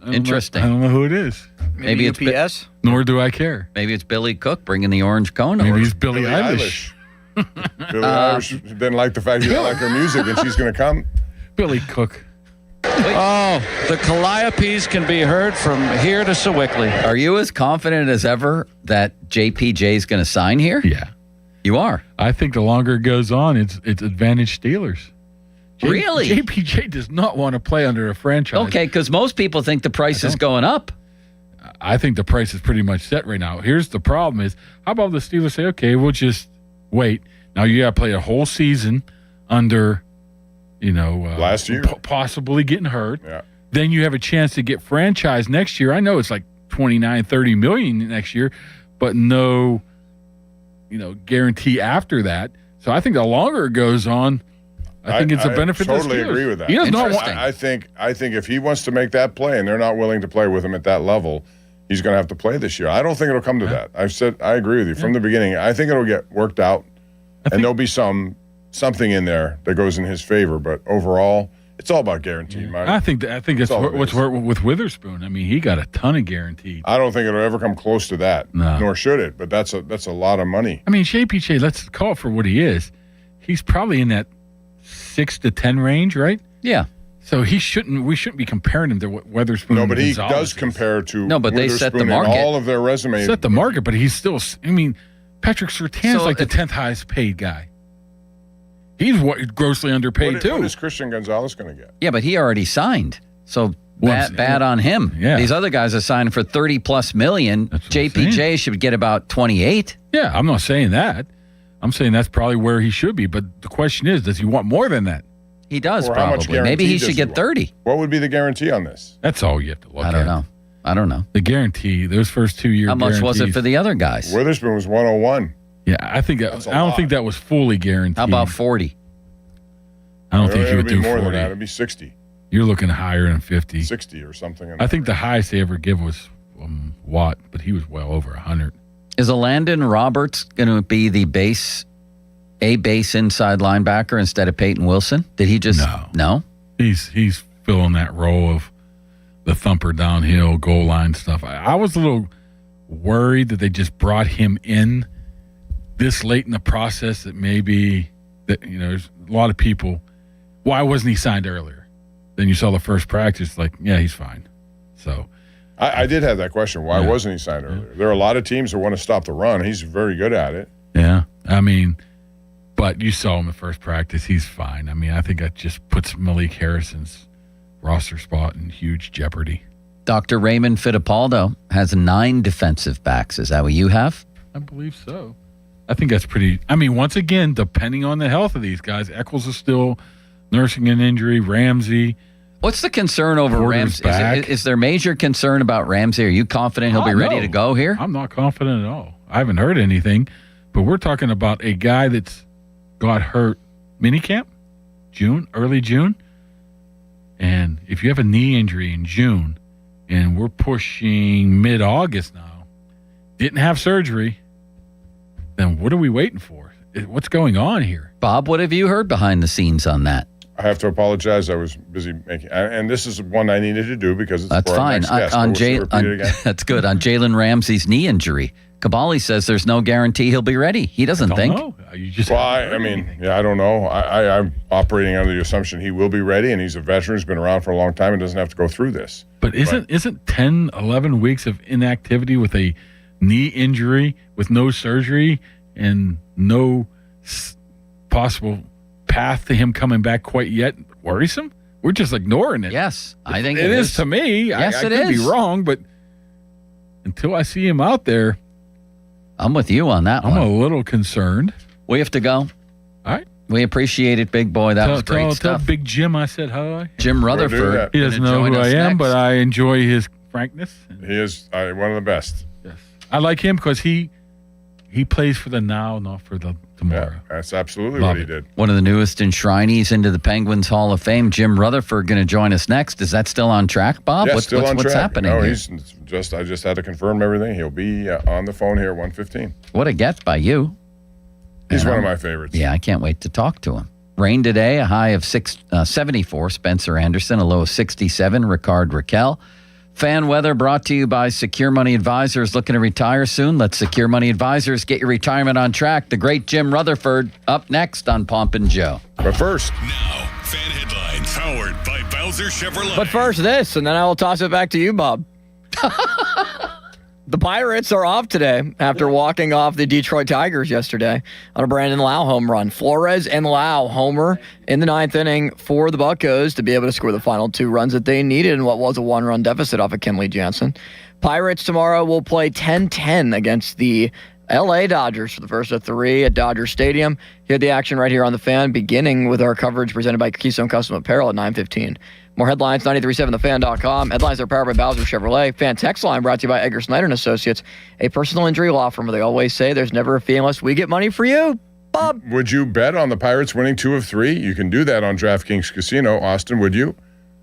Interesting. I don't know who it is. Maybe it's UPS. Nor do I care. Maybe it's Billy Cook bringing the orange cone. Maybe over. it's Billie Eilish. Billie Eilish didn't like the fact you didn't like her music, and she's going to come. Billy Cook. Oh, the Calliopes can be heard from here to Sewickley. Are you as confident as ever that JPJ is going to sign here? Yeah. You are? I think the longer it goes on, it's advantage Steelers. Really? JPJ does not want to play under a franchise. Okay, because most people think the price is going up. I think the price is pretty much set right now. Here's the problem is, how about the Steelers say, okay, we'll just wait. Now you got to play a whole season under, last year, possibly getting hurt. Yeah. Then you have a chance to get franchised next year. I know it's like 29, 30 million next year, but no, guarantee after that. So I think the longer it goes on, I think it's a benefit. I totally to the Steelers. agree with that. He does not want. I think if he wants to make that play and they're not willing to play with him at that level, he's going to have to play this year. I don't think it'll come to that. I agree with you from the beginning. I think it'll get worked out, and there'll be something in there that goes in his favor. But overall, it's all about guaranteed money. I think that's what's with Witherspoon. I mean, he got a ton of guaranteed. I don't think it'll ever come close to that. No. Nor should it. But that's a lot of money. I mean, JPJ, let's call it for what he is. He's probably in that 6 to 10 range, right? Yeah. So we shouldn't be comparing him to what Witherspoon. No, but he Gonzalez does is. compare to but they set the Witherspoon in market. all of their resumes. Set the market, but he's still. I mean, Patrick Surtain's So like the 10th highest paid guy. He's grossly underpaid too. What is Christian Gonzalez going to get? Yeah, but he already signed. So bad on him. Yeah. These other guys are signing for 30 plus million. JPJ should get about 28. Yeah, I'm not saying that. I'm saying that's probably where he should be. But the question is, does he want more than that? He does Or how much probably. Maybe guarantee he does should get want? 30. What would be the guarantee on this? That's all you have to look at. I don't know. The guarantee, those first 2 years. How much was it for the other guys? Witherspoon was 101. Yeah, I think I don't think that was fully guaranteed. How about 40? I don't think he It'll would be do more 40. than that. It'd be 60. You're looking higher than 50. 60 or something. I think the highest they ever give was Watt, but he was well over 100. Is Landon Roberts going to be the base inside linebacker instead of Peyton Wilson? Did he just no? He's filling that role of the thumper downhill goal line stuff. I was a little worried that they just brought him in this late in the process. That maybe there's a lot of people. Why wasn't he signed earlier? Then you saw the first practice, like, yeah, he's fine. So I did have that question. Why wasn't he signed earlier? There are a lot of teams that want to stop the run. He's very good at it. Yeah, I mean, but you saw him in the first practice. He's fine. I mean, I think that just puts Malik Harrison's roster spot in huge jeopardy. Dr. Raymond Fittipaldo has 9 defensive backs. Is that what you have? I believe so. I think that's pretty. I mean, once again, depending on the health of these guys, Eccles is still nursing an injury. Ramsey. What's the concern over Porter's Ramsey? Is there major concern about Ramsey? Are you confident he'll be ready to go here? I'm not confident at all. I haven't heard anything, but we're talking about a guy that's got hurt minicamp, early June. And if you have a knee injury in June, and we're pushing mid-August now, didn't have surgery, then what are we waiting for? What's going on here? Bob, what have you heard behind the scenes on that? I have to apologize. I was busy making, and this is one I needed to do because it's That's for our fine. next guest, but we'll repeat it again. That's good. On Jalen Ramsey's knee injury, Kabali says there's no guarantee he'll be ready. He doesn't think. You just I don't know. I'm operating under the assumption he will be ready, and he's a veteran who's been around for a long time and doesn't have to go through this. But isn't 10, 11 weeks of inactivity with a knee injury, with no surgery, and no possible path to him coming back quite yet worrisome? We're just ignoring it. Yes, I think it is to me. Yes, I it could is. be wrong, but until I see him out there, I'm with you on that one. I'm a little concerned. We have to go. All right. We appreciate it, big boy. That was great Tell stuff. Big Jim I said hi. Jim Rutherford. He doesn't gonna know join who us I am, next. but I enjoy his frankness. He is one of the best. Yes, I like him because he He plays for the now, not for the tomorrow. Yeah, that's absolutely Love what he it. did. One of the newest enshrinees into the Penguins Hall of Fame, Jim Rutherford, going to join us next. Is that still on track, Bob? Yeah, still on what's track. happening No, here? I just had to confirm everything. He'll be on the phone here at 1:15. What a get by you. He's one of my favorites. Yeah, I can't wait to talk to him. Rain today, a high of 74, Spencer Anderson, a low of 67, Ricard Raquel. Fan weather brought to you by Secure Money Advisors. Looking to retire soon? Let Secure Money Advisors get your retirement on track. The great Jim Rutherford up next on Pomp and Joe. But first, now, fan headlines powered by Bowser Chevrolet. But first this, and then I will toss it back to you, Bob. The Pirates are off today after walking off the Detroit Tigers yesterday on a Brandon Lau home run. Flores and Lau homer in the ninth inning for the Buccos to be able to score the final 2 runs that they needed in what was a 1-run deficit off of Kenley Jansen. Pirates tomorrow will play 10-10 against the LA Dodgers for the first of 3 at Dodger Stadium. Hear the action right here on The Fan, beginning with our coverage presented by Keystone Custom Apparel at 9:15. More headlines, 937thefan.com. Headlines are powered by Bowser Chevrolet. Fan text line brought to you by Edgar Snyder & Associates, a personal injury law firm where they always say there's never a fee unless we get money for you. Bob. Would you bet on the Pirates winning 2 of 3? You can do that on DraftKings Casino. Austin, would you?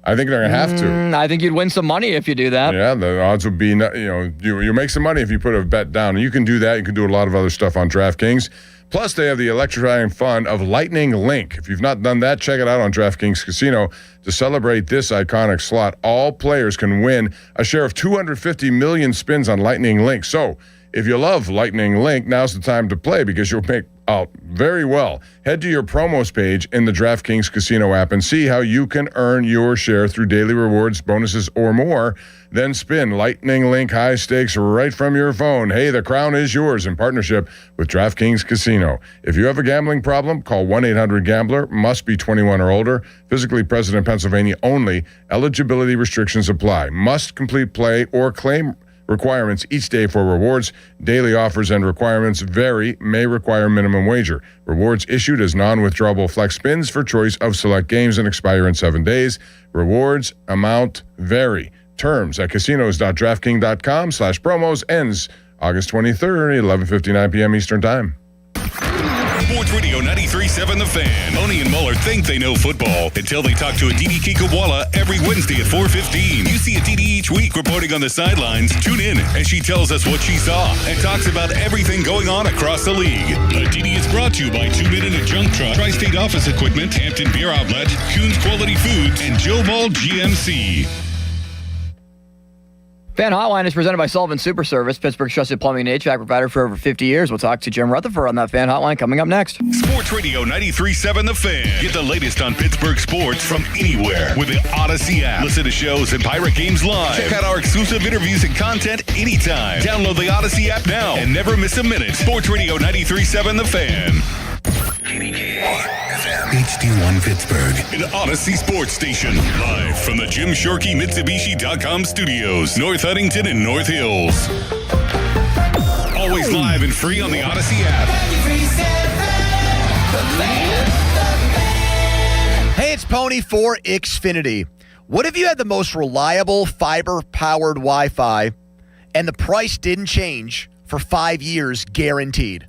I think they're going to have to. I think you'd win some money if you do that. Yeah, the odds would be, you make some money if you put a bet down. You can do that. You can do a lot of other stuff on DraftKings. Plus, they have the electrifying fun of Lightning Link. If you've not done that, check it out on DraftKings Casino. To celebrate this iconic slot, all players can win a share of 250 million spins on Lightning Link. So, if you love Lightning Link, now's the time to play because you'll make out very well. Head to your promos page in the DraftKings Casino app and see how you can earn your share through daily rewards, bonuses, or more. Then spin Lightning Link high stakes right from your phone. Hey, the crown is yours in partnership with DraftKings Casino. If you have a gambling problem, call 1-800-GAMBLER. Must be 21 or older. Physically present in Pennsylvania only. Eligibility restrictions apply. Must complete play or claim requirements each day for rewards. Daily offers and requirements vary, may require minimum wager. Rewards issued as non-withdrawable flex spins for choice of select games and expire in 7 days. Rewards amount vary. Terms at casinos.draftkings.com/promos ends August 23rd, 11:59 p.m. Eastern Time. Sports Radio 93.7 The Fan. Boney and Muller think they know football until they talk to Aditi Kikawala every Wednesday at 4:15. You see Aditi each week reporting on the sidelines. Tune in as she tells us what she saw and talks about everything going on across the league. Aditi is brought to you by 2 Minute and Junk Truck, Tri-State Office Equipment, Hampton Beer Outlet, Coons Quality Foods, and Joe Ball GMC. Fan Hotline is presented by Sullivan Super Service, Pittsburgh's trusted plumbing and HVAC provider for over 50 years. We'll talk to Jim Rutherford on that Fan Hotline coming up next. Sports Radio 93.7 The Fan. Get the latest on Pittsburgh sports from anywhere with the Odyssey app. Listen to shows and Pirate Games live. Check out our exclusive interviews and content anytime. Download the Odyssey app now and never miss a minute. Sports Radio 93.7 The Fan. HD1 Pittsburgh. An Odyssey sports station. Live from the Jim Shorkey Mitsubishi.com studios. North Huntington and North Hills. Always live and free on the Odyssey app. Hey, it's Pony for Xfinity. What if you had the most reliable fiber-powered Wi-Fi and the price didn't change for 5 years guaranteed?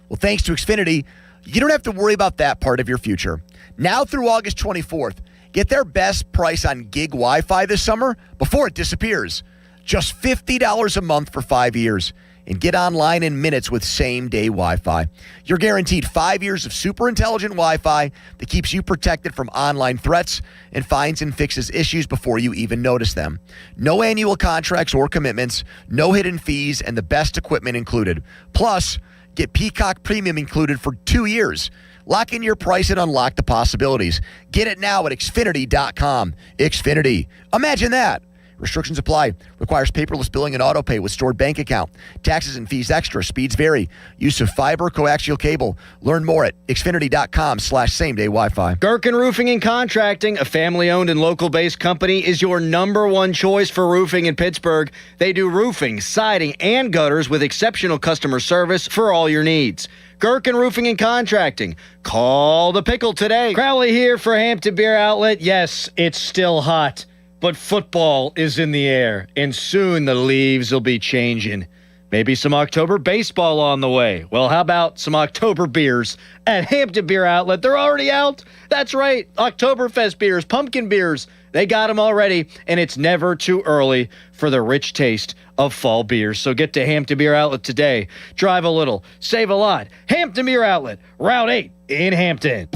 Well, thanks to Xfinity, you don't have to worry about that part of your future. Now through August 24th, get their best price on gig Wi-Fi this summer before it disappears. Just $50 a month for 5 years. And get online in minutes with same-day Wi-Fi. You're guaranteed 5 years of super intelligent Wi-Fi that keeps you protected from online threats and finds and fixes issues before you even notice them. No annual contracts or commitments, no hidden fees, and the best equipment included. Plus, get Peacock Premium included for 2 years. Lock in your price and unlock the possibilities. Get it now at Xfinity.com. Xfinity. Imagine that. Restrictions apply. Requires paperless billing and auto pay with stored bank account. Taxes and fees extra. Speeds vary. Use of fiber, coaxial cable. Learn more at Xfinity.com/same-day Wi-Fi. Gerken Roofing and Contracting, a family-owned and local-based company, is your number one choice for roofing in Pittsburgh. They do roofing, siding, and gutters with exceptional customer service for all your needs. Gerken Roofing and Contracting. Call the pickle today. Crowley here for Hampton Beer Outlet. Yes, it's still hot, but football is in the air, and soon the leaves will be changing. Maybe some October baseball on the way. Well, how about some October beers at Hampton Beer Outlet? They're already out. That's right. Oktoberfest beers, pumpkin beers. They got them already, and it's never too early for the rich taste of fall beers. So get to Hampton Beer Outlet today. Drive a little, save a lot. Hampton Beer Outlet, Route 8 in Hampton.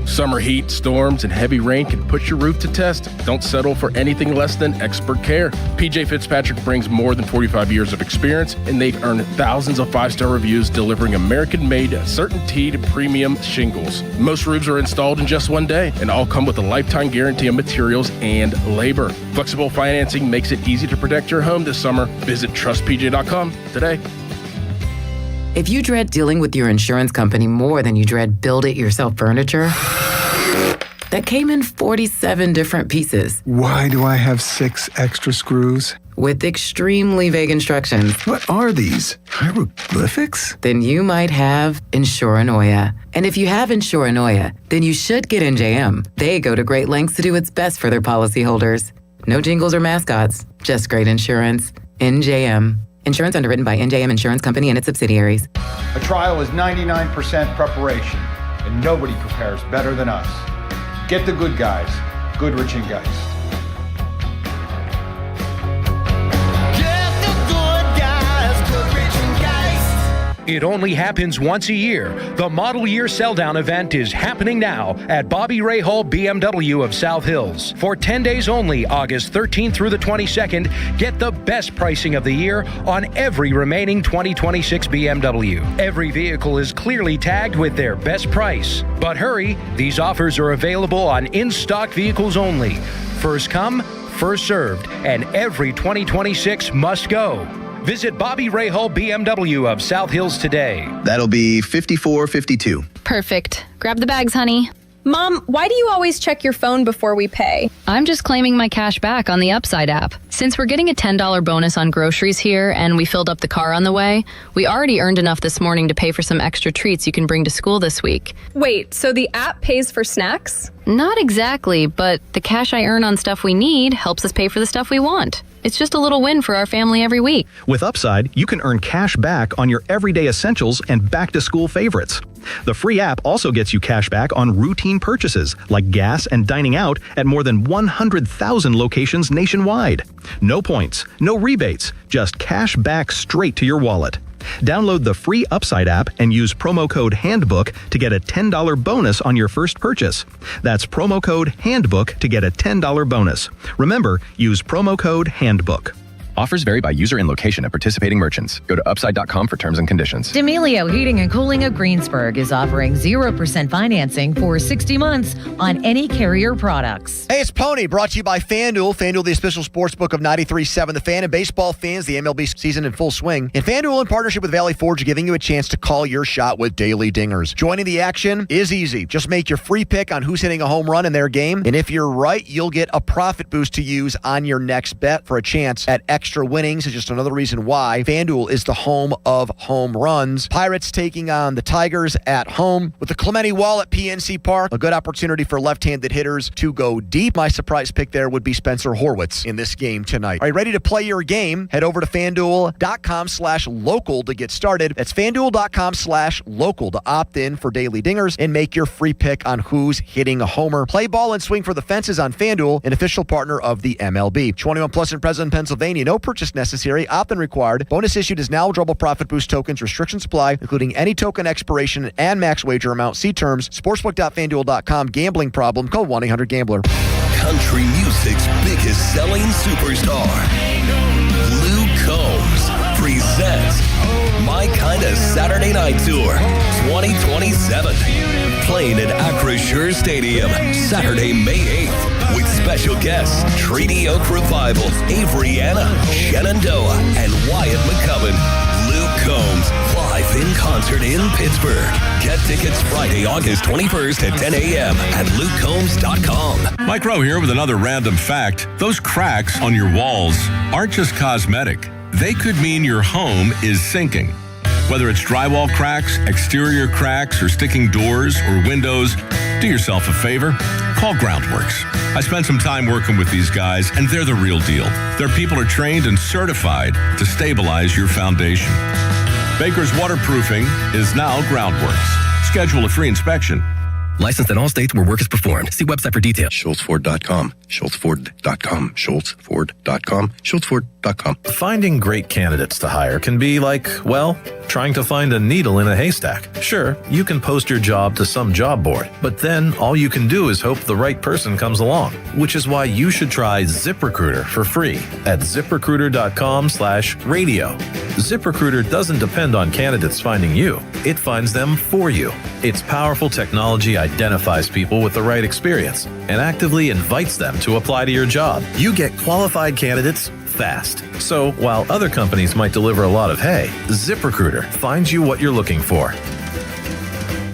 Summer heat, storms, and heavy rain can put your roof to test. Don't settle for anything less than expert care. PJ Fitzpatrick brings more than 45 years of experience, and they've earned thousands of 5-star reviews delivering American-made, CertainTeed premium shingles. Most roofs are installed in just one day, and all come with a lifetime guarantee on materials and labor. Flexible financing makes it easy to protect your home this summer. Visit trustpj.com today. If you dread dealing with your insurance company more than you dread build-it-yourself furniture that came in 47 different pieces. Why do I have 6 extra screws? With extremely vague instructions. What are these? Hieroglyphics? Then you might have Insuranoia. And if you have Insuranoia, then you should get NJM. They go to great lengths to do what's best for their policyholders. No jingles or mascots, just great insurance. NJM. Insurance underwritten by NJM Insurance Company and its subsidiaries. A trial is 99% preparation, and nobody prepares better than us. Get the good guys, Goodrich and Geist. It only happens once a year. The Model Year Sell-Down event is happening now at Bobby Ray Hall BMW of South Hills. For 10 days only, August 13th through the 22nd, get the best pricing of the year on every remaining 2026 BMW. Every vehicle is clearly tagged with their best price. But hurry, these offers are available on in-stock vehicles only. First come, first served, and every 2026 must go. Visit Bobby Ray Hall BMW of South Hills today. That'll be 5452. Perfect. Grab the bags, honey. Mom, why do you always check your phone before we pay? I'm just claiming my cash back on the Upside app. Since we're getting a $10 bonus on groceries here and we filled up the car on the way, we already earned enough this morning to pay for some extra treats you can bring to school this week. Wait, so the app pays for snacks? Not exactly, but the cash I earn on stuff we need helps us pay for the stuff we want. It's just a little win for our family every week. With Upside, you can earn cash back on your everyday essentials and back-to-school favorites. The free app also gets you cash back on routine purchases like gas and dining out at more than 100,000 locations nationwide. No points, no rebates, just cash back straight to your wallet. Download the free Upside app and use promo code HANDBOOK to get a $10 bonus on your first purchase. That's promo code HANDBOOK to get a $10 bonus. Remember, use promo code HANDBOOK. Offers vary by user and location at participating merchants. Go to upside.com for terms and conditions. D'Amelio Heating and Cooling of Greensburg is offering 0% financing for 60 months on any Carrier products. Hey, it's Pony, brought to you by FanDuel. FanDuel, the official sportsbook of 93.7 The Fan, and baseball fans, the MLB season in full swing. And FanDuel, in partnership with Valley Forge, giving you a chance to call your shot with daily dingers. Joining the action is easy. Just make your free pick on who's hitting a home run in their game. And if you're right, you'll get a profit boost to use on your next bet for a chance at extra winnings. Is just another reason why FanDuel is the home of home runs. Pirates taking on the Tigers at home with the Clemente Wall at PNC Park. A good opportunity for left-handed hitters to go deep. My surprise pick there would be Spencer Horwitz in this game tonight. Are you ready to play your game? Head over to FanDuel.com/local to get started. That's FanDuel.com/local to opt in for daily dingers and make your free pick on who's hitting a homer. Play ball and swing for the fences on FanDuel, an official partner of the MLB. 21 plus in present Pennsylvania. No purchase necessary. Opt-in required. Bonus issued is now withdrawable profit boost tokens. Restrictions apply, including any token expiration and max wager amount. See terms. Sportsbook.fanduel.com. Gambling problem? Call 1-800-GAMBLER. Country music's biggest selling superstar, Luke Combs, presents My Kinda Saturday Night Tour 2027. Playing at Acrisure Stadium Saturday, May 8th. With special guests Treaty Oak Revival, Avery Anna, Shenandoah, and Wyatt McCubbin. Luke Combs, live in concert in Pittsburgh. Get tickets Friday, August 21st at 10 a.m. at lukecombs.com. Mike Rowe here with another random fact. Those cracks on your walls aren't just cosmetic. They could mean your home is sinking. Whether it's drywall cracks, exterior cracks, or sticking doors or windows, do yourself a favor. Call Groundworks. I spent some time working with these guys, and they're the real deal. Their people are trained and certified to stabilize your foundation. Baker's Waterproofing is now Groundworks. Schedule a free inspection. Licensed in all states where work is performed. See website for details. SchultzFord.com. SchultzFord.com. SchultzFord.com. SchultzFord.com. Finding great candidates to hire can be like, well, trying to find a needle in a haystack. Sure, you can post your job to some job board, but then all you can do is hope the right person comes along, which is why you should try ZipRecruiter for free at ZipRecruiter.com/radio. ZipRecruiter doesn't depend on candidates finding you. It finds them for you. Its powerful technology identifies people with the right experience and actively invites them to apply to your job. You get qualified candidates fast. So while other companies might deliver a lot of hay, ZipRecruiter finds you what you're looking for.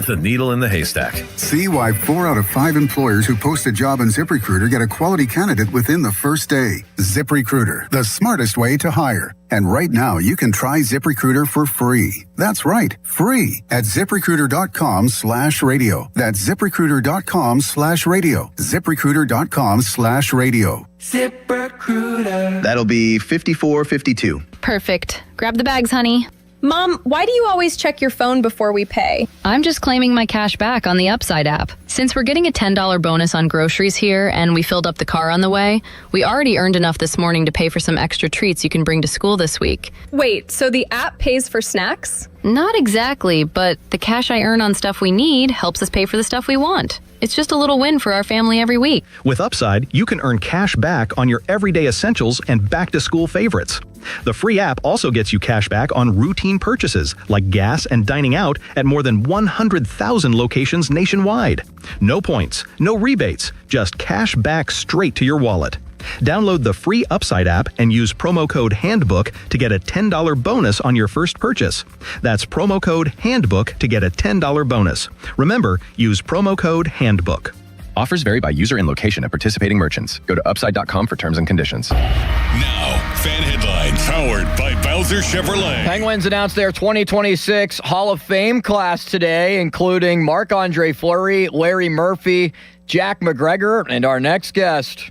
The needle in the haystack. See why 4 out of 5 employers who post a job on ZipRecruiter get a quality candidate within the first day. ZipRecruiter, the smartest way to hire. And right now, you can try ZipRecruiter for free. That's right, free at ZipRecruiter.com/radio. That's ZipRecruiter.com/radio. ZipRecruiter.com/radio. ZipRecruiter. That'll be 5452. Perfect. Grab the bags, honey. Mom, why do you always check your phone before we pay? I'm just claiming my cash back on the Upside app. Since we're getting a $10 bonus on groceries here and we filled up the car on the way, we already earned enough this morning to pay for some extra treats you can bring to school this week. Wait, so the app pays for snacks? Not exactly, but the cash I earn on stuff we need helps us pay for the stuff we want. It's just a little win for our family every week. With Upside, you can earn cash back on your everyday essentials and back-to-school favorites. The free app also gets you cash back on routine purchases like gas and dining out at more than 100,000 locations nationwide. No points, no rebates, just cash back straight to your wallet. Download the free Upside app and use promo code HANDBOOK to get a $10 bonus on your first purchase. That's promo code HANDBOOK to get a $10 bonus. Remember, use promo code HANDBOOK. Offers vary by user and location at participating merchants. Go to upside.com for terms and conditions. Now, fan headlines powered by Bowser Chevrolet. Penguins announced their 2026 Hall of Fame class today, including Marc-Andre Fleury, Larry Murphy, Jack McGregor, and our next guest,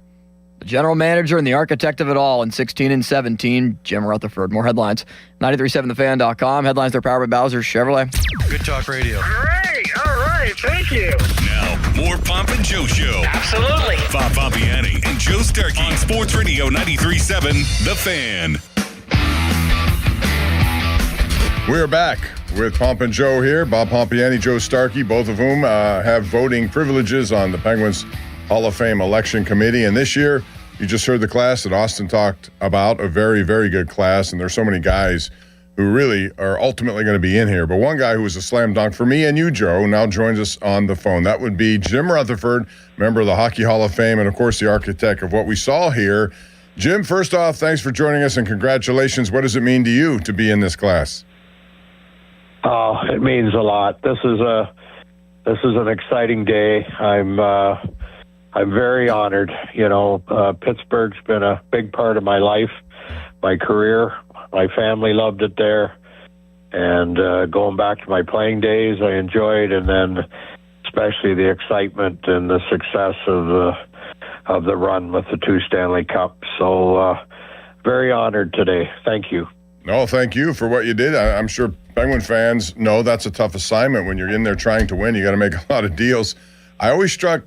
the general manager and the architect of it all in 16 and 17, Jim Rutherford. More headlines, 937thefan.com. Headlines are powered by Bowser Chevrolet. Good talk radio. Great. All right. Thank you. Now, more Pomp and Joe Show. Absolutely. Bob Pompiani and Joe Starkey on Sports Radio 93.7 The Fan. We're back with Pomp and Joe here. Bob Pompiani, Joe Starkey, both of whom have voting privileges on the Penguins Hall of Fame election committee. And this year, you just heard the class that Austin talked about, a very, very good class. And there's so many guys who really are ultimately going to be in here. But one guy who was a slam dunk for me and you, Joe, now joins us on the phone. That would be Jim Rutherford, member of the Hockey Hall of Fame, and of course the architect of what we saw here. Jim, first off, thanks for joining us and congratulations. What does it mean to you to be in this class? Oh, it means a lot. This is an exciting day. I'm very honored. You know, Pittsburgh's been a big part of my life, my career. My family loved it there. And going back to my playing days, I enjoyed, and then especially the excitement and the success of the run with the 2 Stanley Cups. So very honored today. Thank you. No, thank you for what you did. I'm sure Penguin fans know that's a tough assignment when you're in there trying to win. You got to make a lot of deals. I always struck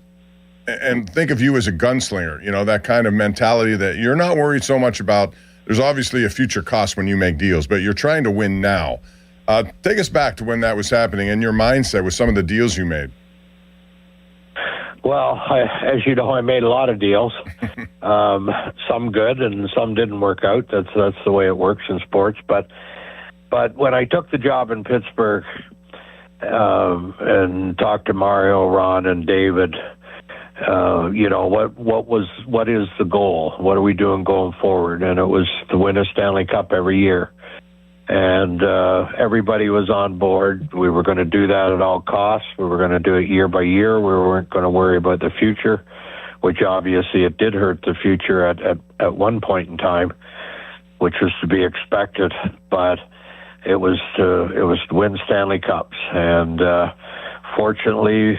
and think of you as a gunslinger, you know, that kind of mentality that you're not worried so much about. There's obviously a future cost when you make deals, but you're trying to win now. Take us back to when that was happening and your mindset with some of the deals you made. Well, as you know, I made a lot of deals, some good and some didn't work out. That's the way it works in sports. But when I took the job in Pittsburgh and talked to Mario, Ron, and David, you know, what is the goal? What are we doing going forward? And it was to win a Stanley Cup every year. And everybody was on board. We were going to do that at all costs. We were going to do it year by year. We weren't going to worry about the future, which obviously it did hurt the future at one point in time, which was to be expected. But it was to win Stanley Cups, and fortunately,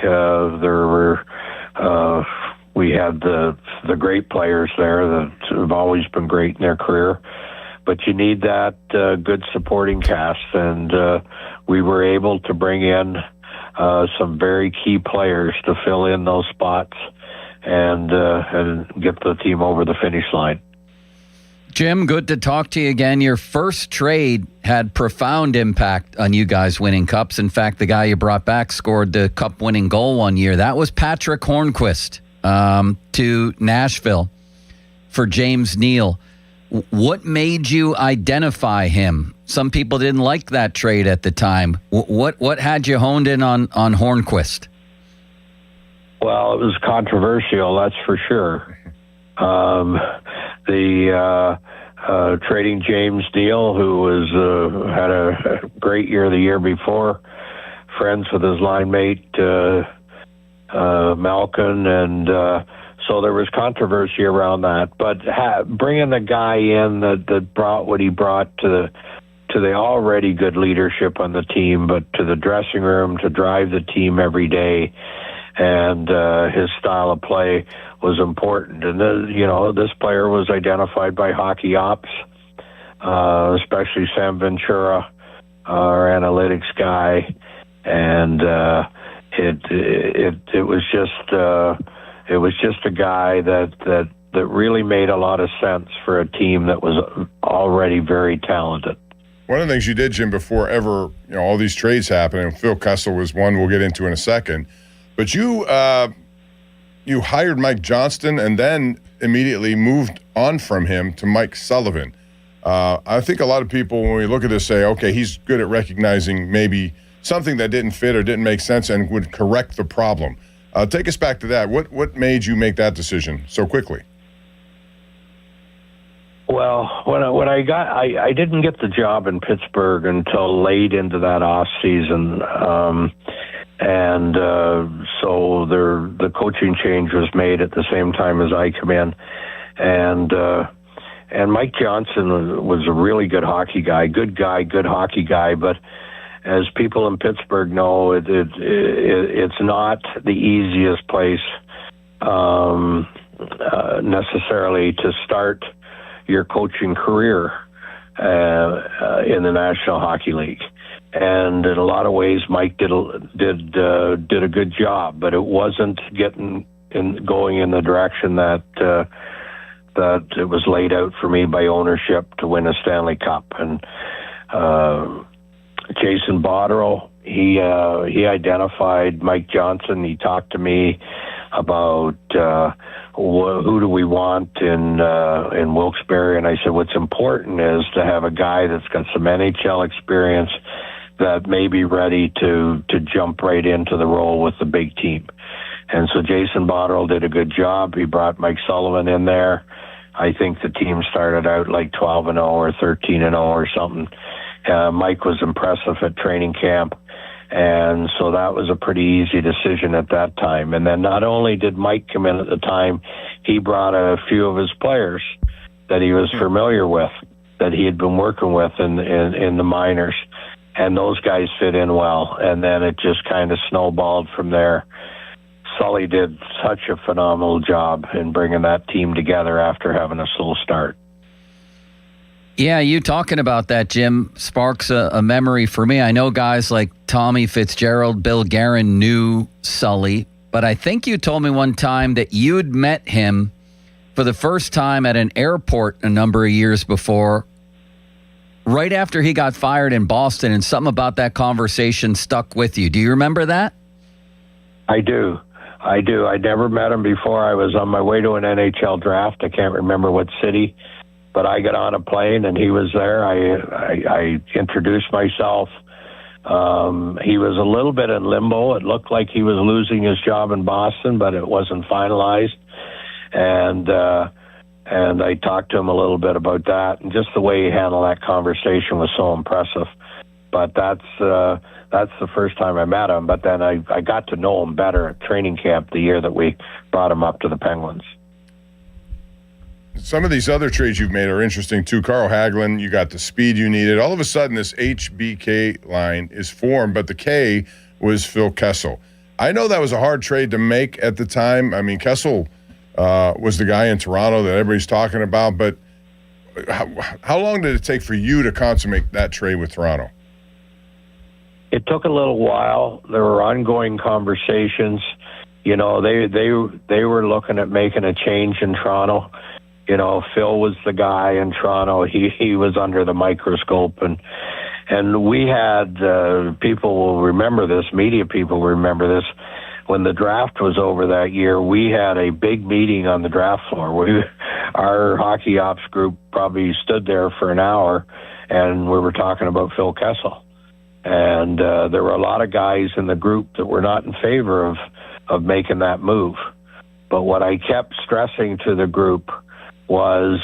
we had the great players there that have always been great in their career. But you need that good supporting cast, and we were able to bring in some very key players to fill in those spots and get the team over the finish line. Jim, good to talk to you again. Your first trade had profound impact on you guys winning cups. In fact, the guy you brought back scored the cup-winning goal one year. That was Patrick Hornqvist to Nashville for James Neal. What made you identify him? Some people didn't like that trade at the time. What had you honed in on Hornqvist? Well, it was controversial, that's for sure. Trading James Neal, who had a great year the year before, friends with his line mate Malkin, and so there was controversy around that. But bringing the guy in that brought what he brought to the already good leadership on the team, but to the dressing room to drive the team every day, and his style of play was important. And this player was identified by Hockey Ops, especially Sam Ventura, our analytics guy, and it was just a guy that really made a lot of sense for a team that was already very talented. One of the things you did, Jim, before ever all these trades happened, and Phil Kessel was one we'll get into in a second, but you hired Mike Johnston and then immediately moved on from him to Mike Sullivan. I think a lot of people, when we look at this, say, okay, he's good at recognizing maybe something that didn't fit or didn't make sense and would correct the problem. Take us back to that. What made you make that decision so quickly? Well, when I didn't get the job in Pittsburgh until late into that off season, and so the coaching change was made at the same time as I come in, and Mike Johnson was a really good hockey guy, good hockey guy, but as people in Pittsburgh know, it's not the easiest place necessarily to start your coaching career in the National Hockey League. And in a lot of ways, Mike did a good job, but it wasn't going in the direction that it was laid out for me by ownership to win a Stanley Cup. And Jason Botterill, he identified Mike Johnson. He talked to me about who do we want in Wilkes-Barre, and I said what's important is to have a guy that's got some NHL experience that may be ready to jump right into the role with the big team. And so Jason Botterill did a good job. He brought Mike Sullivan in there. I think the team started out like 12-0 or 13-0 or something. Mike was impressive at training camp, and so that was a pretty easy decision at that time. And then not only did Mike come in at the time, he brought a few of his players that he was familiar with, that he had been working with in the minors, and those guys fit in well. And then it just kind of snowballed from there. Sully did such a phenomenal job in bringing that team together after having a slow start. Yeah, you talking about that, Jim, sparks a memory for me. I know guys like Tommy Fitzgerald, Bill Guerin knew Sully, but I think you told me one time that you'd met him for the first time at an airport a number of years before, right after he got fired in Boston, and something about that conversation stuck with you. Do you remember that? I do. I never met him before. I was on my way to an NHL draft. I can't remember what city. But I got on a plane and he was there. I introduced myself. He was a little bit in limbo. It looked like he was losing his job in Boston, but it wasn't finalized. And I talked to him a little bit about that, and just the way he handled that conversation was so impressive. But that's the first time I met him. But then I got to know him better at training camp the year that we brought him up to the Penguins. Some of these other trades you've made are interesting too. Carl Hagelin, you got the speed you needed. All of a sudden, this HBK line is formed, but the K was Phil Kessel. I know that was a hard trade to make at the time. I mean, Kessel was the guy in Toronto that everybody's talking about, but how long did it take for you to consummate that trade with Toronto? It took a little while. There were ongoing conversations. You know, they were looking at making a change in Toronto. You know, Phil was the guy in Toronto. He was under the microscope, and we had people will remember this. Media people will remember this. When the draft was over that year, we had a big meeting on the draft floor. Our hockey ops group probably stood there for an hour, and we were talking about Phil Kessel. And there were a lot of guys in the group that were not in favor of making that move. But what I kept stressing to the group was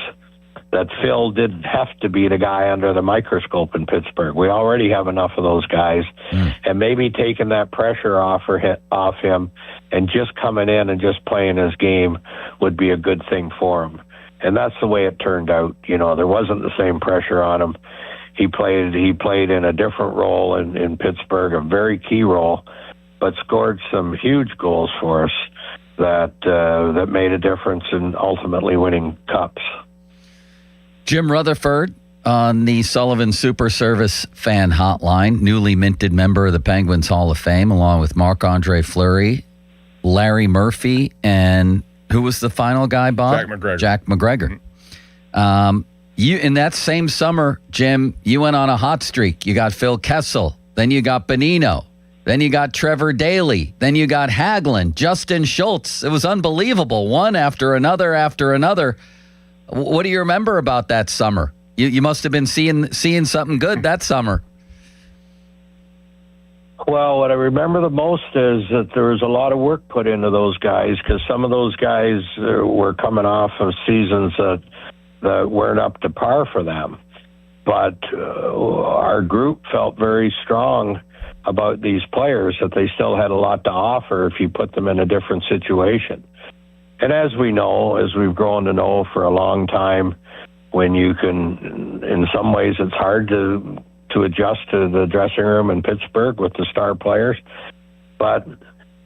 that Phil didn't have to be the guy under the microscope in Pittsburgh. We already have enough of those guys. And maybe taking that pressure off him and just coming in and just playing his game would be a good thing for him. And that's the way it turned out. You know, there wasn't the same pressure on him. He played in a different role in Pittsburgh, a very key role, but scored some huge goals for us that made a difference in ultimately winning cups. Jim Rutherford on the Sullivan Super Service fan hotline, newly minted member of the Penguins Hall of Fame, along with Marc-Andre Fleury, Larry Murphy, and who was the final guy, Bob? Jack McGregor. You in that same summer, Jim, you went on a hot streak. You got Phil Kessel, then you got Bonino, then you got Trevor Daley, then you got Hagelin, Justin Schultz. It was unbelievable, one after another after another. What do you remember about that summer? You must have been seeing something good that summer. Well, what I remember the most is that there was a lot of work put into those guys, because some of those guys were coming off of seasons that weren't up to par for them. But our group felt very strong about these players, that they still had a lot to offer if you put them in a different situation. And as we know, as we've grown to know for a long time, when you can, in some ways it's hard to adjust to the dressing room in Pittsburgh with the star players. But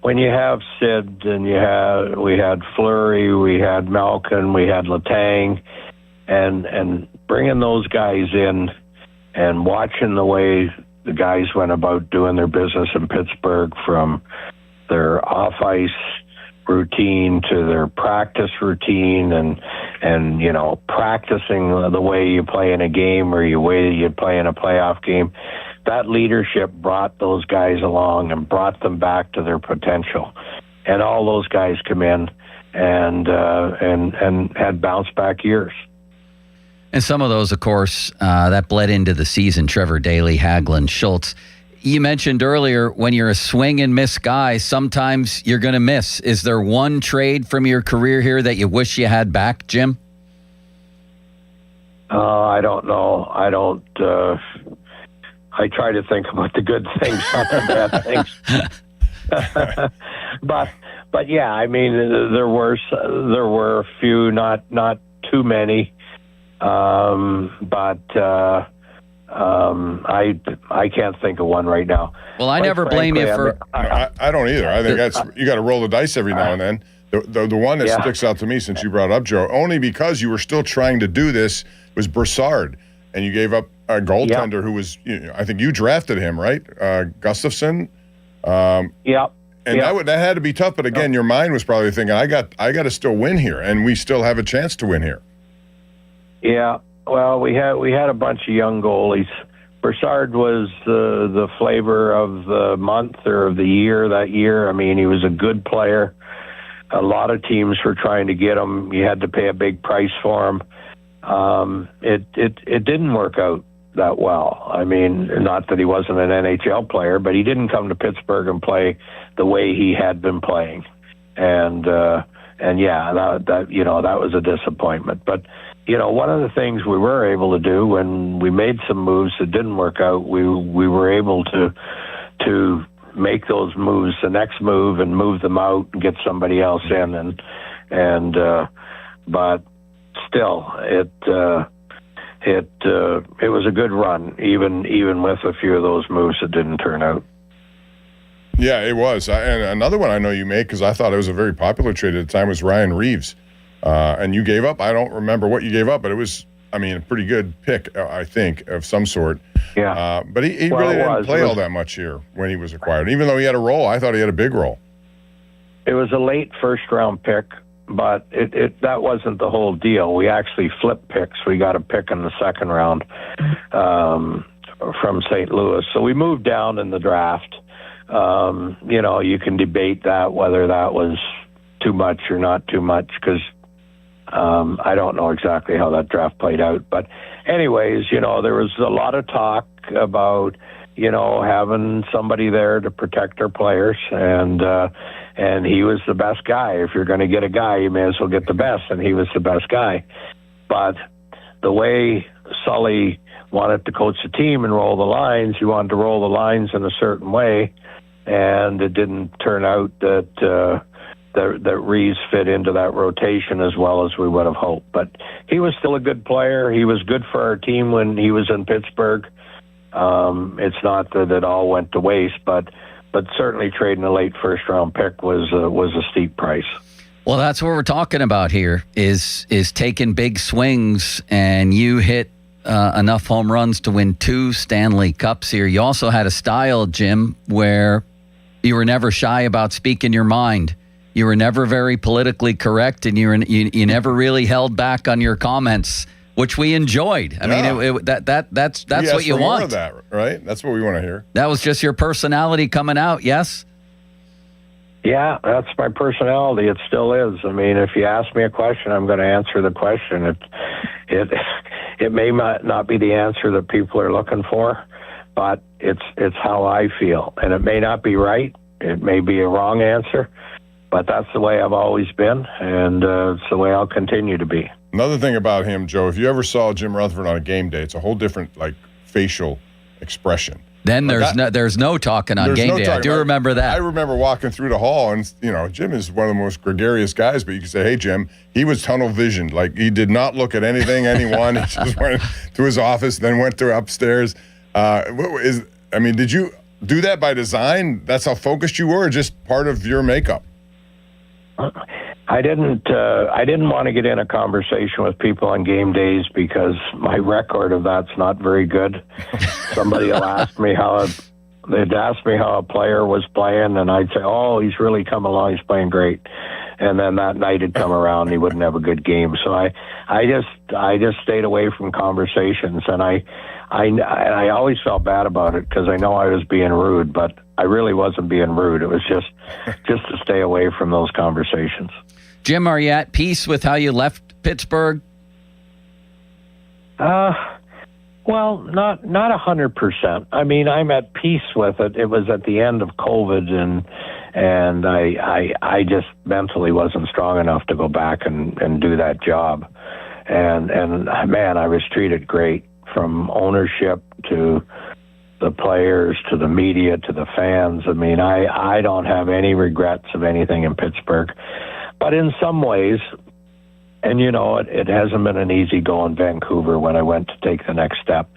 when you have Sid, and we had Fleury, we had Malkin, we had Letang, and bringing those guys in and watching the way the guys went about doing their business in Pittsburgh, from their off-ice routine to their practice routine, and you know, practicing the way you play in a game or the way you play in a playoff game, that leadership brought those guys along and brought them back to their potential. And all those guys come in and had bounce back years. And some of those, of course, that bled into the season. Trevor Daley, Hagelin, Schultz. You mentioned earlier, when you're a swing and miss guy, sometimes you're going to miss. Is there one trade from your career here that you wish you had back, Jim? I don't know. I try to think about the good things, not the bad things. But yeah, I mean, there were a few, not too many. I can't think of one right now. Well, I never blame you for. I don't either. I think you got to roll the dice every now and then. The one that sticks out to me, since you brought up Joe, only because you were still trying to do this, was Brassard, and you gave up a goaltender who was, I think you drafted him, right, Gustafsson. Yeah. And that had to be tough. But again, your mind was probably thinking, I got to still win here, and we still have a chance to win here. Yeah. Well, we had a bunch of young goalies. Brassard was the flavor of the month or of the year that year. I mean, he was a good player. A lot of teams were trying to get him. You had to pay a big price for him. It didn't work out that well. I mean, not that he wasn't an NHL player, but he didn't come to Pittsburgh and play the way he had been playing. And yeah, that was a disappointment. But one of the things we were able to do when we made some moves that didn't work out, we were able to make those moves, the next move, and move them out and get somebody else in. But still, it was a good run, even with a few of those moves that didn't turn out. Yeah, it was. And another one I know you made, because I thought it was a very popular trade at the time, was Ryan Reeves. And you gave up. I don't remember what you gave up, but it was, I mean, a pretty good pick, I think, of some sort. Yeah. But he really didn't play all that much here when he was acquired. Even though he had a role, I thought he had a big role. It was a late first-round pick, but that wasn't the whole deal. We actually flipped picks. We got a pick in the second round from St. Louis. So we moved down in the draft. You can debate that, whether that was too much or not too much, because I don't know exactly how that draft played out. But anyways, there was a lot of talk about, having somebody there to protect our players, and he was the best guy. If you're going to get a guy, you may as well get the best, and he was the best guy. But the way Sully wanted to coach the team and roll the lines, he wanted to roll the lines in a certain way, and it didn't turn out that Reeves fit into that rotation as well as we would have hoped. But he was still a good player. He was good for our team when he was in Pittsburgh. It's not that it all went to waste, but certainly trading a late first-round pick was a steep price. Well, that's what we're talking about here, is taking big swings, and you hit enough home runs to win 2 Stanley Cups here. You also had a style, Jim, where you were never shy about speaking your mind. You were never very politically correct, and you never really held back on your comments, which we enjoyed. I mean, that's what you want. More of that, right? That's what we want to hear. That was just your personality coming out, yes? Yeah, that's my personality. It still is. I mean, if you ask me a question, I'm going to answer the question. It may not be the answer that people are looking for, but it's how I feel, and it may not be right. It may be a wrong answer, but that's the way I've always been, and it's the way I'll continue to be. Another thing about him, Joe, if you ever saw Jim Rutherford on a game day, it's a whole different facial expression. Then there's no talking on game day. I do remember that. I remember walking through the hall, and Jim is one of the most gregarious guys. But you can say, "Hey, Jim," he was tunnel visioned. Like, he did not look at anything, anyone. He just went to his office, then went to upstairs. Did you do that by design? That's how focused you were, or just part of your makeup? I didn't want to get in a conversation with people on game days because my record of that's not very good. Somebody will ask me they'd ask me how a player was playing, and I'd say, "Oh, he's really come along. He's playing great." And then that night had come around, and he wouldn't have a good game. So I just stayed away from conversations, and I always felt bad about it because I know I was being rude, but I really wasn't being rude. It was just to stay away from those conversations. Jim, are you at peace with how you left Pittsburgh? Well, not 100%. I mean, I'm at peace with it. It was at the end of COVID, and I just mentally wasn't strong enough to go back and do that job. And man, I was treated great, from ownership to the players to the media to the fans. I mean, I don't have any regrets of anything in Pittsburgh. But in some ways, and it hasn't been an easy go in Vancouver when I went to take the next step.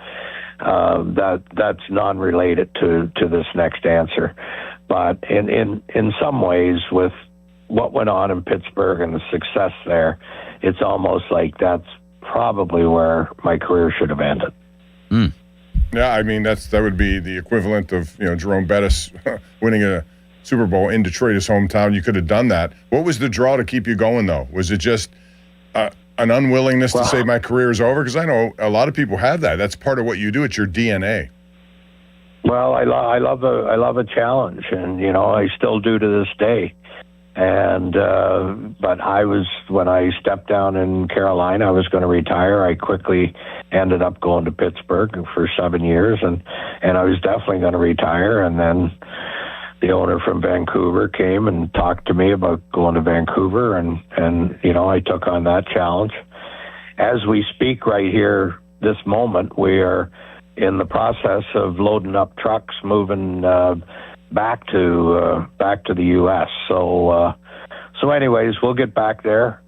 That's non-related to this next answer. But in some ways, with what went on in Pittsburgh and the success there, it's almost like that's probably where my career should have ended. Mm. Yeah, I mean, that would be the equivalent of Jerome Bettis winning a Super Bowl in Detroit, his hometown. You could have done that. What was the draw to keep you going, though? Was it just an unwillingness to say my career is over? Because I know a lot of people have that. That's part of what you do. It's your DNA. Well, I love a challenge, and I still do to this day. And but when I stepped down in Carolina, I was going to retire. I quickly ended up going to Pittsburgh for 7 years, and I was definitely going to retire. And then the owner from Vancouver came and talked to me about going to Vancouver, and I took on that challenge. As we speak right here, this moment, we are in the process of loading up trucks, moving back to the U.S. So anyways, we'll get back there.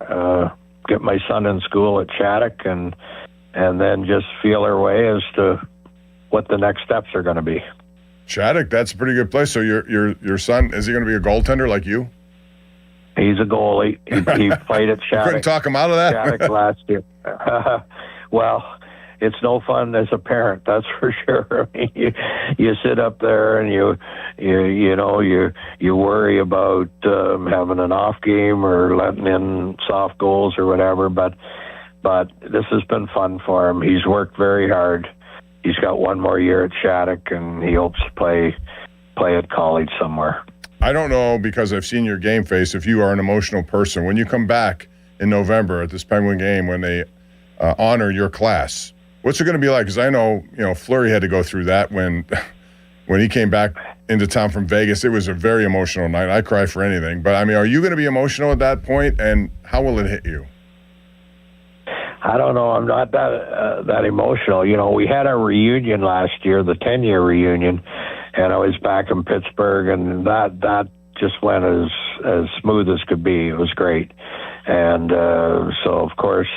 get my son in school at Shattuck, and then just feel our way as to what the next steps are going to be. Shattuck, that's a pretty good place. So your son, is he going to be a goaltender like you? He's a goalie. He played at Shattuck. Couldn't talk him out of that? Shattuck last year. Well, it's no fun as a parent, that's for sure. I mean, you sit up there and you worry about having an off game or letting in soft goals or whatever. But this has been fun for him. He's worked very hard. He's got one more year at Shattuck, and he hopes to play at college somewhere. I don't know, because I've seen your game face, if you are an emotional person. When you come back in November at this Penguin game, when they honor your class, what's it going to be like? Because I know, Fleury had to go through that when he came back into town from Vegas. It was a very emotional night. I cry for anything. But, I mean, are you going to be emotional at that point, and how will it hit you? I don't know. I'm not that emotional. We had our reunion last year, the 10-year reunion, and I was back in Pittsburgh, and that just went as smooth as could be. It was great. And so, of course,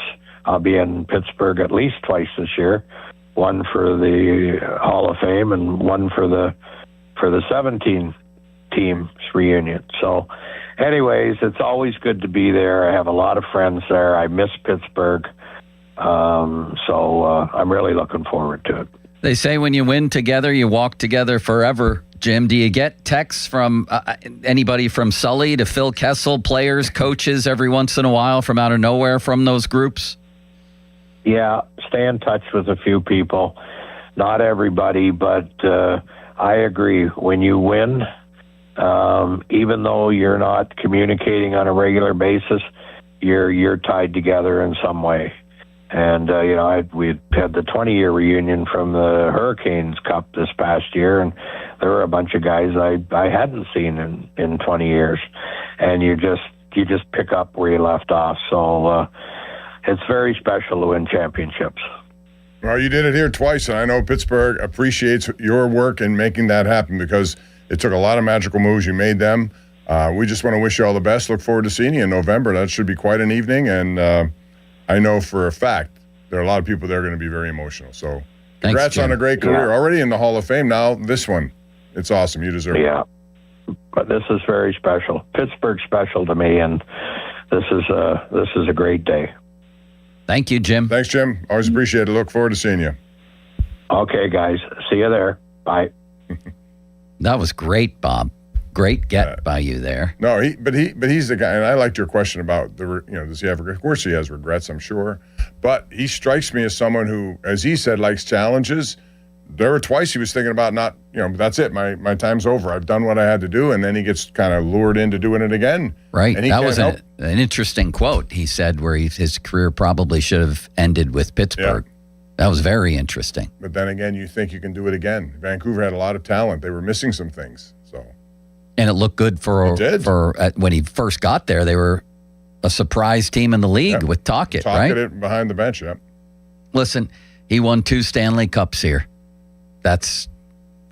I'll be in Pittsburgh at least twice this year, one for the Hall of Fame and one for the 17 teams reunion. So anyways, it's always good to be there. I have a lot of friends there. I miss Pittsburgh. So I'm really looking forward to it. They say when you win together, you walk together forever. Jim, do you get texts from anybody from Sully to Phil Kessel, players, coaches, every once in a while from out of nowhere from those groups? Yeah, stay in touch with a few people. Not everybody, but I agree. When you win, even though you're not communicating on a regular basis, you're tied together in some way. And, we had the 20-year reunion from the Hurricanes Cup this past year, and there were a bunch of guys I hadn't seen in 20 years. And you just pick up where you left off. So it's very special to win championships. Well, you did it here twice, and I know Pittsburgh appreciates your work in making that happen, because it took a lot of magical moves. You made them. We just want to wish you all the best. Look forward to seeing you in November. That should be quite an evening, and I know for a fact there are a lot of people that are going to be very emotional. So congrats on a great career. Already in the Hall of Fame. Now this one. It's awesome. You deserve it. Yeah. But this is very special. Pittsburgh's special to me, and this is a great day. Thank you, Jim. Thanks, Jim. Always appreciate it. Look forward to seeing you. Okay, guys. See you there. Bye. That was great, Bob. Great get by you there. No, he's the guy, and I liked your question about does he have regrets? Of course he has regrets, I'm sure, but he strikes me as someone who, as he said, likes challenges. There were twice he was thinking about not, that's it, my time's over. I've done what I had to do, and then he gets kind of lured into doing it again. Right. And that was an interesting quote he said, where his career probably should have ended with Pittsburgh. Yeah. That was very interesting. But then again, you think you can do it again. Vancouver had a lot of talent. They were missing some things. So. And it looked good for when he first got there. They were a surprise team in the league with Tocchet, right? Tocchet behind the bench, yeah. Listen, he won 2 Stanley Cups here. That's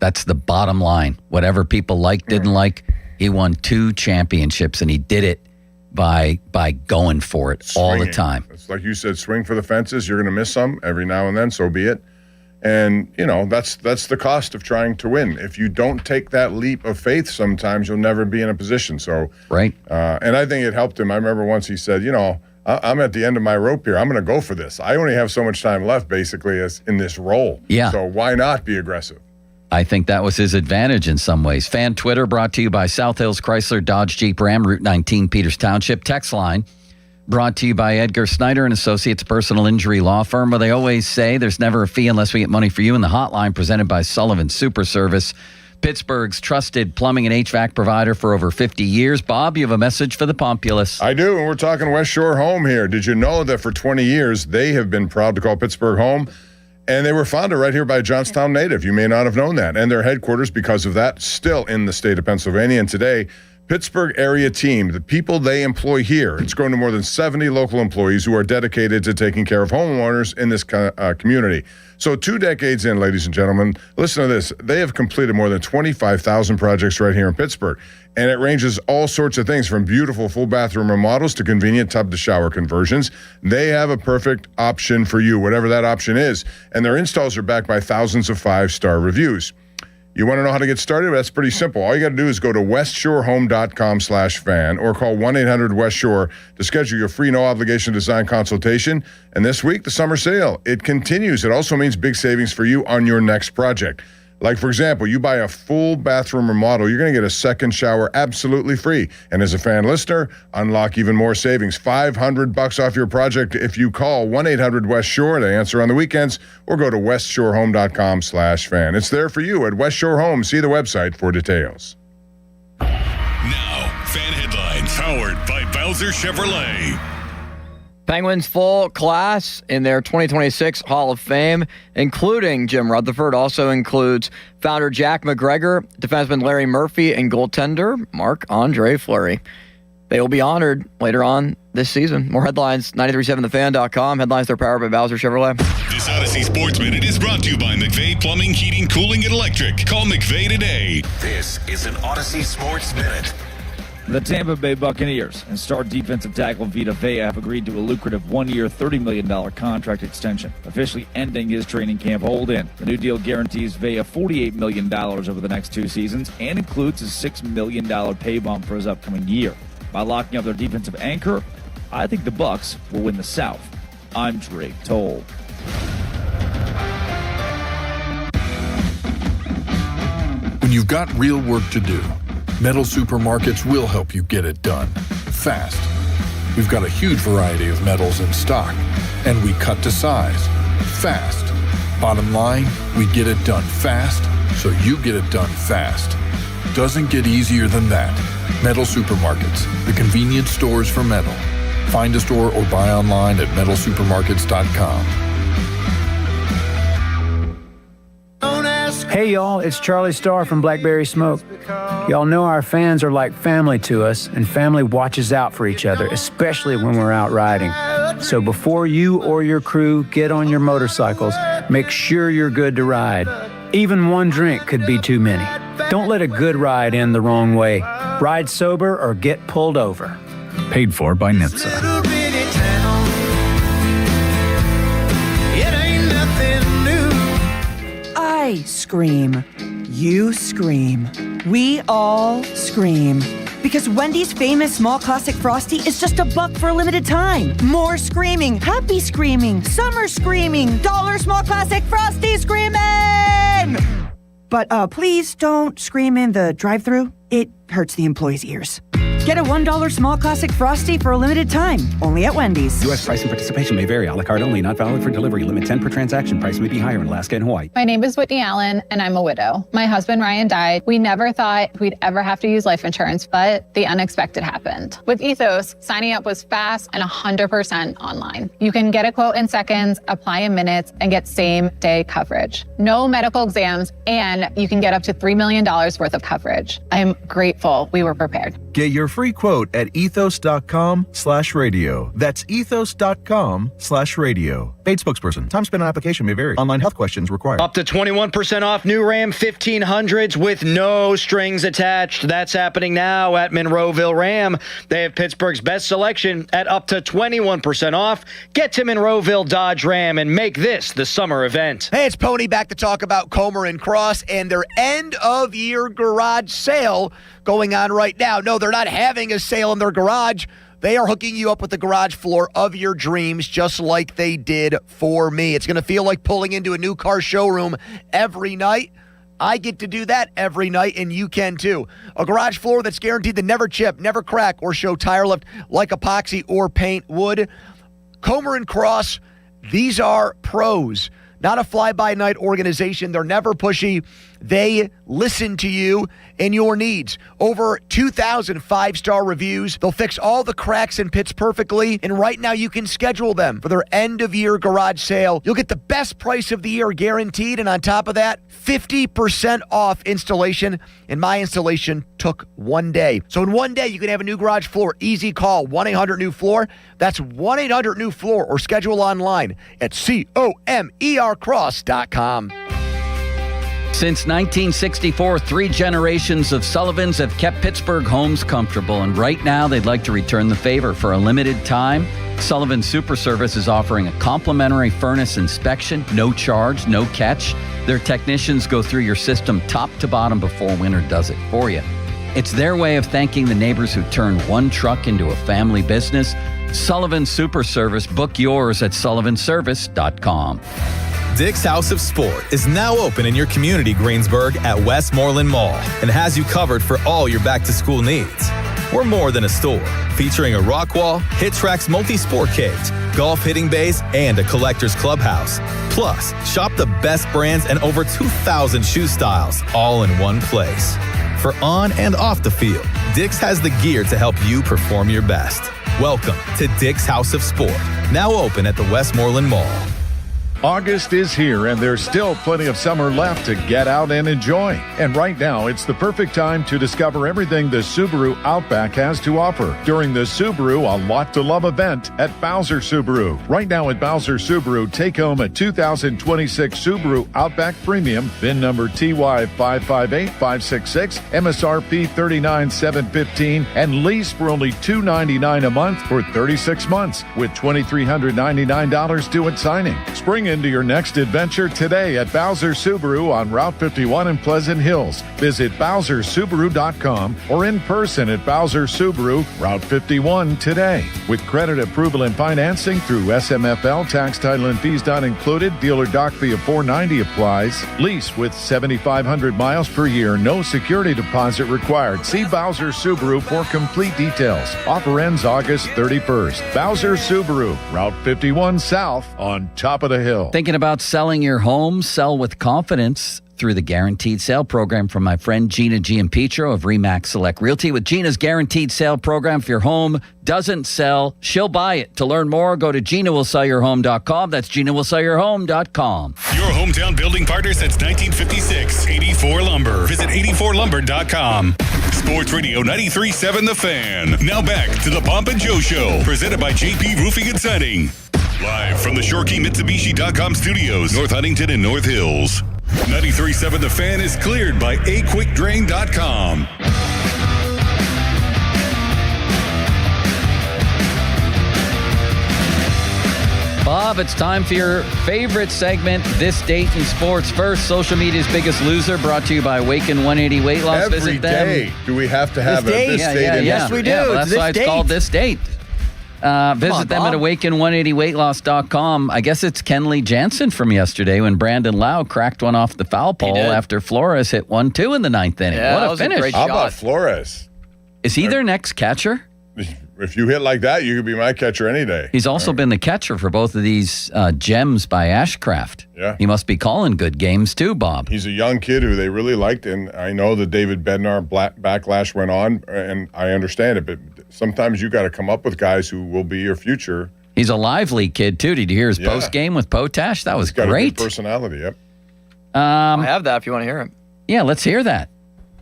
the bottom line. Whatever people didn't like, he won 2 championships, and he did it by going for it all the time. It's like you said, swing for the fences. You're going to miss some every now and then, so be it. And, that's the cost of trying to win. If you don't take that leap of faith, sometimes you'll never be in a position. So, right. And I think it helped him. I remember once he said, I'm at the end of my rope here. I'm going to go for this. I only have so much time left, basically, as in this role. Yeah. So why not be aggressive? I think that was his advantage in some ways. Fan Twitter brought to you by South Hills Chrysler Dodge Jeep Ram, Route 19, Peters Township. Text line brought to you by Edgar Snyder and Associates Personal Injury Law Firm, where they always say there's never a fee unless we get money for you. And the hotline presented by Sullivan Super Service, Pittsburgh's trusted plumbing and HVAC provider for over 50 years. Bob, you have a message for the populace. I do, and we're talking West Shore home here. Did you know that for 20 years they have been proud to call Pittsburgh home? And they were founded right here by a Johnstown native. You may not have known that. And their headquarters, because of that, still in the state of Pennsylvania. And today, Pittsburgh area team, the people they employ here, it's grown to more than 70 local employees who are dedicated to taking care of homeowners in this community. So 2 decades in, ladies and gentlemen, listen to this. They have completed more than 25,000 projects right here in Pittsburgh. And it ranges all sorts of things from beautiful full bathroom remodels to convenient tub to shower conversions. They have a perfect option for you, whatever that option is. And their installs are backed by thousands of 5-star reviews. You want to know how to get started? That's pretty simple. All you got to do is go to westshorehome.com/fan or call 1-800-WEST-SHORE to schedule your free no-obligation design consultation. And this week, the summer sale, it continues. It also means big savings for you on your next project. Like, for example, you buy a full bathroom remodel, you're going to get a second shower absolutely free. And as a fan listener, unlock even more savings. $500 off your project if you call 1-800-WEST-SHORE to answer on the weekends or go to westshorehome.com/fan. It's there for you at West Shore Home. See the website for details. Now, fan headlines powered by Bowser Chevrolet. Penguins full class in their 2026 Hall of Fame, including Jim Rutherford. Also includes founder Jack McGregor, defenseman Larry Murphy, and goaltender Marc-Andre Fleury. They will be honored later on this season. More headlines, 937thefan.com. Headlines, they're powered by Bowser Chevrolet. This Odyssey Sports Minute is brought to you by McVeigh Plumbing, Heating, Cooling, and Electric. Call McVeigh today. This is an Odyssey Sports Minute. The Tampa Bay Buccaneers and star defensive tackle Vita Vea have agreed to a lucrative one-year, $30 million contract extension, officially ending his training camp hold-in. The new deal guarantees Vea $48 million over the next 2 seasons and includes a $6 million pay bump for his upcoming year. By locking up their defensive anchor, I think the Bucs will win the South. I'm Drake Toll. When you've got real work to do, Metal Supermarkets will help you get it done fast. We've got a huge variety of metals in stock, and we cut to size fast. Bottom line, we get it done fast, so you get it done fast. Doesn't get easier than that. Metal Supermarkets, the convenience stores for metal. Find a store or buy online at metalsupermarkets.com. Hey y'all, it's Charlie Starr from Blackberry Smoke. Y'all know our fans are like family to us, and family watches out for each other, especially when we're out riding. So before you or your crew get on your motorcycles, make sure you're good to ride. Even one drink could be too many. Don't let a good ride end the wrong way. Ride sober or get pulled over. Paid for by NHTSA. I scream. You scream. We all scream. Because Wendy's famous small classic Frosty is just $1 for a limited time. More screaming, happy screaming, summer screaming, dollar small classic Frosty screaming! But please don't scream in the drive-thru. It hurts the employees' ears. Get a $1 small classic Frosty for a limited time, only at Wendy's. U.S. price and participation may vary. A la carte only, not valid for delivery. Limit 10 per transaction. Price may be higher in Alaska and Hawaii. My name is Whitney Allen, and I'm a widow. My husband, Ryan, died. We never thought we'd ever have to use life insurance, but the unexpected happened. With Ethos, signing up was fast and 100% online. You can get a quote in seconds, apply in minutes, and get same-day coverage. No medical exams, and you can get up to $3 million worth of coverage. I'm grateful we were prepared. Get your free quote at ethos.com/radio. That's ethos.com/radio. Paid spokesperson. Time spent on application may vary. Online health questions required. Up to 21% off new Ram 1500s with no strings attached. That's happening now at Monroeville Ram. They have Pittsburgh's best selection at up to 21% off. Get to Monroeville Dodge Ram and make this the summer event. Hey, it's Pony back to talk about Comer and Cross and their end-of-year garage sale going on right now. No, they're not having a sale in their garage. They are hooking you up with the garage floor of your dreams, just like they did for me. It's going to feel like pulling into a new car showroom every night. I get to do that every night, and you can too. A garage floor that's guaranteed to never chip, never crack, or show tire lift like epoxy or paint would. Comer and Cross, these are pros. Not a fly-by-night organization. They're never pushy. They listen to you and your needs. Over 2,000 five-star reviews. They'll fix all the cracks and pits perfectly. And right now you can schedule them for their end-of-year garage sale. You'll get the best price of the year guaranteed. And on top of that, 50% off installation. And my installation took 1 day. So in 1 day, you can have a new garage floor. Easy call, 1-800-NEW-FLOOR. That's 1-800-NEW-FLOOR or schedule online at COMERcross.com. Since 1964, 3 generations of Sullivans have kept Pittsburgh homes comfortable, and right now they'd like to return the favor. For a limited time, Sullivan Super Service is offering a complimentary furnace inspection, no charge, no catch. Their technicians go through your system top to bottom before winter does it for you. It's their way of thanking the neighbors who turned one truck into a family business. Sullivan Super Service. Book yours at sullivanservice.com. Dick's House of Sport is now open in your community, Greensburg, at Westmoreland Mall, and has you covered for all your back-to-school needs. We're more than a store, featuring a rock wall, Hit Tracks multi-sport cage, golf hitting bays, and a collector's clubhouse. Plus, shop the best brands and over 2,000 shoe styles, all in one place. For on and off the field, Dick's has the gear to help you perform your best. Welcome to Dick's House of Sport, now open at the Westmoreland Mall. August is here, and there's still plenty of summer left to get out and enjoy. And right now, it's the perfect time to discover everything the Subaru Outback has to offer during the Subaru A Lot to Love event at Bowser Subaru. Right now at Bowser Subaru, take home a 2026 Subaru Outback Premium, VIN number TY558566, MSRP $39,715, and lease for only $299 a month for 36 months with $2,399 due at signing. Spring into your next adventure today at Bowser Subaru on Route 51 in Pleasant Hills. Visit BowserSubaru.com or in person at Bowser Subaru, Route 51 today. With credit approval and financing through SMFL, tax, title, and fees not included. Dealer doc fee of $490 applies. Lease with 7,500 miles per year. No security deposit required. See Bowser Subaru for complete details. Offer ends August 31st. Bowser Subaru, Route 51 South on top of the hill. Thinking about selling your home? Sell with confidence through the Guaranteed Sale Program from my friend Gina Giampietro of RE/MAX Select Realty. With Gina's Guaranteed Sale Program, if your home doesn't sell, she'll buy it. To learn more, go to GinaWillSellYourHome.com. That's GinaWillSellYourHome.com. Your hometown building partner since 1956. 84 Lumber. Visit 84lumber.com. Sports Radio 93.7 The Fan. Now back to the Pomp and Joe Show, presented by JP Roofing and Siding. Live from the ShoreKeyMitsubishi.com studios, North Huntington and North Hills. 93.7 The Fan is cleared by AQuickDrain.com. Bob, it's time for your favorite segment, This Date in Sports. First, social media's biggest loser, brought to you by Waken 180 Weight Loss. Every Visit day, them. do we have to have this date? Yes, we do. Well, that's why it's called This Date. Visit them at awaken180weightloss.com. I guess it's Kenley Jansen from yesterday when Brandon Lau cracked one off the foul pole after Flores hit 1-2 in the ninth inning. Yeah, what that a was a finish. great How about Flores? Is he their next catcher? If you hit like that, you could be my catcher any day. He's also been the catcher for both of these gems by Ashcraft. Yeah. He must be calling good games too, Bob. He's a young kid who they really liked, and I know the David Bednar backlash went on, and I understand it, but sometimes you got to come up with guys who will be your future. He's a lively kid too. Did you hear his post game with Potash? That was He's got great. a good personality, yep. I have that if you want to hear it. Yeah, let's hear that.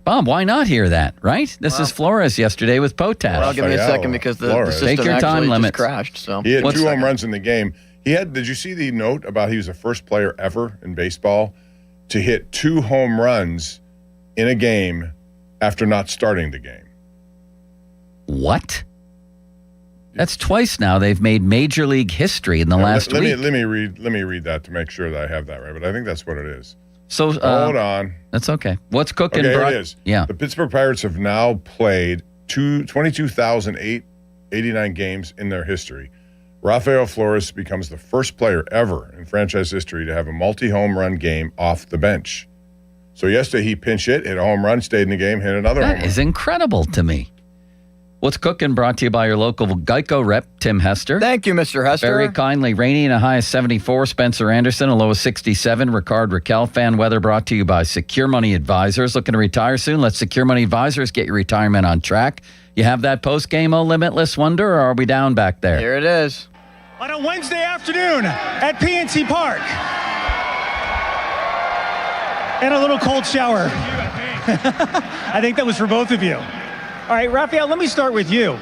Bob, why not hear that, right? This is Flores yesterday with Potash. Well, give me a second because the system Take your time actually limit. just crashed. So He had 2 home runs in the game. Did you see the note about he was the first player ever in baseball to hit 2 home runs in a game after not starting the game? What? That's twice now they've made Major League history in the last week. Let me read that to make sure that I have that right, but I think that's what it is. So hold on. That's okay. What's cooking? Okay, here it is. Yeah. The Pittsburgh Pirates have now played 22,889 games in their history. Rafael Flores becomes the first player ever in franchise history to have a multi-home run game off the bench. So yesterday he pinch hit a home run, stayed in the game, hit another home run. That is incredible to me. What's Cooking brought to you by your local Geico rep, Tim Hester. Thank you, Mr. Hester. Very kindly. Rainy and a high of 74. Spencer Anderson, a low of 67. Ricard Raquel. Fan weather brought to you by Secure Money Advisors. Looking to retire soon? Let Secure Money Advisors get your retirement on track. You have that post-game Limitless wonder, or are we down back there? Here it is. On a Wednesday afternoon at PNC Park. And a little cold shower. I think that was for both of you. All right, Raphael, let me start with you.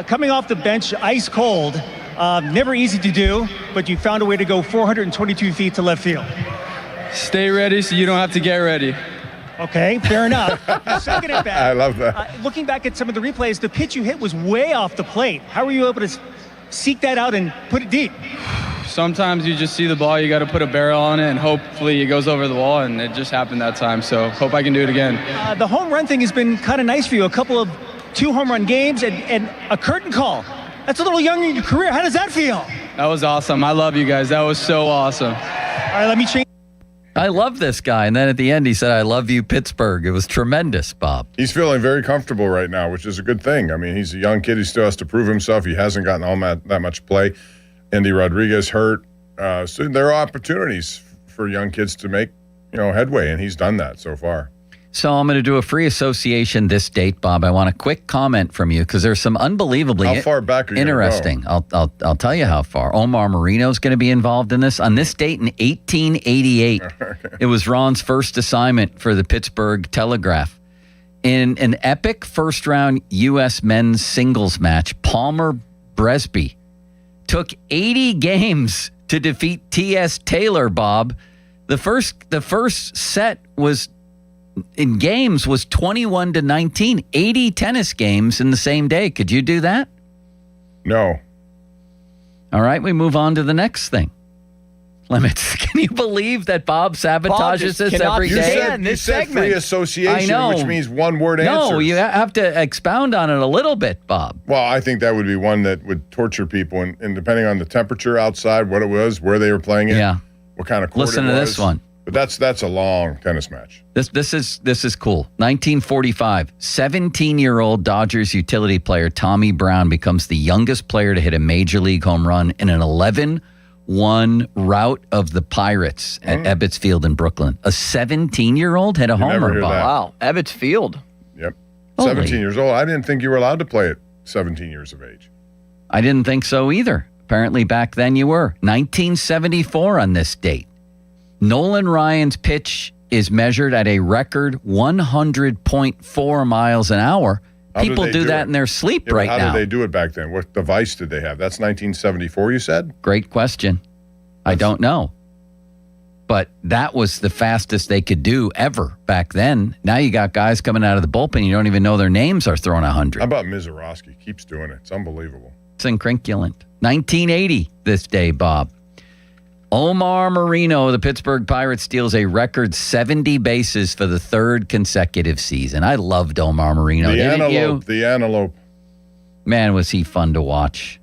Coming off the bench, ice cold, never easy to do, but you found a way to go 422 feet to left field. Stay ready so you don't have to get ready. Okay, fair enough. Now, second at bat. I love that. Looking back at some of the replays, the pitch you hit was way off the plate. How were you able to seek that out and put it deep? Sometimes you just see the ball, you got to put a barrel on it, and hopefully it goes over the wall, and it just happened that time. So hope I can do it again. The home run thing has been kind of nice for you. A couple of 2 home run games and a curtain call. That's a little young in your career. How does that feel? That was awesome. I love you guys. That was so awesome. All right, let me change. I love this guy. And then at the end, he said, I love you, Pittsburgh. It was tremendous, Bob. He's feeling very comfortable right now, which is a good thing. I mean, he's a young kid. He still has to prove himself. He hasn't gotten all that much play. Andy Rodriguez hurt. So there are opportunities for young kids to make, headway, and he's done that so far. So I'm going to do a free association this date, Bob. I want a quick comment from you because there's some unbelievably how far back are you interesting. I'll tell you how far. Omar Marino is going to be involved in this. On this date in 1888, it was Ron's first assignment for the Pittsburgh Telegraph. In an epic first-round U.S. men's singles match, Palmer Bresby took 80 games to defeat T.S. Taylor, Bob. The first set was in games was 21-19, 80 tennis games in the same day. Could you do that? No. All right, we move on to the next thing. Limits. Can you believe that Bob sabotages this every day? You said free association, which means one-word answers. No, you have to expound on it a little bit, Bob. Well, I think that would be one that would torture people, and depending on the temperature outside, what it was, where they were playing it, what kind of court Listen it was. to this one. But that's a long tennis match. This is cool. 1945, 17-year-old Dodgers utility player Tommy Brown becomes the youngest player to hit a major league home run in an 11-1 rout of the Pirates at Ebbets Field in Brooklyn. A 17-year-old hit a homer. Wow, Ebbets Field. Yep, 17 years old. I didn't think you were allowed to play at 17 years of age. I didn't think so either. Apparently back then you were. 1974 on this date. Nolan Ryan's pitch is measured at a record 100.4 miles an hour. People do that in their sleep right now. How did they do it back then? What device did they have? That's 1974, you said? Great question. I don't know. But that was the fastest they could do ever back then. Now you got guys coming out of the bullpen. You don't even know their names are throwing 100. How about Mizorowski? Keeps doing it. It's unbelievable. It's incrinculant. 1980 this day, Bob. Omar Marino, the Pittsburgh Pirates, steals a record 70 bases for the third consecutive season. I loved Omar Marino, didn't you? The antelope. Man, was he fun to watch.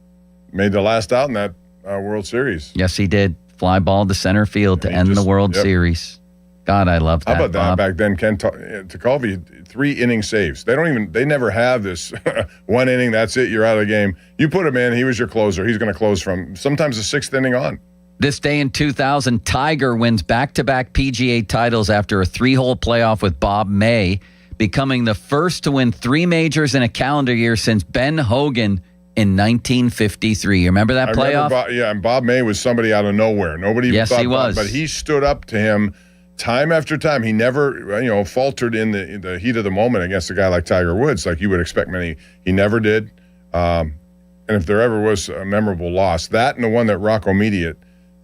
Made the last out in that World Series. Yes, he did. Fly ball to center field to end the World Series. God, I love that. How about Bob. that back then? Ken Tekulve, 3 inning saves. They never have this 1 inning, that's it, you're out of the game. You put him in, he was your closer. He's going to close from sometimes the 6th inning on. This day in 2000, Tiger wins back-to-back PGA titles after a 3-hole playoff with Bob May, becoming the first to win 3 majors in a calendar year since Ben Hogan in 1953. You remember that playoff? And Bob May was somebody out of nowhere. Nobody even thought he was. But he stood up to him time after time. He never, faltered in the heat of the moment against a guy like Tiger Woods, like you would expect many. He never did. And if there ever was a memorable loss, that and the one that Rocco Mediate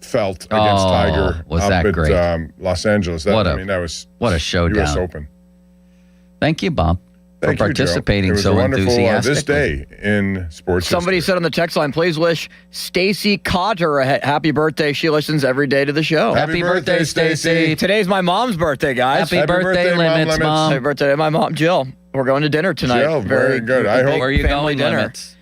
felt against Tiger was up that at great. Los Angeles. That was what a showdown. US Open. Thank you, Bob, Thank for you, participating Joe. It was so a wonderful, enthusiastically. this day in sports. Somebody said on the text line, please wish Stacy Cotter a happy birthday. She listens every day to the show. Happy birthday, Stacy. Today's my mom's birthday, guys. Happy birthday, Limits, Mom. Happy birthday to my mom, Jill. We're going to dinner tonight. Jill, very good. I hope. Where are you family going, dinner. Limits?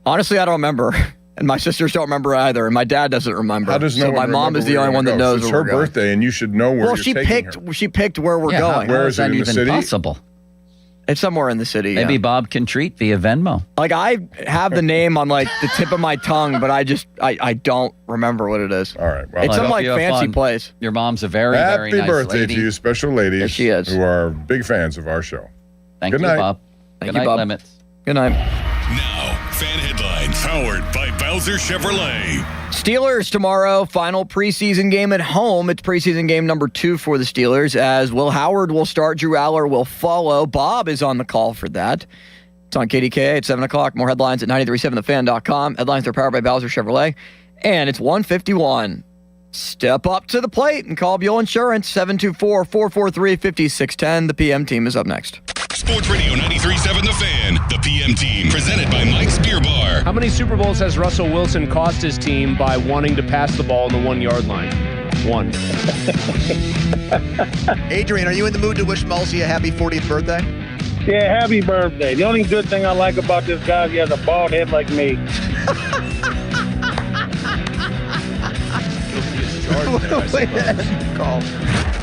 Honestly, I don't remember. And my sisters don't remember either, and my dad doesn't remember. How does no so one my mom remember is the where only one you're that gonna knows go? where It's we're her going. birthday, and you should know where Well, you're taking her. she picked where we're Yeah, going. Where How is is it, that in the even city? possible? It's somewhere in the city. Maybe yeah. Bob can treat via Venmo. Like, I have the name on like the tip of my tongue, but I don't remember what it is. All right. Well, it's I some hope like you have fancy fun. place. Your mom's a very, very Happy nice birthday lady. to you, special ladies Yes, she is. who are big fans of our show. Thank Good you, night. Bob. Thank Good you, night, Bob. Limits. Good night. Now, fan headlines powered by Bowser Chevrolet. Steelers tomorrow, final preseason game at home. It's preseason game number 2 for the Steelers, as Will Howard will start, Drew Aller will follow. Bob is on the call for that. It's on KDKA at 7 o'clock. More headlines at 937thefan.com. Headlines are powered by Bowser Chevrolet. And it's 1:51. Step up to the plate and call Buell Insurance, 724-443-5610. The PM team is up next. Sports Radio 93.7 The Fan, the PM team, presented by Mike's Beer Bar. How many Super Bowls has Russell Wilson cost his team by wanting to pass the ball on the 1 yard line? 1. Adrian, are you in the mood to wish Mulsey a happy 40th birthday? Yeah, happy birthday. The only good thing I like about this guy is he has a bald head like me.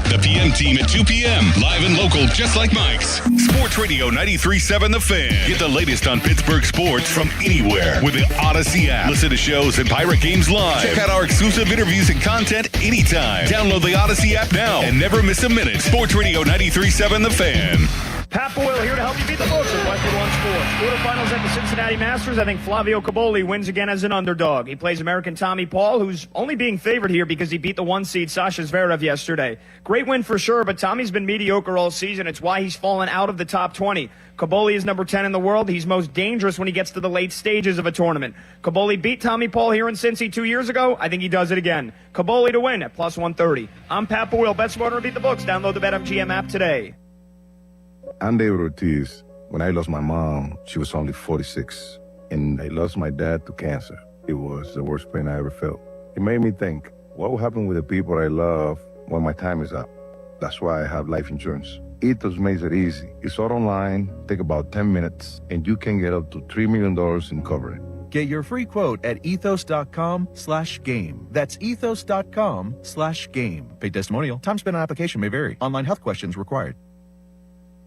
The PM team at 2 p.m. Live and local, just like Mike's. Sports Radio 93.7 The Fan. Get the latest on Pittsburgh sports from anywhere with the Odyssey app. Listen to shows and Pirate Games live. Check out our exclusive interviews and content anytime. Download the Odyssey app now and never miss a minute. Sports Radio 93.7 The Fan. Pat Boyle here to help you beat the books at Westwood One Sports. Quarterfinals at the Cincinnati Masters. I think Flavio Caboli wins again as an underdog. He plays American Tommy Paul, who's only being favored here because he beat the 1 seed Sasha Zverev yesterday. Great win for sure, but Tommy's been mediocre all season. It's why he's fallen out of the top 20. Caboli is number 10 in the world. He's most dangerous when he gets to the late stages of a tournament. Caboli beat Tommy Paul here in Cincy 2 years ago. I think he does it again. Caboli to win at plus 130. I'm Pat Boyle. Bet smarter and beat the books. Download the BetMGM app today. I'm David Ortiz. When I lost my mom, she was only 46. And I lost my dad to cancer. It was the worst pain I ever felt. It made me think, what will happen with the people I love when my time is up? That's why I have life insurance. Ethos makes it easy. It's all online, take about 10 minutes, and you can get up to $3 million in coverage. Get your free quote at ethos.com/game. That's ethos.com/game. Paid testimonial. Time spent on application may vary. Online health questions required.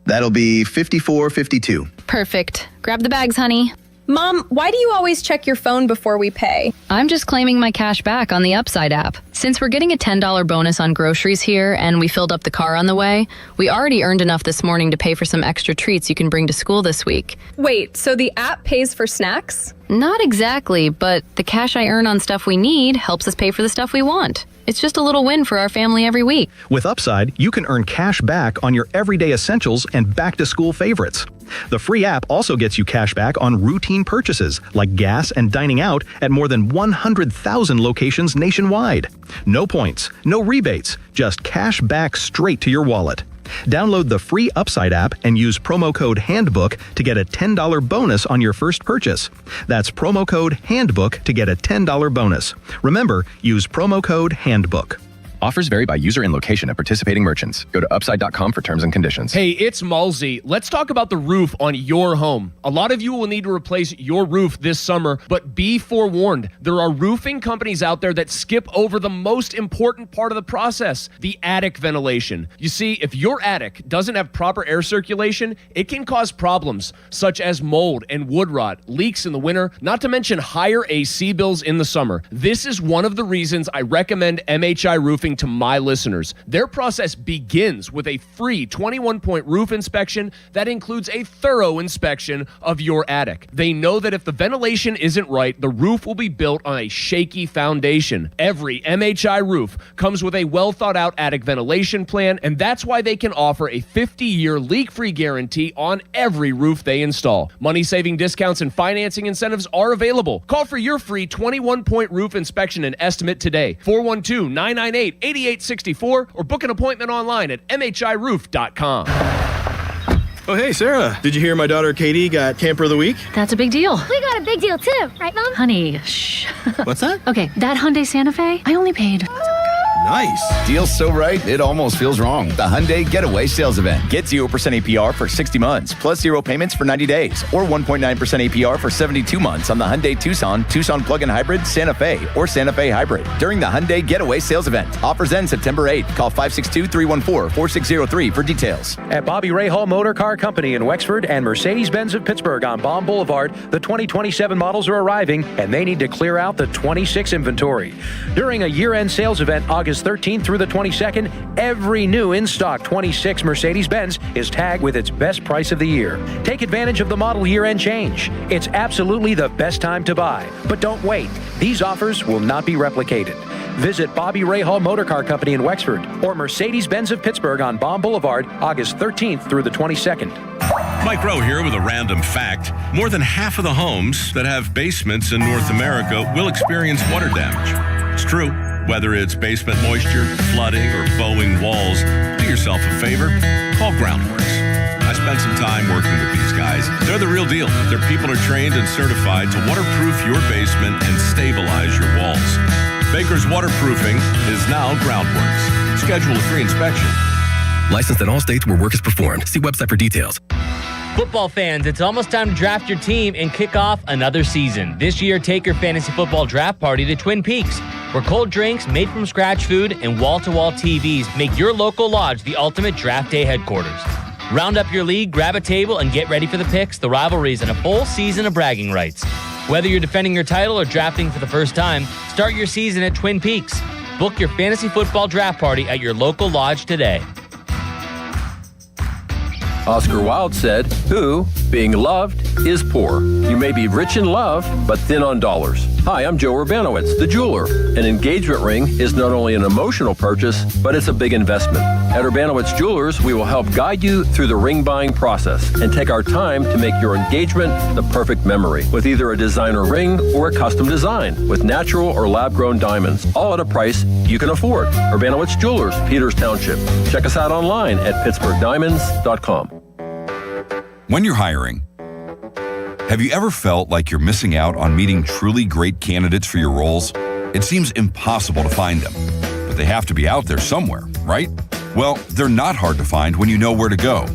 That'll be 54.52. Perfect. Grab the bags, honey. Mom, why do you always check your phone before we pay? I'm just claiming my cash back on the Upside app. Since we're getting a $10 bonus on groceries here and we filled up the car on the way, we already earned enough this morning to pay for some extra treats you can bring to school this week. Wait, so the app pays for snacks? Not exactly, but the cash I earn on stuff we need helps us pay for the stuff we want. It's just a little win for our family every week. With Upside, you can earn cash back on your everyday essentials and back-to-school favorites. The free app also gets you cash back on routine purchases like gas and dining out at more than 100,000 locations nationwide. No points, no rebates, just cash back straight to your wallet. Download the free Upside app and use promo code HANDBOOK to get a $10 bonus on your first purchase. That's promo code HANDBOOK to get a $10 bonus. Remember, use promo code HANDBOOK. Offers vary by user and location at participating merchants. Go to upside.com for terms and conditions. Hey, it's Mulsey. Let's talk about the roof on your home. A lot of you will need to replace your roof this summer, but be forewarned. There are roofing companies out there that skip over the most important part of the process, the attic ventilation. You see, if your attic doesn't have proper air circulation, it can cause problems such as mold and wood rot, leaks in the winter, not to mention higher AC bills in the summer. This is one of the reasons I recommend MHI Roofing to my listeners. Their process begins with a free 21-point roof inspection that includes a thorough inspection of your attic. They know that if the ventilation isn't right, the roof will be built on a shaky foundation. Every MHI roof comes with a well-thought-out attic ventilation plan, and that's why they can offer a 50-year leak-free guarantee on every roof they install. Money-saving discounts and financing incentives are available. Call for your free 21-point roof inspection and estimate today. 412-998-8864 or book an appointment online at mhiroof.com. Oh, hey, Sarah. Did you hear my daughter Katie got Camper of the Week? That's a big deal. We got a big deal too, right, Mom? Honey, shh. What's that? Okay, that Hyundai Santa Fe, I only paid Nice. Deal's so right, it almost feels wrong. The Hyundai Getaway Sales Event. Get 0% APR for 60 months, plus 0 payments for 90 days, or 1.9% APR for 72 months on the Hyundai Tucson, Tucson Plug-in Hybrid, Santa Fe, or Santa Fe Hybrid during the Hyundai Getaway Sales Event. Offers end September 8th. Call 562-314-4603 for details. At Bobby Rahal Motor Car Company in Wexford and Mercedes-Benz of Pittsburgh on Baum Boulevard, the 2027 models are arriving, and they need to clear out the 26 inventory. During a year-end sales event August 13th through the 22nd, every new in-stock 26 Mercedes-Benz is tagged with its best price of the year. Take advantage of the model year-end change. It's absolutely the best time to buy. But don't wait. These offers will not be replicated. Visit Bobby Rahal Motor Car Company in Wexford or Mercedes-Benz of Pittsburgh on Baum Boulevard, August 13th through the 22nd. Mike Rowe here with a random fact. More than half of the homes that have basements in North America will experience water damage. It's true. Whether it's basement moisture, flooding, or bowing walls, do yourself a favor. Call Groundworks. I spent some time working with these guys. They're the real deal. Their people are trained and certified to waterproof your basement and stabilize your walls. Baker's Waterproofing is now Groundworks. Schedule a free inspection. Licensed in all states where work is performed. See website for details. Football fans, it's almost time to draft your team and kick off another season. This year, take your fantasy football draft party to Twin Peaks, where cold drinks, made from scratch food, and wall-to-wall TVs make your local lodge the ultimate draft day headquarters. Round up your league, grab a table, and get ready for the picks, the rivalries, and a full season of bragging rights. Whether you're defending your title or drafting for the first time, start your season at Twin Peaks. Book your fantasy football draft party at your local lodge today. Oscar Wilde said, "Who, being loved, is poor. You may be rich in love, but thin on dollars." Hi, I'm Joe Urbanowitz, the jeweler. An engagement ring is not only an emotional purchase, but it's a big investment. At Urbanowitz Jewelers, we will help guide you through the ring buying process and take our time to make your engagement the perfect memory with either a designer ring or a custom design with natural or lab-grown diamonds, all at a price you can afford. Urbanowitz Jewelers, Peters Township. Check us out online at pittsburghdiamonds.com. When you're hiring, have you ever felt like you're missing out on meeting truly great candidates for your roles? It seems impossible to find them, but they have to be out there somewhere, right? Well, they're not hard to find when you know where to go,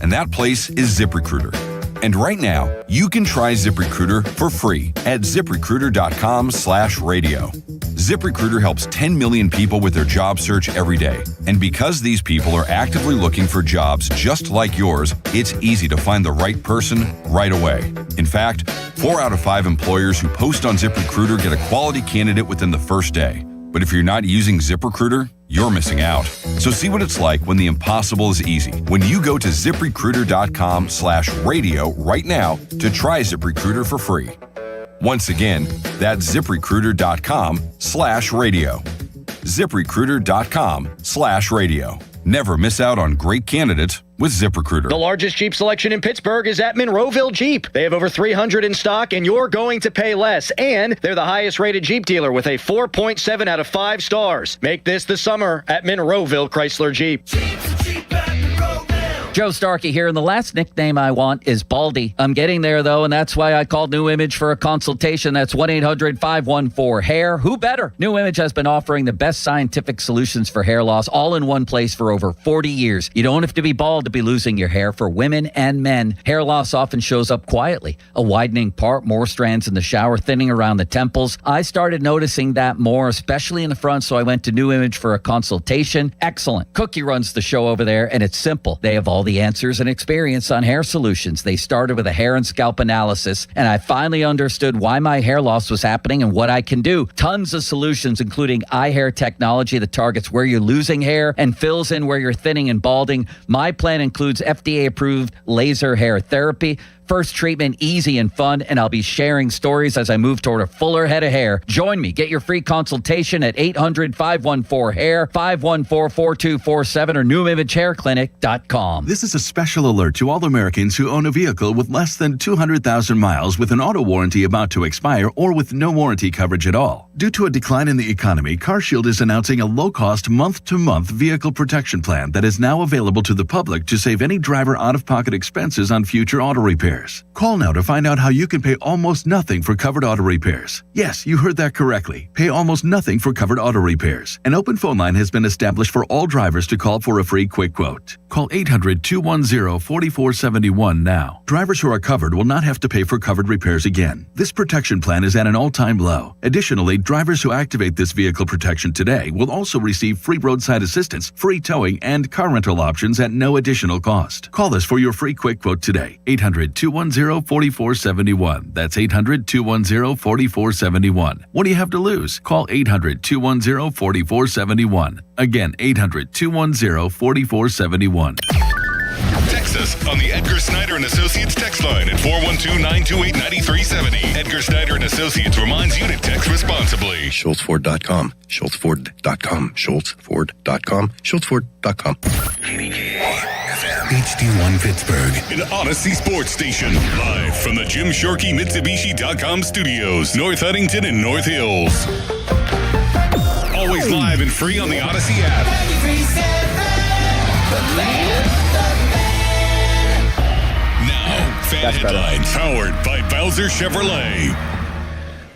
and that place is ZipRecruiter. And right now, you can try ZipRecruiter for free at ZipRecruiter.com/radio. ZipRecruiter helps 10 million people with their job search every day. And because these people are actively looking for jobs just like yours, it's easy to find the right person right away. In fact, 4 out of 5 employers who post on ZipRecruiter get a quality candidate within the first day. But if you're not using ZipRecruiter, you're missing out. So see what it's like when the impossible is easy. When you go to ZipRecruiter.com/radio right now to try ZipRecruiter for free. Once again, that's ZipRecruiter.com/radio. ZipRecruiter.com/radio. Never miss out on great candidates with ZipRecruiter. The largest Jeep selection in Pittsburgh is at Monroeville Jeep. They have over 300 in stock, and you're going to pay less. And they're the highest rated Jeep dealer with a 4.7 out of 5 stars. Make this the summer at Monroeville Chrysler Jeep. Joe Starkey here, and the last nickname I want is Baldy. I'm getting there, though, and that's why I called New Image for a consultation. That's 1-800-514-HAIR. Who better? New Image has been offering the best scientific solutions for hair loss all in one place for over 40 years. You don't have to be bald to be losing your hair. For women and men, hair loss often shows up quietly. A widening part, more strands in the shower, thinning around the temples. I started noticing that more, especially in the front, so I went to New Image for a consultation. Excellent. Cookie runs the show over there, and it's simple. They have all the answers and experience on hair solutions. They started with a hair and scalp analysis, and I finally understood why my hair loss was happening and what I can do. Tons of solutions, including eye hair technology that targets where you're losing hair and fills in where you're thinning and balding. My plan includes FDA-approved laser hair therapy. First treatment, easy and fun, and I'll be sharing stories as I move toward a fuller head of hair. Join me. Get your free consultation at 800-514-HAIR, 514-4247, or NewImageHairClinic.com. This is a special alert to all Americans who own a vehicle with less than 200,000 miles with an auto warranty about to expire or with no warranty coverage at all. Due to a decline in the economy, CarShield is announcing a low-cost month-to-month vehicle protection plan that is now available to the public to save any driver out-of-pocket expenses on future auto repairs. repairs. Call now to find out how you can pay almost nothing for covered auto repairs. Yes, you heard that correctly. Pay almost nothing for covered auto repairs. An open phone line has been established for all drivers to call for a free quick quote. Call 800-210-4471 now. Drivers who are covered will not have to pay for covered repairs again. This protection plan is at an all-time low. Additionally, drivers who activate this vehicle protection today will also receive free roadside assistance, free towing, and car rental options at no additional cost. Call us for your free quick quote today. 800-210-4471. That's 800-210-4471. What do you have to lose? Call 800-210-4471. Again, 800-210-4471. Text us on the Edgar Snyder and Associates text line at 412-928-9370. Edgar Snyder and Associates reminds you to text responsibly. SchultzFord.com. SchultzFord.com. SchultzFord.com. SchultzFord.com. HD1 Pittsburgh, an Odyssey sports station. Live from the Jim Shorkey Mitsubishi.com studios, North Huntington and North Hills. Always live and free on the Odyssey app. Now, fan headlines powered by Bowser Chevrolet.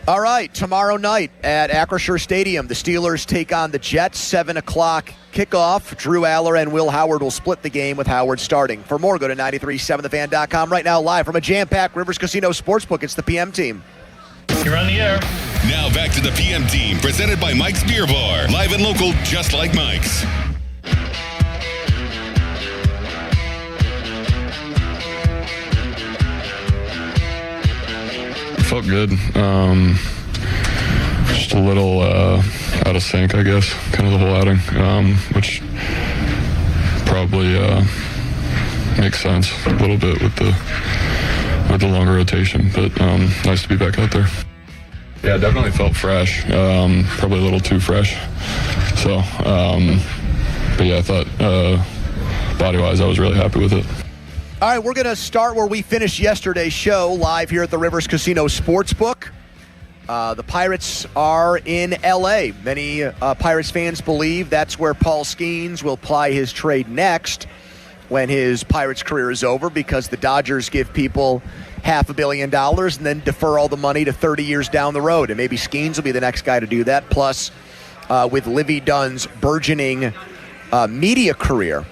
All right, tomorrow night at Acrisure Stadium, the Steelers take on the Jets, 7 o'clock kickoff. Drew Aller and Will Howard will split the game with Howard starting. For more, go to 937thefan.com. Right now, live from a jam-packed Rivers Casino Sportsbook, it's the PM team. You're on the air. Now back to the PM team, presented by Mike's Beer Bar. Live and local, just like Mike's. Felt good. Just a little out of sync, I guess, kind of the whole outing, which probably makes sense a little bit with the longer rotation, but nice to be back out there. Yeah, definitely felt fresh, probably a little too fresh. So, but yeah, I thought body-wise I was really happy with it. All right, we're going to start where we finished yesterday's show, live here at the Rivers Casino Sportsbook. The Pirates are in L.A. Many Pirates fans believe that's where Paul Skeens will ply his trade next when his Pirates career is over, because the Dodgers give people $500 million and then defer all the money to 30 years down the road. And maybe Skeens will be the next guy to do that. Plus, with Livy Dunn's burgeoning media career,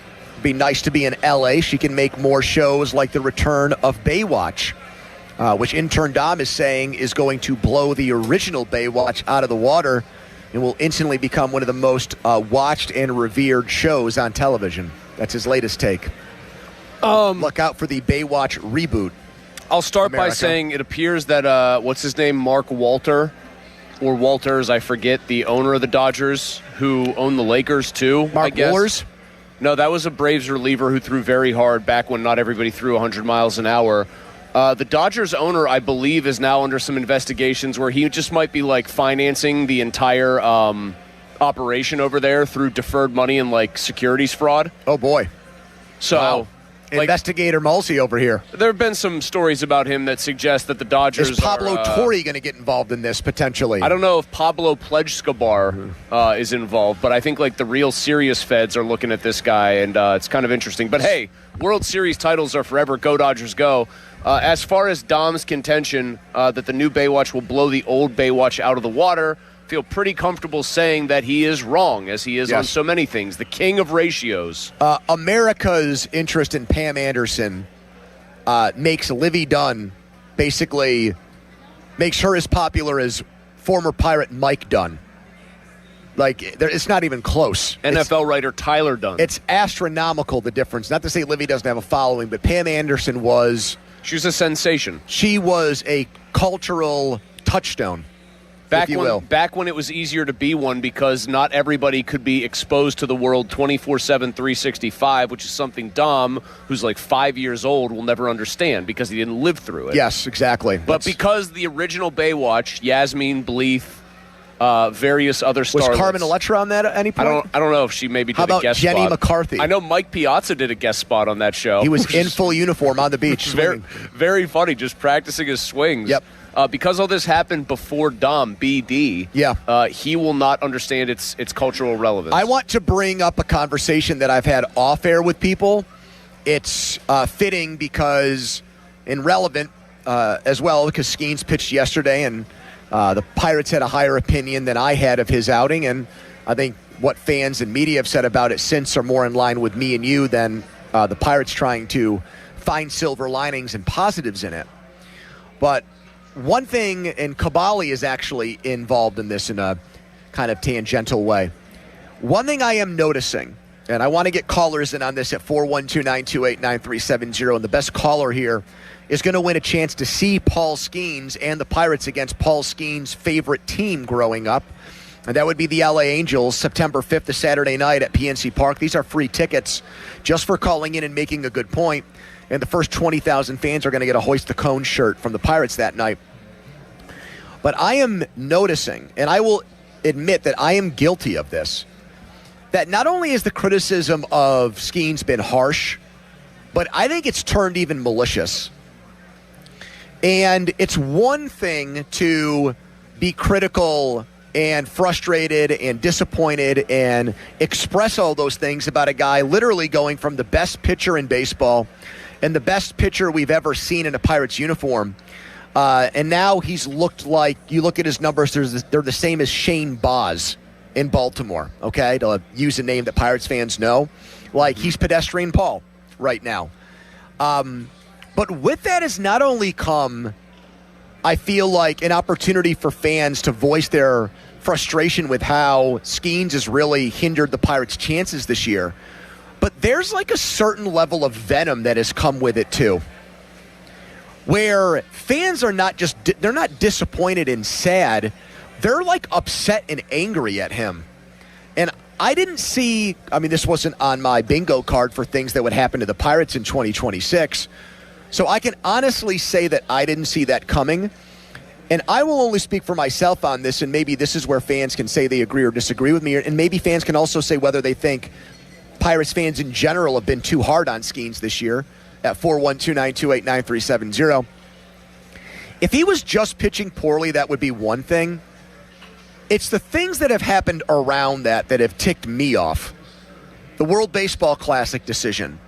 be nice to be in LA. She can make more shows like the return of Baywatch, which intern Dom is saying is going to blow the original Baywatch out of the water and will instantly become one of the most watched and revered shows on television. That's his latest take. Look out for the Baywatch reboot. I'll start America. by saying it appears that, what's his name, Mark Walters, I forget, the owner of the Dodgers, who owned the Lakers too, Mark I guess. Wohlers? No, that was a Braves reliever who threw very hard back when not everybody threw 100 miles an hour. The Dodgers owner, I believe, is now under some investigations where he just might be like financing the entire operation over there through deferred money and like securities fraud. Oh boy! So, wow. Investigator Mulsey over here. There have been some stories about him that suggest that the Dodgers Is Pablo Torre going to get involved in this potentially? I don't know if Pablo Plejskobar is involved, but I think like the real serious feds are looking at this guy, and it's kind of interesting. But hey, World Series titles are forever. Go Dodgers, go. As far as Dom's contention that the new Baywatch will blow the old Baywatch out of the water, feel pretty comfortable saying that he is wrong, as he is on so many things. The king of ratios. America's interest in Pam Anderson makes Livy Dunn basically makes her as popular as former Pirate Mike Dunn. Like, it's not even close. NFL writer Tyler Dunn. It's astronomical, the difference. Not to say Livy doesn't have a following, but Pam Anderson was... She was a sensation. She was a cultural touchstone. Back when it was easier to be one, because not everybody could be exposed to the world 24/7, 365, which is something Dom, who's like 5 years old, will never understand because he didn't live through it. Yes, exactly. But because the original Baywatch, Yasmin Bleeth, various other stars. Was Carmen Electra on that at any point? I don't know if she maybe did How about a guest Jenny spot. McCarthy? I know Mike Piazza did a guest spot on that show. He was in full uniform on the beach. Very, very funny, just practicing his swings. Yep. Because all this happened before Dom, BD, he will not understand its cultural relevance. I want to bring up a conversation that I've had off-air with people. It's fitting because and relevant as well because Skeens pitched yesterday, and the Pirates had a higher opinion than I had of his outing, and I think what fans and media have said about it since are more in line with me and you than the Pirates trying to find silver linings and positives in it. But one thing, and Cavalli is actually involved in this in a kind of tangential way. One thing I am noticing, and I want to get callers in on this at 412-928-9370, and the best caller here is going to win a chance to see Paul Skeens and the Pirates against Paul Skeens' favorite team growing up, and that would be the LA Angels, September 5th, a Saturday night at PNC Park. These are free tickets just for calling in and making a good point. And the first 20,000 fans are going to get a Hoist the Cone shirt from the Pirates that night. But I am noticing, and I will admit that I am guilty of this, that not only is the criticism of Skeens been harsh, but I think it's turned even malicious. And it's one thing to be critical and frustrated and disappointed and express all those things about a guy literally going from the best pitcher in baseball and the best pitcher we've ever seen in a Pirates uniform. And now he's looked like, you look at his numbers, they're the same as Shane Baz in Baltimore, okay? To use a name that Pirates fans know. Like, he's pedestrian Paul right now. But with that has not only come, I feel like, an opportunity for fans to voice their frustration with how Skeens has really hindered the Pirates' chances this year, but there's like a certain level of venom that has come with it too, where fans are not just, they're not disappointed and sad, they're like upset and angry at him. And I didn't see, I mean, this wasn't on my bingo card for things that would happen to the Pirates in 2026, so I can honestly say that I didn't see that coming. And I will only speak for myself on this, and maybe this is where fans can say they agree or disagree with me, and maybe fans can also say whether they think Pirates fans in general have been too hard on Skeens this year at 412-928-9370. If he was just pitching poorly, that would be one thing. It's the things that have happened around that have ticked me off. The World Baseball Classic decision,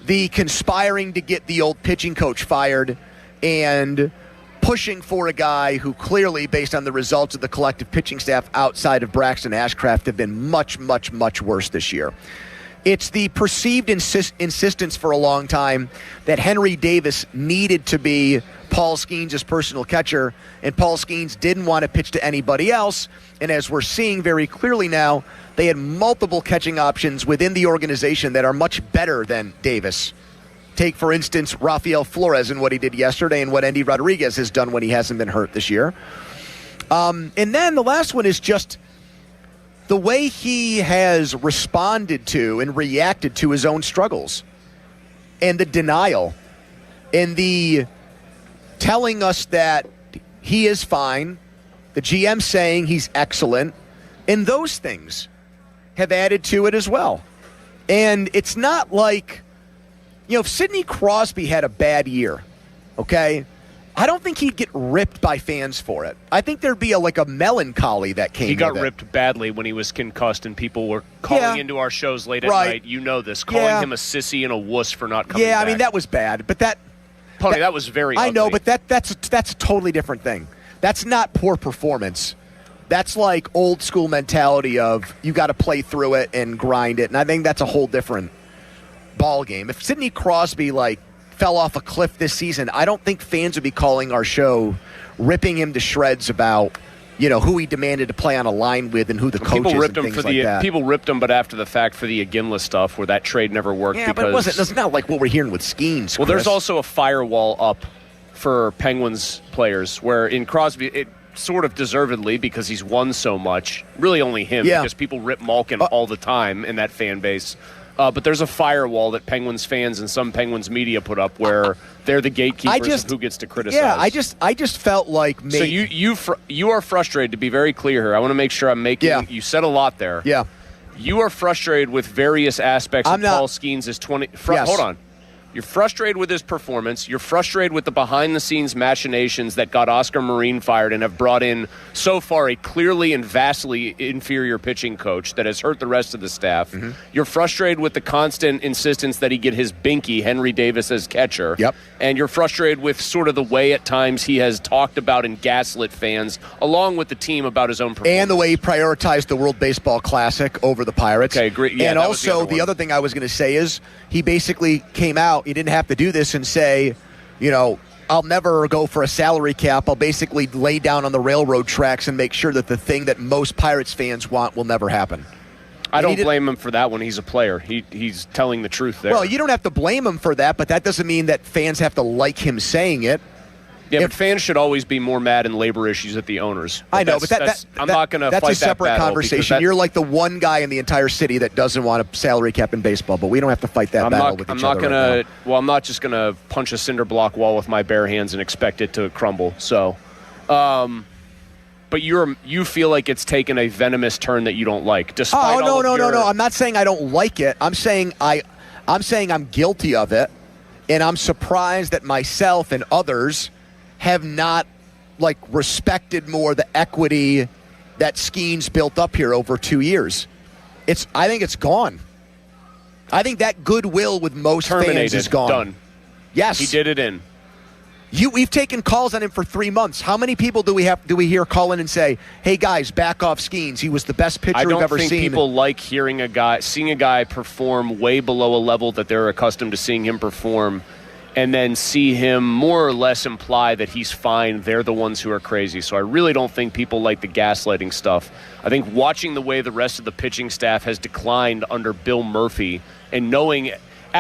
the conspiring to get the old pitching coach fired, and pushing for a guy who clearly, based on the results of the collective pitching staff outside of Braxton Ashcraft, have been much, much, much worse this year. It's the perceived insistence for a long time that Henry Davis needed to be Paul Skeens' personal catcher, and Paul Skeens didn't want to pitch to anybody else. And as we're seeing very clearly now, they had multiple catching options within the organization that are much better than Davis. Take, for instance, Rafael Flores and what he did yesterday and what Andy Rodriguez has done when he hasn't been hurt this year. And then the last one is just the way he has responded to and reacted to his own struggles and the denial and the telling us that he is fine, the GM saying he's excellent, and those things have added to it as well. And it's not like, you know, if Sidney Crosby had a bad year, okay, I don't think he'd get ripped by fans for it. I think there'd be a melancholy that came. He got with it. ripped badly when he was concussed, and people were calling into our shows late at night. You know this, calling him a sissy and a wuss for not coming back. Yeah, I mean, that was bad, but that was very I ugly. know, but that's a totally different thing. That's not poor performance. That's like old school mentality of you got to play through it and grind it, and I think that's a whole different ball game. If Sidney Crosby fell off a cliff this season, I don't think fans would be calling our show, ripping him to shreds about, you know, who he demanded to play on a line with and who the coach is and things like that. People ripped him, but after the fact for the Iginla stuff, where that trade never worked. Yeah, but it's not like what we're hearing with Skeens. Well, there's also a firewall up for Penguins players, where in Crosby, it sort of deservedly, because he's won so much, really only him, because people rip Malkin all the time in that fan base. But there's a firewall that Penguins fans and some Penguins media put up where they're the gatekeepers of who gets to criticize. Yeah, I just felt like maybe. So you are frustrated, to be very clear here. I want to make sure I'm making. Yeah. You said a lot there. Yeah. You are frustrated with various aspects of Paul Skeens' 20. Yes. Hold on. You're frustrated with his performance. You're frustrated with the behind-the-scenes machinations that got Oscar Marine fired and have brought in, so far, a clearly and vastly inferior pitching coach that has hurt the rest of the staff. Mm-hmm. You're frustrated with the constant insistence that he get his binky, Henry Davis, as catcher. Yep. And you're frustrated with sort of the way at times he has talked about and gaslit fans, along with the team about his own performance. And the way he prioritized the World Baseball Classic over the Pirates. Okay, great. Yeah, and that was also, the other thing I was going to say is he basically came out, he didn't have to do this and say, I'll never go for a salary cap. I'll basically lay down on the railroad tracks and make sure that the thing that most Pirates fans want will never happen. I don't blame him for that when he's a player. He's telling the truth there. Well, you don't have to blame him for that, but that doesn't mean that fans have to like him saying it. Yeah, but fans should always be more mad in labor issues at the owners. I know, but I'm not going to fight that battle. That's a separate conversation. You're like the one guy in the entire city that doesn't want a salary cap in baseball, but we don't have to fight that battle with each other. I'm not just going to punch a cinder block wall with my bare hands and expect it to crumble. So, but you feel like it's taken a venomous turn that you don't like, despite no. I'm not saying I don't like it. I'm saying I'm guilty of it, and I'm surprised that myself and others have not respected more the equity that Skeens built up here over 2 years. I think it's gone. I think that goodwill with most fans is gone. Done. Yes, he did it in. We've taken calls on him for 3 months. How many people do we hear call in and say, "Hey guys, back off Skeens. He was the best pitcher we've ever seen." I don't think people like seeing a guy perform way below a level that they're accustomed to seeing him perform, and then see him more or less imply that he's fine. They're the ones who are crazy. So I really don't think people like the gaslighting stuff. I think watching the way the rest of the pitching staff has declined under Bill Murphy, and knowing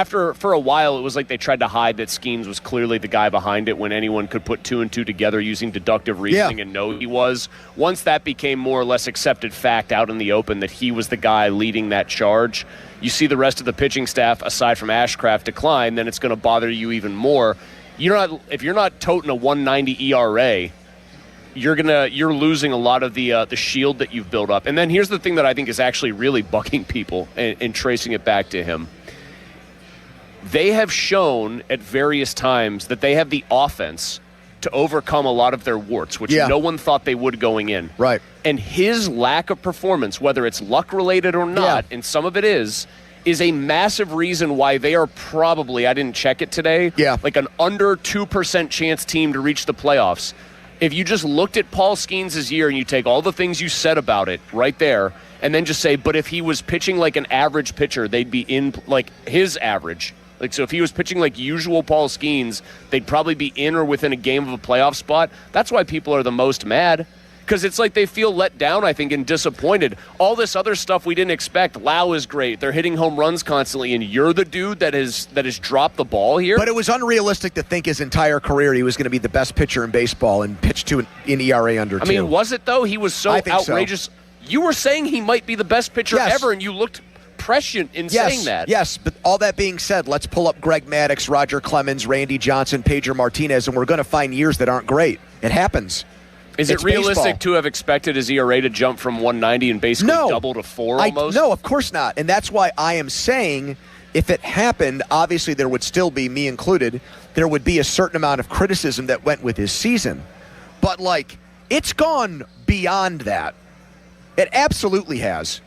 for a while it was like they tried to hide that Skeens was clearly the guy behind it when anyone could put two and two together using deductive reasoning and know he was. Once that became more or less accepted fact out in the open that he was the guy leading that charge, you see the rest of the pitching staff, aside from Ashcraft, decline, then it's going to bother you even more. If you're not toting a 190 ERA, you're losing a lot of the shield that you've built up. And then here's the thing that I think is actually really bugging people and tracing it back to him. They have shown at various times that they have the offense to overcome a lot of their warts, which no one thought they would going in. Right. And his lack of performance, whether it's luck-related or not, and some of it is a massive reason why they are probably, I didn't check it today, like an under 2% chance team to reach the playoffs. If you just looked at Paul Skeens' year and you take all the things you said about it right there and then just say, but if he was pitching like an average pitcher, they'd be in like his average. So if he was pitching like usual Paul Skeens, they'd probably be in or within a game of a playoff spot. That's why people are the most mad, because it's like they feel let down, I think, and disappointed. All this other stuff we didn't expect. Lau is great. They're hitting home runs constantly, and you're the dude that has dropped the ball here? But it was unrealistic to think his entire career he was going to be the best pitcher in baseball and pitch to an ERA under 2. I mean, was it, though? He was so outrageous. So. You were saying he might be the best pitcher ever, and you looked prescient in saying that. Yes, but all that being said, let's pull up Greg Maddux, Roger Clemens, Randy Johnson, Pedro Martinez, and we're going to find years that aren't great. It happens. Is it realistic baseball. to have expected his ERA to jump from 190 and basically double to 4 almost? No, of course not. And that's why I am saying if it happened, obviously there would still be, me included, there would be a certain amount of criticism that went with his season. But, it's gone beyond that. It absolutely has.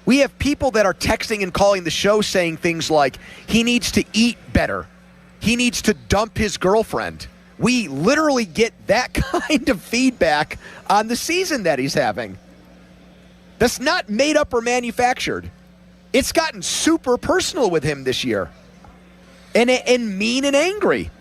We have people that are texting and calling the show saying things like, he needs to eat better. He needs to dump his girlfriend. We literally get that kind of feedback on the season that he's having. That's not made up or manufactured. It's gotten super personal with him this year. And mean and angry.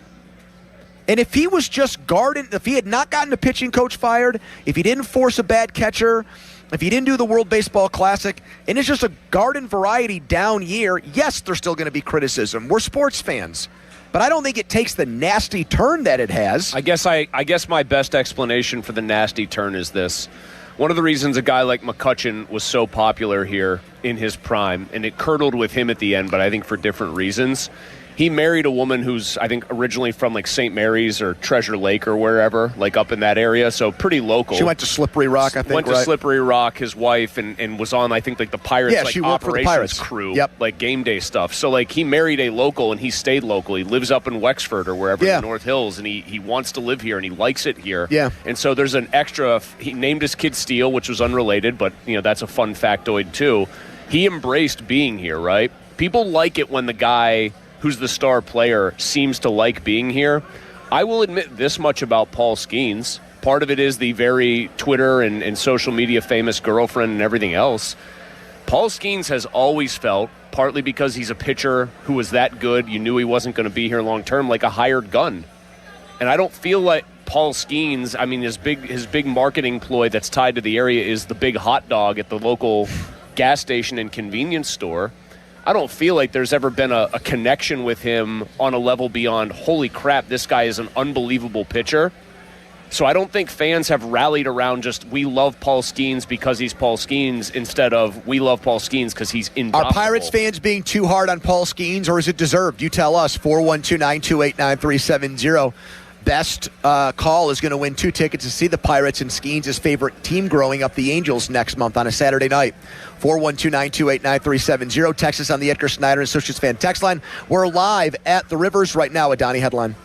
And if he was just if he had not gotten a pitching coach fired, if he didn't force a bad catcher, if he didn't do the World Baseball Classic, and it's just a garden variety down year, yes, there's still going to be criticism. We're sports fans. But I don't think it takes the nasty turn that it has. I guess my best explanation for the nasty turn is this. One of the reasons a guy like McCutchen was so popular here in his prime, and it curdled with him at the end, but I think for different reasons, He married a woman who's, I think, originally from like St. Mary's or Treasure Lake or wherever, like up in that area. So pretty local. She went to Slippery Rock, I think. Went to Slippery Rock, his wife, and was on, I think, like the Pirates, Yeah, like she worked for the operations Pirates. crew, Yep. like game day stuff. So like he married a local and he stayed local. He lives up in Wexford or wherever in the North Hills, and he wants to live here and he likes it here. Yeah. And so there's an extra. He named his kid Steele, which was unrelated, but that's a fun factoid too. He embraced being here, right? People like it when the guy who's the star player seems to like being here. I will admit this much about Paul Skeens. Part of it is the very Twitter and social media famous girlfriend and everything else. Paul Skeens has always felt, partly because he's a pitcher who was that good, you knew he wasn't going to be here long term, like a hired gun. And I don't feel like Paul Skeens, I mean, his big marketing ploy that's tied to the area is the big hot dog at the local gas station and convenience store. I don't feel like there's ever been a connection with him on a level beyond, holy crap, this guy is an unbelievable pitcher. So I don't think fans have rallied around just, we love Paul Skeens because he's Paul Skeens, instead of, we love Paul Skeens because he's indomitable. Are Pirates fans being too hard on Paul Skeens, or is it deserved? You tell us. 412-928-9370. Best call is going to win 2 tickets to see the Pirates and Skeens' favorite team growing up, the Angels, next month on a Saturday night. 412-928-9370. Text us on the Edgar Snyder and Associates fan text line. We're live at the Rivers right now. A Donnie headline.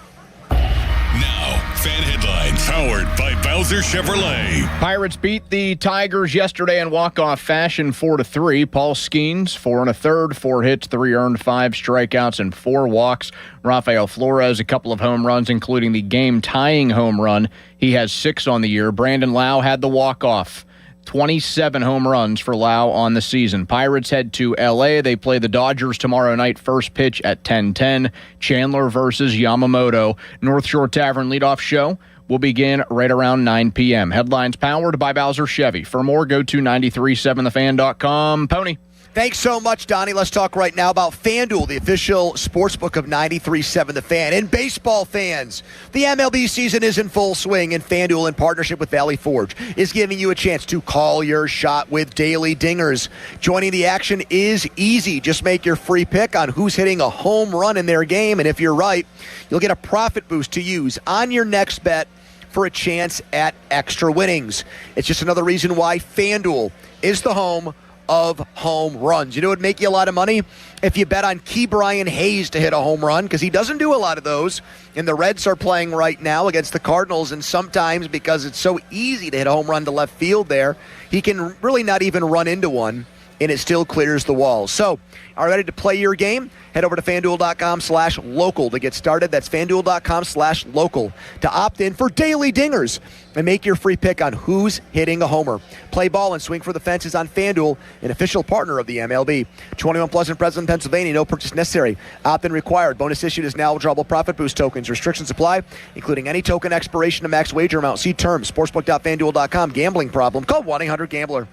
Now, fan headlines powered by Bowser Chevrolet. Pirates beat the Tigers yesterday in walk-off fashion 4-3. Paul Skeens, 4 1/3, 4 hits, 3 earned, 5 strikeouts, and 4 walks. Rafael Flores, a couple of home runs, including the game-tying home run. He has 6 on the year. Brandon Lau had the walk-off. 27 home runs for Lau on the season. Pirates head to L.A. They play the Dodgers tomorrow night, first pitch at 10:10. Chandler versus Yamamoto. North Shore Tavern leadoff show will begin right around 9 p.m. Headlines powered by Bowser Chevy. For more, go to 937thefan.com. Pony. Thanks so much, Donnie. Let's talk right now about FanDuel, the official sportsbook of 93.7 The Fan. And baseball fans, the MLB season is in full swing, and FanDuel, in partnership with Valley Forge, is giving you a chance to call your shot with daily dingers. Joining the action is easy. Just make your free pick on who's hitting a home run in their game, and if you're right, you'll get a profit boost to use on your next bet for a chance at extra winnings. It's just another reason why FanDuel is the home of home runs. You know what would make you a lot of money? If you bet on Ke'Bryan Hayes to hit a home run, because he doesn't do a lot of those. And the Reds are playing right now against the Cardinals, and sometimes because it's so easy to hit a home run to left field there, he can really not even run into one, and it still clears the walls. So, are you ready to play your game? Head over to FanDuel.com/local to get started. That's FanDuel.com/local to opt in for daily dingers and make your free pick on who's hitting a homer. Play ball and swing for the fences on FanDuel, an official partner of the MLB. 21 plus in Pleasant, Pennsylvania. No purchase necessary. Opt-in required. Bonus issued is now withdrawable profit boost tokens. Restrictions apply, including any token expiration and max wager amount. See terms. Sportsbook.FanDuel.com. Gambling problem? Call 1-800-GAMBLER.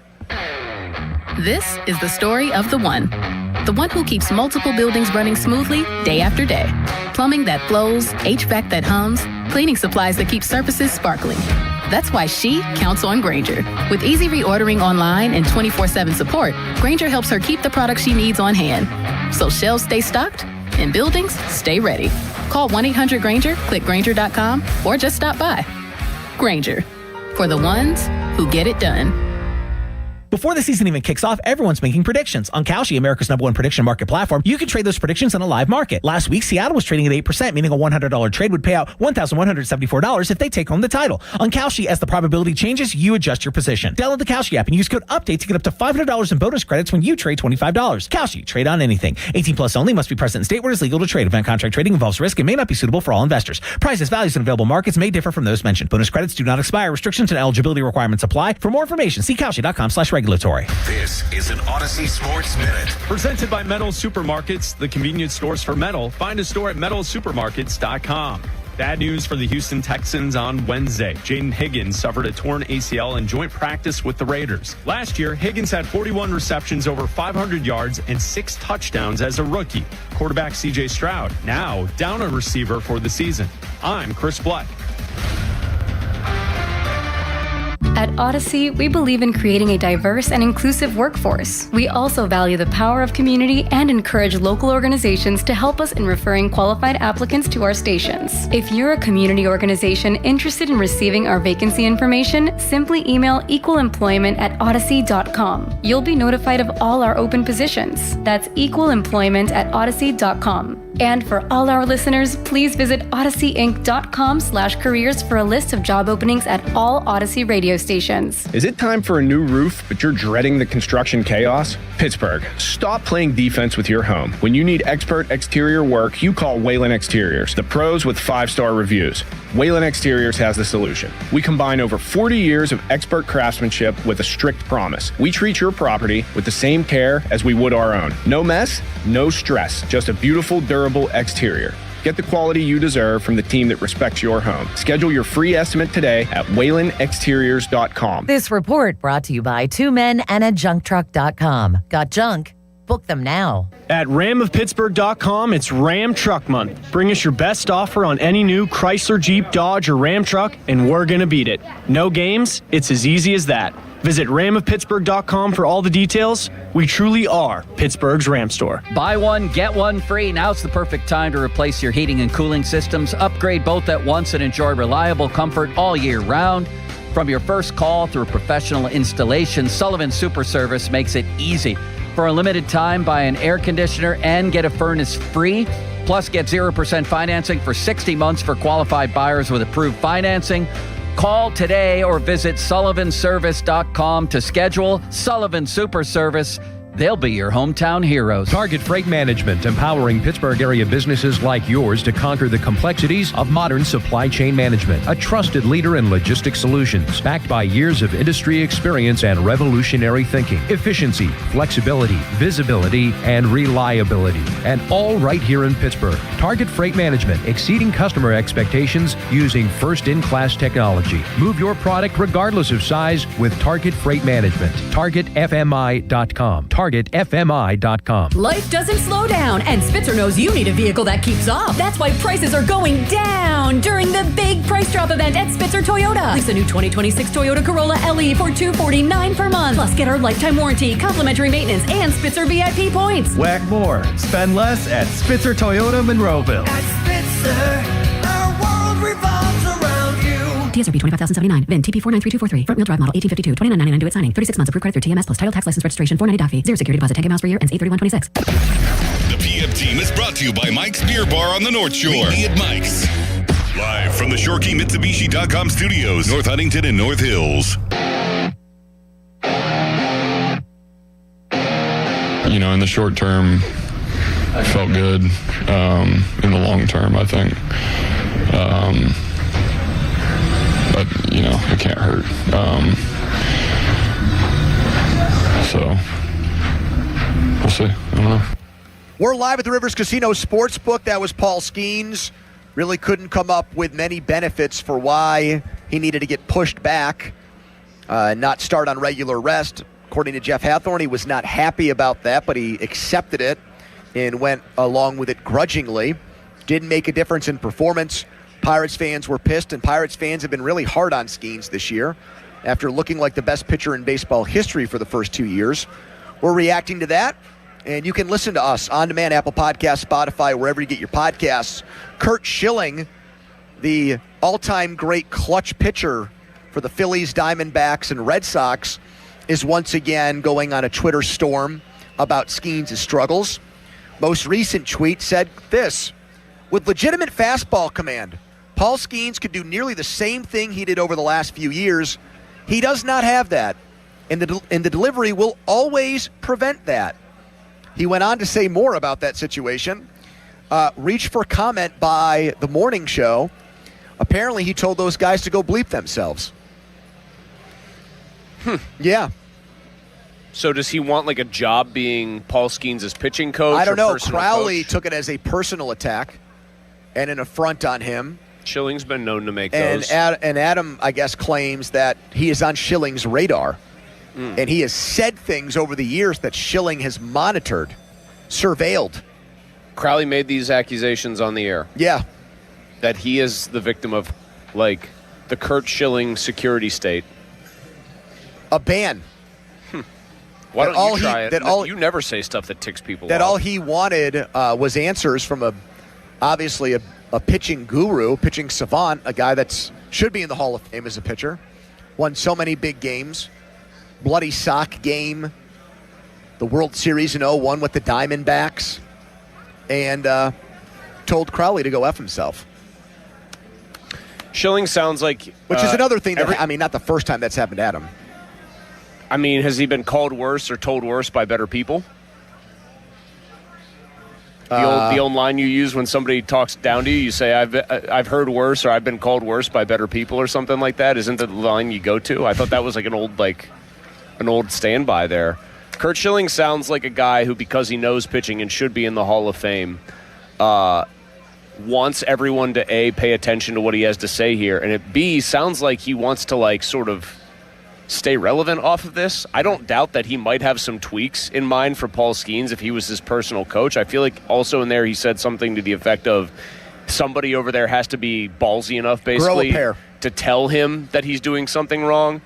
This is the story of the one who keeps multiple buildings running smoothly day after day. Plumbing that flows, HVAC that hums, cleaning supplies that keep surfaces sparkling. That's why she counts on Grainger. With easy reordering online and 24/7 support, Grainger helps her keep the products she needs on hand. So shelves stay stocked and buildings stay ready. Call 1-800-GRAINGER, click Grainger.com, or just stop by. Grainger, for the ones who get it done. Before the season even kicks off, everyone's making predictions. On Kalshi, America's #1 prediction market platform, you can trade those predictions in a live market. Last week, Seattle was trading at 8%, meaning a $100 trade would pay out $1,174 if they take home the title. On Kalshi, as the probability changes, you adjust your position. Download the Kalshi app and use code UPDATE to get up to $500 in bonus credits when you trade $25. Kalshi, trade on anything. 18 plus only, must be present in state where it is legal to trade. Event contract trading involves risk and may not be suitable for all investors. Prices, values, and available markets may differ from those mentioned. Bonus credits do not expire. Restrictions and eligibility requirements apply. For more information, see Kalshi.com/regulatory. This is an Odyssey Sports Minute. Presented by Metals Supermarkets, the convenience stores for metal. Find a store at metalsupermarkets.com. Bad news for the Houston Texans on Wednesday. Jaden Higgins suffered a torn ACL in joint practice with the Raiders. Last year, Higgins had 41 receptions, over 500 yards, and 6 touchdowns as a rookie. Quarterback C.J. Stroud, now down a receiver for the season. I'm Chris Black. At Odyssey, we believe in creating a diverse and inclusive workforce. We also value the power of community and encourage local organizations to help us in referring qualified applicants to our stations. If you're a community organization interested in receiving our vacancy information, simply email equalemployment@odyssey.com. You'll be notified of all our open positions. That's equalemployment@odyssey.com. And for all our listeners, please visit odysseyinc.com/careers for a list of job openings at all Odyssey radio stations. Is it time for a new roof, but you're dreading the construction chaos? Pittsburgh, stop playing defense with your home. When you need expert exterior work, you call Whalen Exteriors, the pros with 5-star reviews. Whalen Exteriors has the solution. We combine over 40 years of expert craftsmanship with a strict promise. We treat your property with the same care as we would our own. No mess, no stress, just a beautiful, durable exterior. Get the quality you deserve from the team that respects your home. Schedule your free estimate today at WhalenExteriors.com. This report brought to you by 2 Men and a JunkTruck.com. Got junk? Book them now. At RamofPittsburgh.com, it's Ram Truck Month. Bring us your best offer on any new Chrysler, Jeep, Dodge, or Ram truck, and we're going to beat it. No games, it's as easy as that. Visit RamofPittsburgh.com for all the details. We truly are Pittsburgh's Ram store. Buy one, get one free. Now's the perfect time to replace your heating and cooling systems. Upgrade both at once and enjoy reliable comfort all year round. From your first call through professional installation, Sullivan Super Service makes it easy. For a limited time, buy an air conditioner and get a furnace free. Plus, get 0% financing for 60 months for qualified buyers with approved financing. Call today or visit sullivanservice.com to schedule. Sullivan Super Service. They'll be your hometown heroes. Target Freight Management, empowering Pittsburgh area businesses like yours to conquer the complexities of modern supply chain management. A trusted leader in logistics solutions, backed by years of industry experience and revolutionary thinking. Efficiency, flexibility, visibility, and reliability. And all right here in Pittsburgh. Target Freight Management, exceeding customer expectations using first-in-class technology. Move your product regardless of size with Target Freight Management. TargetFMI.com. TargetFMI.com. Life doesn't slow down, and Spitzer knows you need a vehicle that keeps up. That's why prices are going down during the big price drop event at Spitzer Toyota. Lease a new 2026 Toyota Corolla LE for $249 per month. Plus, get our lifetime warranty, complimentary maintenance, and Spitzer VIP points. Whack more. Spend less at Spitzer Toyota Monroeville. At Spitzer, our world revolves around you. TSRP 25,079. VIN TP 493243. Front wheel drive model 1852. $29.99 due at signing. 36 months approved credit through TMS plus title tax license registration. $490 doc fee. Zero security deposit. 10K miles per year. Ends 8/31/26. The PM team is brought to you by Mike's Beer Bar on the North Shore. Meet me at Mike's. Live from the ShoreKeyMitsubishi.com studios, North Huntington and North Hills. You know, in the short term, I felt good. In the long term, I think. But, you know, it can't hurt. So, we'll see. I don't know. We're live at the Rivers Casino Sportsbook. That was Paul Skeens. Really couldn't come up with many benefits for why he needed to get pushed back, not start on regular rest. According to Jeff Hathorn, he was not happy about that, but he accepted it and went along with it grudgingly. Didn't make a difference in performance. Pirates fans were pissed, and Pirates fans have been really hard on Skeens this year after looking like the best pitcher in baseball history for the first 2 years. We're reacting to that, and you can listen to us on demand, Apple Podcasts, Spotify, wherever you get your podcasts. Curt Schilling, the all-time great clutch pitcher for the Phillies, Diamondbacks, and Red Sox, is once again going on a Twitter storm about Skeens' struggles. Most recent tweet said this: with legitimate fastball command, Paul Skeens could do nearly the same thing he did over the last few years. He does not have that, and the delivery will always prevent that. He went on to say more about that situation. Reach for comment by The Morning Show. Apparently, he told those guys to go bleep themselves. Yeah. So does he want like a job being Paul Skeens' pitching coach? I don't know. Personal Crowley coach? took it as a personal attack and an affront on him. Schilling's been known to make And those. and Adam, I guess, claims that he is on Schilling's radar. And he has said things over the years that Schilling has monitored, surveilled. Crowley made these accusations on the air. Yeah. That he is the victim of, like, the Curt Schilling security state. a ban. Why don't you try it? You never say stuff that ticks people That off. all he wanted was answers from obviously a pitching guru, pitching savant, a guy that should be in the Hall of Fame as a pitcher. Won so many big games. Bloody sock game. The World Series in 01 with the Diamondbacks. And told Crowley to go F himself. Schilling sounds like... Which is another thing that, not the first time that's happened to Adam. I mean, has he been called worse or told worse by better people? The old line you use when somebody talks down to you, you say, I've heard worse, or I've been called worse by better people, or something like that. Isn't the line you go to? I thought that was like an old standby there. Curt Schilling sounds like a guy who, because he knows pitching and should be in the Hall of Fame, wants everyone to A, pay attention to what he has to say here, and at B, sounds like he wants to sort of stay relevant off of this. I don't doubt that he might have some tweaks in mind for Paul Skeens if he was his personal coach. I feel like also in there he said something to the effect of somebody over there has to be ballsy enough basically to tell him that he's doing something wrong.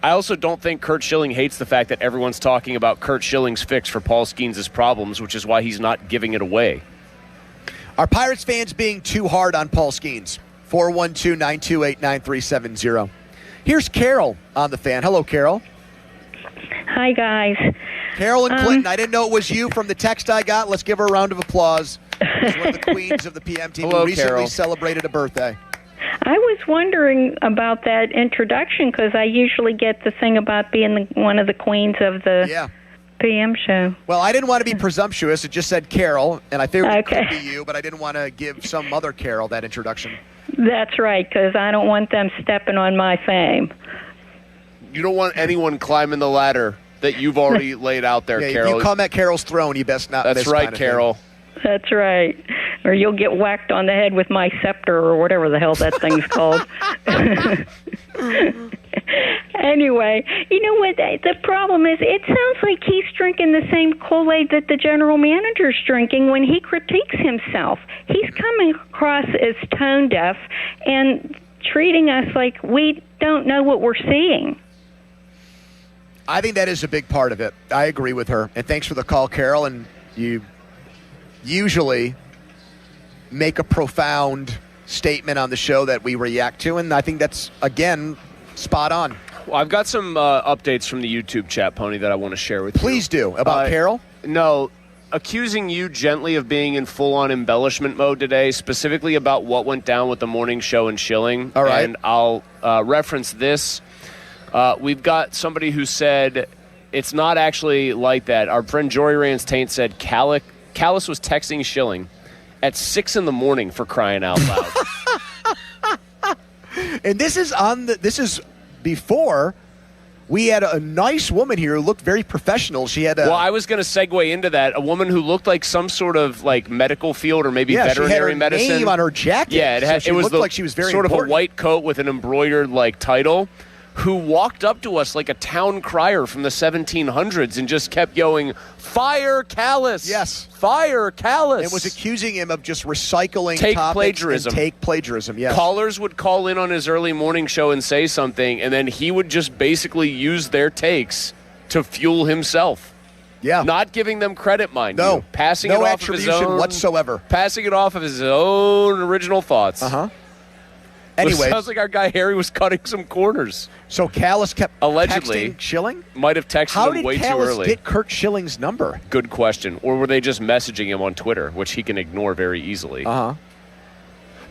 I also don't think Curt Schilling hates the fact that everyone's talking about Curt Schilling's fix for Paul Skeens' problems, which is why he's not giving it away. Are Pirates fans being too hard on Paul Skeens? 412-928-9370. Here's Carol on the Fan. Hello, Carol. Hi, guys. Carol and Clinton. I didn't know it was you from the text I got. Let's give her a round of applause. She's one of the queens of the PM team who recently Carol. celebrated a birthday. I was wondering about that introduction because I usually get the thing about being one of the queens of the PM show. Well, I didn't want to be presumptuous. It just said Carol, and I figured it could be you, but I didn't want to give some other Carol that introduction. That's right, because I don't want them stepping on my fame. You don't want anyone climbing the ladder that you've already laid out there, Carol. If you come at Carol's throne, you best not. That's right, Carol. That's right. Or you'll get whacked on the head with my scepter or whatever the hell that thing's called. Anyway, you know what? The problem is it sounds like he's drinking the same Kool-Aid that the general manager's drinking when he critiques himself. He's coming across as tone deaf and treating us like we don't know what we're seeing. I think that is a big part of it. I agree with her. And thanks for the call, Carol. And you usually make a profound statement on the show that we react to, and I think that's, again, spot on. Well, I've got some updates from the YouTube chat, Pony, that I want to share with you. Please do. About Carol? No. Accusing you gently of being in full-on embellishment mode today, specifically about what went down with the morning show in Schilling. All right. And I'll reference this. We've got somebody who said it's not actually like that. Our friend Jory Rance Taint said Callis was texting Schilling at 6 a.m. for crying out loud. And this is before we had a nice woman here who looked very professional. She had Well, I was going to segue into that. A woman who looked like some sort of medical field or maybe veterinary medicine. She had her name on her jacket. Yeah, it looked like she was very sort important. of a white coat with an embroidered title, who walked up to us like a town crier from the 1700s and just kept yelling, "Fire Callis!" Yes. "Fire Callis!" And was accusing him of just recycling Take topics plagiarism. and take plagiarism, yes. Callers would call in on his early morning show and say something, and then he would just basically use their takes to fuel himself. Yeah. Not giving them credit, mind you. Passing no it off of his attribution own whatsoever. Passing it off of his own original thoughts. Uh-huh. Anyway, sounds like our guy Harry was cutting some corners. So Callis kept allegedly texting Schilling? Might have texted How him did way Callis too early. get Curt Schilling's number? Good question. Or were they just messaging him on Twitter, which he can ignore very easily? Uh-huh.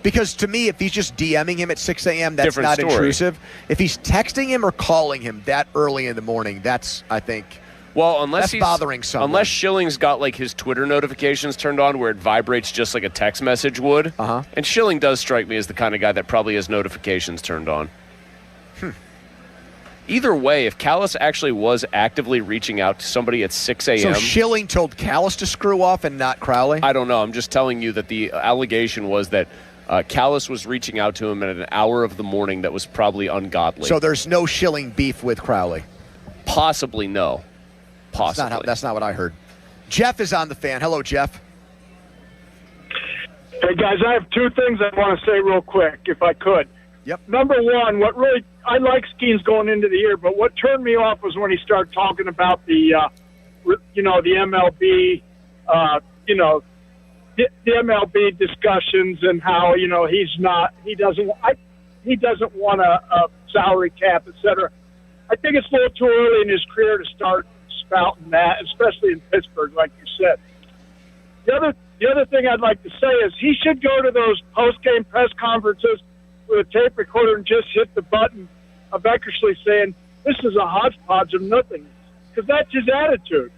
Because to me, if he's just DMing him at 6 a.m., that's Different not story. intrusive. If he's texting him or calling him that early in the morning, that's, I think, well, unless that's he's bothering someone. Unless Schilling's got his Twitter notifications turned on where it vibrates just like a text message would. Uh-huh. And Schilling does strike me as the kind of guy that probably has notifications turned on. Either way, if Callis actually was actively reaching out to somebody at 6 a.m. So Schilling told Callis to screw off and not Crowley? I don't know. I'm just telling you that the allegation was that Callis was reaching out to him at an hour of the morning that was probably ungodly. So there's no Schilling beef with Crowley? Possibly no. Possibly. That's not what I heard. Jeff is on the Fan. Hello, Jeff. Hey, guys, I have two things I want to say real quick, if I could. Yep. Number one, what really I like Skeens going into the year, but what turned me off was when he started talking about the MLB, the MLB discussions and how he doesn't want a salary cap, etc. I think it's a little too early in his career to start spouting that, especially in Pittsburgh, like you said. The other thing I'd like to say is he should go to those post-game press conferences with a tape recorder and just hit the button of Eckersley saying, "This is a hodgepodge of nothing," because that's his attitude.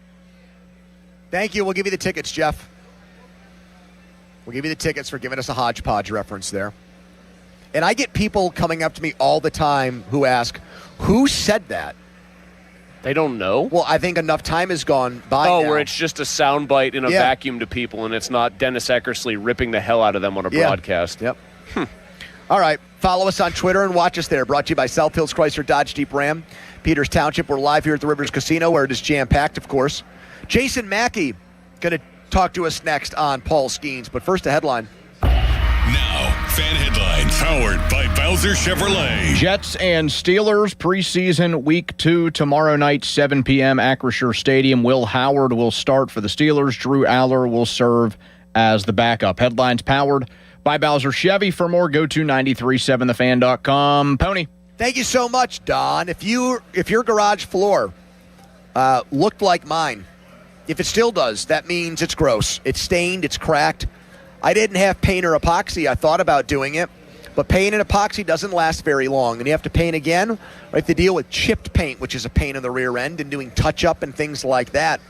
Thank you. We'll give you the tickets, Jeff. We'll give you the tickets for giving us a hodgepodge reference there. And I get people coming up to me all the time who ask, who said that? They don't know. Well, I think enough time has gone by now. Where it's just a soundbite in a vacuum to people, and it's not Dennis Eckersley ripping the hell out of them on a broadcast. Yep. All right. Follow us on Twitter and watch us there. Brought to you by South Hills Chrysler Dodge Jeep Ram, Peters Township. We're live here at the Rivers Casino, where it is jam-packed, of course. Jason Mackey going to talk to us next on Paul Skeens. But first, a headline. Now, fan headlines powered by Bowser Chevrolet. Jets and Steelers preseason week 2 tomorrow night, 7 p.m. Acrisure Stadium. Will Howard will start for the Steelers. Drew Aller will serve as the backup. Headlines powered by Bowser Chevy. For more, go to 937thefan.com. Pony. Thank you so much, Don. If your garage floor looked like mine, if it still does, that means it's gross. It's stained. It's cracked. I didn't have paint or epoxy. I thought about doing it, but paint and epoxy doesn't last very long, and you have to paint again. You have to deal with chipped paint, which is a pain in the rear end, and doing touch-up and things like that.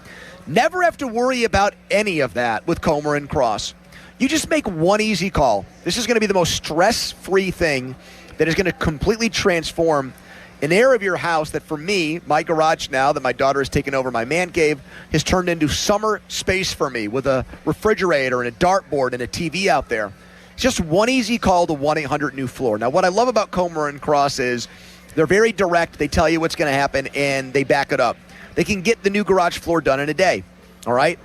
Never have to worry about any of that with Comer and Cross. You just make one easy call. This is going to be the most stress-free thing that is going to completely transform an area of your house that, for me, my garage now that my daughter has taken over my man cave, has turned into summer space for me with a refrigerator and a dartboard and a TV out there. It's just one easy call to 1-800-NEW-FLOOR. Now, what I love about Comer and Cross is they're very direct. They tell you what's going to happen, and they back it up. They can get the new garage floor done in a day, all right?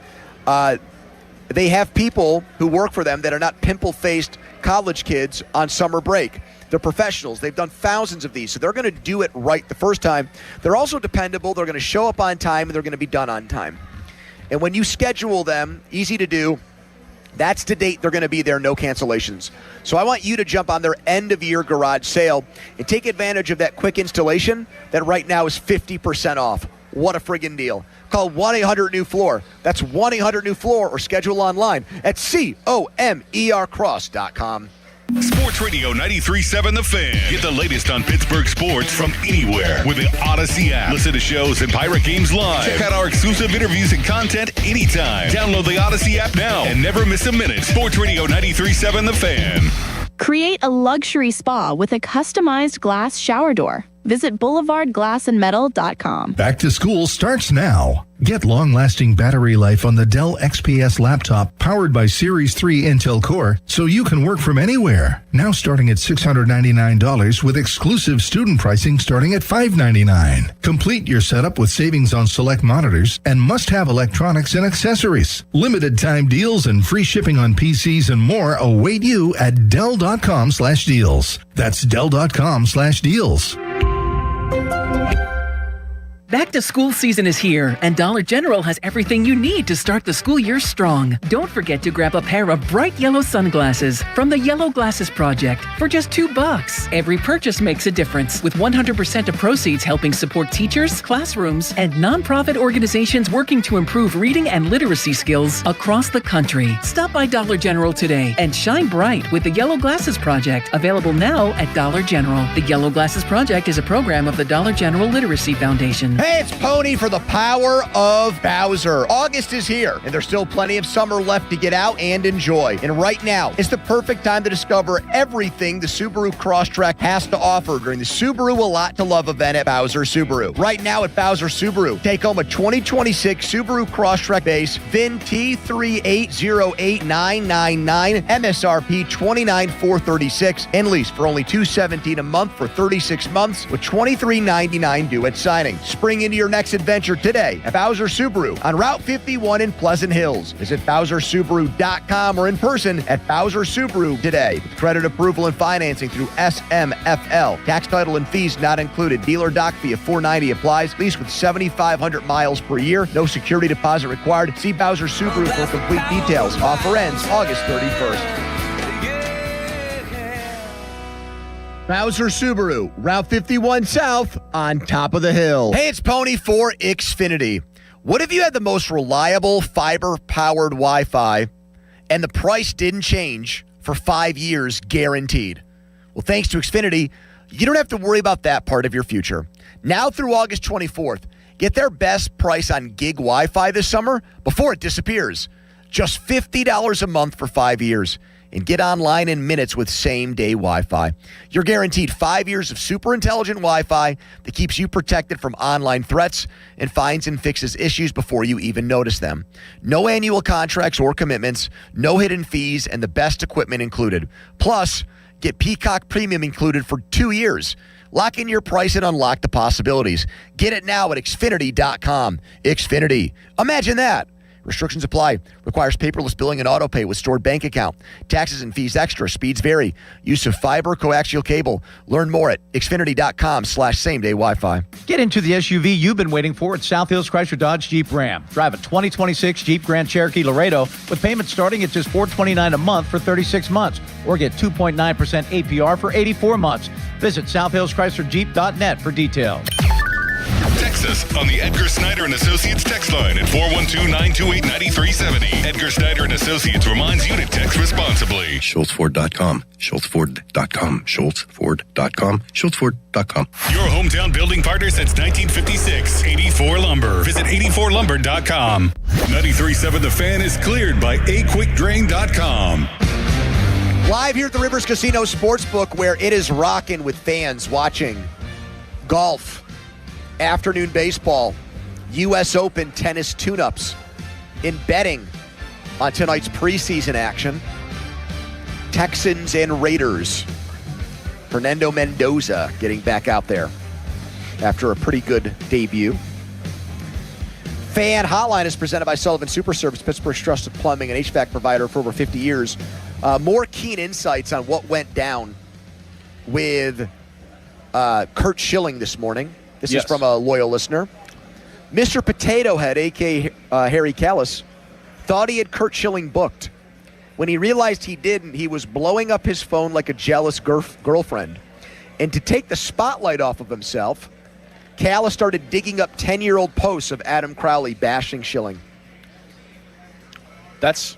They have people who work for them that are not pimple-faced college kids on summer break. They're professionals. They've done thousands of these, so they're going to do it right the first time. They're also dependable. They're going to show up on time, and they're going to be done on time. And when you schedule them, easy to do, that's the date they're going to be there, no cancellations. So I want you to jump on their end-of-year garage sale and take advantage of that quick installation that right now is 50% off. What a friggin' deal. Call 1-800-NEW-FLOOR. That's 1-800-NEW-FLOOR, or schedule online at COMERcross.com. Sports Radio 93.7 The Fan. Get the latest on Pittsburgh sports from anywhere with the Odyssey app. Listen to shows and Pirate Games live. Check out our exclusive interviews and content anytime. Download the Odyssey app now and never miss a minute. Sports Radio 93.7 The Fan. Create a luxury spa with a customized glass shower door. Visit BoulevardGlassandMetal.com. Back to school starts now. Get long-lasting battery life on the Dell XPS laptop powered by Series 3 Intel Core so you can work from anywhere. Now starting at $699 with exclusive student pricing starting at $599. Complete your setup with savings on select monitors and must-have electronics and accessories. Limited time deals and free shipping on PCs and more await you at Dell.com/deals. That's Dell.com/deals. Back to school season is here, and Dollar General has everything you need to start the school year strong. Don't forget to grab a pair of bright yellow sunglasses from the Yellow Glasses Project for just $2. Every purchase makes a difference, with 100% of proceeds helping support teachers, classrooms, and nonprofit organizations working to improve reading and literacy skills across the country. Stop by Dollar General today and shine bright with the Yellow Glasses Project, available now at Dollar General. The Yellow Glasses Project is a program of the Dollar General Literacy Foundation. Hey, it's Pony for the power of Bowser. August is here, and there's still plenty of summer left to get out and enjoy. And right now is the perfect time to discover everything the Subaru Crosstrek has to offer during the Subaru A Lot to Love event at Bowser Subaru. Right now at Bowser Subaru, take home a 2026 Subaru Crosstrek base VIN T3808999, MSRP $29,436, and lease for only $217 a month for 36 months with $23.99 due at signing. Spring spring into your next adventure today at Bowser Subaru on Route 51 in Pleasant Hills. Visit BowserSubaru.com or in person at Bowser Subaru today. With credit approval and financing through SMFL. Tax, title, and fees not included. Dealer doc fee of $490 applies. Lease with 7,500 miles per year. No security deposit required. See Bowser Subaru for complete details. Offer ends August 31st. Bowser Subaru, Route 51 South, on top of the hill. Hey, it's Pony for Xfinity. What if you had the most reliable fiber-powered Wi-Fi and the price didn't change for 5 years guaranteed? Well, thanks to Xfinity, you don't have to worry about that part of your future. Now through August 24th, get their best price on gig Wi-Fi this summer before it disappears. Just $50 a month for 5 years. And get online in minutes with same-day Wi-Fi. You're guaranteed 5 years of super intelligent Wi-Fi that keeps you protected from online threats and finds and fixes issues before you even notice them. No annual contracts or commitments, no hidden fees, and the best equipment included. Plus, get Peacock Premium included for 2 years. Lock in your price and unlock the possibilities. Get it now at Xfinity.com. Xfinity. Imagine that. Restrictions apply. Requires paperless billing and autopay with stored bank account. Taxes and fees extra. Speeds vary. Use of fiber coaxial cable. Learn more at Xfinity.com/same-day Wi-Fi. Get into the SUV you've been waiting for at South Hills Chrysler Dodge Jeep Ram. Drive a 2026 Jeep Grand Cherokee Laredo with payments starting at just $429 a month for 36 months. Or get 2.9% APR for 84 months. Visit SouthHillsChryslerJeep.net for details. Text us on the Edgar Snyder and Associates text line at 412-928-9370. Edgar Snyder and Associates reminds you to text responsibly. SchultzFord.com. SchultzFord.com. SchultzFord.com. SchultzFord.com. Your hometown building partner since 1956. 84 Lumber. Visit 84lumber.com. 93.7 The Fan is cleared by aquickdrain.com. Live here at the Rivers Casino Sportsbook, where it is rocking with fans watching golf, afternoon baseball, U.S. Open tennis tune-ups, in betting on tonight's preseason action. Texans and Raiders. Fernando Mendoza getting back out there after a pretty good debut. Fan Hotline is presented by Sullivan Super Service, Pittsburgh's trusted plumbing and HVAC provider for over 50 years. More keen insights on what went down with Curt Schilling this morning. This is from a loyal listener. Mr. Potato Head, a.k.a. Harry Kalas, thought he had Curt Schilling booked. When he realized he didn't, he was blowing up his phone like a jealous girlfriend. And to take the spotlight off of himself, Kalas started digging up 10-year-old posts of Adam Crowley bashing Schilling. That's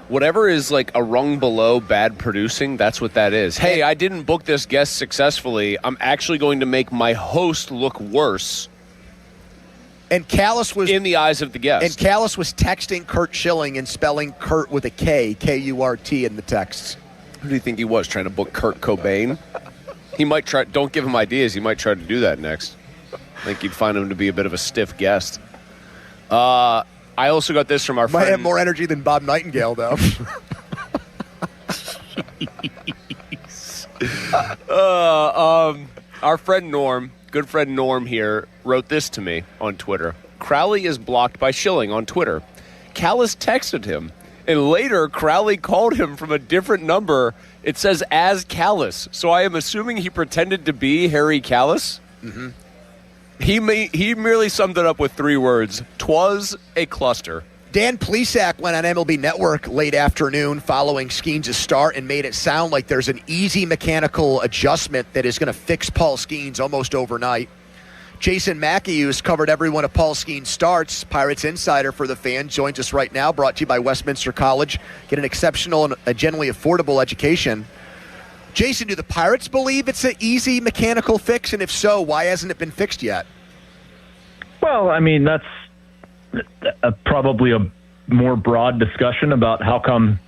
whatever is like a rung below bad producing, that's what that is. Hey, I didn't book this guest successfully. I'm actually going to make my host look worse. And Kalas was in the eyes of the guest. And Kalas was texting Curt Schilling and spelling Kurt with a K, K-U-R-T in the texts. Who do you think he was, trying to book Kurt Cobain? He might try. Don't give him ideas. He might try to do that next. I think you'd find him to be a bit of a stiff guest. I also got this from our friend. Might have more energy than Bob Nightingale, though. Our friend Norm, good friend Norm here, wrote this to me on Twitter. Crowley is blocked by Schilling on Twitter. Kalas texted him, and later Crowley called him from a different number. It says as Kalas, so I am assuming he pretended to be Harry Kalas. Mm-hmm. He merely summed it up with 3 words. 'Twas a cluster. Dan Plesac went on MLB Network late afternoon following Skeens' start and made it sound like there's an easy mechanical adjustment that is going to fix Paul Skeens almost overnight. Jason Mackey, who's covered every one of Paul Skeens' starts, Pirates insider for the Fan, joins us right now, brought to you by Westminster College. Get an exceptional and a generally affordable education. Jason, do the Pirates believe it's an easy mechanical fix? And if so, why hasn't it been fixed yet? Well, I mean, that's probably a more broad discussion about how come,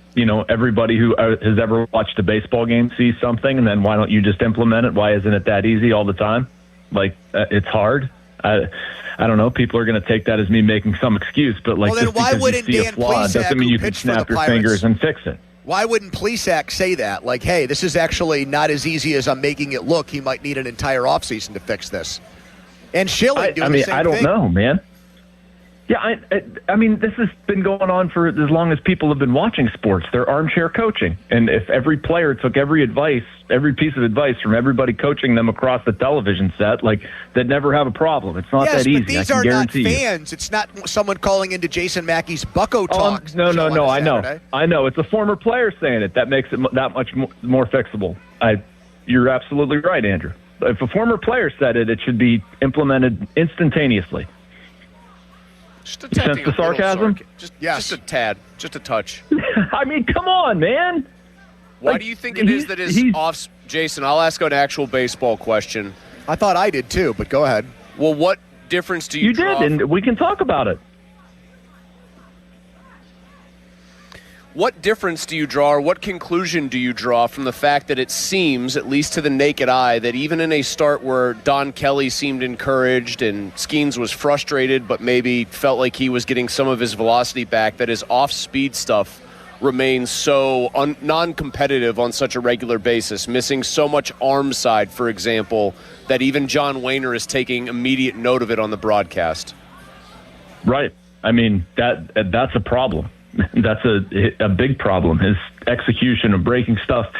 everybody who has ever watched a baseball game sees something, and then why don't you just implement it? Why isn't it that easy all the time? Like, it's hard. I don't know. People are going to take that as me making some excuse, but well, just because you see a flaw doesn't mean you can snap your fingers and fix it. Why wouldn't Plesac say that? Like, hey, this is actually not as easy as I'm making it look. He might need an entire offseason to fix this. And Schilling doing the same thing. I don't know, man. Yeah, I mean, this has been going on for as long as people have been watching sports. They're armchair coaching. And if every player took every piece of advice from everybody coaching them across the television set, like, they'd never have a problem. It's not that easy. But these are not fans. It's not someone calling into Jason Mackey's Bucko Talk. No, I know. I know. It's a former player saying it. That makes it that much more fixable. You're absolutely right, Andrew. If a former player said it, it should be implemented instantaneously. Just a tad. Sense the sarcasm? Just a tad. Just a touch. I mean, come on, man. Why do you think it is that is off? Jason, I'll ask an actual baseball question. I thought I did too, but go ahead. Well, what difference do you draw? You did, and we can talk about it. What difference do you draw, or what conclusion do you draw from the fact that it seems, at least to the naked eye, that even in a start where Don Kelly seemed encouraged and Skeens was frustrated but maybe felt like he was getting some of his velocity back, that his off-speed stuff remains so non-competitive on such a regular basis, missing so much arm side, for example, that even John Wehner is taking immediate note of it on the broadcast? Right. I mean, that's a problem. That's a big problem, his execution of breaking stuff.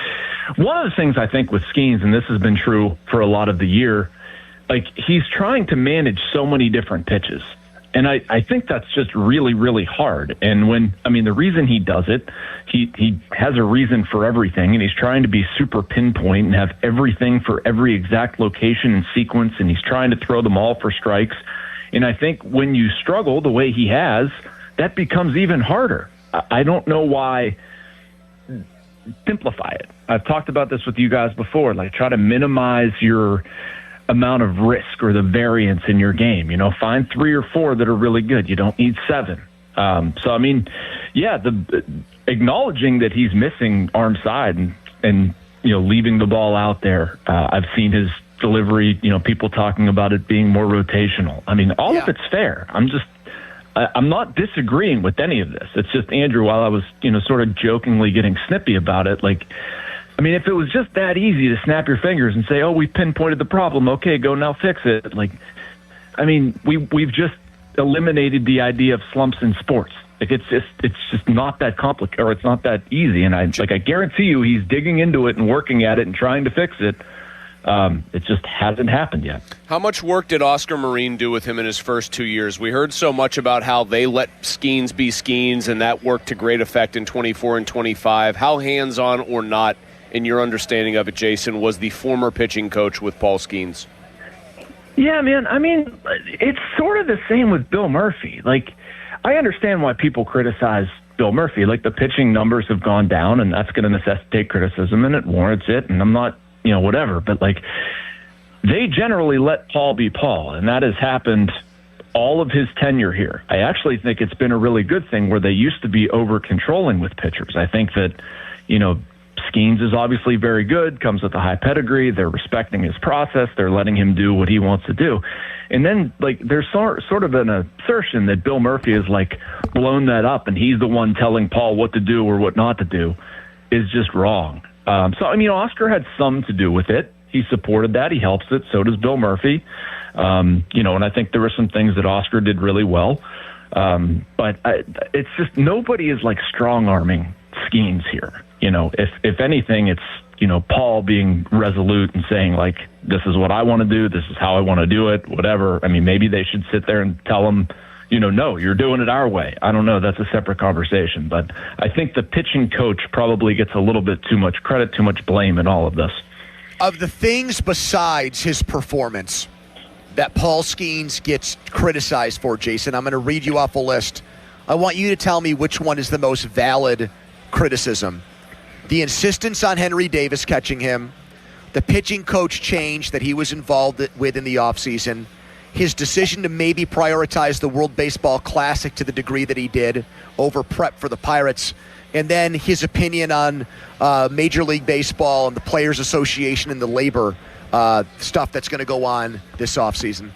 One of the things I think with Skeens, and this has been true for a lot of the year, like, he's trying to manage so many different pitches. And I think that's just really, really hard. And the reason he does it, he has a reason for everything, and he's trying to be super pinpoint and have everything for every exact location and sequence, and he's trying to throw them all for strikes. And I think when you struggle the way he has, that becomes even harder. I don't know why. Simplify it. I've talked about this with you guys before. Like, try to minimize your amount of risk or the variance in your game. Find 3 or 4 that are really good. You don't need 7. Acknowledging that he's missing arm side and leaving the ball out there. I've seen his delivery. People talking about it being more rotational. I mean, all of it's fair. I'm not disagreeing with any of this. It's just, Andrew, while I was, sort of jokingly getting snippy about it, if it was just that easy to snap your fingers and say, oh, we pinpointed the problem, okay, go now fix it. We've just eliminated the idea of slumps in sports. It's just not that complicated, or it's not that easy. And I guarantee you he's digging into it and working at it and trying to fix it. It just hasn't happened yet. How much work did Oscar Marin do with him in his first 2 years? We heard so much about how they let Skeens be Skeens, and that worked to great effect in 24 and 25. How hands-on or not, in your understanding of it, Jason, was the former pitching coach with Paul Skeens? Yeah, man. I mean, it's sort of the same with Bill Murphy. I understand why people criticize Bill Murphy. The pitching numbers have gone down, and that's going to necessitate criticism, and it warrants it, and I'm not whatever. But they generally let Paul be Paul, and that has happened all of his tenure here. I actually think it's been a really good thing where they used to be over-controlling with pitchers. I think that, Skeens is obviously very good, comes with a high pedigree. They're respecting his process. They're letting him do what he wants to do. And then, there's sort of an assertion that Bill Murphy has, blown that up, and he's the one telling Paul what to do or what not to do, is just wrong. Oscar had some to do with it. He supported that. He helps it. So does Bill Murphy. And I think there were some things that Oscar did really well. But it's just nobody is strong-arming Skeens here. If anything, it's, Paul being resolute and saying, this is what I want to do. This is how I want to do it, whatever. I mean, maybe they should sit there and tell him, no, you're doing it our way. I don't know. That's a separate conversation. But I think the pitching coach probably gets a little bit too much credit, too much blame in all of this. Of the things besides his performance that Paul Skeens gets criticized for, Jason, I'm going to read you off a list. I want you to tell me which one is the most valid criticism. The insistence on Henry Davis catching him, the pitching coach change that he was involved with in the offseason, his decision to maybe prioritize the World Baseball Classic to the degree that he did over prep for the Pirates, and then his opinion on Major League Baseball and the Players Association and the labor stuff that's going to go on this offseason.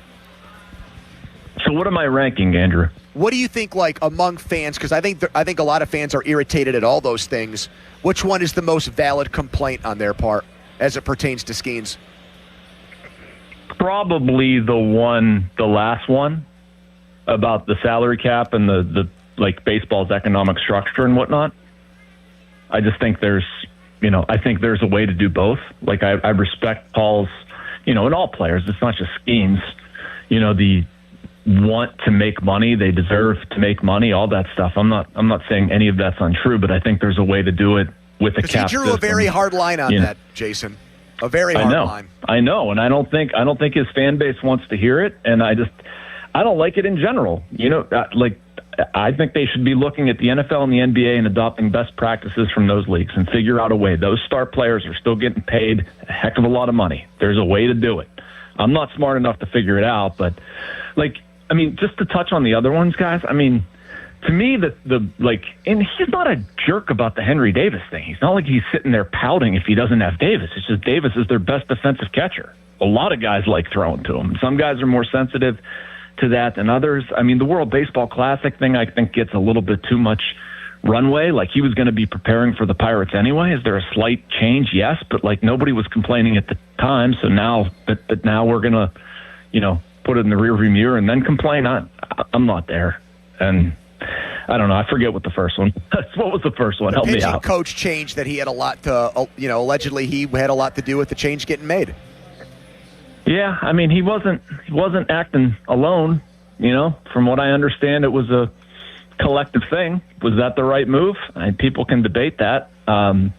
So what am I ranking, Andrew? What do you think, among fans? Because I think a lot of fans are irritated at all those things. Which one is the most valid complaint on their part as it pertains to Skeens? probably the last one about the salary cap and the like baseball's economic structure and whatnot. I just think there's a way to do both. Like I respect Paul's, and all players, it's not just Skeens, the want to make money, they deserve to make money, all that stuff. I'm not saying any of that's untrue, but I think there's a way to do it with the cap system. He drew a system. very hard line on that, Jason. A very hard line. I know, and I don't think his fan base wants to hear it, and I don't like it in general. I think they should be looking at the NFL and the NBA and adopting best practices from those leagues and figure out a way. Those star players are still getting paid a heck of a lot of money. There's a way to do it. I'm not smart enough to figure it out, but just to touch on the other ones, guys, to me, and he's not a jerk about the Henry Davis thing. He's not like he's sitting there pouting if he doesn't have Davis. It's just Davis is their best defensive catcher. A lot of guys like throwing to him. Some guys are more sensitive to that than others. The World Baseball Classic thing, I think, gets a little bit too much runway. Like, he was going to be preparing for the Pirates anyway. Is there a slight change? Yes, but nobody was complaining at the time. So now we're going to, put it in the rearview mirror and then complain. I'm not there. And I don't know. I forget what the first one. What was the first one? Help me out. The coach change that he had a lot to, allegedly he had a lot to do with the change getting made. Yeah, he wasn't acting alone. From what I understand, it was a collective thing. Was that the right move? People can debate that. I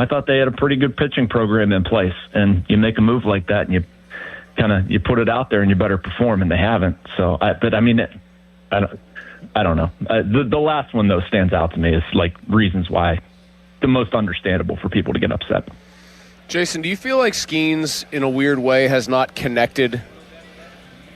thought they had a pretty good pitching program in place, and you make a move like that, and you put it out there, and you better perform, and they haven't. So, I don't know. The last one though stands out to me as reasons why the most understandable for people to get upset. Jason, do you feel like Skeens, in a weird way, has not connected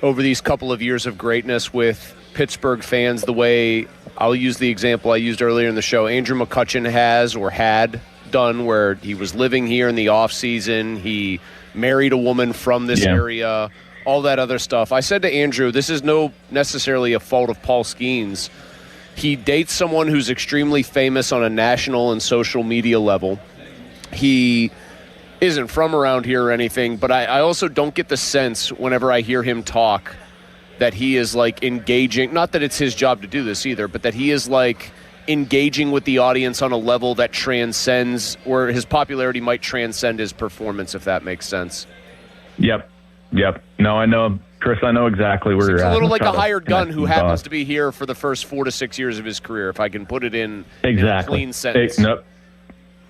over these couple of years of greatness with Pittsburgh fans the way, I'll use the example I used earlier in the show, Andrew McCutchen has or had done, where he was living here in the offseason, he married a woman from this area, all that other stuff. I said to Andrew, this is no necessarily a fault of Paul Skeens. He dates someone who's extremely famous on a national and social media level. He isn't from around here or anything, but I also don't get the sense whenever I hear him talk that he is engaging, not that it's his job to do this either, but that he is engaging with the audience on a level that transcends, or his popularity might transcend his performance, if that makes sense. Yep. No, I know, Chris, I know exactly where you're at. It's a little like a hired gun who happens to be here for the first 4 to 6 years of his career, if I can put it in a clean sentence. Nope.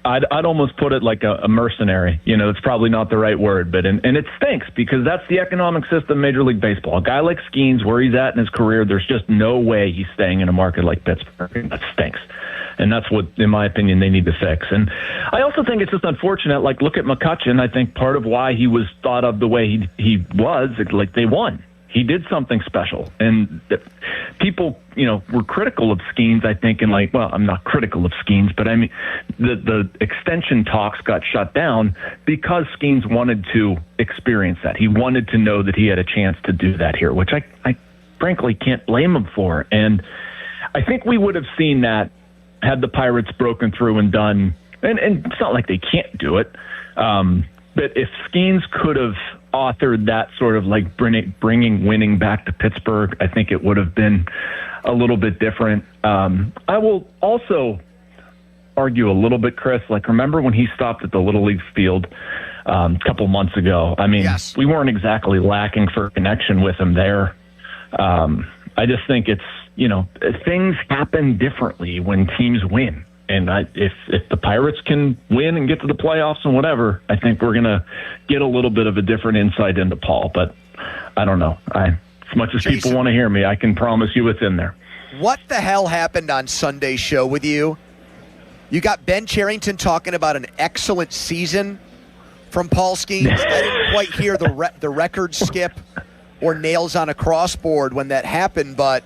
I'd almost put it like a mercenary. It's probably not the right word, but and it stinks because that's the economic system of Major League Baseball. A guy like Skeens, where he's at in his career, there's just no way he's staying in a market like Pittsburgh. That stinks. And that's what, in my opinion, they need to fix. And I also think it's just unfortunate. Look at McCutchen. I think part of why he was thought of the way he was, they won. He did something special. And people, were critical of Skeens, I think, and I'm not critical of Skeens, but the extension talks got shut down because Skeens wanted to experience that. He wanted to know that he had a chance to do that here, which I frankly can't blame him for. And I think we would have seen that had the Pirates broken through and done, and it's not like they can't do it, but if Skeens could have authored that sort of bringing winning back to Pittsburgh, I think it would have been a little bit different. I will also argue a little bit, Chris, remember when he stopped at the Little League field a couple months ago? We weren't exactly lacking for connection with him there. I just think it's, things happen differently when teams win. And if the Pirates can win and get to the playoffs and whatever, I think we're going to get a little bit of a different insight into Paul. But I don't know. As much as people want to hear me, I can promise you it's in there. What the hell happened on Sunday's show with you? You got Ben Cherington talking about an excellent season from Paul Skeens. I didn't quite hear the record skip or nails on a crossboard when that happened, but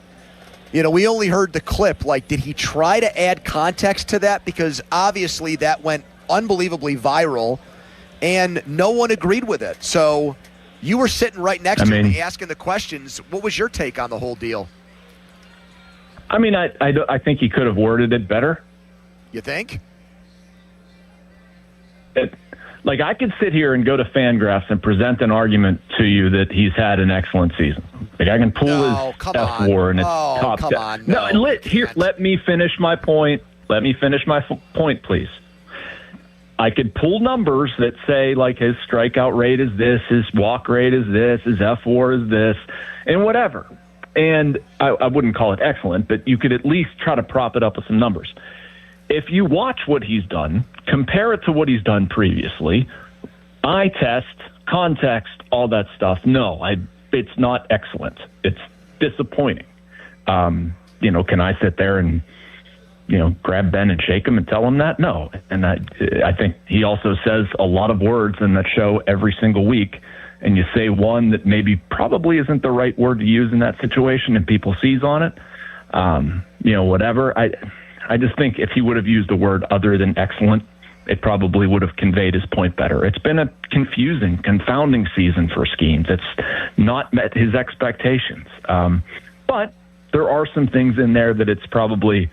we only heard the clip. Did he try to add context to that? Because obviously that went unbelievably viral, and no one agreed with it. So you were sitting right next to him asking the questions. What was your take on the whole deal? I think he could have worded it better. You think? Like, I could sit here and go to Fangraphs and present an argument to you that he's had an excellent season. Like, I can pull his F-WAR and his top 10. Let me finish my point. Let me finish my point, please. I could pull numbers that say, like, his strikeout rate is this, his walk rate is this, his F-WAR is this, and whatever. And I wouldn't call it excellent, but you could at least try to prop it up with some numbers. If you watch what he's done, compare it to what he's done previously, eye test, context, all that stuff, it's not excellent. It's disappointing. Can I sit there and, grab Ben and shake him and tell him that? No. And I think he also says a lot of words in that show every single week, and you say one that maybe probably isn't the right word to use in that situation, and people seize on it. Whatever. I just think if he would have used a word other than excellent, it probably would have conveyed his point better. It's been a confusing, confounding season for Skeens. It's not met his expectations. But there are some things in there that it's probably,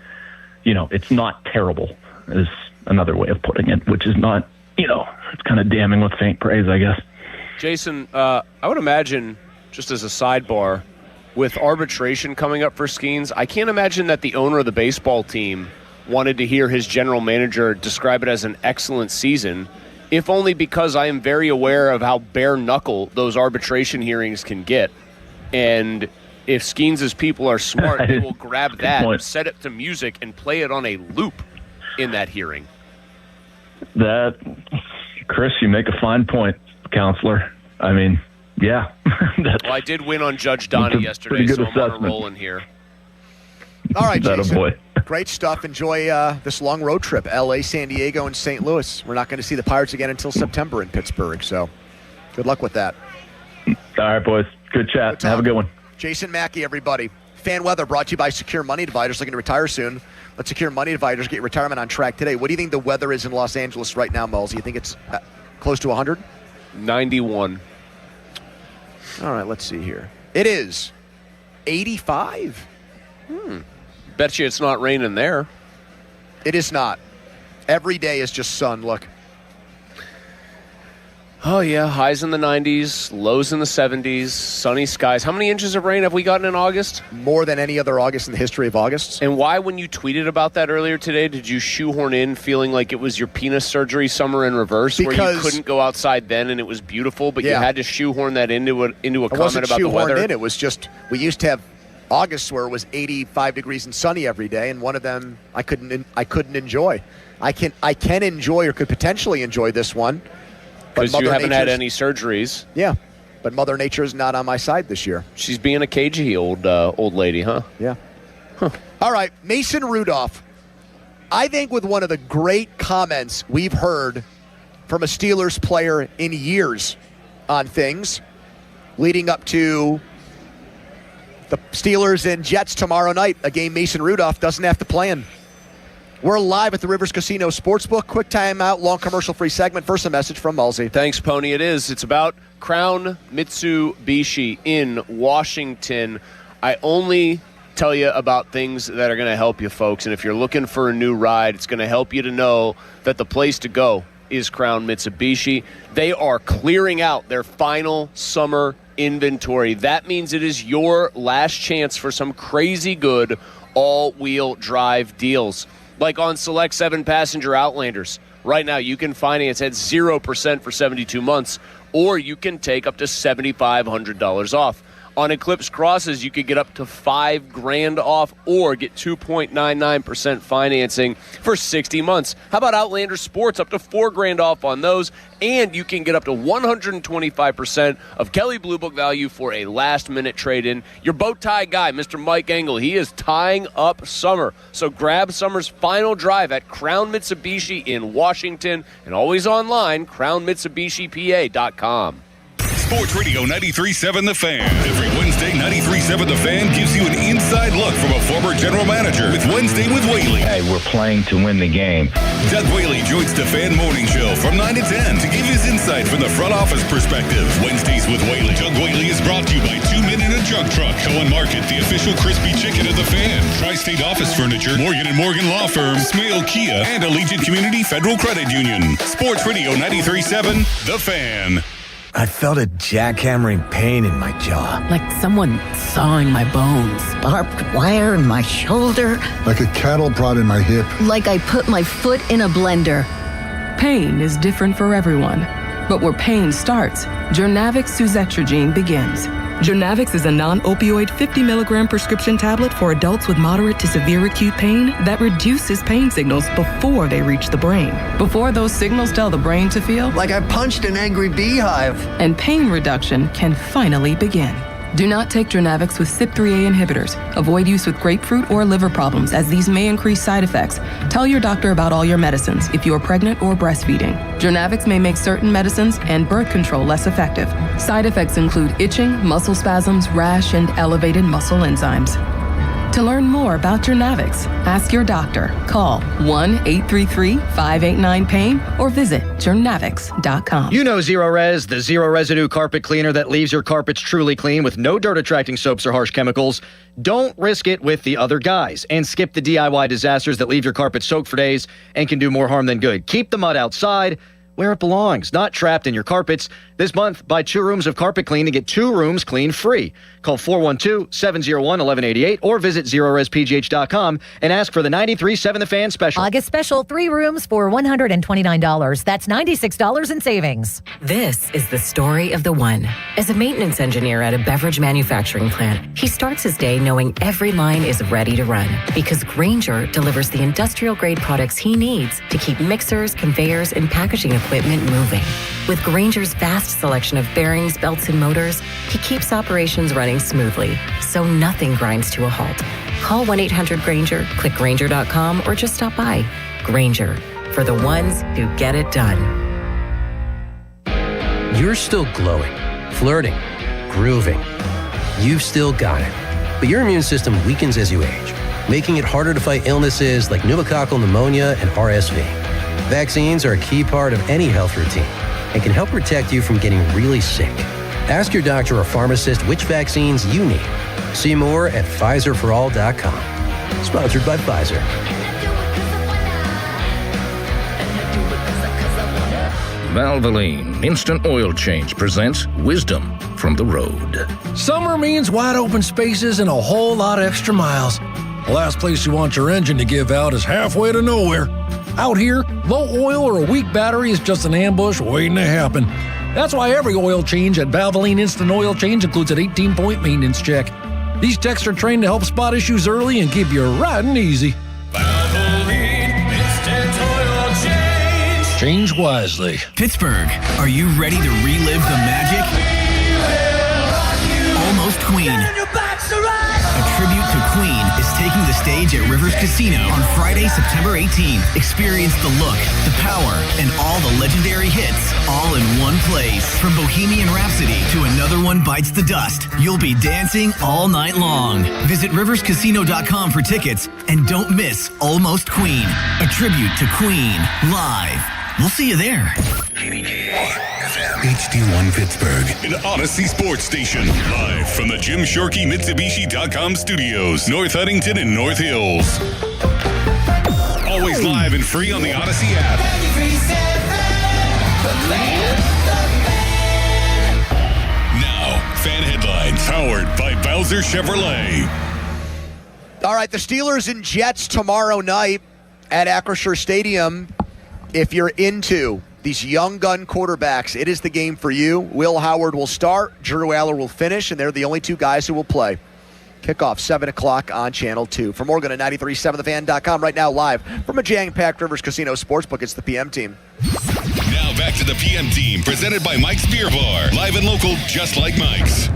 it's not terrible, is another way of putting it, which is not, it's kind of damning with faint praise, I guess. Jason, I would imagine, just as a sidebar, with arbitration coming up for Skeens, I can't imagine that the owner of the baseball team wanted to hear his general manager describe it as an excellent season, if only because I am very aware of how bare-knuckle those arbitration hearings can get. And if Skeens' people are smart, they will grab that, set it to music, and play it on a loop in that hearing. Chris, you make a fine point, counselor. I mean, yeah. Well, I did win on Judge Donnie yesterday, so I'm on a roll in here. All right, Jason. Boy. Great stuff. Enjoy this long road trip, L.A., San Diego, and St. Louis. We're not going to see the Pirates again until September in Pittsburgh, so good luck with that. All right, boys. Good chat. Have a good one. Jason Mackey, everybody. Fan Weather brought to you by Secure Money Dividers. Looking to retire soon? Let Secure Money Dividers get your retirement on track today. What do you think the weather is in Los Angeles right now, Mulls? You think it's close to 100? 91. All right, let's see here. It is 85. Bet you it's not raining there. It is not. Every day is just sun. Look. Oh, yeah. Highs in the 90s, lows in the 70s, sunny skies. How many inches of rain have we gotten in August? More than any other August in the history of Augusts. And why, when you tweeted about that earlier today, did you shoehorn in feeling like it was your penis surgery summer in reverse, where you couldn't go outside then and it was beautiful, but you had to shoehorn that into a comment about the weather? It was just, we used to have August where it was 85 degrees and sunny every day, and one of them I couldn't enjoy. I can enjoy or could potentially enjoy this one. Because you haven't had any surgeries. Yeah, but Mother Nature is not on my side this year. She's being a cagey old lady, huh? Yeah. Huh. All right, Mason Rudolph. I think with one of the great comments we've heard from a Steelers player in years on things leading up to the Steelers and Jets tomorrow night, a game Mason Rudolph doesn't have to play in. We're live at the Rivers Casino Sportsbook. Quick timeout, long commercial-free segment. First, a message from Mulsey. Thanks, Pony. It is. It's about Crown Mitsubishi in Washington. I only tell you about things that are going to help you, folks. And if you're looking for a new ride, it's going to help you to know that the place to go is Crown Mitsubishi. They are clearing out their final summer inventory. That means it is your last chance for some crazy good all-wheel drive deals. Like on select 7-passenger Outlanders. Right now, you can finance at 0% for 72 months, or you can take up to $7,500 off. On Eclipse Crosses, you could get up to $5,000 off, or get 2.99% financing for 60 months. How about Outlander Sports? Up to $4,000 off on those, and you can get up to 125% of Kelley Blue Book value for a last-minute trade-in. Your bow tie guy, Mr. Mike Engel, he is tying up summer. So grab summer's final drive at Crown Mitsubishi in Washington, and always online, crownmitsubishipa.com. Sports Radio 93.7 The Fan. Every Wednesday, 93.7 The Fan gives you an inside look from a former general manager with Wednesday with Whaley. Hey, we're playing to win the game. Doug Whaley joins the Fan Morning Show from 9 to 10 to give his insight from the front office perspective. Wednesdays with Whaley. Doug Whaley is brought to you by 2 Men in a Junk Truck. Cohen Market, the official crispy chicken of the Fan. Tri-State Office Furniture, Morgan & Morgan Law Firm, Smale Kia, and Allegiant Community Federal Credit Union. Sports Radio 93.7 The Fan. I felt a jackhammering pain in my jaw. Like someone sawing my bones. Barbed wire in my shoulder. Like a cattle prod in my hip. Like I put my foot in a blender. Pain is different for everyone. But where pain starts, Jurnavix suzetrigine begins. Jurnavix is a non-opioid 50 milligram prescription tablet for adults with moderate to severe acute pain that reduces pain signals before they reach the brain. Before those signals tell the brain to feel like I punched an angry beehive. And pain reduction can finally begin. Do not take Jurnavix with CYP3A inhibitors. Avoid use with grapefruit or liver problems, as these may increase side effects. Tell your doctor about all your medicines if you are pregnant or breastfeeding. Jurnavix may make certain medicines and birth control less effective. Side effects include itching, muscle spasms, rash, and elevated muscle enzymes. To learn more about Jurnavix, ask your doctor. Call 1-833-589-PAIN or visit Jurnavix.com. You know Zero Res, the zero residue carpet cleaner that leaves your carpets truly clean with no dirt-attracting soaps or harsh chemicals. Don't risk it with the other guys and skip the DIY disasters that leave your carpet soaked for days and can do more harm than good. Keep the mud outside where it belongs, not trapped in your carpets. This month, buy 2 rooms of carpet clean and get 2 rooms clean free. Call 412-701-1188 or visit ZeroResPGH.com and ask for the 93.7 The Fan special. August special, 3 rooms for $129. That's $96 in savings. This is the story of the one. As a maintenance engineer at a beverage manufacturing plant, he starts his day knowing every line is ready to run because Grainger delivers the industrial-grade products he needs to keep mixers, conveyors, and packaging equipment moving. With Grainger's vast selection of bearings, belts, and motors, he keeps operations running smoothly, so nothing grinds to a halt. Call 1-800-GRAINGER, click Grainger.com, or just stop by. Grainger, for the ones who get it done. You're still glowing, flirting, grooving. You've still got it. But your immune system weakens as you age, making it harder to fight illnesses like pneumococcal pneumonia and RSV. Vaccines are a key part of any health routine and can help protect you from getting really sick. Ask your doctor or pharmacist which vaccines you need. See more at PfizerForAll.com. Sponsored by Pfizer. Valvoline Instant Oil Change presents Wisdom from the Road. Summer means wide open spaces and a whole lot of extra miles. The last place you want your engine to give out is halfway to nowhere. Out here, low oil or a weak battery is just an ambush waiting to happen. That's why every oil change at Valvoline Instant Oil Change includes an 18-point maintenance check. These techs are trained to help spot issues early and keep you riding easy. Valvoline Instant Oil Change. Change wisely. Pittsburgh, are you ready to relive the magic? Almost Queen. A tribute to Queen is taking the stage at Rivers Casino on Friday, September 18th. Experience the look, the power, and all the legendary hits all in one place. From Bohemian Rhapsody to Another One Bites the Dust, you'll be dancing all night long. Visit riverscasino.com for tickets and don't miss Almost Queen, a tribute to Queen, live. We'll see you there. HD1 Pittsburgh, an Odyssey sports station. Live from the Jim Shorkey Mitsubishi.com studios, North Huntington and North Hills. Always live and free on the Odyssey app. Now, fan headlines powered by Bowser Chevrolet. All right, the Steelers and Jets tomorrow night at Acrisure Stadium. If you're into these young gun quarterbacks, it is the game for you. Will Howard will start, Drew Aller will finish, and they're the only 2 guys who will play. Kickoff 7 o'clock on Channel 2. For more, go to 937thefan.com right now, live from a jam-packed Rivers Casino Sportsbook. It's the PM team. Now back to the PM team, presented by Mike's Beer Bar. Live and local, just like Mike's.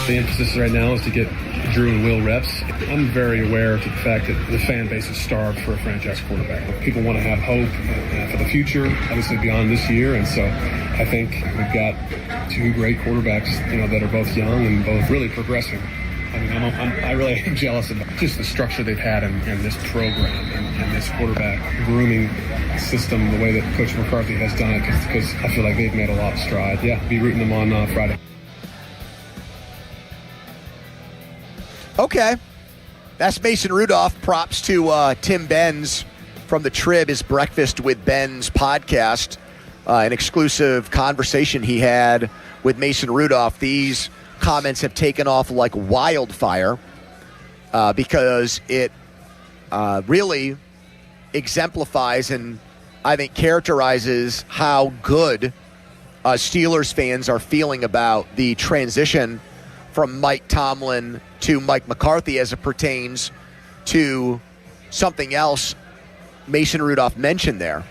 The emphasis right now is to get Drew and Will reps. I'm very aware of the fact that the fan base is starved for a franchise quarterback. People want to have hope for the future, obviously beyond this year, and so I think we've got two great quarterbacks, that are both young and both really progressing. I mean, I really am jealous of just the structure they've had in this program and this quarterback grooming system, the way that Coach McCarthy has done it, because I feel like they've made a lot of stride. Yeah, be rooting them on Friday. Okay. That's Mason Rudolph. Props to Tim Benz from the Trib, his Breakfast with Benz podcast. An exclusive conversation he had with Mason Rudolph. These comments have taken off like wildfire because it really exemplifies and I think characterizes how good Steelers fans are feeling about the transition from Mike Tomlin to Mike McCarthy as it pertains to something else Mason Rudolph mentioned there,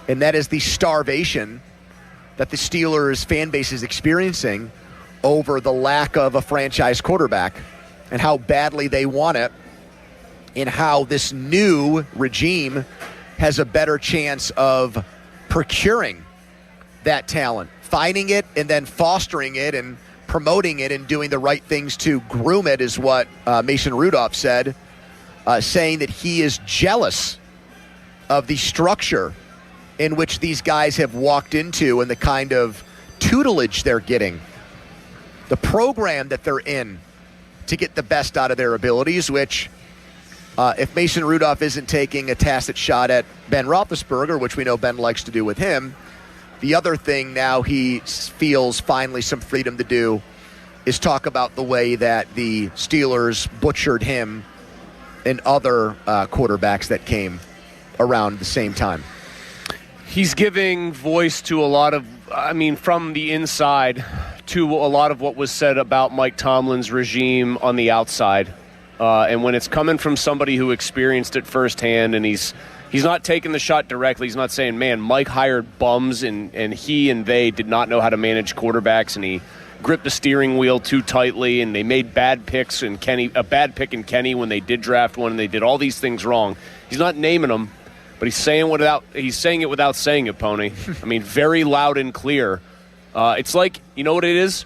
and that is the starvation that the Steelers fan base is experiencing over the lack of a franchise quarterback and how badly they want it, and how this new regime has a better chance of procuring that talent, finding it and then fostering it and promoting it and doing the right things to groom it, is what Mason Rudolph said, saying that he is jealous of the structure in which these guys have walked into and the kind of tutelage they're getting, the program that they're in to get the best out of their abilities, which if Mason Rudolph isn't taking a tacit shot at Ben Roethlisberger, which we know Ben likes to do with him, the other thing now he feels finally some freedom to do is talk about the way that the Steelers butchered him and other quarterbacks that came around the same time. He's giving voice to a lot of, from the inside to a lot of what was said about Mike Tomlin's regime on the outside. And when it's coming from somebody who experienced it firsthand, and he's not taking the shot directly. He's not saying, man, Mike hired bums and he and they did not know how to manage quarterbacks, and he gripped the steering wheel too tightly, and they made bad picks, and a bad pick in Kenny when they did draft one, and they did all these things wrong. He's not naming them, but he's saying it without saying it, Pony. Very loud and clear. It's like, you know what it is?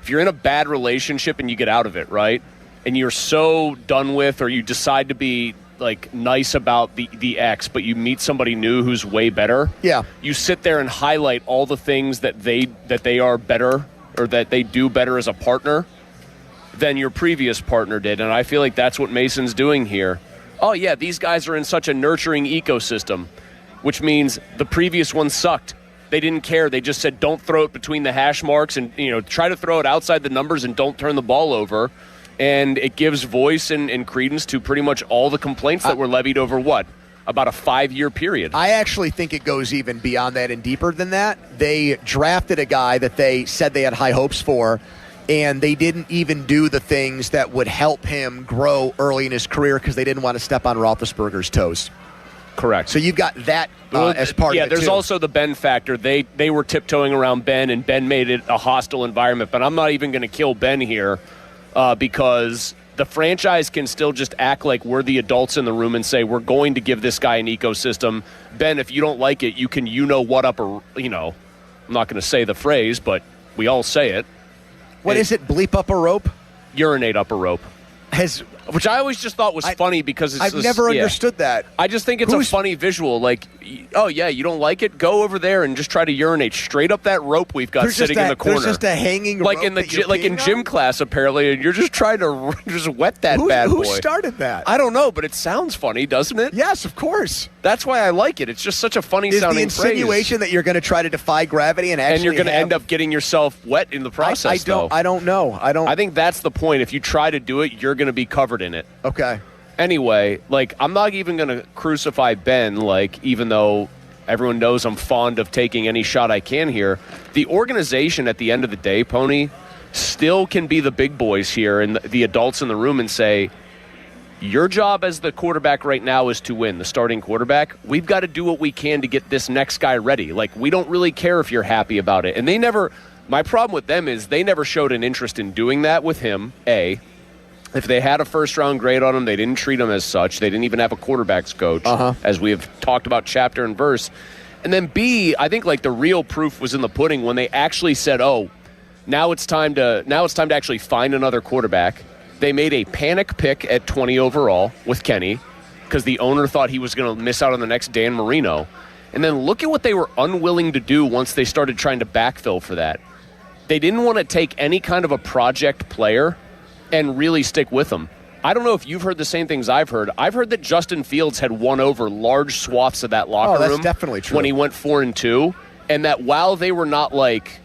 If you're in a bad relationship and you get out of it, right? And you're so done with, or you decide to be like nice about the ex, but you meet somebody new who's way better. Yeah. You sit there and highlight all the things that they are better, or that they do better as a partner than your previous partner did. And I feel like that's what Mason's doing here. Oh yeah, these guys are in such a nurturing ecosystem, which means the previous one sucked. They didn't care. They just said, don't throw it between the hash marks, and try to throw it outside the numbers and don't turn the ball over. And it gives voice and credence to pretty much all the complaints that were levied over about a 5-year period. I actually think it goes even beyond that and deeper than that. They drafted a guy that they said they had high hopes for, and they didn't even do the things that would help him grow early in his career because they didn't want to step on Roethlisberger's toes. Correct. So you've got that as part of it, Yeah, there's too. also the Ben factor. They were tiptoeing around Ben, and Ben made it a hostile environment. But I'm not even going to kill Ben here because the franchise can still just act like we're the adults in the room and say, we're going to give this guy an ecosystem. Ben, if you don't like it, you can what up, or, I'm not going to say the phrase, but we all say it. What is it, bleep up a rope? Urinate up a rope. Which I always just thought was funny because I've never understood that. I just think it's a funny visual. Like, oh, yeah, you don't like it? Go over there and just try to urinate straight up that rope we've got sitting in the corner. There's just a hanging rope in gym class, apparently, and you're just trying to just wet that bad boy. Who started that? I don't know, but it sounds funny, doesn't it? Yes, of course. That's why I like it. It's just such a funny sounding phrase. Is the insinuation that you're going to try to defy gravity and you're going to end up getting yourself wet in the process, I don't know. I think that's the point. If you try to do it, you're going to be covered in it. Okay. Anyway, I'm not even going to crucify Ben, even though everyone knows I'm fond of taking any shot I can here. The organization at the end of the day, Pony, still can be the big boys here and the adults in the room and say, your job as the quarterback right now is to win, the starting quarterback. We've got to do what we can to get this next guy ready. We don't really care if you're happy about it. And my problem with them is they never showed an interest in doing that with him, A. If they had a first-round grade on him, they didn't treat him as such. They didn't even have a quarterbacks coach, as we have talked about chapter and verse. And then B, I think like the real proof was in the pudding when they actually said, "Oh, now it's time to actually find another quarterback." They made a panic pick at 20 overall with Kenny because the owner thought he was going to miss out on the next Dan Marino. And then look at what they were unwilling to do once they started trying to backfill for that. They didn't want to take any kind of a project player and really stick with them. I don't know if you've heard the same things I've heard. I've heard that Justin Fields had won over large swaths of that locker room. That's definitely true. When he went 4-2, and that while they were not like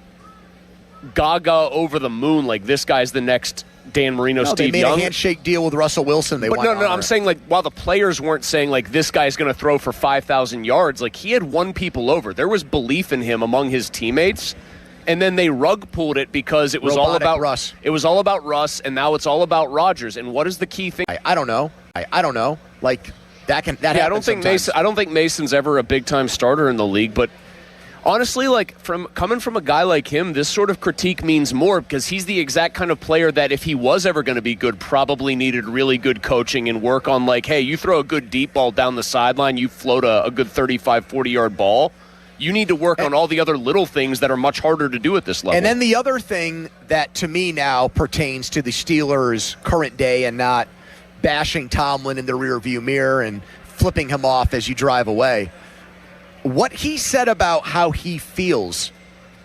gaga over the moon, like this guy's the next Dan Marino, Steve Young. They made a handshake deal with Russell Wilson. No, I'm saying like while the players weren't saying like this guy's going to throw for 5,000 yards, like he had won people over. There was belief in him among his teammates. And then they rug pulled it because it was all about Russ. It was all about Russ, and now it's all about Rodgers. And what is the key thing? I don't know. I don't know. Like that I don't think sometimes. I don't think Mason's ever a big time starter in the league. But honestly, like coming from a guy like him, this sort of critique means more because he's the exact kind of player that if he was ever going to be good, probably needed really good coaching and work on. Like, hey, you throw a good deep ball down the sideline, you float a good 35, 40-yard ball. You need to work on all the other little things that are much harder to do at this level. And then the other thing that to me now pertains to the Steelers' current day and not bashing Tomlin in the rearview mirror and flipping him off as you drive away. What he said about how he feels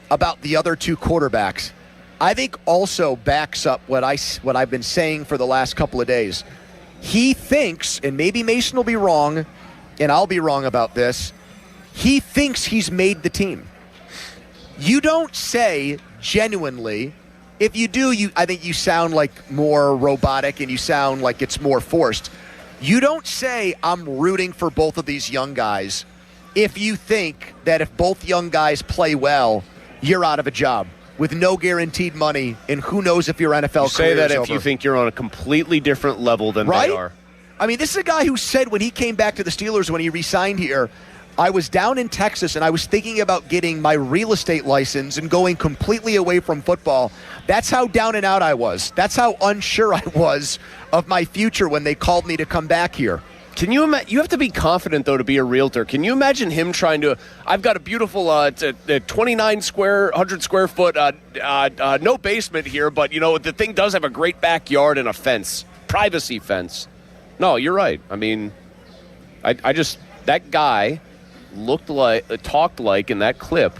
about the other two quarterbacks, I think also backs up what I've been saying for the last couple of days. He thinks, and maybe Mason will be wrong, and I'll be wrong about this, he thinks he's made the team. You don't say genuinely. If you do, I think you sound like more robotic and you sound like it's more forced. You don't say, I'm rooting for both of these young guys if you think that if both young guys play well, you're out of a job with no guaranteed money, and who knows if your NFL career is over. You say that if you think you're on a completely different level than they are. I mean, this is a guy who said when he came back to the Steelers, when he re-signed here, I was down in Texas and I was thinking about getting my real estate license and going completely away from football. That's how down and out I was. That's how unsure I was of my future when they called me to come back here. Can you imagine? You have to be confident, though, to be a realtor. Can you imagine him trying to? I've got a beautiful 100 square foot, no basement here, but the thing does have a great backyard and a fence, privacy fence. No, you're right. I mean, I just that guy talked like in that clip,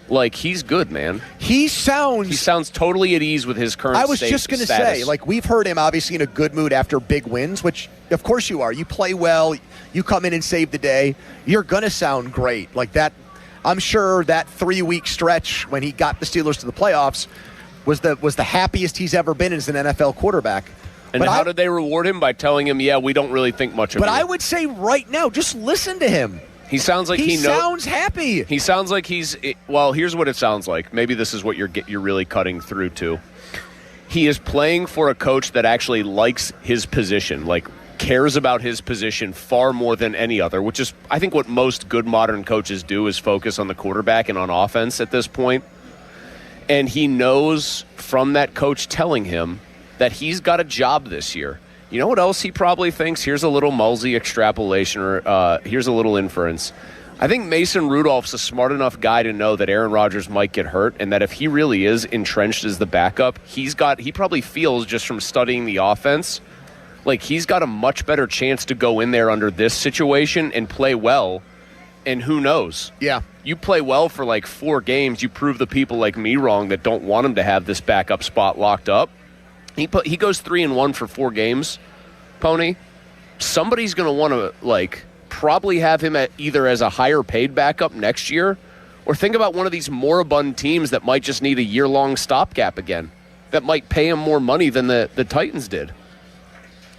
like he's good, man. He sounds totally at ease with his current. I was just going to say, like we've heard him obviously in a good mood after big wins, which of course you are. You play well, you come in and save the day. You're going to sound great, like that. I'm sure that 3-week stretch when he got the Steelers to the playoffs was the happiest he's ever been as an NFL quarterback. And how did they reward him? By telling him, yeah, we don't really think much of you. But I would say right now, just listen to him. He sounds like he sounds happy. He sounds like well, here's what it sounds like. Maybe this is what you're really cutting through to. He is playing for a coach that actually likes his position, like cares about his position far more than any other, which is, I think, what most good modern coaches do is focus on the quarterback and on offense at this point. And he knows from that coach telling him that he's got a job this year. You know what else he probably thinks? Here's a little Mulsey extrapolation, or here's a little inference. I think Mason Rudolph's a smart enough guy to know that Aaron Rodgers might get hurt, and that if he really is entrenched as the backup, he probably feels just from studying the offense, like he's got a much better chance to go in there under this situation and play well. And who knows? Yeah. You play well for like 4 games, you prove the people like me wrong that don't want him to have this backup spot locked up. He goes 3-1 for 4 games, Pony. Somebody's going to want to probably have him either as a higher paid backup next year, or think about one of these moribund teams that might just need a year-long stopgap again, that might pay him more money than the Titans did.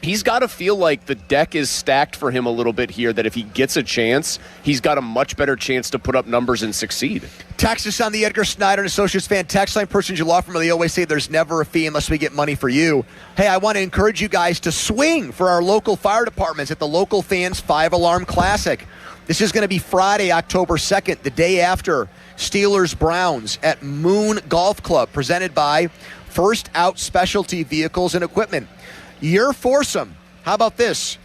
He's got to feel like the deck is stacked for him a little bit here, that if he gets a chance, he's got a much better chance to put up numbers and succeed. Text us on the Edgar Snyder and Associates fan text line. Persons you law firm, they always say there's never a fee unless we get money for you. Hey, I want to encourage you guys to swing for our local fire departments at the Local Fans 5-Alarm Classic. This is going to be Friday, October 2nd, the day after Steelers-Browns at Moon Golf Club, presented by First Out Specialty Vehicles and Equipment. Your foursome, how about this?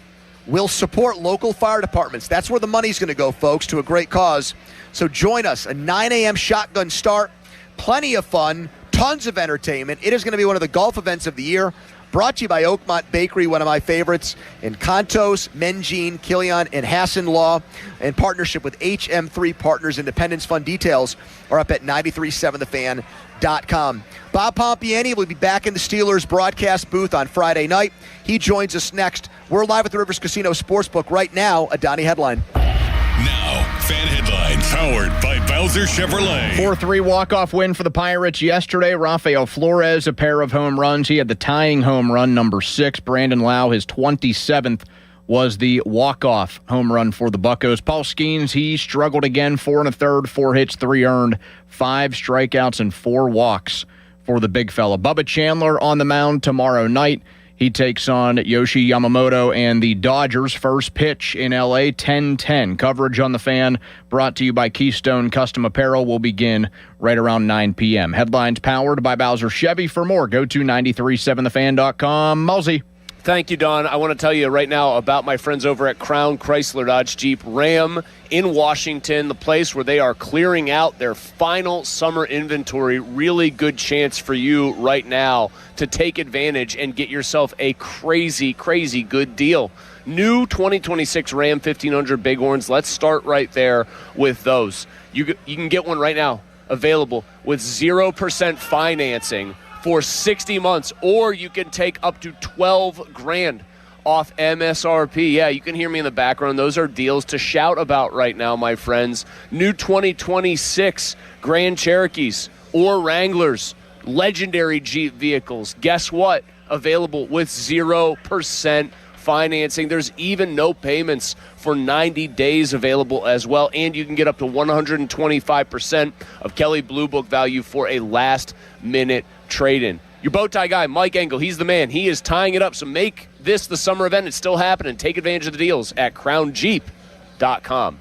Will support local fire departments. That's where the money's going to go, folks, to a great cause. So join us, a 9 a.m. shotgun start, plenty of fun, tons of entertainment. It is going to be one of the golf events of the year. Brought to you by Oakmont Bakery, one of my favorites, and Contos, Menjean, Kilian, and Hassan Law, in partnership with HM3 Partners Independence Fund. Details are up at 937thefan.com. Bob Pompiani will be back in the Steelers broadcast booth on Friday night. He joins us next. We're live at the Rivers Casino Sportsbook right now. A Donnie headline. Now, fan headlines powered by Bowser Chevrolet. 4-3 walk-off win for the Pirates yesterday. Rafael Flores, a pair of home runs. He had the tying home run, number 6. Brandon Lau, his 27th, was the walk-off home run for the Buccos. Paul Skeens, he struggled again, 4 1/3, 4 hits, 3 earned, 5 strikeouts, and 4 walks for the big fella. Bubba Chandler on the mound tomorrow night. He takes on Yoshi Yamamoto and the Dodgers. First pitch in L.A., 10:10. Coverage on the Fan, brought to you by Keystone Custom Apparel, will begin right around 9 p.m. Headlines powered by Bowser Chevy. For more, go to 937thefan.com. Mulsey. Thank you, Don. I want to tell you right now about my friends over at Crown Chrysler Dodge Jeep Ram in Washington, the place where they are clearing out their final summer inventory. Really good chance for you right now to take advantage and get yourself a crazy, crazy good deal. New 2026 Ram 1500 Bighorns. Let's start right there with those. You can get one right now, available with 0% financing for 60 months, or you can take up to $12,000 off MSRP. Yeah, you can hear me in the background. Those are deals to shout about right now, my friends. New 2026 Grand Cherokees or Wranglers, legendary Jeep vehicles. Guess what? Available with 0% financing. There's even no payments for 90 days available as well, and you can get up to 125% of Kelley Blue Book value for a last-minute trade-in. Your bow tie guy, Mike Engel, he's the man. He is tying it up, so make this the summer event. It's still happening. Take advantage of the deals at crownjeep.com.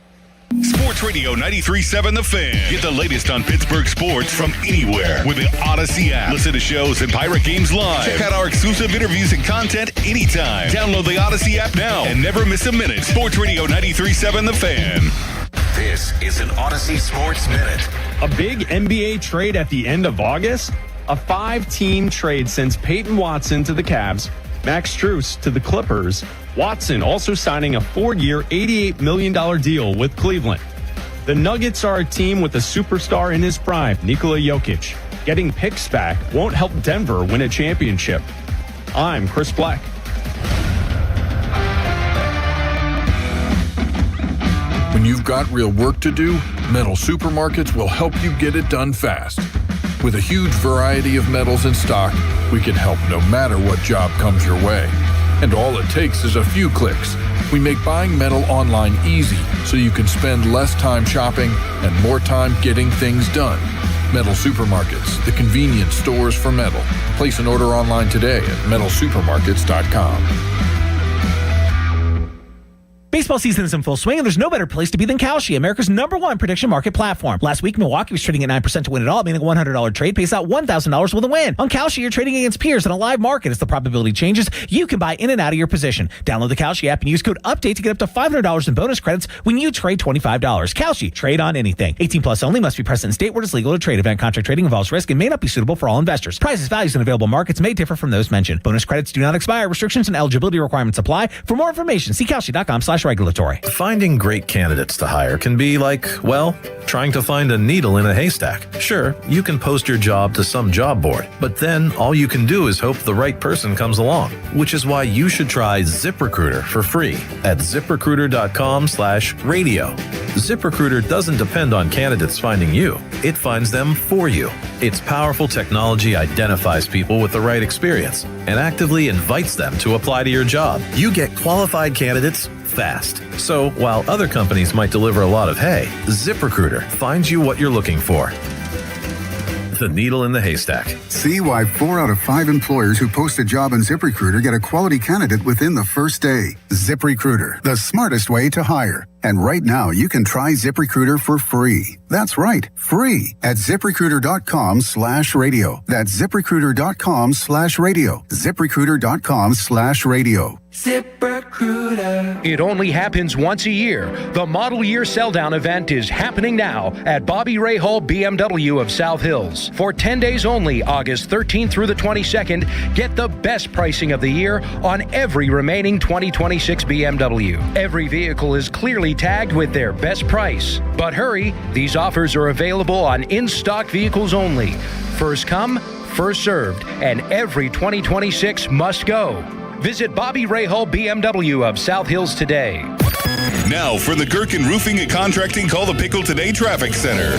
Sports Radio 93.7 The Fan. Get the latest on Pittsburgh sports from anywhere with the Odyssey app. Listen to shows and Pirate games live. Check out our exclusive interviews and content anytime. Download the Odyssey app now and never miss a minute. Sports Radio 93.7 The Fan. This is an Odyssey Sports Minute. A big NBA trade at the end of August? A 5-team trade sends Peyton Watson to the Cavs, Max Strus to the Clippers. Watson also signing a 4-year, $88 million deal with Cleveland. The Nuggets are a team with a superstar in his prime, Nikola Jokic. Getting picks back won't help Denver win a championship. I'm Chris Black. When you've got real work to do, Metal Supermarkets will help you get it done fast. With a huge variety of metals in stock, we can help no matter what job comes your way. And all it takes is a few clicks. We make buying metal online easy so you can spend less time shopping and more time getting things done. Metal Supermarkets, the convenience stores for metal. Place an order online today at metalsupermarkets.com. Baseball season is in full swing, and there's no better place to be than Kalshi, America's #1 prediction market platform. Last week, Milwaukee was trading at 9% to win it all, meaning a $100 trade pays out $1,000 with a win. On Kalshi, you're trading against peers in a live market. As the probability changes, you can buy in and out of your position. Download the Kalshi app and use code UPDATE to get up to $500 in bonus credits when you trade $25. Kalshi, trade on anything. 18 plus only, must be present in state where it's legal to trade. Event contract trading involves risk and may not be suitable for all investors. Prices, values, and available markets may differ from those mentioned. Bonus credits do not expire. Restrictions and eligibility requirements apply. For more information, see Kalshi.com/regulatory. Finding great candidates to hire can be like, well, trying to find a needle in a haystack. Sure, you can post your job to some job board, but then all you can do is hope the right person comes along, which is why you should try ZipRecruiter for free at ZipRecruiter.com/radio. ZipRecruiter doesn't depend on candidates finding you. It finds them for you. Its powerful technology identifies people with the right experience and actively invites them to apply to your job. You get qualified candidates fast. So while other companies might deliver a lot of hay, ZipRecruiter finds you what you're looking for. the needle in the haystack. See why 4 out of 5 employers who post a job on ZipRecruiter get a quality candidate within the first day. ZipRecruiter, the smartest way to hire. And right now, you can try ZipRecruiter for free. That's right, free at ZipRecruiter.com/radio. That's ZipRecruiter.com/radio. ZipRecruiter.com/radio. ZipRecruiter. It only happens once a year. The Model Year Sell-Down event is happening now at Bobby Ray Hall BMW of South Hills. For 10 days only, August 13th through the 22nd, get the best pricing of the year on every remaining 2026 BMW. Every vehicle is clearly tagged with their best price. But hurry, these offers are available on in-stock vehicles only. First come, first served, and every 2026 must go. Visit Bobby Ray Hall BMW of South Hills today. Now for the Gherkin Roofing and Contracting Call the Pickle Today Traffic Center.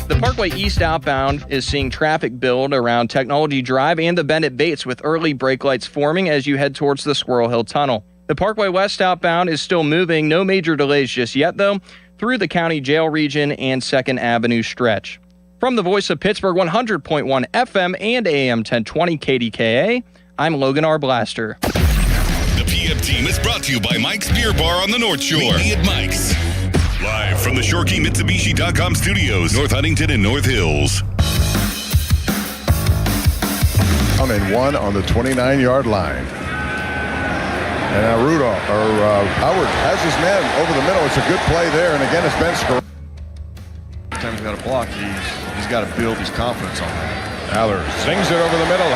The Parkway East outbound is seeing traffic build around Technology Drive and the Bennett Bates with early brake lights forming as you head towards the Squirrel Hill Tunnel. The Parkway West outbound is still moving. No major delays just yet, though, through the County Jail region and 2nd Avenue stretch. From the Voice of Pittsburgh 100.1 FM and AM 1020 KDKA, I'm Logan R. Blaster. The PM team is brought to you by Mike's Beer Bar on the North Shore. Meet me at Mike's. Live from the ShorkeyMitsubishi.com studios, North Huntington and North Hills. On and 1 on the 29-yard line. And now Howard has his man over the middle. It's a good play there. And again, it's Ben Skor. Time he's got to block. He's got to build his confidence on that. Aller sings it over the middle.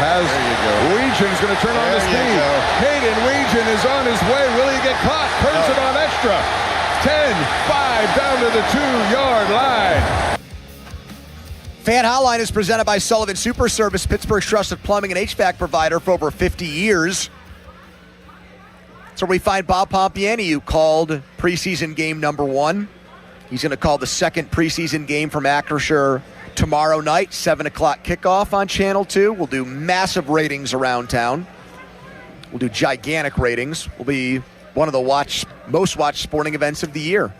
Weegen's going to turn on the speed. Hayden Weegen is on his way. Will he get caught? Turns it on extra. 10-5 down to the 2-yard line. Fan Hotline is presented by Sullivan Super Service, Pittsburgh's trusted plumbing and HVAC provider for over 50 years. So we find Bob Pompiani, who called preseason game number 1. He's going to call the second preseason game from Acrisure tomorrow night, 7 o'clock kickoff on Channel 2. We'll do massive ratings around town. We'll do gigantic ratings. We'll be one of the most watched sporting events of the year.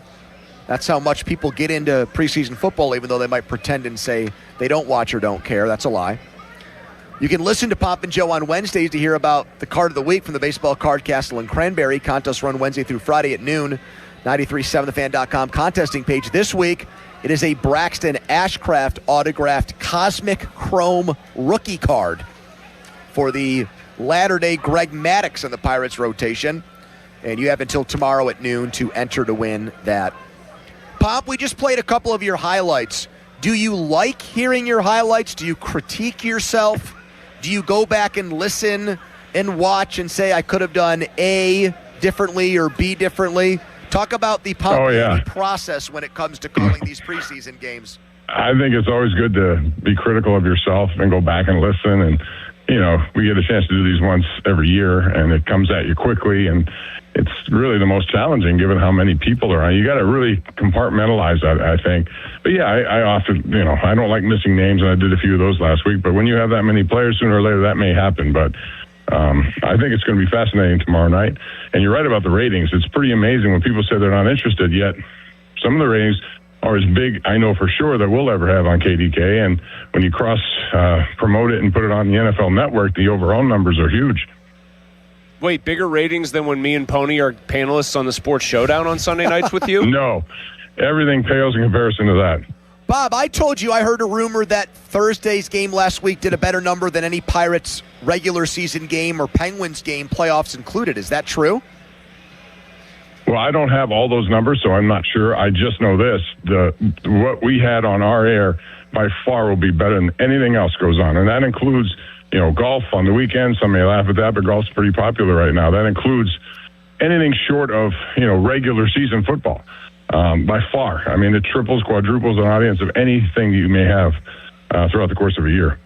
That's how much people get into preseason football, even though they might pretend and say they don't watch or don't care. That's a lie. You can listen to Pop and Joe on Wednesdays to hear about the card of the week from the Baseball Card Castle and Cranberry. Contests run Wednesday through Friday at noon. 937thefan.com contesting page. This week, it is a Braxton Ashcraft autographed Cosmic Chrome rookie card for the latter-day Greg Maddux in the Pirates rotation. And you have until tomorrow at noon to enter to win that. Pop, we just played a couple of your highlights. Do you like hearing your highlights? Do you critique yourself? Do you go back and listen and watch and say, I could have done A differently or B differently? Talk about the process when it comes to calling these preseason games. I think it's always good to be critical of yourself and go back and listen. And, we get a chance to do these once every year, and it comes at you quickly. And it's really the most challenging given how many people are on. You got to really compartmentalize that, I think. But yeah, I often, I don't like missing names, and I did a few of those last week. But when you have that many players, sooner or later that may happen. But I think it's going to be fascinating tomorrow night. And you're right about the ratings. It's pretty amazing when people say they're not interested, yet some of the ratings are as big, I know for sure, that we'll ever have on KDK. And when you promote it and put it on the NFL Network, the overall numbers are huge. Wait, bigger ratings than when me and Pony are panelists on the Sports Showdown on Sunday nights with you? No. Everything pales in comparison to that. Bob, I told you I heard a rumor that Thursday's game last week did a better number than any Pirates regular season game or Penguins game, playoffs included. Is that true? Well, I don't have all those numbers, so I'm not sure. I just know this. What we had on our air by far will be better than anything else goes on. And that includes, golf on the weekend. Some may laugh at that, but golf's pretty popular right now. That includes anything short of, regular season football. By far. I mean, it triples, quadruples an audience of anything you may have throughout the course of a year.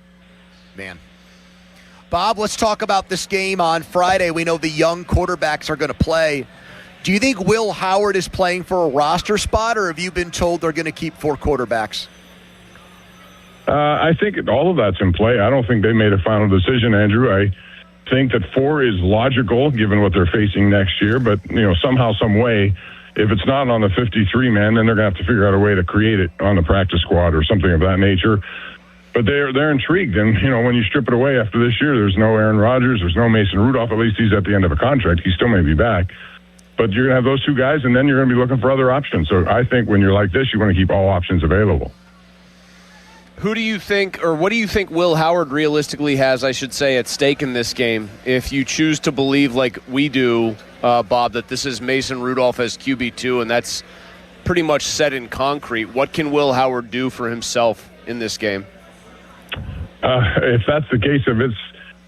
Man. Bob, let's talk about this game on Friday. We know the young quarterbacks are going to play. Do you think Will Howard is playing for a roster spot, or have you been told they're going to keep 4 quarterbacks? I think all of that's in play. I don't think they made a final decision, Andrew. I think that 4 is logical given what they're facing next year, but, somehow, some way, if it's not on the 53 man, then they're going to have to figure out a way to create it on the practice squad or something of that nature. But they're intrigued. And, when you strip it away after this year, there's no Aaron Rodgers, there's no Mason Rudolph. At least he's at the end of a contract. He still may be back. But you're going to have those two guys, and then you're going to be looking for other options. So I think when you're like this, you want to keep all options available. Who do you think, or what do you think Will Howard realistically has, I should say, at stake in this game? If you choose to believe, like we do, Bob, that this is Mason Rudolph as QB2, and that's pretty much set in concrete, what can Will Howard do for himself in this game? If that's the case, if it's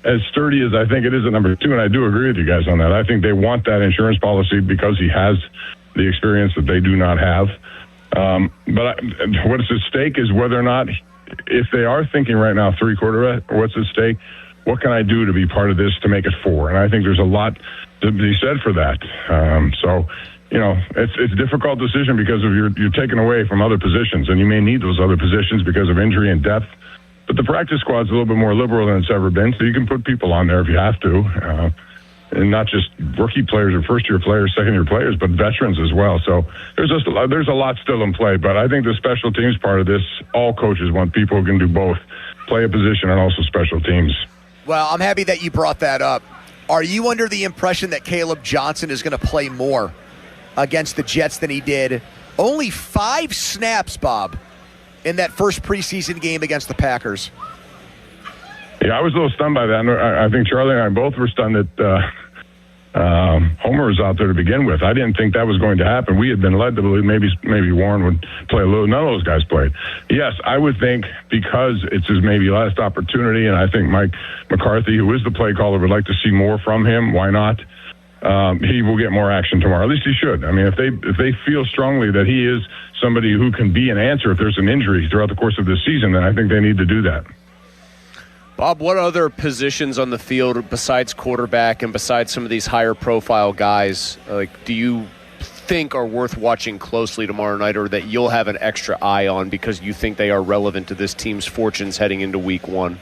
as sturdy as I think it is at number 2, and I do agree with you guys on that, I think they want that insurance policy because he has the experience that they do not have. But what's at stake is whether or not, if they are thinking right now 3 quarterback, what's at stake? What can I do to be part of this to make it 4? And I think there's a lot to be said for that. It's a difficult decision because of you're taken away from other positions, and you may need those other positions because of injury and depth. But the practice squad's a little bit more liberal than it's ever been, so you can put people on there if you have to. And not just rookie players or first-year players, second-year players, but veterans as well. So there's a lot still in play. But I think the special teams part of this, all coaches want people who can do both, play a position and also special teams. Well, I'm happy that you brought that up. Are you under the impression that Caleb Johnson is going to play more against the Jets than he did? Only 5 snaps, Bob, in that first preseason game against the Packers. Yeah, I was a little stunned by that. I think Charlie and I both were stunned that Homer was out there to begin with. I didn't think that was going to happen. We had been led to believe maybe Warren would play a little. None of those guys played. Yes, I would think because it's his maybe last opportunity, and I think Mike McCarthy, who is the play caller, would like to see more from him. Why not? He will get more action tomorrow. At least he should. I mean, if they feel strongly that he is somebody who can be an answer if there's an injury throughout the course of this season, then I think they need to do that. Bob, what other positions on the field besides quarterback and besides some of these higher profile guys, do you think are worth watching closely tomorrow night, or that you'll have an extra eye on because you think they are relevant to this team's fortunes heading into week 1?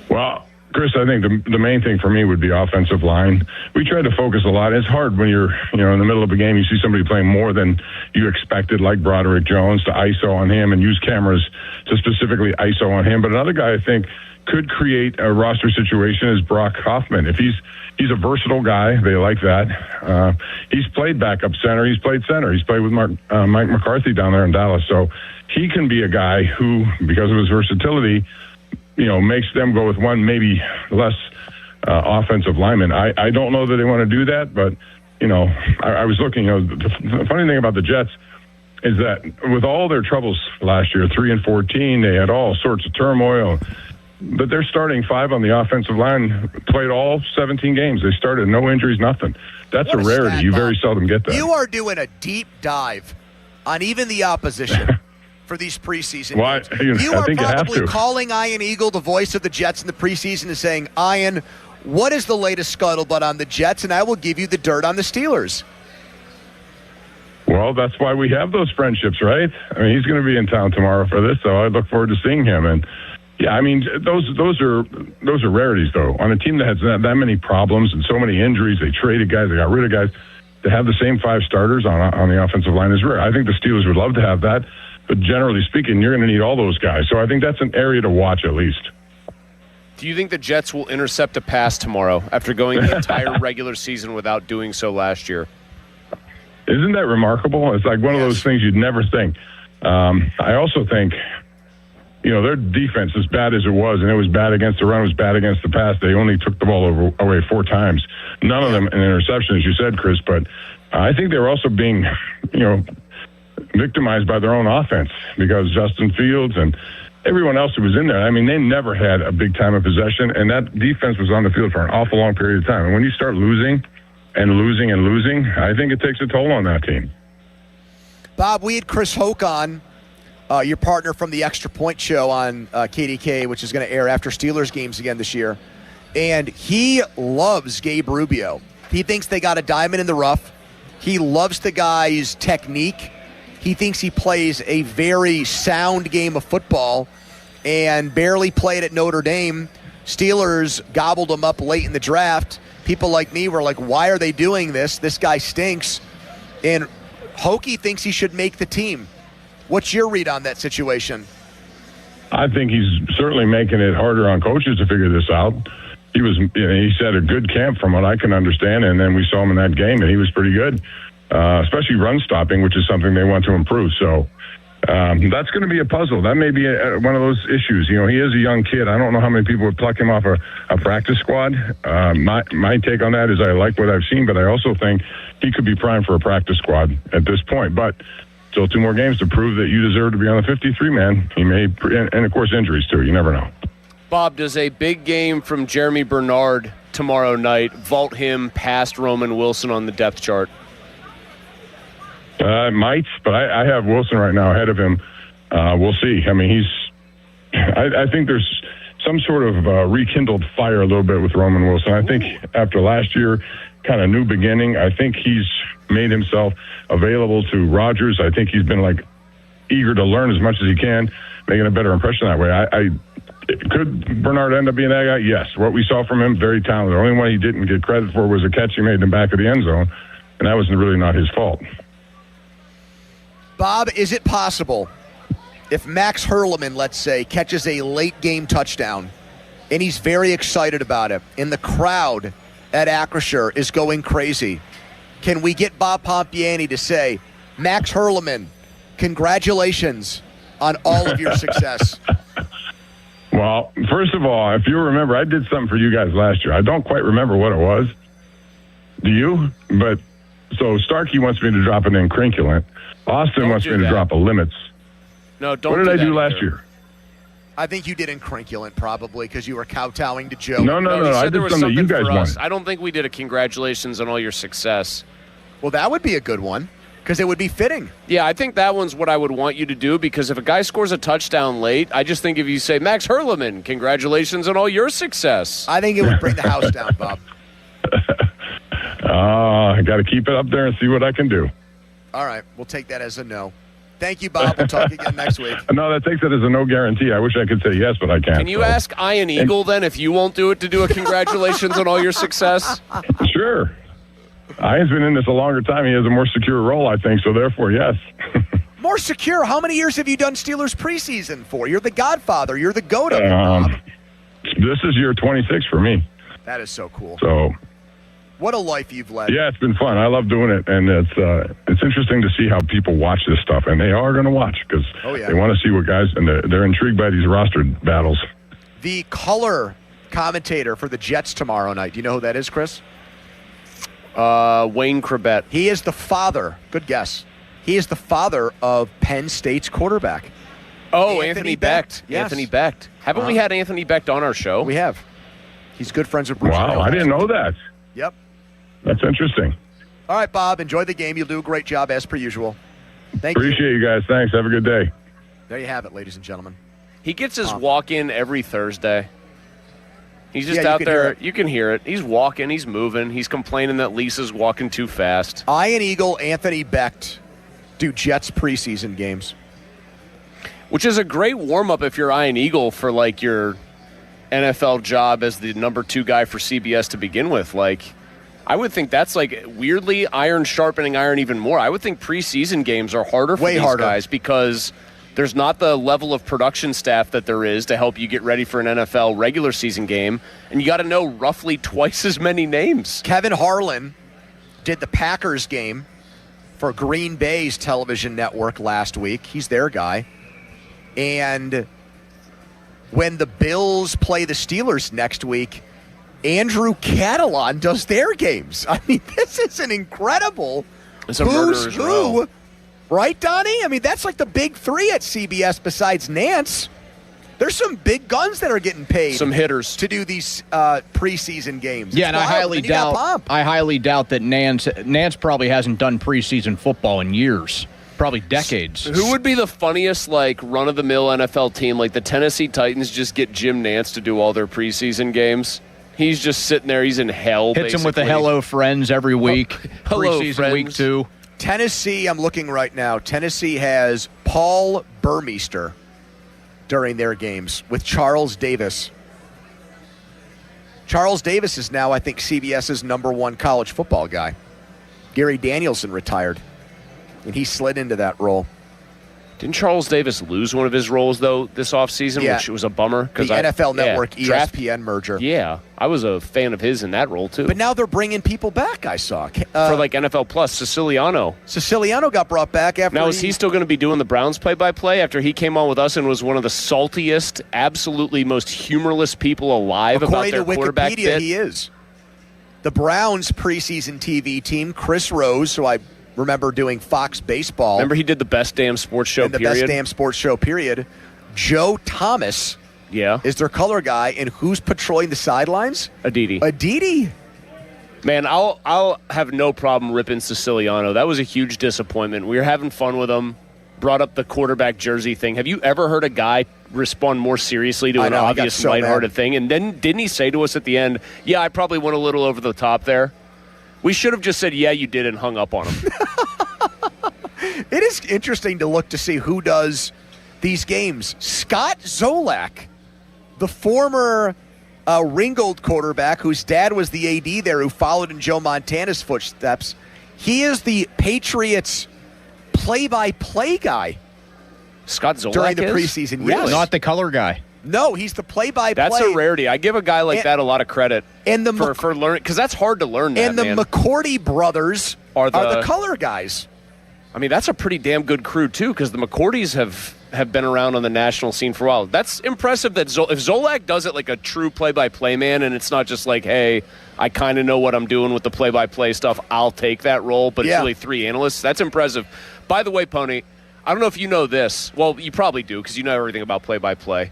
Well, Chris, I think the main thing for me would be offensive line. We try to focus a lot. It's hard when you're in the middle of a game, you see somebody playing more than you expected, like Broderick Jones, to ISO on him and use cameras to specifically ISO on him. But another guy I think could create a roster situation is Brock Hoffman. If he's a versatile guy, they like that. He's played backup center. He's played center. He's played with Mike McCarthy down there in Dallas. So he can be a guy who, because of his versatility, makes them go with one, maybe less offensive lineman. I don't know that they want to do that, but, I was looking, the funny thing about the Jets is that with all their troubles last year, 3-14, they had all sorts of turmoil, but they're starting 5 on the offensive line, played all 17 games. They started, no injuries, nothing. That's a rarity. You very seldom get that. You are doing a deep dive on even the opposition. For these preseason games. You are probably calling Ian Eagle, the voice of the Jets in the preseason, and saying, Ian, what is the latest scuttlebutt on the Jets? And I will give you the dirt on the Steelers. Well, that's why we have those friendships, right? I mean, he's going to be in town tomorrow for this, so I look forward to seeing him. And yeah, I mean, those are rarities, though. On a team that has that many problems and so many injuries, they traded guys, they got rid of guys. To have the same 5 starters on the offensive line is rare. I think the Steelers would love to have that. But generally speaking, you're going to need all those guys. So I think that's an area to watch at least. Do you think the Jets will intercept a pass tomorrow after going the entire regular season without doing so last year? Isn't that remarkable? It's like one of those things you'd never think. I also think, their defense, as bad as it was, and it was bad against the run, it was bad against the pass, they only took the ball away 4 times. None of them an interception, as you said, Chris. But I think they were also being, victimized by their own offense because Justin Fields and everyone else who was in there, I mean, they never had a big time of possession, and that defense was on the field for an awful long period of time. And when you start losing and losing and losing, I think it takes a toll on that team. Bob, we had Chris Hoke on, your partner from the Extra Point show on KDK, which is going to air after Steelers games again this year. And he loves Gabe Rubio. He thinks they got a diamond in the rough. He loves the guy's technique. He thinks he plays a very sound game of football and barely played at Notre Dame. Steelers gobbled him up late in the draft. People like me were like, why are they doing this? This guy stinks. And Hokie thinks he should make the team. What's your read on that situation? I think he's certainly making it harder on coaches to figure this out. He said a good camp from what I can understand, and then we saw him in that game, and he was pretty good, especially run stopping, which is something they want to improve. So that's going to be a puzzle. That may be one of those issues. He is a young kid. I don't know how many people would pluck him off a practice squad. My take on that is I like what I've seen, but I also think he could be primed for a practice squad at this point. But still 2 more games to prove that you deserve to be on the 53-man. He may, and of course injuries too. You never know. Bob, does a big game from Jeremy Bernard tomorrow night vault him past Roman Wilson on the depth chart? Might, but I have Wilson right now ahead of him. We'll see. I mean, I think there's some sort of rekindled fire a little bit with Roman Wilson. I think after last year, kind of new beginning, I think he's made himself available to Rodgers. I think he's been eager to learn as much as he can, making a better impression that way. Could Bernard end up being that guy? Yes. What we saw from him, very talented. The only one he didn't get credit for was a catch he made in the back of the end zone, and that was really not his fault. Bob, is it possible if Max Hurleman, let's say, catches a late game touchdown and he's very excited about it and the crowd at Acrisure is going crazy, can we get Bob Pompiani to say, Max Hurleman, congratulations on all of your success? Well, first of all, if you remember, I did something for you guys last year. I don't quite remember what it was. Do you? But so Starkey wants me to drop an incrinculant. Austin wants me to drop a limits. No, don't. What did I do last year? I think you did incrinculant probably because you were kowtowing to Joe. No. I did something you guys wanted. I don't think we did a congratulations on all your success. Well, that would be a good one because it would be fitting. Yeah, I think that one's what I would want you to do because if a guy scores a touchdown late, I just think if you say, Max Hurleman, congratulations on all your success. I think it would bring the house down, Bob. I got to keep it up there and see what I can do. All right, we'll take that as a no. Thank you, Bob. We'll talk again next week. No, that takes it as a no guarantee. I wish I could say yes, but I can't. Can you ask Ian Eagle then if you won't do it to do a congratulations on all your success? Sure. Ian's been in this a longer time. He has a more secure role, I think, so therefore, yes. More secure? How many years have you done Steelers preseason for? You're the godfather. You're the goat of it, Bob. This is year 26 for me. That is so cool. So, what a life you've led. Yeah, it's been fun. I love doing it, and it's interesting to see how people watch this stuff, and they are going to watch because they want to see what guys, and they're intrigued by these roster battles. The color commentator for the Jets tomorrow night. Do you know who that is, Chris? Wayne Krebet. He is the father. Good guess. He is the father of Penn State's quarterback. Oh, Anthony Becht. Yes. Anthony Becht. Haven't we had Anthony Becht on our show? We have. He's good friends with Bruce. Wow, I didn't know that. Yep. That's interesting. All right, Bob. Enjoy the game. You'll do a great job as per usual. Appreciate you guys. Thanks. Have a good day. There you have it, ladies and gentlemen. He gets his walk-in every Thursday. He's just Yeah, out you can there. hear it. You can hear it. He's walking. He's moving. He's complaining that Lisa's walking too fast. Ian Eagle, Anthony Becht do Jets preseason games. Which is a great warm-up if you're Ian Eagle for, like, your NFL job as the number 2 guy for CBS to begin with. Like, I would think that's, like, weirdly iron sharpening iron even more. I would think preseason games are harder for these guys because there's not the level of production staff that there is to help you get ready for an NFL regular season game, and you got to know roughly twice as many names. Kevin Harlan did the Packers game for Green Bay's television network last week. He's their guy. And when the Bills play the Steelers next week, Andrew Catalon does their games. I mean, this is an incredible It's a who's murderer's who. row. Right, Donnie? I mean, that's like the big 3 at CBS besides Nance. There's some big guns that are getting paid. Some hitters to do these preseason games. Yeah, It's and I wild. highly doubt that Nance probably hasn't done preseason football in years, probably decades. Who would be the funniest, like, run-of-the-mill NFL team? Like the Tennessee Titans just get Jim Nance to do all their preseason games. He's just sitting there. He's in hell, Hits him with the hello friends every week. Hello, preseason friends. week 2. Tennessee, I'm looking right now. Tennessee has Paul Burmeister during their games with Charles Davis. Charles Davis is now, I think, CBS's number 1 college football guy. Gary Danielson retired. and he slid into that role. Didn't Charles Davis lose one of his roles, though, this offseason, which was a bummer? The NFL Network ESPN merger. Yeah, I was a fan of his in that role, too. But now they're bringing people back, I saw. For like NFL Plus, Siciliano. Siciliano got brought back after. Now, is he still going to be doing the Browns play-by-play after he came on with us and was one of the saltiest, absolutely most humorless people alive about their quarterback Wikipedia, bit? he is. The Browns preseason TV team, Chris Rose, who I remember doing Fox Baseball. Remember he did the Best Damn Sports Show, the Best Damn Sports Show, period. Joe Thomas is their color guy, and who's patrolling the sidelines? Aditi. Man, I'll have no problem ripping Siciliano. That was a huge disappointment. We were having fun with him. Brought up the quarterback jersey thing. Have you ever heard a guy respond more seriously to an obvious lighthearted thing? And then didn't he say to us at the end, yeah, I probably went a little over the top there? We should have just said, yeah, you did, and hung up on him. It is interesting to look to see who does these games. Scott Zolak, the former Ringgold quarterback whose dad was the AD there, who followed in Joe Montana's footsteps, he is the Patriots play-by-play guy. Scott Zolak during the is? preseason. Really? Yes. Not the color guy. No, he's the play-by-play. That's a rarity. I give a guy like that a lot of credit for learning, because that's hard to learn that, And the man. McCourty brothers are the color guys. I mean, that's a pretty damn good crew, too, because the McCourtys have been around on the national scene for a while. That's impressive that if Zolak does it like a true play-by-play man, and it's not just like, hey, I kind of know what I'm doing with the play-by-play stuff, I'll take that role, but it's really three analysts. That's impressive. By the way, Pony, I don't know if you know this. Well, you probably do, because you know everything about play-by-play.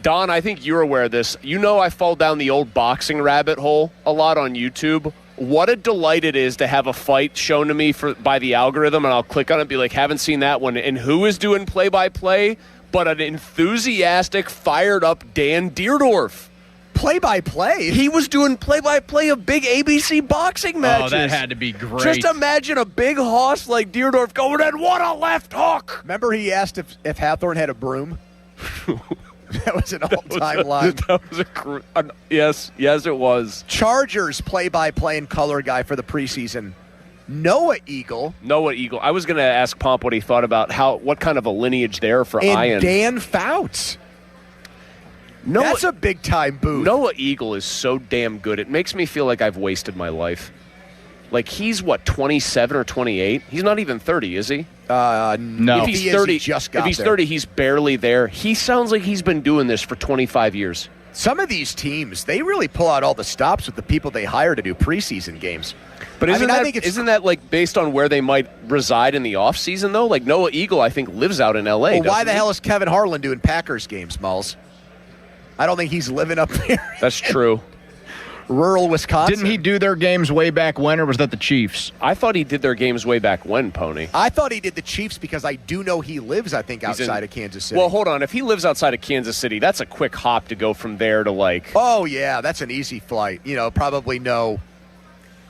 Don, I think you're aware of this. You know I fall down the old boxing rabbit hole a lot on YouTube. What a delight it is to have a fight shown to me by the algorithm, and I'll click on it and be like, haven't seen that one. And who is doing play-by-play but an enthusiastic, fired-up Dan Deerdorf? Play-by-play? He was doing play-by-play of big ABC boxing matches. Oh, that had to be great. Just imagine a big hoss like Deerdorf going, and what a left hook! Remember he asked if Hathorn had a broom? That was an all-time line. That was yes, it was. Chargers play-by-play and color guy for the preseason, Noah Eagle. I was going to ask Pomp what he thought about what kind of a lineage there for and Ian. Dan Fouts. That's a big-time booth. Noah Eagle is so damn good. It makes me feel like I've wasted my life. Like, he's, 27 or 28? He's not even 30, is he? No. If he's 30, if he's there. 30, he's barely there. He sounds like he's been doing this for 25 years. Some of these teams, they really pull out all the stops with the people they hire to do preseason games. But isn't that like based on where they might reside in the offseason, though? Like Noah Eagle, I think, lives out in L.A. Well, why the hell is Kevin Harlan doing Packers games, Mulls? I don't think he's living up there. That's true. Rural Wisconsin. Didn't he do their games way back when, or was that the Chiefs? I thought he did their games way back when, Pony. I thought he did the Chiefs because I do know he lives, outside of Kansas City. Well, hold on. If he lives outside of Kansas City, that's a quick hop to go from there to Oh, yeah, that's an easy flight. Probably no.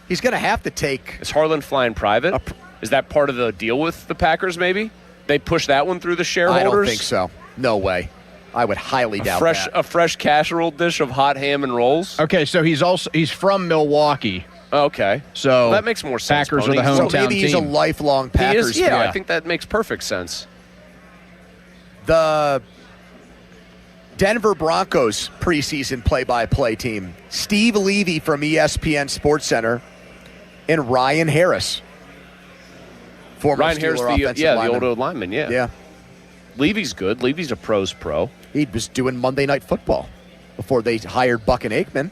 He's going to have to take. Is Harlan flying private? Is that part of the deal with the Packers, maybe? They push that one through the shareholders? I don't think so. No way. I would highly doubt that. A fresh casserole dish of hot ham and rolls? Okay, so he's from Milwaukee. Okay. So that makes more sense. Packers are the hometown team. So maybe he's a lifelong Packers fan. Yeah, I think that makes perfect sense. The Denver Broncos preseason play-by-play team, Steve Levy from ESPN SportsCenter and Ryan Harris. Former Ryan Harris, the old lineman, yeah. Yeah. Levy's good. Levy's a pro's pro. He was doing Monday Night Football before they hired Buck and Aikman.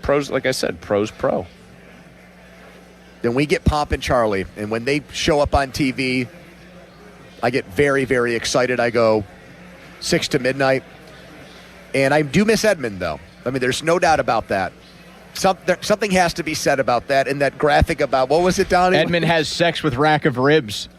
Pros, like I said, pro's pro. Then we get Pomp and Charlie, and when they show up on TV, I get very, very excited. I go 6 to midnight, and I do miss Edmund, though. I mean, there's no doubt about that. Something has to be said about that, and that graphic about, what was it, Donnie? Edmund has sex with rack of ribs.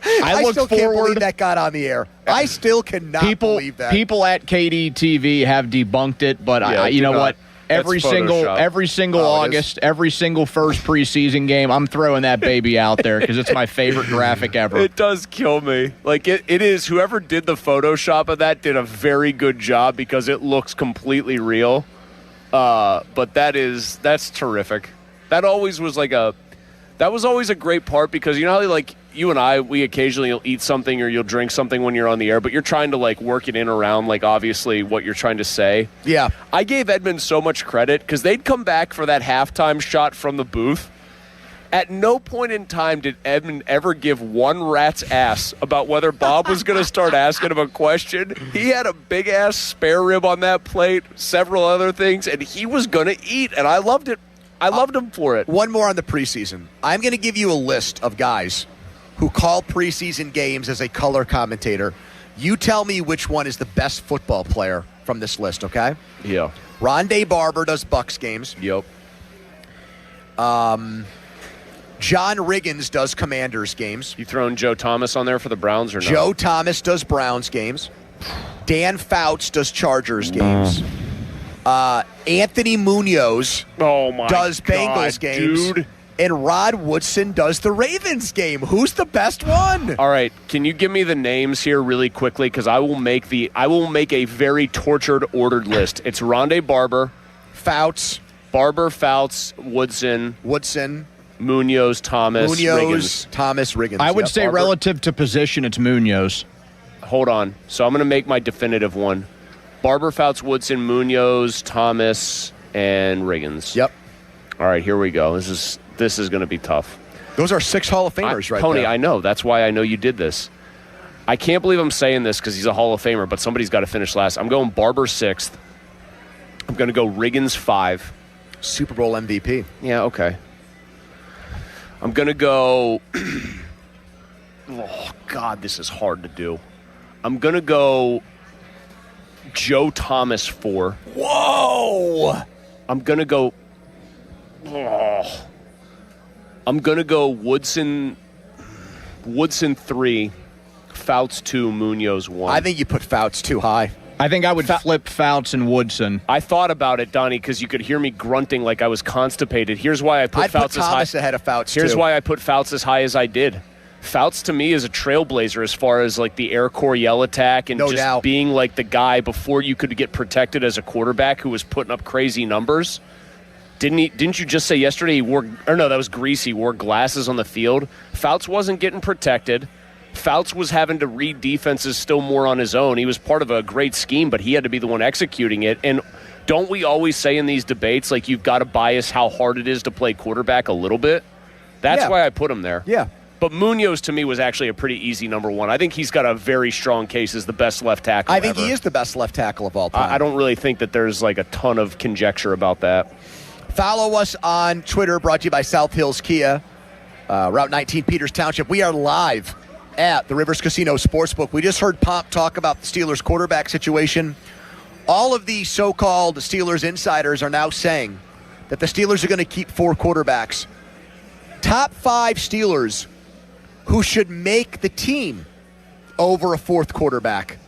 I still can't believe that got on the air. I still cannot believe that. People at KDTV have debunked it, but you know what? Every single August, every single first preseason game, I'm throwing that baby out there because it's my favorite graphic ever. It does kill me. Like it is. Whoever did the Photoshop of that did a very good job because it looks completely real. But that's terrific. That always was like That was always a great part because you know how like you and I, we occasionally you'll eat something or you'll drink something when you're on the air, but you're trying to like work it in around like obviously what you're trying to say. Yeah. I gave Edmund so much credit because they'd come back for that halftime shot from the booth. At no point in time did Edmund ever give one rat's ass about whether Bob was going to start asking him a question. He had a big-ass spare rib on that plate, several other things, and he was going to eat, and I loved it. I loved him for it. One more on the preseason. I'm going to give you a list of guys who call preseason games as a color commentator. You tell me which one is the best football player from this list, okay? Yeah. Rondé Barber does Bucs games. Yep. John Riggins does Commanders games. You throwing Joe Thomas on there for the Browns or no? Joe Thomas does Browns games. Dan Fouts does Chargers games. Anthony Munoz does Bengals games. Dude. And Rod Woodson does the Ravens game. Who's the best one? All right, can you give me the names here really quickly? Because I will make a very tortured, ordered list. It's Rondé Barber, Fouts, Woodson, Munoz, Munoz, Riggins. Thomas, Riggins. I would say Barber. relative to position, it's Munoz. Hold on. So I'm going to make my definitive one. Barber, Fouts, Woodson, Munoz, Thomas, and Riggins. Yep. All right, here we go. This is going to be tough. Those are 6 Hall of Famers right Tony, there. I know. That's why I know you did this. I can't believe I'm saying this because he's a Hall of Famer, but somebody's got to finish last. I'm going Barber 6th. I'm going to go Riggins 5. Super Bowl MVP. Yeah, okay. I'm going to go... oh, God, this is hard to do. I'm going to go Joe Thomas 4. Whoa! I'm going to go... Oh. I'm going to go Woodson 3, Fouts 2, Munoz 1. I think you put Fouts too high. I think I would flip Fouts and Woodson. I thought about it, Donnie, because you could hear me grunting like I was constipated. Here's why I put Fouts as high. Thomas ahead of Fouts, Here's too. why I put Fouts as high as I did. Fouts to me is a trailblazer as far as like the Air Corps yell attack and being like the guy before you could get protected as a quarterback who was putting up crazy numbers. Didn't you just say yesterday he wore, or no, that was Greasy, wore glasses on the field? Fouts wasn't getting protected. Fouts was having to read defenses still more on his own. He was part of a great scheme, but he had to be the one executing it. And don't we always say in these debates, like, you've got to bias how hard it is to play quarterback a little bit? That's why I put him there. Yeah. But Munoz, to me, was actually a pretty easy number 1. I think he's got a very strong case as the best left tackle I think ever. he is the best left tackle of all time. I don't really think that there's like a ton of conjecture about that. Follow us on Twitter, brought to you by South Hills Kia, Route 19, Peters Township. We are live at the Rivers Casino Sportsbook. We just heard Pomp talk about the Steelers quarterback situation. All of the so-called Steelers insiders are now saying that the Steelers are going to keep 4 quarterbacks. Top 5 Steelers who should make the team over a 4th quarterback.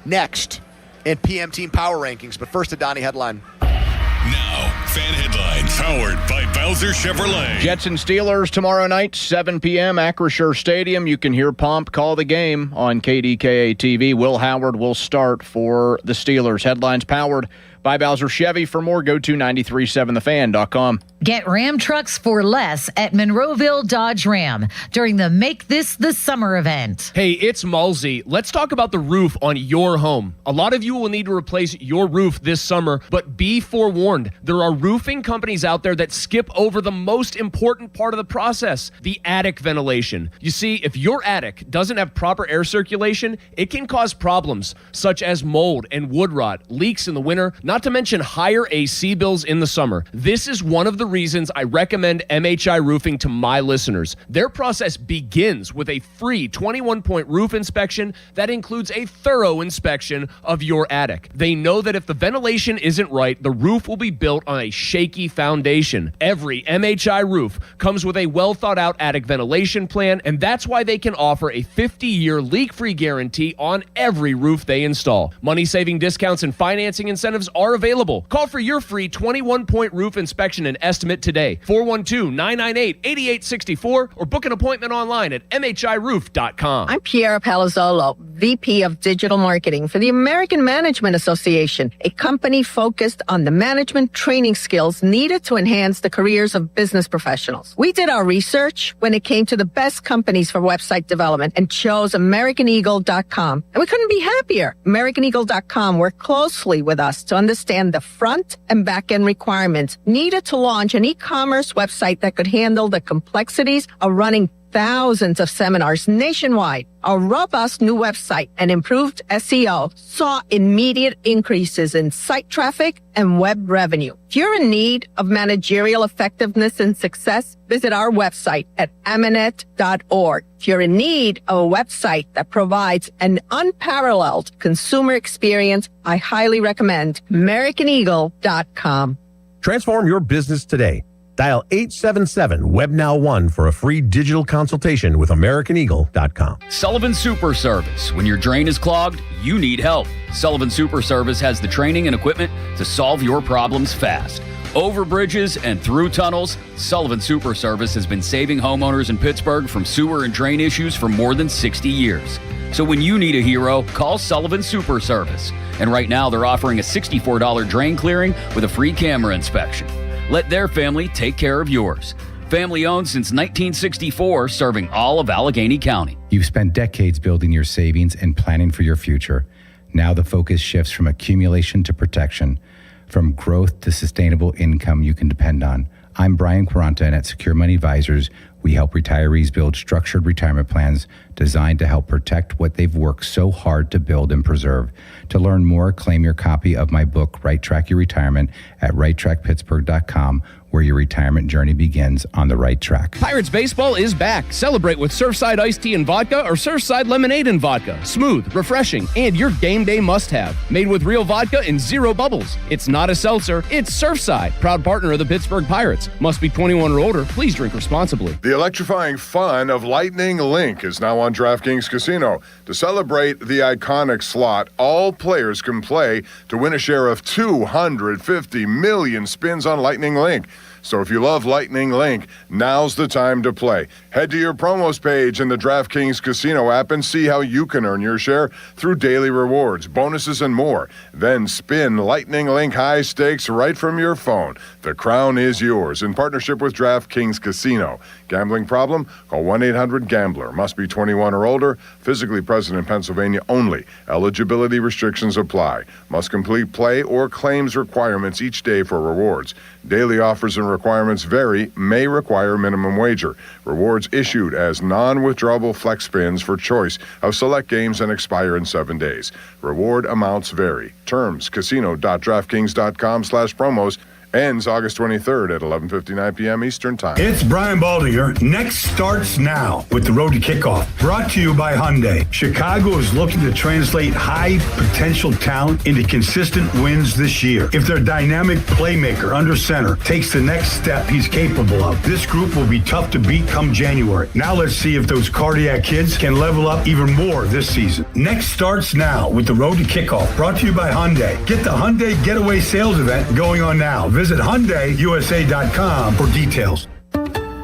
Next in PM Team Power Rankings. But first, a Donnie headline. Now, fan headlines powered by Bowser Chevrolet. Jets and Steelers tomorrow night, 7 p.m., Acrisure Stadium. You can hear Pomp call the game on KDKA TV. Will Howard will start for the Steelers. Headlines powered by Bowser Chevy. For more, go to 937thefan.com. Get Ram trucks for less at Monroeville Dodge Ram during the Make This the Summer event. Hey, it's Malsey. Let's talk about the roof on your home. A lot of you will need to replace your roof this summer, but be forewarned. There are roofing companies out there that skip over the most important part of the process, the attic ventilation. You see, if your attic doesn't have proper air circulation, it can cause problems such as mold and wood rot, leaks in the winter, not to mention higher AC bills in the summer. This is one of the reasons I recommend MHI Roofing to my listeners. Their process begins with a free 21-point roof inspection that includes a thorough inspection of your attic. They know that if the ventilation isn't right, the roof will be built on a shaky foundation. Every MHI roof comes with a well-thought-out attic ventilation plan, and that's why they can offer a 50-year leak-free guarantee on every roof they install. Money-saving discounts and financing incentives are available. Call for your free 21-point roof inspection and estimate today. 412-998-8864 or book an appointment online at mhiroof.com. I'm Piera Palazzolo, VP of Digital Marketing for the American Management Association, a company focused on the management training skills needed to enhance the careers of business professionals. We did our research when it came to the best companies for website development and chose AmericanEagle.com. And we couldn't be happier. AmericanEagle.com worked closely with us to understand the front and back end requirements needed to launch an e-commerce website that could handle the complexities of running thousands of seminars nationwide. Our robust new website and improved SEO saw immediate increases in site traffic and web revenue. If you're in need of managerial effectiveness and success, visit our website at Amanet.org. If you're in need of a website that provides an unparalleled consumer experience, I highly recommend AmericanEagle.com. Transform your business today. Dial 877-WebNow1 for a free digital consultation with AmericanEagle.com. Sullivan Super Service. When your drain is clogged, you need help. Sullivan Super Service has the training and equipment to solve your problems fast. Over bridges and through tunnels, Sullivan Super Service has been saving homeowners in Pittsburgh from sewer and drain issues for more than 60 years. So when you need a hero, call Sullivan Super Service. And right now they're offering a $64 drain clearing with a free camera inspection. Let their family take care of yours. Family owned since 1964, serving all of Allegheny County. You've spent decades building your savings and planning for your future. Now the focus shifts from accumulation to protection, from growth to sustainable income you can depend on. I'm Brian Quaranta, and at Secure Money Advisors, we help retirees build structured retirement plans designed to help protect what they've worked so hard to build and preserve. To learn more, claim your copy of my book, Right Track Your Retirement, at righttrackpittsburgh.com, where your retirement journey begins on the right track. Pirates baseball is back. Celebrate with Surfside iced tea and vodka or Surfside lemonade and vodka. Smooth, refreshing, and your game day must-have. Made with real vodka and zero bubbles. It's not a seltzer, it's Surfside. Proud partner of the Pittsburgh Pirates. Must be 21 or older. Please drink responsibly. The electrifying fun of Lightning Link is now on DraftKings Casino. To celebrate the iconic slot, all players can play to win a share of 250 million spins on Lightning Link. So if you love Lightning Link, now's the time to play. Head to your promos page in the DraftKings Casino app and see how you can earn your share through daily rewards, bonuses, and more. Then spin Lightning Link high stakes right from your phone. The crown is yours in partnership with DraftKings Casino. Gambling problem? Call 1-800-GAMBLER. Must be 21 or older. Physically present in Pennsylvania only. Eligibility restrictions apply. Must complete play or claims requirements each day for rewards. Daily offers and requirements vary, may require minimum wager. Rewards issued as non-withdrawable flex spins for choice of select games and expire in 7 days. Reward amounts vary. Terms, casino.draftkings.com/promos. Ends August 23rd at 11:59 p.m. Eastern Time. It's Brian Baldinger. Next starts now with the Road to Kickoff. Brought to you by Hyundai. Chicago is looking to translate high potential talent into consistent wins this year. If their dynamic playmaker under center takes the next step he's capable of, this group will be tough to beat come January. Now let's see if those cardiac kids can level up even more this season. Next starts now with the Road to Kickoff. Brought to you by Hyundai. Get the Hyundai Getaway Sales Event going on now. Visit HyundaiUSA.com for details.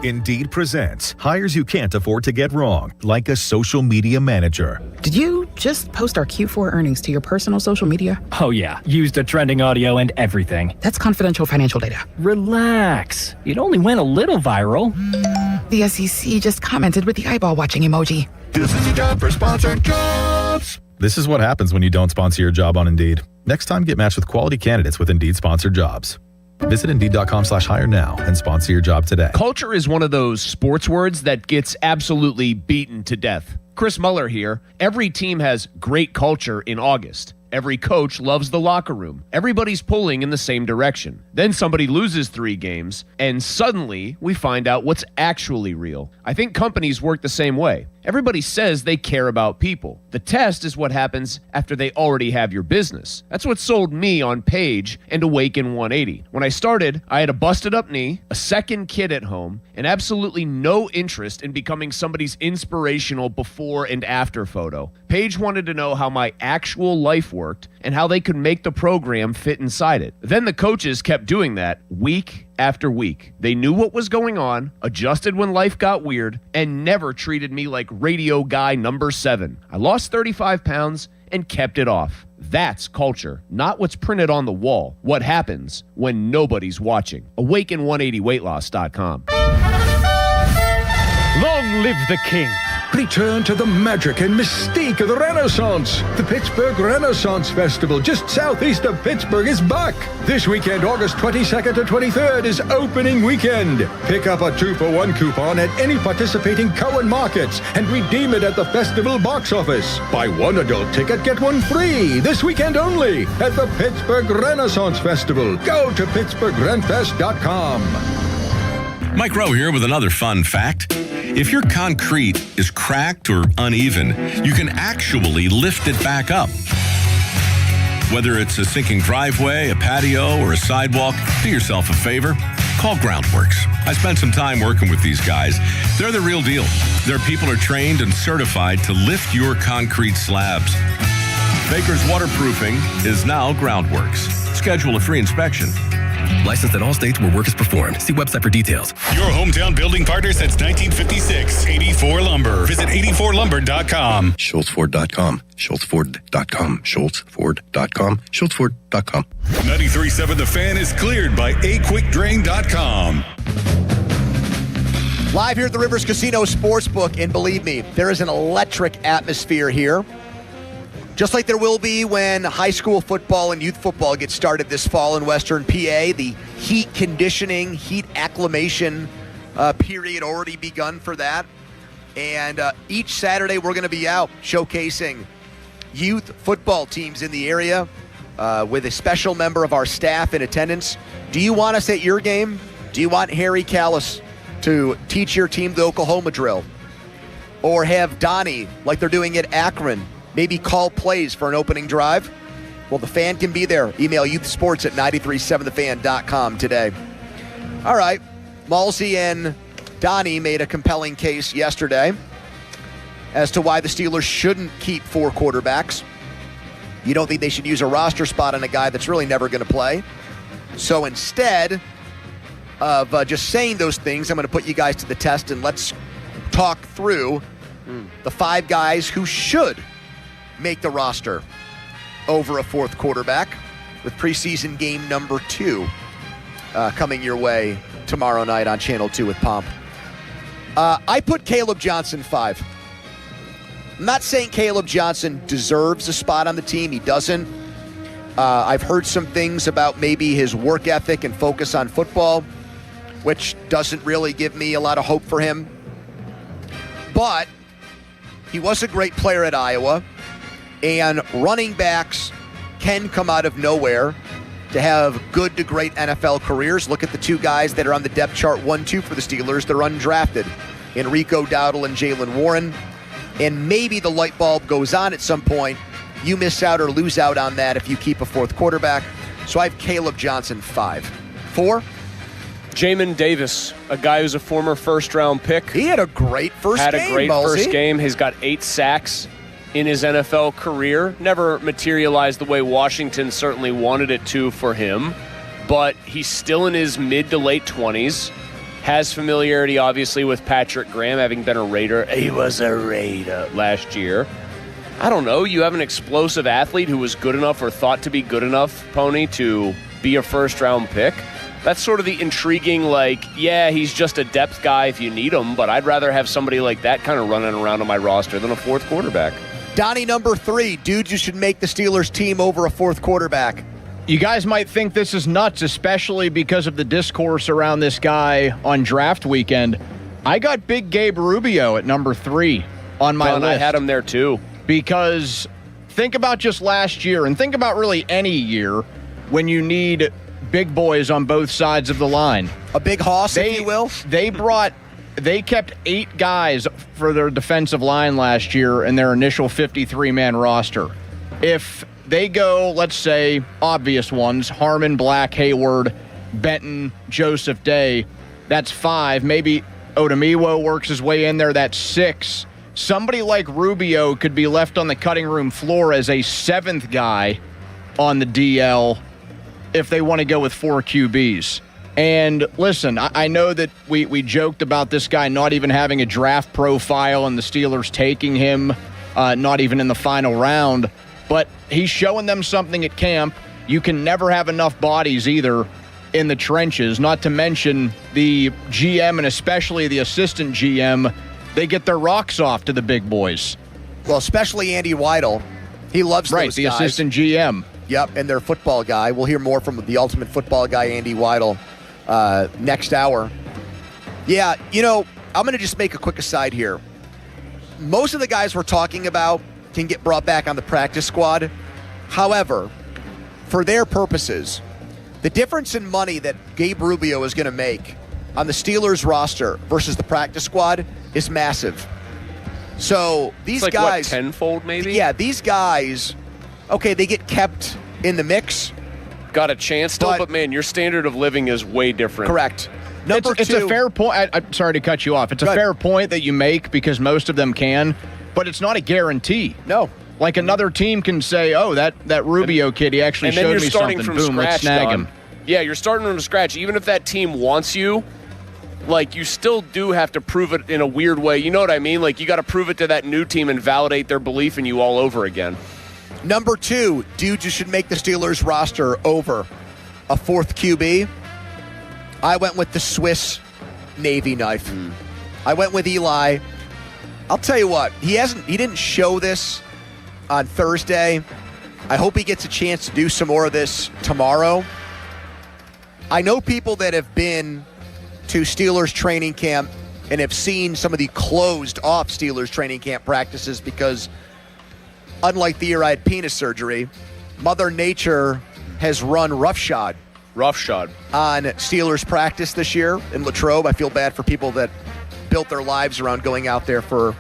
Indeed presents hires you can't afford to get wrong, like a social media manager. Did you just post our Q4 earnings to your personal social media? Oh yeah, used the trending audio and everything. That's confidential financial data. Relax. It only went a little viral. The SEC just commented with the eyeball watching emoji. This is your job for sponsored jobs. This is what happens when you don't sponsor your job on Indeed. Next time, get matched with quality candidates with Indeed sponsored jobs. Visit Indeed.com/hire now and sponsor your job today. Culture is one of those sports words that gets absolutely beaten to death. Chris Muller here. Every team has great culture in August. Every coach loves the locker room. Everybody's pulling in the same direction. Then somebody loses 3 games, and suddenly we find out what's actually real. I think companies work the same way. Everybody says they care about people. The test is what happens after they already have your business. That's what sold me on Page and Awaken 180. When I started, I had a busted up knee, a second kid at home, and absolutely no interest in becoming somebody's inspirational before and after photo. Page wanted to know how my actual life worked and how they could make the program fit inside it. Then the coaches kept doing that week after week. They knew what was going on, adjusted when life got weird, and never treated me like radio guy number 7. I lost 35 pounds and kept it off. That's culture, not what's printed on the wall. What happens when nobody's watching. Awaken180weightloss.com. Long live the king. Return to the magic and mystique of the Renaissance. The Pittsburgh Renaissance Festival, just southeast of Pittsburgh, is back. This weekend, August 22nd to 23rd, is opening weekend. Pick up a 2-for-1 coupon at any participating Cowan markets and redeem it at the festival box office. Buy one adult ticket, get one free. This weekend only at the Pittsburgh Renaissance Festival. Go to PittsburghRentFest.com. Mike Rowe here with another fun fact. If your concrete is cracked or uneven, you can actually lift it back up. Whether it's a sinking driveway, a patio, or a sidewalk, do yourself a favor. Call Groundworks. I spent some time working with these guys. They're the real deal. Their people are trained and certified to lift your concrete slabs. Baker's Waterproofing is now Groundworks. Schedule a free inspection. Licensed in all states where work is performed. See website for details. Your hometown building partner since 1956. 84 Lumber. Visit 84lumber.com. SchultzFord.com. SchultzFord.com. SchultzFord.com. SchultzFord.com. 93.7 The Fan is cleared by aquickdrain.com. Live here at the Rivers Casino Sportsbook, and believe me, there is an electric atmosphere here. Just like there will be when high school football and youth football get started this fall in Western PA, the heat conditioning, heat acclimation period already begun for that. And each Saturday we're going to be out showcasing youth football teams in the area with a special member of our staff in attendance. Do you want us at your game? Do you want Harry Callis to teach your team the Oklahoma drill? Or have Donnie, like they're doing at Akron, maybe call plays for an opening drive? Well, the Fan can be there. Email youthsports@937thefan.com today. All right. Malsey and Donnie made a compelling case yesterday as to why the Steelers shouldn't keep 4 quarterbacks. You don't think they should use a roster spot on a guy that's really never going to play. So instead of just saying those things, I'm going to put you guys to the test, and let's talk through the 5 guys who should make the roster over a 4th quarterback, with preseason game number 2 coming your way tomorrow night on Channel 2 with Pomp. I put Caleb Johnson 5. I'm not saying Caleb Johnson deserves a spot on the team. He doesn't. I've heard some things about maybe his work ethic and focus on football, which doesn't really give me a lot of hope for him. But he was a great player at Iowa. And running backs can come out of nowhere to have good to great NFL careers. Look at the 2 guys that are on the depth chart 1-2 for the Steelers. They're undrafted, Enrico Dowdle and Jalen Warren. And maybe the light bulb goes on at some point. You miss out or lose out on that if you keep a 4th quarterback. So I have Caleb Johnson 5. 4? Jamin Davis, a guy who's a former first-round pick. He had a great first game, Had a great first game. He's got 8 sacks in his NFL career. Never materialized the way Washington certainly wanted it to for him, but he's still in his mid to late 20s. Has familiarity, obviously, with Patrick Graham, having been a Raider. He was a Raider last year. I don't know. You have an explosive athlete who was good enough or thought to be good enough, Pony, to be a first-round pick. That's sort of the intriguing, yeah, he's just a depth guy if you need him, but I'd rather have somebody like that kind of running around on my roster than a 4th quarterback. Donnie, number 3, dudes you should make the Steelers team over a 4th quarterback. You guys might think this is nuts, especially because of the discourse around this guy on draft weekend. I got Big Gabe Rubio at number 3 on my list. I had him there too. Because think about just last year, and think about really any year when you need big boys on both sides of the line. A big hoss, if you will. They kept 8 guys for their defensive line last year in their initial 53-man roster. If they go, let's say, obvious ones, Harmon, Black, Hayward, Benton, Joseph Day, that's 5. Maybe Odemiwo works his way in there, that's 6. Somebody like Rubio could be left on the cutting room floor as a 7th guy on the DL if they want to go with 4 QBs. And listen, I know that we joked about this guy not even having a draft profile and the Steelers taking him not even in the final round, but he's showing them something at camp. You can never have enough bodies either in the trenches, not to mention the GM and especially the assistant GM, they get their rocks off to the big boys. Well, especially Andy Weidel. He loves those guys. Right, the assistant GM. Yep, and their football guy. We'll hear more from the ultimate football guy, Andy Weidel, next hour. Yeah, I'm going to just make a quick aside here. Most of the guys we're talking about can get brought back on the practice squad. However, for their purposes, the difference in money that Gabe Rubio is going to make on the Steelers roster versus the practice squad is massive. So these it's like, guys, what, tenfold maybe? Yeah, these guys, okay, they get kept in the mix. Got a chance still, but man, your standard of living is way different. Correct. It's a fair point. I'm sorry to cut you off. It's a fair point that you make because most of them can, but it's not a guarantee. No. Like another team can say, oh, that Rubio kid, he actually showed me something. From Boom, let's scratch, snag Don. him. Yeah, you're starting from scratch. Even if that team wants you, like, you still do have to prove it in a weird way. You know what I mean? Like, you got to prove it to that new team and validate their belief in you all over again. Number 2, dudes who should make the Steelers roster over a fourth QB. I went with the Swiss Navy knife. I went with Eli. I'll tell you what, he didn't show this on Thursday. I hope he gets a chance to do some more of this tomorrow. I know people that have been to Steelers training camp and have seen some of the closed off Steelers training camp practices because unlike the year I had penis surgery, Mother Nature has run roughshod on Steelers practice this year in Latrobe. I feel bad for people that built their lives around going out there for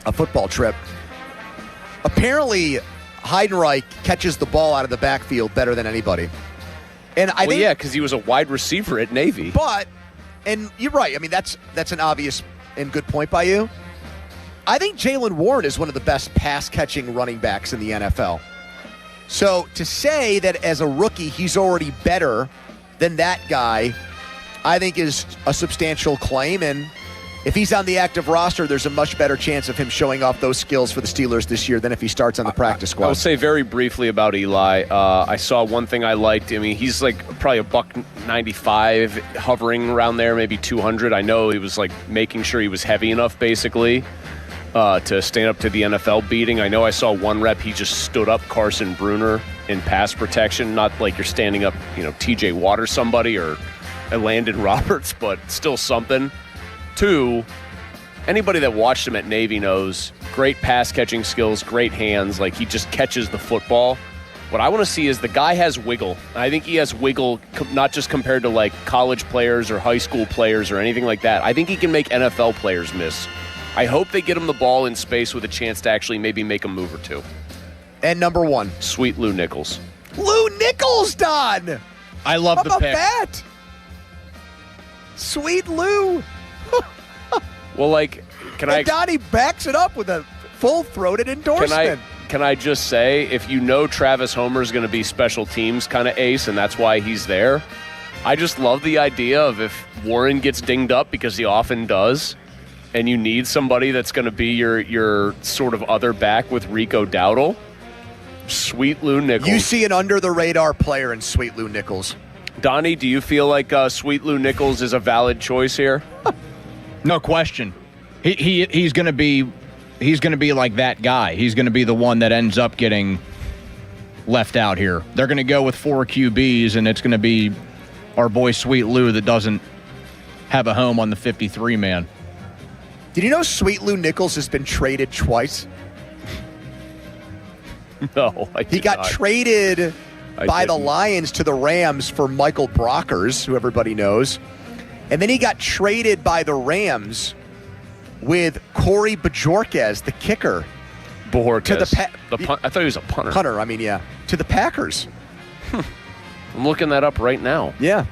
a football trip. Apparently, Heidenreich catches the ball out of the backfield better than anybody. And I think, yeah, because he was a wide receiver at Navy. But, and you're right, I mean, that's an obvious and good point by you. I think Jaylen Warren is one of the best pass-catching running backs in the NFL. So to say that as a rookie he's already better than that guy, I think is a substantial claim. And if he's on the active roster, there's a much better chance of him showing off those skills for the Steelers this year than if he starts on the practice squad. I will say very briefly about Eli. I saw one thing I liked. I mean, he's like probably a $195, hovering around there, maybe 200. I know he was like making sure he was heavy enough, basically, to stand up to the NFL beating. I know I saw one rep, he just stood up Carson Bruner in pass protection. Not like you're standing up, TJ Watt or somebody or Landon Roberts, but still something. 2, anybody that watched him at Navy knows great pass catching skills, great hands. Like, he just catches the football. What I want to see is the guy has wiggle. I think he has wiggle, not just compared to like college players or high school players or anything like that. I think he can make NFL players miss. I hope they get him the ball in space with a chance to actually maybe make a move or two. And number 1, sweet Lou Nichols. Lou Nichols, Don. I love the pick. That? Sweet Lou. Well, like, Donnie backs it up with a full-throated endorsement. Can I just say, if you know Travis Homer is going to be special teams kind of ace, and that's why he's there, I just love the idea of if Warren gets dinged up, because he often does, and you need somebody that's going to be your sort of other back with Rico Dowdle, sweet Lou Nichols. You see an under-the-radar player in sweet Lou Nichols. Donnie, do you feel like sweet Lou Nichols is a valid choice here? No question. He's going to be like that guy. He's going to be the one that ends up getting left out here. They're going to go with 4 QBs, and it's going to be our boy Sweet Lou that doesn't have a home on the 53 man. Did you know Sweet Lou Nichols has been traded twice? No, I did He got not. traded by the didn't. Lions to the Rams for Michael Brockers, who everybody knows. And then he got traded by the Rams with Corey Bajorquez, the kicker. Bajorquez. I thought he was a punter. To the Packers. I'm looking that up right now. Yeah.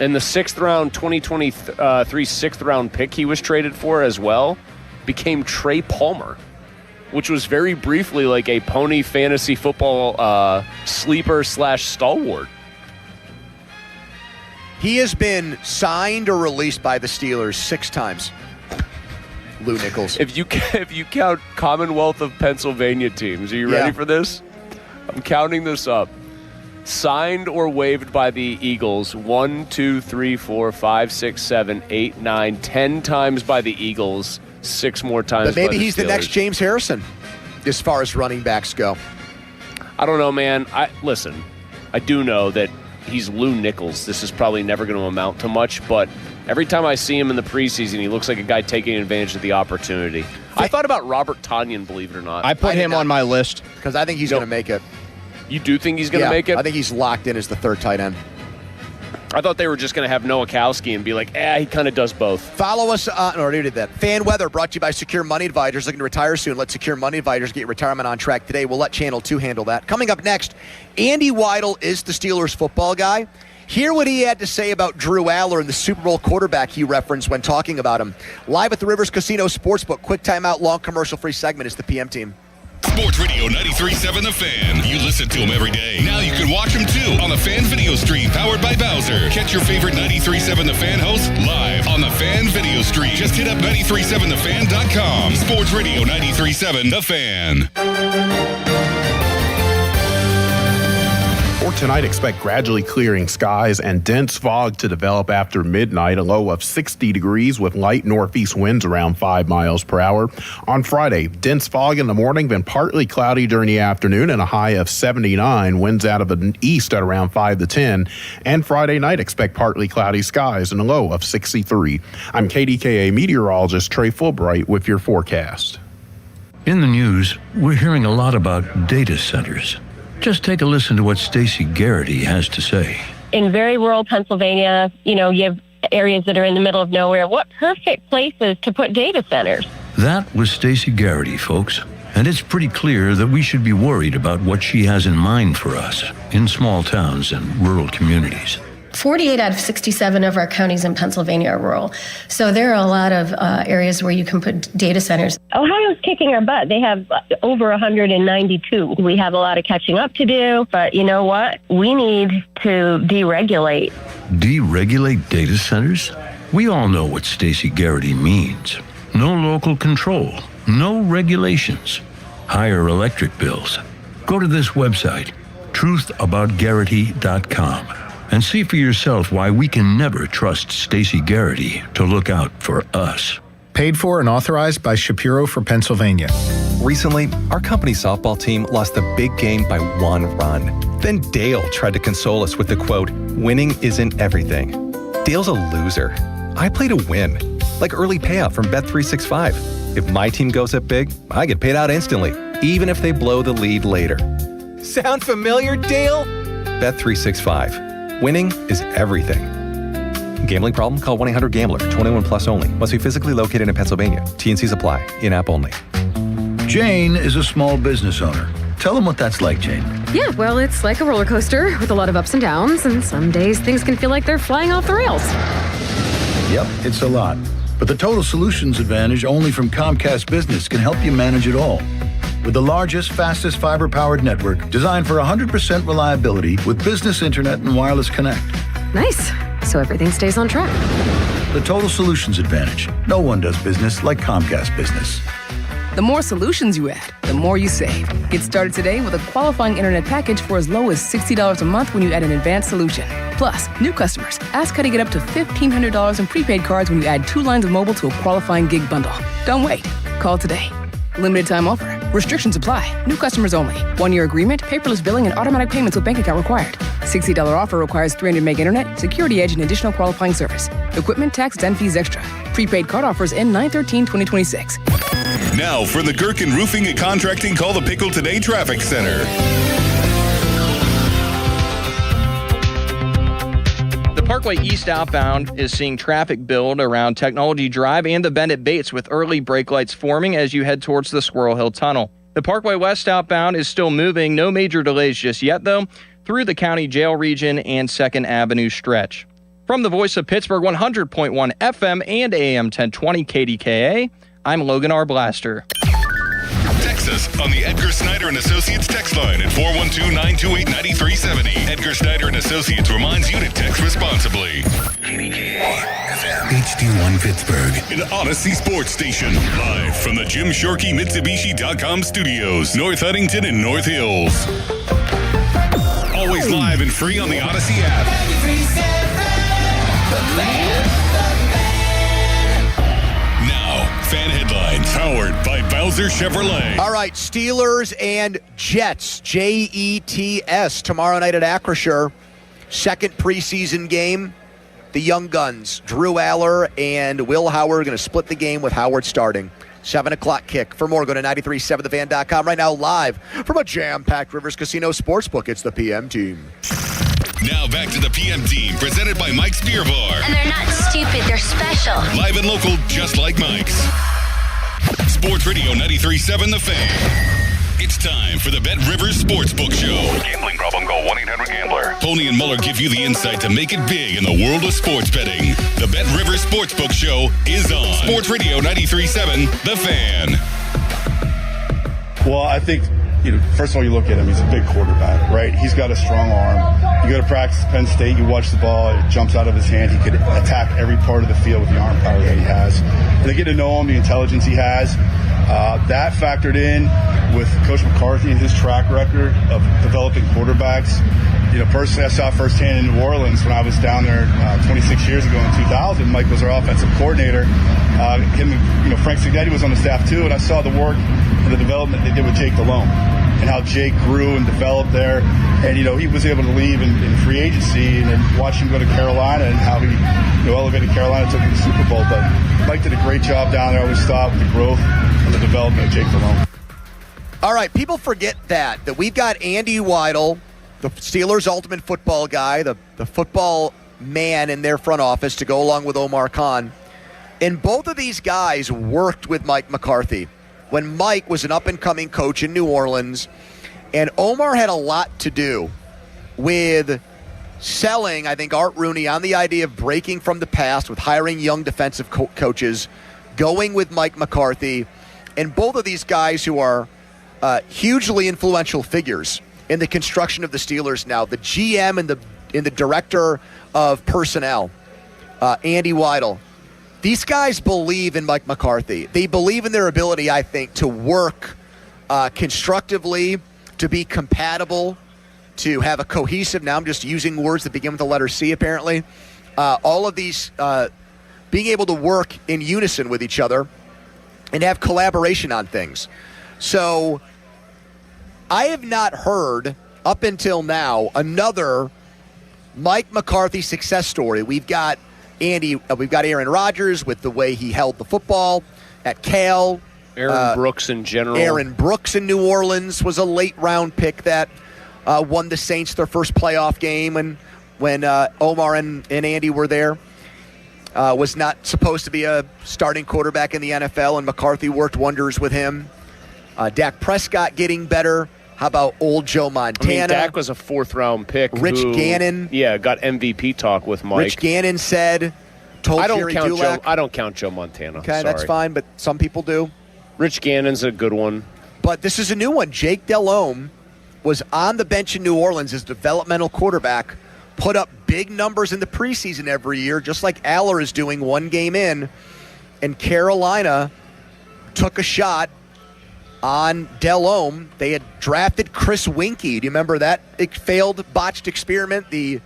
And the 6th round, 2023 6th round pick he was traded for as well became Trey Palmer, which was very briefly like a pony fantasy football sleeper / stalwart. He has been signed or released by the Steelers 6 times. Lou Nichols. If you count Commonwealth of Pennsylvania teams, are you ready for this? I'm counting this up. Signed or waived by the Eagles 1, 2, 3, 4, 5, 6, 7, 8, 9, 10 times by the Eagles, 6 more times But maybe by the he's Steelers. the next James Harrison as far as running backs go. I don't know, man. Listen, I do know that he's Lou Nichols. This is probably never going to amount to much, but every time I see him in the preseason, he looks like a guy taking advantage of the opportunity. I thought about Robert Tonyan, believe it or not. I put him on my list. Because I think he's going to make it. You do think he's going to make it? I think he's locked in as the 3rd tight end. I thought they were just going to have Nowakowski and be like, he kind of does both. Follow us on, or already did that. Fan Weather brought to you by Secure Money Advisors. Looking to retire soon? Let Secure Money Advisors get your retirement on track today. We'll let Channel 2 handle that. Coming up next, Andy Weidel is the Steelers football guy. Hear what he had to say about Drew Aller and the Super Bowl quarterback he referenced when talking about him. Live at the Rivers Casino Sportsbook. Quick timeout, long commercial-free segment is the PM team. Sports Radio 93.7 The Fan. You listen to them every day. Now you can watch them too on the Fan Video Stream powered by Bowser. Catch your favorite 93.7 The Fan hosts live on the Fan Video Stream. Just hit up 937thefan.com. Sports Radio 93.7 The Fan. For tonight, expect gradually clearing skies and dense fog to develop after midnight, a low of 60 degrees with light northeast winds around 5 miles per hour. On Friday, dense fog in the morning, then partly cloudy during the afternoon and a high of 79, winds out of the east at around 5 to 10. And Friday night, expect partly cloudy skies and a low of 63. I'm KDKA meteorologist Trey Fulbright with your forecast. In the news, we're hearing a lot about data centers. Just take a listen to what Stacey Garrity has to say. In very rural Pennsylvania, you have areas that are in the middle of nowhere. What perfect places to put data centers? That was Stacey Garrity, folks. And it's pretty clear that we should be worried about what she has in mind for us in small towns and rural communities. 48 out of 67 of our counties in Pennsylvania are rural. So there are a lot of areas where you can put data centers. Ohio's kicking our butt. They have over 192. We have a lot of catching up to do, but you know what? We need to deregulate. Deregulate data centers? We all know what Stacey Garrity means. No local control, no regulations, higher electric bills. Go to this website, truthaboutgarrity.com. and see for yourself why we can never trust Stacey Garrity to look out for us. Paid for and authorized by Shapiro for Pennsylvania. Recently, our company softball team lost the big game by 1 run. Then Dale tried to console us with the quote, "Winning isn't everything." Dale's a loser. I play to win, like early payout from Bet365. If my team goes up big, I get paid out instantly, even if they blow the lead later. Sound familiar, Dale? Bet365. Winning is everything. Gambling problem? Call 1-800-GAMBLER. 21 plus only. Must be physically located in Pennsylvania. T&Cs apply. In-app only. Jane is a small business owner. Tell them what that's like, Jane. Yeah, well, it's like a roller coaster with a lot of ups and downs, and some days things can feel like they're flying off the rails. Yep, it's a lot. But the Total Solutions Advantage only from Comcast Business can help you manage it all. With the largest, fastest fiber-powered network designed for 100% reliability with business internet and wireless connect. Nice. So everything stays on track. The Total Solutions Advantage. No one does business like Comcast Business. The more solutions you add, the more you save. Get started today with a qualifying internet package for as low as $60 a month when you add an advanced solution. Plus, new customers, ask how to get up to $1,500 in prepaid cards when you add 2 lines of mobile to a qualifying gig bundle. Don't wait. Call today. Limited time offer. Restrictions apply. New customers only. 1-year agreement, paperless billing, and automatic payments with bank account required. $60 offer requires 300 meg internet, security edge, and additional qualifying service. Equipment, tax, and fees extra. Prepaid card offers end 9/13/2026. Now for the Gherkin Roofing and Contracting Call the Pickle Today Traffic Center. The Parkway East outbound is seeing traffic build around Technology Drive and the Bend at Bates with early brake lights forming as you head towards the Squirrel Hill Tunnel. The Parkway West outbound is still moving. No major delays just yet, though, through the County Jail region and 2nd Avenue stretch. From the Voice of Pittsburgh, 100.1 FM and AM 1020 KDKA, I'm Logan R. Blaster. Text us on the Edgar Snyder and Associates text line at 412-928-9370. Edgar Snyder and Associates reminds you to text responsibly. HD1 Pittsburgh, an Odyssey sports station, live from the Jim Shorkey Mitsubishi.com studios, North Huntington and North Hills. Always live and free on the Odyssey app. Now, fan headlines powered by Bowser Chevrolet. All right, Steelers and Jets, Jets, tomorrow night at Acrisure. Second preseason game. The Young Guns, Drew Aller and Will Howard, going to split the game with Howard starting. 7 o'clock kick. For more, go to 937thefan.com. Right now, live from a jam-packed Rivers Casino Sportsbook, it's the PM Team. Now back to the PM Team, presented by Mike's Beer Bar. And they're not stupid, they're special. Live and local, just like Mike's. Sports Radio 93.7 The Fan. It's time for the Bet Rivers Sportsbook Show. Gambling problem? Call 1-800-GAMBLER. Pony and Muller give you the insight to make it big in the world of sports betting. The Bet Rivers Sportsbook Show is on Sports Radio 93.7 The Fan. Well, I think, first of all, you look at him, he's a big quarterback, right? He's got a strong arm. You go to practice at Penn State, you watch the ball, it jumps out of his hand. He could attack every part of the field with the arm power that he has. And they get to know him, the intelligence he has. That factored in with Coach McCarthy and his track record of developing quarterbacks. Personally, I saw firsthand in New Orleans when I was down there 26 years ago in 2000. Mike was our offensive coordinator. Frank Signetti was on the staff too, and I saw the work and the development they did with Jake Delhomme and how Jake grew and developed there. And, he was able to leave in free agency and then watch him go to Carolina and how he elevated Carolina, took him to the Super Bowl. But Mike did a great job down there. I always thought with the growth and the development of Jake Delhomme. All right, people forget that we've got Andy Weidel, the Steelers' ultimate football guy, the football man in their front office to go along with Omar Khan. And both of these guys worked with Mike McCarthy when Mike was an up-and-coming coach in New Orleans. And Omar had a lot to do with selling, I think, Art Rooney on the idea of breaking from the past with hiring young defensive coaches, going with Mike McCarthy. And both of these guys who are hugely influential figures in the construction of the Steelers now, the GM and the director of personnel, Andy Weidel. These guys believe in Mike McCarthy. They believe in their ability, I think, to work constructively, to be compatible, to have a cohesive, now I'm just using words that begin with the letter C, apparently. All of these, being able to work in unison with each other and have collaboration on things. So I have not heard, up until now, another Mike McCarthy success story. We've got Aaron Rodgers with the way he held the football at Cal. Aaron Brooks in general. Aaron Brooks in New Orleans was a late-round pick that won the Saints their first playoff game, and when Omar and Andy were there. Was not supposed to be a starting quarterback in the NFL, and McCarthy worked wonders with him. Dak Prescott getting better. How about old Joe Montana? Dak was a fourth-round pick. Rich Gannon. Yeah, got MVP talk with Mike. Rich Gannon told Jerry Dulac. I don't count Joe Montana. Okay, sorry. That's fine, but some people do. Rich Gannon's a good one. But this is a new one. Jake Delhomme was on the bench in New Orleans as developmental quarterback, put up big numbers in the preseason every year, just like Aller is doing one game in. And Carolina took a shot on Delhomme. They had drafted Chris Winkie. Do you remember that failed, botched experiment? The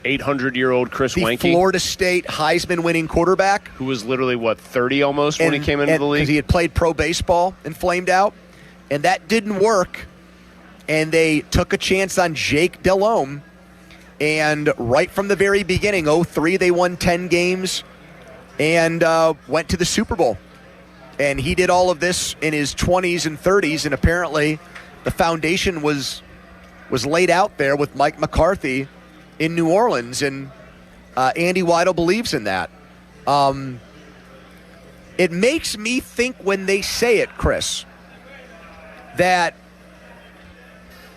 800-year-old Chris Winkie. The Florida State Heisman-winning quarterback. Who was literally, $30 almost when he came into the league? Because he had played pro baseball and flamed out. And that didn't work. And they took a chance on Jake Delhomme. And right from the very beginning, 2003, they won 10 games and went to the Super Bowl. And he did all of this in his 20s and 30s, and apparently the foundation was laid out there with Mike McCarthy in New Orleans, and Andy Weidel believes in that. It makes me think when they say it, Chris, that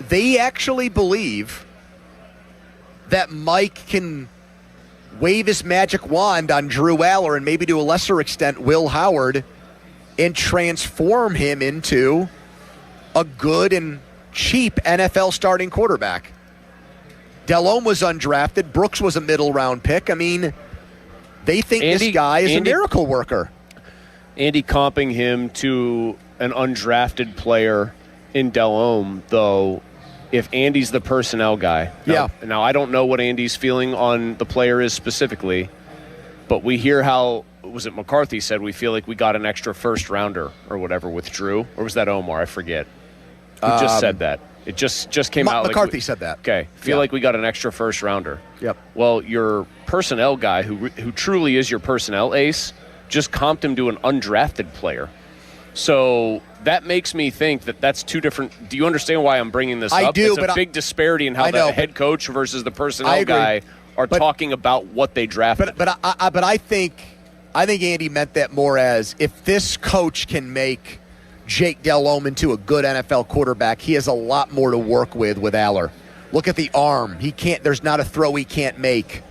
they actually believe that Mike can wave his magic wand on Drew Aller and maybe to a lesser extent Will Howard and transform him into a good and cheap NFL starting quarterback. Delhomme was undrafted. Brooks was a middle-round pick. I mean, they think this guy is a miracle worker. Andy comping him to an undrafted player in Delhomme, though, if Andy's the personnel guy. Now, I don't know what Andy's feeling on the player is specifically, but we hear how, was it McCarthy said, we feel like we got an extra first-rounder or whatever with Drew? Or was that Omar? I forget. Who just said that? It just came out. McCarthy said that. Okay. Feel like we got an extra first-rounder. Yep. Well, your personnel guy, who truly is your personnel ace, just comped him to an undrafted player. So that makes me think that that's two different. Do you understand why I'm bringing this up? I do, it's a big disparity in how the head coach versus the personnel guy are talking about what they drafted. But I think Andy meant that more as if this coach can make Jake Delhomme into a good NFL quarterback, he has a lot more to work with Aller. Look at the arm. He can't. There's not a throw he can't make.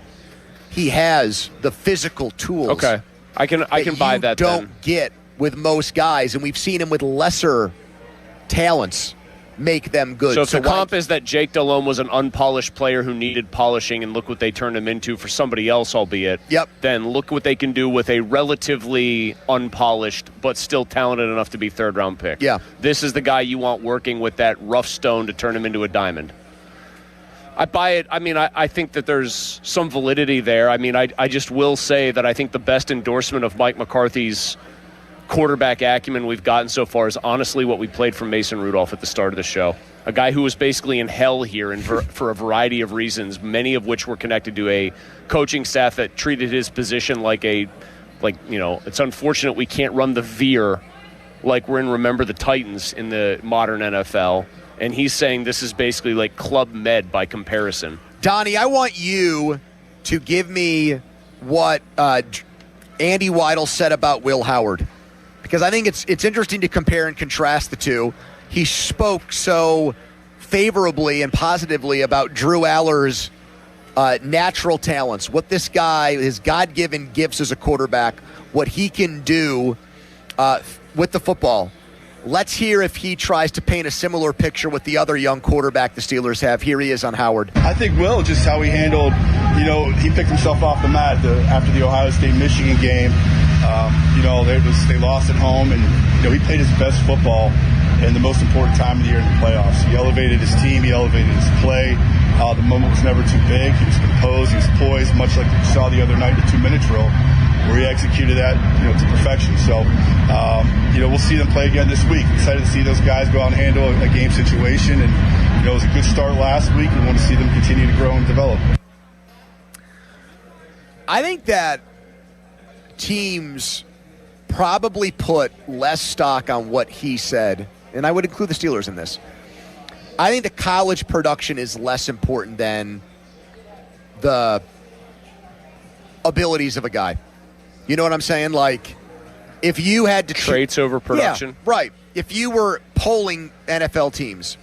He has the physical tools. Okay, I can buy that. Don't get with most guys, and we've seen him with lesser talents make them good. So if the comp is that Jake Delhomme was an unpolished player who needed polishing, and look what they turned him into for somebody else, albeit, then look what they can do with a relatively unpolished but still talented enough to be third-round pick. Yeah. This is the guy you want working with that rough stone to turn him into a diamond. I buy it. I mean, I think that there's some validity there. I mean, I just will say that I think the best endorsement of Mike McCarthy's quarterback acumen we've gotten so far is honestly what we played from Mason Rudolph at the start of the show. A guy who was basically in hell here and for a variety of reasons, many of which were connected to a coaching staff that treated his position like it's unfortunate we can't run the veer like we're in Remember the Titans in the modern NFL. And he's saying this is basically like Club Med by comparison. Donnie, I want you to give me what Andy Weidel said about Will Howard, because I think it's interesting to compare and contrast the two. He spoke so favorably and positively about Drew Aller's natural talents, what this guy, his God-given gifts as a quarterback, what he can do with the football. Let's hear if he tries to paint a similar picture with the other young quarterback the Steelers have. Here he is on Howard. I think Will, just how he handled, he picked himself off the mat after the Ohio State-Michigan game. They lost at home, and he played his best football in the most important time of the year in the playoffs. He elevated his team. He elevated his play. The moment was never too big. He was composed. He was poised, much like we saw the other night in the 2-minute drill, where he executed that to perfection. So, we'll see them play again this week. Excited to see those guys go out and handle a game situation. And, it was a good start last week. We want to see them continue to grow and develop. I think that teams probably put less stock on what he said, and I would include the Steelers in this. I think the college production is less important than the abilities of a guy. You know what I'm saying? Like, if you had to... Traits over production? Yeah, right. If you were polling NFL teams,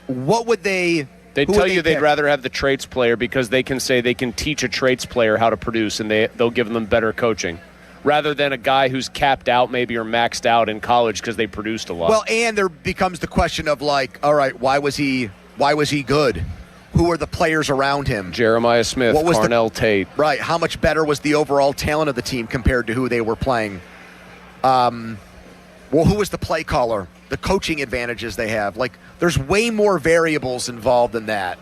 what would they... They'd tell you they'd rather have the traits player because they can say they can teach a traits player how to produce, and they'll give them better coaching, rather than a guy who's capped out maybe or maxed out in college because they produced a lot. Well, and there becomes the question of like, all right, why was he good? Who are the players around him? Jeremiah Smith, Carnell Tate. Right. How much better was the overall talent of the team compared to who they were playing? Who was the play caller? The coaching advantages they have. Like, there's way more variables involved than that.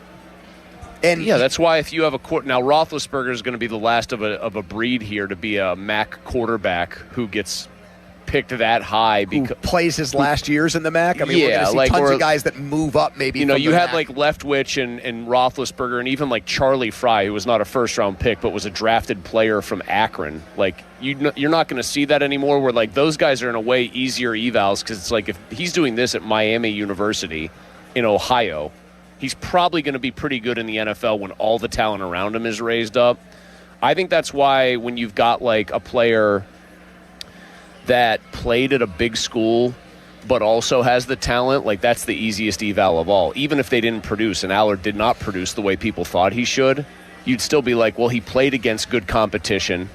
And yeah, that's why if you have now Roethlisberger is going to be the last of a breed here to be a MAC quarterback who gets picked that high because plays his last years in the MAC. I mean, we're going to see tons of guys that move up. Maybe you had like Leftwich and Roethlisberger, and even like Charlie Fry, who was not a first-round pick but was a drafted player from Akron. Like you're not going to see that anymore. Where like those guys are in a way easier evals because it's like if he's doing this at Miami University in Ohio, he's probably going to be pretty good in the NFL when all the talent around him is raised up. I think that's why when you've got like a player that played at a big school but also has the talent, like that's the easiest eval of all. Even if they didn't produce, and Aller did not produce the way people thought he should, you'd still be like, well, he played against good competition.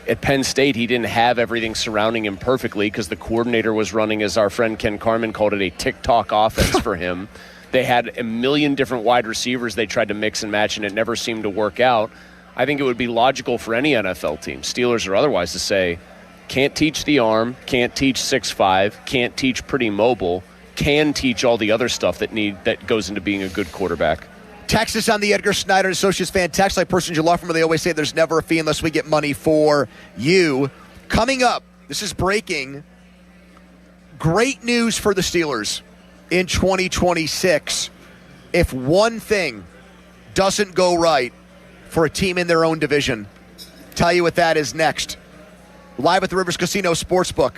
At Penn State, he didn't have everything surrounding him perfectly because the coordinator was running, as our friend Ken Carman called it, a TikTok offense for him. They had a million different wide receivers they tried to mix and match, and it never seemed to work out. I think it would be logical for any NFL team, Steelers or otherwise, to say, can't teach the arm, can't teach 6'5", can't teach pretty mobile, can teach all the other stuff that goes into being a good quarterback. Texas on the Edgar Snyder Associates fan text. Like persons you love from, they always say there's never a fee unless we get money for you. Coming up, this is breaking. Great news for the Steelers in 2026. If one thing doesn't go right for a team in their own division, tell you what that is next. Live at the Rivers Casino Sportsbook.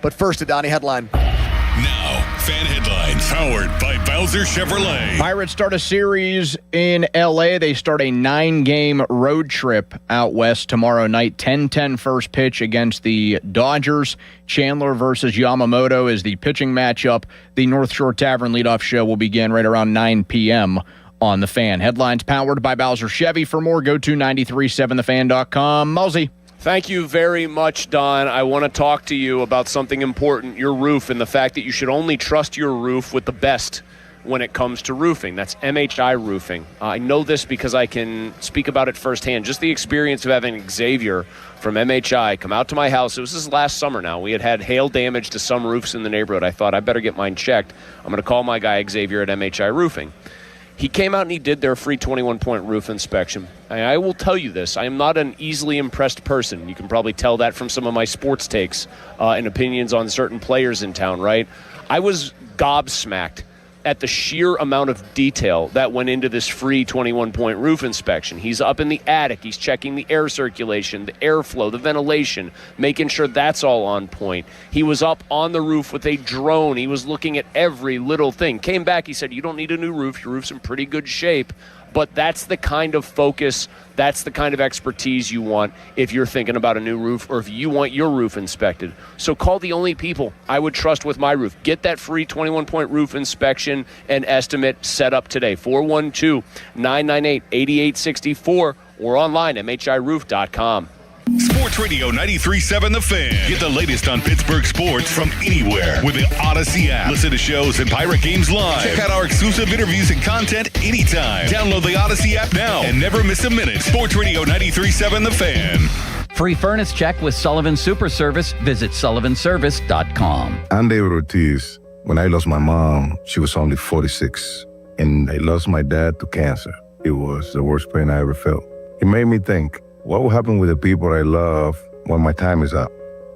But first, a Donnie headline. Now, fan headlines powered by Bowser Chevrolet. Pirates start a series in L.A. They start a 9-game road trip out west tomorrow night. 10-10 first pitch against the Dodgers. Chandler versus Yamamoto is the pitching matchup. The North Shore Tavern leadoff show will begin right around 9 p.m. on The Fan. Headlines powered by Bowser Chevy. For more, go to 937thefan.com. Mullsy. Thank you very much, Don. I want to talk to you about something important, your roof, and the fact that you should only trust your roof with the best when it comes to roofing. That's MHI Roofing. I know this because I can speak about it firsthand. Just the experience of having Xavier from MHI come out to my house. It was this last summer now. We had hail damage to some roofs in the neighborhood. I thought I better get mine checked. I'm going to call my guy Xavier at MHI Roofing. He came out and he did their free 21-point roof inspection. I will tell you this. I am not an easily impressed person. You can probably tell that from some of my sports takes and opinions on certain players in town, right? I was gobsmacked at the sheer amount of detail that went into this free 21-point roof inspection. He's up in the attic. He's checking the air circulation, the airflow, the ventilation, making sure that's all on point. He was up on the roof with a drone. He was looking at every little thing. Came back, he said, you don't need a new roof. Your roof's in pretty good shape. But that's the kind of focus, that's the kind of expertise you want if you're thinking about a new roof or if you want your roof inspected. So call the only people I would trust with my roof. Get that free 21-point roof inspection and estimate set up today. 412-998-8864 or online at mhiroof.com. Sports Radio 93.7 The Fan. Get the latest on Pittsburgh sports from anywhere with the Odyssey app. Listen to shows and Pirate games live. Check out our exclusive interviews and content anytime. Download the Odyssey app now and never miss a minute. Sports Radio 93.7 The Fan. Free furnace check with Sullivan Super Service. Visit sullivanservice.com. I'm David Ortiz. When I lost my mom, she was only 46. And I lost my dad to cancer. It was the worst pain I ever felt. It made me think, what will happen with the people I love when my time is up?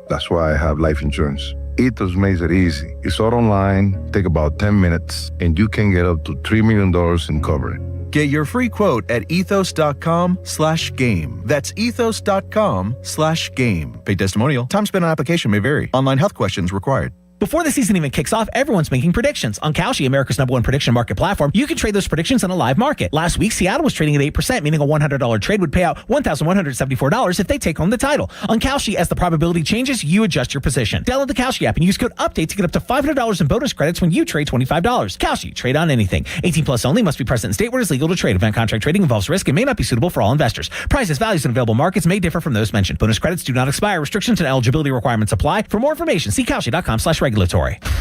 That's why I have life insurance. Ethos makes it easy. It's all online, take about 10 minutes, and you can get up to $3 million in coverage. Get your free quote at ethos.com/game. That's ethos.com/game. Paid testimonial. Time spent on application may vary. Online health questions required. Before the season even kicks off, everyone's making predictions. On Kalshi, America's #1 prediction market platform, you can trade those predictions on a live market. Last week, Seattle was trading at 8%, meaning a $100 trade would pay out $1,174 if they take home the title. On Kalshi, as the probability changes, you adjust your position. Download the Kalshi app and use code UPDATE to get up to $500 in bonus credits when you trade $25. Kalshi, trade on anything. 18 plus only, must be present in state where it is legal to trade. Event contract trading involves risk and may not be suitable for all investors. Prices, values, and available markets may differ from those mentioned. Bonus credits do not expire. Restrictions and eligibility requirements apply. For more information, see Kalshi.com/regulatory.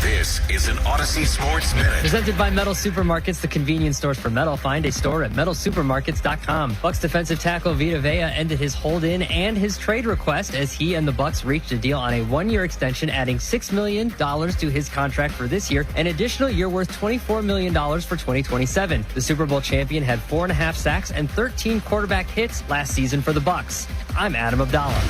This is an Odyssey Sports Minute. Presented by Metal Supermarkets, the convenience stores for metal. Find a store at metalsupermarkets.com. Bucks defensive tackle Vita Vea ended his hold-in and his trade request as he and the Bucks reached a deal on a one-year extension, adding $6 million to his contract for this year, an additional year worth $24 million for 2027. The Super Bowl champion had 4.5 sacks and 13 quarterback hits last season for the Bucks. I'm Adam Abdallah.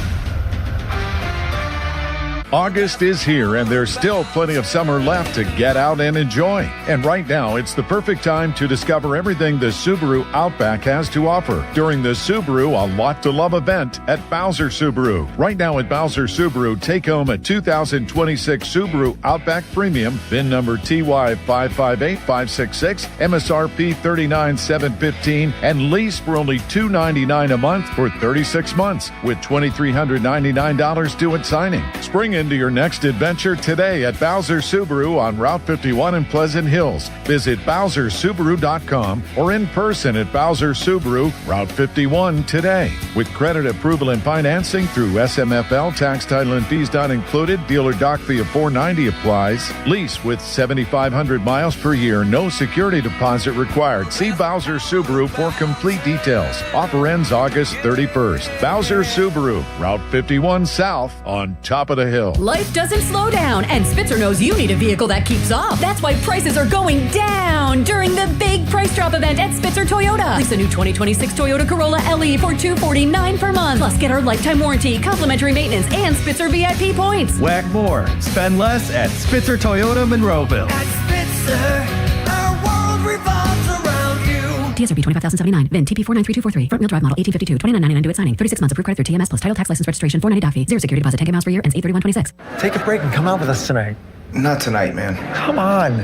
August is here, and there's still plenty of summer left to get out and enjoy. And right now, it's the perfect time to discover everything the Subaru Outback has to offer during the Subaru A Lot to Love event at Bowser Subaru. Right now at Bowser Subaru, take home a 2026 Subaru Outback Premium, VIN number TY558566, MSRP $39,715, and lease for only $299 a month for 36 months with $2,399 due at signing. Spring into your next adventure today at Bowser Subaru on Route 51 in Pleasant Hills. Visit BowserSubaru.com or in person at Bowser Subaru, Route 51 today. With credit approval and financing through SMFL, tax, title, and fees not included. Dealer doc fee of $490 applies. Lease with 7,500 miles per year. No security deposit required. See Bowser Subaru for complete details. Offer ends August 31st. Bowser Subaru, Route 51 South on top of the hill. Life doesn't slow down, and Spitzer knows you need a vehicle that keeps up. That's why prices are going down during the big price drop event at Spitzer Toyota. Lease a new 2026 Toyota Corolla LE for $249 per month. Plus, get our lifetime warranty, complimentary maintenance, and Spitzer VIP points. Whack more. Spend less at Spitzer Toyota Monroeville. At Spitzer, our world revolves around you. TSRB 25,079. VIN TP 493243. Front wheel drive model 1852. $29.99 due at signing. 36 months approved credit through TMS plus title tax license registration. $490 doc fee. Zero security deposit. 10K miles per year. Ends 8/31/26. Take a break and come out with us tonight. Not tonight, man. Come on.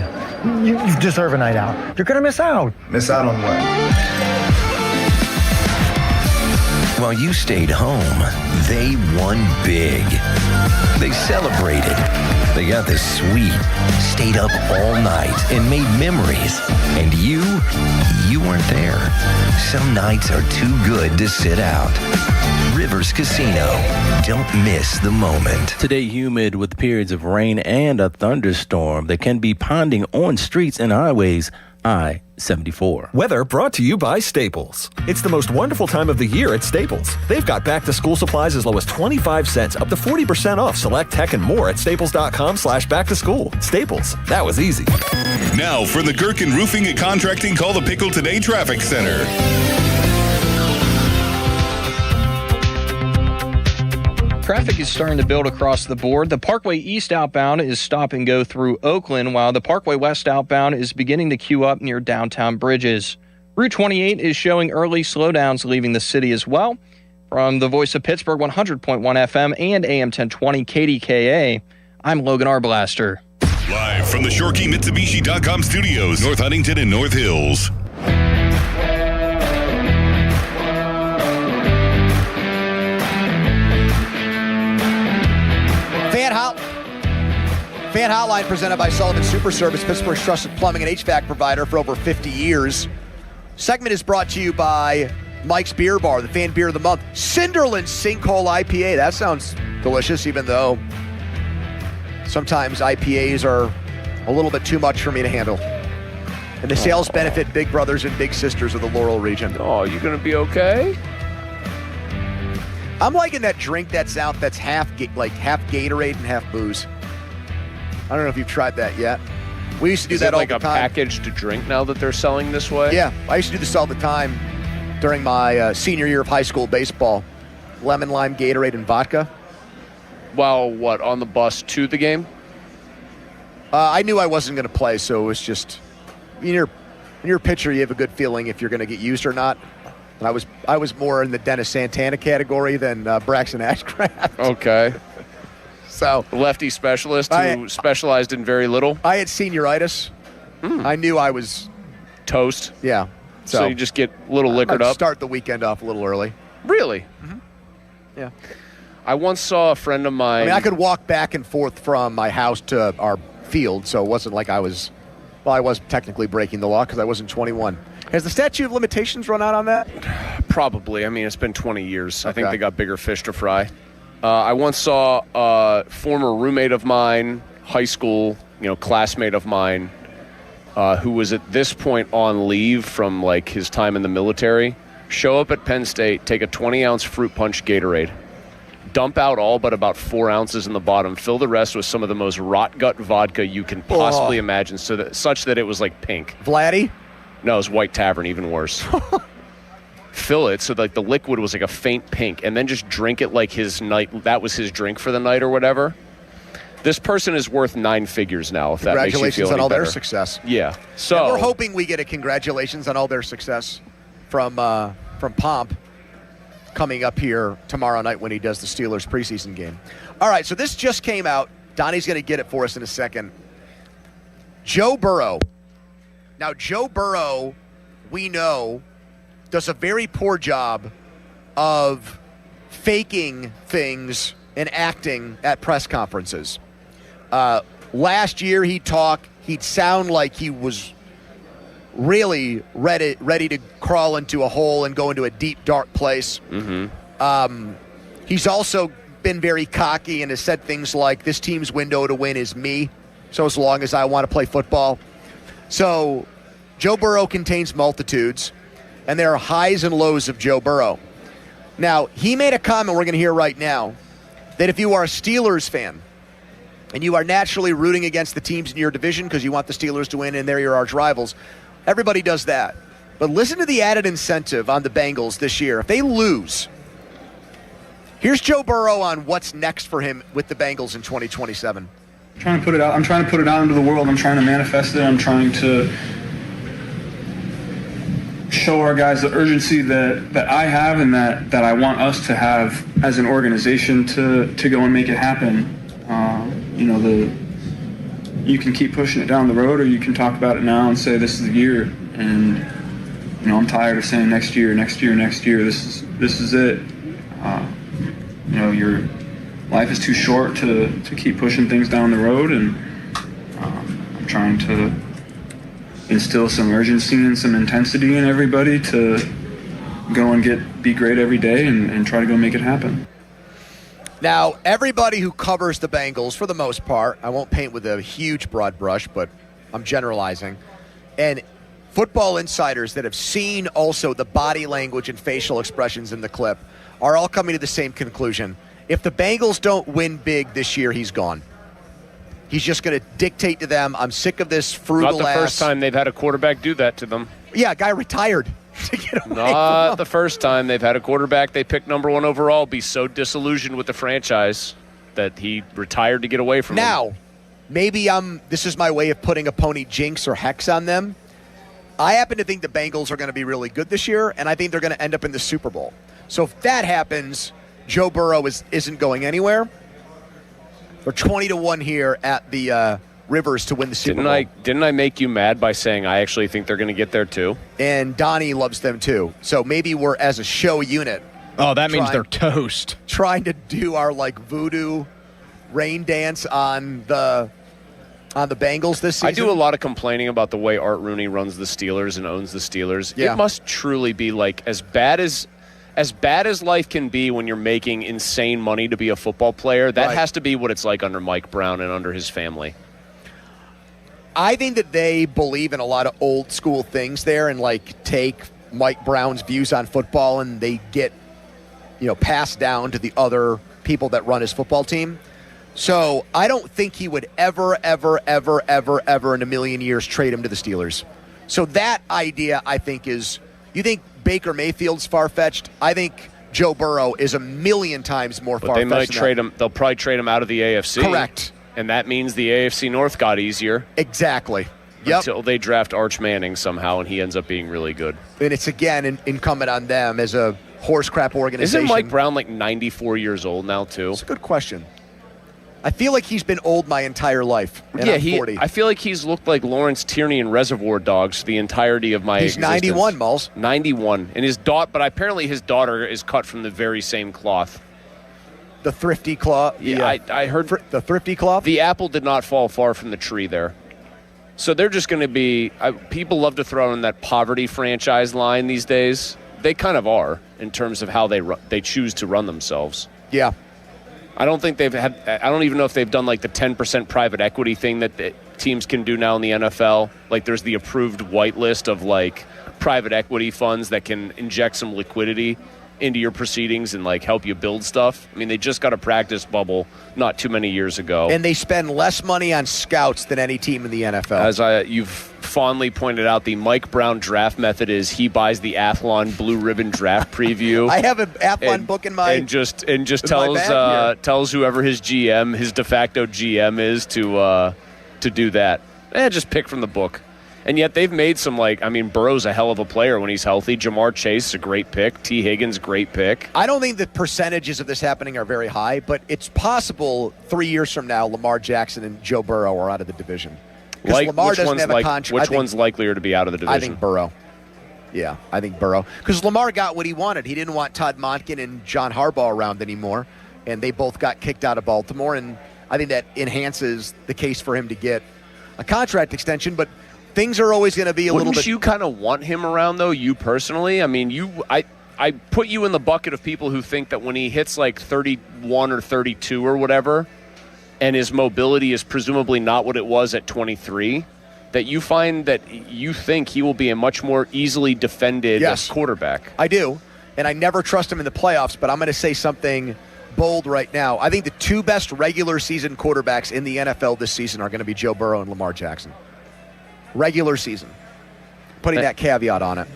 You deserve a night out. You're going to miss out. Miss out on what? While you stayed home, they won big. They celebrated. They got the suite, stayed up all night, and made memories. And you weren't there. Some nights are too good to sit out. Rivers Casino. Don't miss the moment. Today humid with periods of rain and a thunderstorm that can be ponding on streets and highways. I-74. Weather brought to you by Staples. It's the most wonderful time of the year at Staples. They've got back-to-school supplies as low as 25 cents, up to 40% off select tech and more at staples.com/back-to-school. Staples. That was easy. Now for the Gherkin Roofing and Contracting Call the Pickle Today Traffic Center. Traffic is starting to build across the board. The Parkway East outbound is stop and go through Oakland, while the Parkway West outbound is beginning to queue up near downtown Bridges. Route 28 is showing early slowdowns leaving the city as well. From the Voice of Pittsburgh 100.1 FM and AM 1020 KDKA, I'm Logan Arblaster. Live from the ShorkeyMitsubishi.com studios, North Huntington and North Hills. Fan Hotline presented by Sullivan Super Service, Pittsburgh's trusted plumbing and HVAC provider for over 50 years. Segment is brought to you by Mike's Beer Bar, the fan beer of the month. Cinderland Sinkhole IPA. That sounds delicious, even though sometimes IPAs are a little bit too much for me to handle. And the sales benefit big brothers and big sisters of the Laurel region. Oh, you going to be okay? I'm liking that drink that's out that's half Gatorade and half booze. I don't know if you've tried that yet. We used to do that all the time. Is it like a packaged drink now that they're selling this way? Yeah, I used to do this all the time during my senior year of high school baseball. Lemon, lime, Gatorade, and vodka. While what, on the bus to the game? I knew I wasn't going to play, so it was just, when you're a pitcher, you have a good feeling if you're going to get used or not. And I was more in the Dennis Santana category than Braxton Ashcraft. Okay. So lefty specialist who specialized in very little. I had senioritis. I knew I was toast. Yeah. So you just get a little liquored up. Start the weekend off a little early. Really? Mm-hmm. Yeah. I once saw a friend of mine. I mean, I could walk back and forth from my house to our field, so it wasn't like I was technically breaking the law because I wasn't 21. Has the statute of limitations run out on that? Probably. I mean, it's been 20 years. Okay. I think they got bigger fish to fry. I once saw a former roommate of mine, high school, classmate of mine, who was at this point on leave from like his time in the military, show up at Penn State, take a 20-ounce fruit punch Gatorade, dump out all but about 4 ounces in the bottom, fill the rest with some of the most rot gut vodka you can possibly imagine, such that it was like pink. Vladdy? No, it was White Tavern, even worse. Fill it so like the liquid was like a faint pink, and then just drink it like that was his drink for the night or whatever. This person is worth 9 figures now, if that makes you feel any better. Congratulations on all their success. Yeah. So we're hoping we get a congratulations on all their success from Pomp coming up here tomorrow night when he does the Steelers preseason game. All right, so this just came out. Donnie's going to get it for us in a second. Joe Burrow. Now, Joe Burrow, we know, does a very poor job of faking things and acting at press conferences. Last year he'd sound like he was really ready to crawl into a hole and go into a deep, dark place. Mm-hmm. He's also been very cocky and has said things like, this team's window to win is me, so as long as I want to play football. So Joe Burrow contains multitudes, and there are highs and lows of Joe Burrow. Now, he made a comment we're going to hear right now that if you are a Steelers fan and you are naturally rooting against the teams in your division because you want the Steelers to win and they're your arch rivals, everybody does that. But listen to the added incentive on the Bengals this year. If they lose, here's Joe Burrow on what's next for him with the Bengals in 2027. I'm trying to put it out into the world. I'm trying to manifest it. I'm trying to show our guys the urgency that I have and that I want us to have as an organization to go and make it happen. You can keep pushing it down the road, or you can talk about it now and say this is the year. And I'm tired of saying next year. This is it. Your life is too short to keep pushing things down the road, and I'm trying to instill some urgency and some intensity in everybody to go and be great every day and try to go make it happen. Now, everybody who covers the Bengals, for the most part, I won't paint with a huge broad brush, but I'm generalizing, and football insiders that have seen also the body language and facial expressions in the clip are all coming to the same conclusion. If the Bengals don't win big this year, he's gone. He's just going to dictate to them, I'm sick of this frugal Not the first time they've had a quarterback do that to them. Yeah, a guy retired to get away Not the first time they've had a quarterback they picked number 1 overall be so disillusioned with the franchise that he retired to get away from Now, maybe this is my way of putting a pony jinx or hex on them. I happen to think the Bengals are going to be really good this year, and I think they're going to end up in the Super Bowl. So if that happens, Joe Burrow isn't going anywhere. They're 20-1 here at the Rivers to win the Super Bowl. Didn't I make you mad by saying I actually think they're going to get there too? And Donnie loves them too. So maybe we're, as a show unit. Oh, that means they're toast. Trying to do our voodoo rain dance on the Bengals this season. I do a lot of complaining about the way Art Rooney runs the Steelers and owns the Steelers. Yeah. It must truly be as bad as life can be when you're making insane money to be a football player. That has to be what it's like under Mike Brown and under his family. I think that they believe in a lot of old school things there and take Mike Brown's views on football and they get, passed down to the other people that run his football team. So I don't think he would ever in a million years trade him to the Steelers. So that idea, I think, is, you think Baker Mayfield's far-fetched? I think Joe Burrow is a million times more far-fetched. But they might trade him. They'll probably trade him out of the AFC. Correct. And that means the AFC North got easier. Exactly. Yep. Until they draft Arch Manning somehow, and he ends up being really good. And it's, again, incumbent on them as a horse crap organization. Isn't Mike Brown 94 years old now, too? That's a good question. I feel like he's been old my entire life, and I'm 40. I feel like he's looked like Lawrence Tierney in Reservoir Dogs the entirety of my existence. 91, Mulls. 91. And but apparently his daughter is cut from the very same cloth. The thrifty cloth? Yeah, I heard. The thrifty cloth? The apple did not fall far from the tree there. So they're just going to be, people love to throw in that poverty franchise line these days. They kind of are in terms of how they choose to run themselves. Yeah. I don't think they've had, I don't even know if they've done the 10% private equity thing that the teams can do now in the NFL. There's the approved whitelist of private equity funds that can inject some liquidity into your proceedings and help you build stuff. I mean, they just got a practice bubble not too many years ago. And they spend less money on scouts than any team in the NFL. As you've fondly pointed out, the Mike Brown draft method is he buys the Athlon Blue Ribbon Draft Preview. I have an Athlon book in my and just tells whoever his de facto GM is to do that. Just pick from the book. And yet they've made some, Burrow's a hell of a player when he's healthy. Jamar Chase is a great pick. T. Higgins, great pick. I don't think the percentages of this happening are very high, but it's possible 3 years from now Lamar Jackson and Joe Burrow are out of the division. Because Lamar doesn't have a contract. Which one's likelier to be out of the division? I think Burrow. Yeah, I think Burrow. Because Lamar got what he wanted. He didn't want Todd Monken and John Harbaugh around anymore. and they both got kicked out of Baltimore, and I think that enhances the case for him to get a contract extension, but things are always going to be a little bit... Wouldn't you kind of want him around, though, you personally? I mean, I put you in the bucket of people who think that when he hits like 31 or 32 or whatever, and his mobility is presumably not what it was at 23, that you find that you think he will be a much more easily defended quarterback. I do, and I never trust him in the playoffs, but I'm going to say something bold right now. I think the two best regular season quarterbacks in the NFL this season are going to be Joe Burrow and Lamar Jackson. Regular season. Putting that caveat on it.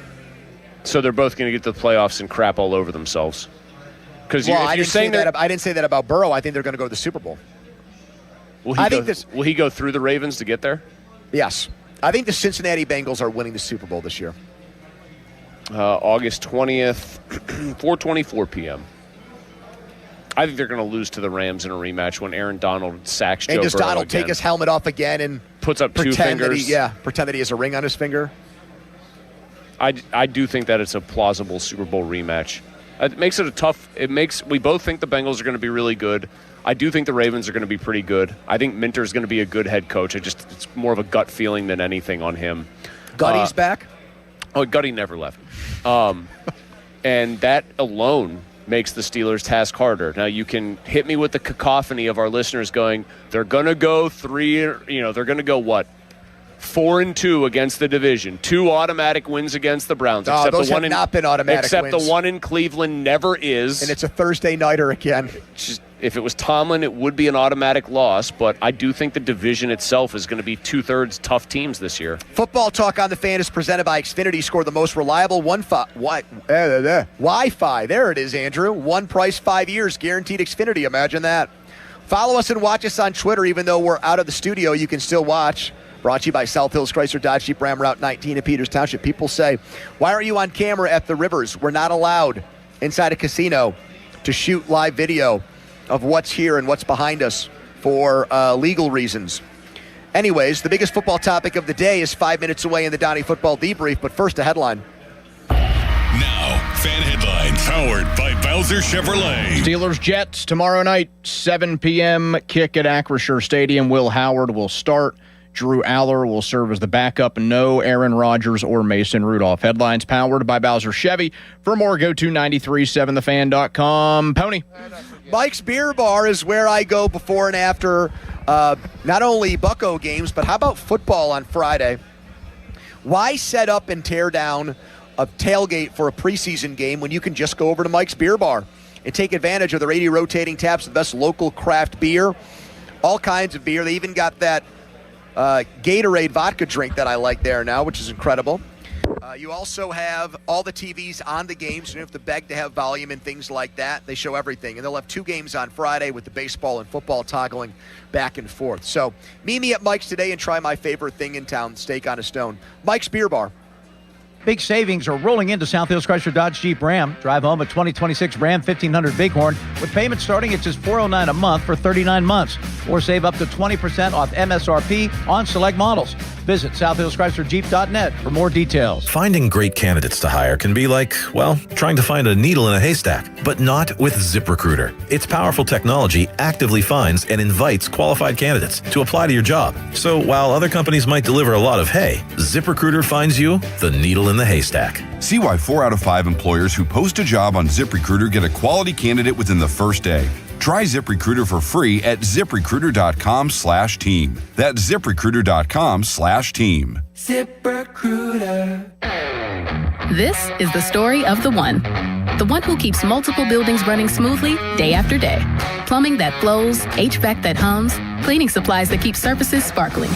So they're both going to get to the playoffs and crap all over themselves. Because I didn't say that about Burrow. I think they're going to go to the Super Bowl. Will he go through the Ravens to get there? Yes. I think the Cincinnati Bengals are winning the Super Bowl this year. August 20th, 4:24 p.m. I think they're going to lose to the Rams in a rematch when Aaron Donald sacks Joe Burrow. And does Donald take his helmet off again and puts up two fingers? Pretend that he has a ring on his finger. I do think that it's a plausible Super Bowl rematch. It makes it we both think the Bengals are going to be really good. I do think the Ravens are going to be pretty good. I think Minter's going to be a good head coach. It's more of a gut feeling than anything on him. Gutty's back? Oh, Gutty never left. And that alone makes the Steelers' task harder. Now, you can hit me with the cacophony of our listeners going, they're going to go they're going to go what? 4-2 against the division. 2 automatic wins against the Browns. Except those have not been automatic wins. Except the one in Cleveland never is. And it's a Thursday nighter again. If it was Tomlin, it would be an automatic loss, but I do think the division itself is going to be 2/3 tough teams this year. Football Talk on the Fan is presented by Xfinity. Score the most reliable Wi-Fi. There it is, Andrew. One price, 5 years. Guaranteed Xfinity. Imagine that. Follow us and watch us on Twitter. Even though we're out of the studio, you can still watch. Brought to you by South Hills Chrysler Dodge Jeep Ram Route 19 in Peters Township. People say, why aren't you on camera at the Rivers? We're not allowed inside a casino to shoot live video of what's here and what's behind us for legal reasons. Anyways, the biggest football topic of the day is 5 minutes away in the Donnie Football Debrief, but first a headline. Now, fan headlines powered by Bowser Chevrolet. Steelers Jets tomorrow night, 7 p.m. kick at Acrisure Stadium. Will Howard will start. Drew Aller will serve as the backup. No Aaron Rodgers or Mason Rudolph. Headlines powered by Bowser Chevy. For more, go to 937thefan.com. Pony. Mike's Beer Bar is where I go before and after not only Bucco games, but how about football on Friday? Why set up and tear down a tailgate for a preseason game when you can just go over to Mike's Beer Bar and take advantage of their 80 rotating taps, the best local craft beer, all kinds of beer. They even got that Gatorade vodka drink that I like there now, which is incredible. You also have all the TVs on the games. You don't have to beg to have volume and things like that. They show everything. And they'll have 2 games on Friday with the baseball and football toggling back and forth. So meet me at Mike's today and try my favorite thing in town, steak on a stone. Mike's Beer Bar. Big savings are rolling into South Hills Chrysler Dodge Jeep Ram. Drive home a 2026 Ram 1500 Bighorn with payments starting at just $409 a month for 39 months. Or save up to 20% off MSRP on select models. Visit SouthHillsChryslerJeep.net for more details. Finding great candidates to hire can be like, well, trying to find a needle in a haystack, but not with ZipRecruiter. Its powerful technology actively finds and invites qualified candidates to apply to your job. So while other companies might deliver a lot of hay, ZipRecruiter finds you the needle in the haystack. See why 4 out of 5 employers who post a job on ZipRecruiter get a quality candidate within the first day. Try ZipRecruiter for free at ZipRecruiter.com/team. That's ZipRecruiter.com/team. ZipRecruiter. This is the story of the one who keeps multiple buildings running smoothly day after day. Plumbing that flows, HVAC that hums, cleaning supplies that keep surfaces sparkling.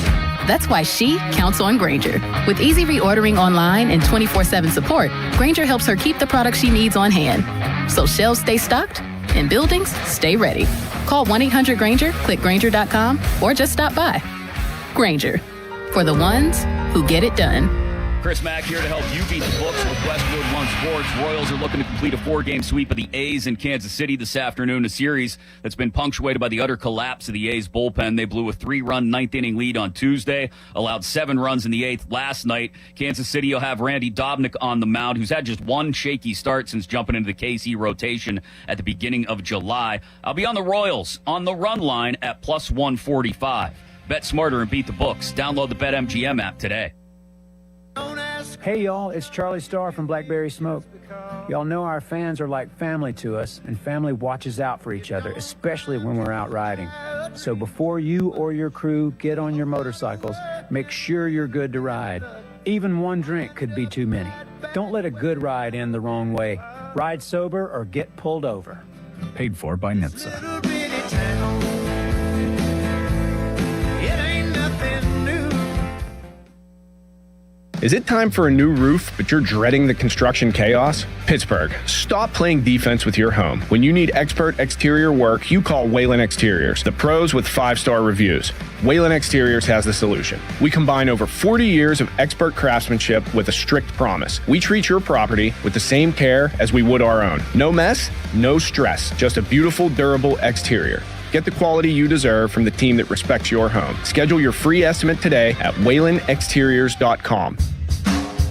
That's why she counts on Grainger. With easy reordering online and 24/7 support, Grainger helps her keep the products she needs on hand. So shelves stay stocked and buildings stay ready. Call 1-800-GRAINGER, click Grainger.com, or just stop by. Grainger, for the ones who get it done. Chris Mack here to help you beat the books with Westwood One Sports. Royals are looking to complete a 4-game sweep of the A's in Kansas City this afternoon, a series that's been punctuated by the utter collapse of the A's bullpen. They blew a 3-run ninth-inning lead on Tuesday, allowed 7 runs in the 8th last night. Kansas City will have Randy Dobnak on the mound, who's had just one shaky start since jumping into the KC rotation at the beginning of July. I'll be on the Royals on the run line at plus 145. Bet smarter and beat the books. Download the BetMGM app today. Hey y'all, it's Charlie Starr from Blackberry Smoke. Y'all know our fans are like family to us, and family watches out for each other, especially when we're out riding. So before you or your crew get on your motorcycles, make sure you're good to ride. Even one drink could be too many. Don't let a good ride end the wrong way. Ride sober or get pulled over. Paid for by NHTSA. Is it time for a new roof, but you're dreading the construction chaos? Pittsburgh, stop playing defense with your home. When you need expert exterior work, you call Whalen Exteriors, the pros with 5-star reviews. Whalen Exteriors has the solution. We combine over 40 years of expert craftsmanship with a strict promise. We treat your property with the same care as we would our own. No mess, no stress, just a beautiful, durable exterior. Get the quality you deserve from the team that respects your home. Schedule your free estimate today at WhalenExteriors.com.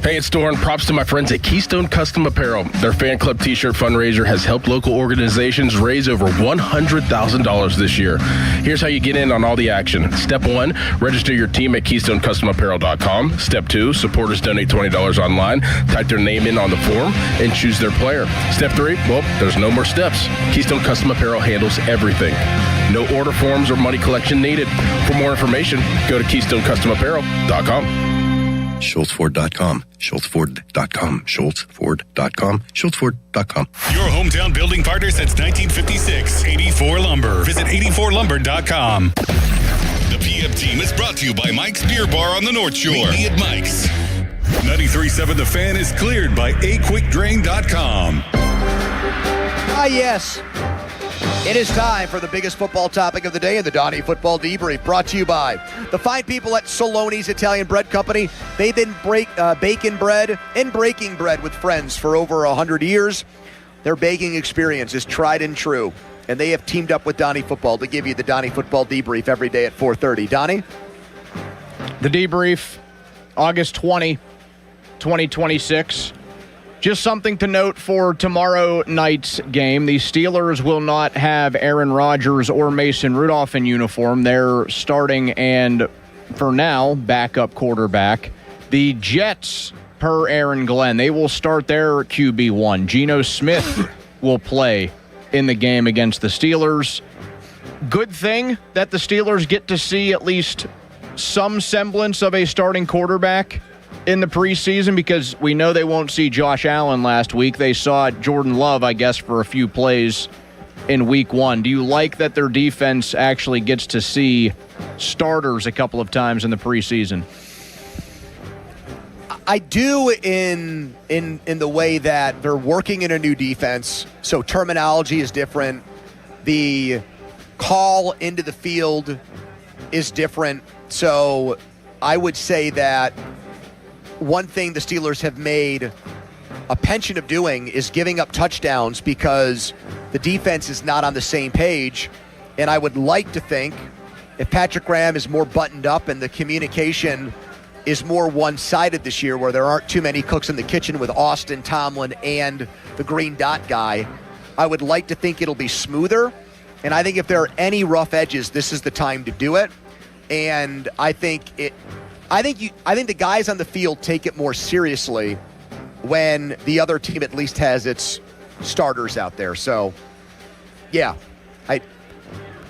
Hey, it's Doran. Props to my friends at Keystone Custom Apparel. Their fan club t-shirt fundraiser has helped local organizations raise over $100,000 this year. Here's how you get in on all the action. Step 1, register your team at KeystoneCustomApparel.com. Step 2, supporters donate $20 online, type their name in on the form, and choose their player. Step 3, well, there's no more steps. Keystone Custom Apparel handles everything. No order forms or money collection needed. For more information, go to KeystoneCustomApparel.com. SchultzFord.com, SchultzFord.com, SchultzFord.com, SchultzFord.com. Your hometown building partner since 1956, 84 Lumber. Visit 84lumber.com. The PM team is brought to you by Mike's Beer Bar on the North Shore. Meet me at Mike's. 93.7 The Fan is cleared by aquickdrain.com. Yes. It is time for the biggest football topic of the day in the Donnie Football Debrief, brought to you by the fine people at Saloni's Italian Bread Company. They've been baking bread and breaking bread with friends for over 100 years. Their baking experience is tried and true, and they have teamed up with Donnie Football to give you the Donnie Football Debrief every day at 4:30. Donnie? The Debrief, August 20, 2026. Just something to note for tomorrow night's game. The Steelers will not have Aaron Rodgers or Mason Rudolph in uniform. They're starting and, for now, backup quarterback. The Jets, per Aaron Glenn, they will start their QB1. Geno Smith will play in the game against the Steelers. Good thing that the Steelers get to see at least some semblance of a starting quarterback in the preseason, because we know they won't see Josh Allen last week. They saw Jordan Love, I guess, for a few plays in week 1. Do you like that their defense actually gets to see starters a couple of times in the preseason? I do in the way that they're working in a new defense, so terminology is different. The call into the field is different. So I would say that one thing the Steelers have made a penchant of doing is giving up touchdowns because the defense is not on the same page. And I would like to think if Patrick Graham is more buttoned up and the communication is more one-sided this year, where there aren't too many cooks in the kitchen with Austin, Tomlin, and the green dot guy, I would like to think it'll be smoother. And I think if there are any rough edges, this is the time to do it. And I think the guys on the field take it more seriously when the other team at least has its starters out there. So, yeah,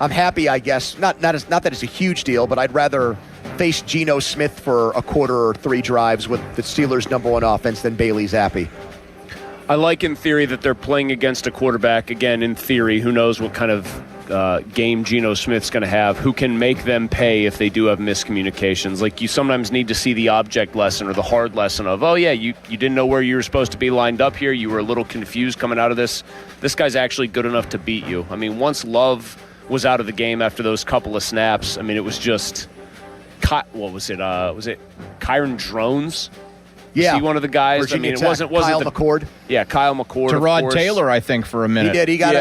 I'm happy, I guess. Not that it's a huge deal, but I'd rather face Geno Smith for a quarter or 3 drives with the Steelers' number 1 offense than Bailey Zappi. I like in theory that they're playing against a quarterback. Again, in theory, who knows what kind of game Geno Smith's going to have, who can make them pay if they do have miscommunications. Like, you sometimes need to see the object lesson or the hard lesson of, oh yeah, you didn't know where you were supposed to be lined up here. You were a little confused coming out of this. This guy's actually good enough to beat you. I mean, once Love was out of the game after those couple of snaps, I mean, it was just, what was it? Was it Kyron Drones? Yeah. See one of the guys? Virginia I mean, Tech. it wasn't Kyle the, McCord. Yeah, Kyle McCord. of Terod course. Taylor, I think, for a He minute. did. He got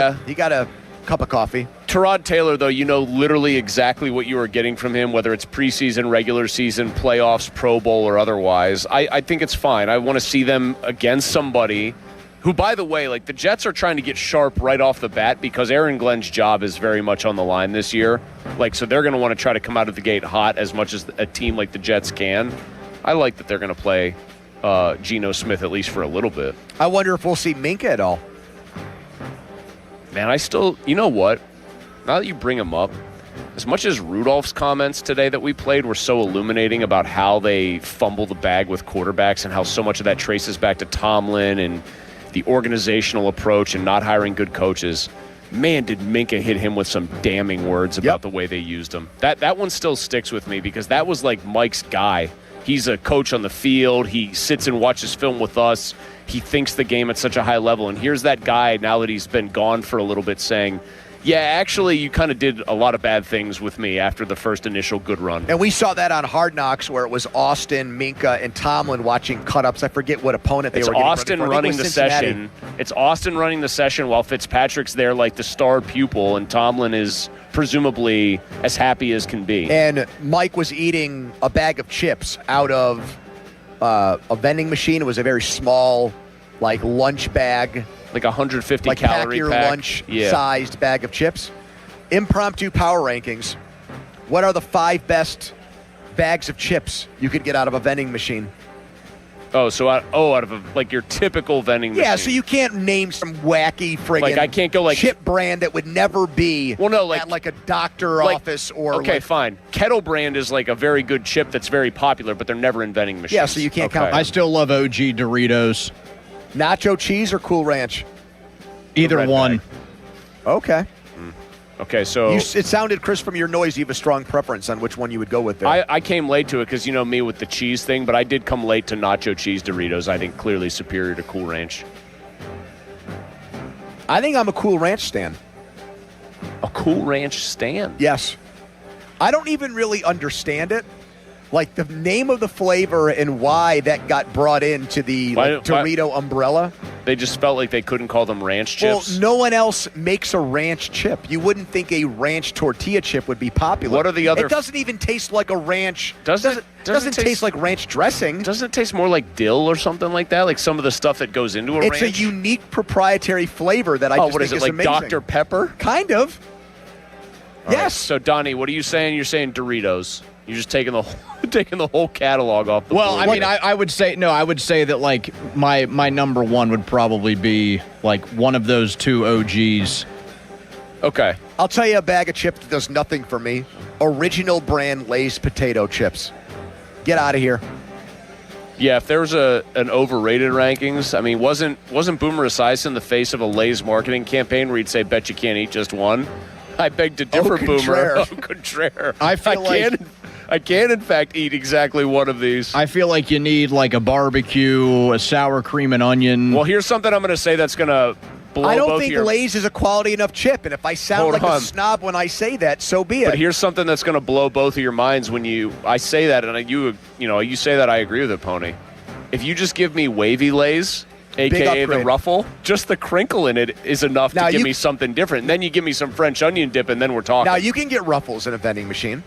a cup of coffee. Terod Taylor, though, you know literally exactly what you are getting from him, whether it's preseason, regular season, playoffs, Pro Bowl, or otherwise. I think it's fine. I want to see them against somebody who, by the way, like the Jets are trying to get sharp right off the bat because Aaron Glenn's job is very much on the line this year. Like, so they're going to want to try to come out of the gate hot as much as a team like the Jets can. I like that they're going to play Geno Smith at least for a little bit. I wonder if we'll see Minka at all. Man, I still, you know what? Now that you bring him up, as much as Rudolph's comments today that we played were so illuminating about how they fumble the bag with quarterbacks and how so much of that traces back to Tomlin and the organizational approach and not hiring good coaches, man, did Minka hit him with some damning words about the way they used him. That one still sticks with me because that was like Mike's guy. He's a coach on the field. He sits and watches film with us. He thinks the game at such a high level. And here's that guy, now that he's been gone for a little bit, saying, yeah, actually, you kind of did a lot of bad things with me after the first initial good run. And we saw that on Hard Knocks where it was Austin, Minka, and Tomlin watching cut-ups. I forget what opponent they It's were getting Austin ready for. running the session. It's Austin running the session while Fitzpatrick's there like the star pupil, and Tomlin is presumably as happy as can be. And Mike was eating a bag of chips out of a vending machine. It was a very small, like, lunch bag. Like 150 like calorie pack your pack. lunch-sized bag of chips. Impromptu power rankings. What are the 5 best bags of chips you could get out of a vending machine? Oh, so out of like your typical vending machine. Yeah, so you can't name some wacky friggin' Like, I can't go like chip brand that would never be at like a doctor office or okay, like, fine. Kettle Brand is like a very good chip that's very popular, but they're never in vending machines. Yeah, so you can't count. I still love OG Doritos. Nacho cheese or Cool Ranch? Either one. Okay. Okay, so it sounded, Chris, from your noise, you have a strong preference on which one you would go with there. I came late to it because you know me with the cheese thing, but I did come late to nacho cheese Doritos. I think clearly superior to Cool Ranch. I think I'm a Cool Ranch stan. A Cool Ranch stan? Yes. I don't even really understand it. Like the name of the flavor and why that got brought into the Dorito umbrella. They just felt like they couldn't call them ranch chips. Well, no one else makes a ranch chip. You wouldn't think a ranch tortilla chip would be popular. What are the other? It doesn't even taste like a ranch. Doesn't taste like ranch dressing. Doesn't it taste more like dill or something like that? Like some of the stuff that goes into a ranch? It's a unique proprietary flavor that I just what think is it, like amazing. Dr. Pepper? Kind of. All yes. Right. So, Donnie, what are you saying? You're saying Doritos. You're just taking the whole catalog off the board. I mean, I would say that like my number one would probably be like one of those two OGs. Okay. I'll tell you a bag of chips that does nothing for me. Original brand Lay's potato chips. Get out of here. Yeah, if there was an overrated rankings, I mean, wasn't Boomer Esiason the face of a Lay's marketing campaign where he'd say, bet you can't eat just one? I beg to differ, Boomer. Contraire. I can, in fact, eat exactly one of these. I feel like you need like a barbecue, a sour cream and onion. Well, here's something I'm going to say that's going to blow I don't both think your... Lay's is a quality enough chip, and if I sound like a snob when I say that, so be it. But here's something that's going to blow both of your minds when I say that, and you say that, I agree with it, Pony. If you just give me wavy Lay's, a.k.a. the ruffle, just the crinkle in it is enough to give me something different. And then you give me some French onion dip, and then we're talking. Now, you can get ruffles in a vending machine.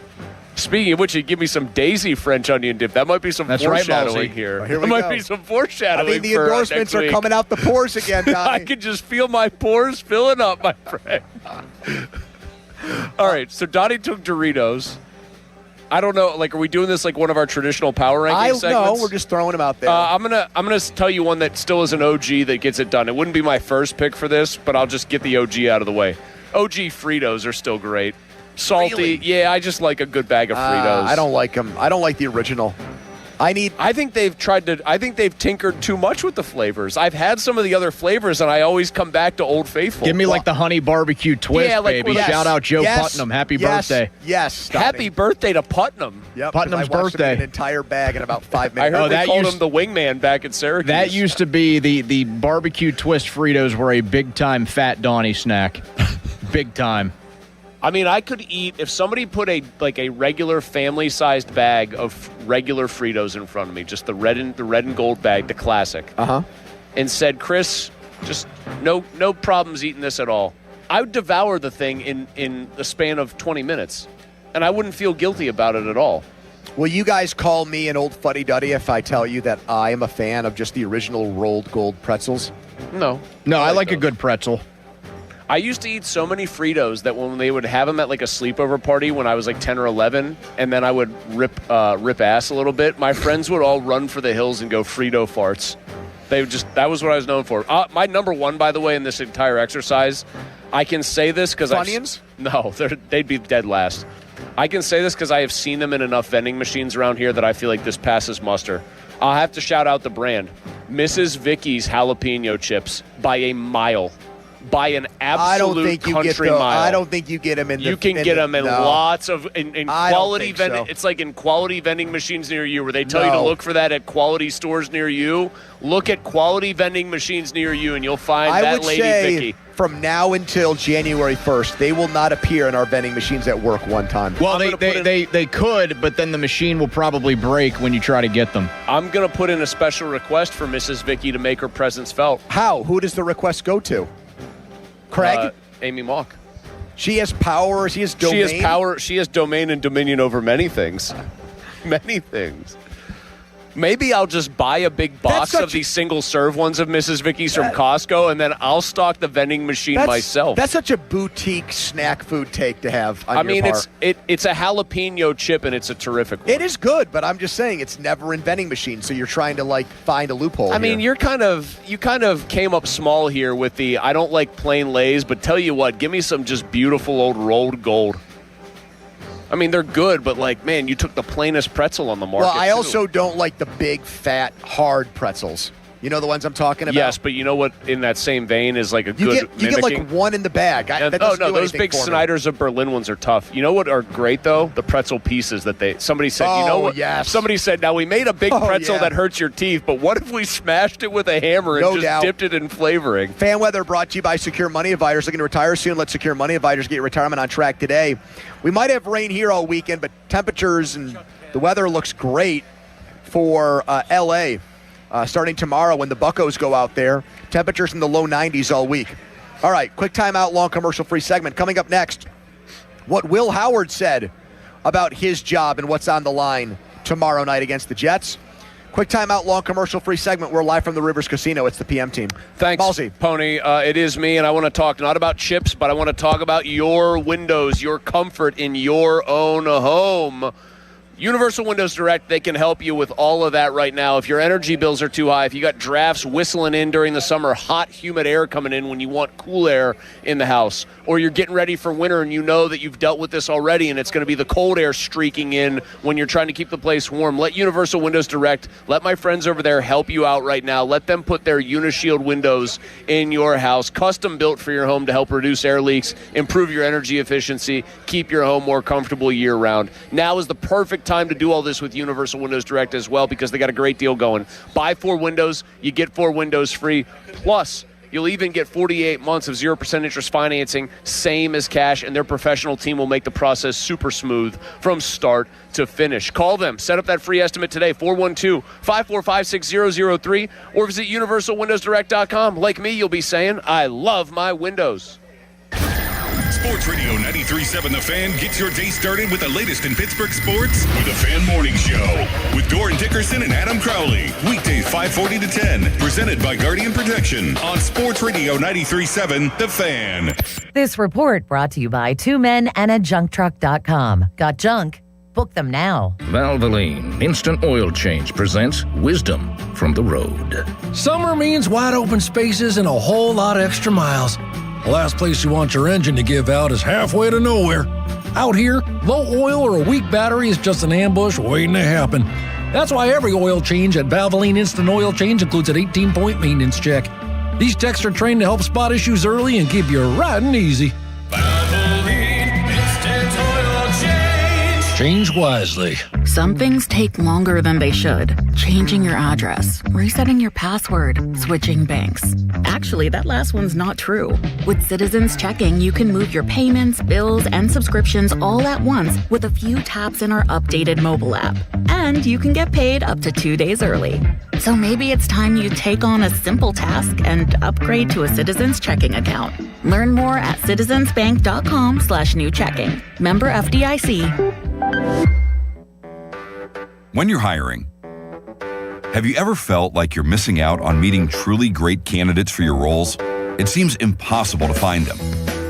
Speaking of which, you give me some Daisy French onion dip. That might be some foreshadowing here. Well, here we might go. be some foreshadowing. I mean, the endorsements are coming out the pores again, Donnie. I can just feel my pores filling up, my friend. All right, so Donnie took Doritos. I don't know. Like, are we doing this like one of our traditional power ranking segments? No, we're just throwing them out there. I'm gonna tell you one that still is an OG that gets it done. It wouldn't be my first pick for this, but I'll just get the OG out of the way. OG Fritos are still great. Salty, really? Yeah. I just like a good bag of Fritos. I don't like them. I don't like the original. I think they've tinkered too much with the flavors. I've had some of the other flavors, and I always come back to Old Faithful. Give me like the honey barbecue twist, baby. Shout out Joe Putnam. Happy birthday. Yes. Happy birthday to Putnam. Yep, Putnam's birthday. An entire bag in about 5 minutes. I heard they called him the wingman back in Syracuse. That used to be the barbecue twist Fritos were a big-time Fat Donnie snack. Big time. I mean, I could eat if somebody put a regular family-sized bag of regular Fritos in front of me, just the red and gold bag, the classic, and said, "Chris, just no problems eating this at all." I would devour the thing in the span of 20 minutes, and I wouldn't feel guilty about it at all. Will you guys call me an old fuddy-duddy if I tell you that I am a fan of just the original rolled gold pretzels? No. I like a good pretzel. I used to eat so many Fritos that when they would have them at like a sleepover party when I was like 10 or 11, and then I would rip ass a little bit, my friends would all run for the hills and go Frito farts. That was what I was known for. My number one, by the way, in this entire exercise, I can say this because Funyuns? No, they'd be dead last. I can say this because I have seen them in enough vending machines around here that I feel like this passes muster. I'll have to shout out the brand. Mrs. Vicky's jalapeno chips by a mile. By an absolute country mile. I don't think you get them in. You can get them in lots of in quality vending. So. It's like in quality vending machines near you, where they tell you to look for that at quality stores near you. Look at quality vending machines near you, and you'll find that Lady Vicky. From now until January 1st, they will not appear in our vending machines at work one time. Well, they could, but then the machine will probably break when you try to get them. I'm going to put in a special request for Mrs. Vicky to make her presence felt. How? Who does the request go to? Craig? Amy Mock. She has power. She has domain. She has power. She has domain and dominion over many things. Many things. Maybe I'll just buy a big box of these single-serve ones of Mrs. Vicky's from Costco, and then I'll stock the vending machine myself. That's such a boutique snack food take to have on your bar. It's a jalapeno chip, and it's a terrific one. It is good, but I'm just saying it's never in vending machines, so you're trying to, find a loophole I mean, you kind of came up small here with the I don't like plain Lays, but tell you what, give me some just beautiful old rolled gold. I mean, they're good, but man, you took the plainest pretzel on the market. Well, I also don't like the big, fat, hard pretzels. You know the ones I'm talking about? Yes, but you know what? In that same vein is a good You get one in the bag. Those big Snyder's of Berlin ones are tough. You know what are great though? The pretzel pieces that somebody said. You know what? Yes. Somebody said. Now we made a big pretzel that hurts your teeth, but what if we smashed it with a hammer and dipped it in flavoring? Fan weather brought to you by Secure Money Advisors. Looking to retire soon? Let Secure Money Advisors get your retirement on track today. We might have rain here all weekend, but temperatures and the weather looks great for L.A. Starting tomorrow when the Buccos go out there. Temperatures in the low 90s all week. All right, quick timeout, long commercial-free segment. Coming up next, what Will Howard said about his job and what's on the line tomorrow night against the Jets. Quick timeout, long commercial-free segment. We're live from the Rivers Casino. It's the PM team. Thanks, Ballsy. Pony. It is me, and I want to talk not about chips, but I want to talk about your windows, your comfort in your own home. Universal Windows Direct, they can help you with all of that right now. If your energy bills are too high, if you got drafts whistling in during the summer, hot, humid air coming in when you want cool air in the house, or you're getting ready for winter and you know that you've dealt with this already and it's going to be the cold air streaking in when you're trying to keep the place warm, let Universal Windows Direct, let my friends over there help you out right now. Let them put their Unishield windows in your house, custom built for your home to help reduce air leaks, improve your energy efficiency, keep your home more comfortable year-round. Now is the perfect time to do all this with Universal Windows Direct as well because they got a great deal going. Buy 4 windows, you get 4 windows free, plus you'll even get 48 months of 0% interest financing, same as cash, and their professional team will make the process super smooth from start to finish. Call them. Set up that free estimate today, 412-545-6003, or visit universalwindowsdirect.com. Like me, you'll be saying, I love my windows. Sports Radio 93.7 The Fan gets your day started with the latest in Pittsburgh sports with the Fan Morning Show with Doran Dickerson and Adam Crowley. Weekdays 5:40 to 10. Presented by Guardian Protection on Sports Radio 93.7 The Fan. This report brought to you by 2 Men and a JunkTruck.com. Got junk? Book them now. Valvoline Instant Oil Change presents wisdom from the road. Summer means wide open spaces and a whole lot of extra miles. The last place you want your engine to give out is halfway to nowhere. Out here, low oil or a weak battery is just an ambush waiting to happen. That's why every oil change at Valvoline Instant Oil Change includes an 18-point maintenance check. These techs are trained to help spot issues early and keep you riding easy. Valvoline Instant Oil Change. Change wisely. Some things take longer than they should. Changing your address, resetting your password, switching banks. Actually, that last one's not true. With Citizens Checking, you can move your payments, bills, and subscriptions all at once with a few taps in our updated mobile app. And you can get paid up to 2 days early. So maybe it's time you take on a simple task and upgrade to a Citizens Checking account. Learn more at citizensbank.com/new checking. Member FDIC. When you're hiring, have you ever felt like you're missing out on meeting truly great candidates for your roles? It seems impossible to find them,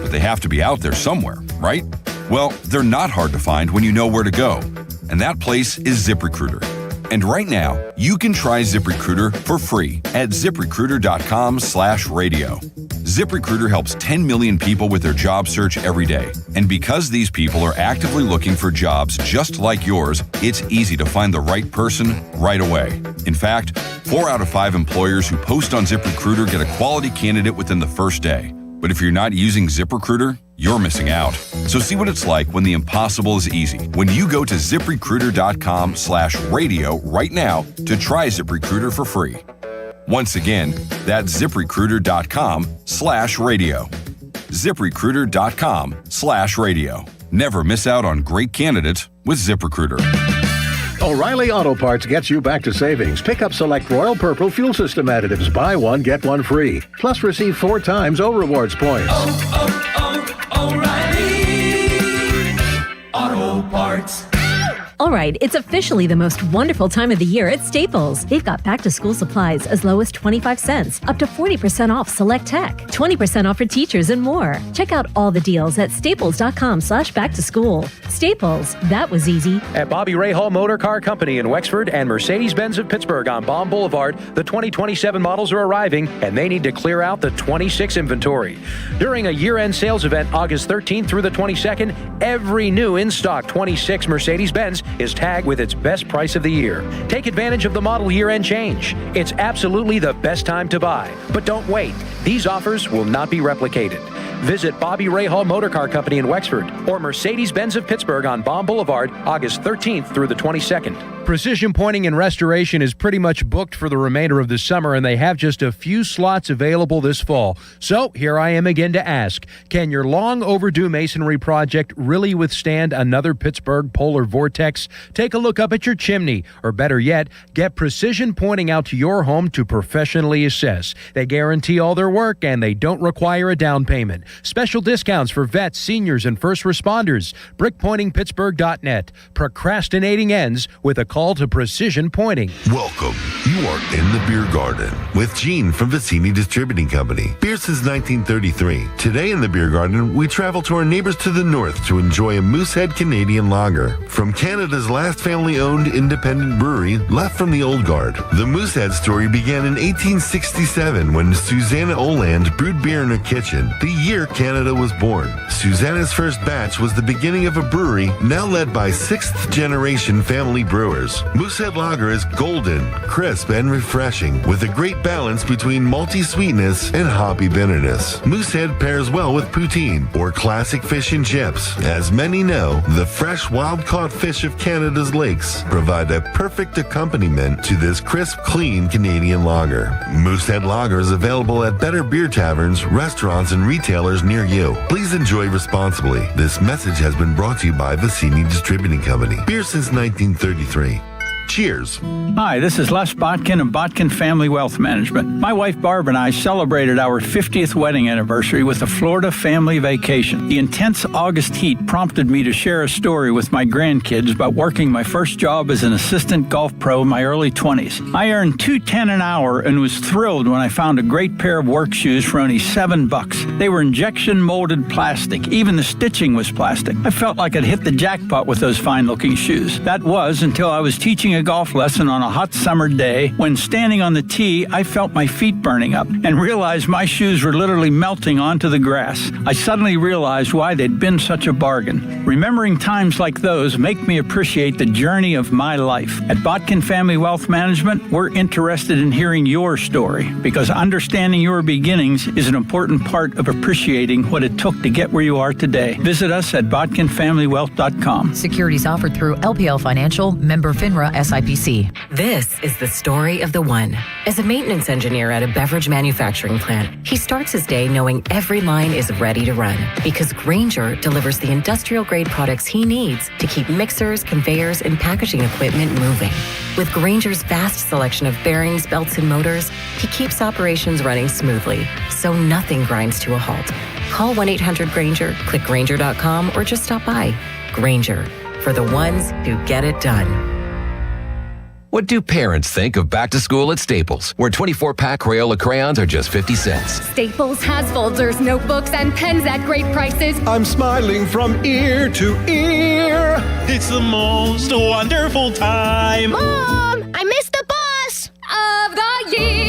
but they have to be out there somewhere, right? Well, they're not hard to find when you know where to go, and that place is ZipRecruiter. And right now, you can try ZipRecruiter for free at ZipRecruiter.com/radio. ZipRecruiter helps 10 million people with their job search every day. And because these people are actively looking for jobs just like yours, it's easy to find the right person right away. In fact, 4 out of 5 employers who post on ZipRecruiter get a quality candidate within the first day. But if you're not using ZipRecruiter, you're missing out. So see what it's like when the impossible is easy. When you go to ZipRecruiter.com/radio right now to try ZipRecruiter for free. Once again, that's ZipRecruiter.com/radio. ZipRecruiter.com/radio. Never miss out on great candidates with ZipRecruiter. O'Reilly Auto Parts gets you back to savings. Pick up select Royal Purple fuel system additives. Buy one, get one free. Plus receive 4 times O Rewards points. O'Reilly Auto Parts. All right, it's officially the most wonderful time of the year at Staples. They've got back-to-school supplies as low as 25 cents, up to 40% off select tech, 20% off for teachers, and more. Check out all the deals at staples.com/back-to-school. Staples, that was easy. At Bobby Rahal Motor Car Company in Wexford and Mercedes-Benz of Pittsburgh on Baum Boulevard, the 2027 models are arriving, and they need to clear out the 26 inventory. During a year-end sales event August 13th through the 22nd, every new in-stock 26 Mercedes-Benz is tagged with its best price of the year. Take advantage of the model year-end change. It's absolutely the best time to buy. But don't wait. These offers will not be replicated. Visit Bobby Rahal Motor Car Company in Wexford or Mercedes-Benz of Pittsburgh on Baum Boulevard, August 13th through the 22nd. Precision Pointing and Restoration is pretty much booked for the remainder of the summer, and they have just a few slots available this fall. So here I am again to ask, can your long overdue masonry project really withstand another Pittsburgh polar vortex? Take a look up at your chimney, or better yet, get Precision Pointing out to your home to professionally assess. They guarantee all their work, and they don't require a down payment. Special discounts for vets, seniors, and first responders. BrickPointingPittsburgh.net. Procrastinating ends with a call to Precision Pointing. Welcome. You are in the Beer Garden with Gene from Vicini Distributing Company. Beer since 1933. Today in the Beer Garden, we travel to our neighbors to the north to enjoy a Moosehead Canadian lager. From Canada's last family-owned independent brewery, left from the old guard. The Moosehead story began in 1867 when Susanna Oland brewed beer in her kitchen. The year Canada was born. Susanna's first batch was the beginning of a brewery now led by 6th-generation family brewers. Moosehead Lager is golden, crisp, and refreshing with a great balance between malty sweetness and hoppy bitterness. Moosehead pairs well with poutine or classic fish and chips. As many know, the fresh wild-caught fish of Canada's lakes provide a perfect accompaniment to this crisp, clean Canadian lager. Moosehead Lager is available at better beer taverns, restaurants, and retailers near you. Please enjoy responsibly. This message has been brought to you by Vicini Distributing Company. Beer since 1933. Cheers. Hi, this is Les Botkin of Botkin Family Wealth Management. My wife Barb and I celebrated our 50th wedding anniversary with a Florida family vacation. The intense August heat prompted me to share a story with my grandkids about working my first job as an assistant golf pro in my early 20s. I earned $2.10 an hour and was thrilled when I found a great pair of work shoes for only $7. They were injection molded plastic. Even the stitching was plastic. I felt like I'd hit the jackpot with those fine looking shoes. That was until I was teaching a a golf lesson on a hot summer day when standing on the tee, I felt my feet burning up and realized my shoes were literally melting onto the grass. I suddenly realized why they'd been such a bargain. Remembering times like those make me appreciate the journey of my life. At Botkin Family Wealth Management, we're interested in hearing your story because understanding your beginnings is an important part of appreciating what it took to get where you are today. Visit us at botkinfamilywealth.com. Securities offered through LPL Financial, member FINRA SIPC. This is the story of the one. As a maintenance engineer at a beverage manufacturing plant, he starts his day knowing every line is ready to run because Grainger delivers the industrial-grade products he needs to keep mixers, conveyors, and packaging equipment moving. With Grainger's vast selection of bearings, belts, and motors, he keeps operations running smoothly, so nothing grinds to a halt. Call 1-800-GRAINGER, click Grainger.com, or just stop by. Grainger, for the ones who get it done. What do parents think of back to school at Staples, where 24-pack Crayola crayons are just 50 cents? Staples has folders, notebooks, and pens at great prices. I'm smiling from ear to ear. It's the most wonderful time. Mom, I missed the bus of the year.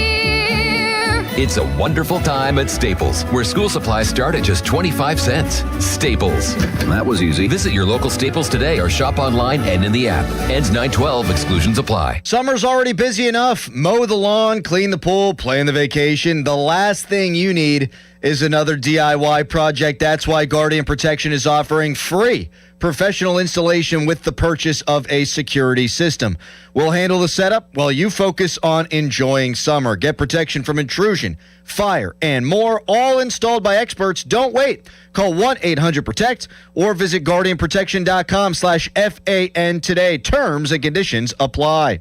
It's a wonderful time at Staples, where school supplies start at just 25 cents. Staples. That was easy. Visit your local Staples today or shop online and in the app. Ends 9/12. Exclusions apply. Summer's already busy enough. Mow the lawn, clean the pool, plan the vacation. The last thing you need is another DIY project. That's why Guardian Protection is offering free professional installation with the purchase of a security system. We'll handle the setup while you focus on enjoying summer. Get protection from intrusion, fire, and more, all installed by experts. Don't wait. Call 1-800-PROTECT or visit guardianprotection.com/FAN today. Terms and conditions apply.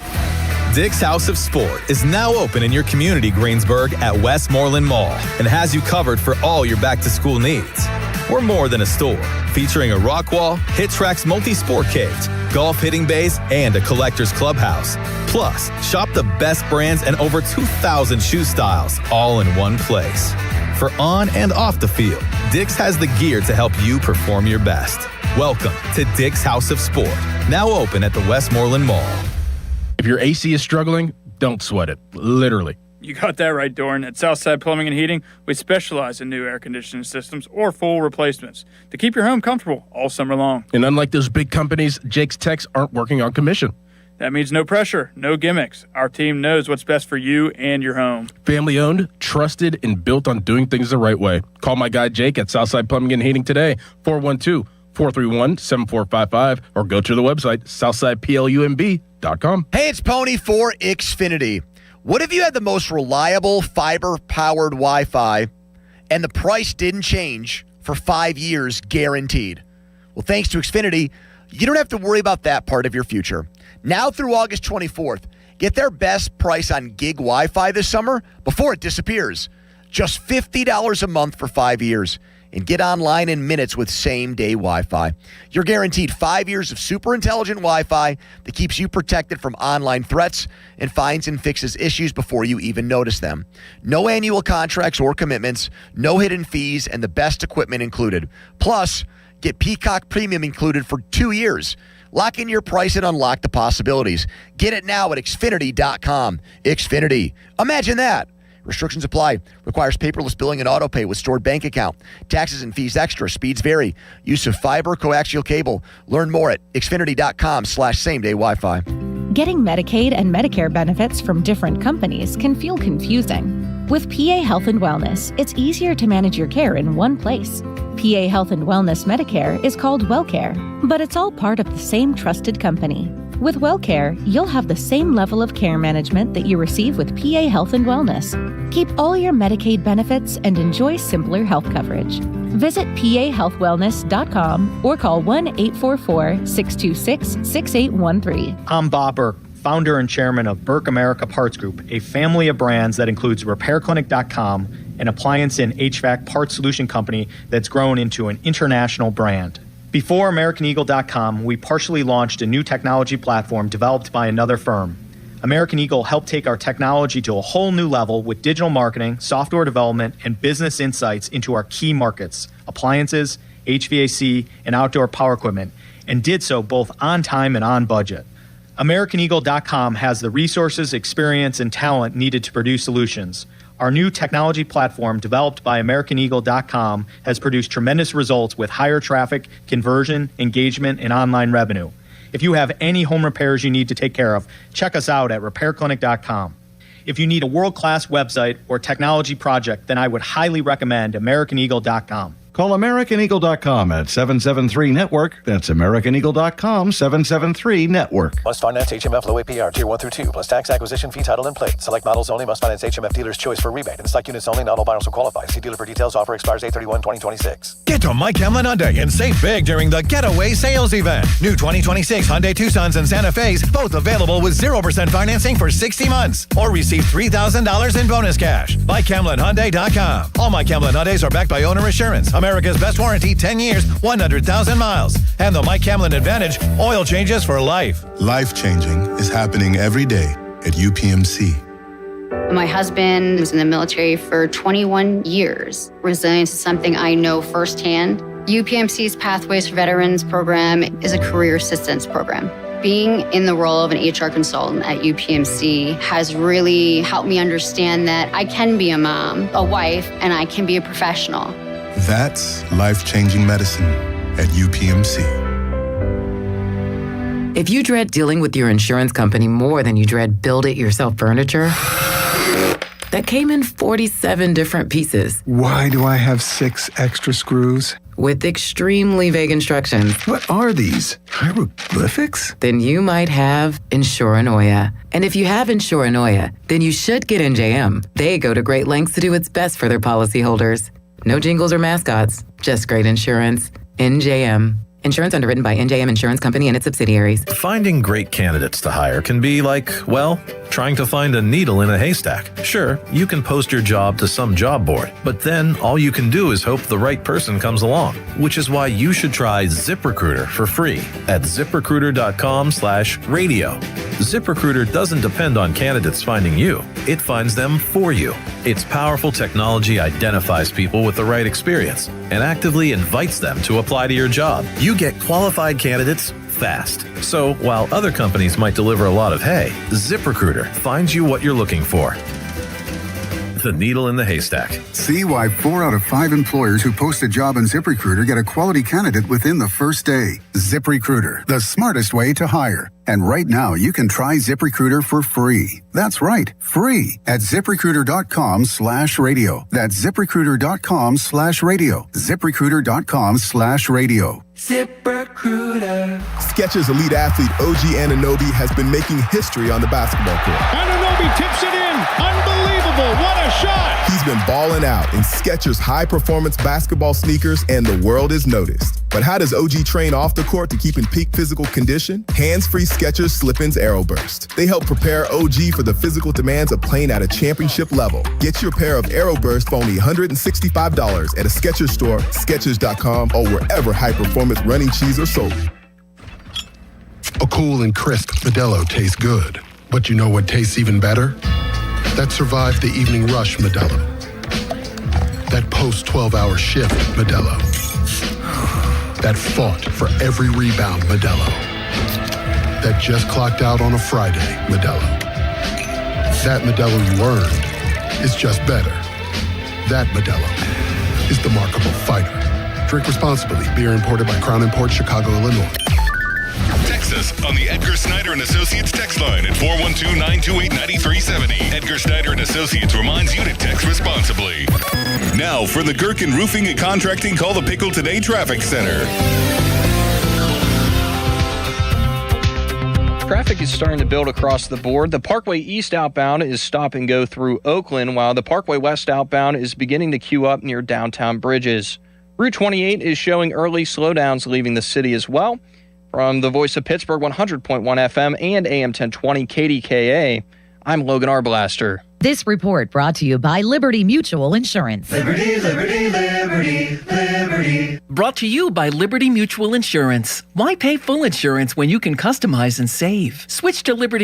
Dick's House of Sport is now open in your community, Greensburg, at Westmoreland Mall and has you covered for all your back-to-school needs. We're more than a store, featuring a rock wall, Hit Tracks multi-sport cage, golf hitting bays, and a collector's clubhouse. Plus, shop the best brands and over 2,000 shoe styles, all in one place. For on and off the field, Dick's has the gear to help you perform your best. Welcome to Dick's House of Sport, now open at the Westmoreland Mall. If your AC is struggling, don't sweat it. Literally. You got that right, Doran. At Southside Plumbing and Heating, we specialize in new air conditioning systems or full replacements to keep your home comfortable all summer long. And unlike those big companies, Jake's techs aren't working on commission. That means no pressure, no gimmicks. Our team knows what's best for you and your home. Family owned, trusted, and built on doing things the right way. Call my guy Jake at Southside Plumbing and Heating today, 412-431-7455, or go to the website, southsideplumb.com. Hey, it's Pony for Xfinity. What if you had the most reliable fiber-powered Wi-Fi and the price didn't change for 5 years guaranteed? Well, thanks to Xfinity, you don't have to worry about that part of your future. Now through August 24th, get their best price on gig Wi-Fi this summer before it disappears. Just $50 a month for 5 years. And get online in minutes with same-day Wi-Fi. You're guaranteed 5 years of super intelligent Wi-Fi that keeps you protected from online threats and finds and fixes issues before you even notice them. No annual contracts or commitments, no hidden fees, and the best equipment included. Plus, get Peacock Premium included for 2 years. Lock in your price and unlock the possibilities. Get it now at Xfinity.com. Xfinity. Imagine that. Restrictions apply. Requires paperless billing and auto pay with stored bank account. Taxes and fees extra. Speeds vary. Use of fiber, coaxial cable. Learn more at Xfinity.com/same-day Wi-Fi. Getting Medicaid and Medicare benefits from different companies can feel confusing. With PA Health and Wellness, it's easier to manage your care in one place. PA Health and Wellness Medicare is called WellCare, but it's all part of the same trusted company. With WellCare, you'll have the same level of care management that you receive with PA Health and Wellness. Keep all your Medicaid benefits and enjoy simpler health coverage. Visit pahealthwellness.com or call 1-844-626-6813. I'm Bob Burke, founder and chairman of Burke America Parts Group, a family of brands that includes RepairClinic.com, an appliance and HVAC parts solution company that's grown into an international brand. Before AmericanEagle.com, we partially launched a new technology platform developed by another firm. American Eagle helped take our technology to a whole new level with digital marketing, software development, and business insights into our key markets, appliances, HVAC, and outdoor power equipment, and did so both on time and on budget. AmericanEagle.com has the resources, experience, and talent needed to produce solutions. Our new technology platform, developed by AmericanEagle.com, has produced tremendous results with higher traffic, conversion, engagement, and online revenue. If you have any home repairs you need to take care of, check us out at RepairClinic.com. If you need a world-class website or technology project, then I would highly recommend AmericanEagle.com. Call AmericanEagle.com at 773-NETWORK. That's AmericanEagle.com, 773-NETWORK. Must finance HMF low APR tier 1 through 2 plus tax acquisition fee title and plate. Select models only. Must finance HMF dealer's choice for rebate. And stock units only. Not all buyers will qualify. See dealer for details. Offer expires 8/31/2026. Get to Mike Hamlin Hyundai and save big during the Getaway Sales Event. New 2026 Hyundai Tucsons and Santa Fe's, both available with 0% financing for 60 months. Or receive $3,000 in bonus cash. MikeHamlinHyundai.com. All Mike Hamlin Hyundais are backed by owner assurance. America's best warranty, 10 years, 100,000 miles. And the Mike Hamlin Advantage, oil changes for life. Life changing is happening every day at UPMC. My husband was in the military for 21 years. Resilience is something I know firsthand. UPMC's Pathways for Veterans program is a career assistance program. Being in the role of an HR consultant at UPMC has really helped me understand that I can be a mom, a wife, and I can be a professional. That's life-changing medicine at UPMC. If you dread dealing with your insurance company more than you dread build-it-yourself furniture, that came in 47 different pieces. Why do I have 6 extra screws? With extremely vague instructions. What are these? Hieroglyphics? Then you might have Insuranoia. And if you have Insuranoia, then you should get NJM. They go to great lengths to do what's best for their policyholders. No jingles or mascots, just great insurance. NJM. Insurance underwritten by NJM Insurance Company and its subsidiaries. Finding great candidates to hire can be like, well, trying to find a needle in a haystack. Sure, you can post your job to some job board, but then all you can do is hope the right person comes along, which is why you should try ZipRecruiter for free at ZipRecruiter.com/radio. ZipRecruiter doesn't depend on candidates finding you. It finds them for you. Its powerful technology identifies people with the right experience and actively invites them to apply to your job. You get qualified candidates fast. So while other companies might deliver a lot of hay, ZipRecruiter finds you what you're looking for. The needle in the haystack. See why 4 out of 5 employers who post a job on ZipRecruiter get a quality candidate within the first day. ZipRecruiter, the smartest way to hire. And right now, you can try ZipRecruiter for free. That's right, free at ZipRecruiter.com/radio. That's ZipRecruiter.com/radio. ZipRecruiter.com/radio. ZipRecruiter. Skechers elite athlete OG Anunoby has been making history on the basketball court. Anunoby tips it in. Unbelievable. What a shot. He's been balling out in Skechers high-performance basketball sneakers, and the world is noticed. But how does OG train off the court to keep in peak physical condition? Hands-free Skechers Slip-ins AeroBurst. They help prepare OG for the physical demands of playing at a championship level. Get your pair of AeroBurst for only $165 at a Skechers store, Skechers.com, or wherever high-performance running shoes are sold. A cool and crisp Modelo tastes good. But you know what tastes even better? That survived the evening rush Modelo. That post-12-hour shift Modelo. That fought for every rebound Modelo. That just clocked out on a Friday Modelo. That Modelo you earned is just better. That Modelo is the markable fighter. Drink responsibly. Beer imported by Crown Imports, Chicago, Illinois. Text us on the Edgar Snyder & Associates text line at 412-928-9370. Edgar Snyder & Associates reminds you to text responsibly. Now for the Gherkin Roofing and Contracting Call the Pickle Today Traffic Center. Traffic is starting to build across the board. The Parkway East outbound is stop and go through Oakland, while the Parkway West outbound is beginning to queue up near downtown Bridges. Route 28 is showing early slowdowns leaving the city as well. From the Voice of Pittsburgh 100.1 FM and AM 1020 KDKA, I'm Logan Arblaster. This report brought to you by Liberty Mutual Insurance. Liberty, liberty, liberty, liberty. Brought to you by Liberty Mutual Insurance. Why pay full insurance when you can customize and save? Switch to Liberty